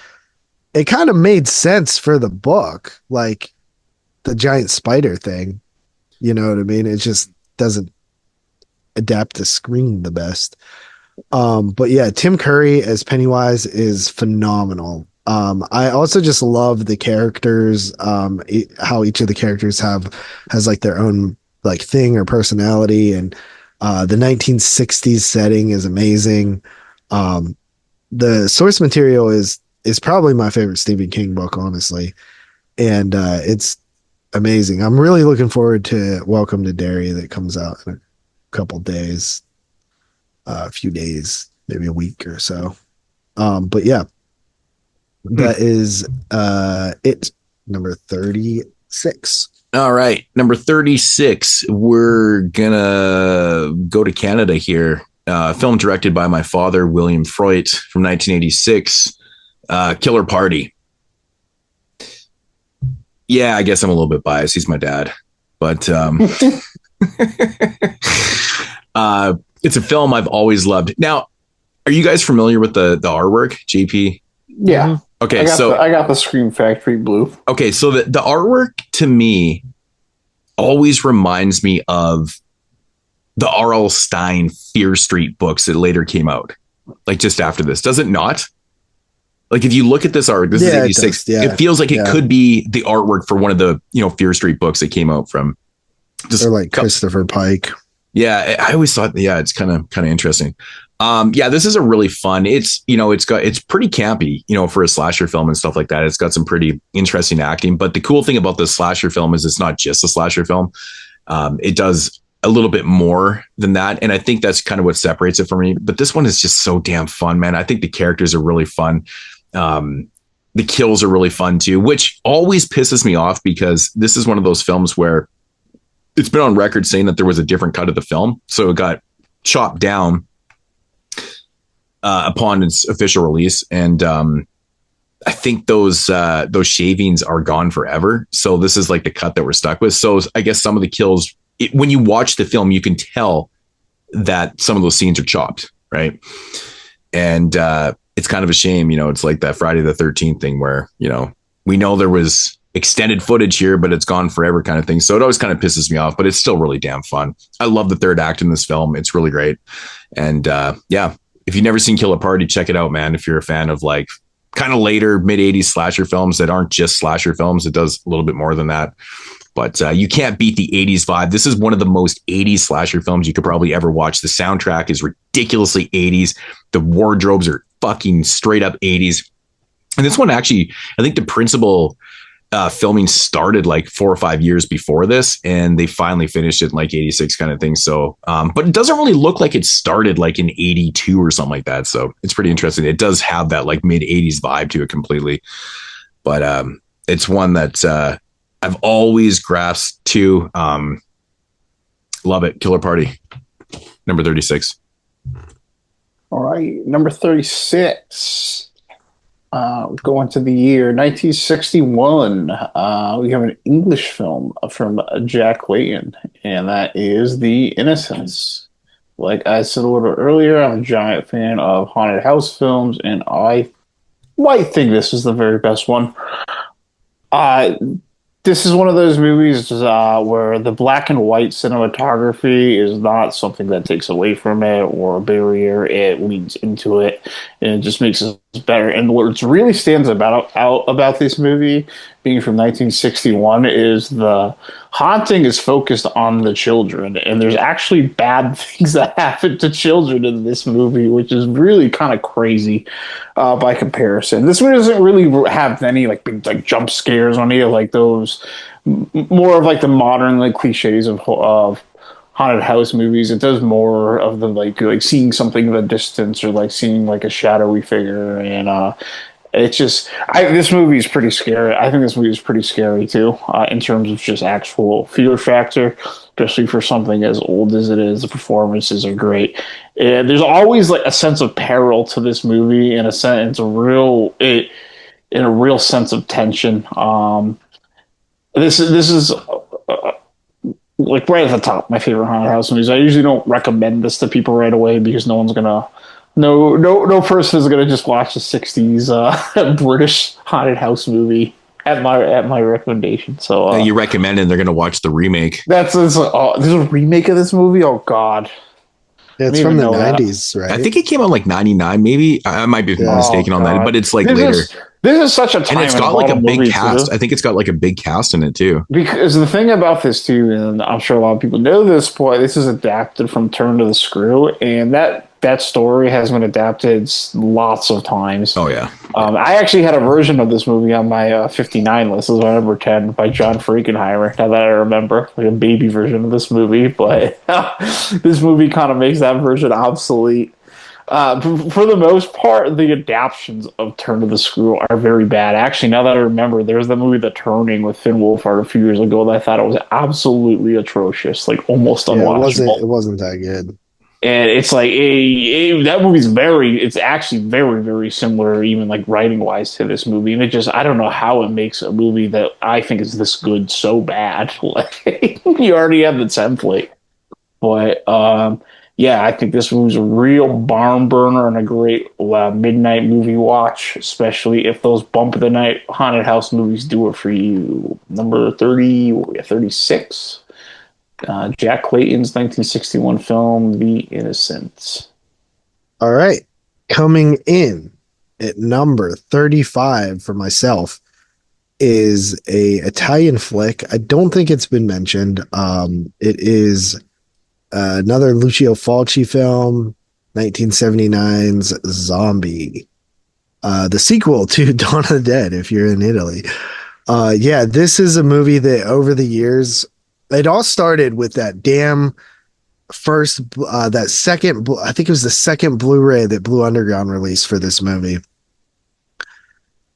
it kind of made sense for the book, like the giant spider thing. You know what I mean? It just doesn't adapt to screen the best. But yeah, Tim Curry as Pennywise is phenomenal. I also just love the characters, how each of the characters has like their own like thing or personality, and the 1960s setting is amazing. The source material is probably my favorite Stephen King book, honestly, and it's amazing. I'm really looking forward to Welcome to Derry that comes out in a couple days, a few days, maybe a week or so. But yeah, that is it. Number 36. All right, number 36. We're gonna go to Canada here. Film directed by my father, William Freud, from 1986. Killer Party. Yeah, I guess I'm a little bit biased. He's my dad, but it's a film I've always loved. Now, are you guys familiar with the artwork, JP? Yeah. Okay, I got the Scream Factory blue. Okay, so the artwork to me always reminds me of the R.L. Stine Fear Street books that later came out, like just after this. Does it not? Like if you look at this art, this is 86. It feels like it could be the artwork for one of the Fear Street books that came out from. Or like Christopher Pike. Yeah, I always thought, it's kind of interesting. This is a really fun. It's pretty campy, for a slasher film and stuff like that. It's got some pretty interesting acting. But the cool thing about this slasher film is it's not just a slasher film. It does a little bit more than that, and I think that's kind of what separates it from me. But this one is just so damn fun, man. I think the characters are really fun. The kills are really fun too, which always pisses me off because this is one of those films where it's been on record saying that there was a different cut of the film, so it got chopped down upon its official release, and I think those shavings are gone forever. So this is like the cut that we're stuck with. So I guess some of the kills, when you watch the film, you can tell that some of those scenes are chopped, right? And it's kind of a shame, it's like that Friday the 13th thing where, we know there was extended footage here, but it's gone forever kind of thing. So it always kind of pisses me off, but it's still really damn fun. I love the third act in this film. It's really great. And if you've never seen Killer Party, check it out, man. If you're a fan of like kind of later mid 80s slasher films that aren't just slasher films, it does a little bit more than that. But you can't beat the 80s vibe. This is one of the most 80s slasher films you could probably ever watch. The soundtrack is ridiculously 80s. The wardrobes are fucking straight up 80s. And this one actually, I think the principal filming started like 4 or 5 years before this, and they finally finished it in like 86 kind of thing. So, but it doesn't really look like it started like in 82 or something like that. So it's pretty interesting. It does have that like mid 80s vibe to it completely. But it's one that I've always grasped to. Love it. Killer Party. Number 36. All right. Number 36. Going to the year 1961. We have an English film from Jack Layton, and that is The Innocents. Like I said a little earlier, I'm a giant fan of haunted house films, and I might think this is the very best one. This is one of those movies where the black and white cinematography is not something that takes away from it or a barrier. It leads into it, and it just makes it better. And what really stands out about this movie, being from 1961, is the haunting is focused on the children, and there's actually bad things that happen to children in this movie, which is really kind of crazy by comparison. This movie doesn't really have any like big like jump scares on it, like those more of like the modern like cliches of haunted house movies. It does more of the like seeing something in the distance or like seeing like a shadowy figure, and It's just, this movie is pretty scary. I think this movie is pretty scary too, in terms of just actual fear factor, especially for something as old as it is. The performances are great. And there's always like a sense of peril to this movie, in a sense, in a real sense of tension. This is like right at the top, my favorite haunted house movies. I usually don't recommend this to people right away because no person is gonna just watch the '60s British haunted house movie at my recommendation. So you recommend, and they're gonna watch the remake. There's a remake of this movie. Oh God. Yeah, it's from the 90s, right? I think it came out like 99, maybe. I might be mistaken on that, but it's like later. This is such a time, and it's got like a big cast. I think it's got like a big cast in it too. Because the thing about this too, and I'm sure a lot of people know this, but this is adapted from Turn to the Screw, and that story has been adapted lots of times. Oh yeah. I actually had a version of this movie on my 59 list. This is my number 10 by John Frankenheimer. Now that I remember, like a baby version of this movie, but this movie kind of makes that version obsolete. For the most part, the adaptions of Turn to the Screw are very bad. Actually, now that I remember, there's the movie The Turning with Finn Wolfhard a few years ago that I thought it was absolutely atrocious, like almost unwatchable. It wasn't that good. And it's like that movie's it's actually very, very similar, even like writing wise, to this movie. And it just, I don't know how it makes a movie that I think is this good so bad. Like, you already have the template. But yeah, I think this movie's a real barn burner and a great midnight movie watch, especially if those bump of the night haunted house movies do it for you. Number 36. Jack Clayton's 1961 film, The Innocents. All right. Coming in at number 35 for myself is a Italian flick. I don't think it's been mentioned. It is another Lucio Fulci film, 1979's Zombie. The sequel to Dawn of the Dead, if you're in Italy. Yeah, this is a movie that over the years, it all started with that damn first, that second, I think it was the second Blu-ray that Blue Underground released for this movie.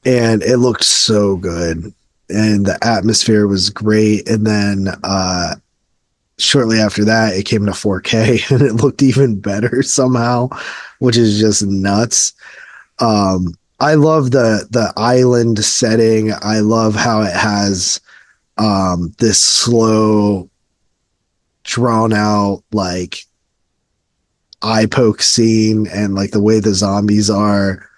And it looked so good. And the atmosphere was great. And then shortly after that, it came to 4K and it looked even better somehow, which is just nuts. I love the island setting. I love how it has this slow, drawn out, like eye poke scene, and like the way the zombies are.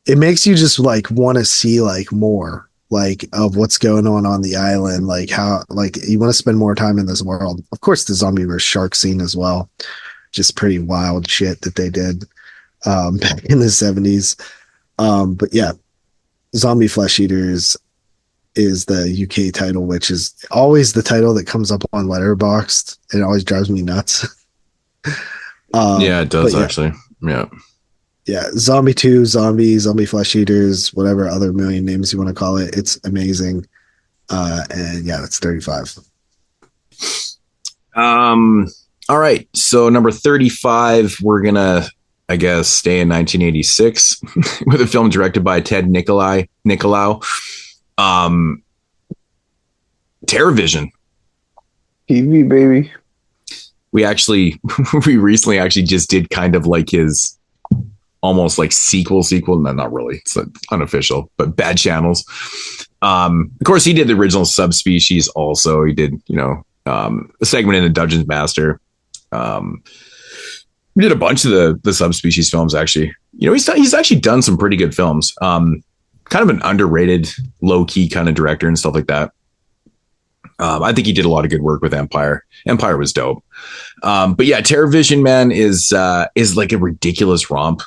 It makes you just like want to see like more like of what's going on the island, like how, like you want to spend more time in this world. Of course, the zombie versus shark scene as well, just pretty wild shit that they did back in the 70s. But yeah, Zombie Flesh Eaters is the UK title, which is always the title that comes up on Letterboxd. It always drives me nuts. Yeah, it does actually. Yeah, Zombie 2, Zombie Flesh Eaters, whatever other million names you want to call it. It's amazing. And yeah, that's 35. All right. So number 35, we're going to, I guess, stay in 1986 with a film directed by Ted Nicolau. TerrorVision. TV, baby. We recently actually just did kind of like his almost like sequel. No, not really. It's like unofficial, but Bad Channels. Of course, he did the original Subspecies also. He did, a segment in the Dungeons Master. We did a bunch of the Subspecies films, actually. He's actually done some pretty good films. Kind of an underrated, low-key kind of director and stuff like that. I think he did a lot of good work with Empire. Empire was dope. But yeah, TerrorVision, man, is like a ridiculous romp.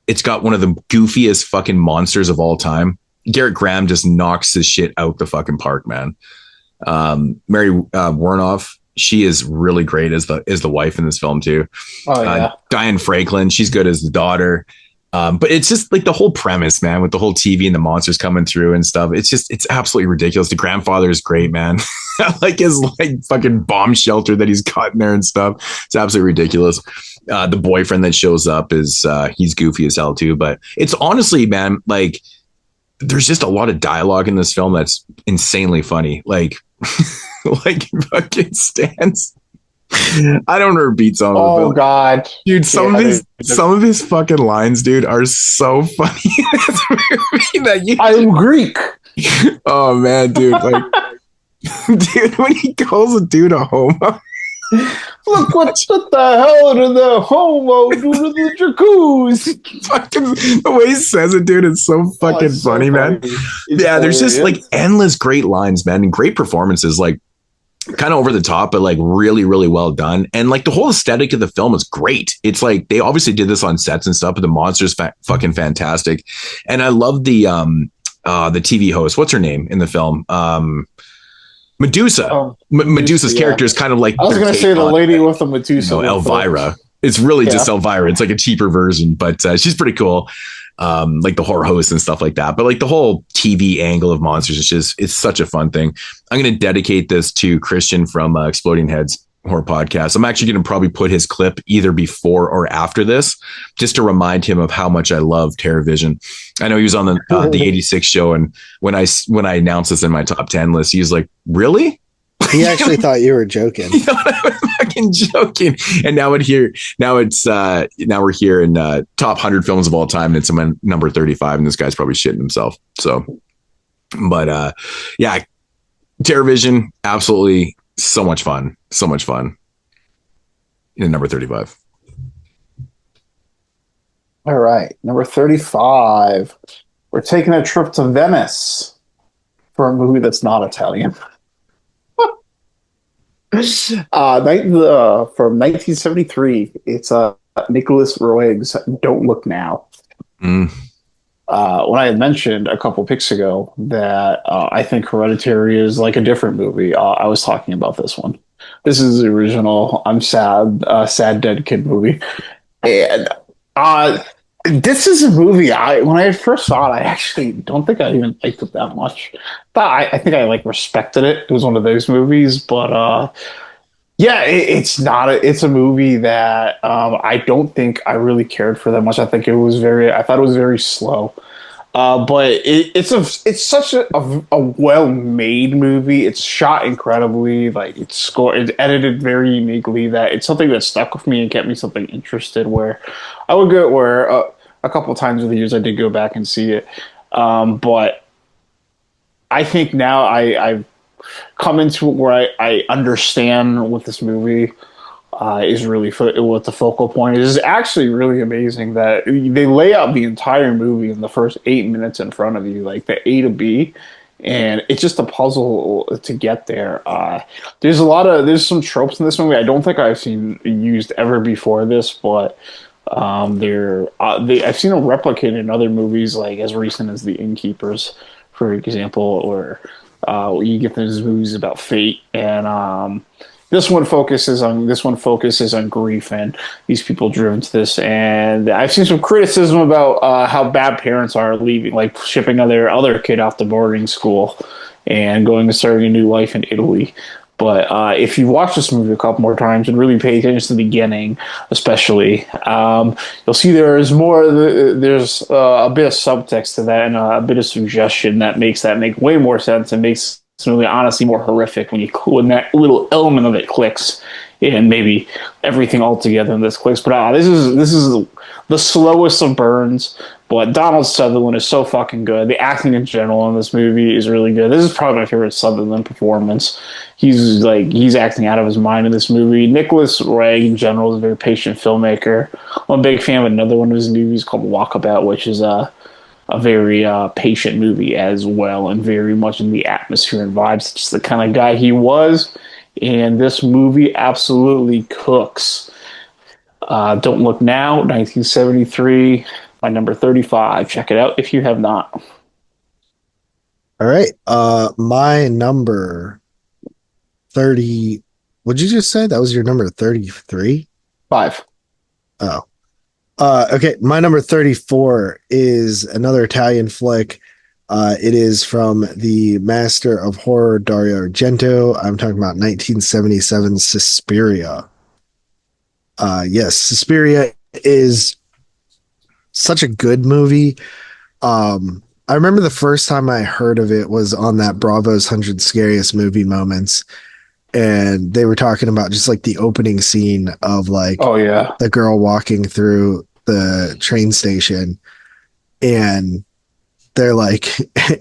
It's got one of the goofiest fucking monsters of all time. Garrett Graham just knocks this shit out the fucking park, man. Mary Warnoff, she is really great as the wife in this film too. Oh yeah. Diane Franklin, she's good as the daughter. But it's just like the whole premise, man, with the whole TV and the monsters coming through and stuff. It's absolutely ridiculous. The grandfather is great, man. Like his like fucking bomb shelter that he's got in there and stuff. It's absolutely ridiculous. The boyfriend that shows up is he's goofy as hell too. But it's honestly, man, like there's just a lot of dialogue in this film that's insanely funny. Like, like fucking Stans. I don't remember beats on. Oh God, dude! Some of his fucking lines, dude, are so funny. I'm Greek. Oh man, dude! Like, dude, when he calls a dude a homo. Look what the hell did the homo do to the jacuzzi? Fucking the way he says it, dude, it's so fucking funny, man. Yeah, there's just like endless great lines, man, and great performances. Like, kind of over the top, but like really, really well done. And like the whole aesthetic of the film is great. It's like they obviously did this on sets and stuff, but the monster's fucking fantastic. And I love the TV host. What's her name in the film? Medusa. Medusa's character is kind of like I was going to say the lady with the Medusa. Elvira. It's really just Elvira. It's like a cheaper version, but she's pretty cool. Like the horror host and stuff like that. But like the whole TV angle of monsters, it's such a fun thing. I'm going to dedicate this to Christian from Exploding Heads Horror Podcast. I'm actually going to probably put his clip either before or after this, just to remind him of how much I love Terror Vision. I know he was on the 86 show, and when I announced this in my top 10 list, he was like, "Really?" He actually thought you were joking. He thought I was fucking joking. And now we're here in top 100 films of all time, and it's number 35, and this guy's probably shitting himself. So, but yeah, Terror Vision, absolutely so much fun. So much fun. In number 35. All right, number 35. We're taking a trip to Venice for a movie that's not Italian. From 1973, it's Nicholas Roeg's Don't Look Now. When I had mentioned a couple picks ago that I think Hereditary is like a different movie, I was talking about this one. This is the original I'm sad, sad dead kid movie. And this is a movie when I first saw it, I actually don't think I even liked it that much. But I think I like respected it. It was one of those movies, but yeah, it's a movie that I don't think I really cared for that much. I thought it was very slow. But it's such a well-made movie. It's shot incredibly, like it's edited very uniquely, that it's something that stuck with me and kept me something interested, where I would go a couple of times over the years I did go back and see it. But I think now I've come into it where I understand what this movie is really what the focal point is. It's actually really amazing that they lay out the entire movie in the first 8 minutes in front of you, like the A to B, and it's just a puzzle to get there. There's some tropes in this movie I don't think I've seen used ever before this, but I've seen them replicated in other movies, like as recent as The Innkeepers, for example, or you get those movies about fate, and this one focuses on grief and these people driven to this. And I've seen some criticism about how bad parents are leaving, like shipping other kid off to boarding school and going and starting a new life in Italy. But if you watch this movie a couple more times and really pay attention to the beginning, especially, you'll see there's a bit of subtext to that and a bit of suggestion that makes make way more sense and makes this movie honestly more horrific when that little element of it clicks, and maybe everything altogether in this clicks. But this is the slowest of burns. But Donald Sutherland is so fucking good. The acting in general in this movie is really good. This is probably my favorite Sutherland performance. He's acting out of his mind in this movie. Nicholas Roeg in general is a very patient filmmaker. I'm a big fan of another one of his movies called Walkabout, which is a very patient movie as well, and very much in the atmosphere and vibes. It's just the kind of guy he was, and this movie absolutely cooks. Don't Look Now, 1973. My number 35. Check it out if you have not. All right. My number 30. What'd you just say? That was your number 33? 5. Oh. Okay, my number 34 is another Italian flick. It is from the master of horror, Dario Argento. I'm talking about 1977 Suspiria. Yes, Suspiria is such a good movie. I remember the first time I heard of it was on that Bravo's 100 Scariest Movie Moments. And they were talking about just like the opening scene of like, oh yeah, the girl walking through the train station, and they're like,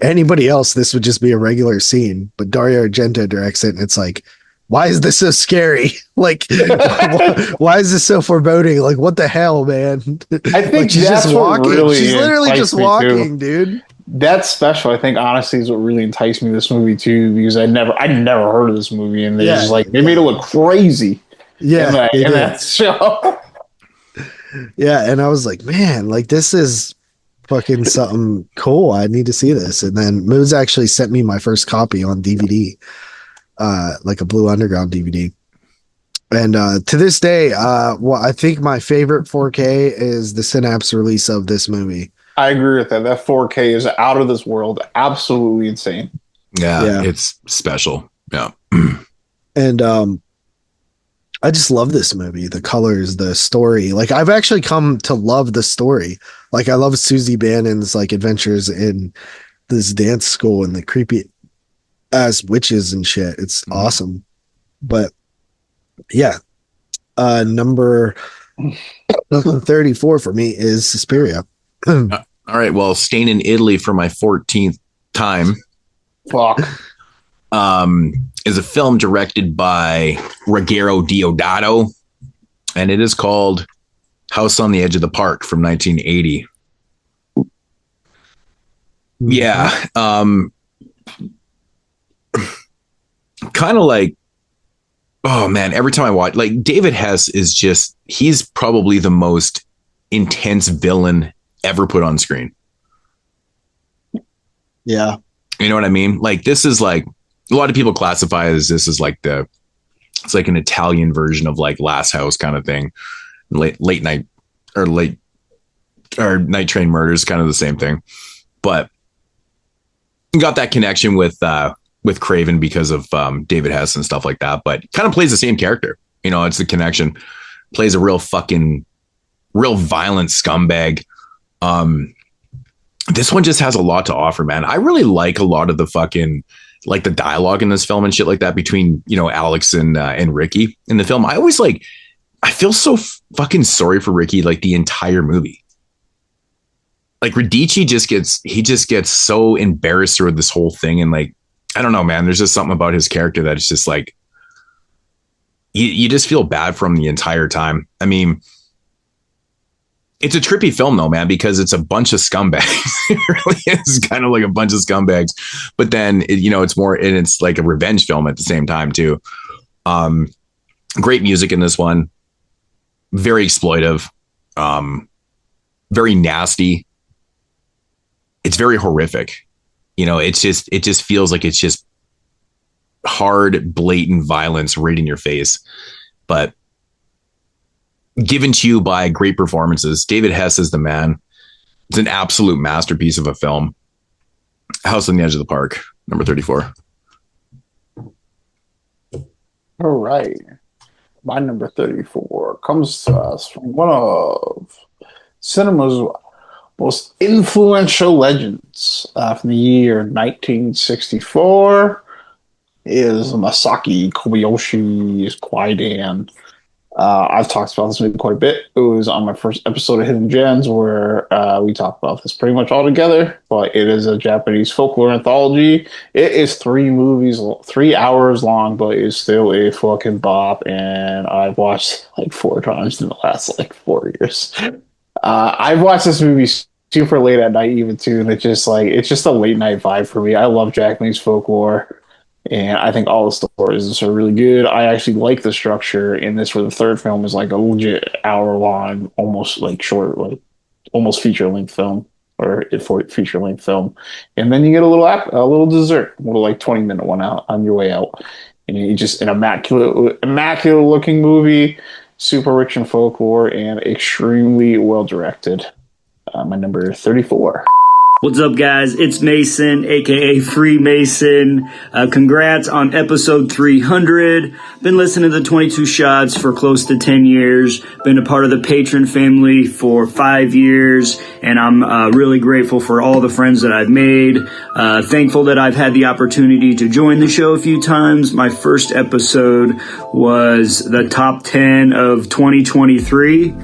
anybody else, this would just be a regular scene, but Dario Argento directs it, and it's like, why is this so scary? Like, why is this so foreboding? Like, what the hell, man? I think like, she's that's just what walking. really She's literally just enticed me, walking, too. dude. That's special. I think honestly is what really enticed me to this movie too, because I'd never heard of this movie, and they just like they made it look crazy. Yeah, in that show. Yeah, and I was like, man, like this is fucking something cool. I need to see this. And then Moodz actually sent me my first copy on DVD, like a Blue Underground DVD. And to this day, I think my favorite 4K is the Synapse release of this movie. I agree with that. That 4K is out of this world. Absolutely insane. Yeah. It's special. Yeah. And I just love this movie. The colors, the story. Like I've actually come to love the story. Like I love Susie Bannon's like adventures in this dance school and the creepy ass witches and shit. It's awesome. But yeah. Number 34 for me is Suspiria. All right. Well, staying in Italy for my 14th time. Fuck. Is a film directed by Ruggero Deodato, and it is called House on the Edge of the Park from 1980. Yeah. Kind of like, oh man, every time I watch, like David Hess is just, he's probably the most intense villain ever put on screen. Yeah. You know what I mean? Like this is like, a lot of people classify this as like it's like an Italian version of like Last House kind of thing. Late night or Night Train Murders, kind of the same thing. But got that connection with Craven because of David Hess and stuff like that, but kind of plays the same character. You know, it's the connection. Plays a real violent scumbag. This one just has a lot to offer, man. I really like a lot of the fucking like the dialogue in this film and shit like that between, you know, Alex and Ricky in the film. I feel so fucking sorry for Ricky like the entire movie. Like Radici just gets so embarrassed through this whole thing, and like I don't know, man. There's just something about his character that it's just like you just feel bad for him the entire time. I mean, it's a trippy film though, man, because it's a bunch of scumbags. It really is kind of like a bunch of scumbags, but then it's more, and it's like a revenge film at the same time too. Great music in this one, very exploitive, very nasty. It's very horrific. You know, it just feels like it's just hard, blatant violence right in your face, but given to you by great performances. David Hess is the man. It's an absolute masterpiece of a film. House on the Edge of the Park, number 34. All right. My number 34 comes to us from one of cinema's most influential legends from the year 1964 is Masaki Kobayashi's Kwaidan. I've talked about this movie quite a bit. It was on my first episode of Hidden Gems where we talked about this pretty much all together, but it is a Japanese folklore anthology. It is 3 hours long, but it's still a fucking bop, and I've watched like 4 times in the last like 4 years. I've watched this movie super late at night even too, and it's just a late night vibe for me. I love Japanese folklore. And I think all the stories are really good. I actually like the structure in this, where the third film is like a legit hour-long, almost like short, like almost feature-length film, or feature-length film. And then you get a little dessert, a little like 20-minute one out on your way out. And you just an immaculate-looking movie. super rich in folklore, and extremely well directed. My number 34. What's up, guys? It's Mason, aka Freemason. Congrats on episode 300. Been listening to the 22 Shots for close to 10 years. Been a part of the Patron family for 5 years, and I'm really grateful for all the friends that I've made. Thankful that I've had the opportunity to join the show a few times. My first episode was the top 10 of 2023.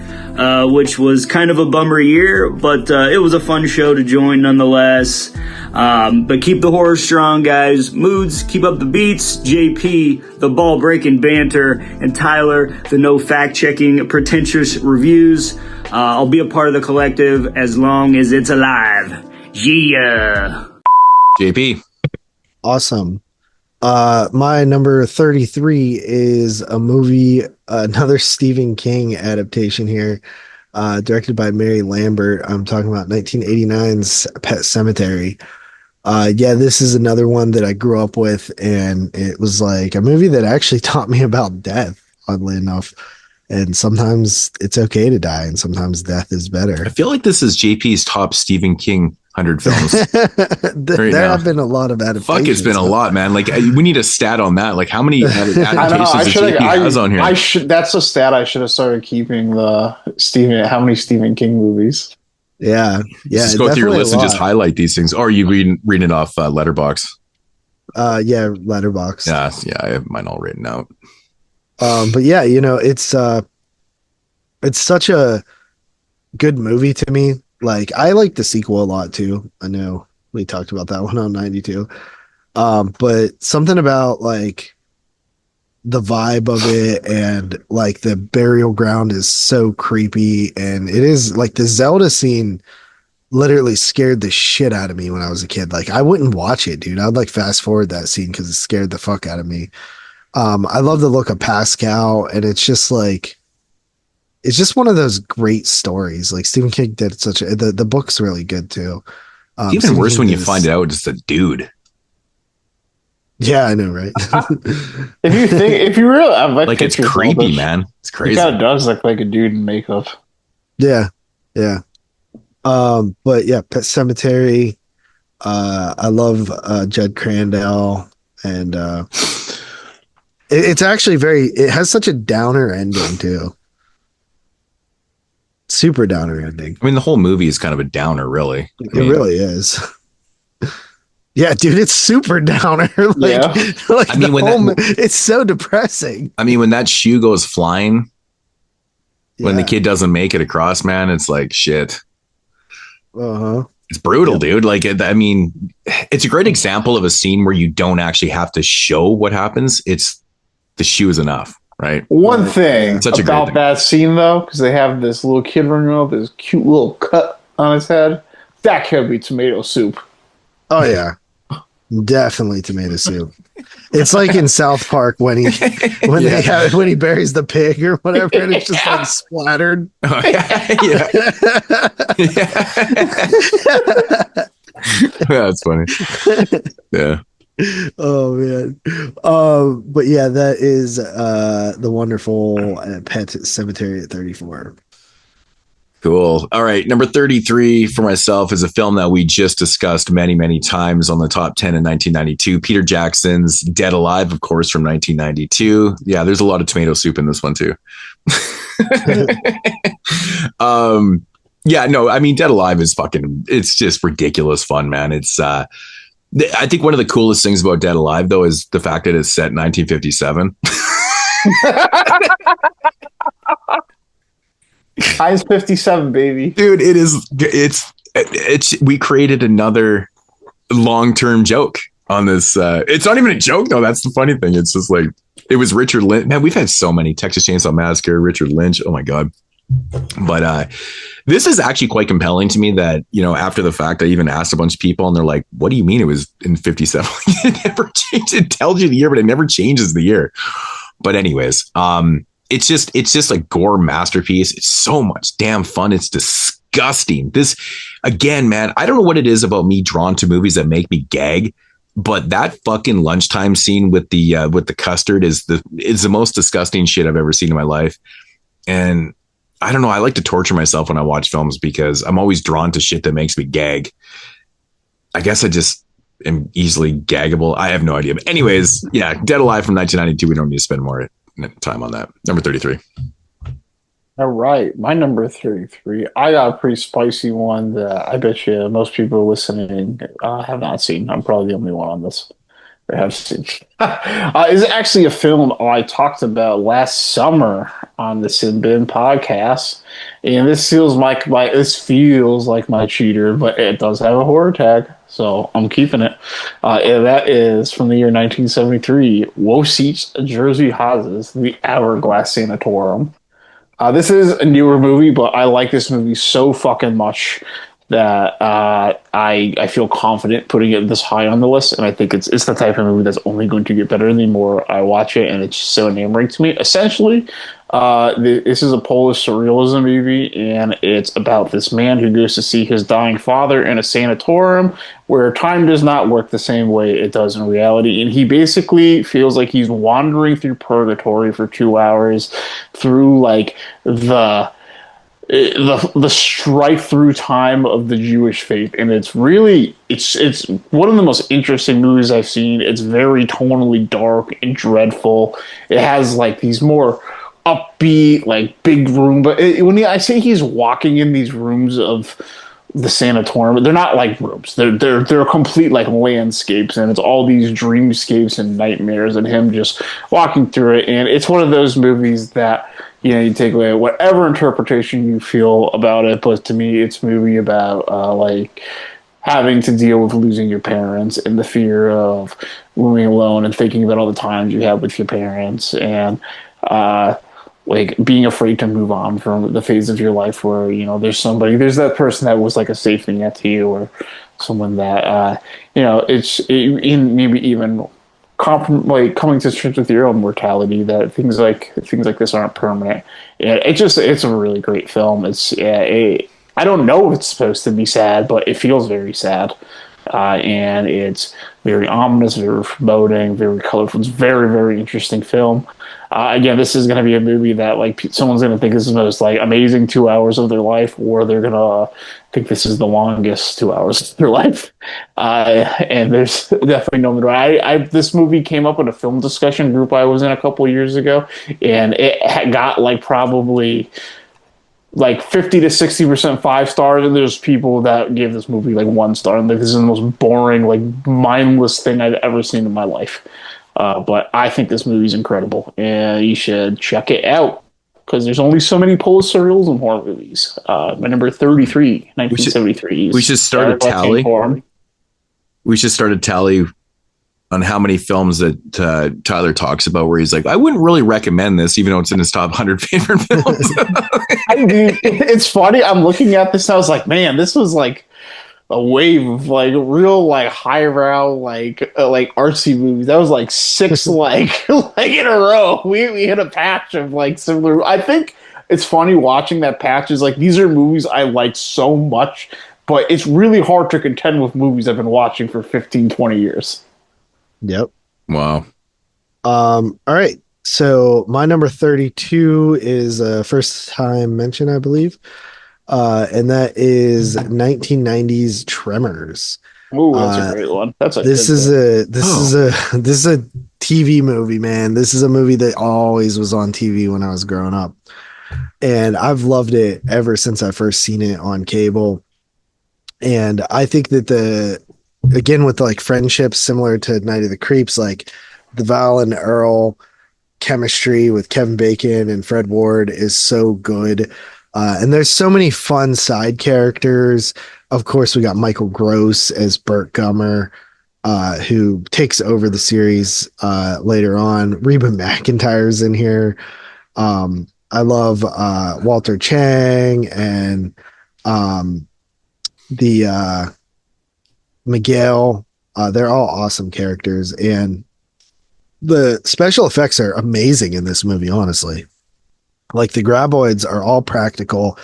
Which was kind of a bummer year, but it was a fun show to join nonetheless. But keep the horror strong, guys. Moodz, keep up the beats. JP, the ball-breaking banter. And Tyler, the no fact-checking, pretentious reviews. I'll be a part of the collective as long as it's alive. Yeah. JP. Awesome. My number 33 is a movie, another Stephen King adaptation here, directed by Mary Lambert. I'm talking about 1989's Pet Sematary. This is another one that I grew up with, and it was like a movie that actually taught me about death, oddly enough. And sometimes it's okay to die, and sometimes death is better. I feel like this is JP's top Stephen King 100 films. There have been a lot of adaptations. Fuck, it's been a lot, man. Like, we need a stat on that. Like, how many adaptations does JP has on here? That's a stat I should have started keeping. How many Stephen King movies? Yeah. Just go through your list and just highlight these things. Or are you reading it off Letterboxd? Letterboxd. Yeah, I have mine all written out. But yeah, it's such a good movie to me. Like, I like the sequel a lot too. I know we talked about that one on 92. But something about like the vibe of it, and like the burial ground is so creepy, and it is like the Zelda scene literally scared the shit out of me when I was a kid. Like, I wouldn't watch it, dude. I'd like fast forward that scene because it scared the fuck out of me. I love the look of Pascal, and it's just like, it's just one of those great stories. Like, Stephen King did the book's really good too. It's even worse when you find out it's a dude. Yeah, I know, right? if you really, like, it's creepy, man. It's crazy. It kind of does look like a dude in makeup. Yeah. But yeah, Pet Sematary. I love Judd Crandall, and it's actually it has such a downer ending too. Super downer ending. I mean, the whole movie is kind of a downer, really. It really is. Yeah, dude, it's super downer. It's so depressing. I mean, when that shoe goes flying, when the kid doesn't make it across, man, it's like shit. It's brutal, dude. Like, I mean, it's a great example of a scene where you don't actually have to show what happens. It's the shoe is enough. Right. One thing about that scene, though, because they have this little kid running around with this cute little cut on his head, that could be tomato soup. Oh yeah, definitely tomato soup. It's like in South Park when he buries the pig or whatever, and it's just like splattered. Oh, that's funny. Yeah. Oh man. But yeah, that is the wonderful Pet Sematary at 34. Cool. All right, number 33 for myself is a film that we just discussed many times on the top 10 in 1992. Peter Jackson's Dead Alive, of course, from 1992. Yeah, there's a lot of tomato soup in this one too. I mean, Dead Alive is it's just ridiculous fun, man. It's I think one of the coolest things about Dead Alive, though, is the fact that it's set in 1957. High's 57, baby. Dude, we created another long-term joke on this. It's not even a joke, though. That's the funny thing. It's just like, it was Richard Lynch. Man, we've had so many. Texas Chainsaw Massacre, Richard Lynch. Oh my God. But this is actually quite compelling to me that, after the fact, I even asked a bunch of people and they're like, what do you mean it was in 57? It never changed. It tells you the year, but it never changes the year. But anyways, it's just a gore masterpiece. It's so much damn fun. It's disgusting. This, again, man, I don't know what it is about me drawn to movies that make me gag, but that fucking lunchtime scene with the custard is the most disgusting shit I've ever seen in my life. And I don't know. I like to torture myself when I watch films because I'm always drawn to shit that makes me gag. I guess I just am easily gaggable. I have no idea. But anyways, yeah, Dead Alive from 1992. We don't need to spend more time on that. Number 33. All right, my number 33. I got a pretty spicy one that I bet you most people listening have not seen. I'm probably the only one on this that have seen. It's actually a film I talked about last summer on the Sin Bin podcast, and this feels like my cheater, but it does have a horror tag, so I'm keeping it. And that is from the year 1973. Wojciech Jerzy Haz's The Hourglass Sanatorium. This is a newer movie, but I like this movie so fucking much that I feel confident putting it this high on the list, and I think it's the type of movie that's only going to get better the more I watch it, and it's just so enamoring to me. Essentially, this is a Polish surrealism movie, and it's about this man who goes to see his dying father in a sanatorium where time does not work the same way it does in reality, and he basically feels like he's wandering through purgatory for 2 hours through like the strife through time of the Jewish faith, and it's one of the most interesting movies I've seen. It's very tonally dark and dreadful. It has like these more upbeat, like big room, but when I say he's walking in these rooms of the sanatorium, they're not like rooms. They're complete like landscapes, and it's all these dreamscapes and nightmares, and him just walking through it. And it's one of those movies that, you know, you take away whatever interpretation you feel about it, but to me, it's a movie about like having to deal with losing your parents and the fear of moving alone and thinking about all the times you have with your parents, and like being afraid to move on from the phase of your life where, you know, there's that person that was like a safety net to you, or someone that you know, maybe even coming to terms with your own mortality, that things like this aren't permanent. It's a really great film. I don't know if it's supposed to be sad, but it feels very sad, and it's very ominous, very foreboding, very colorful. It's a very, very interesting film. Again, this is going to be a movie that like someone's going to think is the most like amazing 2 hours of their life, or they're going to think this is the longest 2 hours of their life. And there's definitely no middle. This movie came up in a film discussion group I was in a couple years ago, and it got like probably like 50 to 60% 5 stars, and there's people that gave this movie like 1 star, and like, this is the most boring, like mindless thing I've ever seen in my life. But I think this movie's incredible, and you should check it out because there's only so many Polish surreals and horror movies. My number 33, 1973. We should start a tally. We should start a tally on how many films that Tyler talks about where he's like, I wouldn't really recommend this, even though it's in his top 100 favorite films. It's funny. I'm looking at this, and I was like, man, this was like a wave of like real like highbrow like artsy movies. That was like 6 like in a row. We hit a patch of like similar. I think it's funny watching that patch is like, these are movies I like so much, but it's really hard to contend with movies I've been watching for 15, 20 years. Yep. Wow. All right. So my number 32 is a first time mention, I believe. And that is 1990s Tremors. Ooh, that's a great one. This is a TV movie, man. This is a movie that always was on TV when I was growing up, and I've loved it ever since I first seen it on cable. And I think that again with like friendships similar to Night of the Creeps, like the Val and Earl chemistry with Kevin Bacon and Fred Ward is so good. And there's so many fun side characters. Of course, we got Michael Gross as Burt Gummer, who takes over the series later on. Reba McEntire's in here. I love Walter Chang and the Miguel. They're all awesome characters, and the special effects are amazing in this movie, honestly. Like the graboids are all practical,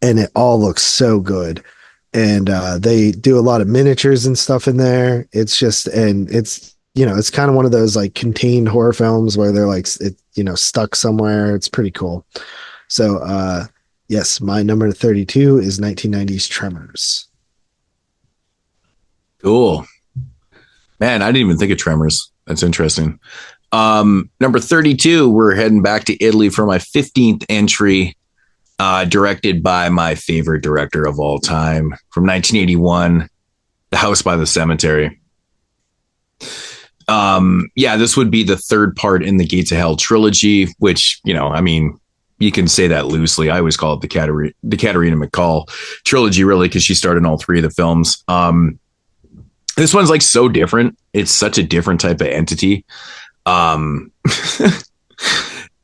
and it all looks so good. And they do a lot of miniatures and stuff in there. It's just, and it's, you know, it's kind of one of those like contained horror films where they're like, stuck somewhere. It's pretty cool. So, yes, my number 32 is 1990's Tremors. Cool. Man, I didn't even think of Tremors. That's interesting. Number 32, we're heading back to Italy for my 15th entry, directed by my favorite director of all time from 1981, The House by the Cemetery. This would be the third part in the Gates of Hell trilogy, which, you can say that loosely. I always call it the Katarina McCall trilogy, really, because she starred in all three of the films. This one's like so different. It's such a different type of entity.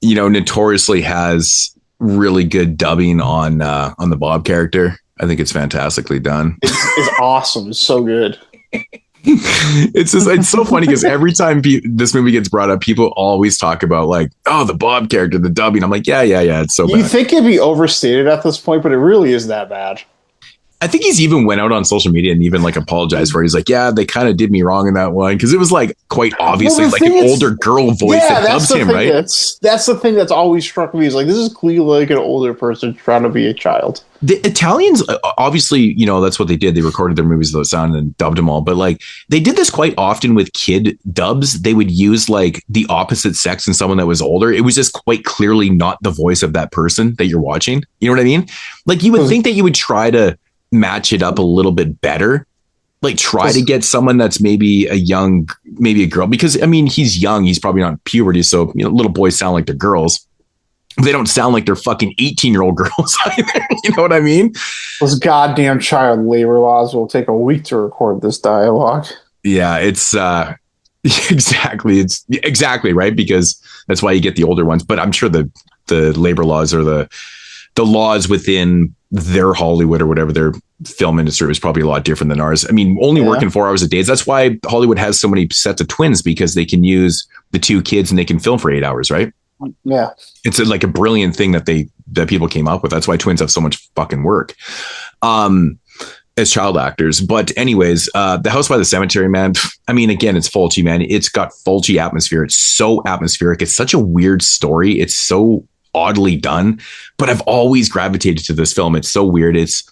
Notoriously has really good dubbing on the Bob character. I think it's fantastically done. It's awesome. It's so good. It's so funny because every time this movie gets brought up, people always talk about like, oh, the Bob character, the dubbing. I'm like, yeah, it's so bad. You think it'd be overstated at this point, but it really is that bad. I think he's even went out on social media and even like apologized for it. He's like, yeah, they kind of did me wrong in that one because it was like quite obviously like an older girl voice that dubbed him, right? That's the thing that's always struck me is like, this is clearly like an older person trying to be a child. The Italians, obviously, that's what they did. They recorded their movies without sound and dubbed them all. But like they did this quite often with kid dubs. They would use like the opposite sex in someone that was older. It was just quite clearly not the voice of that person that you're watching. You know what I mean? Like you would think that you would try to match it up a little bit better, like try to get someone that's maybe a girl, because he's young, he's probably not puberty, so little boys sound like they're girls. They don't sound like they're fucking 18-year-old girls either. You know what I mean? Those goddamn child labor laws will take a week to record this dialogue. Yeah, it's exactly. It's exactly right, because that's why you get the older ones. But I'm sure the labor laws or the laws within their Hollywood or whatever their film industry was probably a lot different than ours. Only working 4 hours a day. That's why Hollywood has so many sets of twins, because they can use the two kids and they can film for 8 hours, right? Yeah. It's like a brilliant thing that people came up with. That's why twins have so much fucking work as child actors. But anyways, The House by the Cemetery, man. Again, it's Fulci, man. It's got Fulci atmosphere. It's so atmospheric. It's such a weird story. It's so oddly done, but I've always gravitated to this film. It's so weird. It's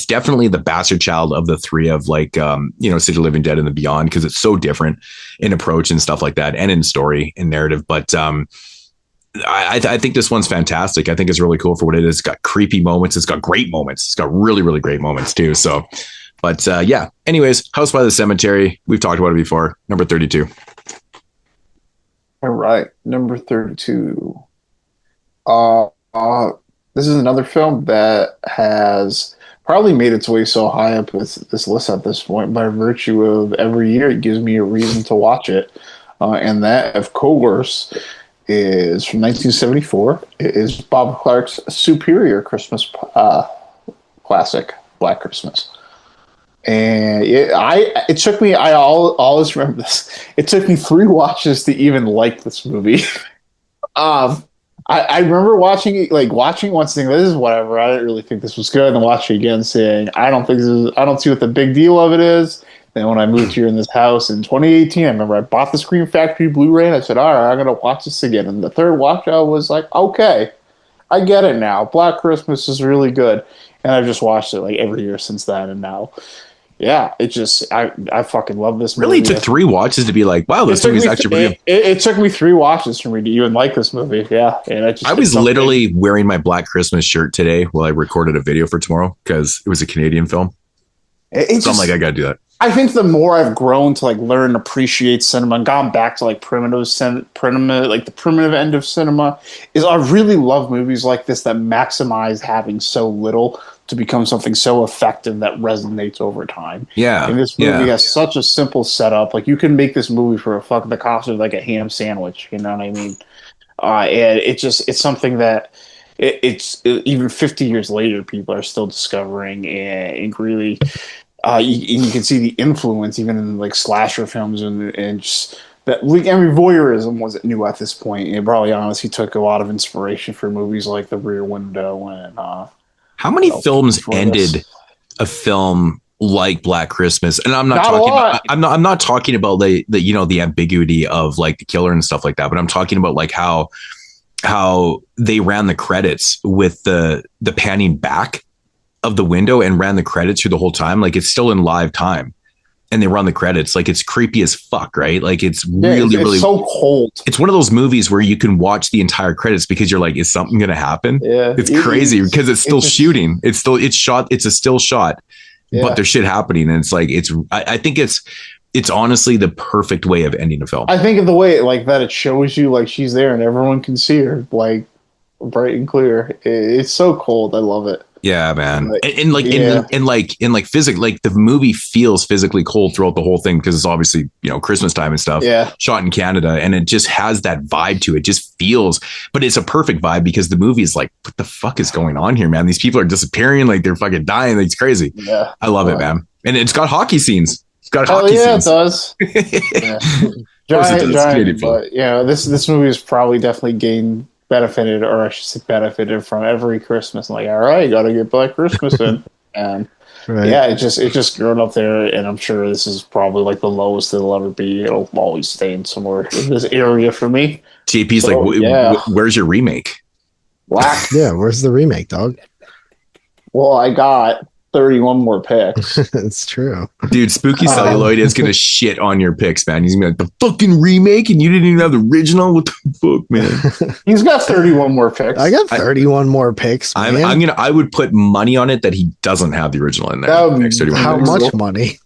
definitely the bastard child of the three of like, City of the Living Dead and the Beyond, because it's so different in approach and stuff like that, and in story and narrative. But I think this one's fantastic. I think it's really cool for what it is. It's got creepy moments. It's got great moments. It's got really, really great moments too. So, but anyways, House by the Cemetery. We've talked about it before. Number 32. All right. Number 32. This is another film that has probably made its way so high up this list at this point by virtue of every year it gives me a reason to watch it. And that, of course, is from 1974. It is Bob Clark's superior Christmas classic, Black Christmas. And it took me, I always remember this, it took me 3 watches to even like this movie. I remember watching it once, thinking this is whatever. I didn't really think this was good, and watching it again, saying I don't see what the big deal of it is. Then when I moved here in this house in 2018, I remember I bought the Scream Factory Blu-ray, and I said, all right, I'm gonna watch this again. And the third watch, I was like, okay, I get it now. Black Christmas is really good, and I've just watched it like every year since then, and now. Yeah, it just I fucking love this movie. Really took 3 watches to be like, wow, this movie's actually pretty good. It took me 3 watches for me to even like this movie. Yeah, and I was literally wearing my Black Christmas shirt today while I recorded a video for tomorrow because it was a Canadian film. I'm like, I gotta do that. I think the more I've grown to like learn and appreciate cinema and gone back to like the primitive end of cinema, is I really love movies like this that maximize having so little to become something so effective that resonates over time. Yeah. And this movie has such a simple setup. Like you can make this movie for the cost of like a ham sandwich. You know what I mean? And it's something that it's even 50 years later, people are still discovering and really, you can see the influence even in like slasher films and just that. Voyeurism wasn't new at this point. And probably honestly took a lot of inspiration for movies like The Rear Window and how many films ended a film like Black Christmas? And I'm not talking about the ambiguity of like the killer and stuff like that, but I'm talking about like how how they ran the credits with the panning back of the window and ran the credits through the whole time. Like it's still in live time and they run the credits. Like it's creepy as fuck, right? Like it's really so cold. It's one of those movies where you can watch the entire credits because you're like, is something going to happen? Yeah. It's crazy because it's still shooting. It's a still shot, but there's shit happening. And it's like, I think it's honestly the perfect way of ending a film. I think of the way like that it shows you like she's there and everyone can see her like bright and clear. It's so cold. I love it. Yeah, man. In physics, like the movie feels physically cold throughout the whole thing because it's obviously, Christmas time and stuff. Yeah. Shot in Canada. And it just has that vibe to it. Just feels, but it's a perfect vibe because the movie is like, what the fuck is going on here, man? These people are disappearing. Like they're fucking dying. Like, it's crazy. Yeah. I love it, man. And it's got hockey scenes. It's got hockey scenes. It does. Yeah. Giant, but this movie has probably definitely benefited, or I should say benefited from every Christmas. I'm like, all right, gotta get Black Christmas in. And it just grown up there, and I'm sure this is probably like the lowest it'll ever be. It'll always stay in somewhere in this area for me. JP's where's your remake? Black. Yeah, where's the remake, dog? Well, I got 31 more picks. It's true. Dude, Spooky Celluloid is going to shit on your picks, man. He's going to be like, the fucking remake and you didn't even have the original? What the fuck, man? He's got 31 more picks. I got 31 more picks, man. I would put money on it that he doesn't have the original in there. How much money?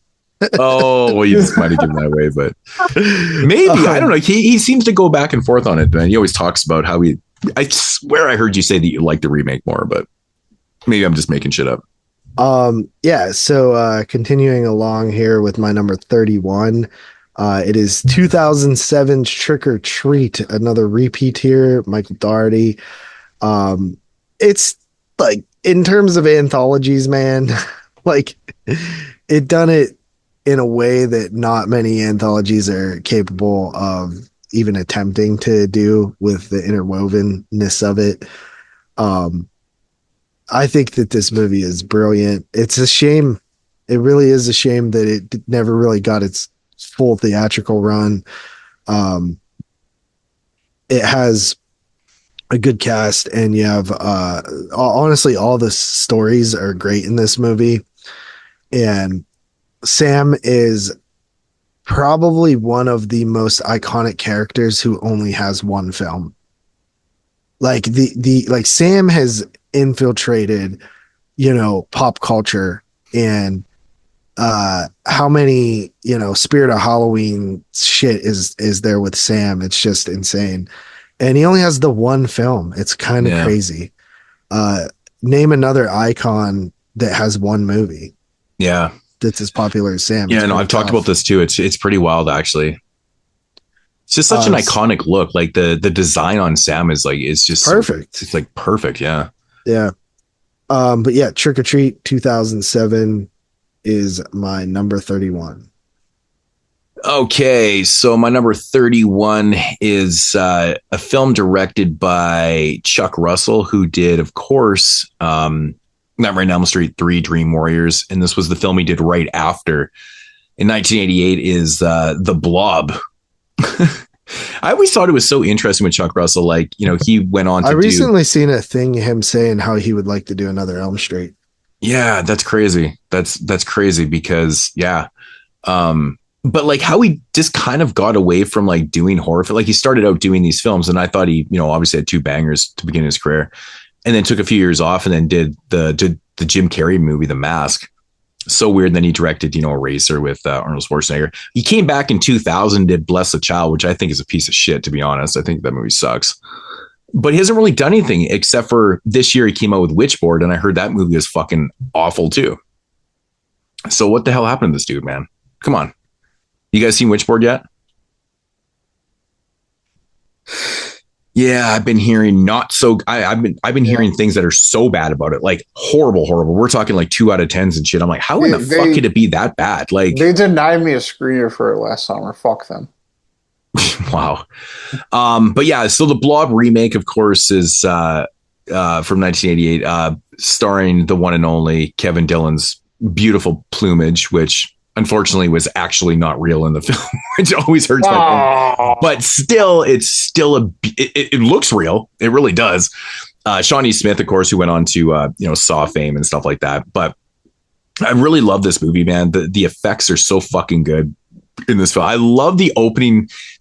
Oh, well, you just might have given that away, but maybe. I don't know. He seems to go back and forth on it, man. He always talks about how I swear I heard you say that you like the remake more, but maybe I'm just making shit up. So continuing along here with my number 31, it is 2007's Trick or Treat, another repeat here, Michael Dougherty. It's like, in terms of anthologies, man, like it done it in a way that not many anthologies are capable of even attempting to do with the interwovenness of it. I think that this movie is brilliant. It's a shame. It really is a shame that it never really got its full theatrical run. It has a good cast, and you have, honestly, all the stories are great in this movie. And Sam is probably one of the most iconic characters who only has one film. Like like Sam has infiltrated, pop culture, and how many, Spirit of Halloween shit is there with Sam. It's just insane. And he only has the one film. It's kind of crazy. Name another icon that has one movie. Yeah. That's as popular as Sam. Yeah, no, I've talked about this too. It's pretty wild, actually. It's just such an iconic look. Like the design on Sam is like, it's just perfect. It's like perfect. Yeah. Yeah. But yeah, Trick or Treat 2007 is my number 31. Okay. So my number 31 is a film directed by Chuck Russell, who did, of course, Nightmare on Elm Street 3, Dream Warriors. And this was the film he did right after. In 1988 is The Blob. I always thought it was so interesting with Chuck Russell. Like, he went on to recently seen a thing, him saying how he would like to do another Elm Street. Yeah, that's crazy. That's crazy because, but like how he just kind of got away from like doing horror. Like he started out doing these films, and I thought he, obviously had two bangers to begin his career, and then took a few years off and then did the Jim Carrey movie, The Mask. So weird. And then he directed, Eraser with Arnold Schwarzenegger. He came back in 2000, did Bless the Child, which I think is a piece of shit, to be honest. I think that movie sucks. But he hasn't really done anything except for this year he came out with Witchboard, and I heard that movie is fucking awful too. So what the hell happened to this dude, man? Come on. You guys seen Witchboard yet? Yeah, I've been hearing I've been hearing things that are so bad about it, like horrible. We're talking like 2 out of 10s and shit. I'm like, how in the fuck could it be that bad? Like, they denied me a screener for it last summer. Fuck them. Wow. But yeah, so the Blob remake, of course, is from 1988, starring the one and only Kevin Dillon's beautiful plumage, which unfortunately was actually not real in the film, which always hurts my feelings. But still, it looks real. It really does. Shawnee Smith, of course, who went on to Saw fame and stuff like that. But I really love this movie, man. The effects are so fucking good in this film. I love the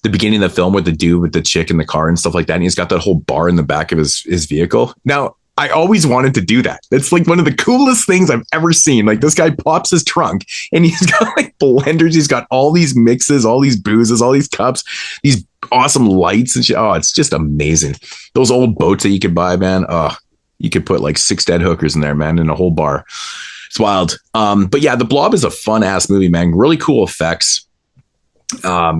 beginning of the film with the dude with the chick in the car and stuff like that. And he's got that whole bar in the back of his vehicle. Now, I always wanted to do that. It's like one of the coolest things I've ever seen. Like, this guy pops his trunk and he's got like blenders. He's got all these mixes, all these boozes, all these cups, these awesome lights and shit. Oh, it's just amazing. Those old boats that you could buy, man. Oh, you could put like 6 dead hookers in there, man, in a whole bar. It's wild. But yeah, The Blob is a fun ass movie, man. Really cool effects.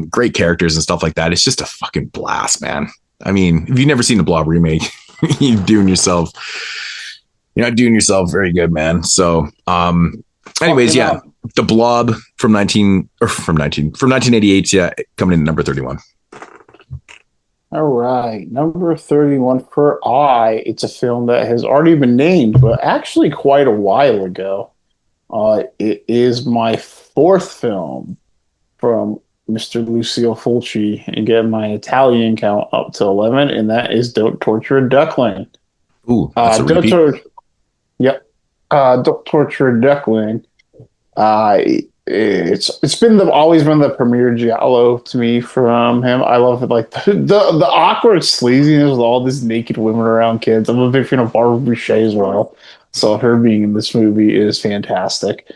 Great characters and stuff like that. It's just a fucking blast, man. I mean, if you've never seen the Blob remake, you're not doing yourself very good, man. So, anyways, yeah, The Blob from 1988, yeah, coming in at number 31. All right, number 31 for it's a film that has already been named, but actually quite a while ago. It is my 4th film from Mr. Lucio Fulci, and get my Italian count up to 11, and that is Don't Torture a Duckling. Ooh, that's a repeat. Don't Torture a Duckling. It's been always been the premier giallo to me from him. I love it, like the awkward sleaziness with all these naked women around kids. I'm a big fan of Barbara Boucher as well, so her being in this movie is fantastic.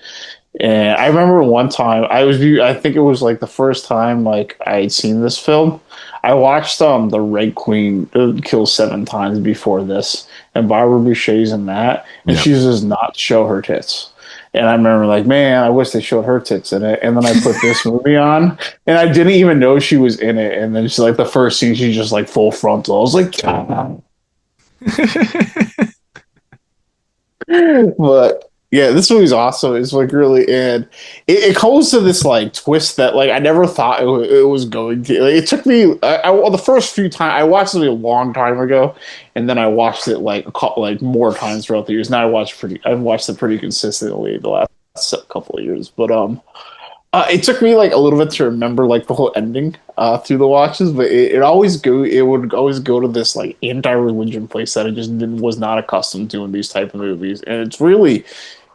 And I remember one time I think it was like the first time like I'd seen this film. I watched the Red Queen kill 7 times before this, and Barbara Boucher's in that, and she does not show her tits. And I remember like, man, I wish they showed her tits in it. And then I put this movie on, and I didn't even know she was in it. And then she's like, the first scene, she's just like full frontal. I was like, but yeah, this movie's awesome. It's like really, and it comes to this like twist that like I never thought it was going to. Like, it took me the first few times I watched it a long time ago, and then I watched it like more times throughout the years. Now I've watched it pretty consistently the last couple of years. But it took me like a little bit to remember like the whole ending through the watches, but it would always go to this like anti-religion place that I just was not accustomed to in these type of movies, and it's really.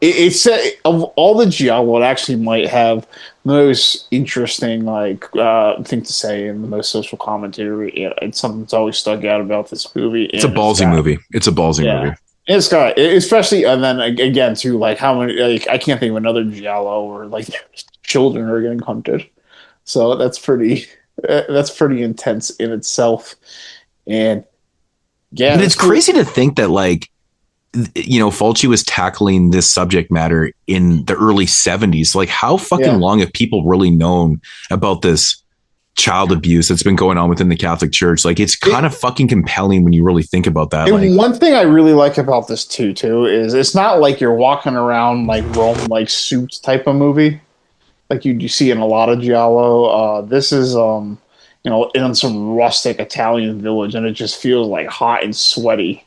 It's of all the giallo, it actually might have the most interesting thing to say and the most social commentary. It's something that's always stuck out about this movie. It's a ballsy movie. It's a ballsy movie. It's got, especially, and then again too, like how many, like I can't think of another giallo where like children are getting hunted. So that's pretty intense in itself. And yeah, and it's crazy to think that like, Fulci was tackling this subject matter in the early 70s. Like, how fucking long have people really known about this child abuse that's been going on within the Catholic Church? Like, it's kind of fucking compelling when you really think about that. And one thing I really like about this too is it's not like you're walking around like Rome like suits type of movie like you see in a lot of giallo. This is in some rustic Italian village, and it just feels like hot and sweaty.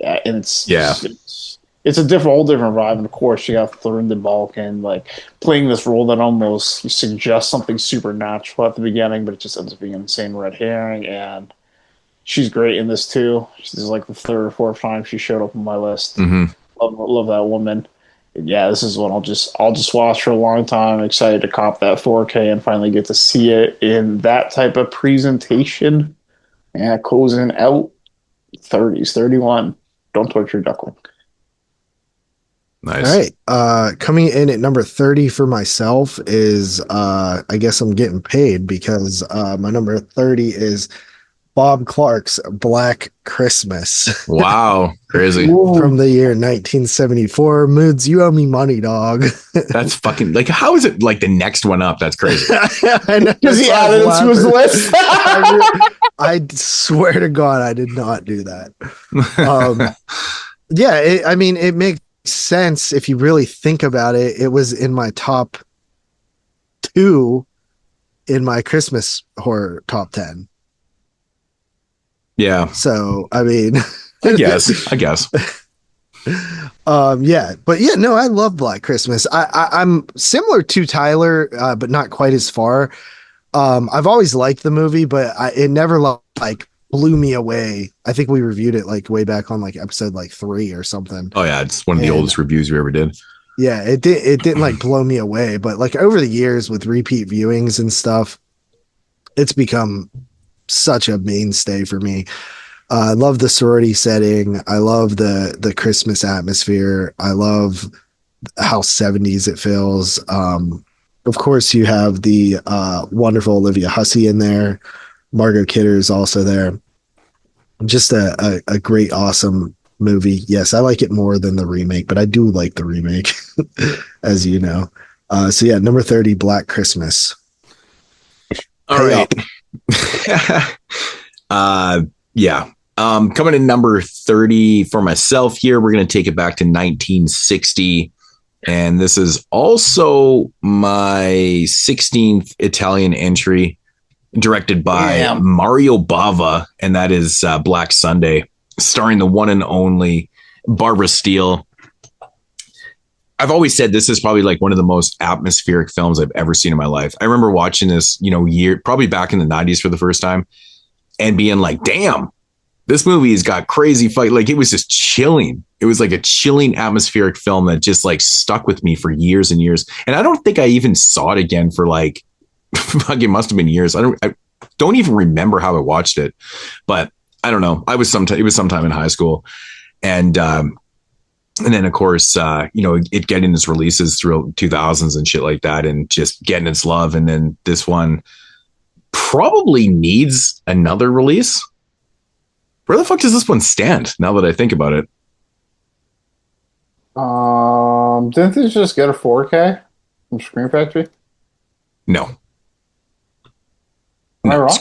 And it's a whole different vibe. And of course, you have Florinda Balkan like playing this role that almost suggests something supernatural at the beginning, but it just ends up being an insane red herring. And she's great in this too. She's like the 3rd or 4th time she showed up on my list. Mm-hmm. Love that woman. And yeah, this is one I'll just watch for a long time. I'm excited to cop that 4K and finally get to see it in that type of presentation. And closing out 30s, 31. Don't Torture a Duckling. Nice. All right. Coming in at number 30 for myself is, I guess I'm getting paid because my number 30 is Bob Clark's Black Christmas. Wow. Crazy. From the year 1974. Moodz, you owe me money, dog. That's fucking, like, how is it like the next one up? That's crazy. I know. Because he added it to his list. I swear to God, I did not do that. It makes sense if you really think about it. It was in my top 2 in my Christmas horror top 10. Yeah. So, I mean, I guess. Yeah, but yeah, no, I love Black Christmas. I'm similar to Tyler, but not quite as far. I've always liked the movie, but it never like blew me away. I think we reviewed it like way back on like episode like 3 or something. Oh yeah, it's one of the oldest reviews we ever did. Yeah, it didn't like blow me away, but like over the years with repeat viewings and stuff, it's become such a mainstay for me. I love the sorority setting. I love the Christmas atmosphere. I love how 70s it feels. Of course, you have the wonderful Olivia Hussey in there. Margot Kidder is also there. Just a great, awesome movie. Yes, I like it more than the remake, but I do like the remake, as you know. So yeah, number 30, Black Christmas. All right. Yeah. Coming in number 30 for myself here, we're going to take it back to 1960. And this is also my 16th Italian entry, directed by Mario Bava, and that is Black Sunday, starring the one and only Barbara Steele. I've always said this is probably like one of the most atmospheric films I've ever seen in my life. I remember watching this, probably back in the 90s for the first time and being like, damn, this movie has got crazy fight. Like, it was just chilling. It was like a chilling atmospheric film that just like stuck with me for years and years. And I don't think I even saw it again for like, it must have been years. I don't even remember how I watched it, but I don't know. It was sometime in high school. And then of course, it getting its releases throughout 2000s and shit like that, and just getting its love. And then this one probably needs another release. Where the fuck does this one stand now that I think about it? Didn't they just get a 4K from Screen Factory? No. Am I wrong?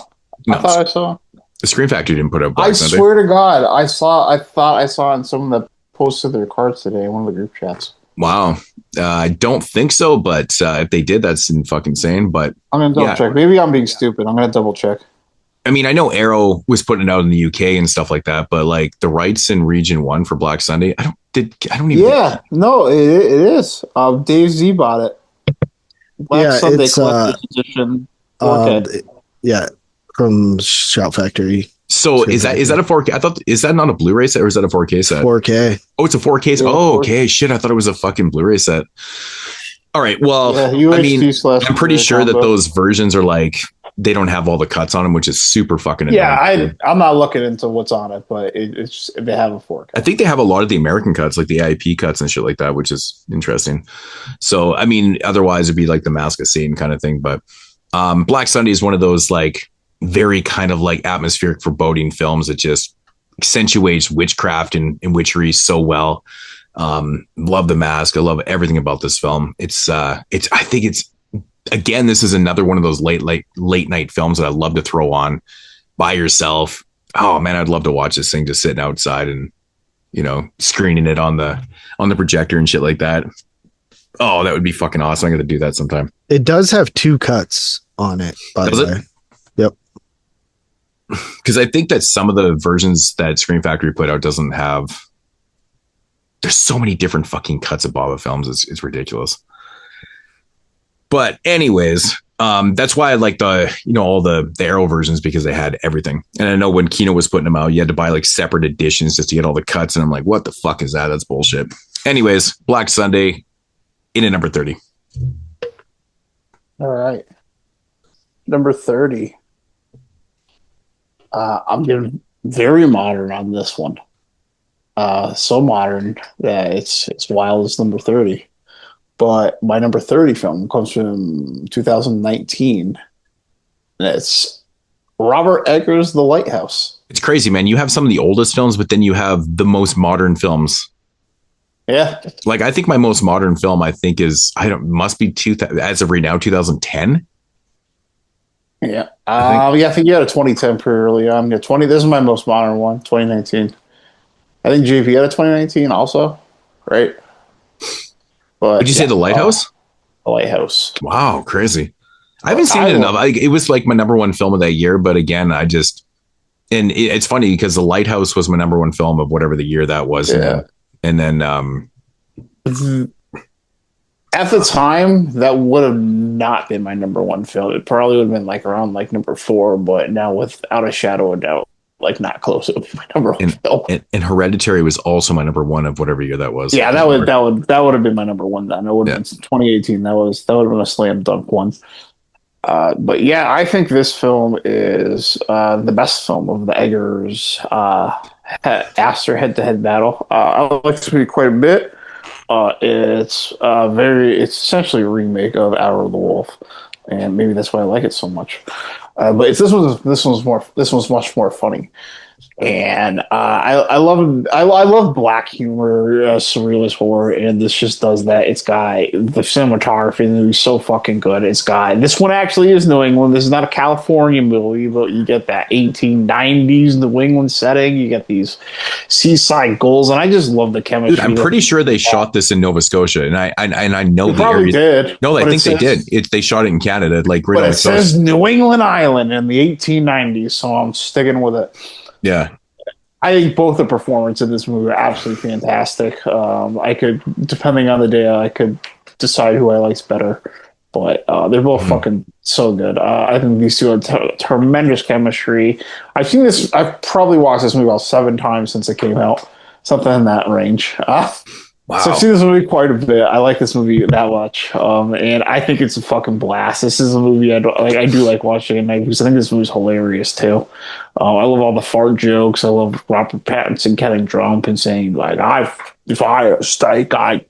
I thought I saw. The Screen Factory didn't put out Black Sunday. I swear to God, I thought I saw in some of the posts of their cards today in one of the group chats. Wow. I don't think so, but if they did, that's fucking insane. But I'm gonna double check. Maybe I'm being stupid. I'm gonna double check. I mean, I know Arrow was putting it out in the UK and stuff like that, but like the rights in Region 1 for Black Sunday, I don't even. Yeah, no, it is. Dave Z bought it. Black Sunday Collector's Edition 4K. Yeah, from Shout Factory. So is that a 4K? I thought, is that not a Blu-ray set or is that a 4K set? 4K. Oh, it's a 4K set. Oh, okay. Shit, I thought it was a fucking Blu-ray set. All right. Well, I mean, I'm pretty sure that those versions are like, they don't have all the cuts on them, which is super fucking annoying. Yeah, I'm not looking into what's on it, but it's just, they have a 4K. I think they have a lot of the American cuts, like the AIP cuts and shit like that, which is interesting. So, I mean, otherwise it'd be like the Mask of Satan kind of thing. But Black Sunday is one of those like very kind of like atmospheric foreboding films that just accentuates witchcraft and witchery so well. Love The Mask. I love everything about this film. I think it's, again, this is another one of those late night films that I love to throw on by yourself. Oh man, I'd love to watch this thing just sitting outside and, screening it on the projector and shit like that. Oh, that would be fucking awesome. I'm going to do that sometime. It does have 2 cuts on it, by the way. Yep. Because I think that some of the versions that Screen Factory put out doesn't have. There's so many different fucking cuts of Bava films. It's ridiculous. But anyways, that's why I like all the Arrow versions, because they had everything. And I know when Kino was putting them out, you had to buy like separate editions just to get all the cuts. And I'm like, what the fuck is that? That's bullshit. Anyways, Black Sunday in at number 30. All right. Number 30. I'm getting very modern on this one. So modern that it's wild as number 30. But my number 30 film comes from 2019. And it's Robert Eggers' The Lighthouse. It's crazy, man. You have some of the oldest films, but then you have the most modern films. Yeah. Like, I think my most modern film, must be as of right now, 2010. Yeah. I think you had a 2010 pretty early on. Yeah, this is my most modern one, 2019. I think JP had a 2019 also, right? But did you say The Lighthouse? The Lighthouse. Wow, crazy. I haven't seen it enough. It was like my number one film of that year, but again, it's funny because The Lighthouse was my number one film of whatever the year that was. Yeah. And then at the time, that would have not been my number one film. It probably would have been like around like number 4, but now without a shadow of doubt, like not close to my number one film. And Hereditary was also my number 1 of whatever year that was. Yeah, that would have been my number 1 then. It would have been 2018. That would have been a slam dunk one. But yeah, I think this film is the best film of the Eggers Aster head-to-head battle. I like this movie quite a bit. It's essentially a remake of Hour of the Wolf, and maybe that's why I like it so much. But this one's much more funny. And I love black humor, surrealist horror, and this just does that. It's got the cinematography in the movie so fucking good. This one actually is New England. This is not a California movie, but you get that 1890s New England setting. You get these seaside goals, and I just love the chemistry. Dude, I'm pretty sure they shot this in Nova Scotia, and I know they probably did. No, I think they did. They shot it in Canada, like right but on it the says coast. New England Island in the 1890s, so I'm sticking with it. Yeah. I think both the performances in this movie are absolutely fantastic. I could, depending on the day, I could decide who I liked better. But they're both fucking so good. I think these two are tremendous chemistry. I've probably watched this movie about 7 times since it came out. Something in that range. Wow. So I've seen this movie quite a bit. I like this movie that much, and I think it's a fucking blast. This is a movie I do like watching at night because I think this movie's hilarious too. I love all the fart jokes. I love Robert Pattinson getting drunk and saying like, "If I had a steak, I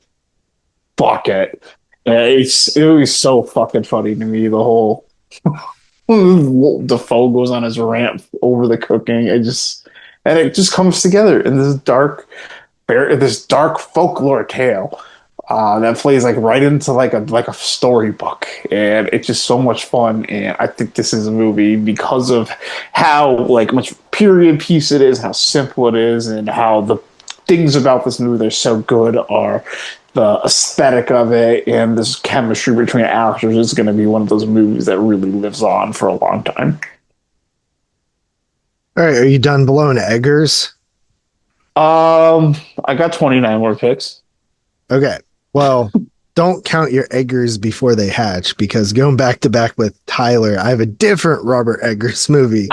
fuck it." It was so fucking funny to me. The whole Defoe goes on his rant over the cooking. It just comes together in this dark folklore tale that plays like right into like a storybook, and it's just so much fun. And I think this is a movie because of how like much period piece it is, how simple it is, and how the things about this movie that are so good are the aesthetic of it and this chemistry between actors. Is going to be one of those movies that really lives on for a long time. All right, are you done blowing Eggers? I got 29 more picks. Okay. Well, don't count your Eggers before they hatch, because going back to back with Tyler, I have a different Robert Eggers movie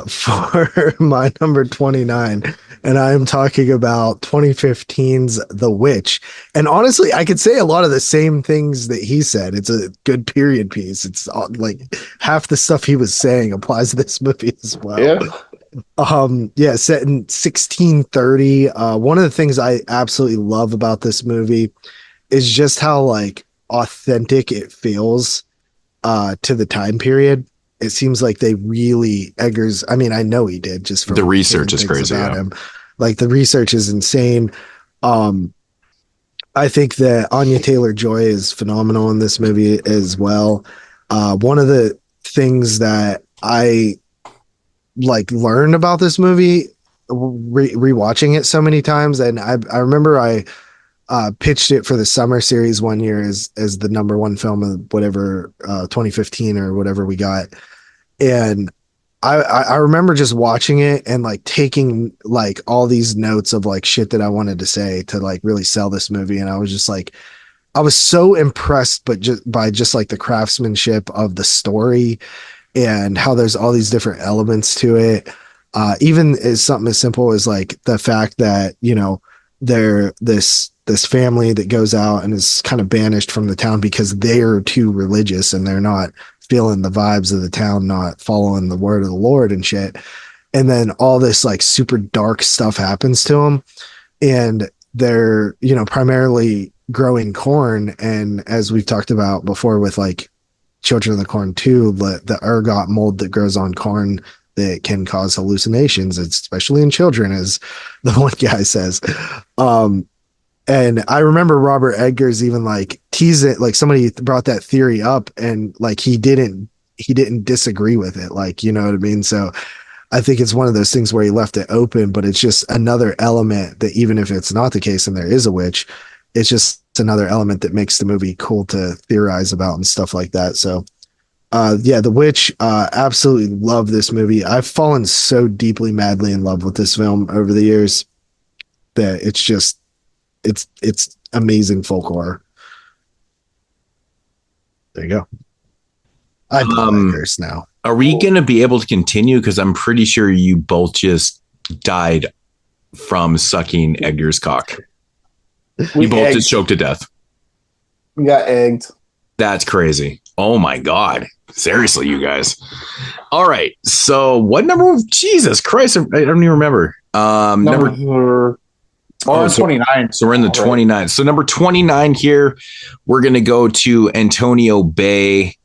for my number 29. And I am talking about 2015's The Witch. And honestly, I could say a lot of the same things that he said. It's a good period piece. It's like half the stuff he was saying applies to this movie as well. Yeah. Set in 1630. One of the things I absolutely love about this movie is just how like authentic it feels to the time period. It seems like they really Eggers. I mean, I know he did just from the research is crazy about him. Like the research is insane. I think that Anya Taylor-Joy is phenomenal in this movie as well. One of the things that I like learned about this movie rewatching it so many times, and I remember I pitched it for the summer series one year as the number one film of whatever 2015 or whatever we got, and I remember just watching it and like taking like all these notes of like shit that I wanted to say to like really sell this movie, and I was just like, I was so impressed, but just by just like the craftsmanship of the story and how there's all these different elements to it. Even as something as simple as like the fact that, you know, they're this family that goes out and is kind of banished from the town because they're too religious and they're not feeling the vibes of the town, not following the word of the Lord and shit. And then all this like super dark stuff happens to them, and they're, you know, primarily growing corn. And as we've talked about before with like Children of the Corn 2, the ergot mold that grows on corn that can cause hallucinations, especially in children, as the one guy says. And I remember Robert Eggers even like teased it, like somebody brought that theory up and like he didn't disagree with it, like, you know what I mean? So I think it's one of those things where he left it open, but it's just another element that even if it's not the case and there is a witch, it's just another element that makes the movie cool to theorize about and stuff like that. So The Witch, absolutely love this movie. I've fallen so deeply, madly in love with this film over the years that it's just it's amazing folk horror. There you go. I know curse now. Are we going to be able to continue? Because I'm pretty sure you both just died from sucking Edgar's cock. You both just choked to death. We got egged. That's crazy. Oh my God. Seriously, you guys. All right. So what number of Jesus Christ? I don't even remember. Number 29. So we're in the 29. So number 29 here, we're going to go to Antonio Bay.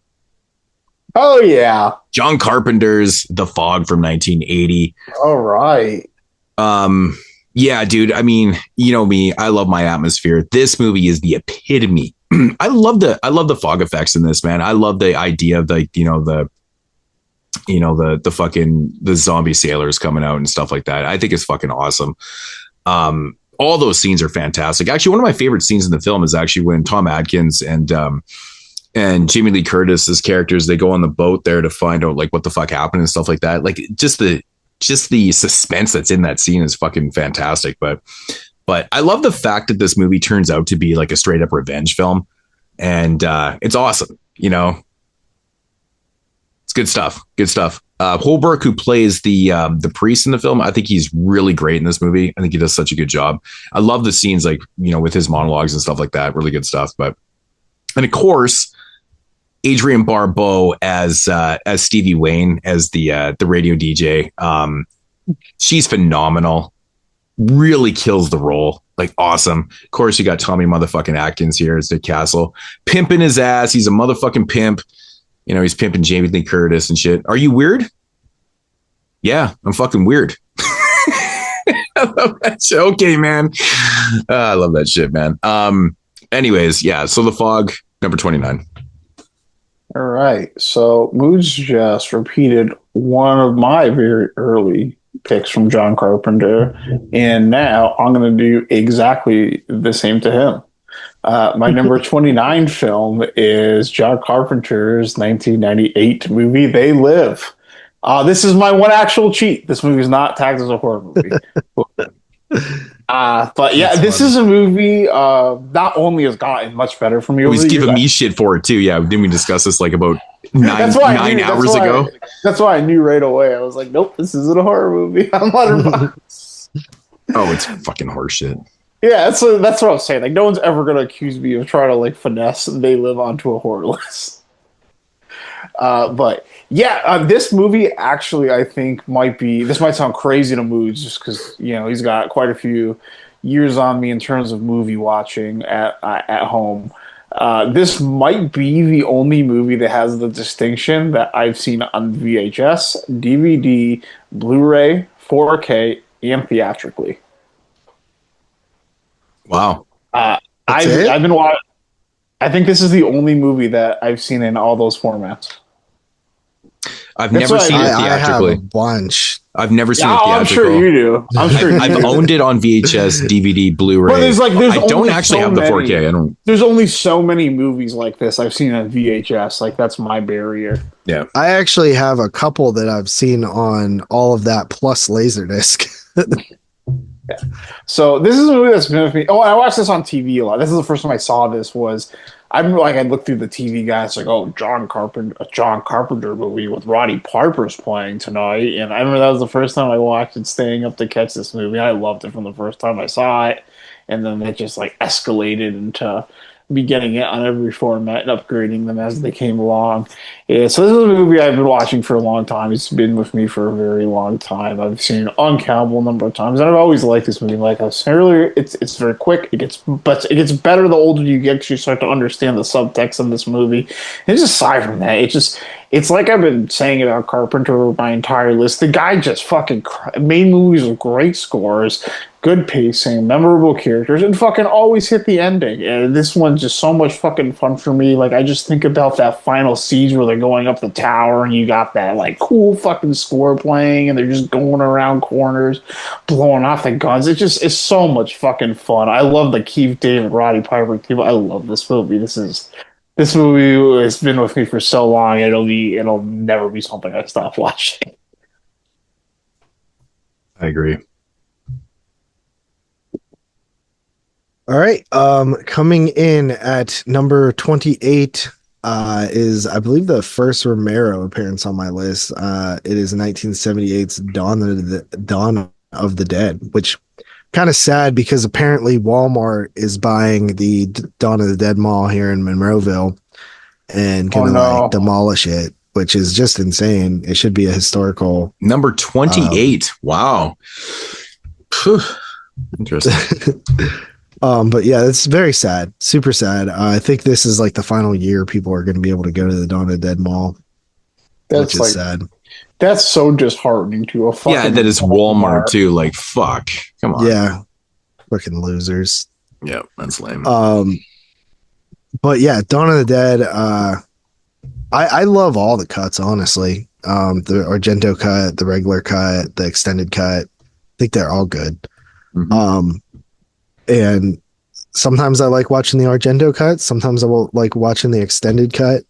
Oh yeah. John Carpenter's The Fog from 1980. All right. Yeah, dude. I mean, you know me. I love my atmosphere. This movie is the epitome. I love the fog effects in this, man. I love the idea of the fucking the zombie sailors coming out and stuff like that. I think it's fucking awesome. All those scenes are fantastic. Actually, one of my favorite scenes in the film is actually when Tom Atkins and Jamie Lee Curtis's characters, they go on the boat there to find out like what the fuck happened and stuff like that. Like just the suspense that's in that scene is fucking fantastic. But I love the fact that this movie turns out to be like a straight up revenge film, and it's awesome. You know, it's good stuff. Good stuff. Holbrook, who plays the priest in the film, I think he's really great in this movie. I think he does such a good job. I love the scenes, like, you know, with his monologues and stuff like that. Really good stuff. And of course, Adrienne Barbeau as Stevie Wayne, as the radio DJ. She's phenomenal. Really kills the role. Like, awesome. Of course, you got Tommy motherfucking Atkins here as Dick Castle, pimping his ass. He's a motherfucking pimp. You know, he's pimping Jamie Lee Curtis and shit. Are you weird? Yeah, I'm fucking weird. I love that shit. Okay, man. I love that shit, man. Anyways, yeah. So The Fog, number 29. All right. So Moodz just repeated one of my very early picks from John Carpenter, and now I'm going to do exactly the same to him. My number 29 film is John Carpenter's 1998 movie, They Live. This is my one actual cheat. This movie is not tagged as a horror movie. But yeah, this is a movie not only has gotten much better for me. He's giving me shit for it too. Yeah, didn't we discuss this like about nine hours ago? That's why I knew right away. I was like, nope, this isn't a horror movie. I'm Letterboxd. Oh, it's fucking horseshit. Yeah, that's what I was saying. Like, no one's ever gonna accuse me of trying to like finesse They Live onto a horror list. But yeah, this movie actually, I think this might sound crazy to Moodz just because, you know, he's got quite a few years on me in terms of movie watching at home. This might be the only movie that has the distinction that I've seen on VHS, DVD, Blu-ray, 4K, and theatrically. Wow. I've been watching. I think this is the only movie that I've seen in all those formats. I've never seen it theatrically. I have a bunch. I've never seen it theatrical. I'm sure you do. I've owned it on VHS, DVD, Blu-ray. Well, I don't actually have the 4K. There's only so many movies like this I've seen on VHS. Like, that's my barrier. Yeah. I actually have a couple that I've seen on all of that plus Laserdisc. Yeah. So this is a movie that's been with me. Oh, I watched this on TV a lot. This is the first time I saw this. I remember, like, I looked through the TV guys, like, oh, John Carpenter movie with Roddy Piper's playing tonight, and I remember that was the first time I watched it, staying up to catch this movie. I loved it from the first time I saw it, and then it just like escalated into be getting it on every format and upgrading them as they came along. Yeah, so this is a movie I've been watching for a long time. It's been with me for a very long time. I've seen it an uncountable number of times, and I've always liked this movie. Like I was saying earlier, it's very quick. It gets better the older you get because you start to understand the subtext of this movie. And just aside from that, it's like I've been saying about Carpenter my entire list. The guy just fucking made movies with great scores, good pacing, memorable characters, and fucking always hit the ending. And this one's just so much fucking fun for me. Like, I just think about that final siege where they're going up the tower and you got that like cool fucking score playing and they're just going around corners, blowing off the guns. It's so much fucking fun. I love the Keith David, Roddy Piper team. I love this movie. This movie has been with me for so long. It'll never be something I stop watching. I agree. All right. Coming in at number 28 is, I believe, the first Romero appearance on my list. It is 1978's Dawn of the Dead, which kind of sad because apparently Walmart is buying the Dawn of the Dead mall here in Monroeville and gonna like demolish it, which is just insane. It should be a historical. Number 28. Wow. Phew. Interesting. But yeah, it's very sad, super sad. I think this is like the final year people are going to be able to go to the Dawn of the Dead mall. That's which is sad. That's so disheartening to a fucking. Yeah, that is Walmart too. Like, fuck. Come on. Yeah. Fucking losers. Yeah, that's lame. But yeah, Dawn of the Dead. I love all the cuts, honestly. The Argento cut, the regular cut, the extended cut. I think they're all good. Mm-hmm. And sometimes I like watching the Argento cut. Sometimes I will like watching the extended cut.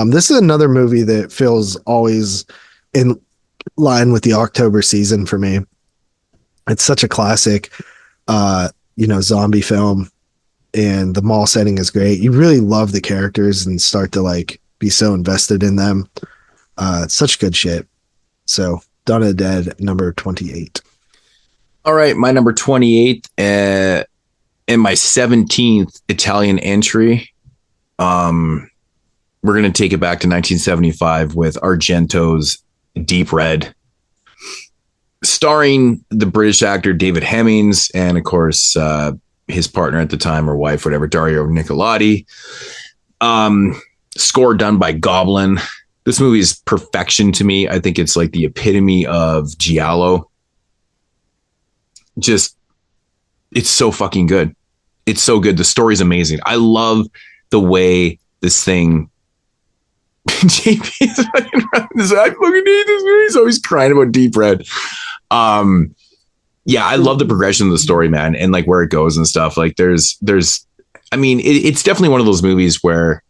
This is another movie that feels always in line with the October season for me. It's such a classic, zombie film, and the mall setting is great. You really love the characters and start to like be so invested in them. It's such good shit. So Dawn of the Dead, number 28. All right, my number 28 and my 17th Italian entry. We're going to take it back to 1975 with Argento's Deep Red, starring the British actor David Hemmings and, of course, his partner at the time or wife, whatever, Dario Nicolodi. Score done by Goblin. This movie is perfection to me. I think it's like the epitome of giallo. Just, it's so fucking good. It's so good. The story's amazing. I love the way this thing. JP is fucking running this. I fucking hate this movie. He's always crying about Deep Red. Yeah, I love the progression of the story, man, and like where it goes and stuff. Like there's I mean, it's definitely one of those movies where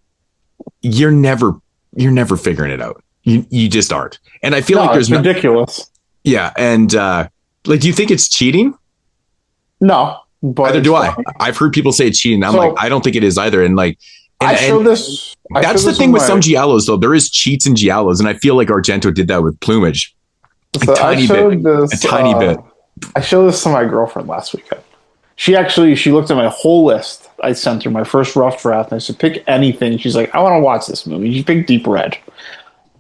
you're never figuring it out. You just aren't. And I feel like there's ridiculous. Yeah, and like, do you think it's cheating? No, but either do I. I've heard people say it's cheating. I'm like, I don't think it is either. And like, that's the thing with some giallos, though. There is cheats in giallos, and I feel like Argento did that with Plumage. So a tiny bit. I showed this to my girlfriend last weekend. She looked at my whole list. I sent her my first rough draft, and I said, pick anything. She's like, I want to watch this movie. She picked Deep Red.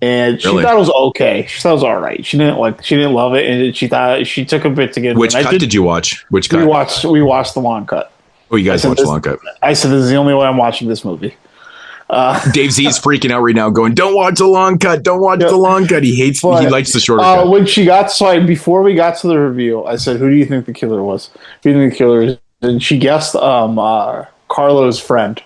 And she thought it was okay. She thought it was all right. She didn't love it, and she thought she took a bit to get. Which cut did you watch? Which cut? We watched the long cut. Oh, you guys watched the long cut. I said, this is the only way I'm watching this movie. Dave Z is freaking out right now, going, "Don't watch the long cut. Don't watch the long cut." He hates. He likes the shorter cut. When she got before we got to the review, I said, "Who do you think the killer was?" Who do you think the killer is? And she guessed Carlo's friend.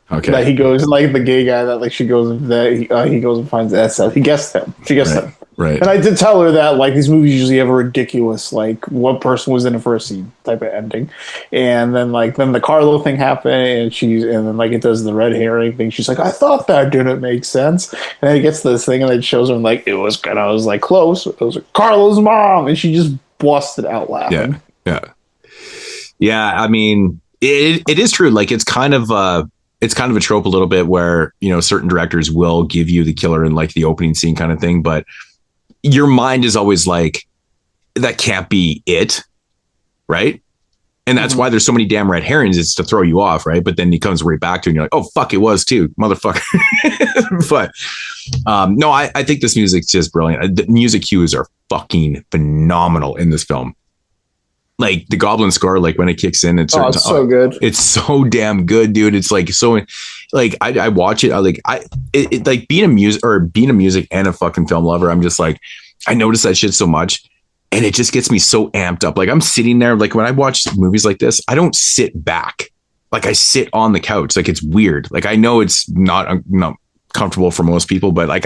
Okay. That he goes, like the gay guy that like he goes and finds that. He guessed him. She guessed him. Right. And I did tell her that like these movies usually have a ridiculous like what person was in it for a scene type of ending, and then the Carlo thing happened, and then like it does the red herring thing. She's like, I thought that didn't make sense, and then it gets to this thing, and it shows him like it was kind of, I was like close. It was like Carlo's mom, and she just busted out laughing. Yeah. I mean, it is true. Like it's kind of a trope a little bit where, certain directors will give you the killer in like the opening scene kind of thing, but your mind is always like, that can't be it. Right. And that's why there's so many damn red herrings. It's to throw you off. Right. But then he comes right back to it and you're like, oh, fuck, it was too, motherfucker. But no, I think this music's just brilliant. The music cues are fucking phenomenal in this film. Like the Goblin score, like when it kicks in, it's so good. It's so damn good, dude. It's like so, like I watch it. Like being a music and a fucking film lover. I'm just like, I notice that shit so much, and it just gets me so amped up. Like I'm sitting there, like when I watch movies like this, I don't sit back. Like I sit on the couch. Like it's weird. Like I know it's not comfortable for most people, but like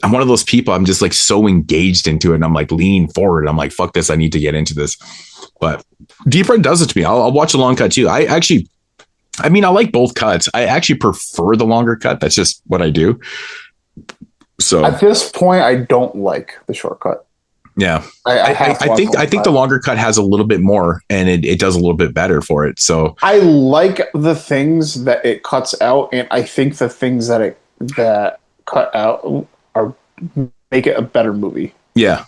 I'm one of those people. I'm just like so engaged into it, and I'm like leaning forward. I'm like, fuck this. I need to get into this. But Deep Red does it to me. I'll watch a long cut too. I like both cuts. I actually prefer the longer cut. That's just what I do. So at this point, I don't like the shortcut. Yeah. I think the longer cut has a little bit more, and it does a little bit better for it. So I like the things that it cuts out, and I think the things that cut out are make it a better movie. yeah,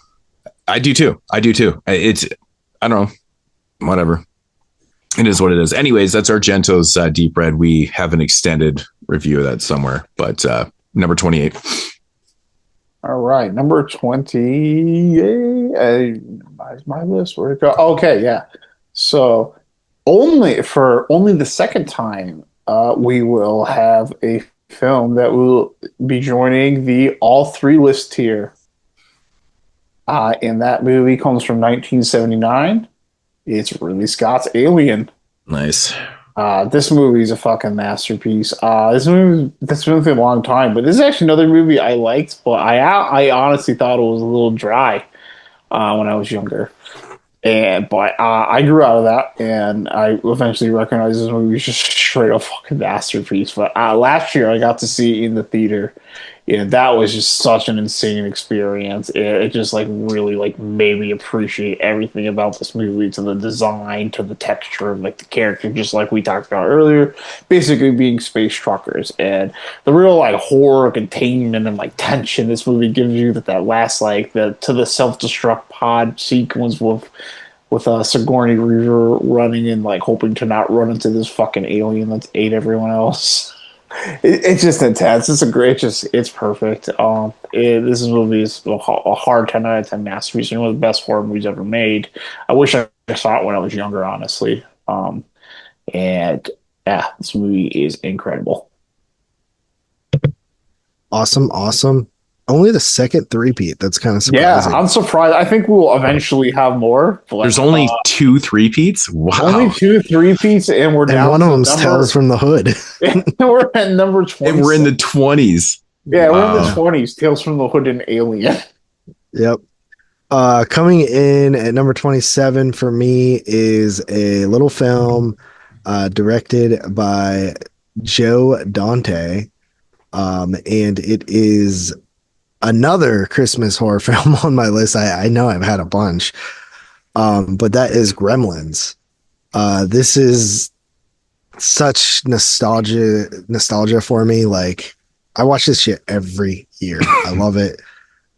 I do too. I don't know, whatever. It is what it is. Anyways, that's Argento's Deep Red. We have an extended review of that somewhere, but number 28. All right, number 20. My list. Where'd it go? Okay, yeah. So only the second time, we will have a film that will be joining the all three list tier. And that movie comes from 1979. It's Ridley Scott's Alien. Nice. This movie is a fucking masterpiece. This movie that's been for a long time, but this is actually another movie I liked, but I honestly thought it was a little dry when I was younger. But I grew out of that, and I eventually recognized this movie was just straight up fucking masterpiece. But last year I got to see it in the theater, and that was just such an insane experience. It just like really like made me appreciate everything about this movie, to the design, to the texture of like the character, just like we talked about earlier, basically being space truckers, and the real like horror, containment, and like tension this movie gives you, that last like the self-destruct pod sequence with Sigourney Weaver running and like hoping to not run into this fucking alien that's ate everyone else. It's just intense. It's perfect. This movie is a hard 10 out of 10 masterpiece. One of the best horror movies ever made. I wish I saw it when I was younger, honestly. And yeah, this movie is incredible. Awesome. Only the second three-peat. That's kind of surprising. Yeah, I'm surprised. I think we'll eventually have more. But, there's only 2 three-peats? Wow. Only 2 three-peats, and we're down. And one of them's Tales from the Hood. We're at number 20. And we're in the 20s. Yeah, we're in the 20s. Tales from the Hood and Alien. Yep. Coming in at number 27 for me is a little film directed by Joe Dante. And it is another Christmas horror film on my list. I know I've had a bunch, but that is Gremlins. This is such nostalgia for me. Like, I watch this shit every year. I love it.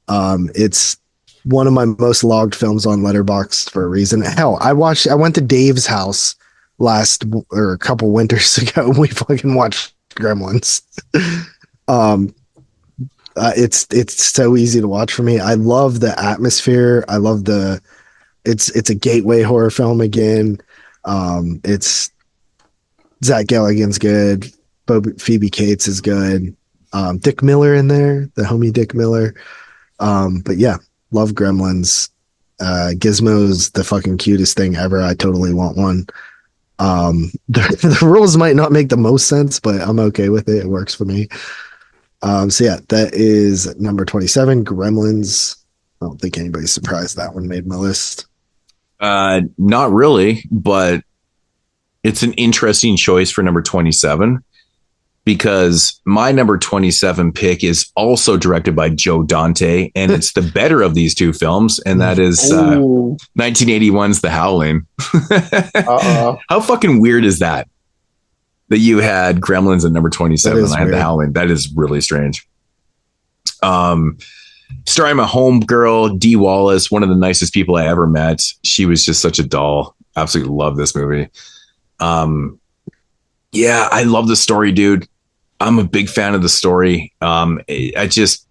It's one of my most logged films on Letterboxd for a reason. Hell, I went to Dave's house a couple winters ago, and we fucking watched Gremlins. It's so easy to watch for me. I love the atmosphere. I love it's a gateway horror film again. It's Zach Galligan's good. Phoebe Cates is good. Dick Miller in there, the homie Dick Miller. But yeah, love Gremlins. Gizmo's the fucking cutest thing ever. I totally want one. The rules might not make the most sense, but I'm okay with it. It works for me. So yeah, that is number 27, Gremlins. I don't think anybody's surprised that one made my list. Not really, but it's an interesting choice for number 27, because my number 27 pick is also directed by Joe Dante, and it's the better of these two films, and that is 1981's The Howling. How fucking weird is that you had Gremlins at number 27 and I had The Howling? That is really strange. Starring my homegirl, Dee Wallace, one of the nicest people I ever met. She was just such a doll. Absolutely love this movie. Yeah, I love the story, dude. I'm a big fan of the story. I just,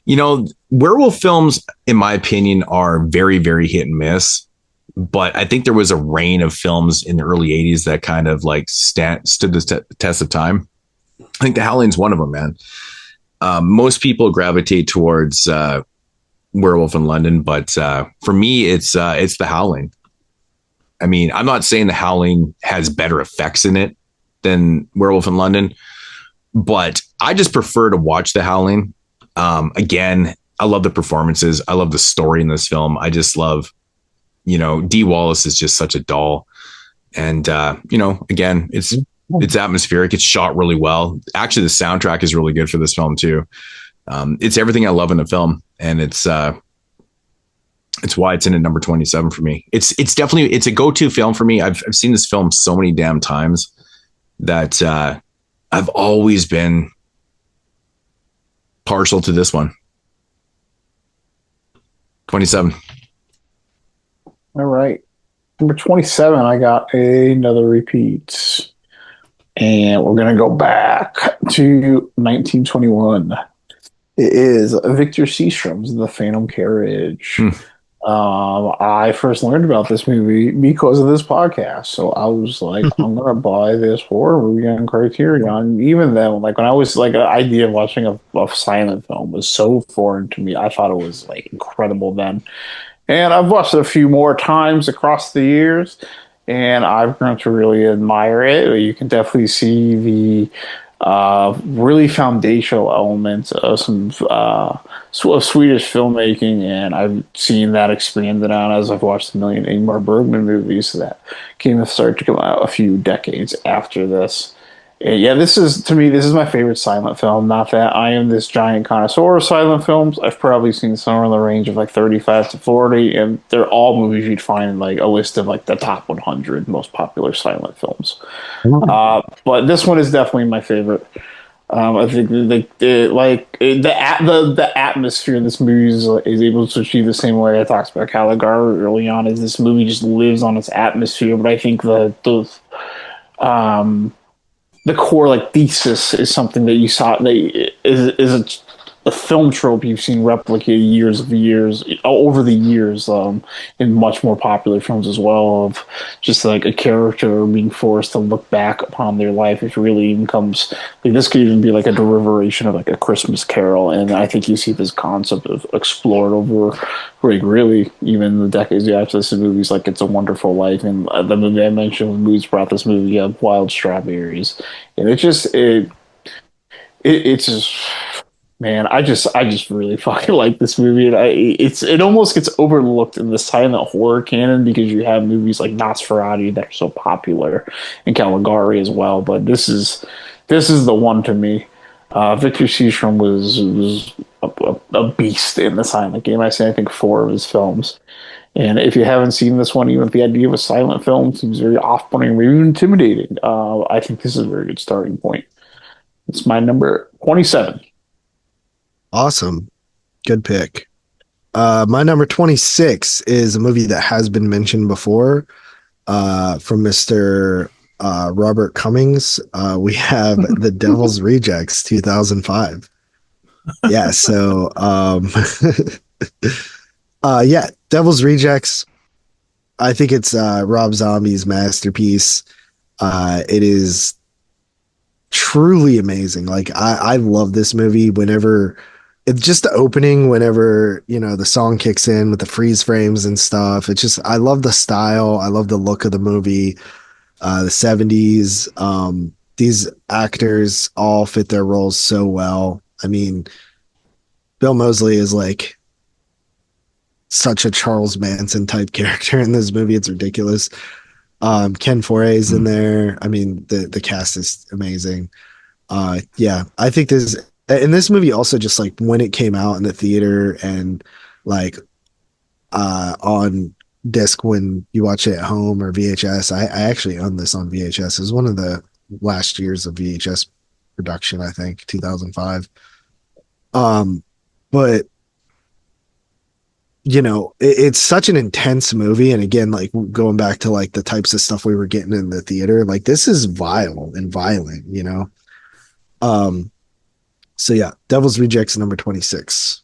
werewolf films, in my opinion, are very, very hit and miss. But I think there was a reign of films in the early 80s that kind of like stood the test of time. I think The Howling's one of them, man. Most people gravitate towards Werewolf in London, but for me, it's The Howling. I mean, I'm not saying The Howling has better effects in it than Werewolf in London, but I just prefer to watch The Howling. Again, I love the performances. I love the story in this film. I just love, Dee Wallace is just such a doll. And, again, it's atmospheric. It's shot really well. Actually, the soundtrack is really good for this film too. It's everything I love in a film. And it's It's why it's in at number 27 for me. It's definitely, it's a go-to film for me. I've seen this film so many damn times that I've always been partial to this one. 27. All right. Number 27, I got another repeat. And we're going to go back to 1921. It is Victor Seastrom's The Phantom Carriage. I first learned about this movie because of this podcast. So I was like, I'm going to buy this horror movie on Criterion. Even then, like when I was like, the idea of watching a silent film was so foreign to me. I thought it was like incredible then. And I've watched it a few more times across the years, and I've grown to really admire it. You can definitely see the really foundational elements of some Swedish filmmaking, and I've seen that expanded on as I've watched a million Ingmar Bergman movies that started to come out a few decades after this. And yeah, this is my favorite silent film. Not that I am this giant connoisseur of silent films. I've probably seen somewhere in the range of like 35 to 40, and they're all movies you'd find in like a list of like the top 100 most popular silent films. But this one is definitely my favorite. I think the atmosphere in this movie is able to achieve the same way I talked about Caligari early on. Is this movie just lives on its atmosphere? But I think the core like thesis is something that you saw that is a film trope you've seen replicated over the years in much more popular films as well, of just like a character being forced to look back upon their life. It really even comes like this could even be like a derivation of like A Christmas Carol, and I think you see this concept of explored over like really even the decades after this in movies like It's a Wonderful Life, and the movie I mentioned when Moodz brought this movie up, Wild Strawberries, and it's just man, I just really fucking like this movie, and it almost gets overlooked in the silent horror canon because you have movies like Nosferatu that are so popular, and Caligari as well. But this is the one to me. Victor Seastrom was a beast in the silent game. I think 4 of his films, and if you haven't seen this one, even if the idea of a silent film seems very off-putting or even intimidating, I think this is a very good starting point. It's my number 27. Awesome. Good pick. My number 26 is a movie that has been mentioned before from Mr. Robert Cummings. We have The Devil's Rejects 2005. Yeah, so Devil's Rejects. I think it's Rob Zombie's masterpiece. It is truly amazing. Like I love this movie whenever it's just the opening, whenever, the song kicks in with the freeze frames and stuff. It's just, I love the style. I love the look of the movie, the 70s. These actors all fit their roles so well. I mean, Bill Moseley is like such a Charles Manson type character in this movie. It's ridiculous. Ken Forey's in there. I mean, the cast is amazing. I think this movie also, just like when it came out in the theater and like on disc when you watch it at home or VHS. I actually own this on VHS. It was one of the last years of VHS production, I think, 2005. But it's such an intense movie, and again, like going back to like the types of stuff we were getting in the theater, like this is vile and violent, So yeah, Devil's Rejects number 26.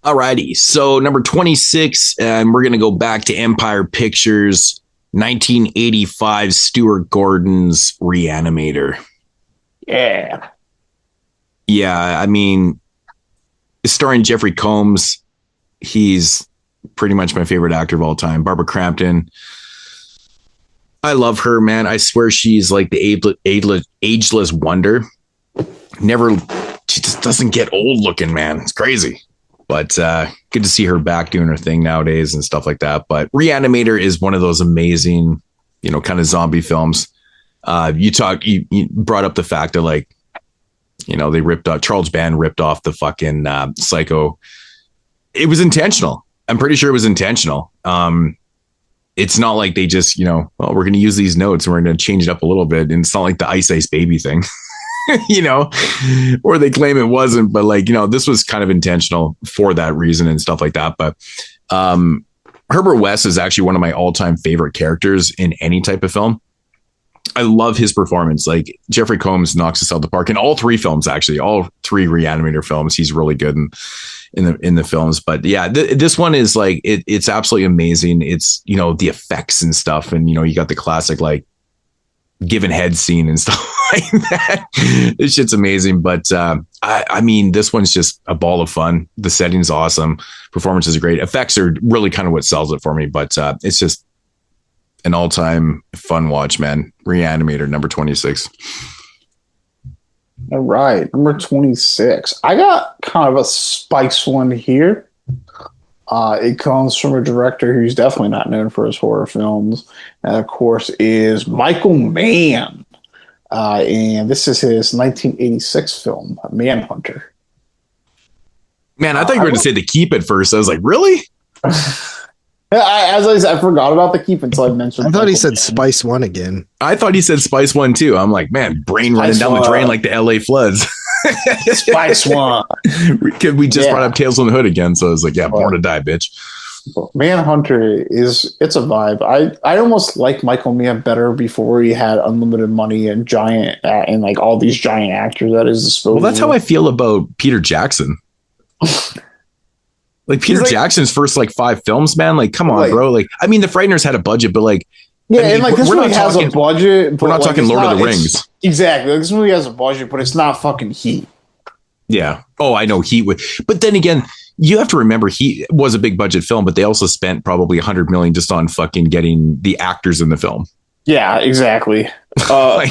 Alrighty, so number 26, and we're gonna go back to Empire Pictures, 1985, Stuart Gordon's Reanimator. Yeah, I mean, starring Jeffrey Combs. He's pretty much my favorite actor of all time. Barbara Crampton. I love her, man. I swear she's like the ageless wonder. She just doesn't get old looking, man. It's crazy. But good to see her back doing her thing nowadays and stuff like that. But Reanimator is one of those amazing, kind of zombie films. You brought up the fact that like, they ripped off, Charles Band ripped off the fucking Psycho. it was intentional. I'm pretty sure it was intentional. It's not like they just, well, we're going to use these notes and we're going to change it up a little bit. And it's not like the Ice Ice Baby thing, or they claim it wasn't, but like, this was kind of intentional for that reason and stuff like that. But Herbert West is actually one of my all-time favorite characters in any type of film. I love his performance. Like Jeffrey Combs knocks us out the park in all three films, actually, all three Reanimator films. He's really good in the films. But yeah, this one is like, it's absolutely amazing. It's, the effects and stuff. And, you got the classic, like giving head scene and stuff like that. This shit's amazing. But I mean, this one's just a ball of fun. The setting's awesome. Performances are great. Effects are really kind of what sells it for me. But it's just an all-time fun watch, man. Reanimator, number 26. All right, number 26. I got kind of a spice one here. It comes from a director who's definitely not known for his horror films, and of course is Michael Mann. And this is his 1986 film, Manhunter. Man, I thought you were going to say The Keep at first. I was like, really? As I said, I forgot about The Keep until I mentioned. I thought he said Spice One again. I thought he said Spice One too. I'm like, man, brain running down the drain like the LA floods. Spice One. We just brought up Tales from the Hood again, so I was like, yeah, Born to Die, bitch. Manhunter it's a vibe. I almost like Michael Mann better before he had unlimited money and giant and like all these giant actors at his disposal. Well, that's how I feel about Peter Jackson. Like Peter Jackson's first like 5 films, man. Like, come on, bro. Like, I mean, The Frighteners had a budget, but like, yeah, and like this movie has a budget. But we're not talking Lord of the Rings. Exactly. Like, this movie has a budget, but it's not fucking Heat. Yeah. Oh, I know Heat would, but then again, you have to remember Heat was a big budget film, but they also spent probably $100 million just on fucking getting the actors in the film. Yeah, exactly. But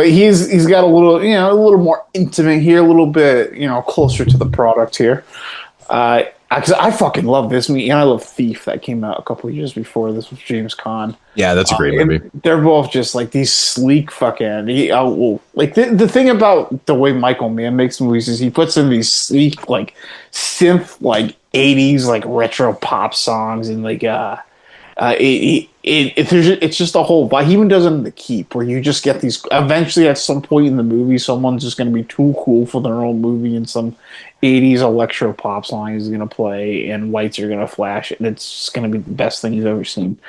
he's got a little, a little more intimate here, a little bit, closer to the product here. Because I fucking love this movie, and I love Thief that came out a couple of years before this with James Caan. Yeah, that's a great movie. They're both just like these sleek fucking. Like the thing about the way Michael Mann makes movies is he puts in these sleek like synth like 80s like retro pop songs and like it's just a whole vibe. He even does it in The Keep, where you just get these. Eventually, at some point in the movie, someone's just going to be too cool for their own movie, and some 80s electro pop song is going to play, and lights are going to flash, and it's just going to be the best thing you've ever seen.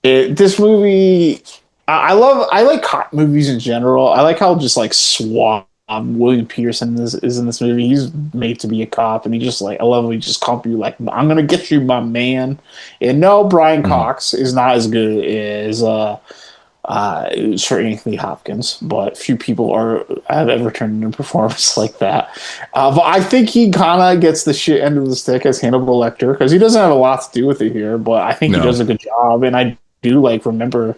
This movie, I like cop movies in general. I like how just like suave William Peterson is in this movie. He's made to be a cop, and he just like, I love when he just call you like, I'm gonna get you, my man. And no, Brian Cox is not as good as Sir Anthony Hopkins, but few people have ever turned in a performance like that. But I think he kind of gets the shit end of the stick as Hannibal Lecter, because he doesn't have a lot to do with it here, but I think he does a good job, and I do remember.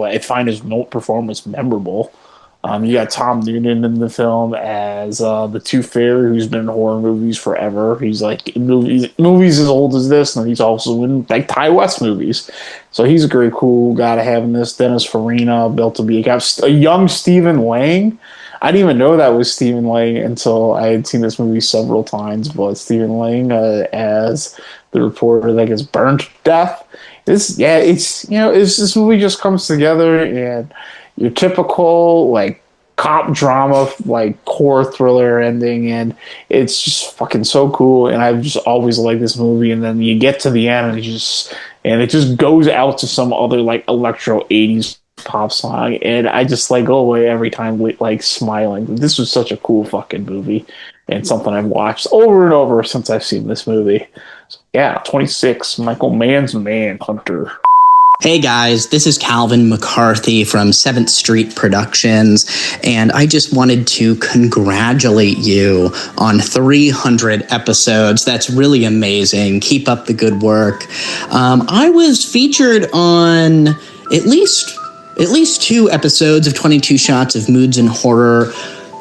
I find his performance memorable. You got Tom Noonan in the film as the Tooth Fairy, who's been in horror movies forever. He's like in movies as old as this, and he's also in like Ty West movies. So he's a very cool guy to have in this. Dennis Farina, built to be a young Stephen Lang. I didn't even know that was Stephen Lang until I had seen this movie several times. But Stephen Lang as the reporter that gets burned to death. This movie just comes together, and your typical like cop drama, like core thriller ending, and it's just fucking so cool. And I've just always liked this movie. And then you get to the end, and it just goes out to some other like electro 80s pop song, and I just like go away every time with like smiling. This was such a cool fucking movie, and something I've watched over and over since I've seen this movie. So, yeah, 26, Michael Mann's Manhunter. Hey guys, this is Calvin McCarthy from 7th Street Productions, and I just wanted to congratulate you on 300 episodes. That's really amazing. Keep up the good work. I was featured on at least 2 episodes of 22 Shots of Moodz and Horror,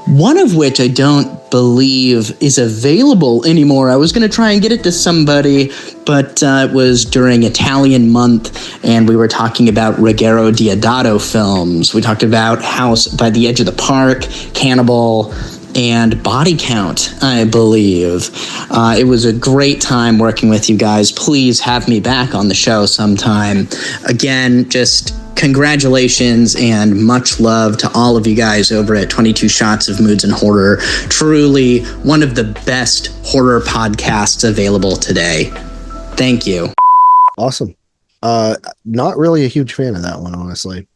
one of which I don't believe is available anymore. I was going to try and get it to somebody, but it was during Italian month, and we were talking about Ruggero Deodato films. We talked about House by the Edge of the Park, Cannibal, and Body Count, I believe. It was a great time working with you guys. Please have me back on the show sometime. Again, just congratulations and much love to all of you guys over at 22 Shots of Moodz and Horror. Truly one of the best horror podcasts available today. Thank you. Awesome. Not really a huge fan of that one, honestly.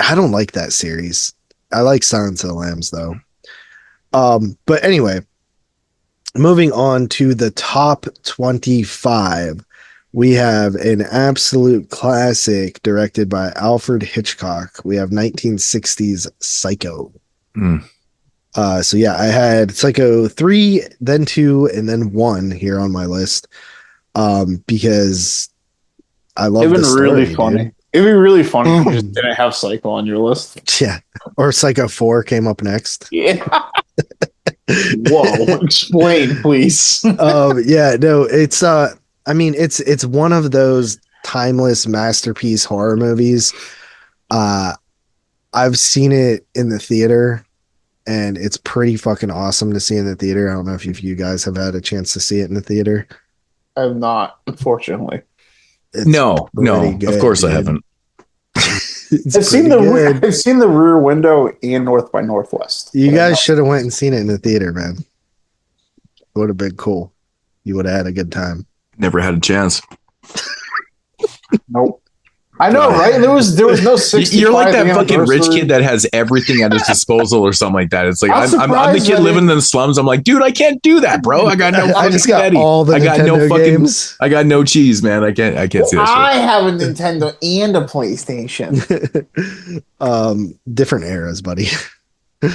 I don't like that series. I like Silence of the Lambs though. But anyway, moving on to the top 25, we have an absolute classic directed by Alfred Hitchcock. We have 1960s Psycho. So yeah, I had Psycho 3, then 2, and then 1 here on my list. Because I love It'd the been story, really funny. dude. It'd be really funny if you just didn't have Psycho on your list. Yeah. Or Psycho 4 came up next. Yeah. Whoa. Explain, please. Yeah, no, it's I mean, it's one of those timeless masterpiece horror movies. I've seen it in the theater, and it's pretty fucking awesome to see in the theater. I don't know if you guys have had a chance to see it in the theater. I have not, unfortunately. No, of course I haven't. I've seen the Rear Window and North by Northwest. You guys should have went and seen it in the theater, man. It would have been cool. You would have had a good time. Never had a chance. Nope. I know, right? There was no 65th You're like that fucking anniversary. rich kid that has everything at his disposal or something like that. It's like I'm the surprised kid that living in the slums. I'm like, dude, I can't do that, bro. I got no. I just got Eddie. all the I got no Nintendo fucking. games. I got no cheese, man. I can't see that I shit. have a Nintendo and a PlayStation. Different eras, buddy. No,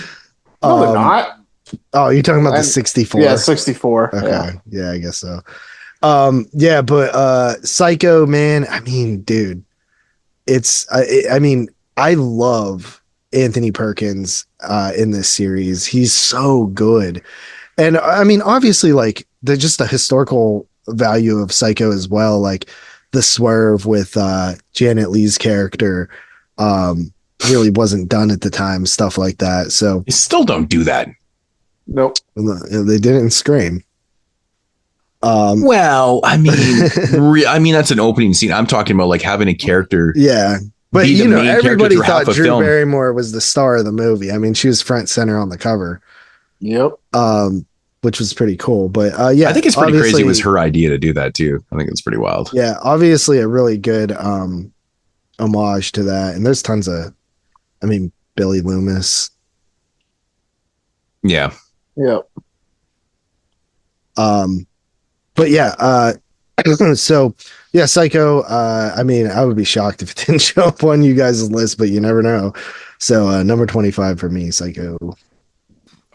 they're not. Oh, you're talking about the 64? Yeah, 64. Okay. Yeah, I guess so. Yeah, but Psycho, man, I mean, dude, I mean, I love Anthony Perkins in this series. He's so good. And I mean, obviously, like, just the historical value of Psycho as well, like the swerve with Janet Leigh's character really wasn't done at the time, stuff like that. So You still don't do that. Nope. They did it in Scream. Well, I mean, that's an opening scene. I'm talking about like having a character. Yeah. But be the you know, main character everybody through half thought a Drew film. Barrymore was the star of the movie. I mean, she was front center on the cover. Yep. Which was pretty cool. But yeah, I think it's pretty crazy. It obviously- was her idea to do that too. I think it's pretty wild. Yeah, obviously a really good homage to that. And there's tons of, I mean, Billy Loomis. Yeah. Yep. But yeah, so yeah, Psycho. I mean, I would be shocked if it didn't show up on you guys' list, but you never know. So number 25 for me, Psycho.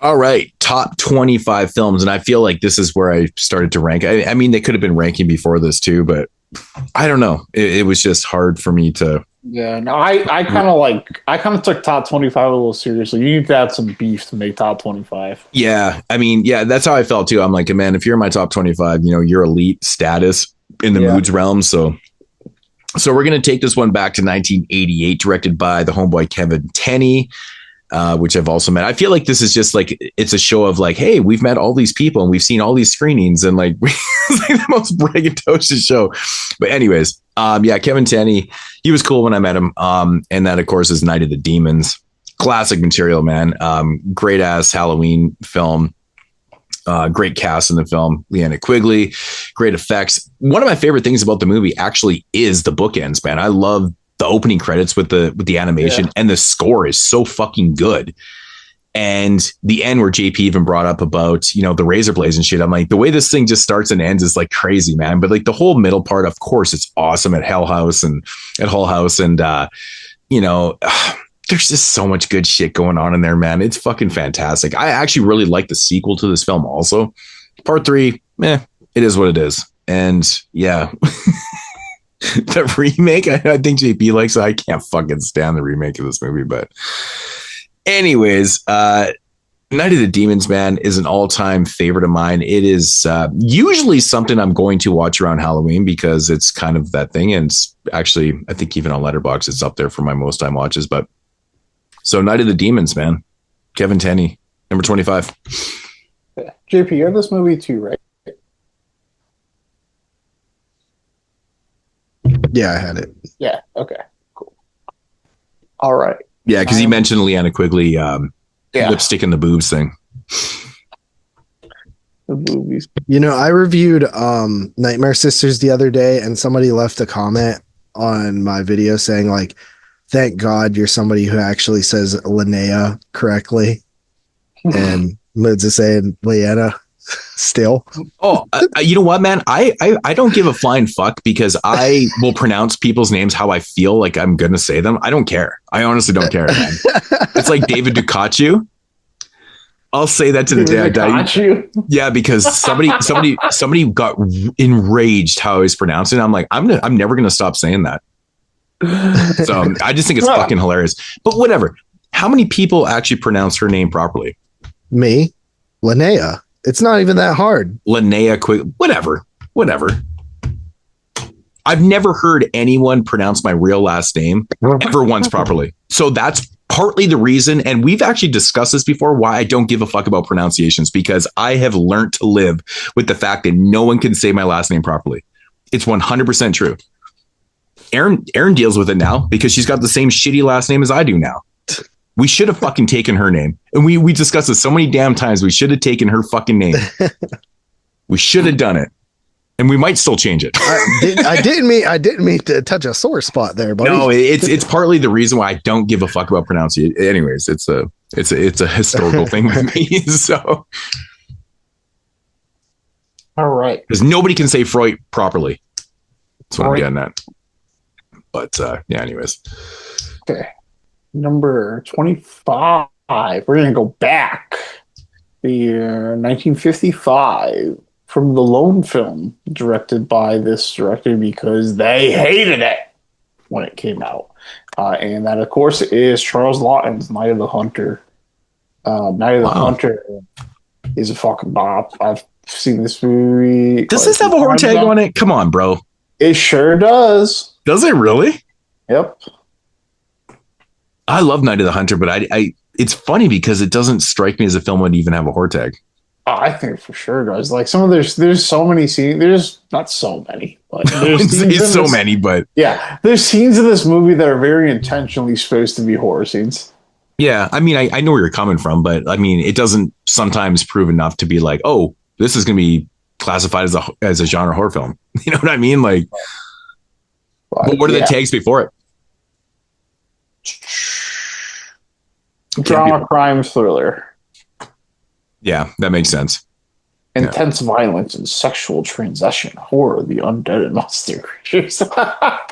All right, top 25 films, and I feel like this is where I started to rank. I mean, they could have been ranking before this too, but I don't know. It was just hard for me to. Yeah, no, I kind of took top 25 a little seriously. You need to have some beef to make top 25. Yeah, I mean, yeah, that's how I felt too. I'm like, man, if you're in my top 25, you know, you're elite status in the Moodz realm. So we're gonna take this one back to 1988, directed by the homeboy Kevin Tenney. Which I've also met. I feel like this is just like, it's a show of like, hey, we've met all these people and we've seen all these screenings and like, it's like the most braggadocious show. But anyways, yeah, Kevin Tenney, he was cool when I met him. And that of course is Night of the Demons. Classic material, man. Great ass Halloween film. Great cast in the film. Leanna Quigley, great effects. One of my favorite things about the movie actually is the bookends, man. I love the opening credits with the animation, and the score is so fucking good. And the end where JP even brought up about, you know, the razor blades and shit. I'm like, the way this thing just starts and ends is like crazy, man. But like the whole middle part, of course, it's awesome at Hull House. And you know, there's just so much good shit going on in there, man. It's fucking fantastic. I actually really like the sequel to this film also. Part 3, it is what it is. And yeah. The remake, I think JP likes it. I can't fucking stand the remake of this movie, but anyways, Night of the Demons, man, is an all-time favorite of mine. It is usually something I'm going to watch around Halloween because it's kind of that thing. And it's actually, I think even on Letterboxd, it's up there for my most time watches. But so Night of the Demons, man. Kevin Tenney, number 25. JP, you have this movie too, right? Yeah, I had it. Yeah. Okay. Cool. All right. Yeah, because he mentioned Leanna Quigley lipstick in the boobs thing. The movies. You know, I reviewed Nightmare Sisters the other day, and somebody left a comment on my video saying, like, thank God you're somebody who actually says Linnea correctly. And Moodz is saying Leanna still. Oh, you know what, man? I don't give a flying fuck because I will pronounce people's names how I feel like I'm going to say them. I don't care. I honestly don't care, man. It's like David Ducaccio. I'll say that to the day I die. Yeah, because somebody got enraged how I was pronouncing it. I'm like, I'm never going to stop saying that. So I just think it's fucking hilarious. But whatever. How many people actually pronounce her name properly? Me, Linnea. It's not even that hard. Linnea Quigley. Whatever. I've never heard anyone pronounce my real last name ever once properly. So that's partly the reason, and we've actually discussed this before, why I don't give a fuck about pronunciations, because I have learned to live with the fact that no one can say my last name properly. It's 100% true. Erin deals with it now because she's got the same shitty last name as I do now. We should have fucking taken her name. And we discussed this so many damn times. We should have taken her fucking name. We should have done it. And we might still change it. I didn't mean to touch a sore spot there, buddy. No, it's partly the reason why I don't give a fuck about pronunciation. Anyways, it's a historical thing with me. So, all right, because nobody can say Freud properly. That's what I'm getting at. But yeah, anyways. Okay, number 25. We're gonna go back the year 1955. From the Lone film, directed by this director because they hated it when it came out. And that, of course, is Charles Laughton's Night of the Hunter. Night of the Hunter is a fucking bop. I've seen this movie. Does this have a horror tag on it? Come on, bro. It sure does. Does it really? Yep. I love Night of the Hunter, but I it's funny because it doesn't strike me as a film would even have a horror tag. I think for sure does. Like some of there's so many scenes. There's not so many, but it's so many. But yeah, there's scenes in this movie that are very intentionally supposed to be horror scenes. Yeah, I mean, I know where you're coming from, but I mean, it doesn't sometimes prove enough to be like, oh, this is going to be classified as a genre horror film. You know what I mean? Like, but what are the tags before it? Drama, crime, thriller. Yeah, that makes sense. Intense violence and sexual transition, horror, the undead and monster creatures.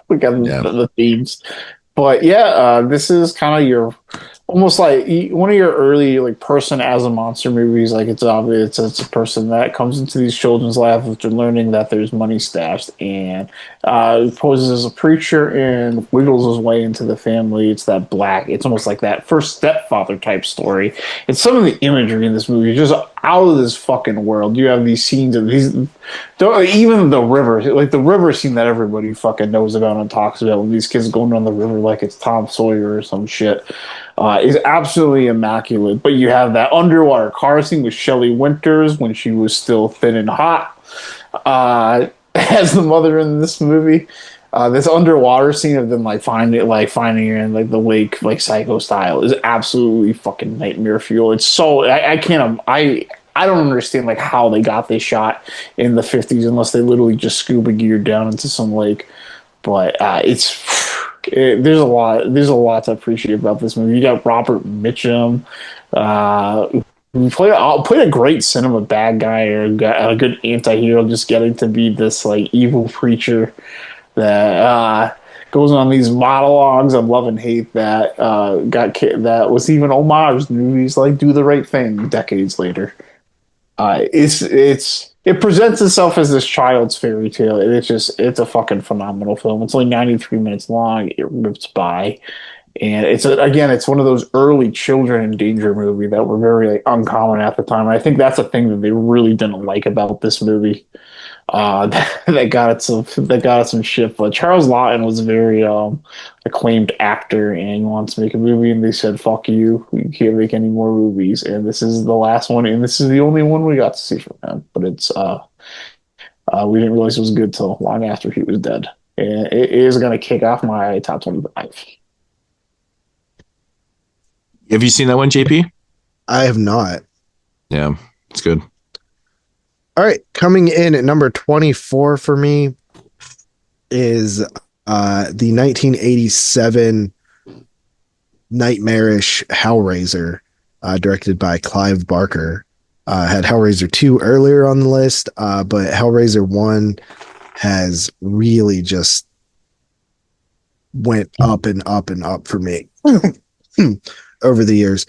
We got the themes. But yeah, this is kind of your almost like one of your early like person as a monster movies. Like it's obvious it's a person that comes into these children's lives after learning that there's money stashed and poses as a preacher and wiggles his way into the family. It's that black. It's almost like that first stepfather type story. And some of the imagery in this movie is just out of this fucking world. You have these scenes of these, even the river, like the river scene that everybody fucking knows about and talks about when these kids going down the river like it's Tom Sawyer or some shit. Is absolutely immaculate. But you have that underwater car scene with Shelley Winters when she was still thin and hot as the mother in this movie. This underwater scene of them finding her in like the lake, like Psycho style, is absolutely fucking nightmare fuel. It's so I don't understand like how they got this shot in the 50s unless they literally just scuba geared down into some lake. But there's a lot to appreciate about this movie. You got Robert Mitchum, who played a great cinema bad guy or a good anti-hero, just getting to be this like evil preacher that goes on these monologues of love and hate that that was even homage to movies like Do the Right Thing decades later. It presents itself as this child's fairy tale, and it's a fucking phenomenal film. It's only 93 minutes long. It rips by, And it's one of those early children in danger movie that were very like uncommon at the time. And I think that's a thing that they really didn't like about this movie. That got it some shit. But Charles Lawton was a very acclaimed actor, and he wants to make a movie, and they said, "Fuck you, we can't make any more movies." And this is the last one, and this is the only one we got to see from him. But it's we didn't realize it was good till long after he was dead. And it is going to kick off my top 25. Have you seen that one, JP? I have not. Yeah, it's good. All right, coming in at number 24 for me is the 1987 nightmarish Hellraiser, directed by Clive Barker. Had Hellraiser 2 earlier on the list, but Hellraiser 1 has really just went up and up and up for me over the years.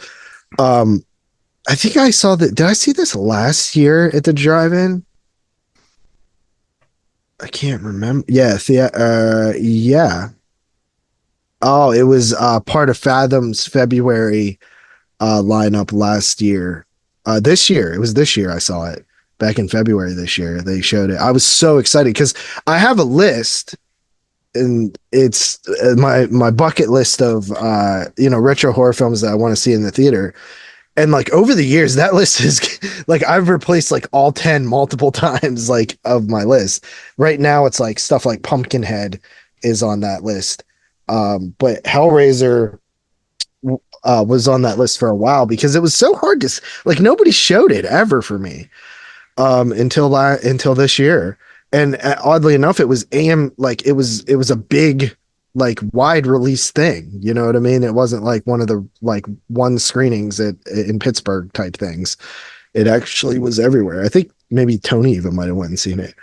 I think I saw that. Did I see this last year at the drive-in? I can't remember. Yeah. Yeah. Oh, it was part of Fathom's February lineup last year. This year. It was this year I saw it. Back in February this year. They showed it. I was so excited because I have a list, and it's my bucket list of retro horror films that I want to see in the theater. And like over the years, that list is like I've replaced like all 10 multiple times like of my list. Right now, it's like stuff like Pumpkinhead is on that list. But Hellraiser was on that list for a while because it was so hard to like nobody showed it ever for me until this year. And oddly enough, it was it was a big like wide release thing, you know what I mean? It wasn't like one of the like one screenings in Pittsburgh type things. It actually was everywhere. I think maybe Tony even might have went and seen it.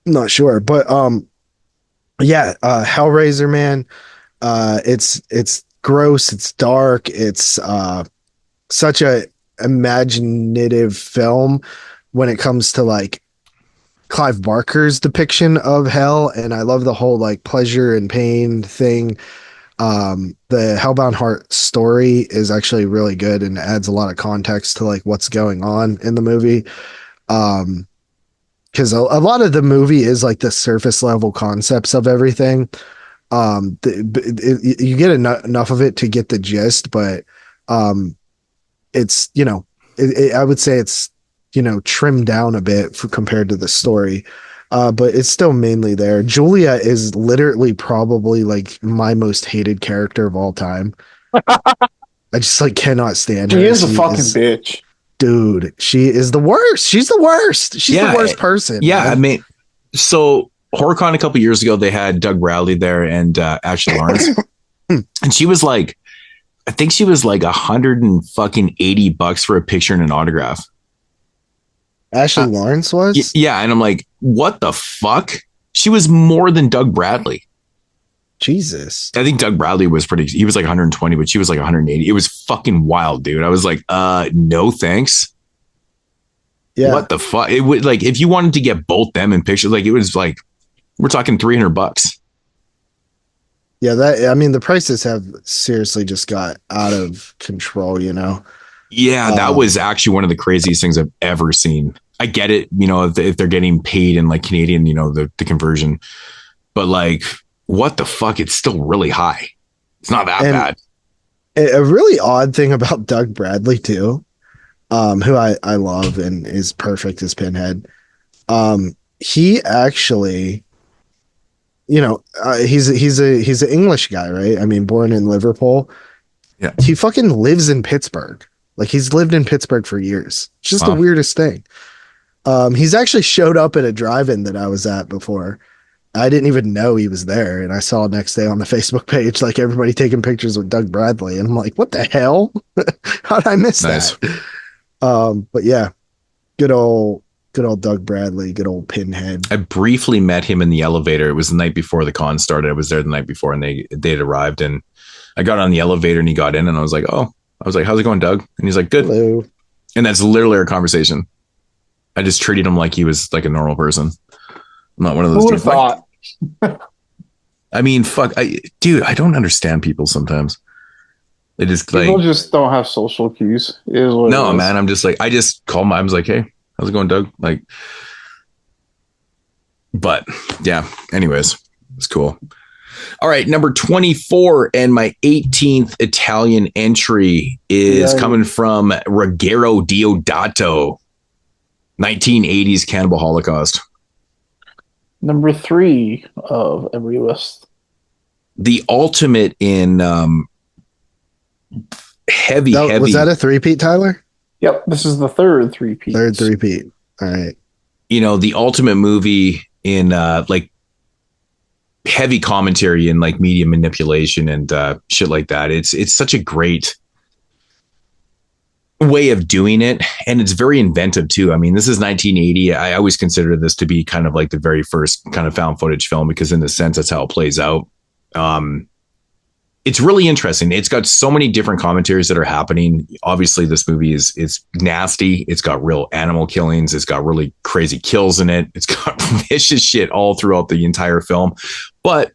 Not sure, but Hellraiser, man. It's gross, it's dark, it's such a imaginative film when it comes to like Clive Barker's depiction of hell, and I love the whole like pleasure and pain thing. The Hellbound Heart story is actually really good and adds a lot of context to like what's going on in the movie. Because a lot of the movie is like the surface level concepts of everything. You get enough of it to get the gist, but it's I would say it's trimmed down a bit compared to the story, but it's still mainly there. Julia is literally probably like my most hated character of all time. I just like cannot stand her. She is a fucking bitch. Dude, she is the worst. She's the worst. She's the worst person. Yeah, man. I mean, so HorrorCon a couple years ago, they had Doug Bradley there and Ashley Lawrence, and she was like, I think she was like $180 for a picture and an autograph. Ashley Lawrence was? Yeah. And I'm like, what the fuck? She was more than Doug Bradley. Jesus. I think Doug Bradley was he was like 120, but she was like 180. It was fucking wild, dude. I was like, no thanks. Yeah. What the fuck? It would like, if you wanted to get both them in pictures, like it was like, we're talking $300. Yeah. The prices have seriously just got out of control, Yeah, that was actually one of the craziest things I've ever seen. I get it, if they're getting paid in like Canadian, the conversion, but like, what the fuck? It's still really high. It's not that bad. A really odd thing about Doug Bradley too, who I love and is perfect as Pinhead. He actually, he's an English guy, right? I mean, born in Liverpool. Yeah, he fucking lives in Pittsburgh. Like he's lived in Pittsburgh for years. It's just the weirdest thing. He's actually showed up at a drive-in that I was at before. I didn't even know he was there. And I saw next day on the Facebook page, like everybody taking pictures with Doug Bradley. And I'm like, what the hell? How did I miss that? But yeah, good old Doug Bradley, good old Pinhead. I briefly met him in the elevator. It was the night before the con started. I was there the night before and they had arrived, and I got on the elevator and he got in and I was like, how's it going, Doug? And he's like, good. Hello. And that's literally our conversation. I just treated him like he was like a normal person. I'm not one of those. Who would have thought? I mean, fuck, dude, I don't understand people sometimes. They just People just don't have social cues. No, man. I'm just like, I just call my, I was like, hey, how's it going, Doug? Like, but yeah, anyways, it's cool. All right. Number 24 and my 18th Italian entry is coming from Ruggero Deodato, 1980s Cannibal Holocaust. Number 3 of every list. The ultimate in heavy. Was that a three-peat, Tyler? Yep, this is the third three-peat. Third three-peat. All right. You know, the ultimate movie in like heavy commentary and like media manipulation and shit like that. It's such a great way of doing it, and it's very inventive too. I mean, this is 1980. I always consider this to be kind of like the very first kind of found footage film, because in a sense that's how it plays out. It's really interesting. It's got so many different commentaries that are happening. Obviously, this movie is nasty. It's got real animal killings. It's got really crazy kills in it. It's got vicious shit all throughout the entire film. But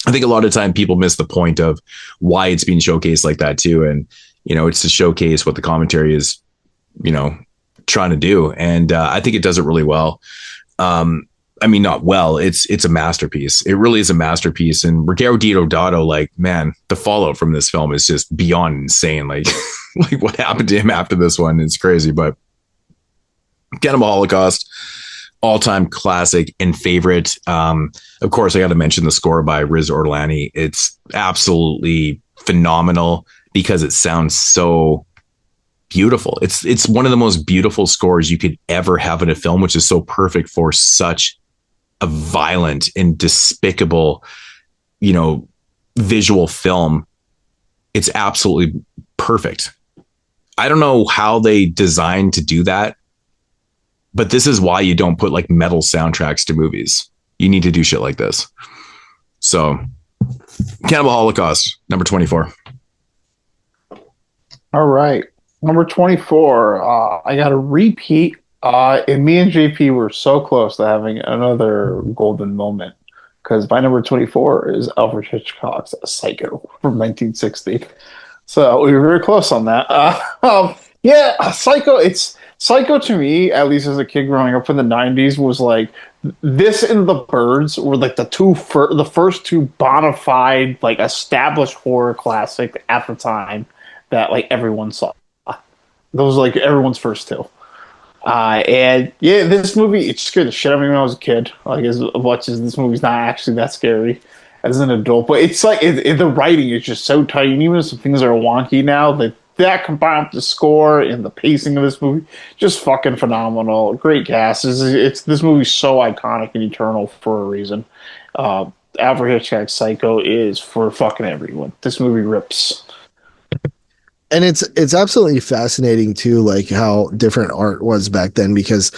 I think a lot of time people miss the point of why it's being showcased like that too. And, you know, it's to showcase what the commentary is, you know, trying to do. And I think it does it really well. I mean, not well, it's a masterpiece. It really is a masterpiece. And Ruggero Deodato, like, man, the fallout from this film is just beyond insane. Like, like what happened to him after this one is crazy. But Cannibal Holocaust, all-time classic and favorite. Of course, I got to mention the score by Riz Orlani. It's absolutely phenomenal because it sounds so beautiful. It's one of the most beautiful scores you could ever have in a film, which is so perfect for such a violent and despicable, you know, visual film. It's absolutely perfect. I don't know how they designed to do that, but this is why you don't put like metal soundtracks to movies. You need to do shit like this. So, Cannibal Holocaust, number 24. All right. Number 24, I got a repeat. And me and JP were so close to having another golden moment, because my number 24 is Alfred Hitchcock's Psycho from 1960. So we were very close on that. Yeah, Psycho to me, at least as a kid growing up in the 90s, was like this and The Birds were like the first two bona fide, like established horror classic at the time that like everyone saw. Those were like everyone's first two. And yeah, this movie, it scared the shit out of me when I was a kid. Like, as much as this movie's not actually that scary as an adult, but it's like the writing is just so tight, and even if some things are wonky now, that combined with the score and the pacing of this movie, just fucking phenomenal. Great cast. This movie's so iconic and eternal for a reason. Alfred Hitchcock's Psycho is for fucking everyone. This movie rips. And it's absolutely fascinating too, like how different art was back then, because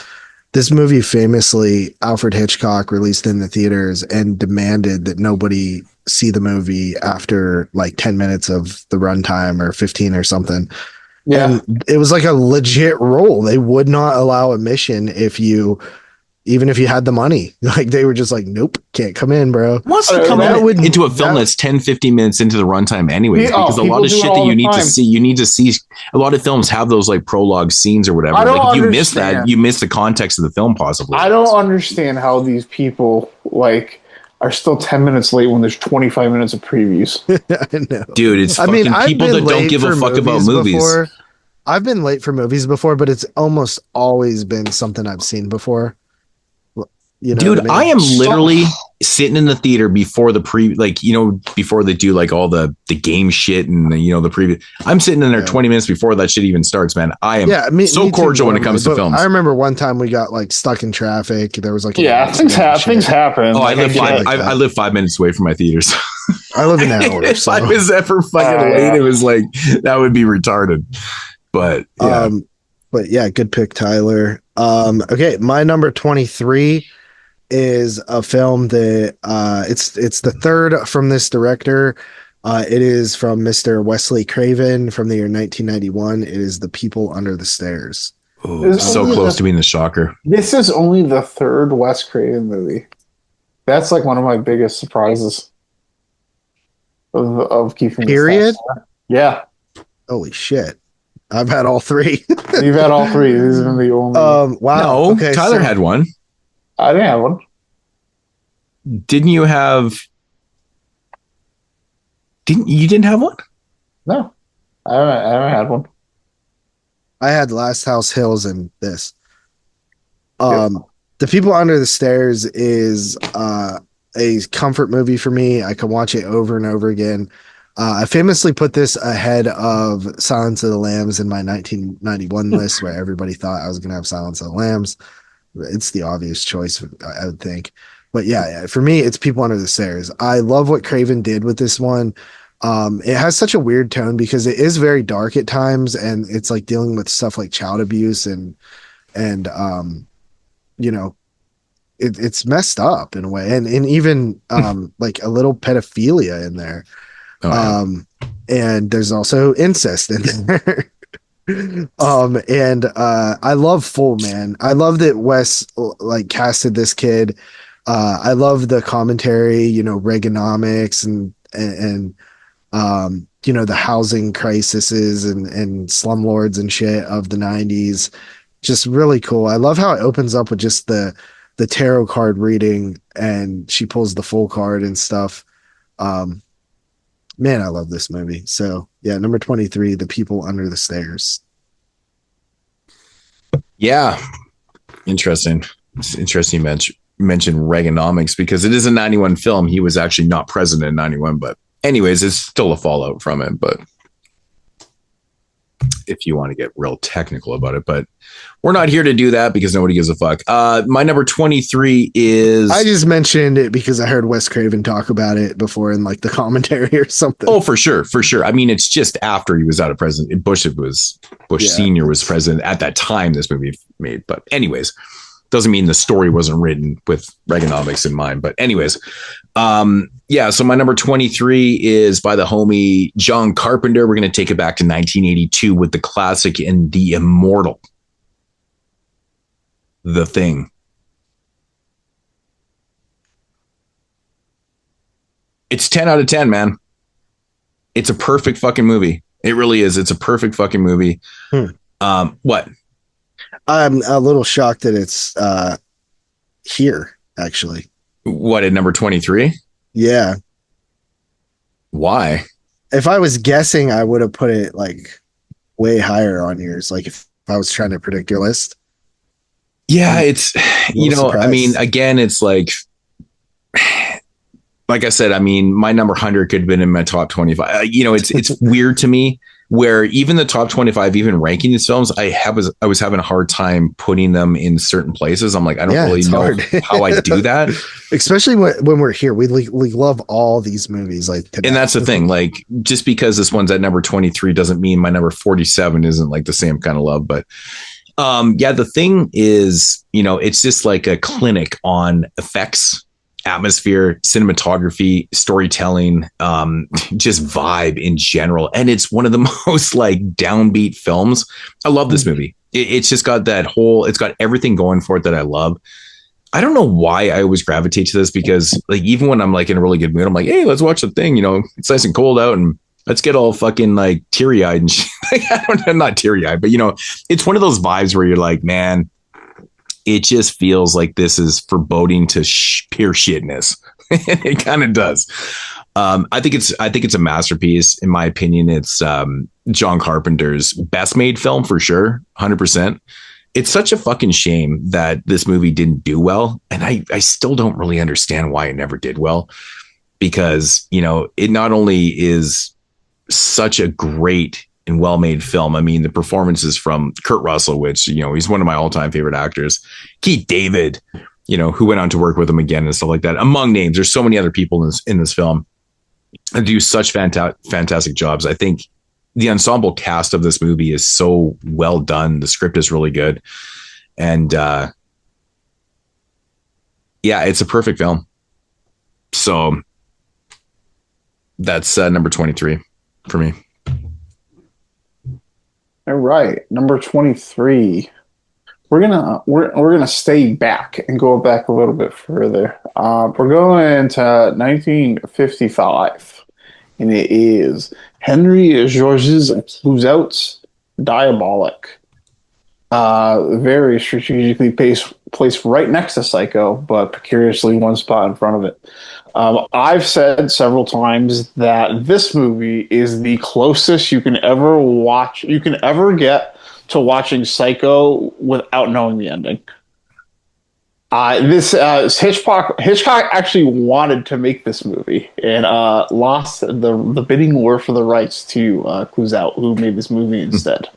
this movie famously, Alfred Hitchcock released in the theaters and demanded that nobody see the movie after like 10 minutes of the runtime or 15 or something. Yeah. And it was like a legit rule. They would not allow admission even if you had the money. Like, they were just like, nope, can't come in, bro. What's to come into a film that's 10, 15 minutes into the runtime anyways? Because a lot of shit that you need to see, a lot of films have those like prologue scenes or whatever. Like, if you miss that, you miss the context of the film possibly. I don't understand how these people like are still 10 minutes late when there's 25 minutes of previews. I know. Dude, it's fucking people that don't give a fuck about movies. Before. I've been late for movies before, but it's almost always been something I've seen before. You know, dude, I am literally sitting in the theater before before they do like all the game shit and the preview. I'm sitting in there 20 minutes before that shit even starts, man. I am so cordial when it comes to films. I remember one time we got like stuck in traffic. There was like things happen. Oh, I live 5 minutes away from my theaters. I live an hour. If I was ever fucking late, it was like that would be retarded. But yeah, good pick, Tyler. Okay, my number 23 is a film that it's the third from this director. It is from Mr. Wesley Craven from the year 1991. It is The People Under the Stairs. Ooh, so close to being the shocker. This is only the third Wes Craven movie. That's like one of my biggest surprises of keeping Period? Yeah. Holy shit. I've had all three. You've had all three. These have been the only. Wow. No, Okay, Tyler had one. I didn't have one. Didn't you have? You didn't have one? No, I haven't had one. I had Last House Hills and this. The People Under the Stairs is a comfort movie for me. I can watch it over and over again. I famously put this ahead of Silence of the Lambs in my 1991 list, where everybody thought I was going to have Silence of the Lambs. It's the obvious choice, I would think. But yeah, for me, it's People Under the Stairs. I love what Craven did with this one. It has such a weird tone because it is very dark at times, and it's like dealing with stuff like child abuse and you know, it's messed up in a way, and even like a little pedophilia in there. And there's also incest in there. I love Full Man. I love that Wes like casted this kid. I love the commentary, you know, Reaganomics and you know, the housing crises and slumlords and shit of the 90s. Just really cool. I love how it opens up with just the tarot card reading, and she pulls the full card and stuff. Man, I love this movie. So yeah, number 23, The People Under the Stairs. Yeah. Interesting. It's interesting you mentioned Reaganomics, because it is a 91 film. He was actually not president in 91, but anyways, it's still a fallout from it. But if you want to get real technical about it, but we're not here to do that because nobody gives a fuck. My number 23 is... I just mentioned it because I heard Wes Craven talk about it before in like the commentary or something. Oh, for sure. For sure. I mean, it's just after he was out of president. Bush Senior was president at that time this movie made. But anyways, doesn't mean the story wasn't written with Reaganomics in mind. But anyways, yeah, so my number 23 is by the homie John Carpenter. We're going to take it back to 1982 with the classic and the immortal The Thing. It's 10 out of 10, man. It's a perfect fucking movie. It really is. It's a perfect fucking movie. What? I'm a little shocked that it's here, actually. What, at number 23? Yeah. Why? If I was guessing, I would have put it like way higher on yours. Like if I was trying to predict your list. Yeah, it's, you know, surprised. I mean, again, it's like I said, I mean, my number 100 could have been in my top 25. You know, it's weird to me where even the top 25, even ranking these films, I was having a hard time putting them in certain places. I'm like, I don't really know how I do that. Especially when we're here, we love all these movies. Like today. And that's the thing, like just because this one's at number 23 doesn't mean my number 47 isn't like the same kind of love. But yeah, The Thing is, you know, it's just like a clinic on effects, atmosphere, cinematography, storytelling, just vibe in general. And it's one of the most like downbeat films. I love this movie. It's just got it's got everything going for it that I love. I don't know why I always gravitate to this, because like even when I'm like in a really good mood, I'm like, hey, let's watch The Thing. You know, it's nice and cold out and let's get all fucking like teary eyed and shit. I'm not teary eyed, but you know, it's one of those vibes where you're like, man, it just feels like this is foreboding to pure shitness. It kind of does. I think it's a masterpiece. In my opinion, it's John Carpenter's best made film for sure. 100%. It's such a fucking shame that this movie didn't do well. And I still don't really understand why it never did well, because, you know, it not only is such a great and well-made film. I mean, the performances from Kurt Russell, which, you know, he's one of my all-time favorite actors. Keith David, you know, who went on to work with him again and stuff like that. Among names, there's so many other people in this film that do such fantastic jobs. I think the ensemble cast of this movie is so well done. The script is really good. And yeah, it's a perfect film. So that's number 23 for me. All right, number 23. we're gonna stay back and go back a little bit further. We're going to 1955, and it is Henry Georges Clouzot's Diabolic. Very strategically placed right next to Psycho, but precariously one spot in front of it. I've said several times that this movie is the closest you can ever get to watching Psycho without knowing the ending. Hitchcock actually wanted to make this movie and lost the bidding war for the rights to Clouzot, who made this movie instead.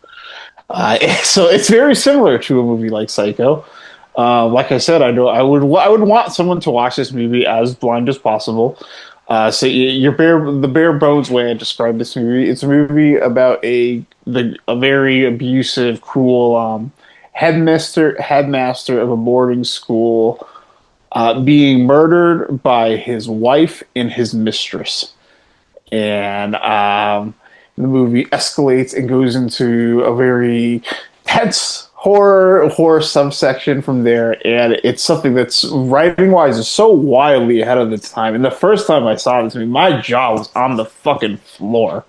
So it's very similar to a movie like Psycho. Like I said, I would want someone to watch this movie as blind as possible. So the bare bones way I describe this movie, it's a movie about a very abusive, cruel headmaster of a boarding school being murdered by his wife and his mistress, and the movie escalates and goes into a very tense horror subsection from there, and it's something that's writing wise is so wildly ahead of its time. And the first time I saw this movie, my jaw was on the fucking floor.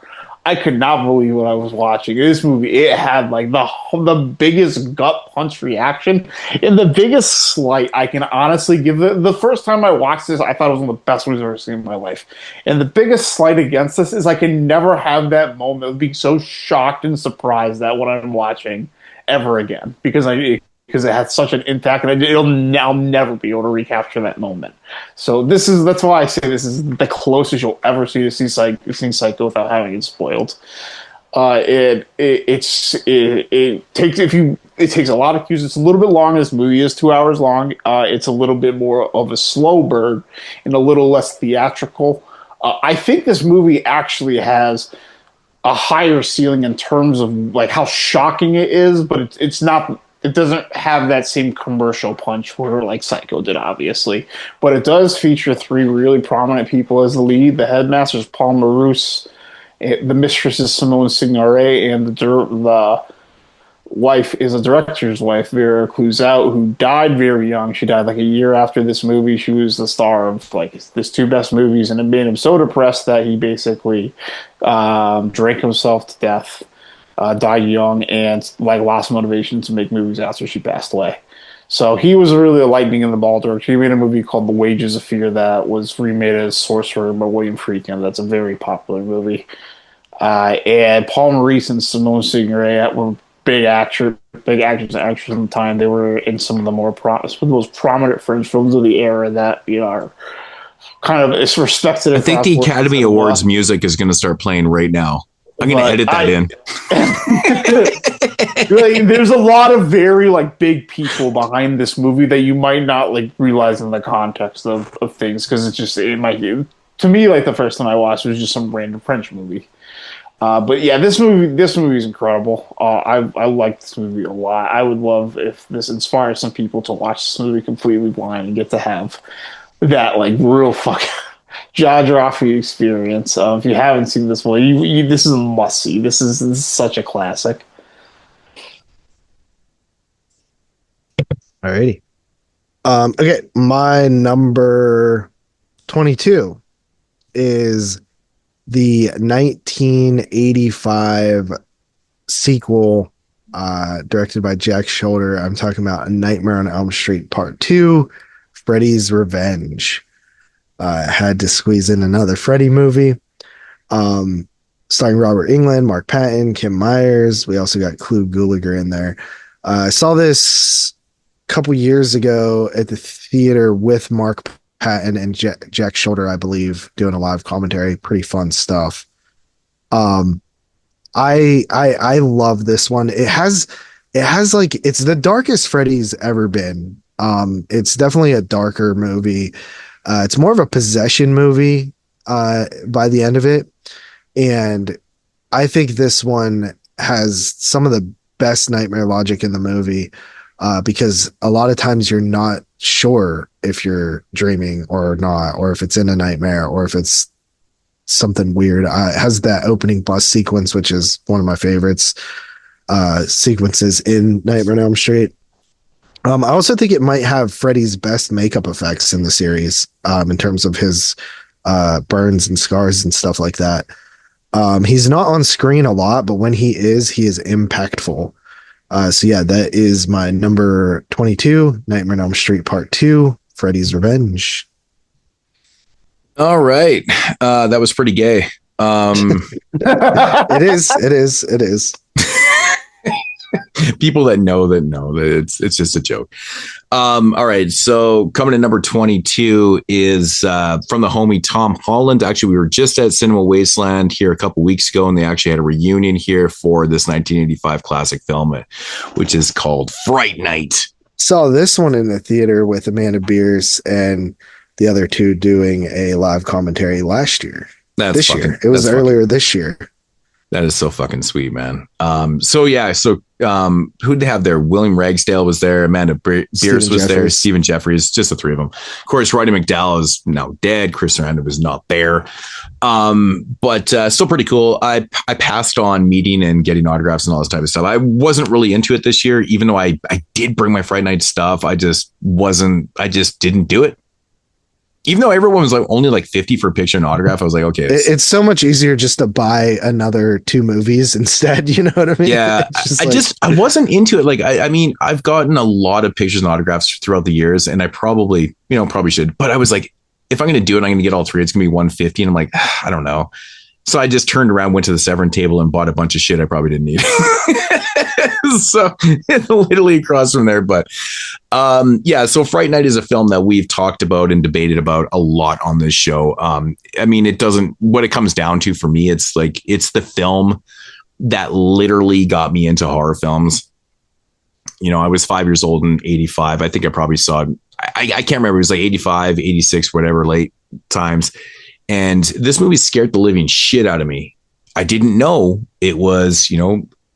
I could not believe what I was watching. This movie, it had like the biggest gut punch reaction and the biggest slight I can honestly give it. The first time I watched this, I thought it was one of the best movies I've ever seen in my life. And the biggest slight against this is I can never have that moment of being so shocked and surprised at what I'm watching ever again, because it had such an impact, and I'll never be able to recapture that moment. So that's why I say this is the closest you'll ever see to seeing Psycho without having it spoiled. It takes a lot of cues. It's a little bit long. This movie is 2 hours long. It's a little bit more of a slow burn and a little less theatrical. I think this movie actually has a higher ceiling in terms of like how shocking it is, but it's not. It doesn't have that same commercial punch where like Psycho did, obviously. But it does feature three really prominent people as the lead. The headmaster is Paul Marouse, the mistress is Simone Signoret, and the wife is a director's wife, Vera Clouzot, who died very young. She died like a year after this movie. She was the star of like his two best movies, and it made him so depressed that he basically drank himself to death. Died young and like lost motivation to make movies after she passed away. So he was really a lightning in the ball director. He made a movie called The Wages of Fear that was remade as Sorcerer by William Friedkin. That's a very popular movie. And Paul Maurice and Simone Signoret were big actors and actresses in the time. They were in some of the most prominent French films of the era that are kind of it's respected. I think the Academy Awards music is going to start playing right now. I'm going to edit that in. Like, there's a lot of very like big people behind this movie that you might not like realize in the context of things, because it might to me like the first time I watched it was just some random French movie. But yeah, this movie is incredible. I like this movie a lot. I would love if this inspires some people to watch this movie completely blind and get to have that like real fucking jaw-dropping experience. If you haven't seen this one, this is a must-see. This is such a classic. Alrighty. Okay, my number 22 is the 1985 sequel directed by Jack Sholder. I'm talking about A Nightmare on Elm Street Part 2, Freddy's Revenge. Had to squeeze in another Freddy movie. Starring Robert Englund, Mark Patton, Kim Myers. We also got Clu Gulager in there. I saw this a couple years ago at the theater with Mark Patton and Jack Sholder, I believe, doing a live commentary. Pretty fun stuff. I love this one. It has like, it's the darkest Freddy's ever been. It's definitely a darker movie. It's more of a possession movie by the end of it. And I think this one has some of the best nightmare logic in the movie, because a lot of times you're not sure if you're dreaming or not, or if it's in a nightmare, or if it's something weird. It has that opening bus sequence, which is one of my favorites sequences in Nightmare on Elm Street. I also think it might have Freddy's best makeup effects in the series, in terms of his burns and scars and stuff like that. He's not on screen a lot, but when he is impactful. So yeah, that is my number 22, Nightmare on Elm Street Part 2, Freddy's Revenge. All right. That was pretty gay. It is. People that know that it's just a joke. All right. So coming in number 22 is from the homie Tom Holland. Actually, we were just at Cinema Wasteland here a couple weeks ago, and they actually had a reunion here for this 1985 classic film, which is called Fright Night. Saw this one in the theater with Amanda Beers and the other two doing a live commentary last year. This year. It was earlier this year. That is so fucking sweet, man. Who'd they have there? William Ragsdale was there. Amanda Beers was there. Stephen Jeffries, just the three of them. Of course, Roddy McDowall is now dead. Chris Sarandon was not there. But still pretty cool. I passed on meeting and getting autographs and all this type of stuff. I wasn't really into it this year, even though I did bring my Friday Night stuff. I just didn't do it. Even though everyone was only like 50 for a picture and autograph, I was like, okay. It's so much easier just to buy another 2 movies instead. You know what I mean? Yeah. I wasn't into it. Like, I mean, I've gotten a lot of pictures and autographs throughout the years, and I probably should. But I was like, if I'm going to do it, I'm going to get all 3. It's going to be 150. And I'm like, I don't know. So I just turned around, went to the Severn table and bought a bunch of shit I probably didn't need. So literally across from there. But so Fright Night is a film that we've talked about and debated about a lot on this show. I mean, what it comes down to for me, it's the film that literally got me into horror films. You know, I was 5 years old in 85. I think I probably saw it. I can't remember. It was like 85, 86, whatever, late times. And this movie scared the living shit out of me. I didn't know it was,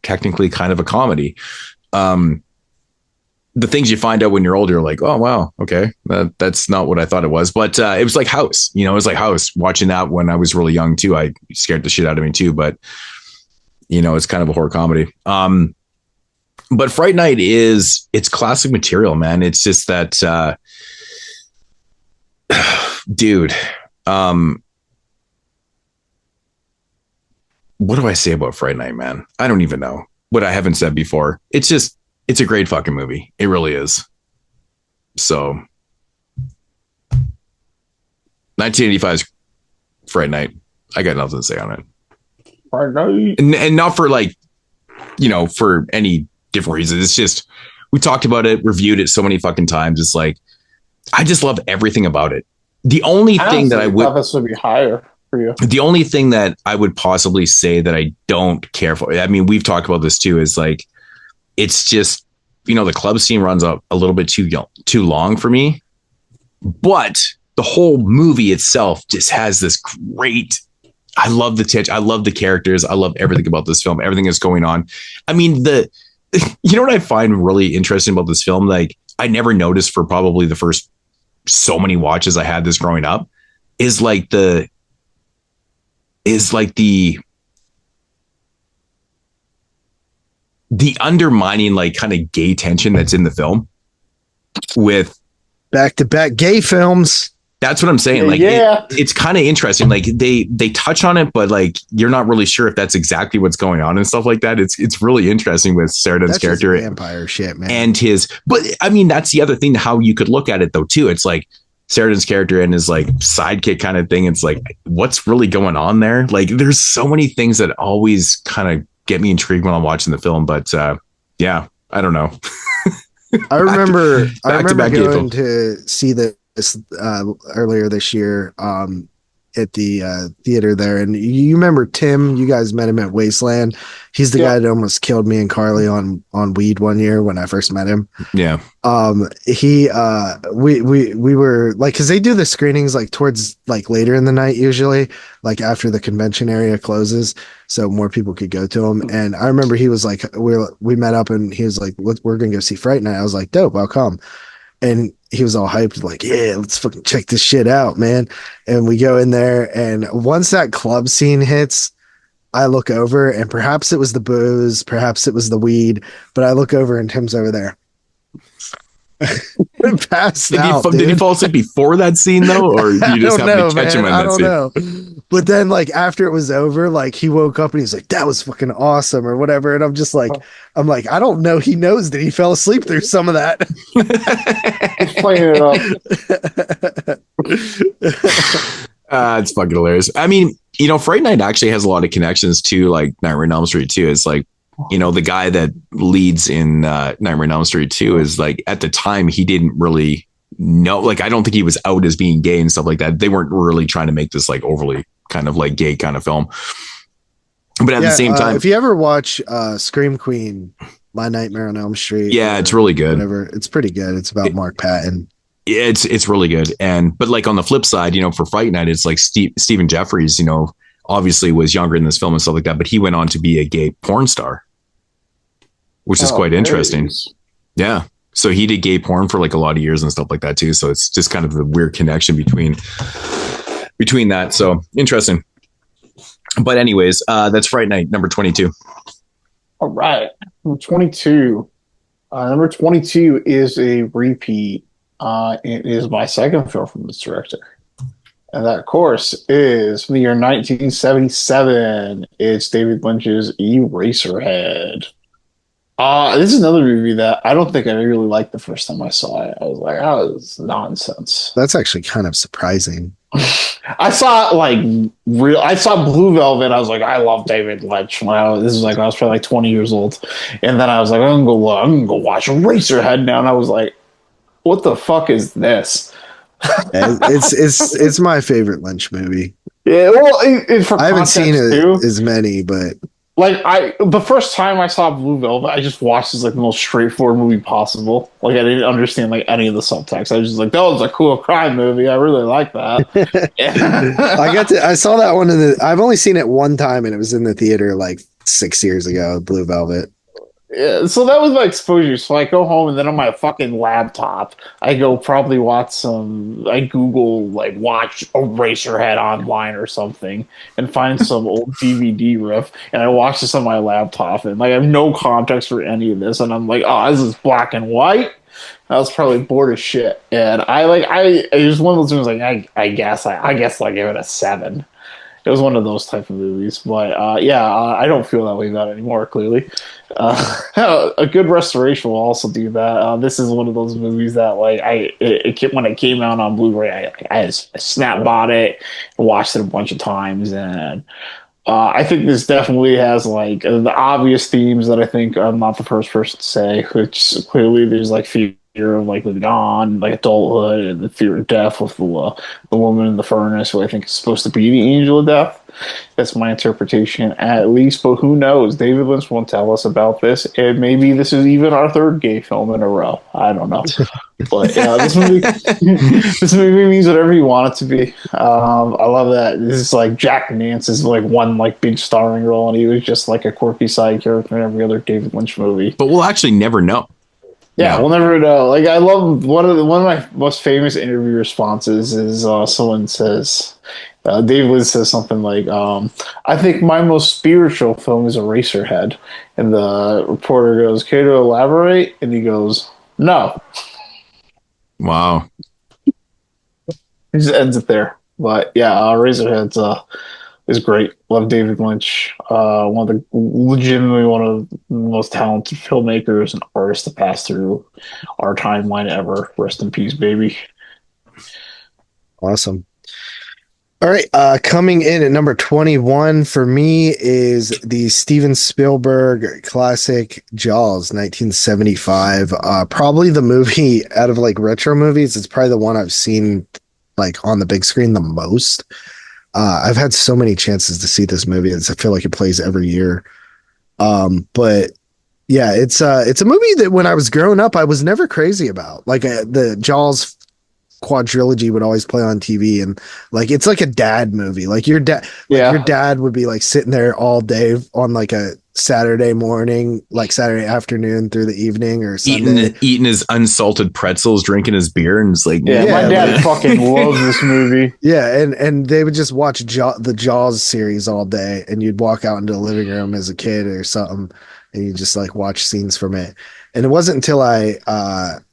technically kind of a comedy. The things you find out when you're older, you're like, oh, wow. Okay. That's not what I thought it was. But it was like House, it was like House. Watching that when I was really young too, I scared the shit out of me too. But, it's kind of a horror comedy. But Fright Night it's classic material, man. It's just that, dude, what do I say about Fright Night, man? I don't even know what I haven't said before. It's a great fucking movie. It really is. So 1985's Fright Night. I got nothing to say on it. Fright Night. And not for for any different reasons. It's just, we talked about it, reviewed it so many fucking times. It's like, I just love everything about it. The only thing that I would, this would be higher for you. The only thing that I would possibly say that I don't care for, I mean, we've talked about this too, is like, it's just, the club scene runs up a little bit too long for me, but the whole movie itself just has this great, I love the titch. I love the characters. I love everything about this film. Everything that's going on. I mean, what I find really interesting about this film, like I never noticed for probably the first so many watches I had this growing up, is like the undermining, like kind of gay tension that's in the film with back-to-back gay films. That's what I'm saying. Like, it's kind of interesting. Like they touch on it, but like, you're not really sure if that's exactly what's going on and stuff like that. It's really interesting with Sarandon's character, vampire shit, man. And but I mean, that's the other thing, how you could look at it though, too. It's like Sarandon's character and his like sidekick kind of thing. It's like, what's really going on there? Like, there's so many things that always kind of get me intrigued when I'm watching the film, but yeah, I don't know. I remember going to see this earlier this year at the theater there, and you remember Tim? You guys met him at Wasteland. He's the guy that almost killed me and Carly on weed one year when I first met him. Yeah. We were like, because they do the screenings like towards like later in the night usually, like after the convention area closes, so more people could go to them. And I remember he was like, we met up and he was like, we're gonna go see Fright Night. I was like, dope, I'll come. And he was all hyped, like, yeah, let's fucking check this shit out, man. And we go in there, and once that club scene hits, I look over, and perhaps it was the booze, perhaps it was the weed, but I look over and Tim's over there. Passed Did out. did he dude. fall asleep before that scene though, or you just happened to catch him on I that don't scene? know. But then, like after it was over, like he woke up and he's like, "That was fucking awesome" or whatever. And I'm just like, I don't know. He knows that he fell asleep through some of that. He's playing it up. It's fucking hilarious. I mean, Fright Night actually has a lot of connections to like Nightmare on Elm Street too. It's like, the guy that leads in Nightmare on Elm Street 2 is like, at the time he didn't really know, like I don't think he was out as being gay and stuff like that. They weren't really trying to make this like overly kind of like gay kind of film. But at the same time, if you ever watch Scream Queen, My Nightmare on Elm Street, it's really good. Whatever, it's pretty good. It's about Mark Patton. It's really good. But like on the flip side, for Fright Night, it's like Stephen Jeffries, obviously was younger in this film and stuff like that, but he went on to be a gay porn star, which is quite interesting. Yeah. So he did gay porn for like a lot of years and stuff like that too. So it's just kind of a weird connection between that. So interesting. But anyways, that's Fright Night number 22. All right. Number 22. Number 22 is a repeat. It is my second film from this director. And that, of course, is from the year 1977. It's David Lynch's Eraserhead. This is another movie that I don't think I really liked the first time I saw it. I was like, oh, this is nonsense. That's actually kind of surprising. I saw I saw Blue Velvet. I was like, I love David Lynch. I was probably like 20 years old. And then I was like, I'm gonna go watch Eraserhead now. And I was like, what the fuck is this? It's my favorite Lynch movie. Yeah, well, I haven't seen it as many, but the first time I saw Blue Velvet, I just watched as like the most straightforward movie possible. Like I didn't understand like any of the subtext. I was just like, that was a cool crime movie. I really like that. I saw that one I've only seen it one time, and it was in the theater like 6 years ago. Blue Velvet. Yeah, so that was my exposure. So I go home and then on my fucking laptop, I go probably watch I Google like watch Eraserhead online or something and find some old DVD riff, and I watch this on my laptop, and like I have no context for any of this, and I'm like, oh, this is black and white. I was probably bored as shit, and it was one of those things like I guess I give it a 7. It was one of those type of movies, but I don't feel that way about it anymore. Clearly, a good restoration will also do that. This is one of those movies that when it came out on Blu-ray, I snap bought it and watched it a bunch of times, and I think this definitely has like the obvious themes that I think I'm not the first person to say, which clearly there's like fear of like the gone, like adulthood, and the fear of death with the woman in the furnace, who I think is supposed to be the angel of death. That's my interpretation, at least. But who knows? David Lynch won't tell us about this, and maybe this is even our third gay film in a row. I don't know, but this movie means whatever you want it to be. I love that. This is like Jack Nance is like one like big starring role, and he was just like a quirky side character in every other David Lynch movie. But we'll actually never know. Yeah, we'll never know. Like, I love one of my most famous interview responses is someone says, David Lynch says something like, I think my most spiritual film is Eraserhead. And the reporter goes, care to elaborate? And he goes, no. Wow. He just ends it there. But yeah, Eraserhead's is great. Love David Lynch. Legitimately one of the most talented filmmakers and artists to pass through our timeline ever. Rest in peace, baby. Awesome. All right, coming in at number 21 for me is the Steven Spielberg classic Jaws, 1975. Probably the movie out of like retro movies, it's probably the one I've seen like on the big screen the most. I've had so many chances to see this movie. I feel like it plays every year. But yeah, it's a movie that when I was growing up, I was never crazy about. Like the Jaws quadrilogy would always play on TV, and like it's like a dad movie. Like your dad would be like sitting there all day on like a Saturday morning, like Saturday afternoon through the evening, or Sunday. Eating his unsalted pretzels, drinking his beer, and it's like, my dad fucking loves this movie. Yeah, and they would just watch the Jaws series all day, and you'd walk out into the living room as a kid or something, and you just like watch scenes from it. And it wasn't until I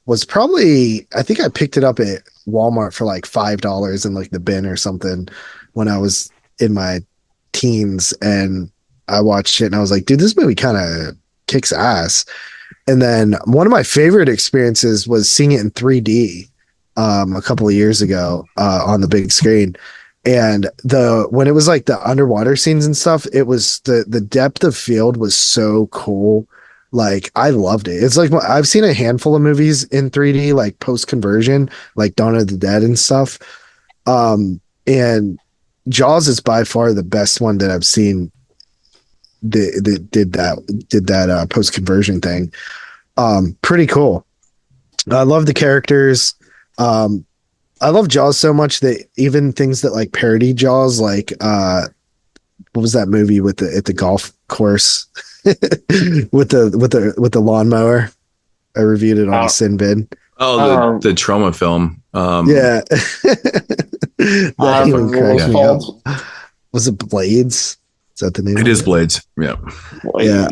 was probably, I think I picked it up at Walmart for like $5 in like the bin or something when I was in my teens, and I watched it and I was like, dude, this movie kind of kicks ass. And then one of my favorite experiences was seeing it in 3D a couple of years ago on the big screen. And when it was like the underwater scenes and stuff, it was the depth of field was so cool. Like I loved it. It's like I've seen a handful of movies in 3D, like post conversion, like Dawn of the Dead and stuff. And Jaws is by far the best one that I've seen that did that post conversion thing. Pretty cool. I love the characters. I love Jaws so much that even things that like parody Jaws, like what was that movie with at the golf course with the lawnmower? I reviewed it on the Sin Bin. Oh, the trauma film. Yeah. That even cracks me up. Was it Blades? Is that the name? It is Blades. Yeah. Yeah.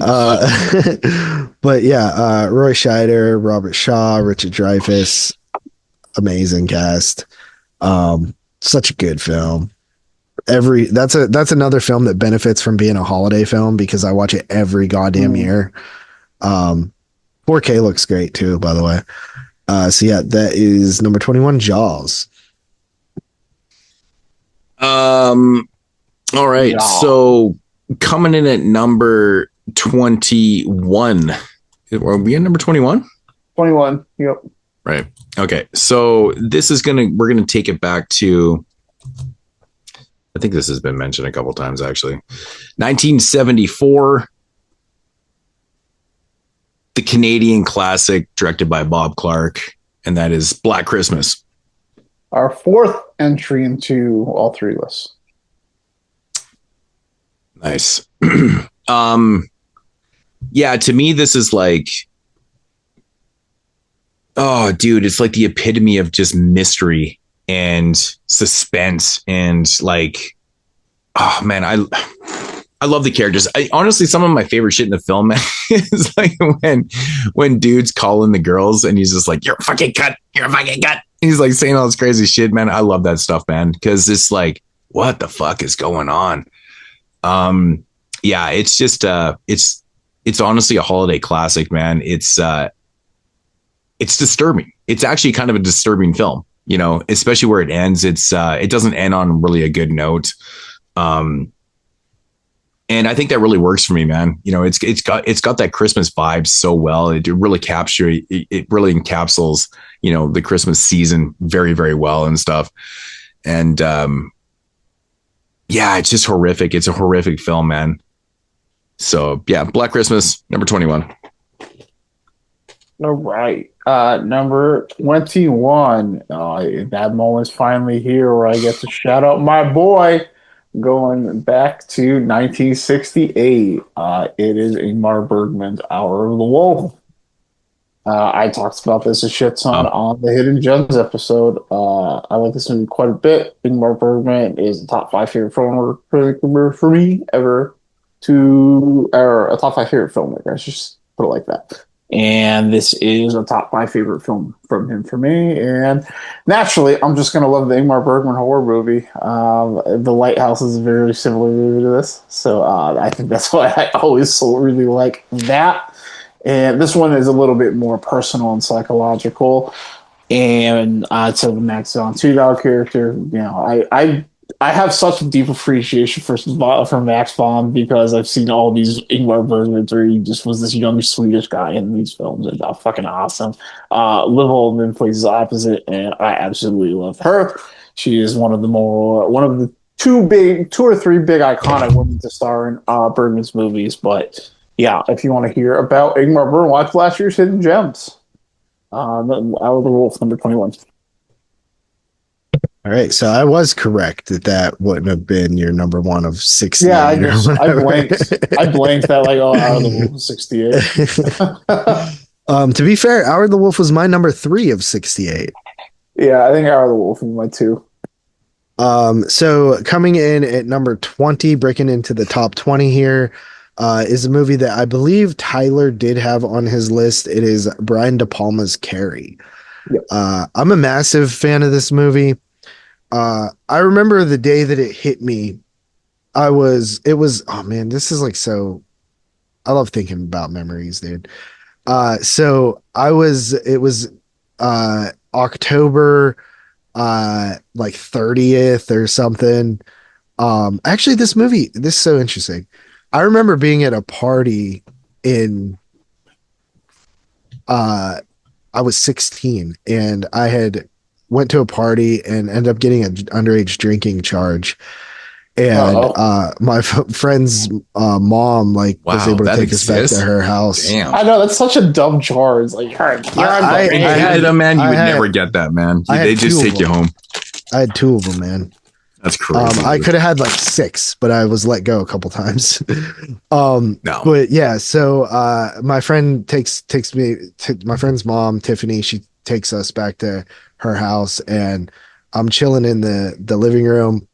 But yeah, Roy Scheider, Robert Shaw, Richard Dreyfuss, amazing cast. Such a good film. That's another film that benefits from being a holiday film because I watch it every goddamn year. 4K looks great too, by the way. So yeah, that is number 21, Jaws. All right. Yeah. So coming in at number 21. Are we at number 21? 21. Yep. Right. Okay. So this is we're gonna take it back to, I think this has been mentioned a couple times actually. 1974. The Canadian classic directed by Bob Clark, and that is Black Christmas. Our fourth entry into all three lists. Nice. Yeah, to me, this is like, oh, dude, it's like the epitome of just mystery and suspense and like, oh man, I love the characters. Honestly, some of my favorite shit in the film is like when dude's calling the girls and he's just like, "You're a fucking cunt. You're a fucking cunt." He's like saying all this crazy shit, man. I love that stuff, man, because it's like, what the fuck is going on? Yeah, it's just it's honestly a holiday classic, man. It's disturbing. It's actually kind of a disturbing film, you know, especially where it ends. It doesn't end on really a good note. And I think that really works for me, man. You know, it's got that Christmas vibe so well. It really it really encapsulates, you know, the Christmas season very, very well and stuff. And yeah, it's just horrific. It's a horrific film, man. So yeah, Black Christmas, number 21. All right. Number 21. That moment's finally here where I get to shout out my boy. Going back to 1968, it is Ingmar Bergman's Hour of the Wolf. I talked about this a shit ton on the Hidden Gems episode. I like this movie quite a bit. Ingmar Bergman is a top 5 favorite filmmaker for me ever or a top 5 favorite filmmaker. I should just put it like that. And this is a top 5 favorite film from him for me. And naturally, I'm just going to love the Ingmar Bergman horror movie. The Lighthouse is a very similar movie to this. So I think that's why I always really like that. And this one is a little bit more personal and psychological. And to the Max von Sydow character, you know, I have such a deep appreciation for Max von because I've seen all these Ingmar Bergman where he just was this young Swedish guy in these films, and fucking awesome. Liv Ullmann plays the opposite, and I absolutely love her. She is one of the two or three big iconic women to star in Bergman's movies. But yeah, if you want to hear about Ingmar Bergman, watch last year's Hidden Gems. Out of the Wolf, number 21. All right, so I was correct that wouldn't have been your number one of 68. Yeah, I blanked. I blanked that like, Out of the Wolf of 68. To be fair, Hour of the Wolf was my number 3 of 68. Yeah, I think Hour of the Wolf was my 2. So coming in at number 20, breaking into the top 20 here, is a movie that I believe Tyler did have on his list. It is Brian De Palma's Carrie. I'm a massive fan of this movie. I remember the day that it hit me. Oh man, this is like so. I love thinking about memories, dude. It was October like 30th or something. Actually, this is so interesting. I remember being at a party in I was 16 and I had went to a party and ended up getting an underage drinking charge. And my friend's mom was able to take us back to her house. Damn. I know that's such a dumb charge. Like, I had a man. You would never get that, man. They just take you home. I had 2 of them, man. That's crazy. I could have had like 6, but I was let go a couple times. No. But yeah, so my friend takes me to my friend's mom, Tiffany. She takes us back to her house, and I'm chilling in the living room.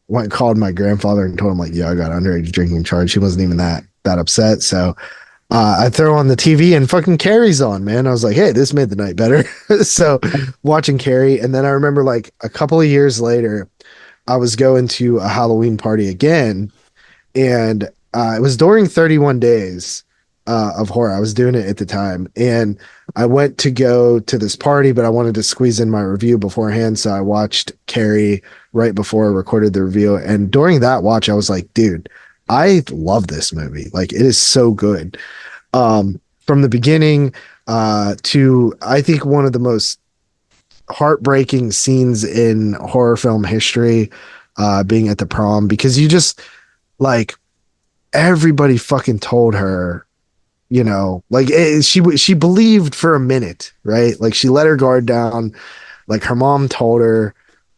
Went and called my grandfather and told him like, yeah, I got underage drinking charge. He wasn't even that upset. So I throw on the TV and fucking Carrie's on, man. I was like, hey, this made the night better. So watching Carrie. And then I remember like a couple of years later, I was going to a Halloween party again. And it was during 31 days of horror. I was doing it at the time. And I went to go to this party, but I wanted to squeeze in my review beforehand. So I watched Carrie right before I recorded the review. And during that watch, I was like, dude, I love this movie. Like, it is so good. From the beginning to, I think, one of the most heartbreaking scenes in horror film history, being at the prom, because you just like, everybody fucking told her, you know, like she believed for a minute, right? Like, she let her guard down. Like, her mom told her,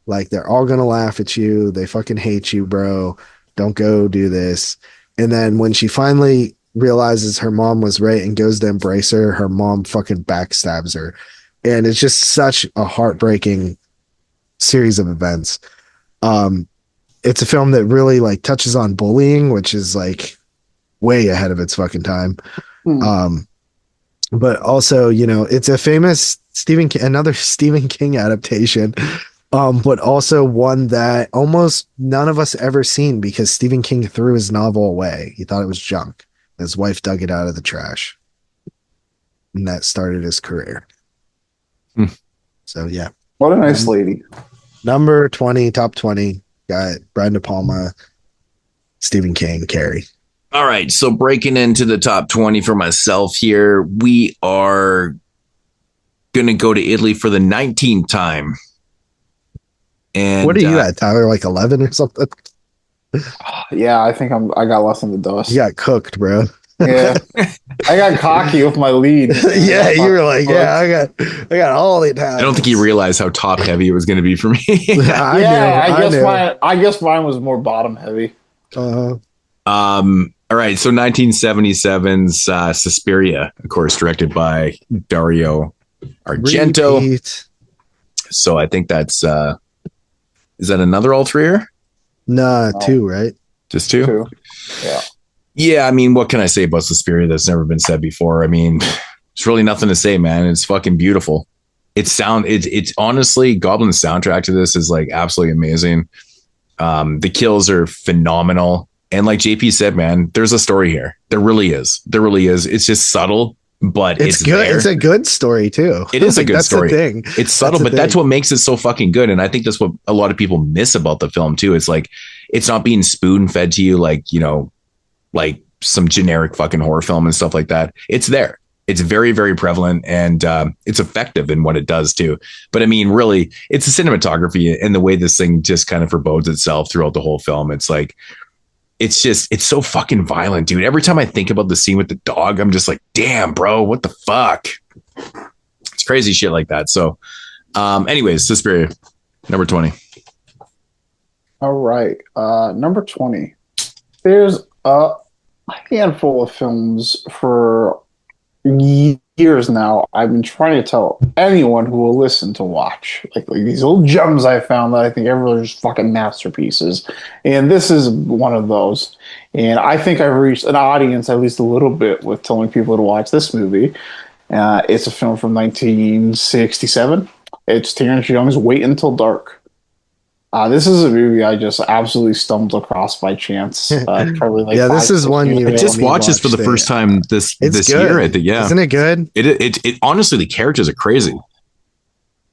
like, they're all gonna laugh at you. They fucking hate you, bro. Don't go do this. And then when she finally realizes her mom was right and goes to embrace her, her mom fucking backstabs her. And it's just such a heartbreaking series of events. It's a film that really like touches on bullying, which is like way ahead of its fucking time. But also, you know, it's a famous another Stephen King adaptation. But also one that almost none of us ever seen because Stephen King threw his novel away. He thought it was junk. His wife dug it out of the trash. And that started his career. So, yeah. What a nice lady. Number 20, top 20. Got Brian De Palma, Stephen King, Carrie. All right. So breaking into the top 20 for myself here, we are going to go to Italy for the 19th time. And what are you at, Tyler? Like 11 or something? Yeah, I think I got less than the dust. You got cooked, bro. Yeah, I got cocky with my lead. Yeah, you were like, yeah, I got all the time. I don't think he realized how top heavy it was going to be for me. I guess mine was more bottom heavy. All right, so 1977's Suspiria, of course, directed by Dario Argento. Repeat. So I think that's is that another all three-er? Nah, 2, right? Just 2? 2. Yeah. Yeah, I mean, what can I say about Suspiria that's never been said before? I mean, there's really nothing to say, man. It's fucking beautiful. It's honestly, Goblin's soundtrack to this is like absolutely amazing. The kills are phenomenal. And like JP said, man, there's a story here. There really is. It's just subtle, but it's good. there. It's a good story too. It is a good story. The thing. It's subtle, but that's what makes it so fucking good. And I think that's what a lot of people miss about the film too. It's like, it's not being spoon fed to you like, you know, like some generic fucking horror film and stuff like that. It's there. It's very, very prevalent, and it's effective in what it does too. But I mean, really, it's the cinematography and the way this thing just kind of forebodes itself throughout the whole film. It's like, it's so fucking violent, dude. Every time I think about the scene with the dog, I'm just like, damn, bro, what the fuck? It's crazy shit like that. So anyways, Suspiria, number 20. All right. Number 20. There's a handful of films for years years now, I've been trying to tell anyone who will listen to watch like these little gems I found that I think everyone's just fucking masterpieces, and this is one of those. And I think I've reached an audience at least a little bit with telling people to watch this movie. It's a film from 1967. It's Terrence Young's Wait Until Dark. This is a movie I just absolutely stumbled across by chance. Probably like this is one you I just watched this for the first time this year. I think, yeah, isn't it good? It honestly, the characters are crazy.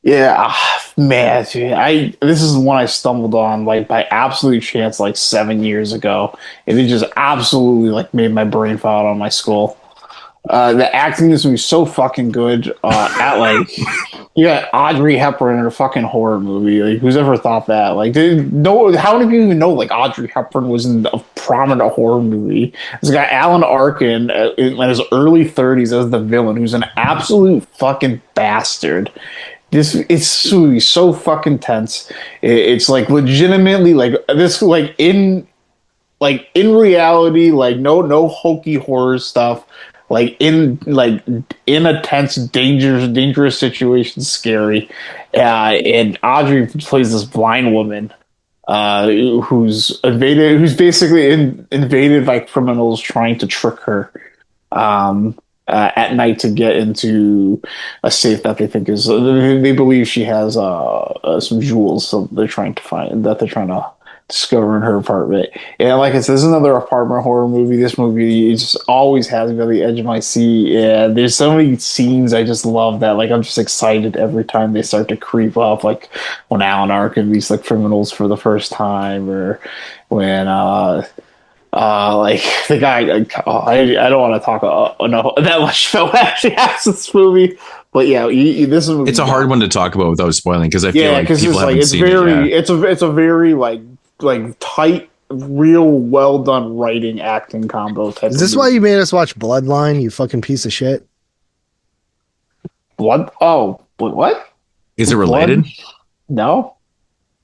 Yeah, man, dude, this is one I stumbled on like by absolute chance like 7 years ago, and it just absolutely like made my brain fall out on my skull. The acting in this movie is so fucking good. At like, you got Audrey Hepburn in a fucking horror movie. Like, who's ever thought that? Like, how many people even know like Audrey Hepburn was in a prominent horror movie? There's a guy Alan Arkin in his early 30s as the villain, who's an absolute fucking bastard. It's so fucking tense. It's like legitimately like this, like in reality, like no hokey horror stuff. Like in a tense, dangerous situation, scary. And Audrey plays this blind woman who's basically invaded by criminals trying to trick her at night to get into a safe that they think is. They believe she has some jewels, so they're trying to discover in her apartment. And like I said, this is another apartment horror movie. This movie just always has me on the edge of my seat. And there's so many scenes I just love that. Like, I'm just excited every time they start to creep up. Like when Alan Arkin meets like criminals for the first time, or when like the guy. I don't want to talk that much about what actually happens in this movie. But yeah, this is. It's a hard one to talk about without spoiling, because I feel like people haven't seen it. It's a very like tight, real well done writing, acting combo type. Is this why you made us watch Bloodline, you fucking piece of shit? What? Is it related? No.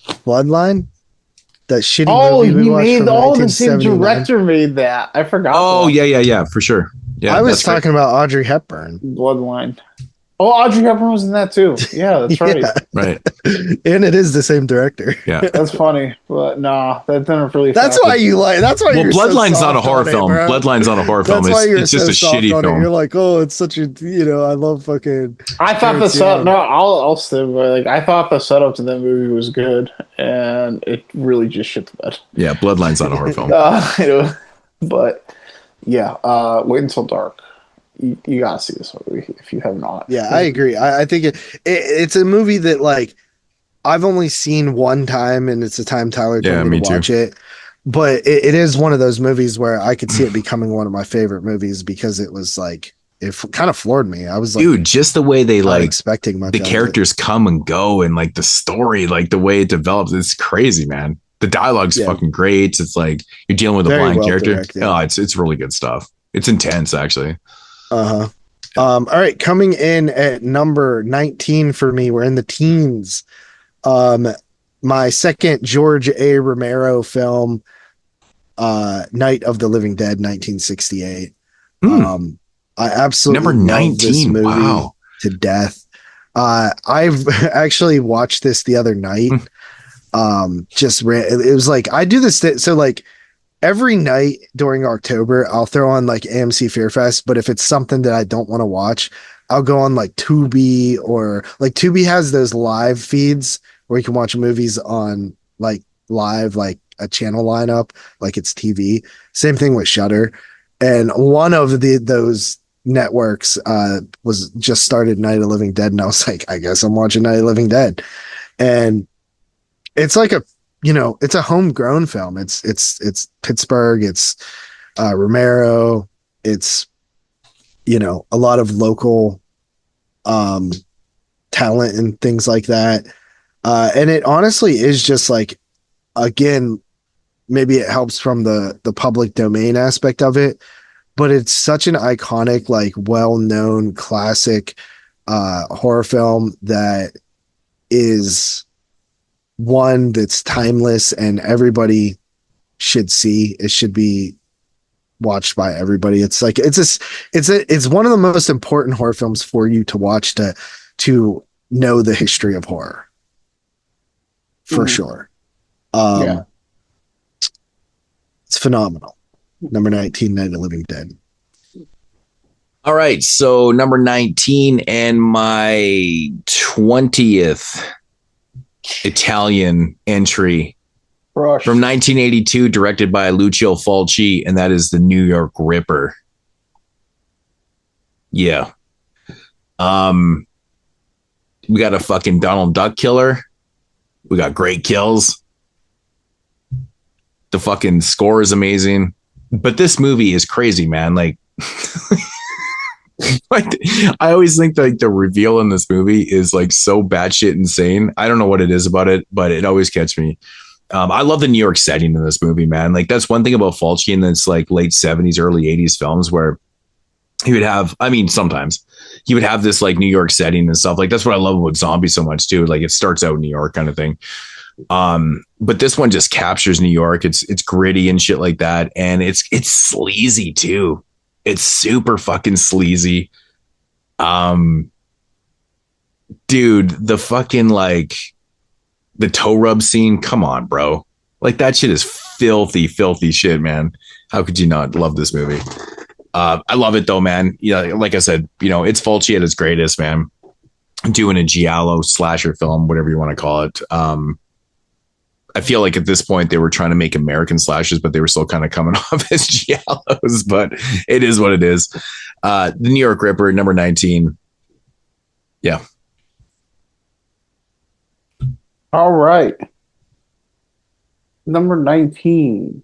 Bloodline? That shitty movie we watched from the same 1979. director made that. I forgot. Oh, yeah, for sure. Yeah, I was talking about Audrey Hepburn. Bloodline. Oh, Audrey Hepburn was in that too. Yeah, that's right. Right. And it is the same director. Yeah. That's funny. But nah, that didn't really. That's why you like. That's why. Well, you're Bloodline's so not a horror film. Bloodline's not a horror film. It's just a shitty film. You're like, oh, it's such a. I love fucking. I thought the setup. No, I'll still. Like, I thought the setup to that movie was good, and it really just shit the bed. Yeah, Bloodline's not a horror film. But yeah, Wait Until Dark. You gotta see this movie if you have not. Yeah, I agree. I think it's a movie that like I've only seen one time, and it's the time Tyler told me to watch it. But it is one of those movies where I could see it becoming one of my favorite movies, because it was like it kind of floored me. I was like, dude, just the way they like expecting much the characters come and go, and like the story, like the way it develops, it's crazy, man. The dialogue's fucking great. It's like you're dealing with a blind character. Directed. Oh, it's really good stuff. It's intense, actually. All right, coming in at number 19 for me, we're in the teens. My second George A. Romero film, Night of the Living Dead, 1968. I absolutely number 19. love this movie to death. I've actually watched this the other night. It was like I do this. So like every night during October, I'll throw on like AMC Fear Fest. But if it's something that I don't want to watch, I'll go on like Tubi, or like Tubi has those live feeds where you can watch movies on like live, like a channel lineup, like it's TV. Same thing with Shudder. And one of those networks was just started Night of the Living Dead, and I was like, I guess I'm watching Night of the Living Dead. And it's like it's a homegrown film. It's Pittsburgh. It's Romero. It's a lot of local talent and things like that. And it honestly is just like, again, maybe it helps from the public domain aspect of it, but it's such an iconic, like well-known classic horror film that is one that's timeless and everybody should see. It should be watched by everybody. It's like it's one of the most important horror films for you to watch to know the history of horror. For sure. It's phenomenal. Number 19, Night of the Living Dead. All right, so number 19 and my 20th Italian entry from 1982, directed by Lucio Fulci, and that is The New York Ripper. Yeah. We got a fucking Donald Duck killer. We got great kills. The fucking score is amazing. But this movie is crazy, man. Like, I always think like the reveal in this movie is like so batshit insane. I don't know what it is about it, but it always gets me. I love the New York setting in this movie, man. Like that's one thing about Fulci in this like late 70s, early 80s films where he would have, I mean, sometimes he would have this like New York setting and stuff. Like that's what I love about zombies so much too. Like it starts out in New York kind of thing. But this one just captures New York. It's gritty and shit like that. And it's sleazy too. It's super fucking sleazy. Dude, the fucking like the toe rub scene. Come on, bro. Like that shit is filthy shit, man. How could you not love this movie? I love it though, man. Yeah, like I said, you know, it's Fulci at its greatest, man. Doing a giallo slasher film, whatever you want to call it. I feel like at this point they were trying to make American slashers, but they were still kind of coming off as giallos, but it is what it is. The New York Ripper, number 19. Yeah. All right. Number 19.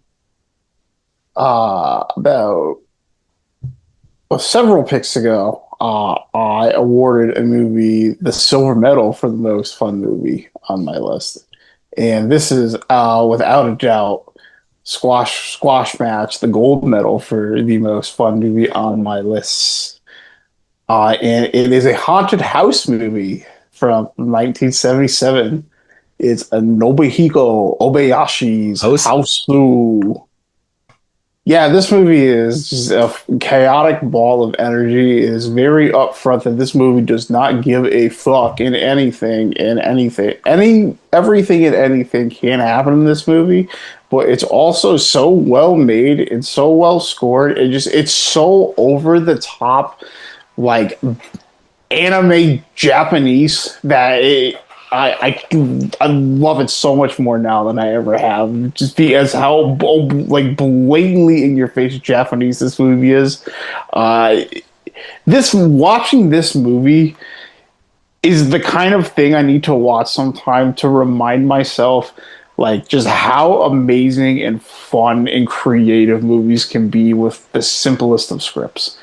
Several picks ago, I awarded a movie the silver medal for the most fun movie on my list. And this is, without a doubt, Squash Match, the gold medal for the most fun movie on my list. And it is a haunted house movie from 1977. It's a Nobuhiko Obayashi's Houseu. Yeah, this movie is just a chaotic ball of energy. It is very upfront that this movie does not give a fuck in anything. Everything and anything can happen in this movie, but it's also so well made. It's so well scored. It's so over the top, like anime Japanese that I love it so much more now than I ever have. Just because how like blatantly in your face Japanese this movie is. Watching this movie is the kind of thing I need to watch sometime to remind myself like just how amazing and fun and creative movies can be with the simplest of scripts.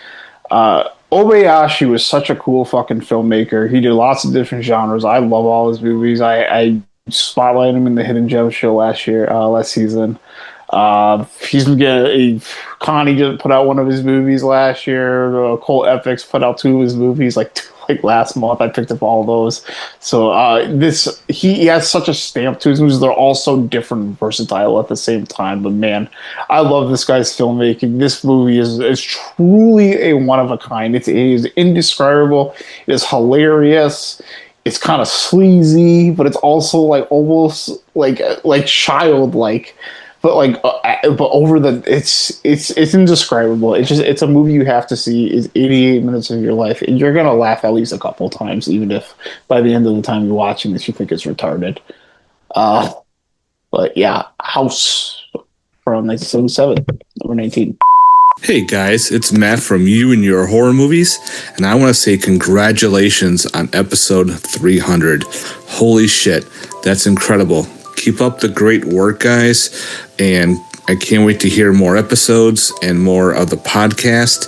Obayashi was such a cool fucking filmmaker. He did lots of different genres. I love all his movies. I spotlighted him in the Hidden Gem show last season. He's been getting Connie just put out one of his movies last year. Cole Epics put out two of his movies like last month. I picked up all those. So he has such a stamp to his movies. They're all so different and versatile at the same time. But man, I love this guy's filmmaking. This movie is truly a one of a kind. It is indescribable. It is hilarious. It's kind of sleazy, but it's also like almost like childlike. But it's indescribable. It's a movie you have to see. It's 88 minutes of your life, and you're gonna laugh at least a couple times, even if by the end of the time you're watching this, you think it's retarded. But yeah, House from 1977, number 19. Hey guys, it's Matt from You and Your Horror Movies, and I want to say congratulations on episode 300. Holy shit, that's incredible. Keep up the great work, guys, and I can't wait to hear more episodes and more of the podcast.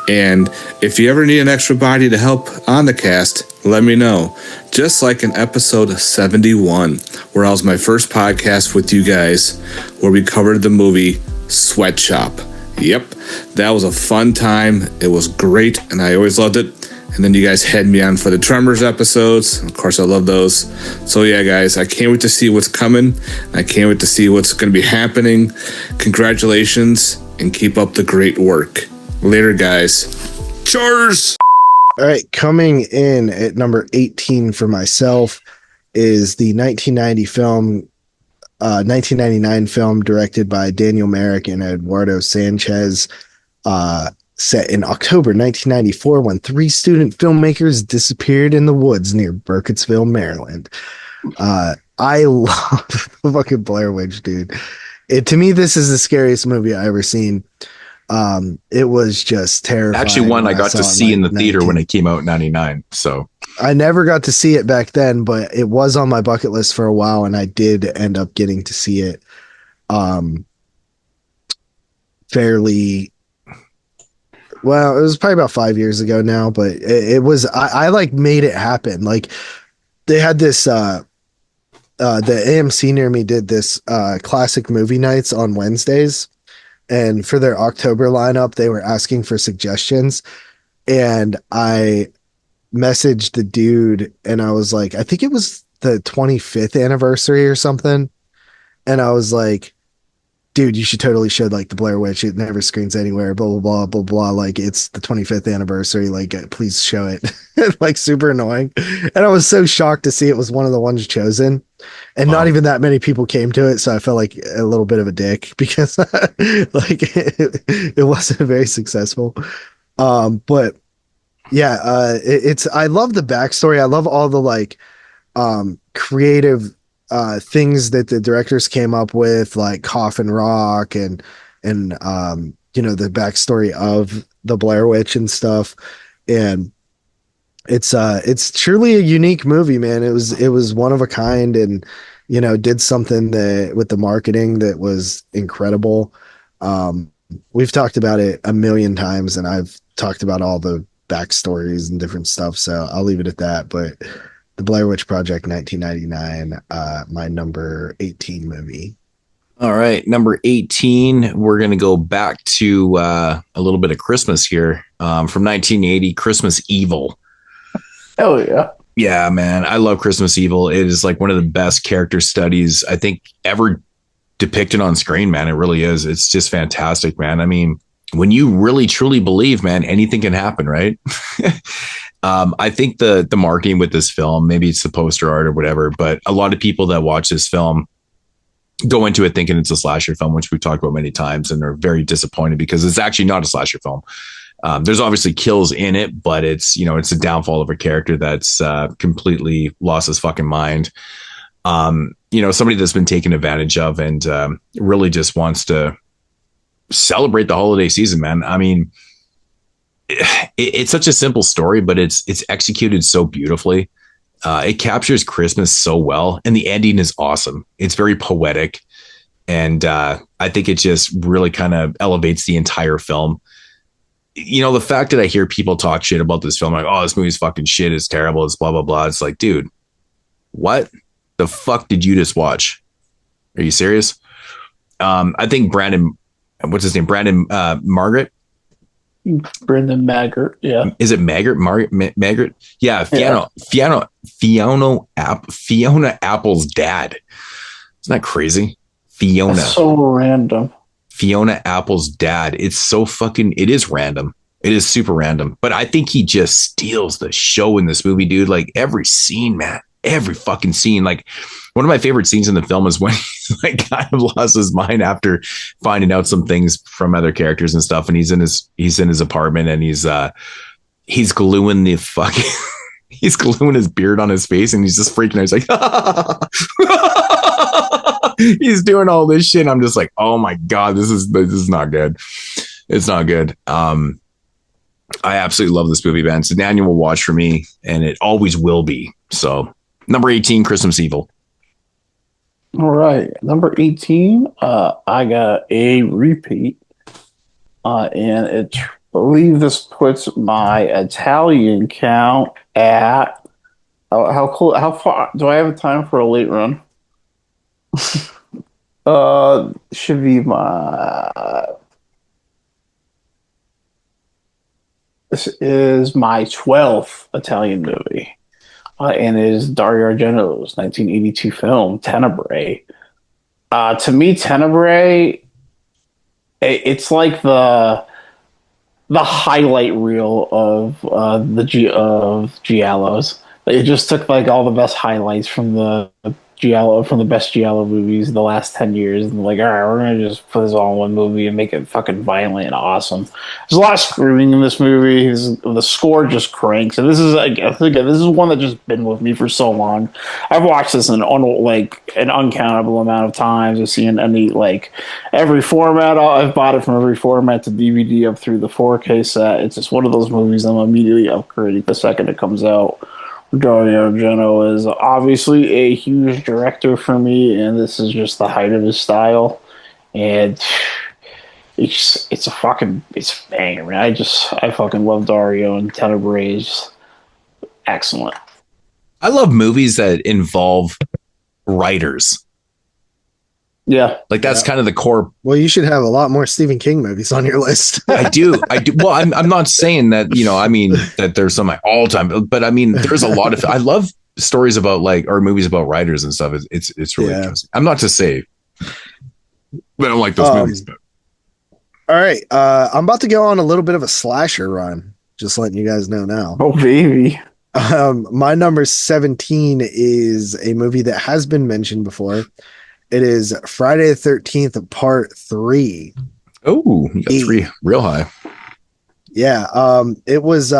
And if you ever need an extra body to help on the cast, let me know. Just like in episode 71, where I was my first podcast with you guys, where we covered the movie Sweatshop. Yep, that was a fun time. It was great, and I always loved it. And then you guys had me on for the Tremors episodes. Of course, I love those. So yeah, guys, I can't wait to see what's coming. I can't wait to see what's going to be happening. Congratulations. and keep up the great work. Later, guys. Charz! All right, coming in at number 18 for myself is the 1999 film directed by Daniel Merrick and Eduardo Sanchez, set in October 1994 when 3 student filmmakers disappeared in the woods near Burkittsville, Maryland. I love the fucking Blair Witch, dude. To me, this is the scariest movie I ever seen. It was just terrifying. Actually, one I got to see in the theater when it came out in 99. So I never got to see it back then, but it was on my bucket list for a while, and I did end up getting to see it fairly well. It was probably about 5 years ago now, but it was I like made it happen. Like they had this the AMC near me did this classic movie nights on Wednesdays, and for their October lineup they were asking for suggestions, and I messaged the dude and I was like, I think it was the 25th anniversary or something, and I was like, dude, you should totally show like the Blair Witch. It never screens anywhere, blah, blah, blah, blah, blah. Like it's the 25th anniversary. Like, please show it. Like super annoying. And I was so shocked to see it was one of the ones chosen, and not even that many people came to it. So I felt like a little bit of a dick because like it wasn't very successful. But yeah, I love the backstory. I love all the like creative things that the directors came up with, like Coffin Rock and the backstory of the Blair Witch and stuff. And it's truly a unique movie, man. It was one of a kind, and did something that with the marketing that was incredible. We've talked about it a million times, and I've talked about all the backstories and different stuff, so I'll leave it at that. But the Blair Witch Project 1999, my number 18 movie. All right, number 18, we're going to go back to a little bit of Christmas here, from 1980, Christmas Evil. Hell yeah. Yeah, man, I love Christmas Evil. It is like one of the best character studies I think ever depicted on screen, man. It really is. It's just fantastic, man. I mean, when you really truly believe, man, anything can happen, right? I think the marketing with this film, maybe it's the poster art or whatever, but a lot of people that watch this film go into it thinking it's a slasher film, which we've talked about many times, and are very disappointed because it's actually not a slasher film. There's obviously kills in it, but it's the downfall of a character that's completely lost his fucking mind. Somebody that's been taken advantage of, and really just wants to celebrate the holiday season, man. I mean, it's such a simple story, but it's executed so beautifully. It captures Christmas so well, and the ending is awesome. It's very poetic, and I think it just really kind of elevates the entire film. The fact that I hear people talk shit about this film, like, oh, this movie's fucking shit, it's terrible, it's blah, blah, blah. It's like, dude, what the fuck did you just watch? Are you serious? I think Brandon Margaret? Brendan Maggart, yeah. Is it Maggart? Maggart? Yeah, Fiona Apple's dad. Isn't that crazy? Fiona. That's so random. Fiona Apple's dad. It is random. It is super random. But I think he just steals the show in this movie, dude. Like every scene, man. Every fucking scene. Like one of my favorite scenes in the film is when he's like kind of lost his mind after finding out some things from other characters and stuff. And he's in his apartment, and he's gluing the fucking he's gluing his beard on his face, and he's just freaking out. He's like, he's doing all this shit. I'm just like, oh my God, this is not good. It's not good. I absolutely love this movie, man. It's an annual watch for me, and it always will be. So number 18, Christmas Evil. All right. Number 18, I got a repeat. And I believe this puts my Italian count at how far do I have a time for a late run? Should be this is my 12th Italian movie. And it is Dario Argento's 1982 film, Tenebrae. To me, Tenebrae It's like the highlight reel of of Giallos. It just took like all the best highlights from the best Giallo movies in the last 10 years, and like, all right, we're gonna just put this all in one movie and make it fucking violent and awesome. There's a lot of screaming in this movie. The score just cranks, and this is one that just been with me for so long. I've watched this an uncountable amount of times. I've seen every format. I've bought it from every format to DVD up through the 4K set. It's just one of those movies I'm immediately upgrading the second it comes out. Dario Argento is obviously a huge director for me, and this is just the height of his style. And it's banger, man. I fucking love Dario, and Tenebrae is excellent. I love movies that involve writers. Yeah. Like that's kind of the core. Well, you should have a lot more Stephen King movies on your list. I do. Well, I'm not saying that, that there's some of my all time, but I mean, there's a lot of, I love stories about or movies about writers and stuff. It's really interesting. I'm not to say I don't like those movies, but. All right. I'm about to go on a little bit of a slasher run. Just letting you guys know now. Oh, baby. My number 17 is a movie that has been mentioned before. It is Friday the 13th, Part 3. Oh, you got 3 real high. Yeah. It was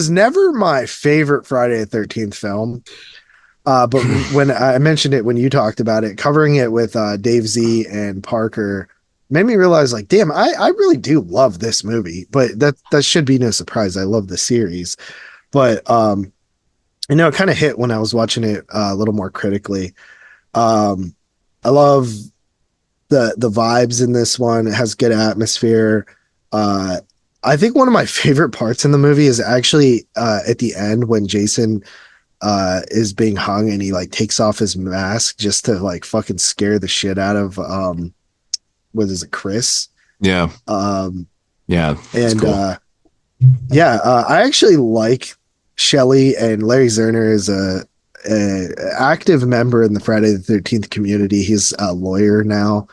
never my favorite Friday the 13th film. But when I mentioned it, when you talked about it, covering it with Dave Z and Parker made me realize, like, damn, I really do love this movie. But that should be no surprise. I love the series. But it kind of hit when I was watching it a little more critically. I love the vibes in this one. It has good atmosphere. I think one of my favorite parts in the movie is actually at the end when Jason is being hung and he takes off his mask just to fucking scare the shit out of what is it, Chris? Yeah. Yeah. And cool. I actually like Shelley, and Larry Zerner is a active member in the Friday the 13th community. He's a lawyer now,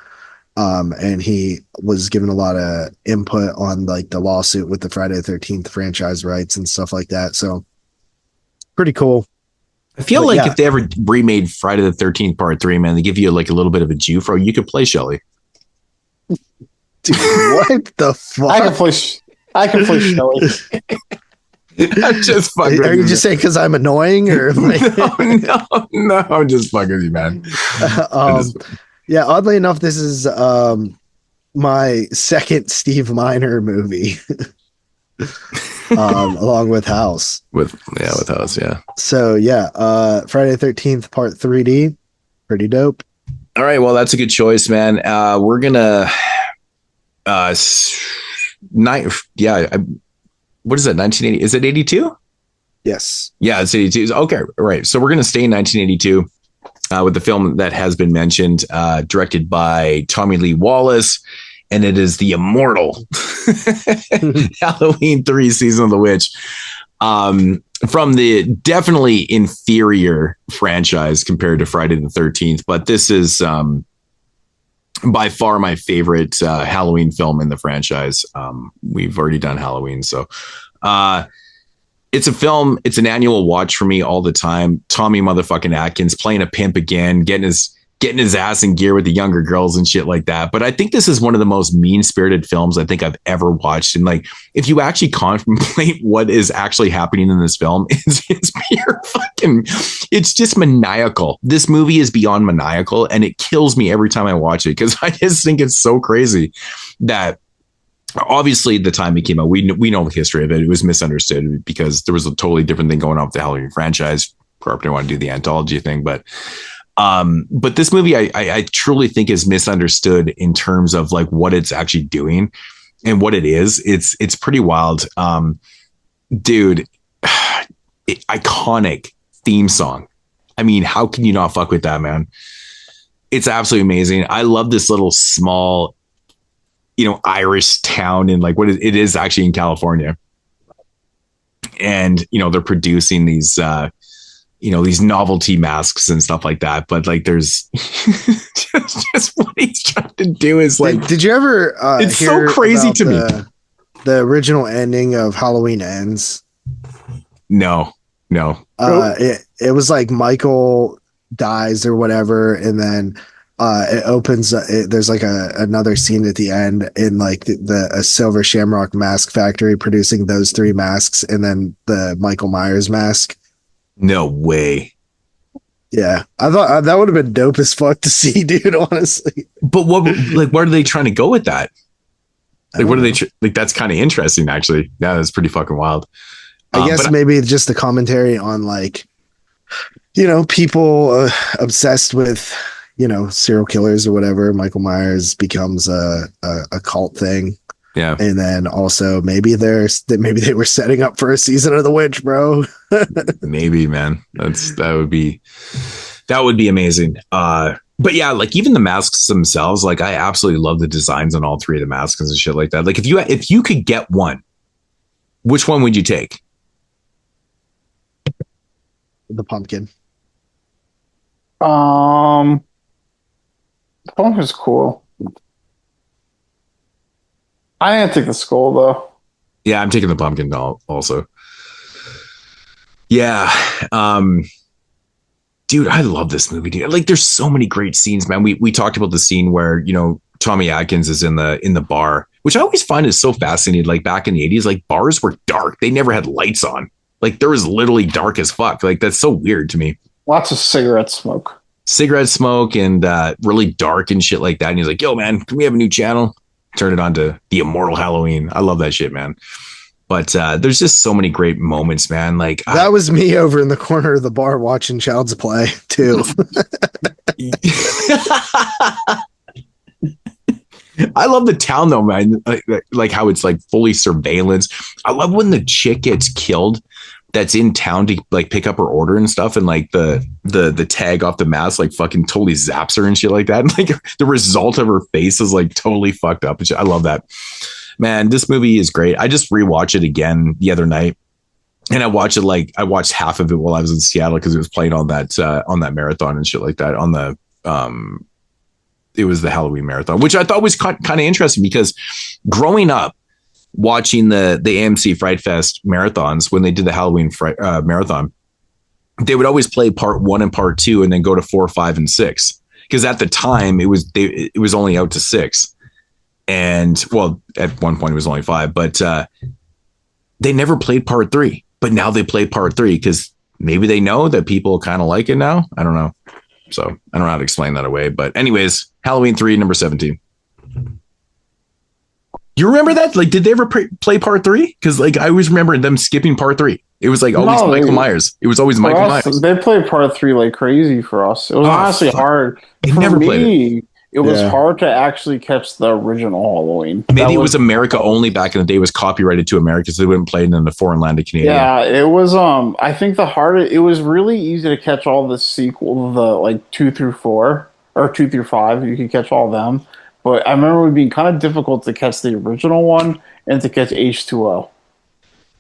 and he was given a lot of input on the lawsuit with the Friday the 13th franchise rights and stuff like that. So pretty cool. I feel if they ever remade Friday the 13th Part 3, man, they give you a little bit of a Jufro. You could play Shelley. Dude, what the fuck? I can play Shelley. I'm just fucking. Are you just saying because I'm annoying, or no? I'm just fucking with you, man. Oddly enough, this is my second Steve Miner movie, along with House. With House, yeah. So Friday the 13th Part 3D, pretty dope. All right, well, that's a good choice, man. We're gonna what is that? 1980? Is it 82? Yes. Yeah, it's 82. Okay, right. So we're going to stay in 1982 with the film that has been mentioned, directed by Tommy Lee Wallace, and it is the immortal Halloween 3: Season of the Witch, from the definitely inferior franchise compared to Friday the 13th. But this is by far my favorite Halloween film in the franchise. We've already done Halloween, so it's a film. It's an annual watch for me all the time. Tommy motherfucking Atkins playing a pimp again, getting his ass in gear with the younger girls and shit like that. But I think this is one of the most mean-spirited films I think I've ever watched. And if you actually contemplate what is actually happening in this film, it's pure fucking, it's just maniacal. This movie is beyond maniacal, and it kills me every time I watch it because I just think it's so crazy that obviously the time it came out, we know the history of it. It was misunderstood because there was a totally different thing going on with the Halloween franchise. Carpenter wanted to do the anthology thing, but this movie I truly think is misunderstood in terms of what it's actually doing and what it is. It's pretty wild. Dude, iconic theme song. I mean, how can you not fuck with that, man? It's absolutely amazing. I love this little small, Irish town in it is actually in California. And, they're producing these these novelty masks and stuff like that. But like, there's just what he's trying to do is like, did you ever, it's hear so crazy about to me. The original ending of Halloween Ends? No. It was like Michael dies or whatever, and then it opens. There's like another scene at the end in like a Silver Shamrock mask factory producing those 3 masks, and then the Michael Myers mask. No way. Yeah, I thought that would have been dope as fuck to see, dude. Honestly, but what are they trying to go with that? Like, what are they like? That's kind of interesting, actually. Yeah, that's pretty fucking wild. I guess maybe just the commentary on like, people obsessed with, serial killers or whatever. Michael Myers becomes a cult thing. Yeah. And then also maybe they were setting up for a season of The Witch, bro. Maybe, man. That would be amazing. But yeah, like even the masks themselves, like I absolutely love the designs on all 3 of the masks and shit like that. Like if you could get one, which one would you take? The pumpkin. The pumpkin's cool. I didn't take the skull though. Yeah, I'm taking the pumpkin also. Yeah. Dude, I love this movie, dude. Like there's so many great scenes, man. We talked about the scene where, Tommy Atkins is in the bar, which I always find is so fascinating. Like back in the 80s, like bars were dark. They never had lights on. Like there was literally dark as fuck. Like that's so weird to me. Lots of cigarette smoke and really dark and shit like that. And he's like, yo, man, can we have a new channel? Turn it on to The Immortal Halloween. I love that shit, man. But there's just so many great moments, man. Like that was me over in the corner of the bar watching Child's Play too. I love the town though, man. Like how it's like fully surveillance. I love when the chick gets killed that's in town to like pick up her order and stuff, and like the tag off the mask like fucking totally zaps her and shit like that. And like the result of her face is like totally fucked up. I love that. Man, this movie is great. I just rewatched it again the other night, and I watched half of it while I was in Seattle because it was playing on that marathon and shit like that on the it was the Halloween marathon, which I thought was kind of interesting because growing up watching the AMC Fright Fest marathons, when they did the Halloween marathon, they would always play part 1 and part 2 and then go to 4, 5, and 6. Because at the time it was only out to 6. And well, at one point it was only 5, but they never played part 3, but now they play part 3 because maybe they know that people kind of like it now. I don't know. So I don't know how to explain that away, but anyways, Halloween 3, number 17. You remember that? Like, did they ever play part 3? Because like I always remember them skipping part 3. It was like always Michael Myers. It was always Michael Myers. They played part 3 like crazy for us. It was honestly hard. I never played it. It was hard to actually catch the original Halloween. Maybe it was America only back in the day. It was copyrighted to America, so they wouldn't play it in the foreign land of Canada. Yeah, it was. I think it was really easy to catch all the sequel, the like 2 through 4 or 2 through 5. You could catch all of them, but I remember it being kind of difficult to catch the original one and to catch H2O.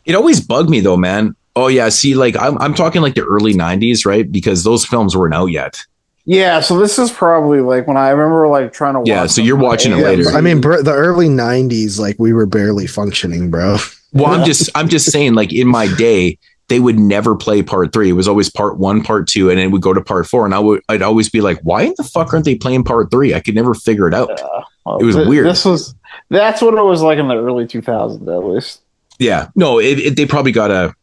It always bugged me though, man. Oh yeah, see, like I'm talking like the early '90s, right? Because those films weren't out yet. Yeah, so this is probably like when I remember like trying to watch. Yeah, so you're watching it later. I mean, the early '90s, like we were barely functioning, bro. Well, I'm just saying, like in my day, they would never play part 3. It was always part 1, part 2, and then it would go to part 4. And I'd always be like, why in the fuck aren't they playing part 3? I could never figure it out. Yeah, well, it was weird. That's what it was like in the early 2000s, at least. Yeah, no, they probably got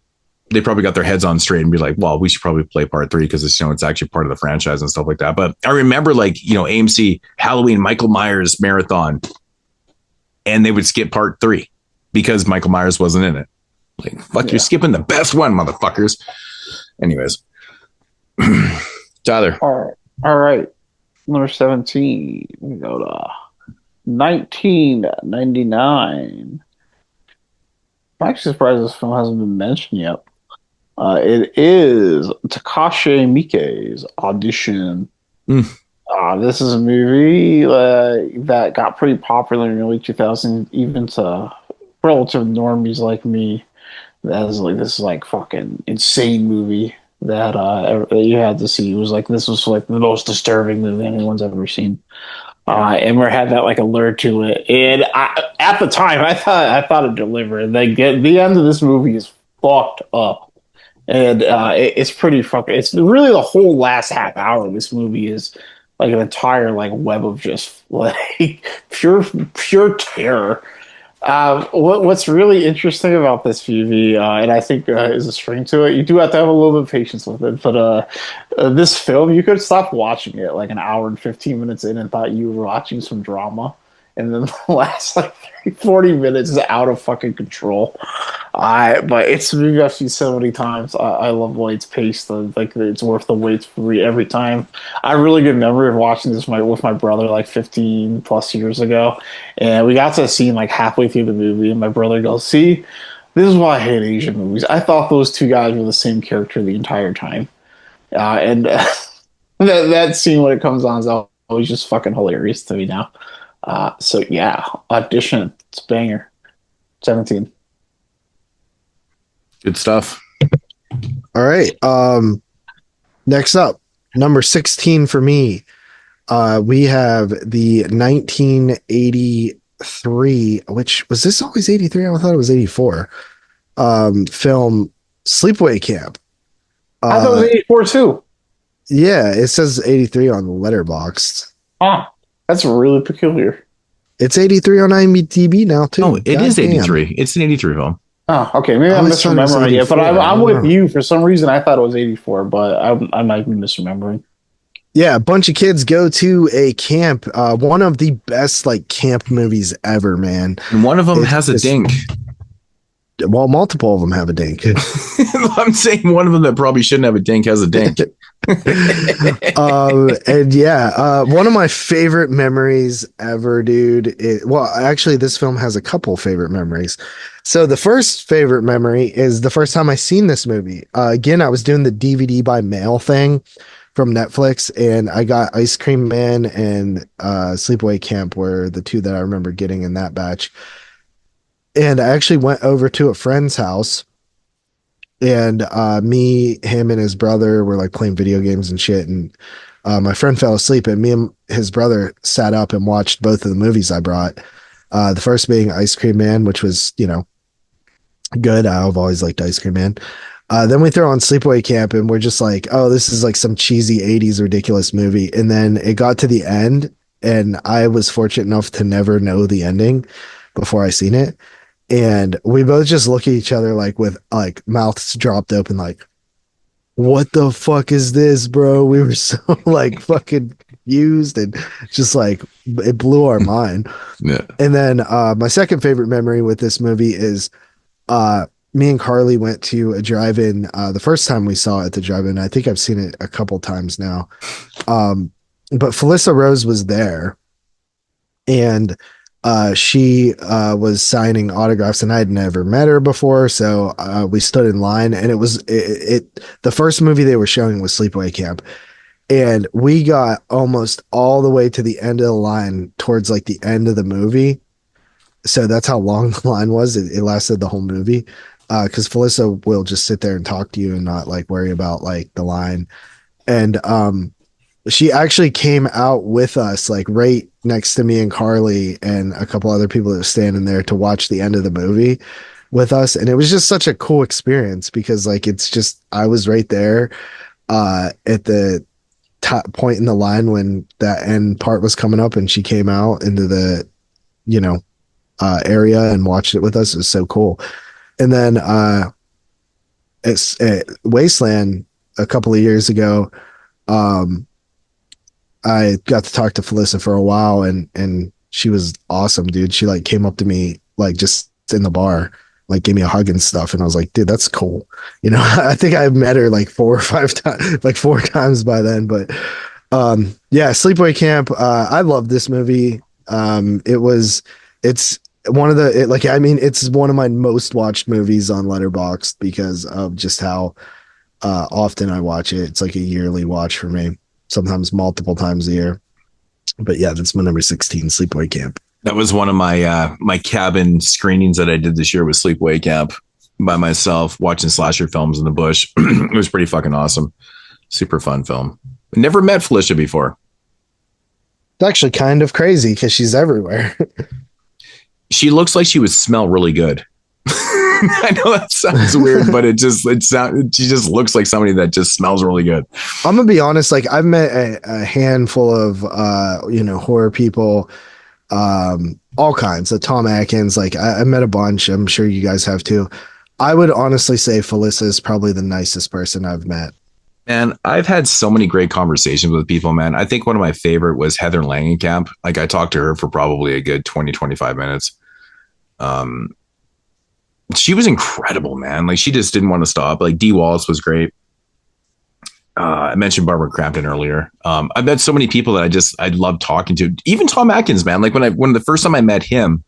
their heads on straight and be like, well, we should probably play part 3 because it's actually part of the franchise and stuff like that. But I remember like, AMC Halloween Michael Myers marathon, and they would skip part 3 because Michael Myers wasn't in it. Like, fuck, you're skipping the best one, motherfuckers. Anyways, Tyler. All right. Number 17. We go to 1999. I'm actually surprised this film hasn't been mentioned yet. It is Takashi Miike's Audition. This is a movie that got pretty popular in the early 2000s, even to relative normies like me. That is like, this is like fucking insane movie. that you had to see. It was like this was like the most disturbing movie anyone's ever seen. And we had that like alert to it, and at the time I thought it delivered. Like the end of this movie is fucked up, and it's pretty fucking. It's really the whole last half hour of this movie is like an entire like web of just like pure terror. What's really interesting about this movie, and I think is a string to it, you do have to have a little bit of patience with it, but this film, you could stop watching it like an hour and 15 minutes in and thought you were watching some drama, and then the last like 40 minutes is out of fucking control. But it's a movie I've seen so many times. I love the way it's paced. Like it's worth the wait for me every time. I have a really good memory of watching this with my brother like 15 plus years ago, and we got to a scene like halfway through the movie, and my brother goes, "See, this is why I hate Asian movies. I thought those two guys were the same character the entire time." And that scene when it comes on is always just fucking hilarious to me now. So yeah, Audition. It's a banger. 17. Good stuff. All right. Next up, number 16 for me. We have the 1983, which was this always 83? I thought it was 84. Film Sleepaway Camp. I thought it was 84 too. Yeah, it says 83 on the Letterboxd. That's really peculiar. It's 83 on IMDb now too. Oh, it is 83. It's an 83 film. Oh, okay. Maybe I'm misremembering it, but I'm with you. For some reason, I thought it was 84, but I might be misremembering. Yeah, a bunch of kids go to a camp. One of the best like camp movies ever, man. And one of them has a dink. Well, multiple of them have a dink. I'm saying one of them that probably shouldn't have a dink has a dink. And yeah, one of my favorite memories ever, dude. Well, actually, this film has a couple favorite memories. So the first favorite memory is the first time I seen this movie. Again, I was doing the DVD by mail thing from Netflix, and I got Ice Cream Man and Sleepaway Camp were the two that I remember getting in that batch. And I actually went over to a friend's house, and me, him, and his brother were like playing video games and shit. And my friend fell asleep, and me and his brother sat up and watched both of the movies I brought. The first being Ice Cream Man, which was, good. I've always liked Ice Cream Man. Then we throw on Sleepaway Camp, and we're just like, oh, this is like some cheesy 80s ridiculous movie. And then it got to the end, and I was fortunate enough to never know the ending before I seen it. And we both just look at each other like with like mouths dropped open, like, what the fuck is this, bro? We were so like fucking confused, and just like it blew our mind. Yeah. And then my second favorite memory with this movie is me and Carly went to a drive-in the first time we saw it at the drive-in. I think I've seen it a couple times now. But Felissa Rose was there, and she was signing autographs, and I had never met her before. So we stood in line, and it was the first movie they were showing was Sleepaway Camp. And we got almost all the way to the end of the line towards like the end of the movie. So that's how long the line was. It lasted the whole movie. Cause Felissa will just sit there and talk to you and not like worry about like the line. And, she actually came out with us like right next to me and Carly and a couple other people that were standing there to watch the end of the movie with us. And it was just such a cool experience because like, it's just, I was right there, at the top point in the line when that end part was coming up, and she came out into the, area and watched it with us. It was so cool. And then, it's at Wasteland a couple of years ago. I got to talk to Felissa for a while, and she was awesome, dude. She like came up to me, like just in the bar, like gave me a hug and stuff. And I was like, dude, that's cool. I think I've met her like 4 or 5 times, like 4 times by then, but, yeah, Sleepaway Camp. I love this movie. It's one of it's one of my most watched movies on Letterboxd because of just how, often I watch it. It's like a yearly watch for me. Sometimes multiple times a year. But yeah, that's my number 16, Sleepaway Camp. That was one of my my cabin screenings that I did this year with Sleepaway Camp. by myself watching slasher films in the bush. It was pretty fucking awesome. Super fun film. Never met Felicia before. It's actually kind of crazy because she's everywhere. She looks like she would smell really good. I know that sounds weird, but she just looks like somebody that just smells really good. I'm gonna be honest, like I've met a handful of horror people, all kinds of Tom Atkins. Like I met a bunch. I'm sure you guys have too. I would honestly say Felissa is probably the nicest person I've met. And I've had so many great conversations with people, man. I think one of my favorite was Heather Langenkamp. Like I talked to her for probably a good 20, 25 minutes. She was incredible, man. Like she just didn't want to stop. Like Dee Wallace was great. I mentioned Barbara Crampton earlier. I've met so many people that I love talking to. Even Tom Atkins, man. Like when the first time I met him,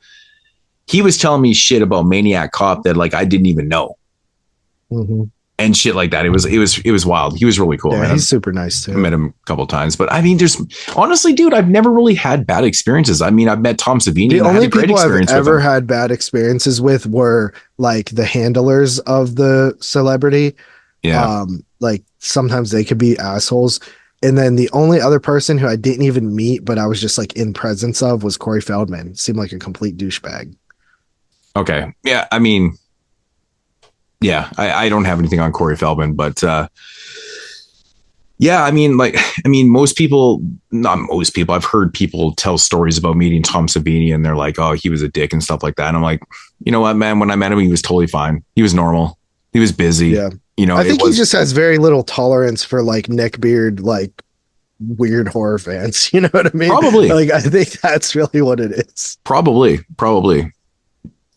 he was telling me shit about Maniac Cop that like I didn't even know. Mm-hmm. And shit like that. It was wild. He was really cool. Yeah, man. he's super nice too. I met him a couple of times, but I mean, honestly, dude, I've never really had bad experiences. I mean, I've met Tom Savini. The only people I've ever had bad experiences with were like the handlers of the celebrity. Yeah. Like sometimes they could be assholes. And then the only other person who I didn't even meet, but I was just like in presence of, was Corey Feldman. Seemed like a complete douchebag. Okay. Yeah. I mean, yeah, I don't have anything on Corey Feldman, but yeah, most people, not most people, I've heard people tell stories about meeting Tom Savini and they're like, oh, he was a dick and stuff like that. And I'm like, you know what, man, when I met him, he was totally fine. He was normal. He was busy. Yeah. You know, I think he just has very little tolerance for like neckbeard, like weird horror fans. You know what I mean? Probably. Like, I think that's really what it is. Probably.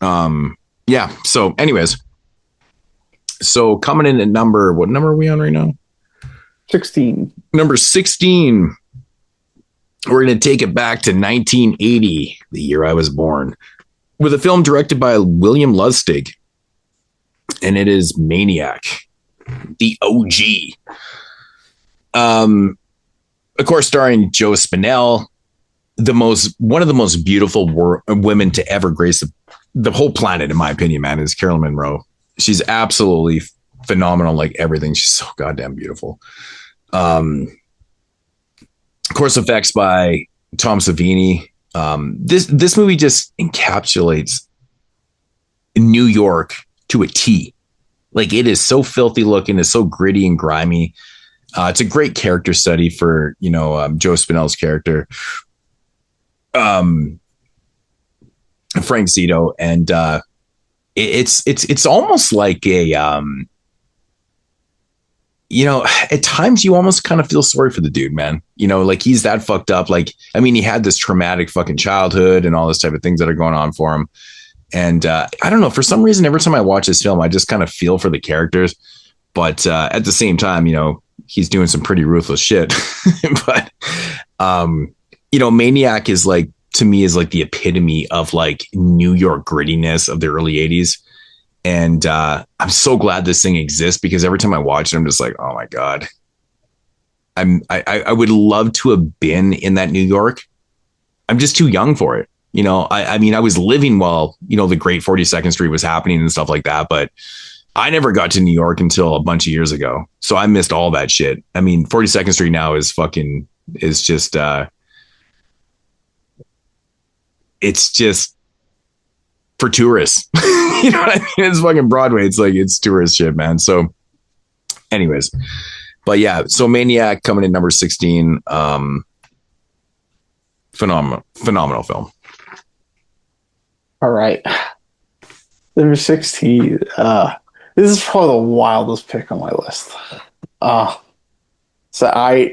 Yeah. So anyways. So coming in at what number are we on right now? 16. Number 16. We're going to take it back to 1980, the year I was born, with a film directed by William Lustig. And it is Maniac, the OG. Of course, starring Joe Spinell, one of the most beautiful women to ever grace the whole planet, in my opinion, man, is Carolyn Monroe. She's absolutely phenomenal, like everything. She's so goddamn beautiful. Of course, effects by Tom Savini. This movie just encapsulates New York to a T. Like it is so filthy looking. It's so gritty and grimy. It's a great character study for, Joe Spinell's character. Frank Zito. And, it's almost like a, at times you almost kind of feel sorry for the dude, man. Like he's that fucked up. Like, I mean, he had this traumatic fucking childhood and all this type of things that are going on for him. And I don't know, for some reason, every time I watch this film, I just kind of feel for the characters. But at the same time, he's doing some pretty ruthless shit. But, Maniac is like, to me, is like the epitome of like New York grittiness of the early 80s. And I'm so glad this thing exists, because every time I watch it, I'm just like, oh my God. I would love to have been in that New York. I'm just too young for it. I mean, I was living while, the great 42nd Street was happening and stuff like that. But I never got to New York until a bunch of years ago. So I missed all that shit. I mean, 42nd Street now is just, it's just for tourists. You know what I mean? It's fucking Broadway. It's like, it's tourist shit, man. So anyways, but yeah, so Maniac coming in number 16. Phenomenal film. All right. Number 16. This is probably the wildest pick on my list. So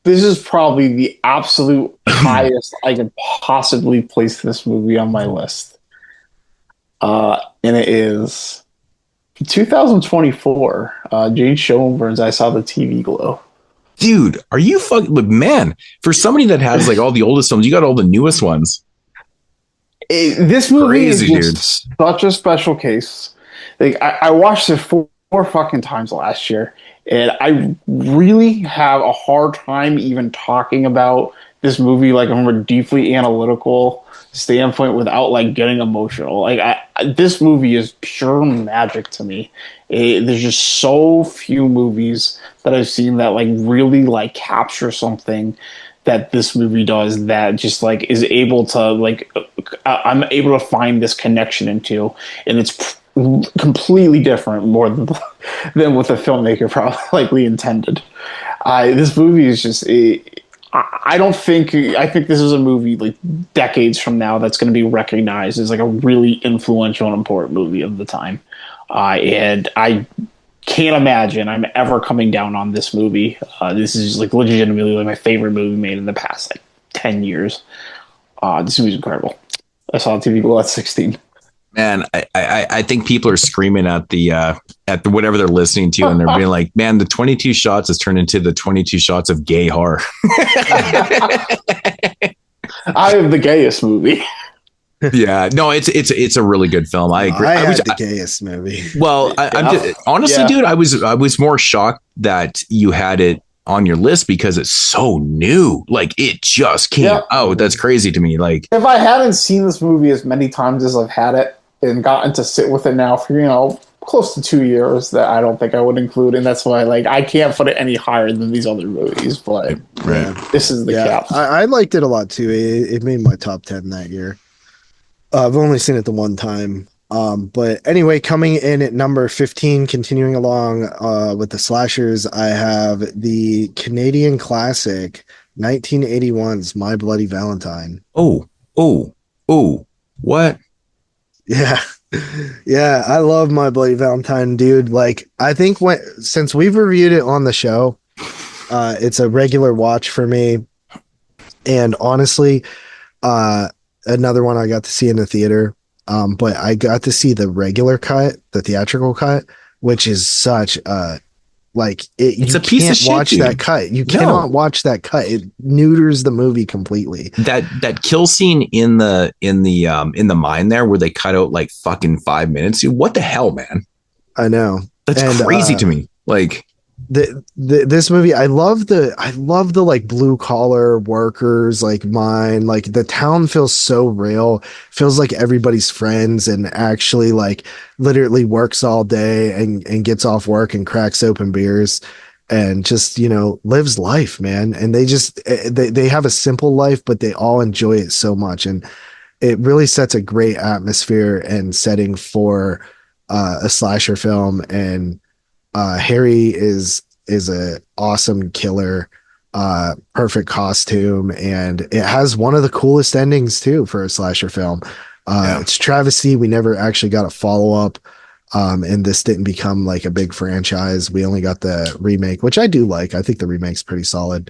this is probably the absolute highest I could possibly place this movie on my list. And it is 2024. Jane Schoenberg's I Saw the TV Glow. Dude, are you fucking, man, for somebody that has like all the oldest films, you got all the newest ones. This movie is just such a special case. Like I watched it four fucking times last year, and I really have a hard time even talking about this movie like I'm deeply analytical standpoint without like getting emotional. Like this movie is pure magic to me. There's just so few movies that I've seen that like really like capture something that this movie does, that just like is able to like I'm able to find this connection into, and it's completely different more than what the filmmaker probably likely intended. This movie is just I think this is a movie like decades from now that's going to be recognized as like a really influential and important movie of the time. And I can't imagine I'm ever coming down on this movie. This is like legitimately like my favorite movie made in the past like 10 years. This movie's incredible. I saw it on TV at 16. Man, I think people are screaming at the whatever they're listening to, and they're being like, "Man, the 22 shots has turned into the 22 shots of gay horror." I am the gayest movie. Yeah, no, it's a really good film. I agree. I had the gayest movie. Well, I'm just, honestly, dude, I was more shocked that you had it on your list because it's so new. Like it just came out. That's crazy to me. Like if I hadn't seen this movie as many times as I've had it and gotten to sit with it now for close to 2 years, that I don't think I would include, and that's why like I can't put it any higher than these other movies. But this is the cap. I liked it a lot too. It made my top 10 that year. I've only seen it the one time. But anyway, coming in at number 15, continuing along with the slashers, I have the Canadian classic 1981's My Bloody Valentine. Oh, what? Yeah. Yeah, I love My Bloody Valentine, dude. Like, I think since we've reviewed it on the show, it's a regular watch for me. And honestly, another one I got to see in the theater. But I got to see the regular cut, the theatrical cut, which is such a it's a piece of shit. Watch that cut. You cannot watch that cut. It neuters the movie completely. That kill scene in the mine there, where they cut out like fucking 5 minutes. What the hell, man? I know. That's crazy to me. Like this movie, I love the like blue collar workers, like mine, like the town feels so real, feels like everybody's friends and actually like literally works all day and gets off work and cracks open beers and just, lives life, man. And they have a simple life, but they all enjoy it so much. And it really sets a great atmosphere and setting for a slasher film. And Harry is a awesome killer, perfect costume, and it has one of the coolest endings too for a slasher film. It's travesty. We never actually got a follow-up, and this didn't become like a big franchise. We only got the remake, which I do like. I think the remake's pretty solid,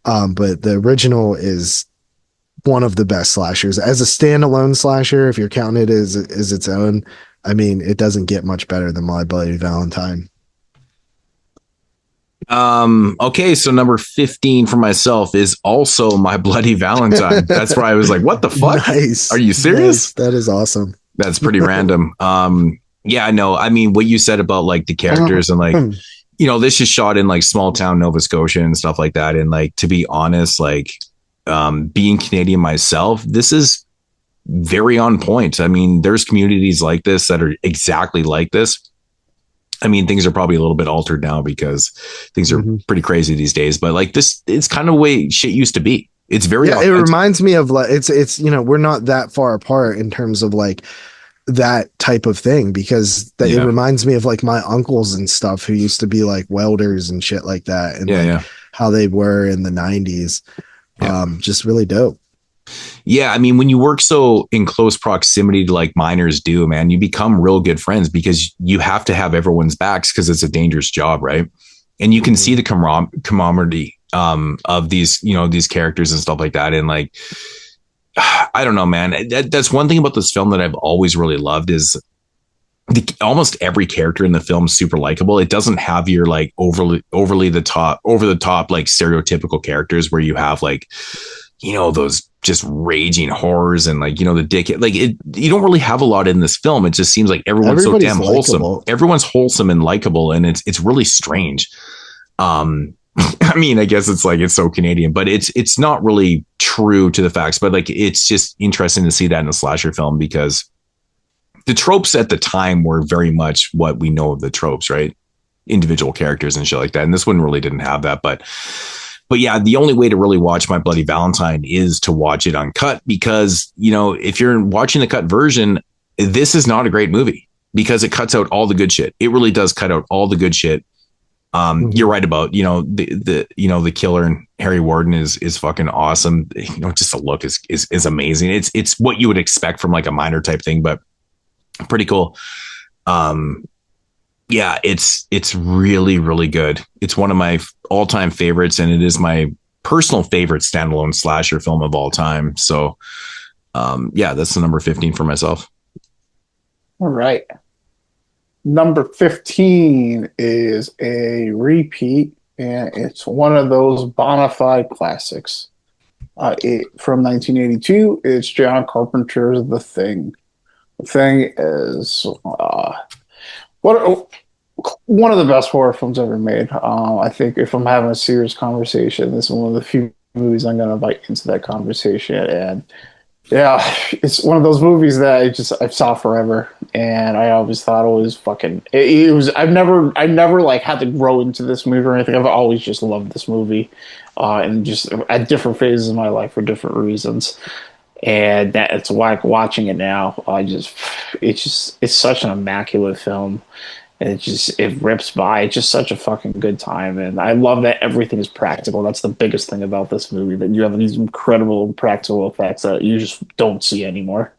but the original is one of the best slashers. As a standalone slasher, if you're counting it as its own, I mean, it doesn't get much better than My Bloody Valentine. Okay, so number 15 for myself is also My Bloody Valentine. That's why I was like, what the fuck? Nice. Are you serious? Nice. That is awesome. That's pretty random. Yeah, no, I mean, what you said about like the characters and like, this is shot in like small town Nova Scotia and stuff like that. And like, to be honest, like, being Canadian myself, this is very on point. I mean, there's communities like this that are exactly like this. I mean, things are probably a little bit altered now because things are pretty crazy these days, but like this, it's kind of the way shit used to be. It's very, it reminds me of like, it's, we're not that far apart in terms of like that type of thing, because it reminds me of like my uncles and stuff who used to be like welders and shit like that. And how they were in the 90s. Just really dope. Yeah, I mean, when you work so in close proximity to like miners do, man, you become real good friends because you have to have everyone's backs because it's a dangerous job, right? And you can see the camaraderie of these, these characters and stuff like that. And like, I don't know, man. That's one thing about this film that I've always really loved is almost every character in the film is super likable. It doesn't have your like over the top like stereotypical characters where you have like, those just raging horrors and like, the dick, like you don't really have a lot in this film. It just seems like everyone's so damn wholesome. Everyone's wholesome and likable. And it's really strange. I mean, I guess it's like it's so Canadian, but it's not really true to the facts. But like, it's just interesting to see that in a slasher film because the tropes at the time were very much what we know of the tropes, right? Individual characters and shit like that. And this one really didn't have that. But yeah, the only way to really watch My Bloody Valentine is to watch it uncut because, you know, if you're watching the cut version, this is not a great movie because it cuts out all the good shit. It really does cut out all the good shit. You're right about, you know, the killer and Harry Warden is fucking awesome. You know, just the look is amazing. It's what you would expect from like a minor type thing, but pretty cool. Yeah, it's really, really good. It's one of my all-time favorites, and it is my personal favorite standalone slasher film of all time. So, yeah, that's the number 15 for myself. All right. Number 15 is a repeat, and it's one of those bona fide classics. From 1982, it's John Carpenter's The Thing. The Thing is one of the best horror films ever made. I think if I'm having a serious conversation, this is one of the few movies I'm going to invite into that conversation. And yeah, it's one of those movies that I saw forever, and I always thought it was fucking. It was. I've never like had to grow into this movie or anything. I've always just loved this movie, and just at different phases of my life for different reasons. And that it's like watching it now. It's such an immaculate film. And it rips by. It's just such a fucking good time. And I love that everything is practical. That's the biggest thing about this movie, that you have these incredible practical effects that you just don't see anymore.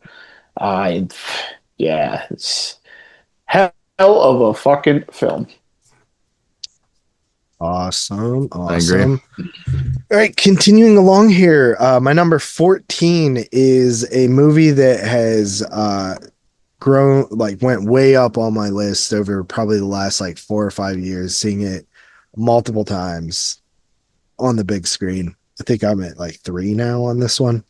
Yeah, it's hell of a fucking film. Awesome. I agree. All right, continuing along here. My number 14 is a movie that has grown, like went way up on my list over probably the last like 4 or 5 years, seeing it multiple times on the big screen. I think I'm at like 3 now on this one.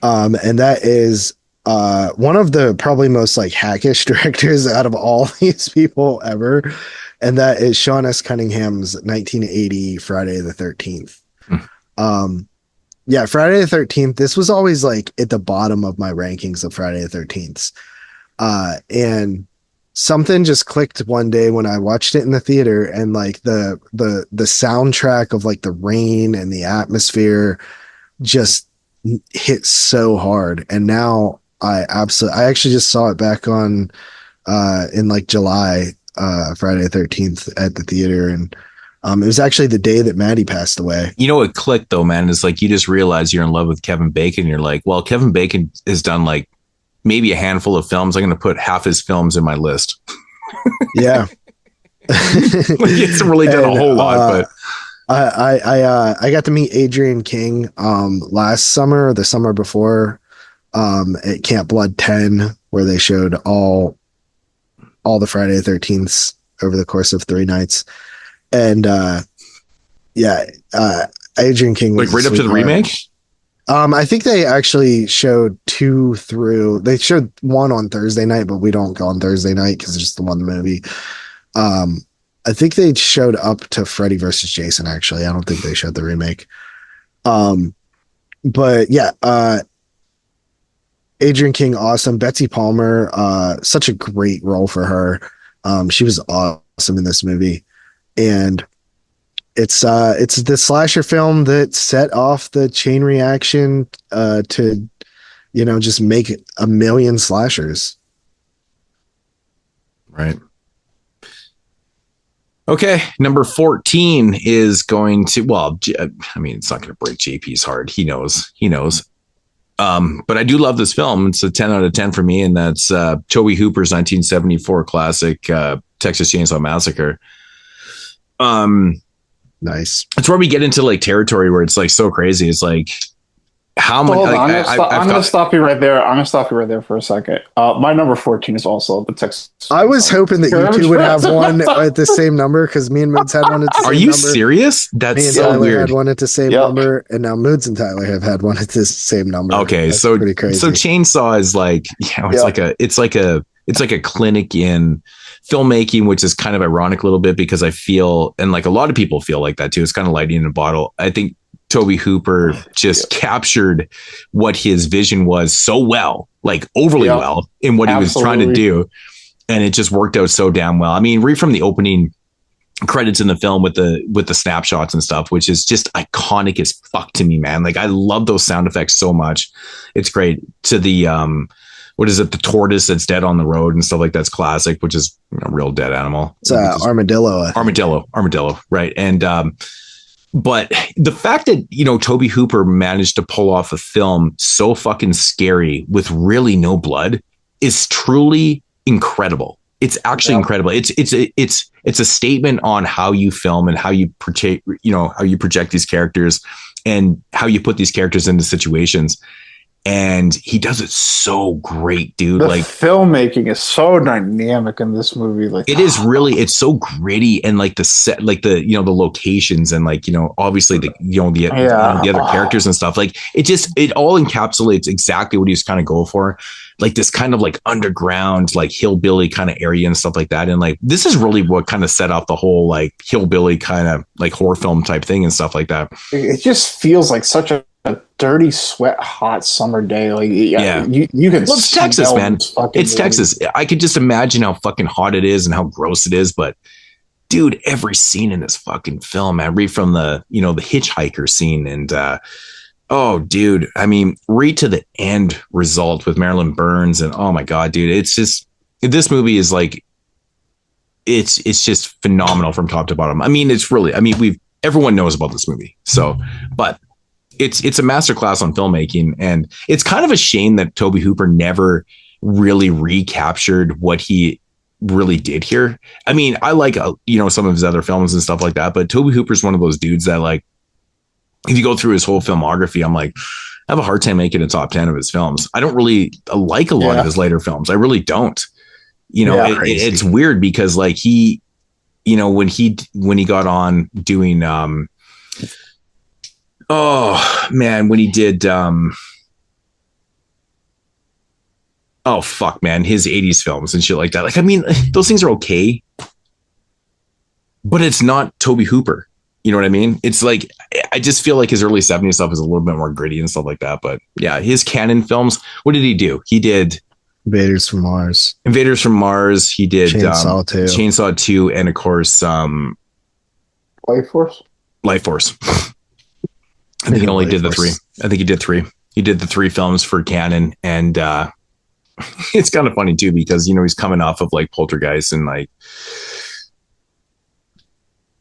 And that is one of the probably most like hackish directors out of all these people ever. And that is Sean S. Cunningham's 1980 Friday the 13th. Yeah, Friday the 13th. This was always like at the bottom of my rankings of Friday the 13th. And something just clicked one day when I watched it in the theater, and like the soundtrack of like the rain and the atmosphere just hit so hard. And now I actually just saw it back on in like July, Friday the 13th at the theater, and it was actually the day that Maddie passed away. You know what clicked though, man, is like you just realize you're in love with Kevin Bacon. You're like, well, Kevin Bacon has done like maybe a handful of films. I'm going to put half his films in my list. Yeah. It's really done a whole lot, but I got to meet Adrian King last summer or the summer before at Camp Blood 10, where they showed all the Friday the 13th over the course of 3 nights. And Adrian King was like right up to the remake. I think they actually showed 2 through. They showed 1 on Thursday night, but we don't go on Thursday night because it's just the one movie. I think they showed up to Freddy versus Jason. Actually, I don't think they showed the remake. But yeah, Adrian King, awesome. Betsy Palmer, such a great role for her. She was awesome in this movie, and it's the slasher film that set off the chain reaction to, you know, just make a million slashers. Right. Okay, number 14 is going to, well, I mean, it's not going to break JP's heart. He knows. But I do love this film. It's a 10 out of 10 for me, and that's Tobe Hooper's 1974 classic, Texas Chainsaw Massacre. Nice. It's where we get into like territory where it's like so crazy. It's like, how much? I'm going to stop you right there. I'm going to stop you right there for a second. My number 14 is also the Texas. I was hoping that you two would have one at the same number, because me and Moodz had one at the same number. Are you serious? That's so Tyler weird. had one at the same number, and now Moodz and Tyler have had one at the same number. Okay, That's so pretty crazy. so Chainsaw is like, you know, it's it's like a clinic in filmmaking, which is kind of ironic a little bit because I feel, and like a lot of people feel like that too. It's kind of lightning in a bottle. I think Toby Hooper just captured what his vision was so well, like overly well in what he was trying to do. And it just worked out so damn well. I mean, read from the opening credits in the film with the snapshots and stuff, which is just iconic as fuck to me, man. Like I love those sound effects so much. It's great. To the what is it, the tortoise that's dead on the road and stuff like that's classic, which is a real dead animal. It's armadillo. Armadillo, right. And but the fact that, you know, Toby Hooper managed to pull off a film so fucking scary with really no blood is truly incredible. It's actually incredible. It's a statement on how you film and how you project, how you project these characters and how you put these characters into situations. And he does it so great, dude. The like filmmaking is so dynamic in this movie. Like it is really, it's so gritty, and like the set, like the locations, and like obviously the other characters and stuff. Like it all encapsulates exactly what he was kind of going for, like this kind of like underground, like hillbilly kind of area and stuff like that. And like this is really what kind of set off the whole like hillbilly kind of like horror film type thing and stuff like that. It just feels like such a dirty sweat hot summer day. Like you can well, it's Texas, man. It's Texas. I could just imagine how fucking hot it is and how gross it is. But dude, every scene in this fucking film, man, read from the the hitchhiker scene and oh dude, I mean, read to the end result with Marilyn Burns, and oh my god, dude, it's just, this movie is like, it's just phenomenal from top to bottom. I mean, it's really, I mean, everyone knows about this movie, so but it's a masterclass on filmmaking, and it's kind of a shame that Toby Hooper never really recaptured what he really did here. I mean, I like some of his other films and stuff like that, but Toby Hooper's one of those dudes that, like, if you go through his whole filmography, I'm like, I have a hard time making a top 10 of his films. I don't really like a lot of his later films. I really don't. It's weird because like he, when he got on doing when he did his 80s films and shit like that. Like, I mean, those things are okay, but it's not Toby Hooper. You know what I mean? It's like, I just feel like his early 70s stuff is a little bit more gritty and stuff like that. But yeah, his canon films, what did he do? He did Invaders from Mars. He did Chainsaw 2, and of course Life Force. I think he only did the 3. I think he did 3. He did the 3 films for canon, and it's kind of funny too because he's coming off of like Poltergeist, and like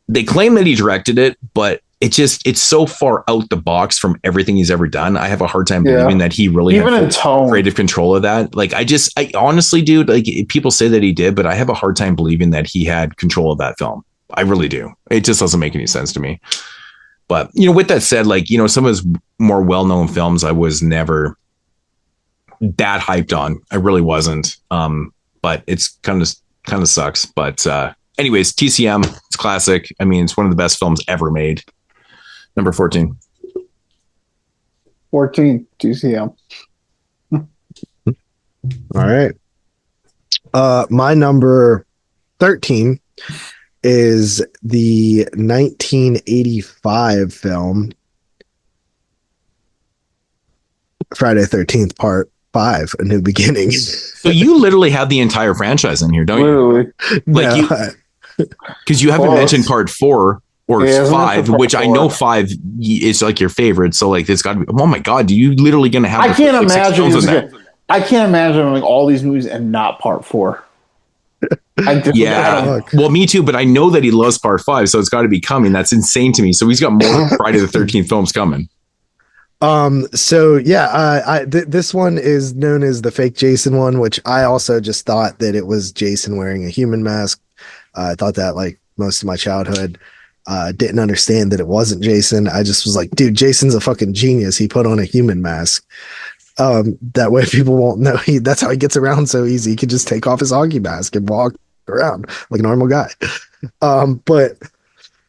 they claim that he directed it, but it's so far out the box from everything he's ever done. I have a hard time believing that he really had creative control of that. Like I honestly, dude, like people say that he did, but I have a hard time believing that he had control of that film. I really do. It just doesn't make any sense to me. But, with that said, like, some of his more well-known films, I was never that hyped on. I really wasn't. But it's kind of sucks. But anyways, TCM, it's classic. I mean, it's one of the best films ever made. Number 14. 14, TCM. All right. My number 13 is the 1985 film Friday the 13th Part 5, A New Beginning. So you literally have the entire franchise in here, don't you? Like because you haven't mentioned Part 4 or 5, which I know 5 is like your favorite. So like it's got to be. Oh my god, do you literally going to have? I can't imagine. I can't imagine like all these movies and not Part 4. Well, me too, but I know that he loves Part 5, so it's got to be coming. That's insane to me. So he's got more Friday the 13th films coming. This one is known as the fake Jason one, which I also just thought that it was Jason wearing a human mask. I thought that like most of my childhood. Didn't understand that it wasn't Jason. I just was like, dude, Jason's a fucking genius. He put on a human mask. That way people won't know that's how he gets around so easy. He could just take off his hockey mask and walk around like a normal guy. But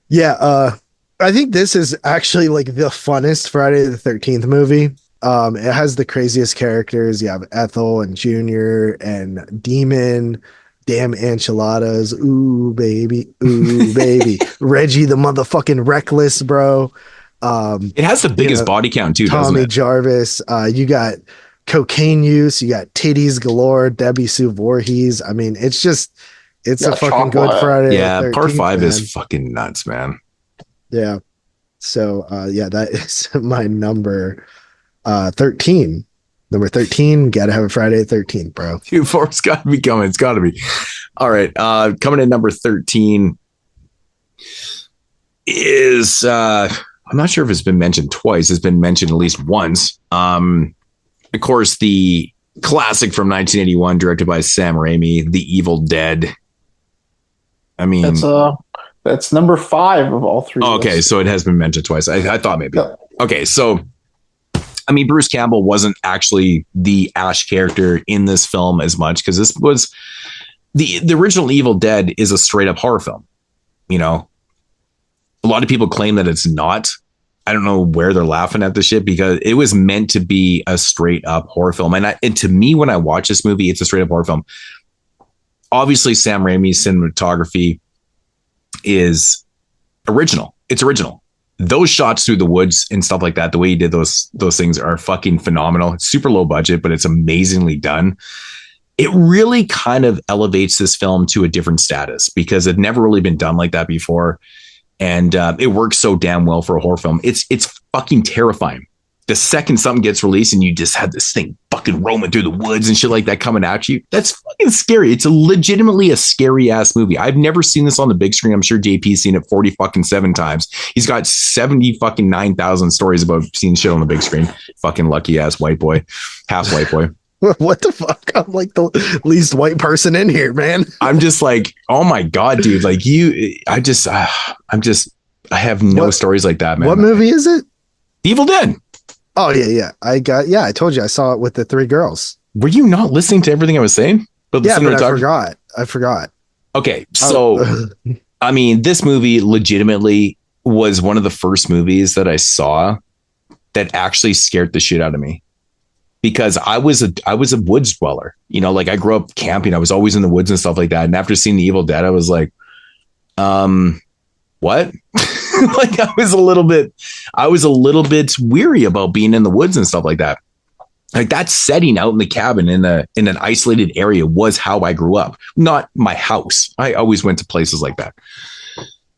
yeah, I think this is actually like the funnest Friday the 13th movie. It has the craziest characters. You have Ethel and Junior and Demon, damn enchiladas, ooh baby, Reggie the motherfucking reckless, bro. It has the biggest body count too, doesn't Tommy it? Jarvis. You got cocaine use. You got titties galore. Debbie Sue Voorhees. I mean, it's a fucking Good Friday. Yeah, the part 13th, 5 man. is fucking nuts, man. Yeah. So that is my number 13. Number 13, gotta have a Friday the 13th, bro. Dude, four's gotta be coming. It's gotta be. All right. Coming in number 13 is I'm not sure if it's been mentioned twice. It's been mentioned at least once. Of course, the classic from 1981, directed by Sam Raimi, The Evil Dead. I mean, that's number 5 of all 3. Okay, so it has been mentioned twice. I thought maybe. Yeah. Okay, so I mean, Bruce Campbell wasn't actually the Ash character in this film as much, because this was the original Evil Dead is a straight up horror film. You know, a lot of people claim that it's not. I don't know where they're laughing at the shit, because it was meant to be a straight up horror film. And to me, when I watch this movie, it's a straight up horror film. Obviously, Sam Raimi's cinematography is original. It's original. Those shots through the woods and stuff like that, the way he did those things are fucking phenomenal. It's super low budget, but it's amazingly done. It really kind of elevates this film to a different status, because it never really been done like that before. And it works so damn well for a horror film. It's fucking terrifying. The second something gets released and you just have this thing fucking roaming through the woods and shit like that coming at you, that's fucking scary. It's legitimately a scary ass movie. I've never seen this on the big screen. I'm sure JP's seen it 47 times. He's got 9,000 stories about seeing shit on the big screen. Fucking lucky ass white boy, half white boy. What the fuck? I'm like the least white person in here, man. I'm just like, oh my God, dude. Like I have no stories like that, man. What movie is it? Evil Dead. Oh yeah. I told you I saw it with the 3 girls. Were you not listening to everything I was saying? But I forgot. Okay. So, I mean, this movie legitimately was one of the first movies that I saw that actually scared the shit out of me. Because I was a woods dweller, you know, like I grew up camping. I was always in the woods and stuff like that. And after seeing The Evil Dead, I was like, what? Like I was a little bit weary about being in the woods and stuff like that. Like that setting out in the cabin in an isolated area was how I grew up, not my house. I always went to places like that.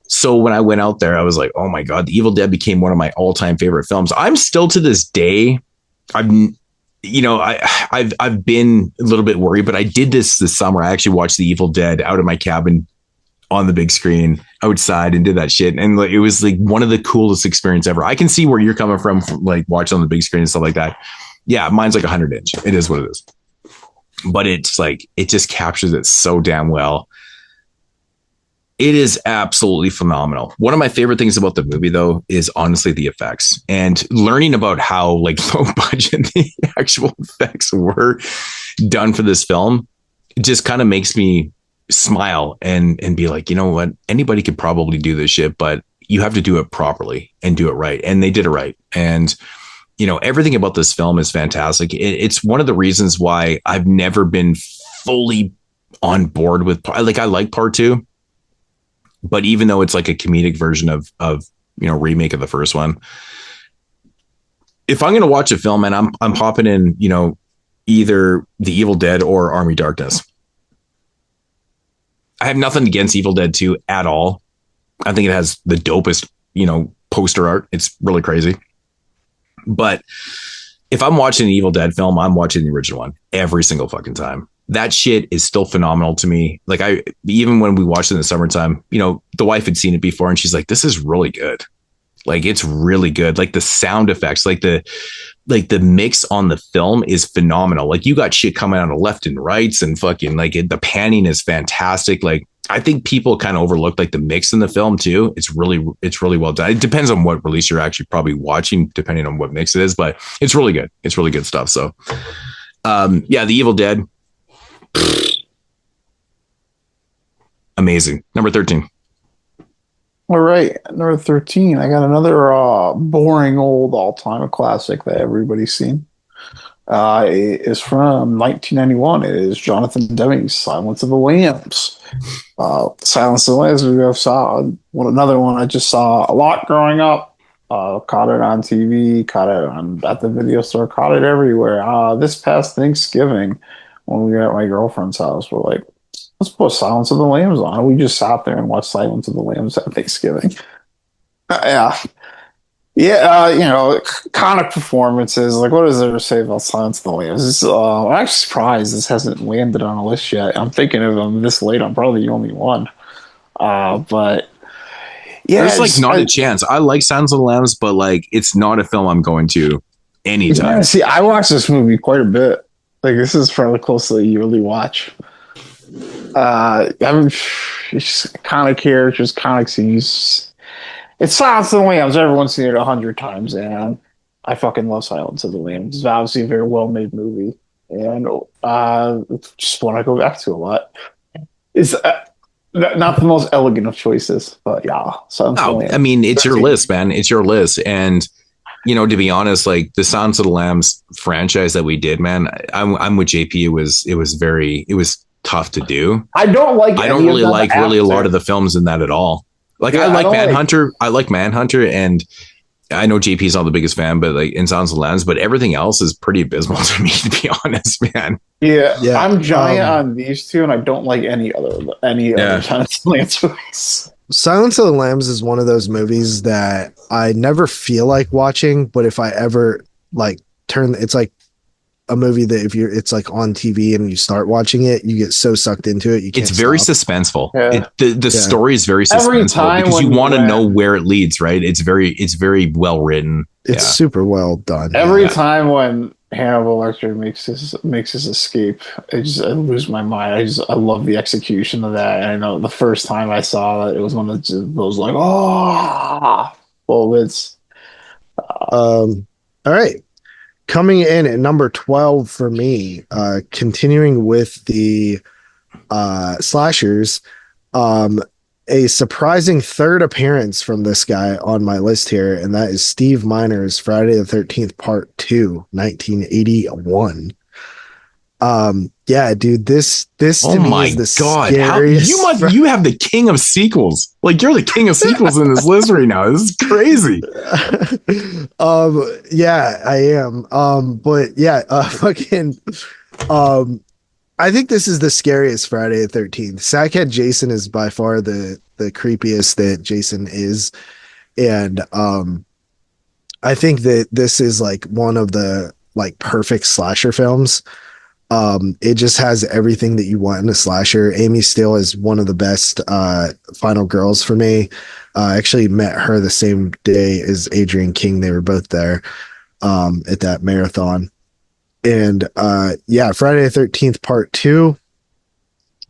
So when I went out there, I was like, oh my God, The Evil Dead became one of my all-time favorite films. I'm still to this day, I've been a little bit worried, but I did this summer. I actually watched The Evil Dead out of my cabin on the big screen outside and did that shit. And like, it was like one of the coolest experience ever. I can see where you're coming from like watching on the big screen and stuff like that. Yeah. Mine's like 100-inch. It is what it is, but it's like, it just captures it so damn well. It is absolutely phenomenal. One of my favorite things about the movie, though, is honestly the effects and learning about how like low budget the actual effects were done for this film. It just kind of makes me smile and be like, you know what? Anybody could probably do this shit, but you have to do it properly and do it right. And they did it right. And, you know, everything about this film is fantastic. It's one of the reasons why I've never been fully on board with, like, I like part 2. But even though it's like a comedic version of you know, remake of the first one, if I'm going to watch a film and I'm popping in, you know, either The Evil Dead or Army Darkness. I have nothing against Evil Dead 2 at all. I think it has the dopest, you know, poster art. It's really crazy. But if I'm watching an Evil Dead film, I'm watching the original one every single fucking time. That shit is still phenomenal to me. Like even when we watched it in the summertime, you know, the wife had seen it before and she's like, this is really good. Like, it's really good. Like the sound effects, like the mix on the film is phenomenal. Like you got shit coming out of left and rights and fucking like the panning is fantastic. Like I think people kind of overlook like the mix in the film too. It's really well done. It depends on what release you're actually probably watching, depending on what mix it is, but it's really good. It's really good stuff. So, yeah, The Evil Dead. Amazing. Number 13. All right, number 13. I got another boring old all-time classic that everybody's seen. It is from 1991. It is Jonathan Demme's Silence of the Lambs. Silence of the Lambs, we saw another one I just saw a lot growing up. Caught it on TV, caught it at the video store, caught it everywhere. This past Thanksgiving, when we were at my girlfriend's house, we're like, let's put Silence of the Lambs on. We just sat there and watched Silence of the Lambs at Thanksgiving. Iconic performances. Like, what is there to say about Silence of the Lambs? I'm actually surprised this hasn't landed on a list yet. I'm thinking of them this late. I'm probably the only one. But yeah, there's not a chance. I like Silence of the Lambs, but like, it's not a film I'm going to anytime. Yeah, see, I watched this movie quite a bit. Like, this is probably close to a yearly watch. It's just iconic characters, iconic scenes. It's Silence of the Lambs. Everyone's seen it 100 times, and I fucking love Silence of the Lambs. It's obviously a very well-made movie, and it's just one I go back to a lot. It's not the most elegant of choices, but yeah. I mean, it's your list, man. It's your list, and to be honest, like the Silence of the Lambs franchise that we did, man, I'm with JP. It was tough to do. I don't really like a lot of the films in that at all. Like, I like Manhunter. I like Manhunter, and I know JP's not the biggest fan, but like in Silence of the Lambs, but everything else is pretty abysmal to me, to be honest, man. Yeah. I'm giant on these two, and I don't like any other Silence of the Lambs movies. Silence of the Lambs is one of those movies that I never feel like watching, but if I ever it's like a movie that it's like on TV and you start watching it, you get so sucked into it. It's very suspenseful. Yeah. The story is very suspenseful because you want to know where it leads, right? It's very well written. It's super well done. Every time when Hannibal Lecter makes his escape, I lose my mind. I love the execution of that. And I know the first time I saw it, it was one of those like, bullets. All right. Coming in at number 12 for me, continuing with the slashers, a surprising third appearance from this guy on my list here, and that is Steve Miner's Friday the 13th Part 2, 1981. Yeah, dude, this to me is the scariest. You have the king of sequels. Like, you're the king of sequels in this list right now. This is crazy. Yeah, I am. But yeah, I think this is the scariest Friday the 13th. Sackhead Jason is by far the creepiest that Jason is. And I think that this is like one of the like perfect slasher films. It just has everything that you want in a slasher. Amy Steele is one of the best final girls for me. I actually met her the same day as Adrian King. They were both there at that marathon. And yeah, Friday the 13th Part 2.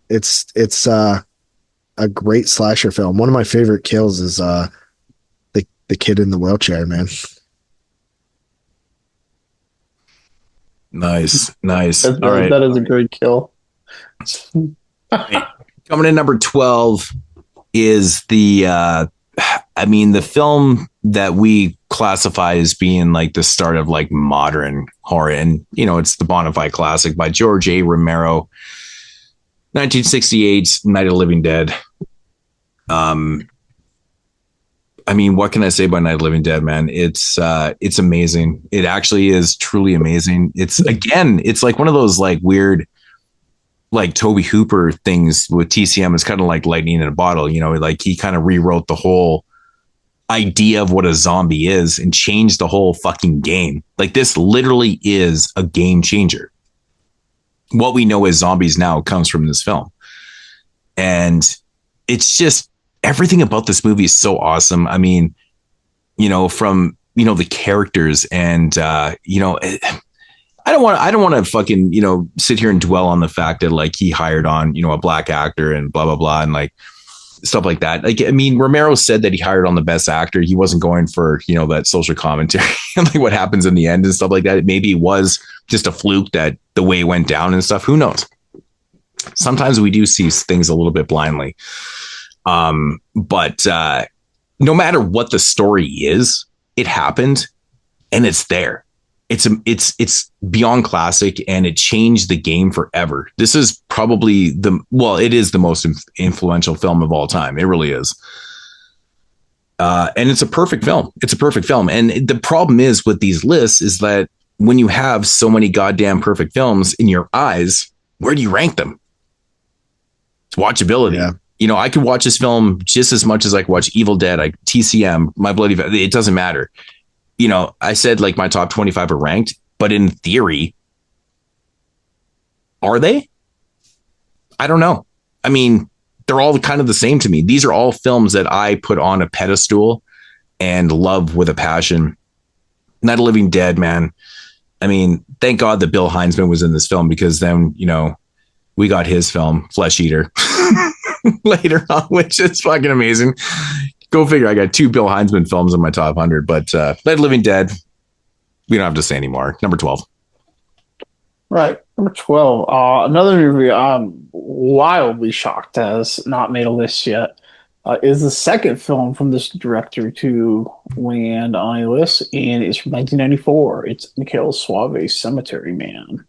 It's a great slasher film. One of my favorite kills is the kid in the wheelchair, man. Nice. All right. That is a great kill. Coming in number 12 is the film that we classify as being like the start of like modern horror. And, it's the bona fide classic by George A. Romero, 1968's Night of the Living Dead. What can I say about Night of the Living Dead, man? It's amazing. It actually is truly amazing. It's like one of those like weird, like Toby Hooper things with TCM. It's kind of like lightning in a bottle, like he kind of rewrote the whole idea of what a zombie is and changed the whole fucking game. Like, this literally is a game changer. What we know as zombies now comes from this film. And it's just, everything about this movie is so awesome. I mean, from, the characters and, I don't want to fucking, sit here and dwell on the fact that like he hired on, a black actor and blah, blah, blah. And like stuff like that. Like, I mean, Romero said that he hired on the best actor. He wasn't going for, that social commentary and like what happens in the end and stuff like that. Maybe it was just a fluke that the way it went down and stuff. Who knows? Sometimes we do see things a little bit blindly. But no matter what the story is, it happened and it's there. It's beyond classic, and it changed the game forever. This is probably it is the most influential film of all time. It really is. And it's a perfect film. It's a perfect film. And the problem is with these lists is that when you have so many goddamn perfect films in your eyes, where do you rank them? It's watchability. Yeah. You know, I could watch this film just as much as I could watch Evil Dead, TCM, My Bloody, it doesn't matter. You know, I said like my top 25 are ranked, but in theory, are they? I don't know. I mean, they're all kind of the same to me. These are all films that I put on a pedestal and love with a passion. Night of the Living Dead, man. I mean, thank God that Bill Heinzman was in this film, because then, you know, we got his film, Flesh Eater, later on, which is fucking amazing. Go figure. I got 2 Bill Heinzman films in my top 100, but Night of the Living Dead, we don't have to say anymore. Number 12. Right. Number 12. Another movie I'm wildly shocked has not made a list yet is the second film from this director to land on a list, and it's from 1994. It's Michael Suave's Cemetery Man.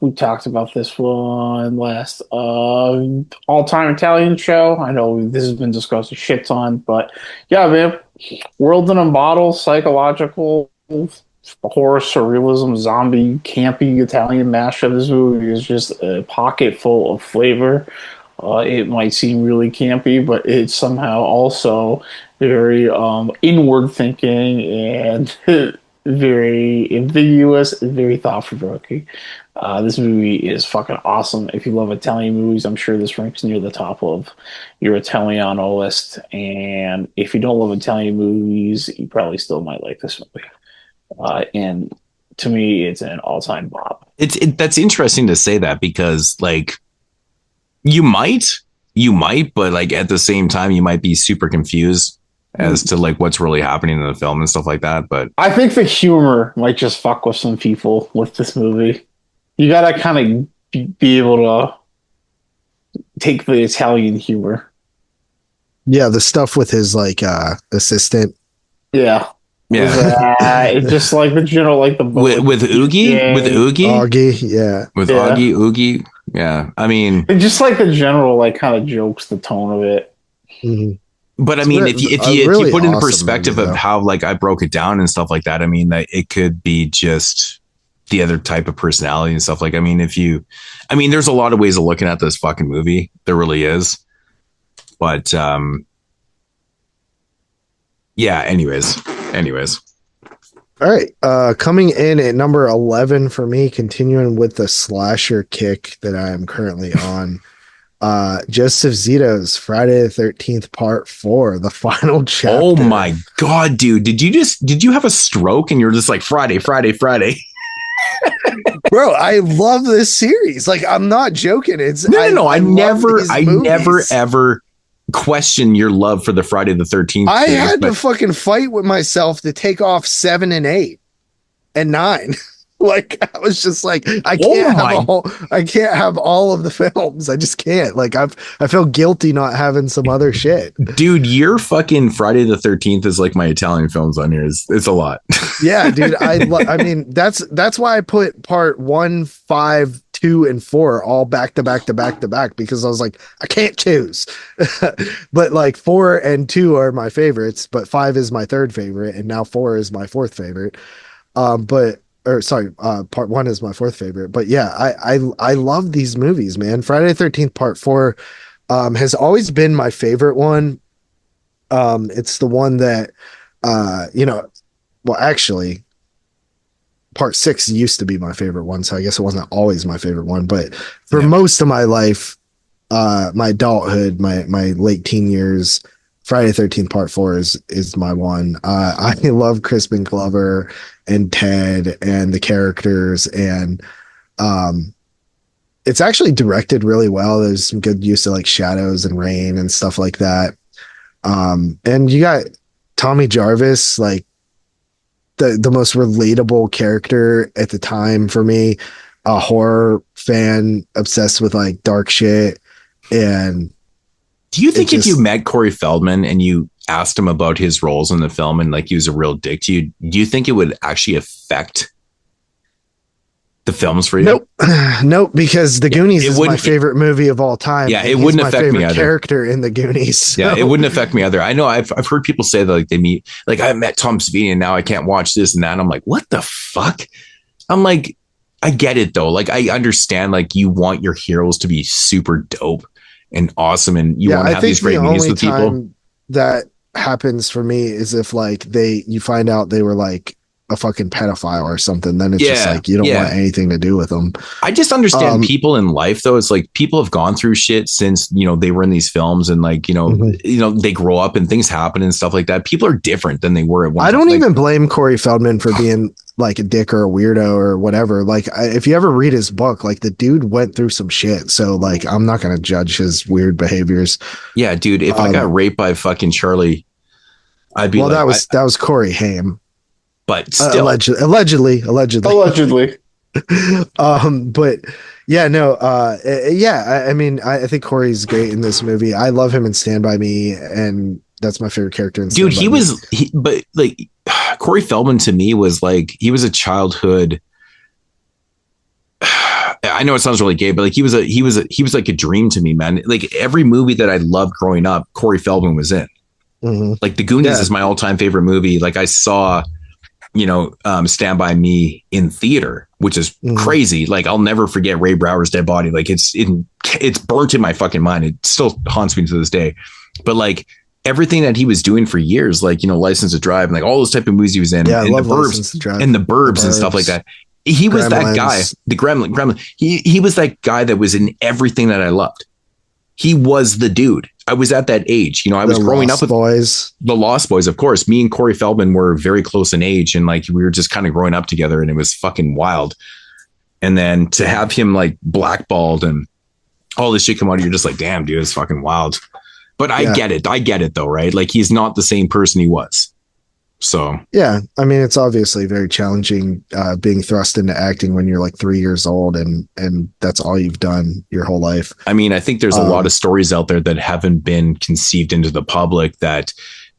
We talked about this one last all-time Italian show. I know this has been discussed a shit ton, but yeah, man, world in a bottle, psychological horror, surrealism, zombie, campy Italian mashup. This movie is just a pocket full of flavor. It might seem really campy, but it's somehow also very inward thinking and very ambiguous, very thought-provoking. This movie is fucking awesome. If you love Italian movies, I'm sure this ranks near the top of your Italiano list. And if you don't love Italian movies, you probably still might like this movie. And to me, it's an all-time bop. That's interesting to say that, because like you might, but like at the same time, you might be super confused as to like what's really happening in the film and stuff like that. But I think the humor might just fuck with some people with this movie. You gotta kind of be able to take the Italian humor. Yeah, the stuff with his like assistant. Yeah. It's just like the general, like the with Oogie, yeah. with Oogie, Augie, yeah, with Oogie, yeah. I mean, it's just like the general, like kind of jokes the tone of it. Mm-hmm. But I mean, if you put it in perspective of how like I broke it down and stuff like that, I mean, that it could be just the other type of personality and stuff. Like, I mean, there's a lot of ways of looking at this fucking movie. There really is. But yeah. Anyways. All right. Coming in at number 11 for me, continuing with the slasher kick that I am currently on. Joseph Zito's Friday the 13th Part 4, the final chapter. Oh my God, dude. Did you have a stroke and you're just like Friday? Bro, I love this series. Like, I'm not joking. It's no. I never ever question your love for the Friday the 13th. I had to fucking fight with myself to take off 7 and 8 and 9. Like, I was just like, I can't have all of the films. I just can't. Like, I feel guilty not having some other shit. Dude, your fucking Friday the 13th is like my Italian films on here. It's a lot. Yeah, dude. I mean, that's why I put part 1, 5, 2, and 4 all back to back, because I was like, I can't choose. But like 4 and 2 are my favorites, but 5 is my third favorite, and now 4 is my fourth favorite. Part 1 is my fourth favorite. But yeah, I love these movies, man. Friday the 13th Part 4 has always been my favorite one. It's the one that actually Part 6 used to be my favorite one, so I guess it wasn't always my favorite one. But for most of my life, my adulthood, my late teen years, Friday the 13th Part 4 is my one. I love Crispin Glover and Ted and the characters, and it's actually directed really well. There's some good use of like shadows and rain and stuff like that. And you got Tommy Jarvis, like the most relatable character at the time for me, a horror fan obsessed with like dark shit. And Do you think if you met Corey Feldman and you asked him about his roles in the film and like he was a real dick to you, do you think it would actually affect the films for you? Nope. Nope, because The Goonies is my favorite movie of all time. Yeah, it wouldn't affect me either. Character in The Goonies. So. Yeah, it wouldn't affect me either. I know I've heard people say that like they meet, like I met Tom Savini and now I can't watch this and that. And I'm like, what the fuck? I'm like, I get it though. Like I understand like you want your heroes to be super dope and awesome and you want to have these great meetings with people. That happens for me is if like you find out they were like a fucking pedophile or something, then it's just like you don't want anything to do with them. I just understand people in life though. It's like people have gone through shit since, you know, they were in these films and like, you know, they grow up and things happen and stuff like that. People are different than they were at one time. I don't even blame Corey Feldman for being like a dick or a weirdo or whatever. Like if you ever read his book, like the dude went through some shit. So like, I'm not going to judge his weird behaviors. Yeah, dude. If I got raped by fucking Charlie, I'd be that was Corey Haim. But still, allegedly. But yeah, no, I mean, I think Corey's great in this movie. I love him in Stand By Me, and that's my favorite character in Stand Dude, By Me. but like Corey Feldman to me was like, he was a childhood. I know it sounds really gay, but like he was like a dream to me, man. Like every movie that I loved growing up, Corey Feldman was in. Mm-hmm. Like The Goonies is my all-time favorite movie. Like I saw, Stand By Me in theater, which is crazy. Like I'll never forget Ray Brower's dead body. Like it's burnt in my fucking mind. It still haunts me to this day. But like everything that he was doing for years, like, License to Drive and like all those type of movies he was in, yeah, and I love the License to Drive. and the Burbs and stuff like that. He was that guy, the Gremlin. He was that guy that was in everything that I loved. He was the dude. I was at that age, I was growing up with the Lost Boys. Of course, me and Corey Feldman were very close in age, and like we were just kind of growing up together, and it was fucking wild. And then to have him like blackballed and all this shit come out, you're just like, damn, dude, it's fucking wild. But I get it though, right? Like he's not the same person he was. So yeah, I mean, it's obviously very challenging being thrust into acting when you're like 3 years old and that's all you've done your whole life. I mean, I think there's a lot of stories out there that haven't been conceived into the public that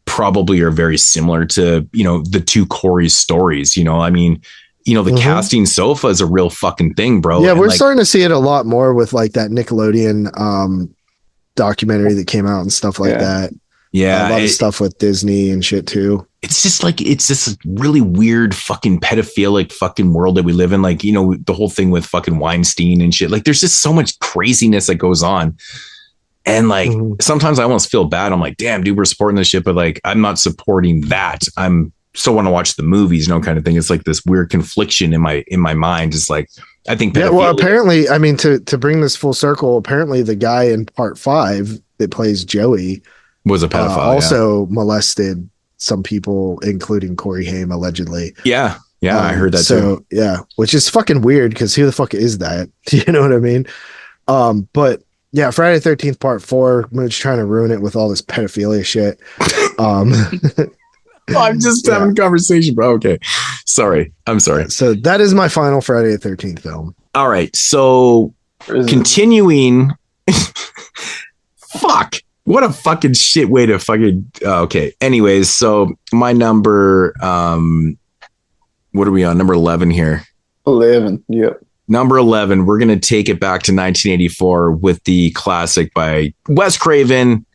probably are very similar to, the two Corey's stories. I mean, the casting sofa is a real fucking thing, bro. Yeah, and we're starting to see it a lot more with like that Nickelodeon documentary that came out and stuff like that. Yeah, a lot of stuff with Disney and shit too. It's just a really weird fucking pedophilic fucking world that we live in. Like, the whole thing with fucking Weinstein and shit. Like, there's just so much craziness that goes on. And like, sometimes I almost feel bad. I'm like, damn, dude, we're supporting this shit. But like, I'm not supporting that. I'm still want to watch the movies, kind of thing. It's like this weird confliction in my mind. It's like, I think. Yeah, well, apparently, I mean, to bring this full circle, apparently the guy in part 5 that plays Joey was a pedophile. Also molested some people, including Corey Haim, allegedly. Yeah. Yeah. I heard that too. Yeah. Which is fucking weird because who the fuck is that? You know what I mean? But yeah, Friday the 13th part 4, Moodz trying to ruin it with all this pedophilia shit. I'm just having a conversation, bro. Okay. Sorry. I'm sorry. So that is my final Friday the 13th film. All right. So continuing. Fuck. What a fucking shit way to fucking. Okay. Anyways, so my number. What are we on? Number 11 here. 11. Yep. Number 11. We're going to take it back to 1984 with the classic by Wes Craven,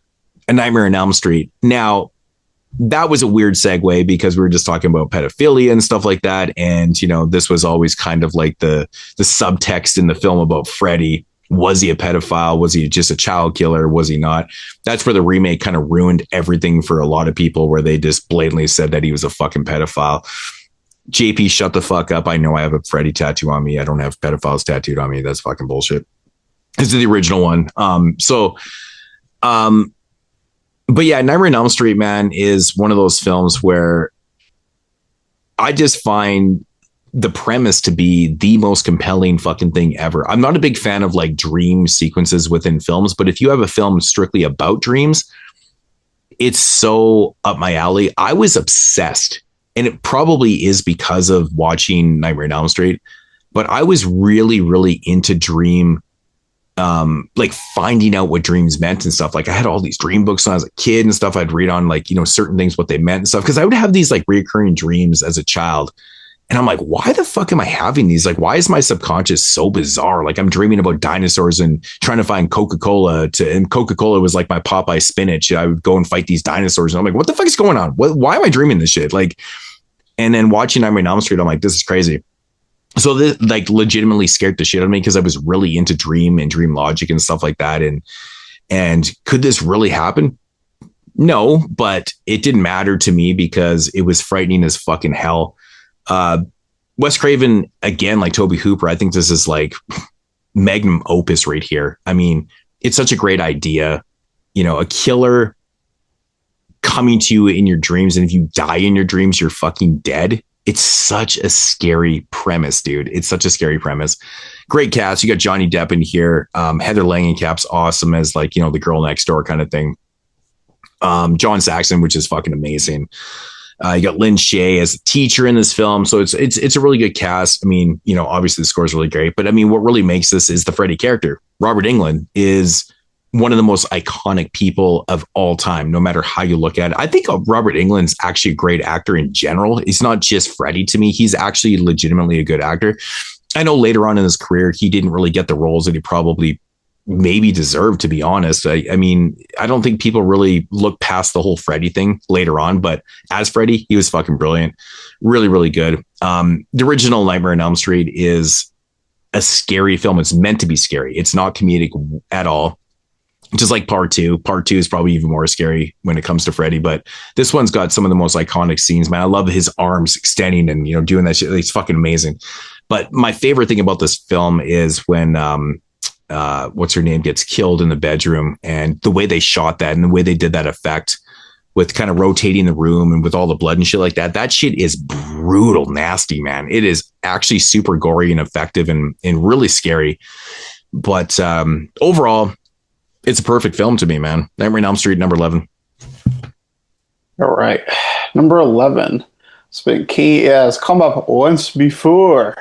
A Nightmare on Elm Street. Now, that was a weird segue because we were just talking about pedophilia and stuff like that. And, this was always kind of like the subtext in the film about Freddy. Was he a pedophile? Was he just a child killer? Was he not? That's where the remake kind of ruined everything for a lot of people, where they just blatantly said that he was a fucking pedophile. JP, shut the fuck up. I know I have a Freddy tattoo on me. I don't have pedophiles tattooed on me. That's fucking bullshit. This is the original one. But yeah, Nightmare on Elm Street, man, is one of those films where I just find the premise to be the most compelling fucking thing ever. I'm not a big fan of like dream sequences within films, but if you have a film strictly about dreams, it's so up my alley. I was obsessed, and it probably is because of watching Nightmare on Elm Street, but I was really, really into dream like finding out what dreams meant and stuff. Like I had all these dream books when I was a kid and stuff. I'd read on like, you know, certain things, what they meant and stuff. Cause I would have these like reoccurring dreams as a child. And I'm like, why the fuck am I having these? Like, why is my subconscious so bizarre? Like I'm dreaming about dinosaurs and trying to find Coca-Cola and Coca-Cola was like my Popeye spinach. I would go and fight these dinosaurs. And I'm like, what the fuck is going on? Why am I dreaming this shit? Like, and then watching Nightmare on Elm Street, I'm like, this is crazy. So this like legitimately scared the shit out of me because I was really into dream and dream logic and stuff like that. And could this really happen? No, but it didn't matter to me because it was frightening as fucking hell. Wes Craven, again, like Toby Hooper, I think this is like magnum opus right here. I mean, it's such a great idea. You know, a killer coming to you in your dreams. And if you die in your dreams, you're fucking dead. It's such a scary premise, dude. It's such a scary premise. Great cast. You got Johnny Depp in here. Heather Langenkamp's awesome as like, you know, the girl next door kind of thing. John Saxon, which is fucking amazing. You got Lynn Shay as a teacher in this film. So it's a really good cast. I mean, you know, obviously the score is really great, but I mean, what really makes this is the Freddy character. Robert Englund is one of the most iconic people of all time, no matter how you look at it. I think Robert Englund's actually a great actor in general. He's not just Freddy to me. He's actually legitimately a good actor. I know later on in his career, he didn't really get the roles that he probably maybe deserved, to be honest. I mean, I don't think people really look past the whole Freddy thing later on, but as Freddy, he was fucking brilliant. Really, really good. The original Nightmare on Elm Street is a scary film. It's meant to be scary. It's not comedic at all. Just like part two is probably even more scary when it comes to Freddy, but this one's got some of the most iconic scenes, man. I love his arms extending and, you know, doing that shit. It's fucking amazing. But my favorite thing about this film is when, what's her name gets killed in the bedroom, and the way they shot that and the way they did that effect with kind of rotating the room and with all the blood and shit like that. That shit is brutal, nasty, man. It is actually super gory and effective and really scary. But overall, it's a perfect film to me, man. Nightmare on Elm Street, number 11. All right. Number 11. Key has come up once before,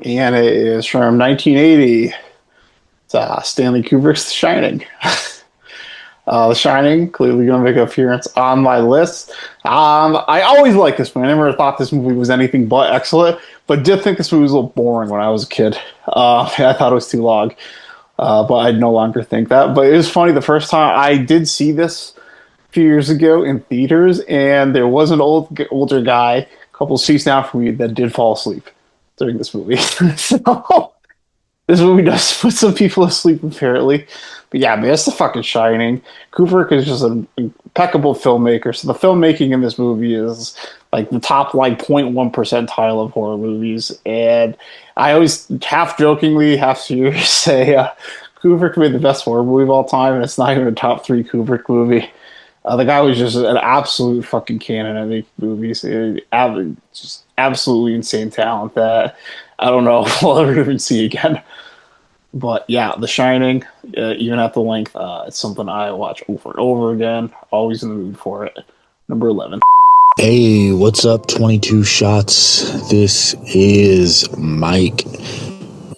and it is from 1980. It's Stanley Kubrick's The Shining. The Shining, clearly going to make an appearance on my list. I always liked this movie. I never thought this movie was anything but excellent, but did think this movie was a little boring when I was a kid. I thought it was too long. But I no longer think that. But it was funny, the first time I did see this a few years ago in theaters, and there was an older guy, a couple seats down from me, that did fall asleep during this movie. So this movie does put some people asleep, apparently. But yeah, man, it's The fucking Shining. Kubrick is just an impeccable filmmaker. So the filmmaking in this movie is like the top like 0.1 percentile of horror movies. And I always half jokingly, half serious say Kubrick made the best horror movie of all time, and it's not even a top 3 Kubrick movie. The guy was just an absolute fucking cannon at making movies. Just absolutely insane talent that I don't know if we'll ever even see again. But yeah, The Shining, even at the length, it's something I watch over and over again. Always in the mood for it. Number 11. Hey, what's up, 22 Shots? This is Mike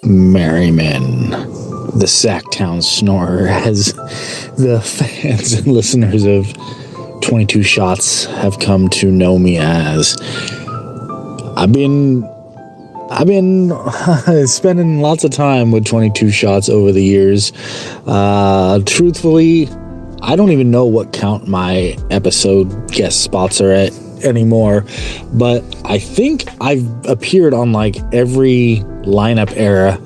Merriman, the Sacktown Snorer, as the fans and listeners of 22 Shots have come to know me as. I've been spending lots of time with 22 Shots over the years. Truthfully, I don't even know what count my episode guest spots are at anymore, but I think I've appeared on like every lineup era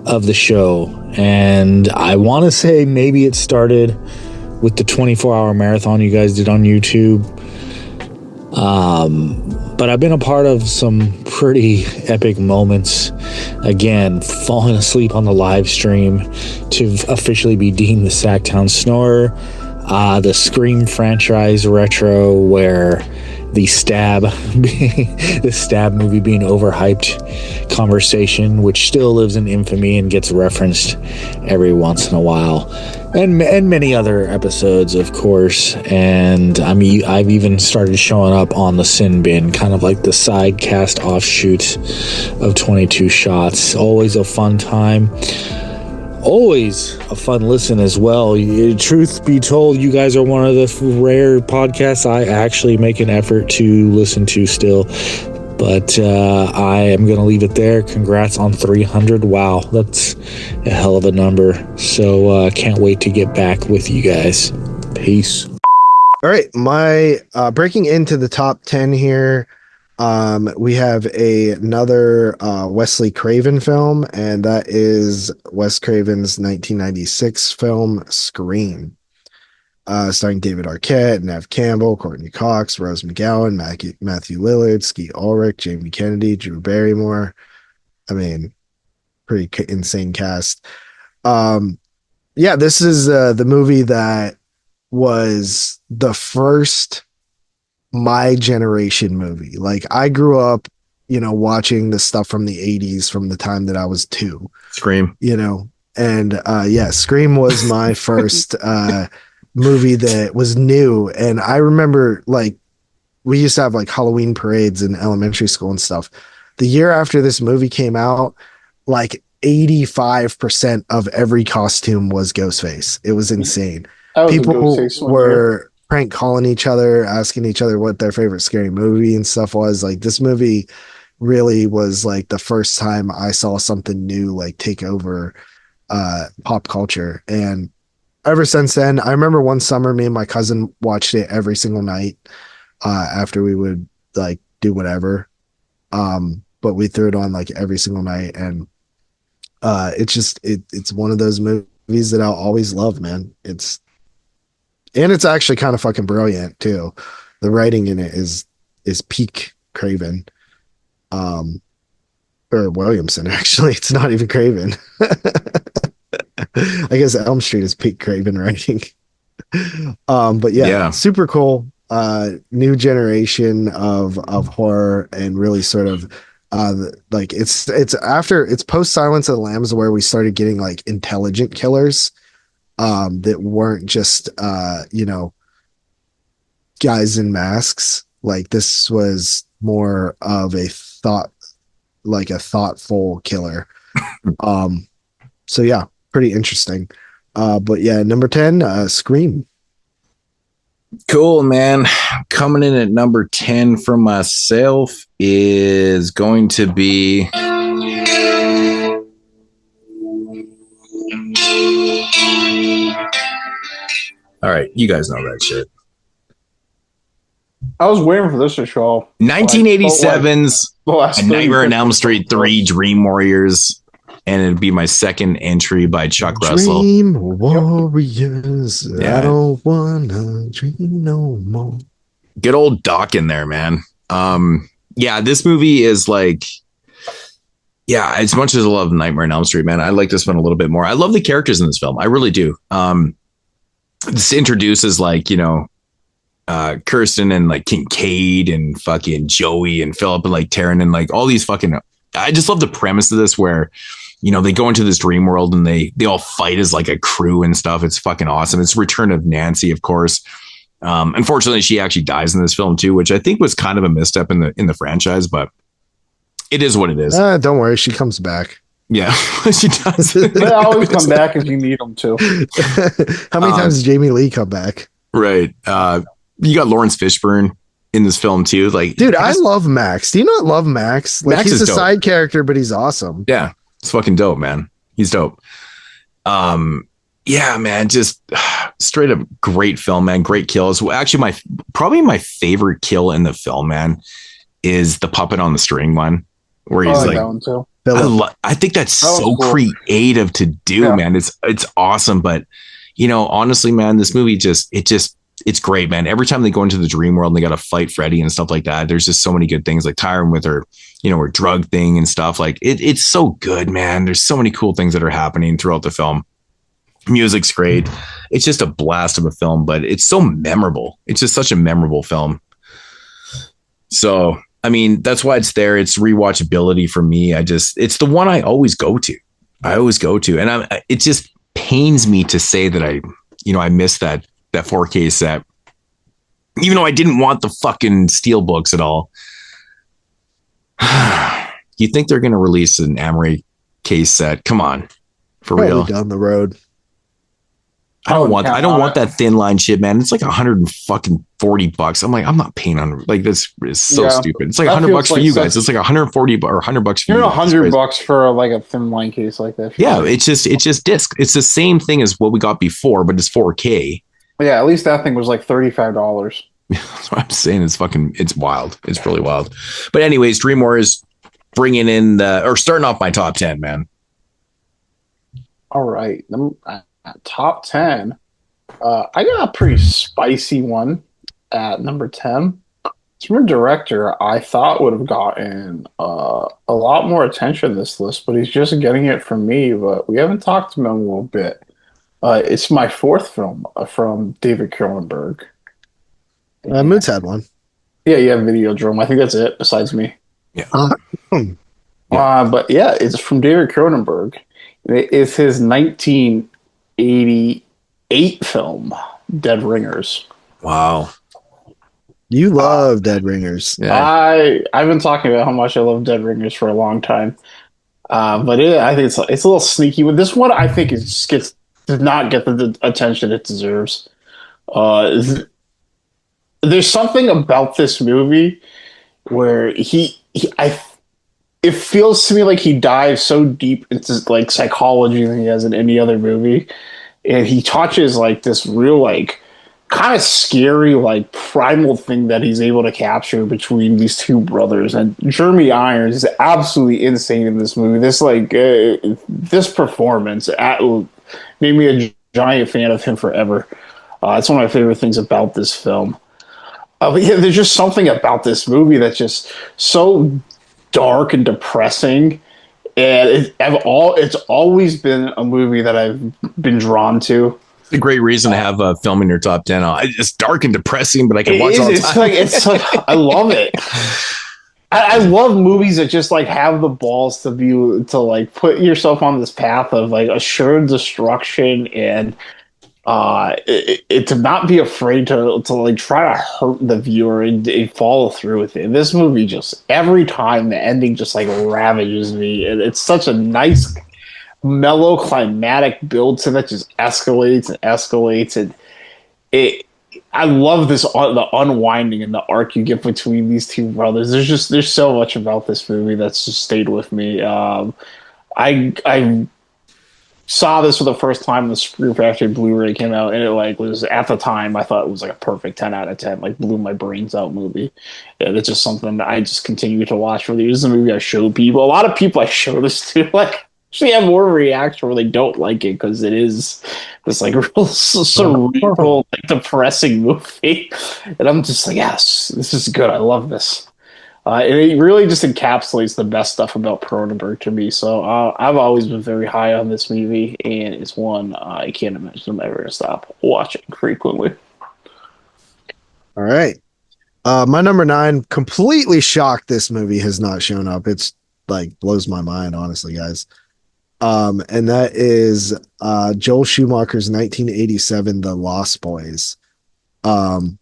of the show, and I want to say maybe it started with the 24-hour marathon you guys did on YouTube. But I've been a part of some pretty epic moments. Again, falling asleep on the live stream to officially be deemed the Sacktown Snorer. The Scream franchise retro, where the Stab movie being overhyped conversation, which still lives in infamy and gets referenced every once in a while, and many other episodes, of course. And I've even started showing up on the Sin Bin, kind of like the side cast offshoot of 22 Shots. Always a fun time. always a fun listen as well. Truth be told, you guys are one of the rare podcasts I actually make an effort to listen to still. But I am going to leave it there. Congrats on 300. Wow, that's a hell of a number. So can't wait to get back with you guys. Peace. All right, my breaking into the top 10 here. We have another Wesley Craven film, and that is Wes Craven's 1996 film Scream, starring David Arquette, Neve Campbell, Courtney Cox, Rose McGowan, Matthew Lillard, Skeet Ulrich, Jamie Kennedy, Drew Barrymore. I mean, pretty insane cast. Yeah, this is the movie that was the first my generation movie. Like, I grew up, watching the stuff from the 80s from the time that I was 2. Scream. And yeah, Scream was my first movie that was new. And I remember, like, we used to have like Halloween parades in elementary school and stuff. The year after this movie came out, like 85% of every costume was Ghostface. It was insane. People were prank calling each other, asking each other what their favorite scary movie and stuff was. Like, this movie really was like the first time I saw something new like take over pop culture. And ever since then, I remember one summer me and my cousin watched it every single night after we would like do whatever. But we threw it on like every single night, and it's one of those movies that I'll always love, man. It's actually kind of fucking brilliant too. The writing in it is peak Craven. Or Williamson, actually. It's not even Craven. I guess Elm Street is peak Craven writing. But yeah, super cool. New generation of horror, and really sort of like it's post Silence of the Lambs where we started getting like intelligent killers that weren't just guys in masks. Like, this was more of a thoughtful killer. So yeah, pretty interesting. But yeah, number 10, Scream. Cool, man. Coming in at number 10 for myself is going to be all right, you guys know that shit. I was waiting for this to show up. 1987's A Nightmare on Elm Street 3 Dream Warriors, and it'd be my second entry by Chuck Russell. Dream Warriors, I don't wanna dream no more. Good old Doc in there, man. Yeah, this movie is like, yeah, as much as I love Nightmare on Elm Street, man, I like this one a little bit more. I love the characters in this film. I really do. This introduces like, Kirsten and like Kincaid and fucking Joey and Philip and like Taryn and like all these fucking, I just love the premise of this where, they go into this dream world and they all fight as like a crew and stuff. It's fucking awesome. It's Return of Nancy, of course. Unfortunately, she actually dies in this film too, which I think was kind of a misstep in the franchise, but it is what it is. Don't worry, she comes back. Yeah, she does. They always come back if you need them to. How many times did Jamie Lee come back? Right. You got Lawrence Fishburne in this film too. Like, dude, I love Max. Do you not love Max? Like, Max he's is a dope. side character, but he's awesome. Yeah, it's fucking dope, man. He's dope. Yeah, man, just straight up great film, man. Great kills. Well, actually, probably my favorite kill in the film, man, is the puppet on the string one, where he's like, that one too. I think that's so cool. Creative to do, man. It's awesome, but honestly, man, this movie it's great, man. Every time they go into the dream world and they got to fight Freddy and stuff like that, there's just so many good things, like Tyron with her, her drug thing and stuff. Like it's so good, man. There's so many cool things that are happening throughout the film. Music's great. It's just a blast of a film, but it's so memorable. It's just such a memorable film. So, I mean, that's why it's there. It's rewatchability for me. It's the one I always go to. And it just pains me to say that I missed that 4K set, even though I didn't want the fucking steel books at all. You think they're going to release an Amaray case set? Come on. For Probably real. down the road. I don't want that thin line shit, man. It's like $140. I'm like, I'm not paying on like this is so stupid. It's like $100 for you guys. It's like $140 or $100 for you. You're $100 for like a thin line case like that. Yeah, it's just disc. It's the same thing as what we got before, but it's 4K. Yeah, at least that thing was like $35. That's what I'm saying. It's wild. It's really wild. But anyways, Dream Warriors bringing in starting off my top 10, man. All right. Top 10. I got a pretty spicy one at number 10. It's from a director I thought would have gotten a lot more attention this list, but he's just getting it from me. But we haven't talked to him in a little bit. It's my fourth film from David Cronenberg. Moodz had one. Yeah, you have Videodrome. I think that's it, besides me. Yeah. But yeah, it's from David Cronenberg. It's his 1988 film, Dead Ringers. Wow. You love Dead Ringers. Yeah. I've been talking about how much I love Dead Ringers for a long time. But I think it's a little sneaky. With this one, I think it just does not get the attention it deserves. There's something about this movie where it feels to me like he dives so deep into like psychology than he has in any other movie, and he touches like this real like kind of scary like primal thing that he's able to capture between these two brothers. And Jeremy Irons is absolutely insane in this movie. This performance made me a giant fan of him forever. It's one of my favorite things about this film. But yeah, there's just something about this movie that's just so dark and depressing, and it's always been a movie that I've been drawn to. It's a great reason to have a film in your top 10. It's dark and depressing, but I can watch all the time. It's like I love it. I love movies that just like have the balls to like put yourself on this path of like assured destruction and to not be afraid to like try to hurt the viewer and follow through with it. And this movie just every time the ending just like ravages me, and it's such a nice mellow climatic build to that just escalates and escalates, and I love the unwinding and the arc you get between these two brothers. There's so much about this movie that's just stayed with me. I saw this for the first time when the Screw Factory Blu-ray came out, and it like was at the time I thought it was like a perfect 10 out of 10, like blew my brains out movie. And it's just something that I just continue to watch for the years. This is a movie I show people. A lot of people I show this to like actually have more reaction where they don't like it because it is this like real cerebral, like depressing movie. And I'm just like, yes, this is good. I love this. And it really just encapsulates the best stuff about Cronenberg to me. So I've always been very high on this movie, and it's one I can't imagine I'm ever going to stop watching frequently. All right. My number 9, completely shocked this movie has not shown up. It's like blows my mind, honestly, guys. And that is Joel Schumacher's 1987 The Lost Boys. One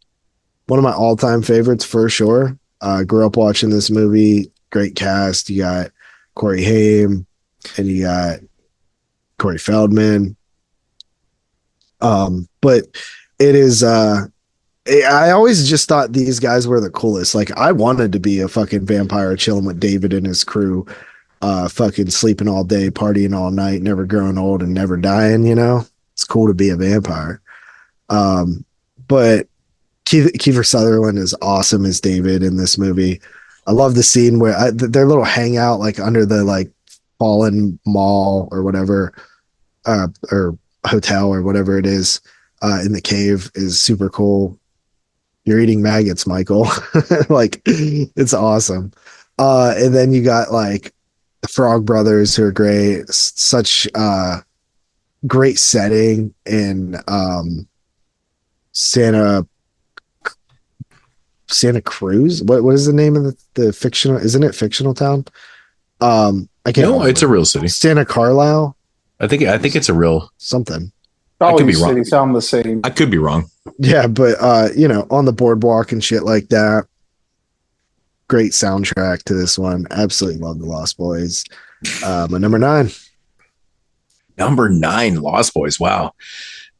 of my all-time favorites for sure. Grew up watching this movie. Great cast. You got Corey Haim and you got Corey Feldman. But it is I always just thought these guys were the coolest. Like I wanted to be a fucking vampire chilling with David and his crew, fucking sleeping all day, partying all night, never growing old and never dying, you know? It's cool to be a vampire. But Kiefer Sutherland is awesome as David in this movie. I love the scene where their little hangout like under the like fallen mall or whatever, or hotel or whatever it is, in the cave is super cool. You're eating maggots, Michael. Like it's awesome. And then you got like the Frog Brothers who are great. Such great setting in Santa Cruz. What is the name of the fictional? Isn't it fictional town? I can't. No, remember. it's a real city. Santa Carlisle. I think it's a real something. All I could be these wrong. cities sound the same. I could be wrong. Yeah, but you know, on the boardwalk and shit like that. Great soundtrack to this one. Absolutely love The Lost Boys. My number 9. Number 9, Lost Boys. Wow.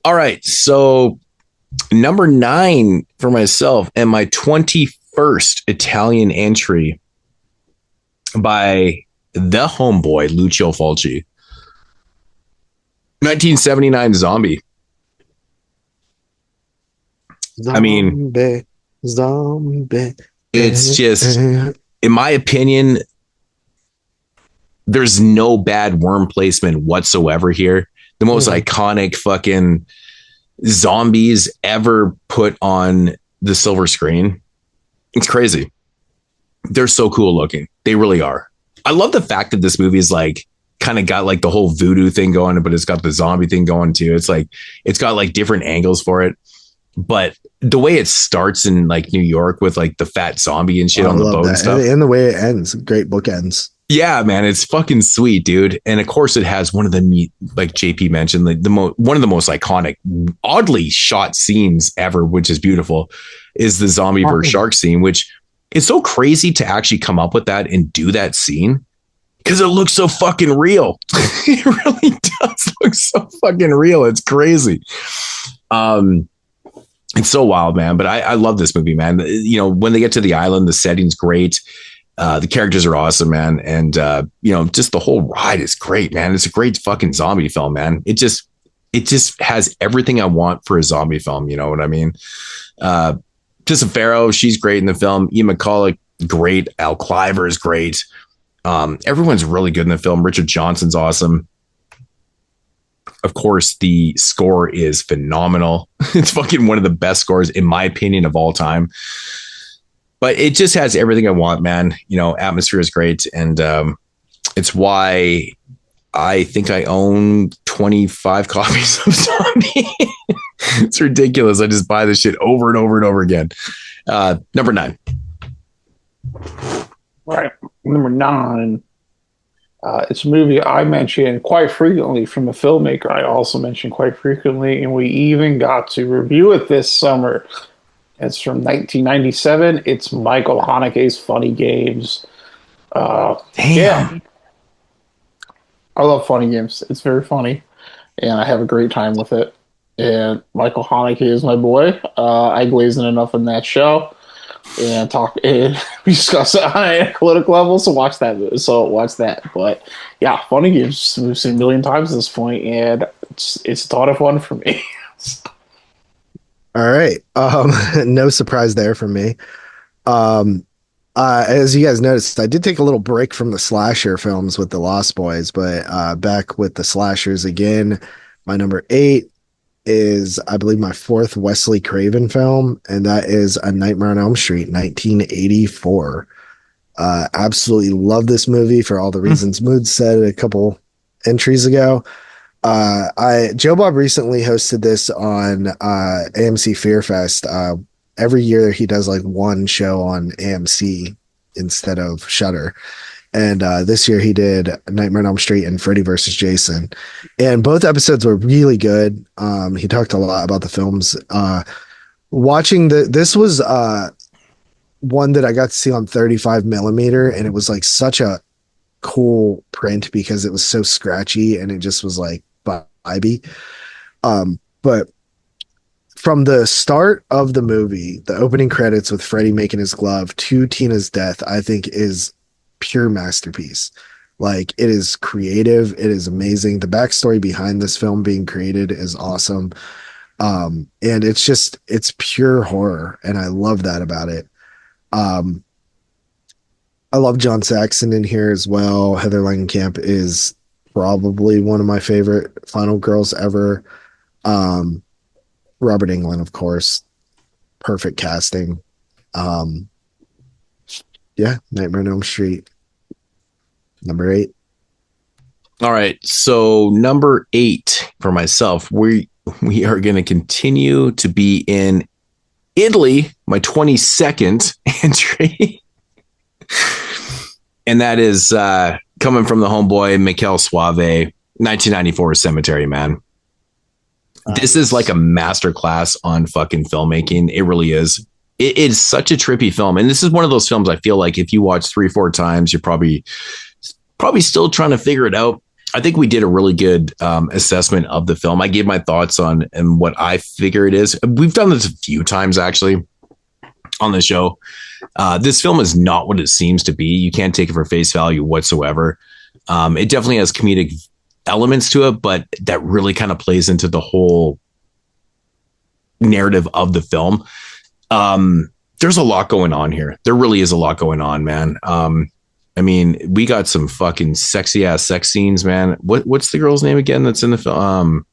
All right. So number 9 for myself, and my 21st Italian entry by the homeboy, Lucio Fulci. 1979 Zombie. I mean, zombie. It's just, in my opinion, there's no bad worm placement whatsoever here. The most iconic fucking zombies ever put on the silver screen. It's crazy. They're so cool looking. They really are. I love the fact that this movie is like kind of got like the whole voodoo thing going, but it's got the zombie thing going too. It's like, it's got like different angles for it. But the way it starts in like New York with like the fat zombie and shit on the boat and stuff. And the way it ends, great bookends. Yeah, man, it's fucking sweet, dude. And of course, it has one of the, like JP mentioned, like one of the most iconic, oddly shot scenes ever, which is beautiful, is the zombie versus shark scene, which is so crazy to actually come up with that and do that scene because it looks so fucking real. It really does look so fucking real. It's crazy. It's so wild, man. But I love this movie, man. You know, when they get to the island, the setting's great. The characters are awesome, man. And, you know, just the whole ride is great, man. It's a great fucking zombie film, man. It just has everything I want for a zombie film. You know what I mean? Tessa Farrow, she's great in the film. Ian McCulloch, great. Al Cliver is great. Everyone's really good in the film. Richard Johnson's awesome. Of course, the score is phenomenal. It's fucking one of the best scores, in my opinion, of all time. But it just has everything I want, man. You know, atmosphere is great. And it's why I think I own 25 copies of Zombie. It's ridiculous. I just buy this shit over and over and over again. Number 9. Right. Number 9. It's a movie I mention quite frequently from a filmmaker I also mention quite frequently. And we even got to review it this summer. It's from 1997. It's Michael Haneke's Funny Games. Damn. Yeah. I love Funny Games. It's very funny, and I have a great time with it. And Michael Haneke is my boy. I glazed in enough in that show, and we discuss it on an analytic level. So watch that. Watch that. But yeah, Funny Games we've seen a million times at this point, and it's a ton of fun for me. All right. No surprise there for me. As you guys noticed, I did take a little break from the slasher films with the Lost Boys, but back with the slashers again. My number 8 is, I believe, my 4th Wesley Craven film, and that is A Nightmare on Elm Street, 1984. Absolutely love this movie for all the reasons Moodz said a couple entries ago. Joe Bob recently hosted this on AMC Fear Fest. Every year he does like one show on AMC instead of Shudder. And this year he did Nightmare on Elm Street and Freddy vs. Jason. And both episodes were really good. He talked a lot about the films. Watching this was one that I got to see on 35 millimeter, and it was like such a cool print because it was so scratchy and it just was like vibey. But from the start of the movie, the opening credits with Freddy making his glove to Tina's death, I think is pure masterpiece. Like, it is creative. It is amazing. The backstory behind this film being created is awesome. And it's pure horror. And I love that about it. I love John Saxon in here as well. Heather Langenkamp is probably one of my favorite final girls ever. Robert Englund, of course, perfect casting. Yeah, Nightmare on Elm Street, number 8. All right, so number 8 for myself. We are going to continue to be in Italy. My 22nd entry. And that is coming from the homeboy Michele Soavi, 1994 Cemetery Man. This is like a masterclass on fucking filmmaking. It really is. It is such a trippy film. And this is one of those films I feel like if you watch 3-4 times, you're probably still trying to figure it out. I think we did a really good assessment of the film. I gave my thoughts on and what I figure it is. We've done this a few times actually on the show. This film is not what it seems to be. You can't take it for face value whatsoever. It definitely has comedic elements to it, but that really kind of plays into the whole narrative of the film. There's a lot going on here. There really is a lot going on, man. I mean, we got some fucking sexy ass sex scenes, man. What's the girl's name again that's in the film?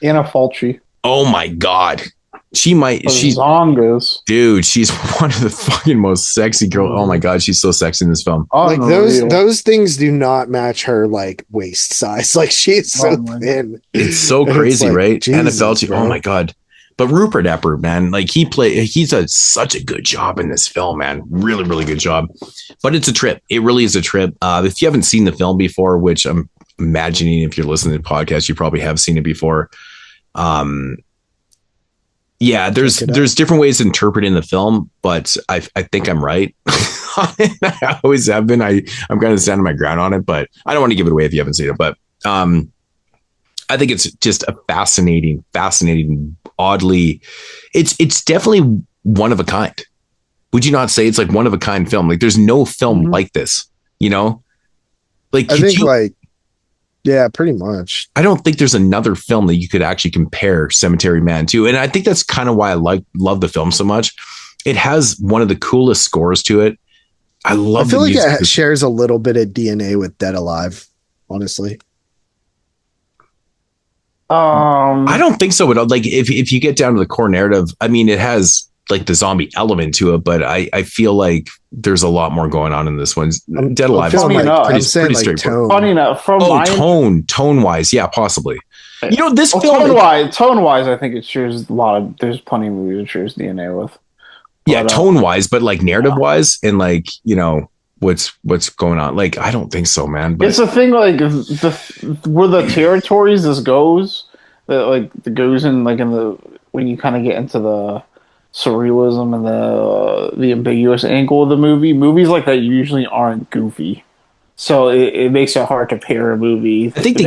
Anna Fulci. Oh my God. She's Zongas. Dude, she's one of the fucking most sexy girls. Oh my God, she's so sexy in this film. Like those things do not match her like waist size. Like she's so thin. It's so crazy, like, right? Jesus, Anna Fulci. bro. Oh my God. But Rupert Epper, man, like he's such a good job in this film, man. Really, really good job. But it's a trip. It really is a trip. If you haven't seen the film before, which I'm imagining if you're listening to the podcast, you probably have seen it before. Yeah, there's different ways to interpret in the film, but I think I'm right. I always have been. I'm kind of standing my ground on it, but I don't want to give it away if you haven't seen it. But I think it's just a fascinating, oddly, it's definitely one of a kind. Would you not say it's like one of a kind film? Like there's no film like this, you know? Like I think yeah, pretty much. I don't think there's another film that you could actually compare Cemetery Man to. And I think that's kind of why I love the film so much. It has one of the coolest scores to it. I feel like it shares a little bit of DNA with Dead Alive, honestly. I don't think so, but like if you get down to the core narrative, I mean, it has like the zombie element to it, but I feel like there's a lot more going on in this one. Dead Alive is pretty straightforward. Funny enough, tone wise, yeah, possibly. You know, this film tone wise, I think it shares a lot of. There's plenty of movies it shares DNA with. Yeah, tone wise, but like narrative wise, and like you know what's going on. Like I don't think so, man. But it's a thing like where the territories this goes, that like the goes in like in the when you kind of get into the surrealism and the ambiguous angle of the movies like that usually aren't goofy, so it makes it hard to pair a movie. I think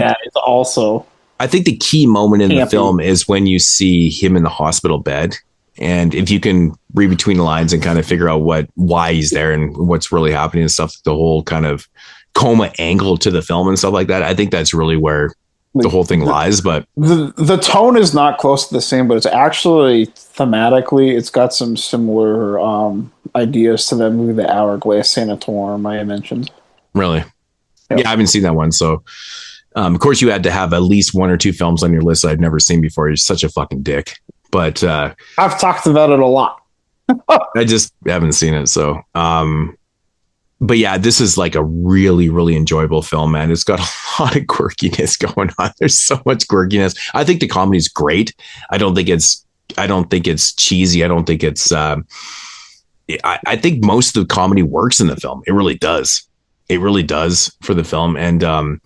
I think the key moment in the film is when you see him in the hospital bed, and if you can read between the lines and kind of figure out why he's there and what's really happening and stuff, the whole kind of coma angle to the film and stuff like that, I think that's really where the whole thing lies. But the tone is not close to the same, but it's actually thematically it's got some similar ideas to that movie, The Hourglass Sanatorum I mentioned. Really? Yeah, I haven't seen that one. So of course you had to have at least one or two films on your list I've never seen before. You're such a fucking dick. But I've talked about it a lot. I just haven't seen it. So but yeah, this is like a really, really enjoyable film, man. It's got a lot of quirkiness going on. There's so much quirkiness. I think the comedy is great. I don't think it's cheesy. I don't think it's I think most of the comedy works in the film. It really does. It really does for the film. And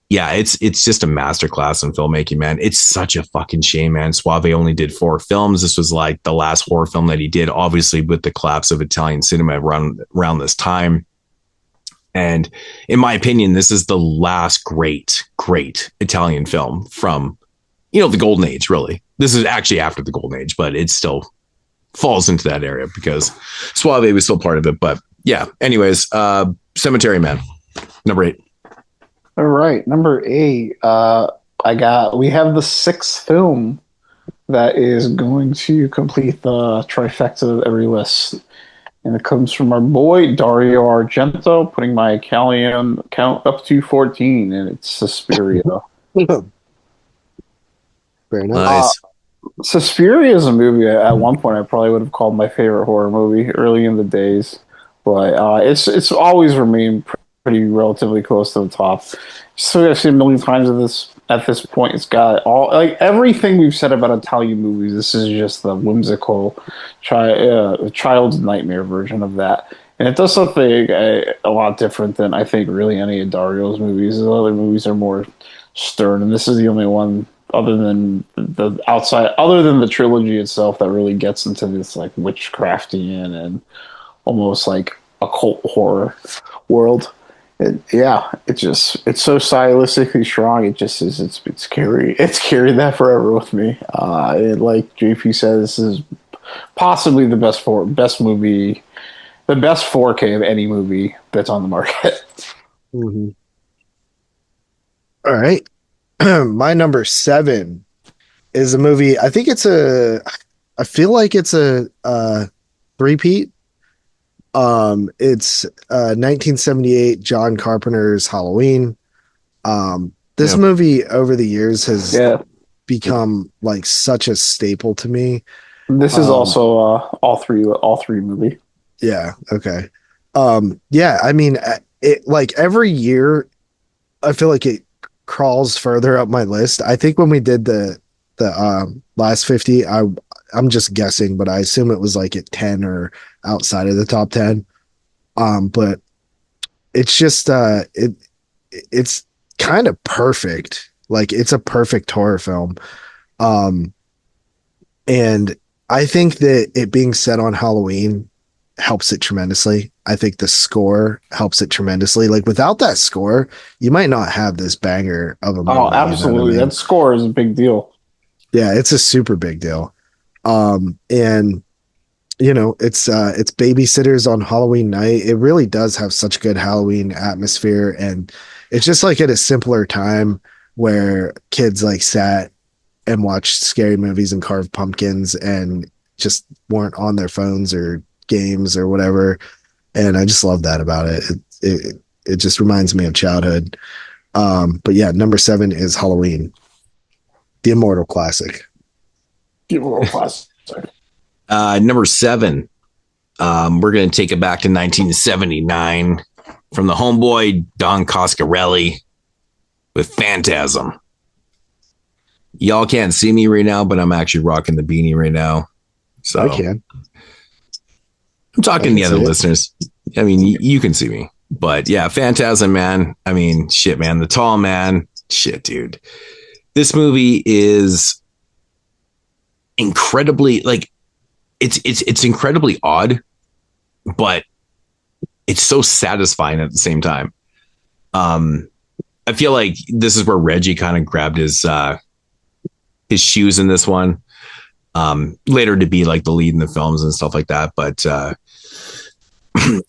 yeah, it's just a masterclass in filmmaking, man. It's such a fucking shame, man. Suave only did 4 films. This was like the last horror film that he did, obviously with the collapse of Italian cinema around this time. And in my opinion, this is the last great Italian film from, the golden age, really. This is actually after the golden age, but it still falls into that area because Suave was still part of it. But yeah, anyways, Cemetery Man, number 8. All right, number 8. We have the 6th film that is going to complete the trifecta of every list, and it comes from our boy Dario Argento, putting my Italian count up to 14, and it's Suspiria. Very nice. Suspiria is a movie at one point I probably would have called my favorite horror movie early in the days, but it's always remained pretty relatively close to the top. So I've seen a million times at this point. It's got all like everything we've said about Italian movies. This is just the whimsical child's nightmare version of that, and it does something a lot different than I think really any of Dario's movies. The other movies are more stern, and this is the only one other than the trilogy itself that really gets into this like witchcraftian and almost like occult horror world. It's so stylistically strong. It just is. It's carried that forever with me. Like JP says, this is possibly the best movie, the best 4K of any movie that's on the market. Mm-hmm. All right, my number 7 is a movie. I feel like it's a three-peat. It's 1978 John Carpenter's Halloween. This movie over the years has become like such a staple to me. This is also all three movie. Yeah. Okay. Yeah. I mean, it like every year, I feel like it crawls further up my list. I think when we did the last 50, I'm just guessing, but I assume it was like at 10 or outside of the top 10. But it's just it's kind of perfect. Like it's a perfect horror film. And I think that it being set on Halloween helps it tremendously. I think the score helps it tremendously. Like without that score, you might not have this banger of a movie. Oh, absolutely. You know what I mean? That score is a big deal. Yeah, it's a super big deal. And you know, it's babysitters on Halloween night. It really does have such good Halloween atmosphere, and it's just like at a simpler time where kids like sat and watched scary movies and carved pumpkins and just weren't on their phones or games or whatever. And I just love that about it. It just reminds me of childhood. But yeah, number 7 is Halloween, the immortal classic. Number 7, we're going to take it back to 1979 from the homeboy Don Coscarelli with Phantasm. Y'all can't see me right now, but I'm actually rocking the beanie right now. So I can. I'm talking to the other listeners. I mean, you can see me, but yeah, Phantasm, man. I mean, shit, man. The Tall Man, shit, dude. This movie is incredibly like it's incredibly odd, but it's so satisfying at the same time. I feel like this is where Reggie kind of grabbed his shoes in this one. Later to be like the lead in the films and stuff like that, but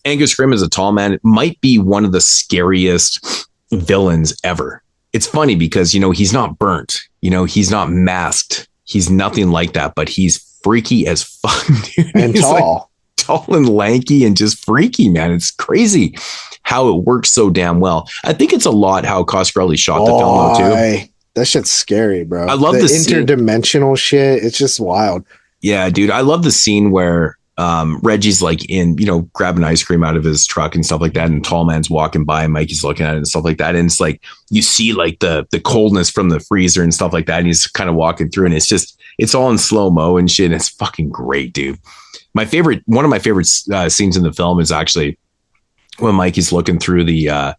Angus Scrimm as a Tall Man might be one of the scariest villains ever. It's funny because, you know, he's not burnt, you know, he's not masked, he's nothing like that, but he's freaky as fuck, dude. And tall. Like, tall and lanky and just freaky, man. It's crazy how it works so damn well. I think it's a lot how Coscarelli shot the film though too. That shit's scary, bro. I love the scene. Interdimensional shit. It's just wild. Yeah, dude. I love the scene where Reggie's like in, you know, grabbing ice cream out of his truck and stuff like that. And Tall Man's walking by and Mikey's looking at it and stuff like that. And it's like, you see like the coldness from the freezer and stuff like that. And he's kind of walking through and it's all in slow-mo and shit. And it's fucking great, dude. One of my favorite scenes in the film is actually when Mikey's looking through the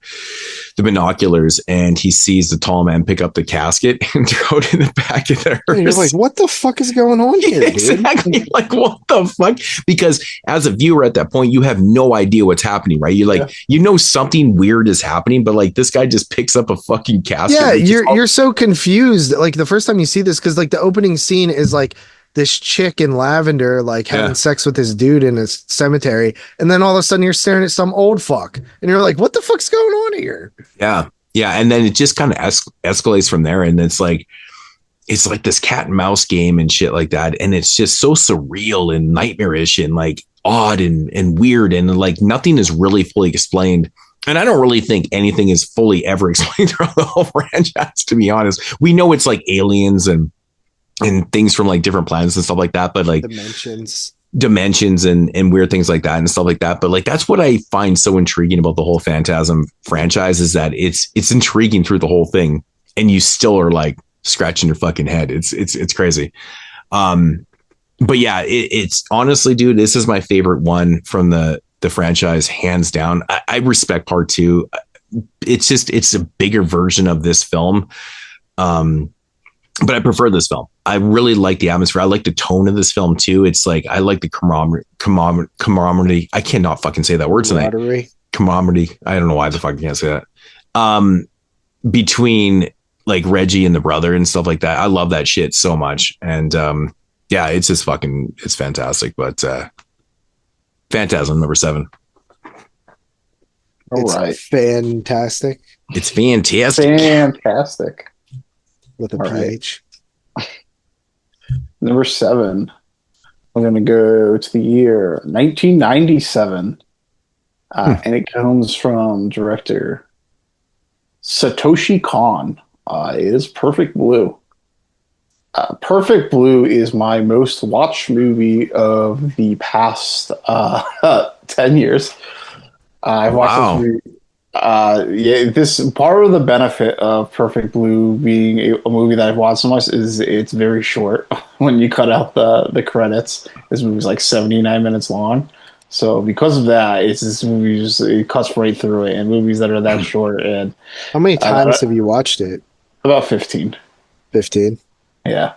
binoculars and he sees the Tall Man pick up the casket and throw it in the back of the hearse. You're like, what the fuck is going on here, dude? Exactly. Like, what the fuck? Because as a viewer at that point, you have no idea what's happening, right? You're like, you know, something weird is happening, but like this guy just picks up a fucking casket. Yeah, you're so confused. Like the first time you see this, because like the opening scene is like this chick in lavender like having sex with this dude in a cemetery, and then all of a sudden you're staring at some old fuck and you're like, what the fuck's going on here? Yeah and then it just kind of escalates from there, and it's like this cat and mouse game and shit like that, and it's just so surreal and nightmarish and like odd and weird, and like nothing is really fully explained. And I don't really think anything is fully ever explained throughout the whole franchise, to be honest. We know it's like aliens and things from like different planets and stuff like that, but like dimensions and weird things like that and stuff like that. But like, that's what I find so intriguing about the whole Phantasm franchise, is that it's intriguing through the whole thing. And you still are like scratching your fucking head. It's crazy. But yeah, it's honestly, dude, this is my favorite one from the franchise, hands down. I respect part 2. It's a bigger version of this film. But I prefer this film. I really like the atmosphere. I like the tone of this film too. It's like, I like the camaraderie. I cannot fucking say that word tonight. camaraderie. I don't know why the fuck I can't say that. Between like Reggie and the brother and stuff like that. I love that shit so much. And yeah, it's just it's fantastic. But Phantasm number 7. It's fantastic. It's fantastic. Fantastic. With a All PH. Number 7. We're going to go to the year 1997. And it comes from director Satoshi Kon. It is Perfect Blue. Perfect Blue is my most watched movie of the past 10 years. I've watched this movie. This part of the benefit of Perfect Blue being a movie that I've watched so much is it's very short. When you cut out the credits, this movie's like 79 minutes long. So because of that, it's this movie it cuts right through it. And movies that are that short. And how many times have you watched it? About 15. 15. Yeah.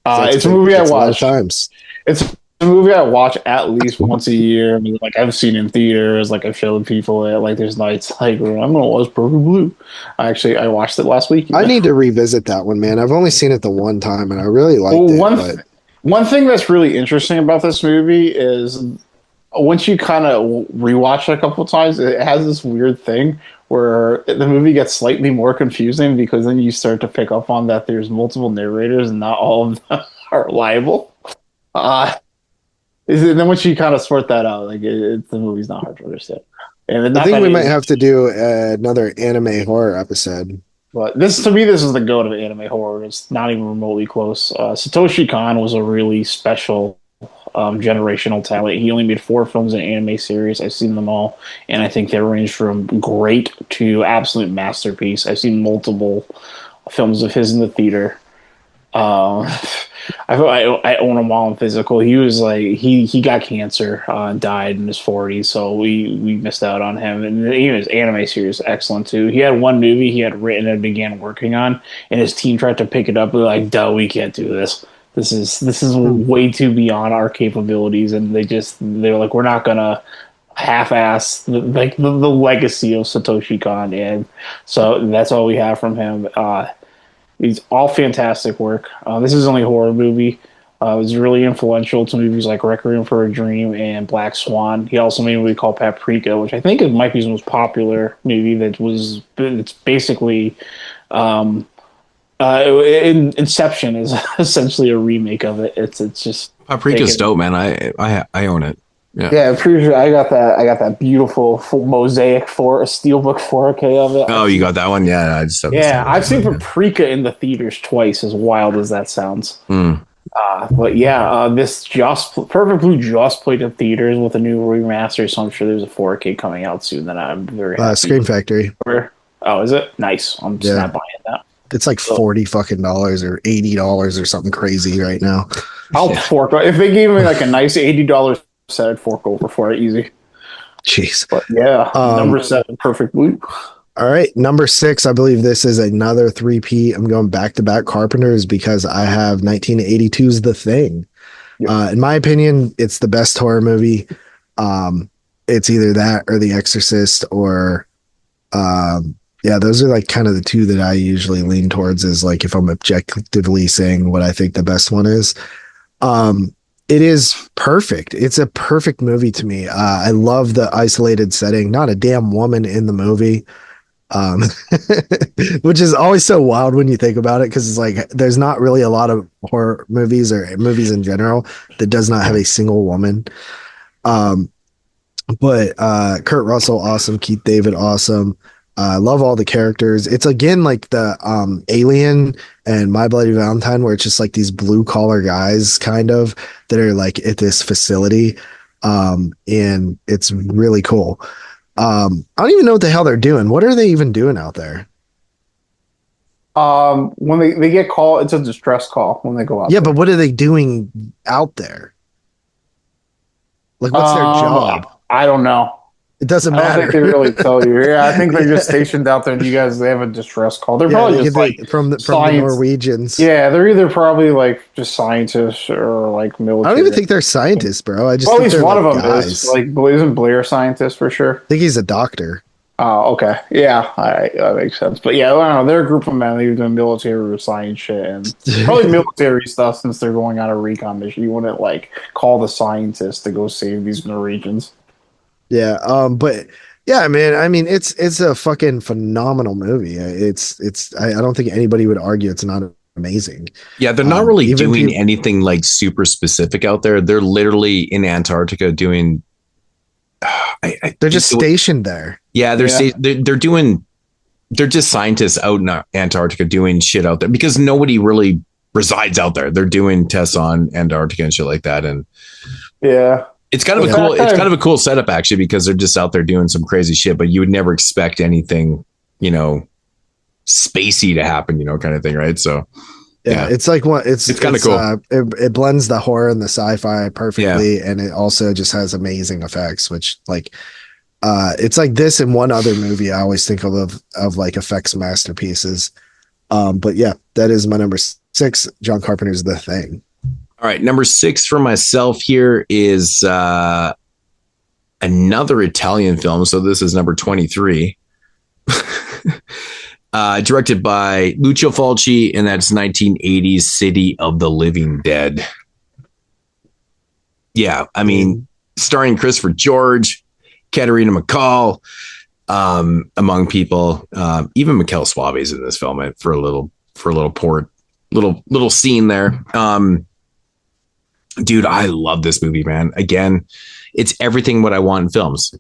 It's a movie I watch times. It's a movie I watch at least once a year. I mean, like I've seen in theaters, like I've showed people it. Like there's nights like where I'm gonna watch Perfect Blue. I watched it last week. I need to revisit that one, man. I've only seen it the one time, and I really liked it. One thing that's really interesting about this movie is once you kind of rewatch it a couple of times, it has this weird thing where the movie gets slightly more confusing because then you start to pick up on that there's multiple narrators and not all of them are reliable. And then once you kind of sort that out, like the movie's not hard to understand. And I think we might have to do another anime horror episode. But to me, this is the goat of anime horror. It's not even remotely close. Satoshi Kon was a really special generational talent. He only made 4 films in an anime series. I've seen them all, and I think they range from great to absolute masterpiece. I've seen multiple films of his in the theater. I own them all in physical. He was like he got cancer and died in his 40s, so we missed out on him. And even his anime series is excellent too. He had one movie he had written and began working on, and his team tried to pick it up. They're like, "Duh, we can't do this. This is way too beyond our capabilities." And they're like, "We're not gonna half-ass the legacy of Satoshi Kon." And so that's all we have from him. It's all fantastic work. This is only a horror movie. It was really influential to movies like Requiem for a Dream and Black Swan. He also made a movie called Paprika, which I think might be his most popular movie. It's basically Inception is essentially a remake of it. It's just Paprika's dope, man. I own it. Yeah, I'm pretty sure I got that beautiful full mosaic for a steelbook 4K of it. Oh, you got that one? Yeah, I've seen Paprika in the theaters twice. As wild as that sounds. But yeah, Perfect Blue just played in theaters with a new remaster, so I'm sure there's a 4K coming out soon. That I'm very happy. Scream Factory. Oh, is it? Nice. I'm just not buying that. It's like $40 or $80 or something crazy right now. I'll fork if they gave me like a nice $80 set, I'd fork over for it easy. Jeez. But yeah, number 7, Perfect Blue. All right, number 6. I believe this is another 3P. I'm going back-to-back Carpenters because I have 1982's The Thing. Yep. In my opinion, it's the best horror movie. It's either that or The Exorcist or those are like kind of the two that I usually lean towards is like if I'm objectively saying what I think the best one is. It is perfect. It's a perfect movie to me. I love the isolated setting. Not a damn woman in the movie, which is always so wild when you think about it because it's like there's not really a lot of horror movies or movies in general that does not have a single woman. But Kurt Russell, awesome. Keith David, awesome. I love all the characters. It's again like the Alien and My Bloody Valentine, where it's just like these blue collar guys kind of that are like at this facility. And it's really cool. I don't even know what the hell they're doing. What are they even doing out there? When they get called, it's a distress call when they go out. Yeah, but what are they doing out there? Like, what's their job? I don't know. It doesn't I don't matter. think they really tell you. Yeah, I think they're just stationed out there, and you guys they have a distress call. They're probably just like from the Norwegians. Yeah, they're either probably like just scientists or like military. I don't even think they're scientists, bro. I just well, at think least they're one like of them guys. is like isn't Blair a scientist for sure? I think he's a doctor. Oh, okay. Yeah, all right, that makes sense. But yeah, I don't know. They're a group of men who do military or science shit and probably military stuff since they're going on a recon mission. You wouldn't like call the scientists to go save these Norwegians. Yeah, but yeah, man. I mean, it's a fucking phenomenal movie. I don't think anybody would argue it's not amazing. Yeah, they're not really doing anything like super specific out there. They're literally in Antarctica doing. They're just stationed there. Yeah, they're just scientists out in Antarctica doing shit out there because nobody really resides out there. They're doing tests on Antarctica and shit like that, and yeah. It's kind of a cool setup actually because they're just out there doing some crazy shit, but you would never expect anything, spacey to happen, kind of thing, right? So yeah, it's like it's kind of cool. It blends the horror and the sci-fi perfectly, and it also just has amazing effects, which it's like this and one other movie I always think of like effects masterpieces. But yeah, that is my number 6. John Carpenter's The Thing. All right, number 6 for myself here is another Italian film. So this is number 23. Directed by Lucio Fulci, and that's 1980's City of the Living Dead. Yeah, I mean, starring Christopher George, Katerina McCall, among people. Even Mikkel Suave's in this film for a little scene there. Dude, I love this movie, man. Again, it's everything what I want in films.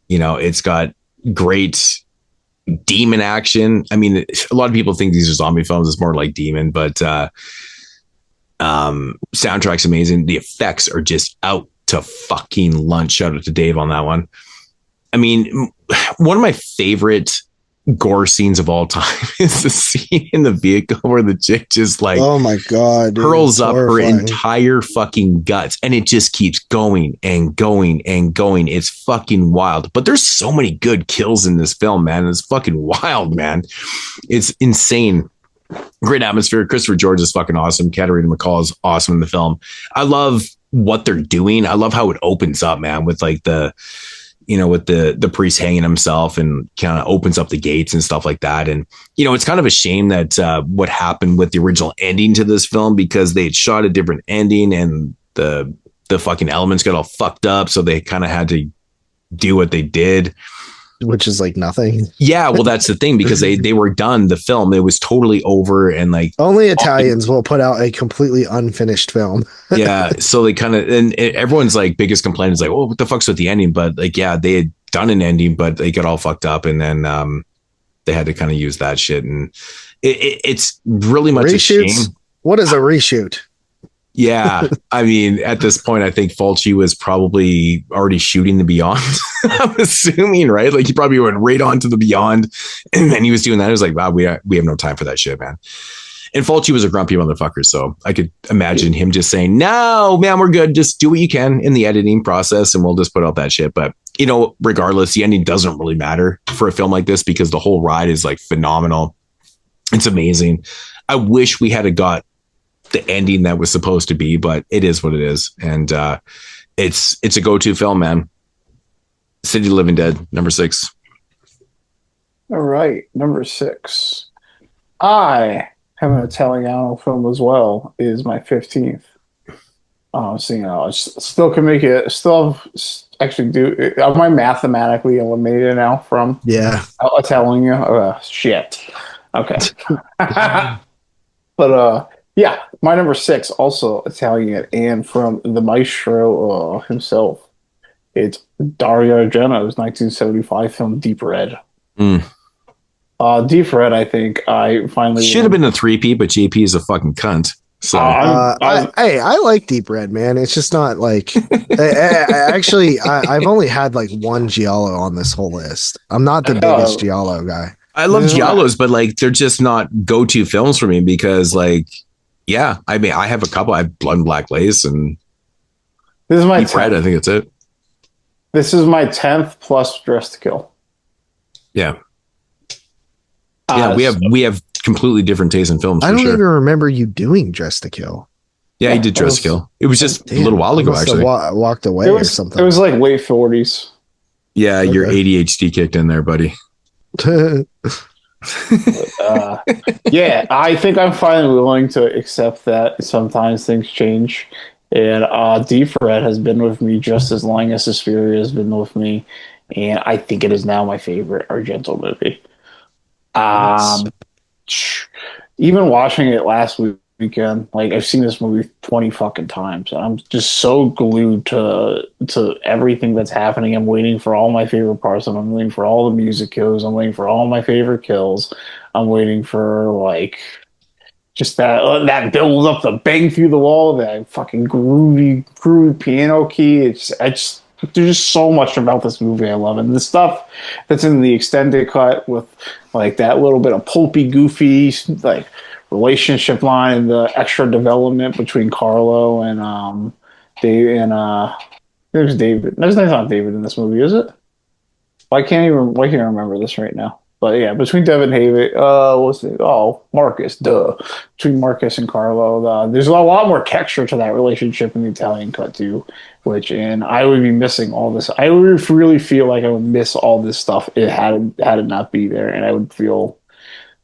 It's got great demon action. I mean, a lot of people think these are zombie films. It's more like demon, but soundtrack's amazing. The effects are just out to fucking lunch. Shout out to Dave on that one. I mean, one of my favorite gore scenes of all time is the scene in the vehicle where the chick just oh my god, dude, hurls up her entire fucking guts, and it just keeps going and going and going. It's fucking wild. But there's so many good kills in this film, man. It's fucking wild, man. It's insane. Great atmosphere. Christopher George is fucking awesome. Katerina McCall is awesome in the film. I love what they're doing. I love how it opens up, man, with like with the priest hanging himself and kind of opens up the gates and stuff like that. And, it's kind of a shame that what happened with the original ending to this film, because they had shot a different ending and the fucking elements got all fucked up. So they kind of had to do what they did. Which is like nothing. Yeah, well, that's the thing, because they were done. The film, it was totally over, and like only Italians will put out a completely unfinished film. Yeah, so they kind of, and everyone's like biggest complaint is like, "Oh, what the fuck's with the ending?" But like, yeah, they had done an ending, but they got all fucked up, and then they had to kind of use that shit, and it's really much Reshoots? A shame. What is a reshoot? Yeah, I mean, at this point, I think Fulci was probably already shooting the Beyond. I'm assuming, right? Like he probably went right on to the Beyond, and then he was doing that. It was like, wow, we have no time for that shit, man. And Fulci was a grumpy motherfucker, so I could imagine him just saying, "No, man, we're good. Just do what you can in the editing process, and we'll just put out that shit." But regardless, the ending doesn't really matter for a film like this because the whole ride is like phenomenal. It's amazing. I wish we had got the ending that was supposed to be, but it is what it is, and it's a go-to film, man. City of the Living Dead, number 6. All right, number 6. I have an Italiano film as well. It is my 15th. I still can make it. Still actually do. Am I mathematically eliminated now from? Yeah, Italiano. Shit. Okay. But yeah, my number 6, also Italian, and from the maestro himself. It's Dario Argento's 1975 film Deep Red. Deep Red, I think I finally should have been a 3P, but JP is a fucking cunt. So I like Deep Red, man. It's just not like I've only had like one Giallo on this whole list. I'm not the biggest Giallo guy. I love Giallos, but like they're just not go-to films for me because like, yeah, I mean, I have a couple. I have Blood and Black Lace and this is my Deep Red. I think it's it. This is my 10th plus Dress to Kill. Yeah. Yeah, we have completely different tastes in films. I don't even remember you doing Dress to Kill. Yeah, he did Dress to Kill. It was just a little while I ago, must have actually. walked away or something. It was like late 40s. Yeah, your ADHD kicked in there, buddy. Yeah, I think I'm finally willing to accept that sometimes things change. And Deep Red has been with me just as long as Suspiria has been with me. And I think it is now my favorite Argento movie. Even watching it last weekend, like I've seen this movie 20 fucking times. I'm just so glued to everything that's happening. I'm waiting for all my favorite parts. I'm waiting for all the music cues. I'm waiting for all my favorite kills. I'm waiting for like just that build up, the bang through the wall, that fucking groovy piano key. There's just so much about this movie I love, and the stuff that's in the extended cut with like that little bit of pulpy, goofy like relationship line, the extra development between Carlo and Dave and there's David. There's not David in this movie, is it? Why can't I remember this right now? But yeah, between Devin David, Marcus, between Marcus and Carlo, there's a lot more texture to that relationship in the Italian cut too. And I would be missing all this. I would really feel like I would miss all this stuff had it not be there, and I would feel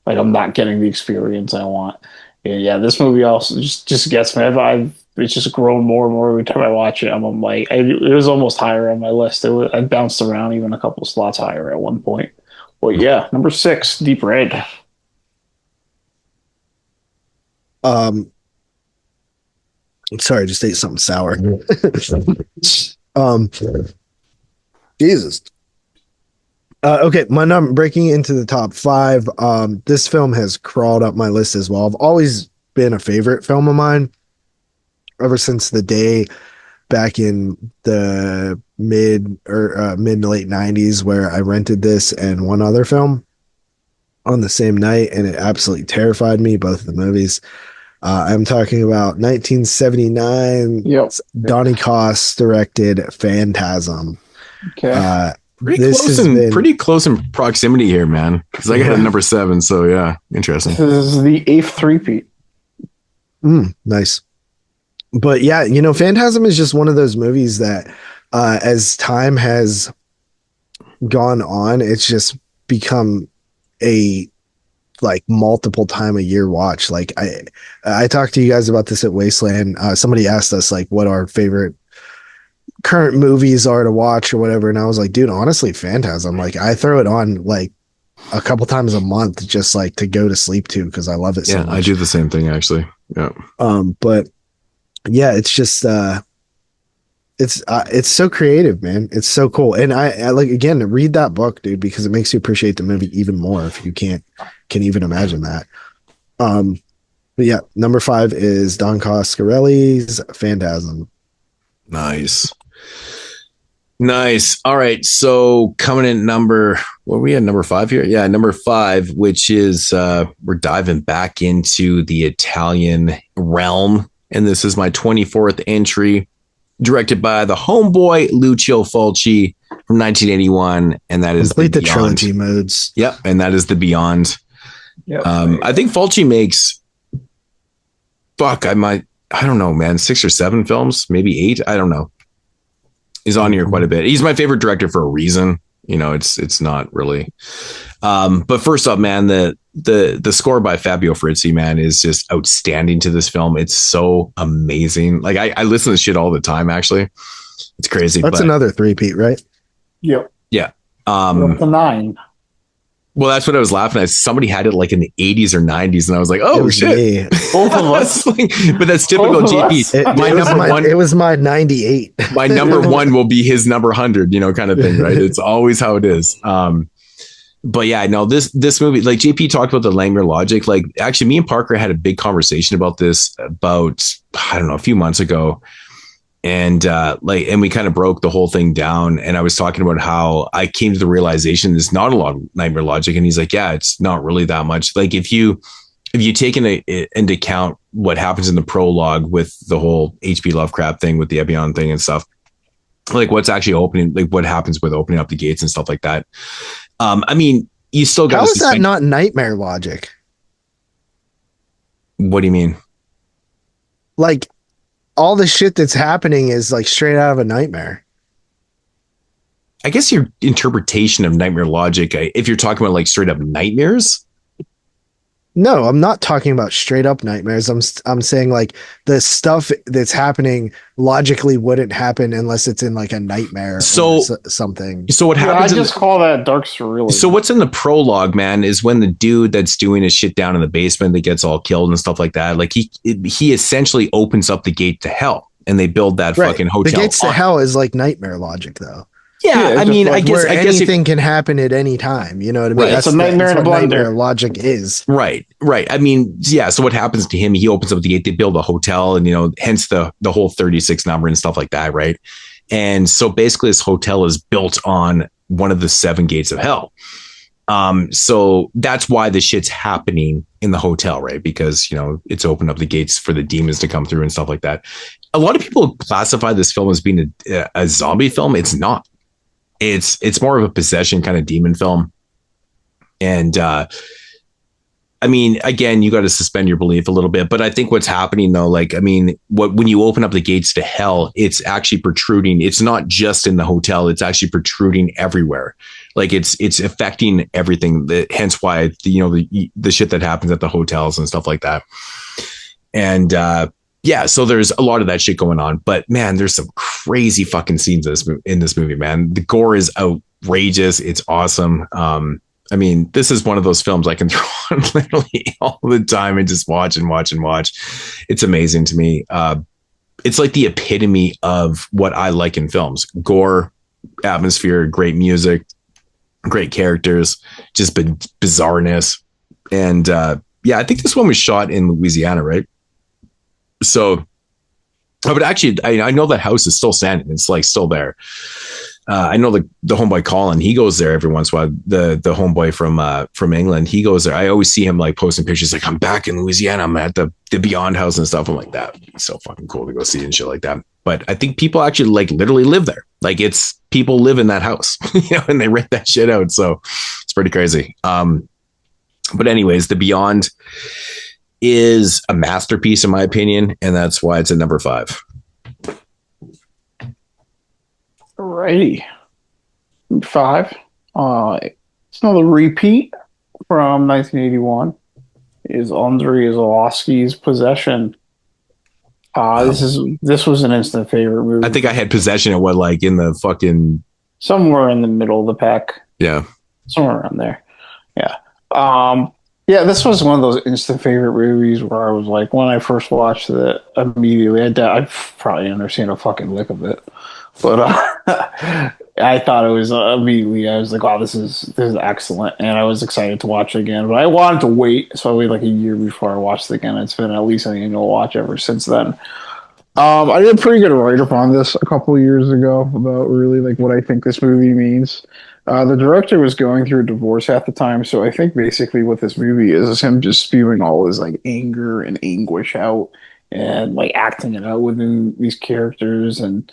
like I'm not getting the experience I want. And yeah, this movie also just gets me. It's just grown more and more every time I watch it. I'm like, it was almost higher on my list. I bounced around even a couple slots higher at one point. Well, yeah, number 6, Deep Red. Sorry, just ate something sour. Jesus. Okay, breaking into the top 5. This film has crawled up my list as well. I've always been a favorite film of mine ever since the day back in the mid to late 90s where I rented this and one other film on the same night, and it absolutely terrified me, both of the movies. I'm talking about 1979. Donnie Cost directed Phantasm. Okay. Pretty close in proximity here, man. Because I got a number 7, so yeah, interesting. This is the 8th three-peat. Nice. But yeah, Phantasm is just one of those movies that as time has gone on, it's just become a like multiple time a year watch. Like I talked to you guys about this at Wasteland. Somebody asked us like what our favorite current movies are to watch or whatever, and I was like, dude, honestly, Phantasm. Like I throw it on like a couple times a month just like to go to sleep to because I love it so much. I do the same thing actually. Yeah. But yeah, it's just it's so creative, man. It's so cool. And I like, again, read that book, dude, because it makes you appreciate the movie even more if you can even imagine that. But yeah, number 5 is Don Coscarelli's Phantasm. Nice. All right. So coming in number 5 here? Yeah, number 5, which is we're diving back into the Italian realm. And this is my 24th entry, directed by the homeboy Lucio Fulci from 1981. And that is complete the trilogy modes. Yep. And that is The Beyond. Yep. I think Fulci makes, I don't know, man, 6 or 7 films, maybe 8. I don't know. He's on here quite a bit. He's my favorite director for a reason. It's not really. But first up, man, the score by Fabio Frizzi, man, is just outstanding to this film. It's so amazing. Like I listen to shit all the time. Actually, it's crazy. That's another three-peat, right? Yep. Yeah. The 9. Well, that's what I was laughing at. Somebody had it like in the 80s or 90s, and I was like, "Oh shit!" Both of us. But that's typical GP. It was my 98. My number 1 will be his number 100, kind of thing, right? It's always how it is. But yeah, no, this movie, like JP talked about the Langmuir logic. Like actually, me and Parker had a big conversation about this a few months ago. And and we kind of broke the whole thing down. And I was talking about how I came to the realization there's not a lot of Nightmare logic. And he's like, yeah, it's not really that much. Like if you take into account what happens in the prologue with the whole H.P. Lovecraft thing with the Ebion thing and stuff, like what's actually opening, like what happens with opening up the gates and stuff like that. I mean, you still got. How is that not nightmare logic? What do you mean? Like all the shit that's happening is like straight out of a nightmare. I guess your interpretation of nightmare logic, if you're talking about like straight up nightmares. No, I'm not talking about straight up nightmares. I'm saying like the stuff that's happening logically wouldn't happen unless it's in like a nightmare or something. So what happens? I just call that dark surrealism. So what's in the prologue, man, is when the dude that's doing his shit down in the basement that gets all killed and stuff like that. Like he essentially opens up the gate to hell, and they build that fucking hotel. The gates to hell is like nightmare logic, though. Yeah, I mean, I guess anything can happen at any time. You know what I mean? Right. That's It's a nightmare in a blender. Nightmare logic is. Right. I mean, yeah. So what happens to him? He opens up the gate. They build a hotel, and hence the whole 36 number and stuff like that, right? And so basically, this hotel is built on one of the 7 gates of hell. So that's why the shit's happening in the hotel, right? Because it's opened up the gates for the demons to come through and stuff like that. A lot of people classify this film as being a zombie film. It's not. It's more of a possession kind of demon film. And I mean, again, you got to suspend your belief a little bit, but I think what's happening though, like, I mean, when you open up the gates to hell, it's actually protruding. It's not just in the hotel. It's actually protruding everywhere. Like it's affecting everything. Hence why, the shit that happens at the hotels and stuff like that. And, yeah, so there's a lot of that shit going on, but man, there's some crazy fucking scenes in this movie, man. The gore is outrageous. It's awesome. I mean, this is one of those films I can throw on literally all the time and just watch and watch and watch. It's amazing to me. It's like the epitome of what I like in films: gore, atmosphere, great music, great characters, just bizarreness. And yeah, I think this one was shot in Louisiana, right? So, but actually, I know that house is still standing. It's like still there. I know the homeboy Colin, he goes there every once in a while. The homeboy from England, he goes there. I always see him like posting pictures like, I'm back in Louisiana. I'm at the Beyond House and stuff. I'm like, that it's so fucking cool to go see and shit like that. But I think people actually like literally live there. Like it's people live in that house, and they rent that shit out. So it's pretty crazy. But anyways, the Beyond is a masterpiece in my opinion, and that's why it's at number 5. Alrighty. 5. It's another repeat from 1981. Is Andrei Zulawski's Possession. This was an instant favorite movie. I think I had Possession at what, in the fucking somewhere in the middle of the pack. Yeah. Somewhere around there. Yeah. Yeah, this was one of those instant favorite movies where I was like, when I first watched it, immediately, I probably understand a fucking lick of it. But I thought it was immediately, I was like, wow, this is excellent. And I was excited to watch it again. But I wanted to wait, so I waited like a year before I watched it again. It's been at least an annual watch ever since then. I did a pretty good write-up on this a couple of years ago about really like what I think this movie means. The director was going through a divorce at the time, so I think basically what this movie is him just spewing all his like anger and anguish out and like acting it out within these characters, and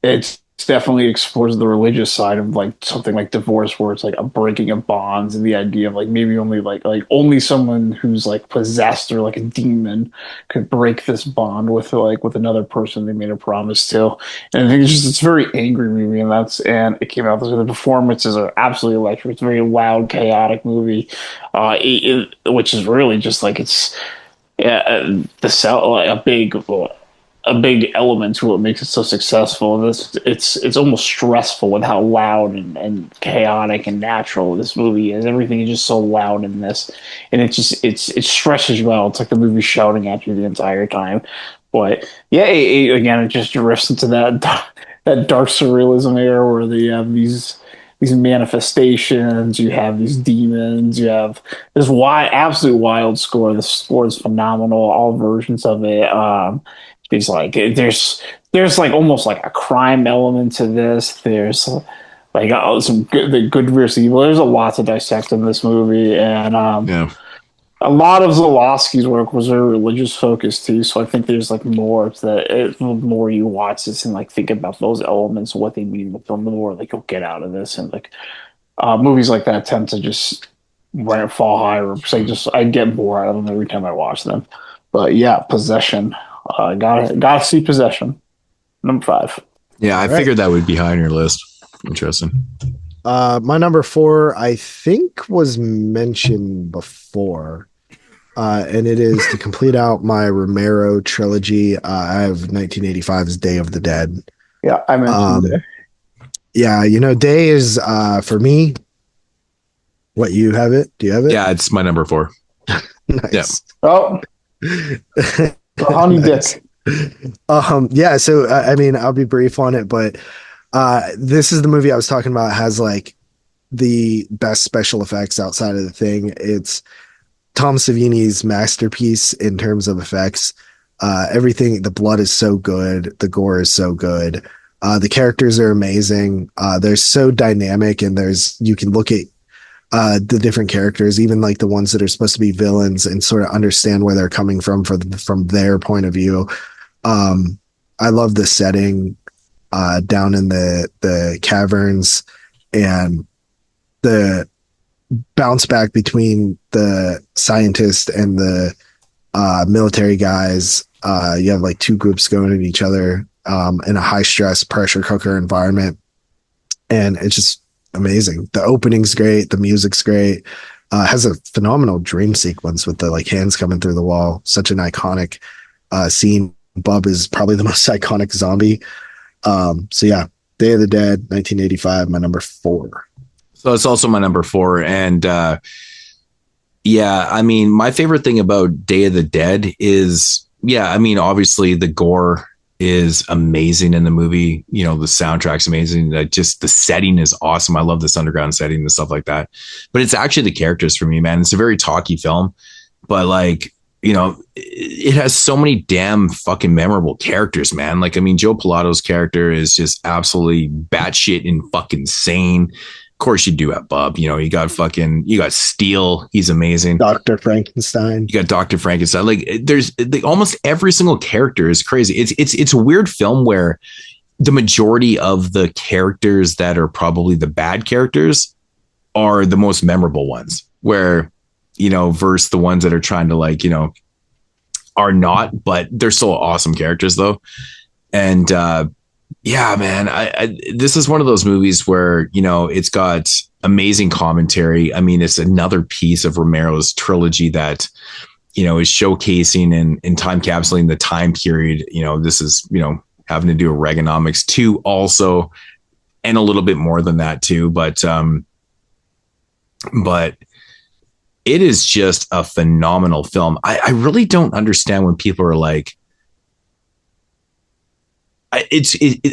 it's definitely explores the religious side of like something like divorce, where it's like a breaking of bonds and the idea of like maybe only like only someone who's like possessed or like a demon could break this bond with another person they made a promise to. And I think it's a very angry movie, and it came out this way. The performances are absolutely electric. It's a very loud, chaotic movie, which is really just like a big element to what makes it so successful. It's almost stressful with how loud and chaotic and natural this movie is. Everything is just so loud in this, and it stresses you out. It's like the movie shouting at you the entire time. But yeah, again, it just drifts into that dark surrealism era where they have these manifestations, you have these demons, you have this absolute wild score. The score is phenomenal, all versions of it. There's like almost like a crime element to this. There's like the good versus evil. There's a lot to dissect in this movie, and a lot of Zalowski's work was very religious focused too, so I think there's like more to it. The more you watch this and like think about those elements and what they mean in the film, the more like you'll get out of this. And like movies like that tend to just fall high, or say just I get more out of them every time I watch them. But yeah, Possession, gotta see Possession, number 5. Yeah, I figured that would be high on your list. Interesting. My number 4, I think, was mentioned before, and it is to complete out my Romero trilogy. I have 1985's Day of the Dead. Yeah, I mentioned it. Yeah, Day is for me. What, you have it? Do you have it? Yeah, it's my number 4. Nice. Yeah. Oh, honey dick. Yeah. So I mean, I'll be brief on it, but this is the movie I was talking about. Has like the best special effects outside of the thing. It's Tom Savini's masterpiece in terms of effects. Everything, the blood is so good, the gore is so good, the characters are amazing. They're so dynamic, and you can look at the different characters, even like the ones that are supposed to be villains, and sort of understand where they're coming from their point of view. I love the setting down in the caverns, and the bounce back between the scientist and the military guys. You have like two groups going at each other in a high stress pressure cooker environment, and it's just amazing. The opening's great, the music's great. Has a phenomenal dream sequence with the like hands coming through the wall. Such an iconic scene. Bub is probably the most iconic zombie. So yeah, Day of the Dead, 1985, my number 4. So it's also my number 4. And yeah, I mean, my favorite thing about Day of the Dead is, yeah, I mean, obviously the gore is amazing in the movie. The soundtrack's amazing. Just the setting is awesome. I love this underground setting and stuff like that. But it's actually the characters for me, man. It's a very talky film, but like, it has so many damn fucking memorable characters, man. Like, I mean, Joe Pilato's character is just absolutely batshit and fucking insane. Of course you do have Bub, you got Steele. He's amazing. Dr. Frankenstein. You got Dr. Frankenstein. Like there's almost every single character is crazy. It's a weird film where the majority of the characters that are probably the bad characters are the most memorable ones, where, versus the ones that are trying to are not, but they're still awesome characters though. And, yeah, man, this is one of those movies where, it's got amazing commentary. I mean, it's another piece of Romero's trilogy that, is showcasing and time capsuling the time period. This is, having to do with Reaganomics too also, and a little bit more than that too. But it is just a phenomenal film. I really don't understand when people are like,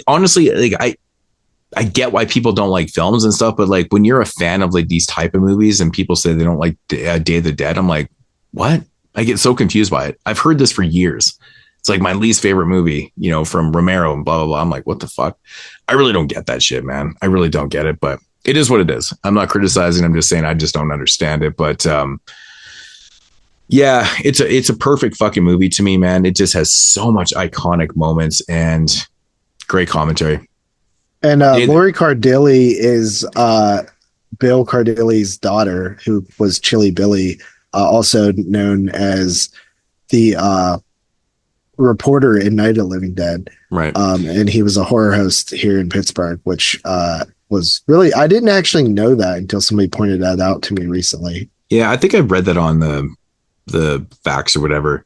honestly, like I get why people don't like films and stuff, but like when you're a fan of like these type of movies and people say they don't like Day of the Dead, I'm like, what? I get so confused by it. I've heard this for years. It's like my least favorite movie, from Romero and blah, blah, blah. I'm like, what the fuck? I really don't get that shit, man. I really don't get it, but it is what it is. I'm not criticizing. I'm just saying I just don't understand it. But yeah, it's a perfect fucking movie to me, man. It just has so much iconic moments and great commentary. And Lori Cardilli is Bill Cardilli's daughter, who was Chili Billy, also known as the reporter in Night of the Living Dead. Right. And he was a horror host here in Pittsburgh, which was really, I didn't actually know that until somebody pointed that out to me recently. Yeah, I think I read that on the facts or whatever.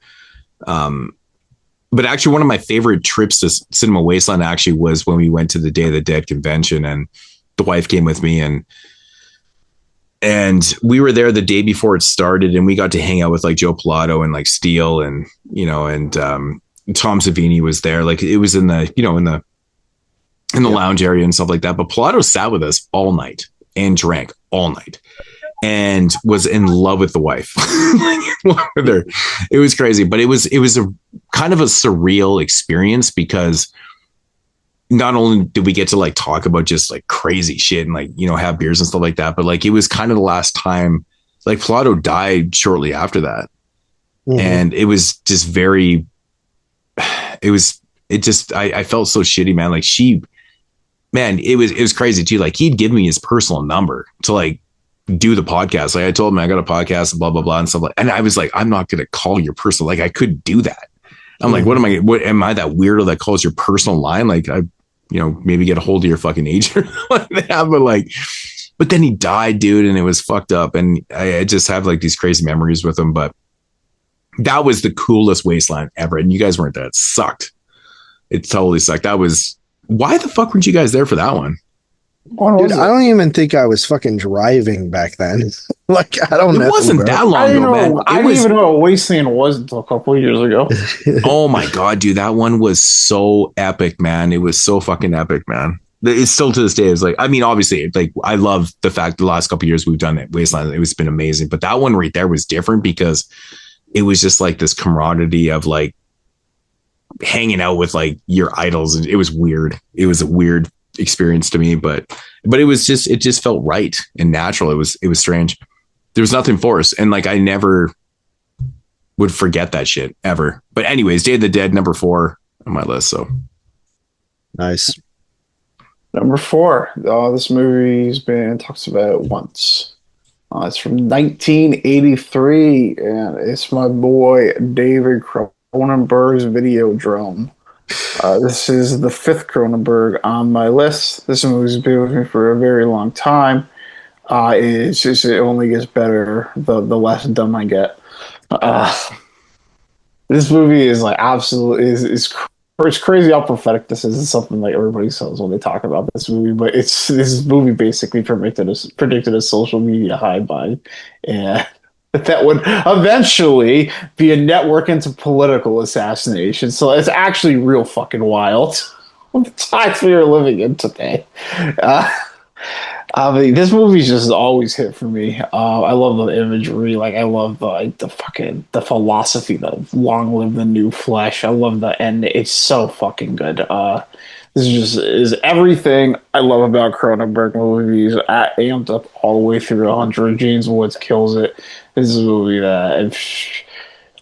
But actually, one of my favorite trips to Cinema Wasteland actually was when we went to the Day of the Dead convention, and the wife came with me, and we were there the day before it started, and we got to hang out with like Joe Pilato and like Steele and Tom Savini was there. Like it was in the lounge area and stuff like that. But Pilato sat with us all night and drank all night and was in love with the wife. It was crazy, but it was a kind of a surreal experience because not only did we get to like talk about just like crazy shit and like, have beers and stuff like that, but like it was kind of the last time Like Plato died shortly after that. Mhm. And it was just very, I felt so shitty, man. Like it was crazy too. Like he'd give me his personal number to like do the podcast. Like I told him I got a podcast and blah, blah, blah and stuff like, and I was like, I'm not going to call your personal, like I couldn't do that. I'm like, what am I that weirdo that calls your personal line? Like maybe get a hold of your fucking agent or like that. But then he died, dude. And it was fucked up. And I just have like these crazy memories with him, but that was the coolest Wasteland ever. And you guys weren't there. It sucked. It totally sucked. Why the fuck weren't you guys there for that one? Dude, I don't even think I was fucking driving back then. Like, I don't know. It wasn't that long ago, man. I didn't even know what Wasteland was until a couple of years ago. Oh my God, dude. That one was so epic, man. It was so fucking epic, man. It's still to this day. It's like, I mean, obviously, like I love the fact the last couple of years we've done it, Wasteland. It's been amazing. But that one right there was different because it was just like this camaraderie of like hanging out with like your idols. And it was weird. It was a weird experience to me, but it just felt right and natural. It was strange. There was nothing forced. And like, I never would forget that shit ever. But anyways, Day of the Dead, number 4 on my list. So nice. Number 4. This movie's been talked about once. It's from 1983, and it's my boy David Cronenberg's Videodrome. This is the 5th Cronenberg on my list. This movie's been with me for a very long time. It only gets better the less dumb I get. This movie is like absolutely it's crazy how prophetic this is. It's something like everybody says when they talk about this movie, but this movie basically predicted a social media hive mind, and that would eventually be a network into political assassination. So it's actually real fucking wild. The times we are living in today. I mean, this movie's just always hit for me. I love the imagery. Like, I love the philosophy of long live the new flesh. I love the end. It's so fucking good. This is everything I love about Cronenberg movies. Amped up all the way through 100. James Woods kills it. This is a movie that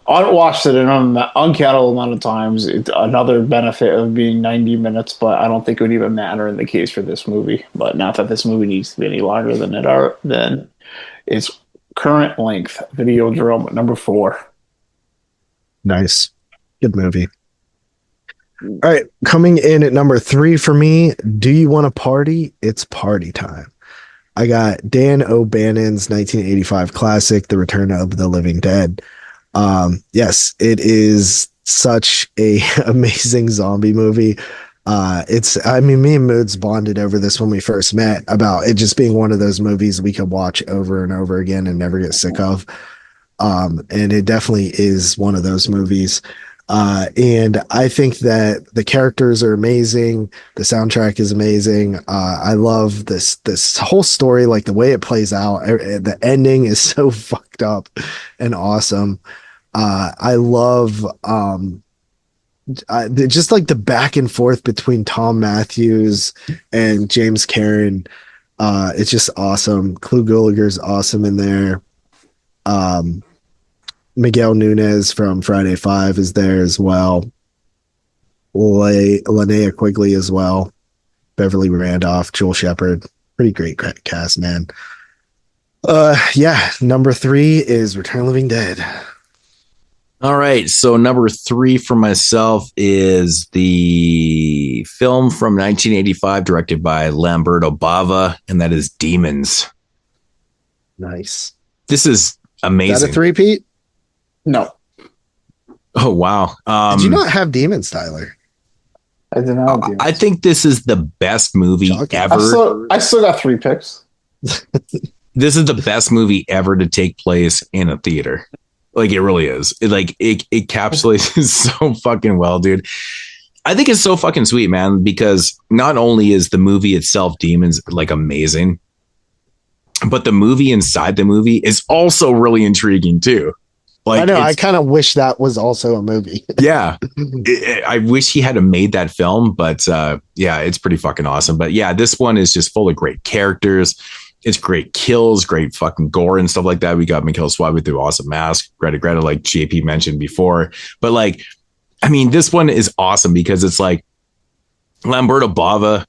I've watched it an uncountable amount of times. It's another benefit of being 90 minutes, but I don't think it would even matter in the case for this movie. But not that this movie needs to be any longer than its current length. Videodrome number 4. Nice. Good movie. All right, coming in at number 3 for me, Do You Want to Party? It's Party Time. I got Dan O'Bannon's 1985 classic, The Return of the Living Dead. Yes, it is such a amazing zombie movie. Me and Moodz bonded over this when we first met about it just being one of those movies we could watch over and over again and never get sick of. And it definitely is one of those movies. And I think that the characters are amazing. The soundtrack is amazing. I love this whole story, like the way it plays out. The ending is so fucked up and awesome. I love just like the back and forth between Tom Matthews and James Karen. It's just awesome. Clu Gulager's awesome in there. Miguel Nunez from Friday 5 is there as well. Linnea Quigley as well. Beverly Randolph, Joel Shepard. Pretty great cast, man. Number 3 is Return of the Living Dead. All right, so number 3 for myself is the film from 1985 directed by Lamberto Bava, and that is Demons. Nice. This is amazing. Is that a 3-peat? No. Oh, wow. Did you not have Demons, Tyler? I did not have Demons. I think this is the best movie ever. I still got 3 picks. This is the best movie ever to take place in a theater. Like, it really is. It encapsulates it so fucking well, dude. I think it's so fucking sweet, man, because not only is the movie itself, Demons, like amazing, but the movie inside the movie is also really intriguing too. Like, I know. I kind of wish that was also a movie. Yeah. I wish he had made that film, but yeah, it's pretty fucking awesome. But yeah, this one is just full of great characters. It's great kills, great fucking gore and stuff like that. We got Mikhail Swab with the awesome mask, Greta, like JP mentioned before. But like, I mean, this one is awesome because it's like Lamberto Bava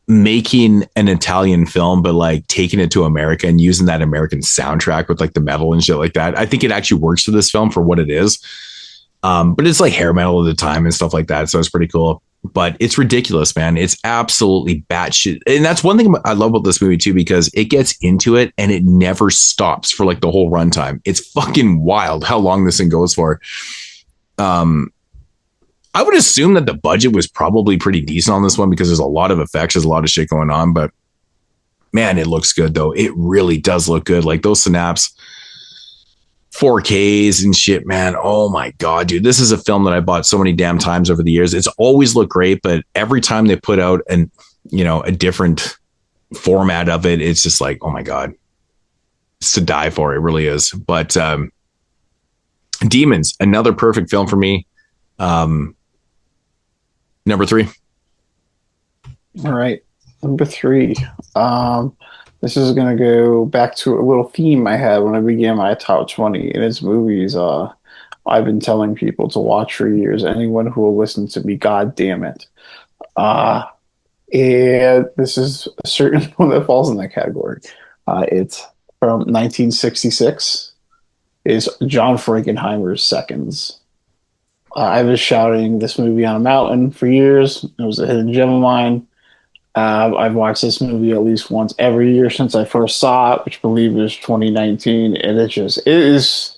making an Italian film, but like taking it to America and using that American soundtrack with like the metal and shit like that. I think it actually works for this film for what it is. But it's like hair metal at the time and stuff like that. So it's pretty cool. But it's ridiculous, man. It's absolutely batshit. And that's one thing I love about this movie too, because it gets into it and it never stops for like the whole runtime. It's fucking wild how long this thing goes for. I would assume that the budget was probably pretty decent on this one because there's a lot of effects, there's a lot of shit going on, but man, it looks good though. It really does look good. Like those snaps, 4Ks and shit, man. Oh my God, dude. This is a film that I bought so many damn times over the years. It's always looked great, but every time they put out a different format of it, it's just like, oh my God, it's to die for. It really is. But Demons, another perfect film for me. Number 3. All right. Number 3. This is going to go back to a little theme I had when I began my top 20, and it's movies I've been telling people to watch for years. Anyone who will listen to me, God damn it. And this is a certain one that falls in that category. It's from 1966. It's John Frankenheimer's Seconds. I was shouting this movie on a mountain for years. It was a hidden gem of mine. I've watched this movie at least once every year since I first saw it, which I believe was 2019. And this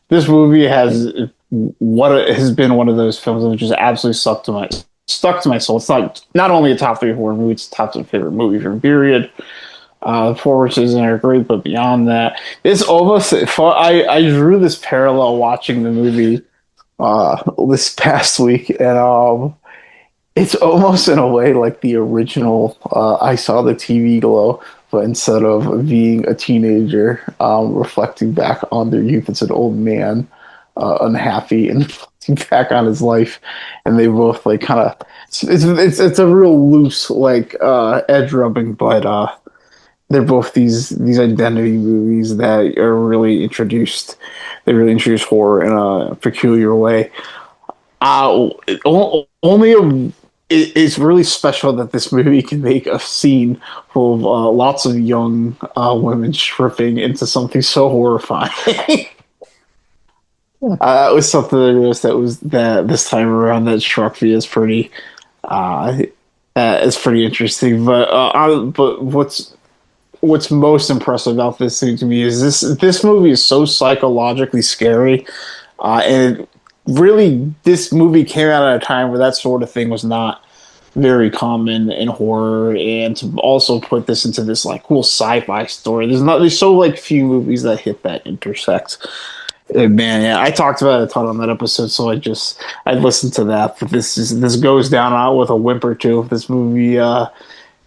movie has been one of those films that just absolutely stuck to my soul. It's not only a top 3 horror movie, it's a top 10 favorite movie from period. The performances in are great, but beyond that, it's almost I drew this parallel watching the movie this past week, and it's almost in a way like the original I Saw the TV Glow, but instead of being a teenager reflecting back on their youth, it's an old man unhappy and reflecting back on his life, and they both like kind of it's a real loose like edge rubbing, but they're both these identity movies that are really introduced. They really introduce horror in a peculiar way. It's really special that this movie can make a scene full of lots of young women stripping into something so horrifying. It was something I noticed that this time around that struck me as pretty interesting. But what's most impressive about this thing to me is this movie is so psychologically scary, and really this movie came out at a time where that sort of thing was not very common in horror, and to also put this into this like cool sci-fi story, there's so like few movies that hit that intersect. And man, yeah, I talked about it a ton on that episode, so I listened to that, but this goes down out with a whimper too. This movie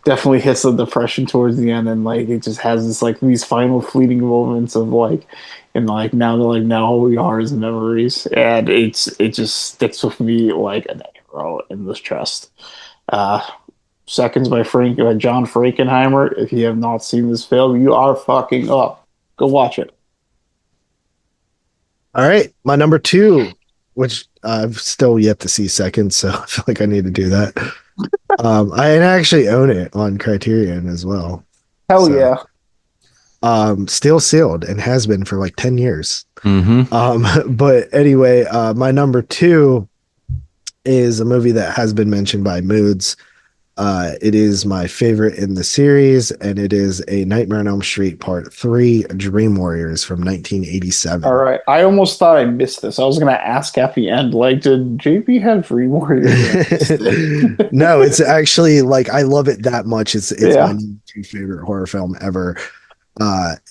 definitely hits the depression towards the end, and like it just has this like these final fleeting moments of like, and like now all we are is memories, and it just sticks with me like an arrow in the chest. Seconds by John Frankenheimer. If you have not seen this film, you are fucking up. Go watch it. All right, my number 2, which I've still yet to see Seconds, so I feel like I need to do that. I actually own it on Criterion as well. Hell yeah. Still sealed and has been for like 10 years. Mm-hmm. But anyway, my number 2 is a movie that has been mentioned by Moodz. It is my favorite in the series, and it is A Nightmare on Elm Street Part 3, Dream Warriors from 1987. All right. I almost thought I missed this. I was going to ask at the end, like, did JP have Dream Warriors? No, it's actually like, I love it that much. It's my favorite horror film ever.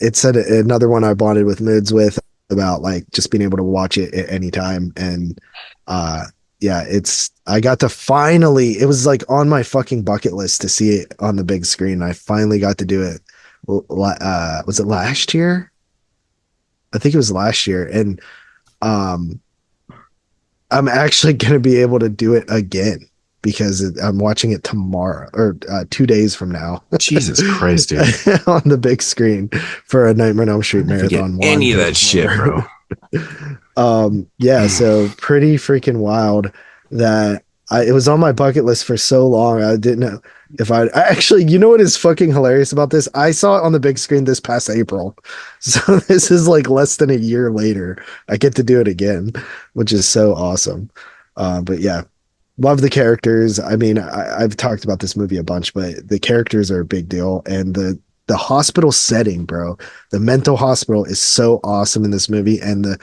It's another one I bonded with Moodz with about like just being able to watch it at any time. And yeah, I got to finally, it was like on my fucking bucket list to see it on the big screen. I finally got to do it. Was it last year? I think it was last year. And I'm actually going to be able to do it again. because I'm watching it tomorrow or 2 days from now. Jesus Christ, dude. On the big screen for a Nightmare on Elm Street marathon. Any of that shit, bro. Yeah, so pretty freaking wild that it was on my bucket list for so long. I didn't know if I actually, you know what is fucking hilarious about this? I saw it on the big screen this past April. So this is like less than a year later. I get to do it again, which is so awesome. But yeah, love the characters. I mean, I've talked about this movie a bunch, but the characters are a big deal. And the hospital setting, bro, the mental hospital is so awesome in this movie. And the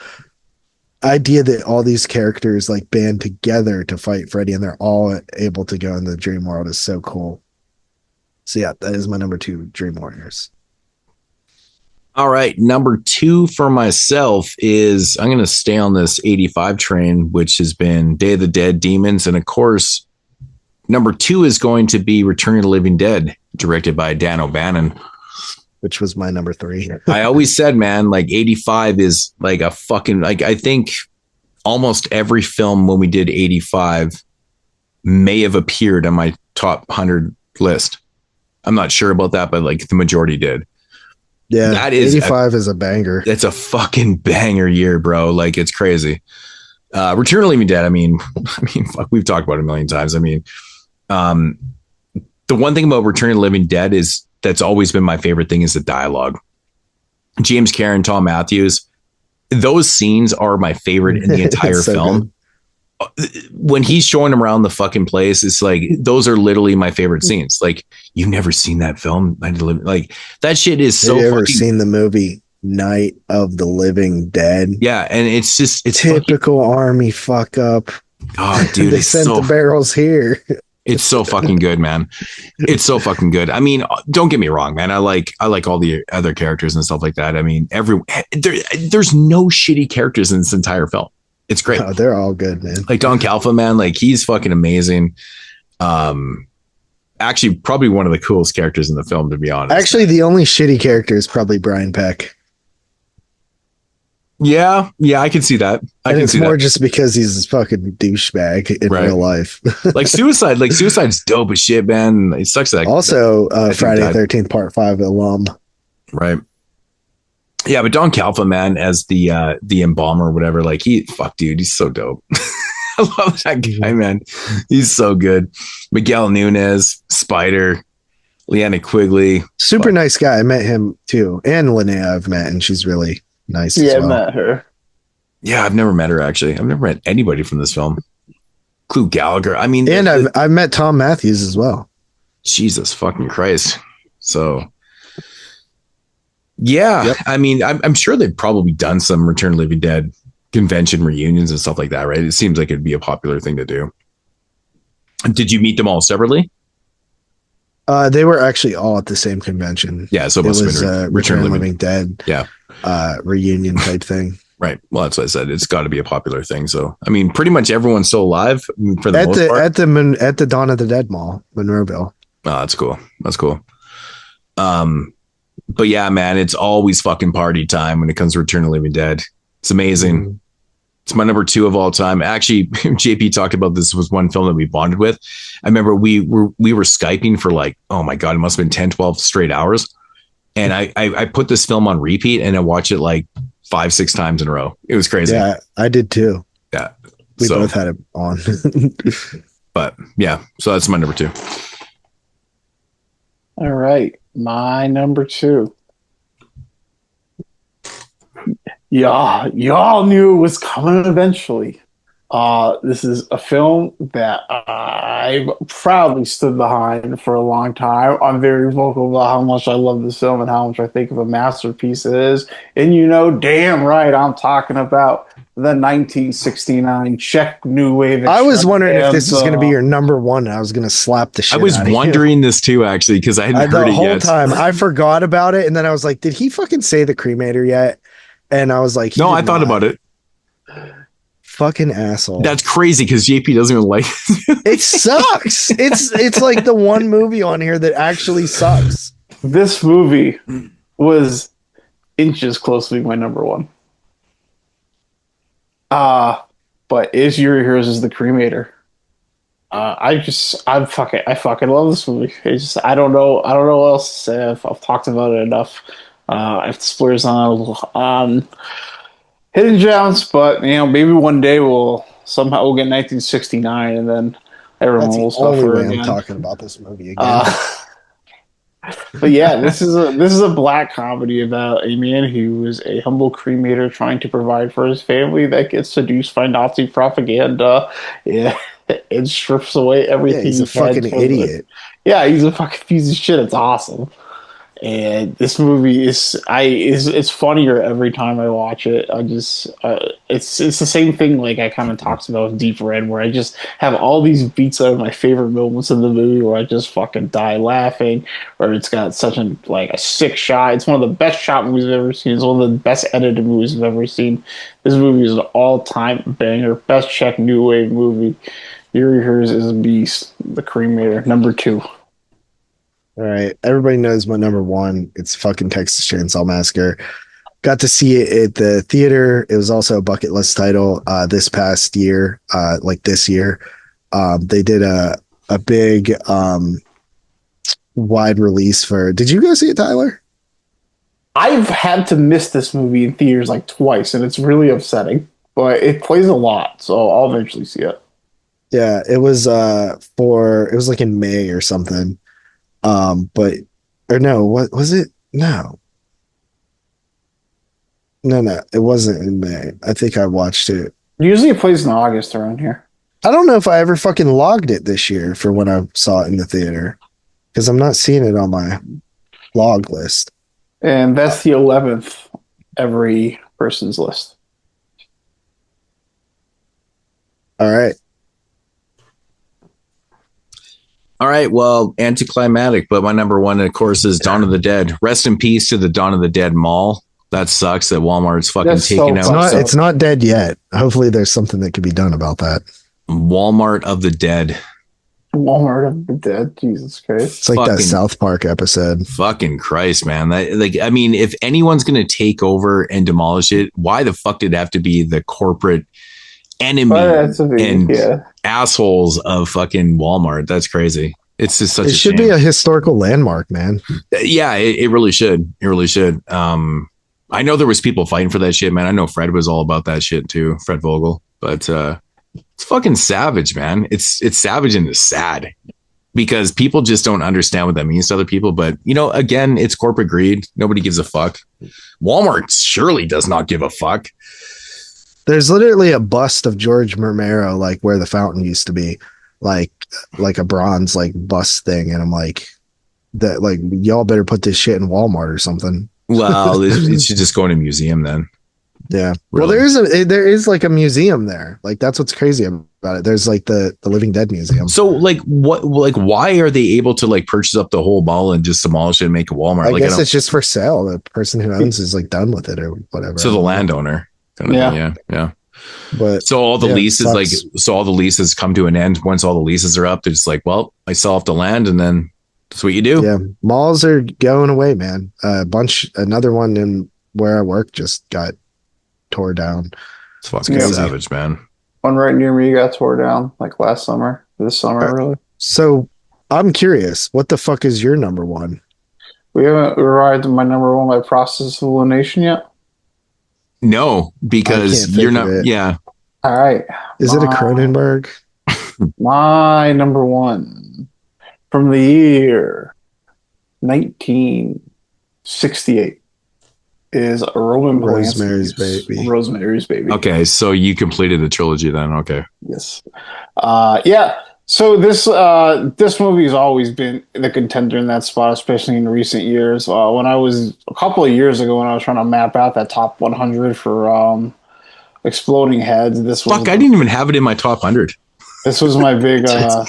idea that all these characters like band together to fight Freddy and they're all able to go in the dream world is so cool. So yeah, that is my number 2, Dream Warriors. All right, number 2 for myself is I'm going to stay on this 85 train, which has been Day of the Dead, Demons, and of course, number 2 is going to be Return of the Living Dead, directed by Dan O'Bannon. Which was my number 3. I always said, man, like 85 is like a fucking, like, I think almost every film when we did 85 may have appeared on my top 100 list. I'm not sure about that, but like the majority did. Yeah, that is 85 is a banger. It's a fucking banger year, bro. Like, it's crazy. Return of the Living Dead, I mean, fuck, we've talked about it a million times. I mean, the one thing about Return of the Living Dead is that's always been my favorite thing is the dialogue. James Cameron, Tom Matthews, those scenes are my favorite in the entire so film. Good. When he's showing them around the fucking place, it's like, those are literally my favorite scenes. Like, you've never seen that film. Like, that shit is so. Have you ever seen the movie Night of the Living Dead? Yeah. And it's just, it's typical army fuck up. Oh, dude. They sent the barrels here. It's so fucking good, man. It's so fucking good. I mean, don't get me wrong, man. I like all the other characters and stuff like that. I mean, there's no shitty characters in this entire film. It's great. Oh, they're all good, man. Like Don Calfa, man, like he's fucking amazing. Actually, probably one of the coolest characters in the film, to be honest. Actually, the only shitty character is probably Brian Peck. Yeah, I can see that. It's more just because he's a fucking douchebag in real life. Like Suicide's dope as shit, man. It sucks that also Friday the 13th Part 5 alum. Right. Yeah, but Don Calfa, man, as the embalmer or whatever, like dude, he's so dope. I love that guy, man. He's so good. Miguel Nunez, Spider, Leanna Quigley. Super nice guy. I met him too. And Linnea I've met, and she's really nice. Yeah, as well. I met her. Yeah, I've never met her, actually. I've never met anybody from this film. Clue Gallagher. I mean, and I've met Tom Matthews as well. Jesus fucking Christ. So, yeah, yep. I mean, I'm sure they've probably done some Return of the Living Dead convention reunions and stuff like that, right? It seems like it'd be a popular thing to do. Did you meet them all separately? They were actually all at the same convention. Yeah, so it was Return of the Living Dead. Yeah, reunion type thing. Right. Well, that's what I said. It's got to be a popular thing. So, I mean, pretty much everyone's still alive for the most part. At the Dawn of the Dead Mall, Monroeville. Oh, that's cool. That's cool. But yeah, man, it's always fucking party time when it comes to Return of the Living Dead. It's amazing. Mm-hmm. It's my number 2 of all time. Actually, JP talked about this was one film that we bonded with. I remember we were Skyping for like, oh my God, it must have been 10, 12 straight hours. And I put this film on repeat and I watched it like 5-6 times in a row. It was crazy. Yeah, I did too. Yeah. We both had it on. But yeah, so that's my number 2. All right. My number 2. Y'all knew it was coming eventually. This is a film that I proudly stood behind for a long time. I'm very vocal about how much I love this film and how much I think of a masterpiece it is. And you know damn right I'm talking about the 1969 Czech New Wave. I was wondering if this was going to be your number 1 and I was going to slap the shit I was wondering this too, actually, because I hadn't heard it yet. The whole time. I forgot about it. And then I was like, did he fucking say the cremator yet? And I was like, no, I thought about it. Fucking asshole. That's crazy because JP doesn't even like it. It sucks. It's like the one movie on here that actually sucks. This movie was inches close to being my number 1. But Is Your Heroes is the cremator. I fucking love this movie. I don't know what else to say. I've talked about it enough. I have to splurge on hidden gems, but maybe one day we'll get 1969, and then everyone will suffer again. I'm talking about this movie again. But yeah, this is a black comedy about a man who is a humble cremator trying to provide for his family that gets seduced by Nazi propaganda. Yeah, it strips away everything. Yeah, he's a fucking idiot. Yeah, he's a fucking piece of shit. It's awesome. And this movie it's funnier every time I watch it. It's the same thing like I kind of talked about with Deep Red, where I just have all these beats that are my favorite moments in the movie where I just fucking die laughing, or it's got such a sick shot. It's one of the best shot movies I've ever seen. It's one of the best edited movies I've ever seen. This movie is an all-time banger, best Czech new wave movie. Yuri Hers is a beast. The Cremator, number 2. All right. Everybody knows my number 1. It's fucking Texas Chainsaw Massacre. Got to see it at the theater. It was also a bucket list title this past year, this year. They did a big wide release for... Did you go see it, Tyler? I've had to miss this movie in theaters twice, and it's really upsetting. But it plays a lot, so I'll eventually see it. Yeah, it was in May or something. What was it? No, it wasn't in May. I think I watched it. Usually it plays in August around here. I don't know if I ever fucking logged it this year for when I saw it in the theater, because I'm not seeing it on my log list. And that's the 11th every person's list. All right. All right, well, anticlimactic, but my number 1, of course, is Dawn of the Dead. Rest in peace to the Dawn of the Dead mall. That sucks that Walmart's fucking taking out. It's not dead yet. Hopefully there's something that could be done about that. Walmart of the Dead. Walmart of the Dead. Jesus Christ. It's like that South Park episode. Fucking Christ, man. If anyone's going to take over and demolish it, why the fuck did it have to be the corporate enemy and assholes of fucking Walmart? That's crazy. It's just such a shame. It should be a historical landmark, man. Yeah, it really should. It really should. I know there was people fighting for that shit, man. I know Fred was all about that shit too, Fred Vogel. But it's fucking savage, man. It's savage and it's sad because people just don't understand what that means to other people. But again, it's corporate greed. Nobody gives a fuck. Walmart surely does not give a fuck. There's literally a bust of George Romero, where the fountain used to be, like a bronze bust thing, and I'm like, y'all better put this shit in Walmart or something. Well, it should just go in a museum then. Yeah. Really? Well, there is a museum there. That's what's crazy about it. There's the Living Dead Museum. So why are they able to purchase up the whole mall and just demolish it and make a Walmart? I guess it's just for sale. The person who owns is done with it or whatever. So the landowner. Yeah. But so all the leases all the leases come to an end. Once all the leases are up, they're just well, I sell off the land, and then that's what you do. Yeah, malls are going away, man. Another one in where I work just got tore down. It's fucking savage, man. One right near me got tore down this summer, really. So I'm curious, what the fuck is your number 1? We haven't arrived at my number 1 by process of elimination yet. No, because you're not. Yeah. All right. Is it a Cronenberg? My number 1 from the year 1968 is Roman Rosemary's Baby. Rosemary's Baby. Okay, so you completed the trilogy then. Okay. Yes. Yeah. So this movie has always been the contender in that spot, especially in recent years. When I was a couple of years ago, when I was trying to map out that top 100 for Exploding Heads, I didn't even have it in my top 100. This was my big. Oh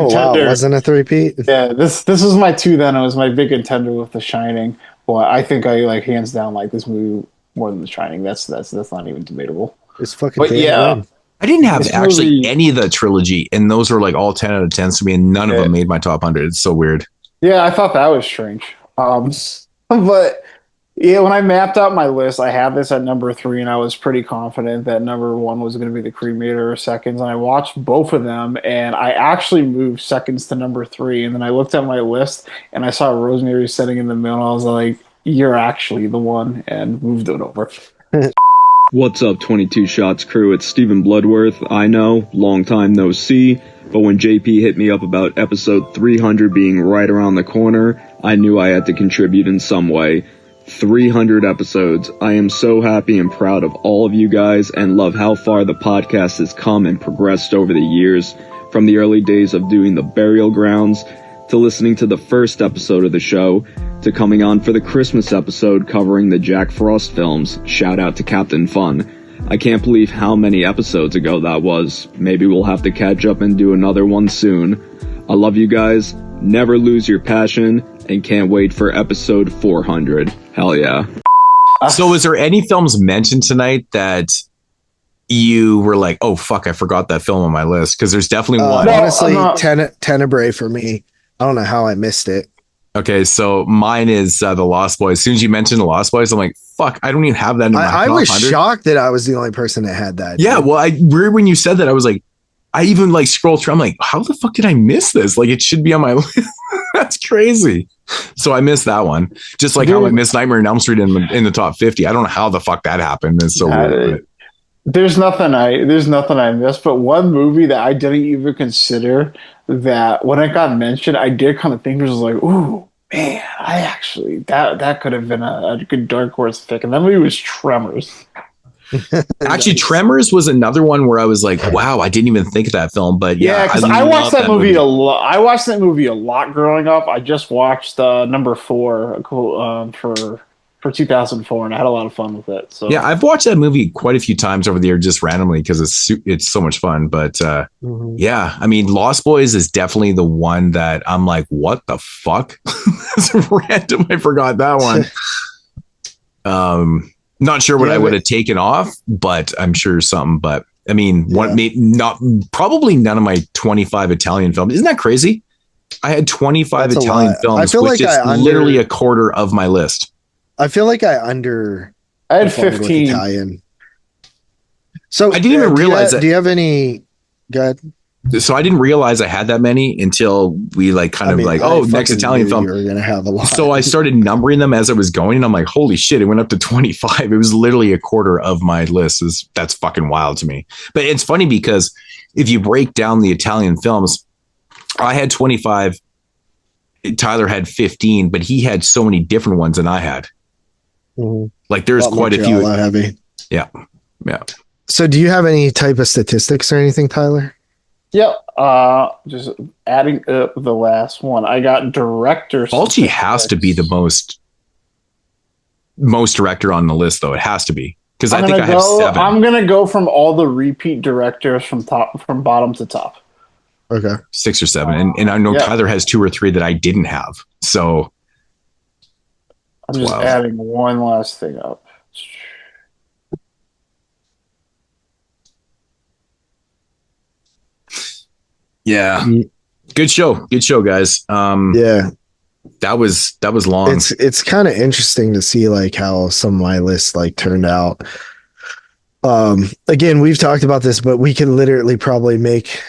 wow! Wasn't a three-peat? Yeah, this was my 2. Then it was my big contender with The Shining. Well, I think I hands down like this movie more than The Shining. That's not even debatable. It's fucking. But yeah. Good. I didn't have any of the trilogy, and those were all 10 out of 10s to me, and none of them made my top 100. It's so weird. Yeah, I thought that was strange. But Yeah, when I mapped out my list, I had this at number 3, and I was pretty confident that number 1 was going to be the Cremator or Seconds. And I watched both of them, and I actually moved Seconds to number 3. And then I looked at my list, and I saw Rosemary sitting in the middle. And I was like, "You're actually the one," and moved it over. What's up, 22 Shots crew? It's Stephen Bloodworth. I know, long time no see, but when JP hit me up about episode 300 being right around the corner, I knew I had to contribute in some way. 300 episodes. I am so happy and proud of all of you guys and love how far the podcast has come and progressed over the years, from the early days of doing the burial grounds to listening to the first episode of the show to coming on for the Christmas episode covering the Jack Frost films. Shout out to Captain Fun. I can't believe how many episodes ago that was. Maybe we'll have to catch up and do another one soon. I love you guys. Never lose your passion and can't wait for episode 400. Hell yeah. So is there any films mentioned tonight that you were like, oh, fuck, I forgot that film on my list? Because there's definitely one. Honestly, Tenebrae for me. I don't know how I missed it. Okay, so mine is The Lost Boys. As soon as you mentioned The Lost Boys, I'm like, fuck, I don't even have that in my top 100. I was shocked that I was the only person that had that. Yeah, well, when you said that, I was like, I even like scrolled through. I'm like, how the fuck did I miss this? Like, it should be on my list. That's crazy. So I missed that one. Just like how I missed Nightmare on Elm Street in the top 50. I don't know how the fuck that happened. It's so weird. There's nothing I missed, but one movie that I didn't even consider, that when it got mentioned, I did kind of think, it was like, ooh, man, I actually, that could have been a good dark horse pick. And that movie was Tremors. Actually, Tremors was another one where I was like, wow, I didn't even think of that film. But yeah, because I watched that movie a lot. I watched that movie a lot growing up. I just watched number 4 for 2004, and I had a lot of fun with it. So yeah, I've watched that movie quite a few times over the year, just randomly, because it's so much fun. But yeah, I mean, Lost Boys is definitely the one that I'm like, what the fuck? That's random. I forgot that one. Not sure what I would have taken off, but I'm sure something. But I mean, probably none of my 25 Italian films. Isn't that crazy? I had 25 Italian films, which is literally a quarter of my list. I feel like I had 15 Italian. So I didn't even realize that. Do you have any? Good. So I didn't realize I had that many until we next Italian film. You were gonna have a lot. So I started numbering them as I was going, and I'm like, holy shit! It went up to 25. It was literally a quarter of my list. That's fucking wild to me. But it's funny because if you break down the Italian films, I had 25. Tyler had 15, but he had so many different ones than I had. Mm-hmm. Like there's quite a few. Heavy. Yeah. So do you have any type of statistics or anything, Tyler? Yep. Just adding up the last one. I got director. Balchi has to be the most director on the list, though. It has to be, because I think I have 7. I'm gonna go from all the repeat directors from bottom to top. Okay, 6 or 7, and I know Tyler has 2 or 3 that I didn't have. So I'm just adding one last thing up. Yeah. Good show, guys. Yeah, that was long. It's kind of interesting to see like how some of my lists like turned out. Again, we've talked about this, but we could literally probably make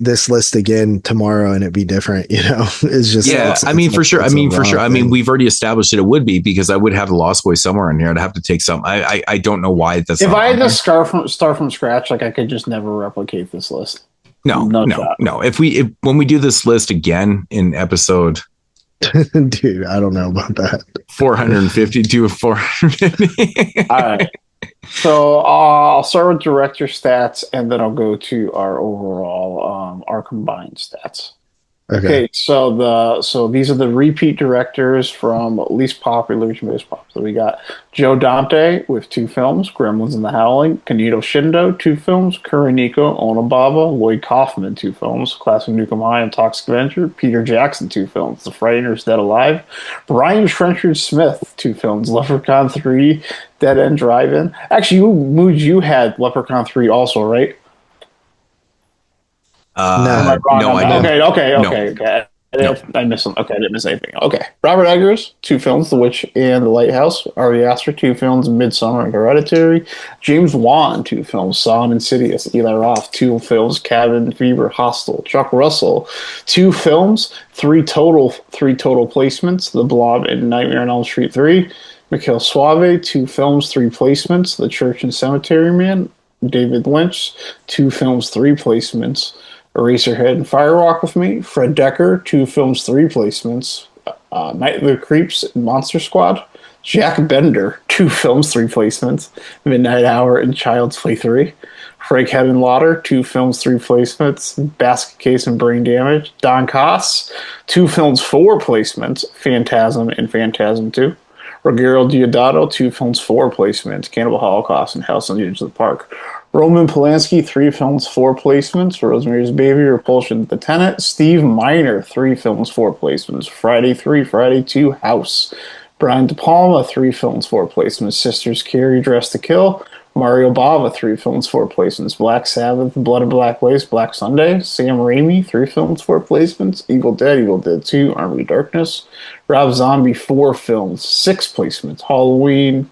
this list again tomorrow and it'd be different. You know, it's just for sure. I mean, we've already established that it would be, because I would have the Lost Boys somewhere in here. I'd have to take some. I don't know why that's. If I had to start from scratch, like I could just never replicate this list. No. When we do this list again in episode, dude, I don't know about that. 450 to 450. All right. So I'll start with director stats, and then I'll go to our overall, our combined stats. Okay, so these are the repeat directors from least popular to most popular. We got Joe Dante with 2 films, Gremlins and the Howling; Kanito Shindo, 2 films; Kuroneko Onababa; Lloyd Kaufman, 2 films, Classic Nukem High and Toxic Avenger; Peter Jackson, 2 films, The Frighteners, Dead Alive; Brian Trenchard Smith, 2 films, Leprechaun 3, Dead End Drive-In. Actually, Moodz, you had Leprechaun 3 also, right? No, I didn't. Okay. I missed them. Okay, I didn't miss anything. Okay. Robert Eggers, 2 films, The Witch and the Lighthouse. Ari Aster, 2 films, Midsummer and Hereditary. James Wan, 2 films, Saw and Insidious. Eli Roth, 2 films, Cabin Fever, Hostel. Chuck Russell, 2 films, 3 total placements, The Blob and Nightmare on Elm Street 3. Mikhail Suave, 2 films, 3 placements, The Church and Cemetery Man. David Lynch, 2 films, 3 placements, Eraserhead and Firewalk with Me. Fred Decker, 2 films, 3 placements, Night of the Creeps and Monster Squad. Jack Bender, 2 films, 3 placements, Midnight Hour and Child's Play 3. Frank Lauder, 2 films, 3 placements, Basket Case and Brain Damage. Don Coss, 2 films, 4 placements, Phantasm and Phantasm 2. Rogerio Deodato, 2 films, 4 placements, Cannibal Holocaust and House on the Edge of the Park. Roman Polanski, 3 films, 4 placements, Rosemary's Baby, Repulsion, The Tenet. Steve Miner, 3 films, 4 placements, Friday 3, Friday 2, House. Brian De Palma, 3 films, 4 placements, Sisters Carrie, Dress to Kill. Mario Bava, 3 films, 4 placements, Black Sabbath, Blood and Black Lace, Black Sunday. Sam Raimi, 3 films, 4 placements, Evil Dead 2, Army of Darkness. Rob Zombie, 4 films, 6 placements, Halloween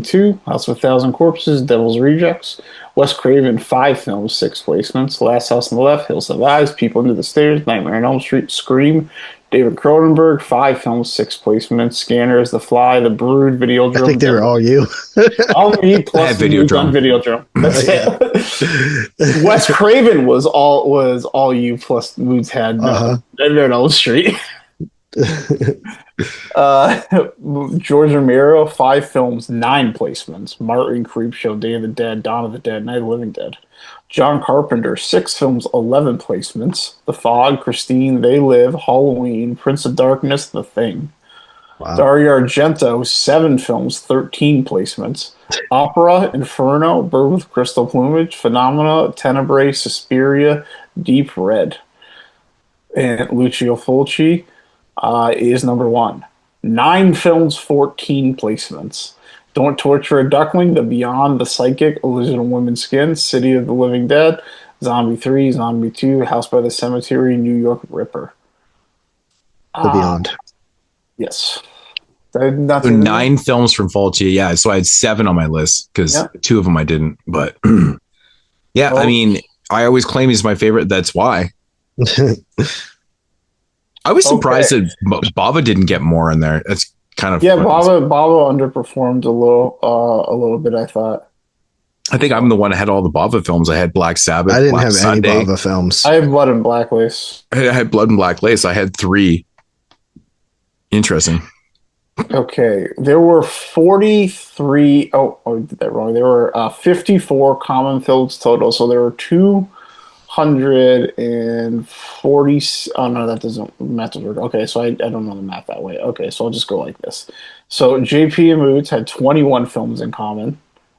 2, House of a Thousand Corpses, Devil's Rejects. Wes Craven, 5 films, 6 placements, Last House on the Left, Hills Have Eyes, People Under the Stairs, Nightmare on Elm Street, Scream. David Cronenberg, 5 films, 6 placements, Scanners, The Fly, The Brood, Videodrome. I think they were all you. All me plus Videodrome. That's it. Wes Craven was all you plus Moodz had Nightmare on Elm Street. George Romero, 5 films, 9 placements, Martin, Creepshow, Day of the Dead, Dawn of the Dead, Night of the Living Dead. John Carpenter, 6 films, 11 placements, The Fog, Christine, They Live, Halloween, Prince of Darkness, The Thing. Wow. Dario Argento, 7 films, 13 placements, Opera, Inferno, Bird with Crystal Plumage, Phenomena, Tenebrae, Suspiria, Deep Red. And Lucio Fulci is number 1. 9 films, 14 placements. Don't Torture a Duckling, The Beyond, The Psychic, Illusion of Women's Skin, City of the Living Dead, Zombie 3, Zombie 2, House by the Cemetery, New York Ripper. The Beyond. Yes. So 9 films from Fulci. Yeah, so I had 7 on my list because 2 of them I didn't. But I mean, I always claim he's my favorite. That's why. I was surprised that Bava didn't get more in there. That's kind of Bava underperformed a little bit, I thought. I think I'm the one that had all the Bava films. I had Black Sabbath. I didn't Black have Sunday. any Bava films. I have Blood and Black Lace. I had Blood and Black Lace. I had 3. Interesting. Okay, there were 43. Oh, I did that wrong. There were 54 common films total. So there were 240. Oh no, that doesn't math work. Okay, so I don't know the math that way. Okay, so I'll just go like this. So JP and Moodz had 21 films in common,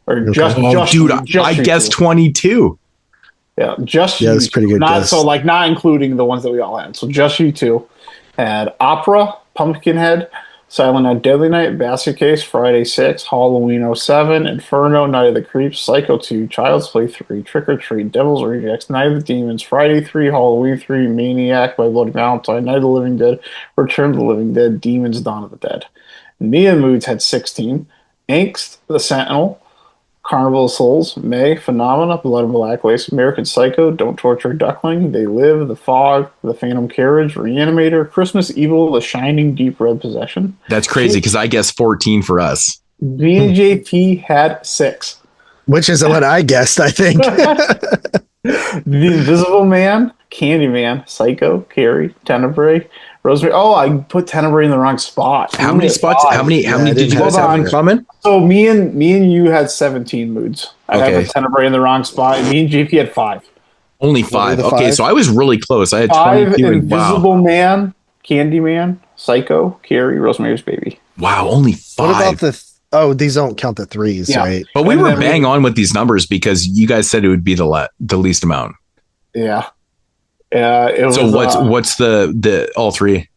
or just I guessed 22. Yeah, just yeah, that's pretty good. Not so like not including the ones that we all had. So just you two had Opera, Pumpkinhead, Silent Night, Deadly Night, Basket Case, Friday 6, Halloween 07, Inferno, Night of the Creeps, Psycho 2, Child's Play 3, Trick or Treat, Devil's Rejects, Night of the Demons, Friday 3, Halloween 3, Maniac by Bloody Valentine, Night of the Living Dead, Return of the Living Dead, Demons, Dawn of the Dead. Me and Moodz had 16, Angst, The Sentinel, Carnival of Souls, May, Phenomena, Blood and Black Lace, American Psycho, Don't Torture a Duckling, They Live, The Fog, The Phantom Carriage, Reanimator, Christmas Evil, The Shining, Deep Red Possession. That's crazy because I guessed 14 for us. Me and JP had 6. Which is what I guessed, I think. The Invisible Man, Candyman, Psycho, Carrie, Tenebrae, Rosemary. Oh, I put Tenebrae in the wrong spot. How many spots? 5. How many did you guys have in common? So me and you had 17 Moods. I have Tenebrae in the wrong spot. Me and JP had 5. Only 5. Okay, so I was really close. I had 22. Invisible Man, Candyman, Psycho, Carrie, Rosemary's Baby. Wow, only 5. What about these don't count the 3s, right? But we were bang on with these numbers because you guys said it would be the least amount. Yeah. So what's the all 3?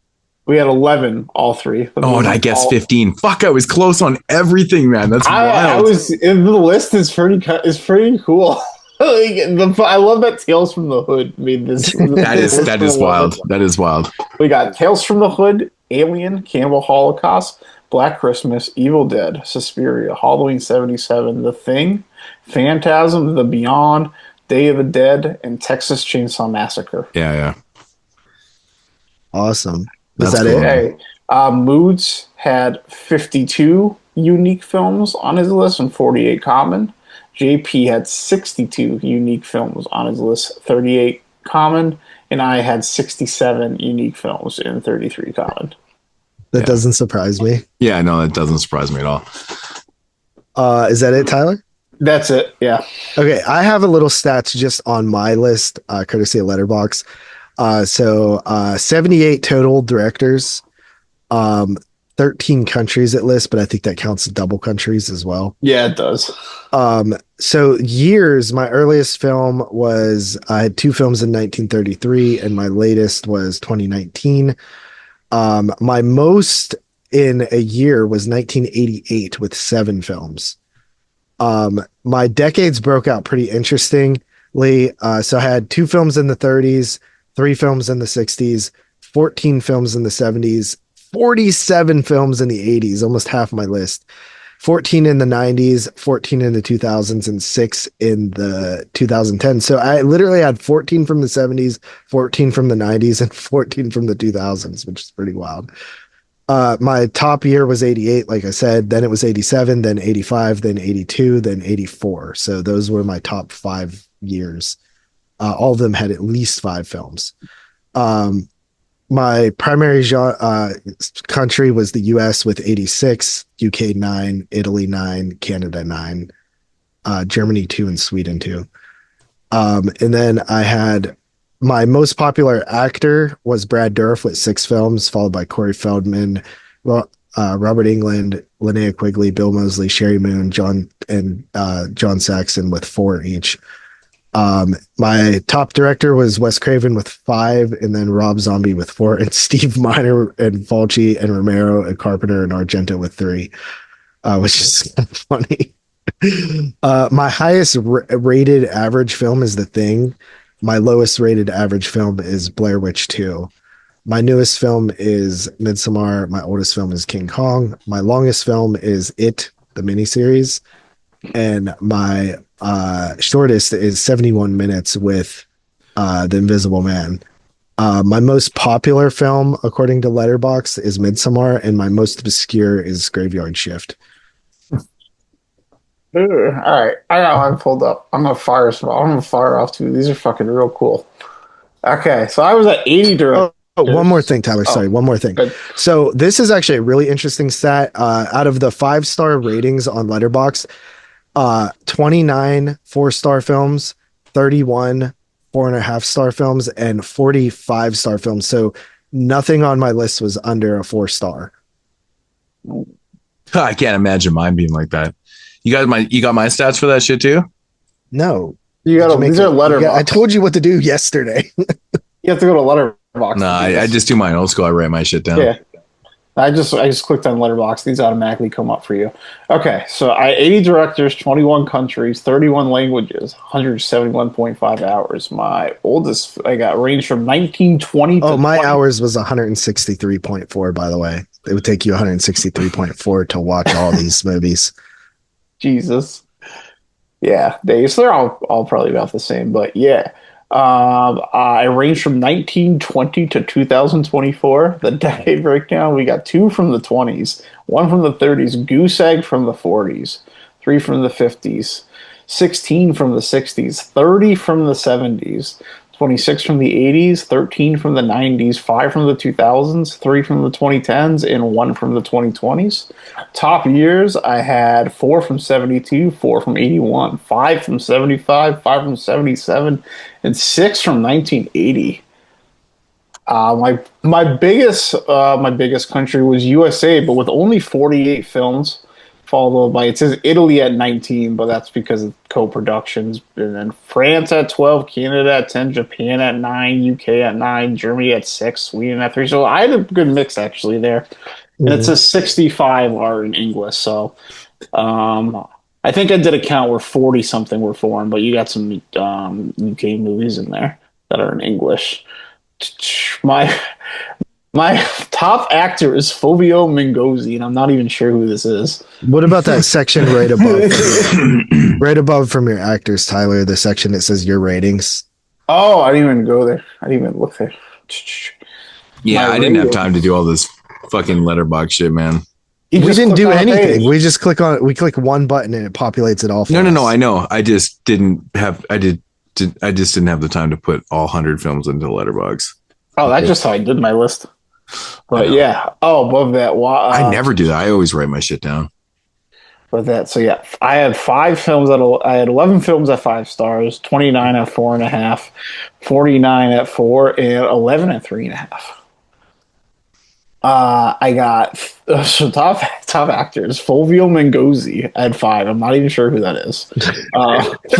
We had 11, all 3. And I guess 15. Fuck, I was close on everything, man. That's wild. The list is pretty cool. I love that Tales from the Hood made this. That is wild. That is wild. We got Tales from the Hood, Alien, Cannibal Holocaust, Black Christmas, Evil Dead, Suspiria, Halloween 77, The Thing, Phantasm, The Beyond, Day of the Dead, and Texas Chainsaw Massacre. Yeah. Awesome. That's Is that cool. it? Hey, Moodz had 52 unique films on his list and 48 common. JP had 62 unique films on his list, 38 common, and I had 67 unique films and 33 common. That doesn't surprise me. Yeah, no, that doesn't surprise me at all. Is that it, Tyler? That's it. Yeah. Okay, I have a little stats just on my list, courtesy of Letterboxd. So 78 total directors, 13 countries at list, but I think that counts double countries as well. Yeah, it does. So years, my earliest film was, I had 2 films in 1933, and my latest was 2019. My most in a year was 1988 with 7 films. My decades broke out pretty interestingly. So I had 2 films in the 30s, 3 films in the 60s, 14 films in the 70s, 47 films in the 80s, almost half my list, 14 in the 90s, 14 in the 2000s, and 6 in the 2010s. So I literally had 14 from the 70s, 14 from the 90s, and 14 from the 2000s, which is pretty wild. My top year was 88, like I said, then it was 87, then 85, then 82, then 84. So those were my top 5 years. All of them had at least 5 films. My primary country was the US with 86, UK 9, Italy 9, Canada 9, Germany 2, and Sweden 2. And then I had my most popular actor was Brad Dourif with 6 films, followed by Corey Feldman, Robert Englund, Linnea Quigley, Bill Moseley, Sherry Moon, John Saxon with 4 each. My top director was Wes Craven with 5, and then Rob Zombie with 4, and Steve Miner and Fulci and Romero and Carpenter and Argento with 3, which is kind of funny. My highest rated average film is The Thing. My lowest rated average film is Blair Witch 2. My newest film is Midsommar. My oldest film is King Kong. My longest film is It, the miniseries. And my shortest is 71 minutes with The Invisible Man. My most popular film, according to Letterboxd, is Midsommar, and my most obscure is Graveyard Shift. All right, I got one pulled up. I'm gonna fire off 2. These are fucking real cool. Okay, so I was at 80 during. One more thing, Tyler. Sorry, one more thing. Good. So this is actually a really interesting stat. Out of the 5-star ratings on Letterboxd, 29 4-star films, 31 4.5-star films, and 40 5-star films. So nothing on my list was under a 4-star. I can't imagine mine being like that. You got my stats for that shit too? No. These are Letterboxd. I told you what to do yesterday. You have to go to Letterboxd. No, I just do mine old school. I write my shit down. Yeah. I just clicked on Letterboxd. These automatically come up for you. Okay, so 80 directors, 21 countries, 31 languages, 171.5 hours. My oldest, I got range from 1920 to. Oh, my hours was 163.4, by the way. It would take you 163.4 to watch all these movies. Jesus. Yeah, days. They're all probably about the same, but yeah. I range from 1920 to 2024. The decade breakdown, we got 2 from the 20s, 1 from the 30s, Goose Egg from the 40s, 3 from the 50s, 16 from the 60s, 30 from the 70s, 26 from the 80s, 13 from the 90s, 5 from the 2000s, 3 from the 2010s, and 1 from the 2020s. Top years, I had 4 from 72, 4 from 81, 5 from 75, 5 from 77, and 6 from 1980. My biggest country was USA, but with only 48 films, followed by, it says Italy at 19, but that's because of co-productions, and then France at 12, Canada at 10, Japan at 9, UK at 9, Germany at 6, Sweden at 3. So I had a good mix actually there. And it says 65 are in English. So I think I did a count where 40 something were foreign, but you got some UK movies in there that are in English. My top actor is Fulvio Mengozi, and I'm not even sure who this is. What about that section right above? Right above from your actors, Tyler, the section that says your ratings. Oh, I didn't even go there. I didn't even look there. Yeah, I didn't have time to do all this fucking Letterboxd shit, man. We didn't do anything. We just click one button and it populates it all for us. No, I know. I just didn't have didn't have the time to put all 100 films into Letterboxd. Oh, that's just how I did my list. But yeah. Oh, above that. I never do that. I always write my shit down. But that. So yeah, I had 5 films I had 11 films at 5 stars, 29 at 4.5, 49 at 4, and 11 at 3.5. I got so top actors. Fulvio Mengozi at 5. I'm not even sure who that is.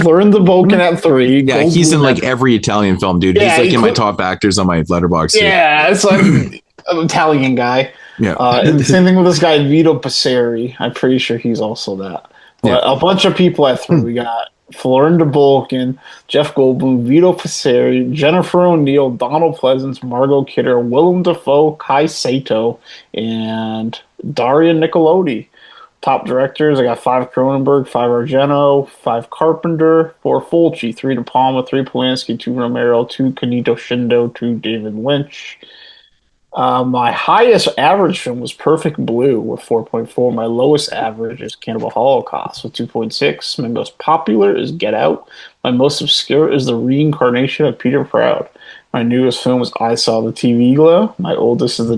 Florin the Vulcan at 3. Yeah, he's in like every Italian film, dude. Yeah, he's like in my top actors on my Letterboxd. Yeah, it's like an Italian guy. Yeah. And same thing with this guy Vito Passeri. I'm pretty sure he's also that. But a bunch of people at 3. We got Florin the Vulcan, Jeff Goldblum, Vito Passeri, Jennifer O'Neill, Donald Pleasance, Margot Kidder, Willem Dafoe, Kai Sato, and Daria Nicolodi. Top directors, I got 5 Cronenberg, 5 Argento, 5 Carpenter, 4 Fulci, 3 De Palma, 3 Polanski, 2 Romero, 2 Kanito Shindo, 2 David Lynch. My highest average film was Perfect Blue with 4.4. My lowest average is Cannibal Holocaust with 2.6. My most popular is Get Out. My most obscure is The Reincarnation of Peter Proud. My newest film is I Saw the TV Glow. My oldest is The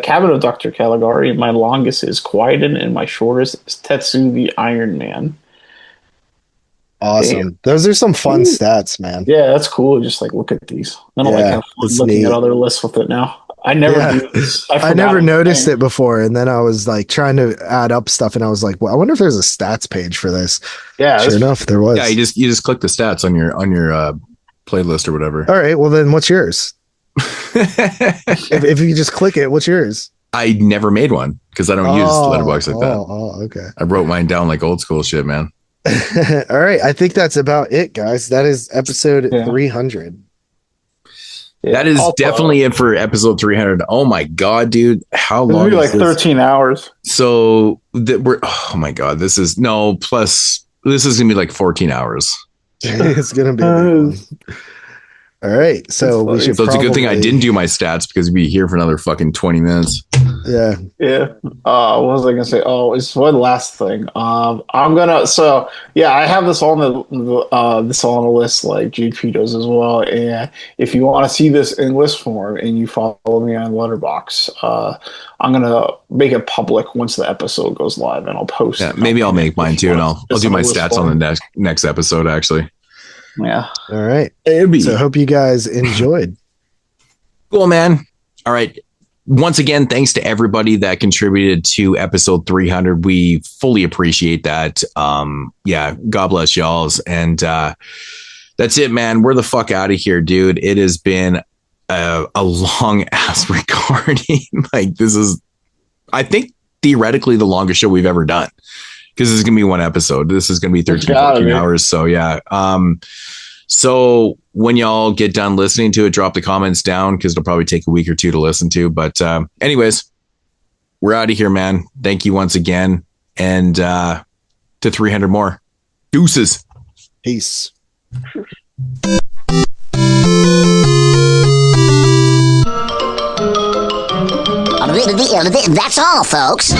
Cabin of Dr. Caligari. My longest is Quieten, and my shortest is Tetsu the Iron Man. Awesome. Damn. Those are some fun stats, man. Yeah, that's cool. Just like look at these. I don't like have fun looking at other lists with it now. I never do this. I never noticed it before, and then I was like trying to add up stuff, and I was like, well, I wonder if there's a stats page for this. Yeah, sure enough, there was. Yeah, you just click the stats on your playlist or whatever. All right, well then, what's yours? if you just click it, what's yours? I never made one because I don't use Letterboxd like that. Oh, okay. I wrote mine down like old school shit, man. All right, I think that's about it, guys. That is episode 300. That is definitely it for episode 300. Oh my god, dude! How long? Like 13 hours. So we're. Oh my god, this is gonna be like 14 hours. It's gonna be. All right, so we should. So it's a good thing I didn't do my stats because we'd be here for another fucking 20 minutes. Yeah. What was I gonna say? Oh, it's one last thing. I have this on the list like GP does as well. And if you want to see this in list form and you follow me on Letterboxd, I'm gonna make it public once the episode goes live, and I'll post. Yeah, maybe I'll make mine too, and I'll do my stats on the next episode actually. Yeah. All right. So I hope you guys enjoyed. Cool, man. All right. Once again, thanks to everybody that contributed to episode 300. We fully appreciate that. God bless y'all's. And that's it, man. We're the fuck out of here, dude. It has been a long ass recording. Like this is, I think, theoretically the longest show we've ever done. Because this is going to be one episode. This is going to be 13, 14 hours. So, yeah. So when y'all get done listening to it, drop the comments down because it'll probably take a week or 2 to listen to. But anyways, we're out of here, man. Thank you once again. And to 300 more. Deuces. Peace. That's all, folks.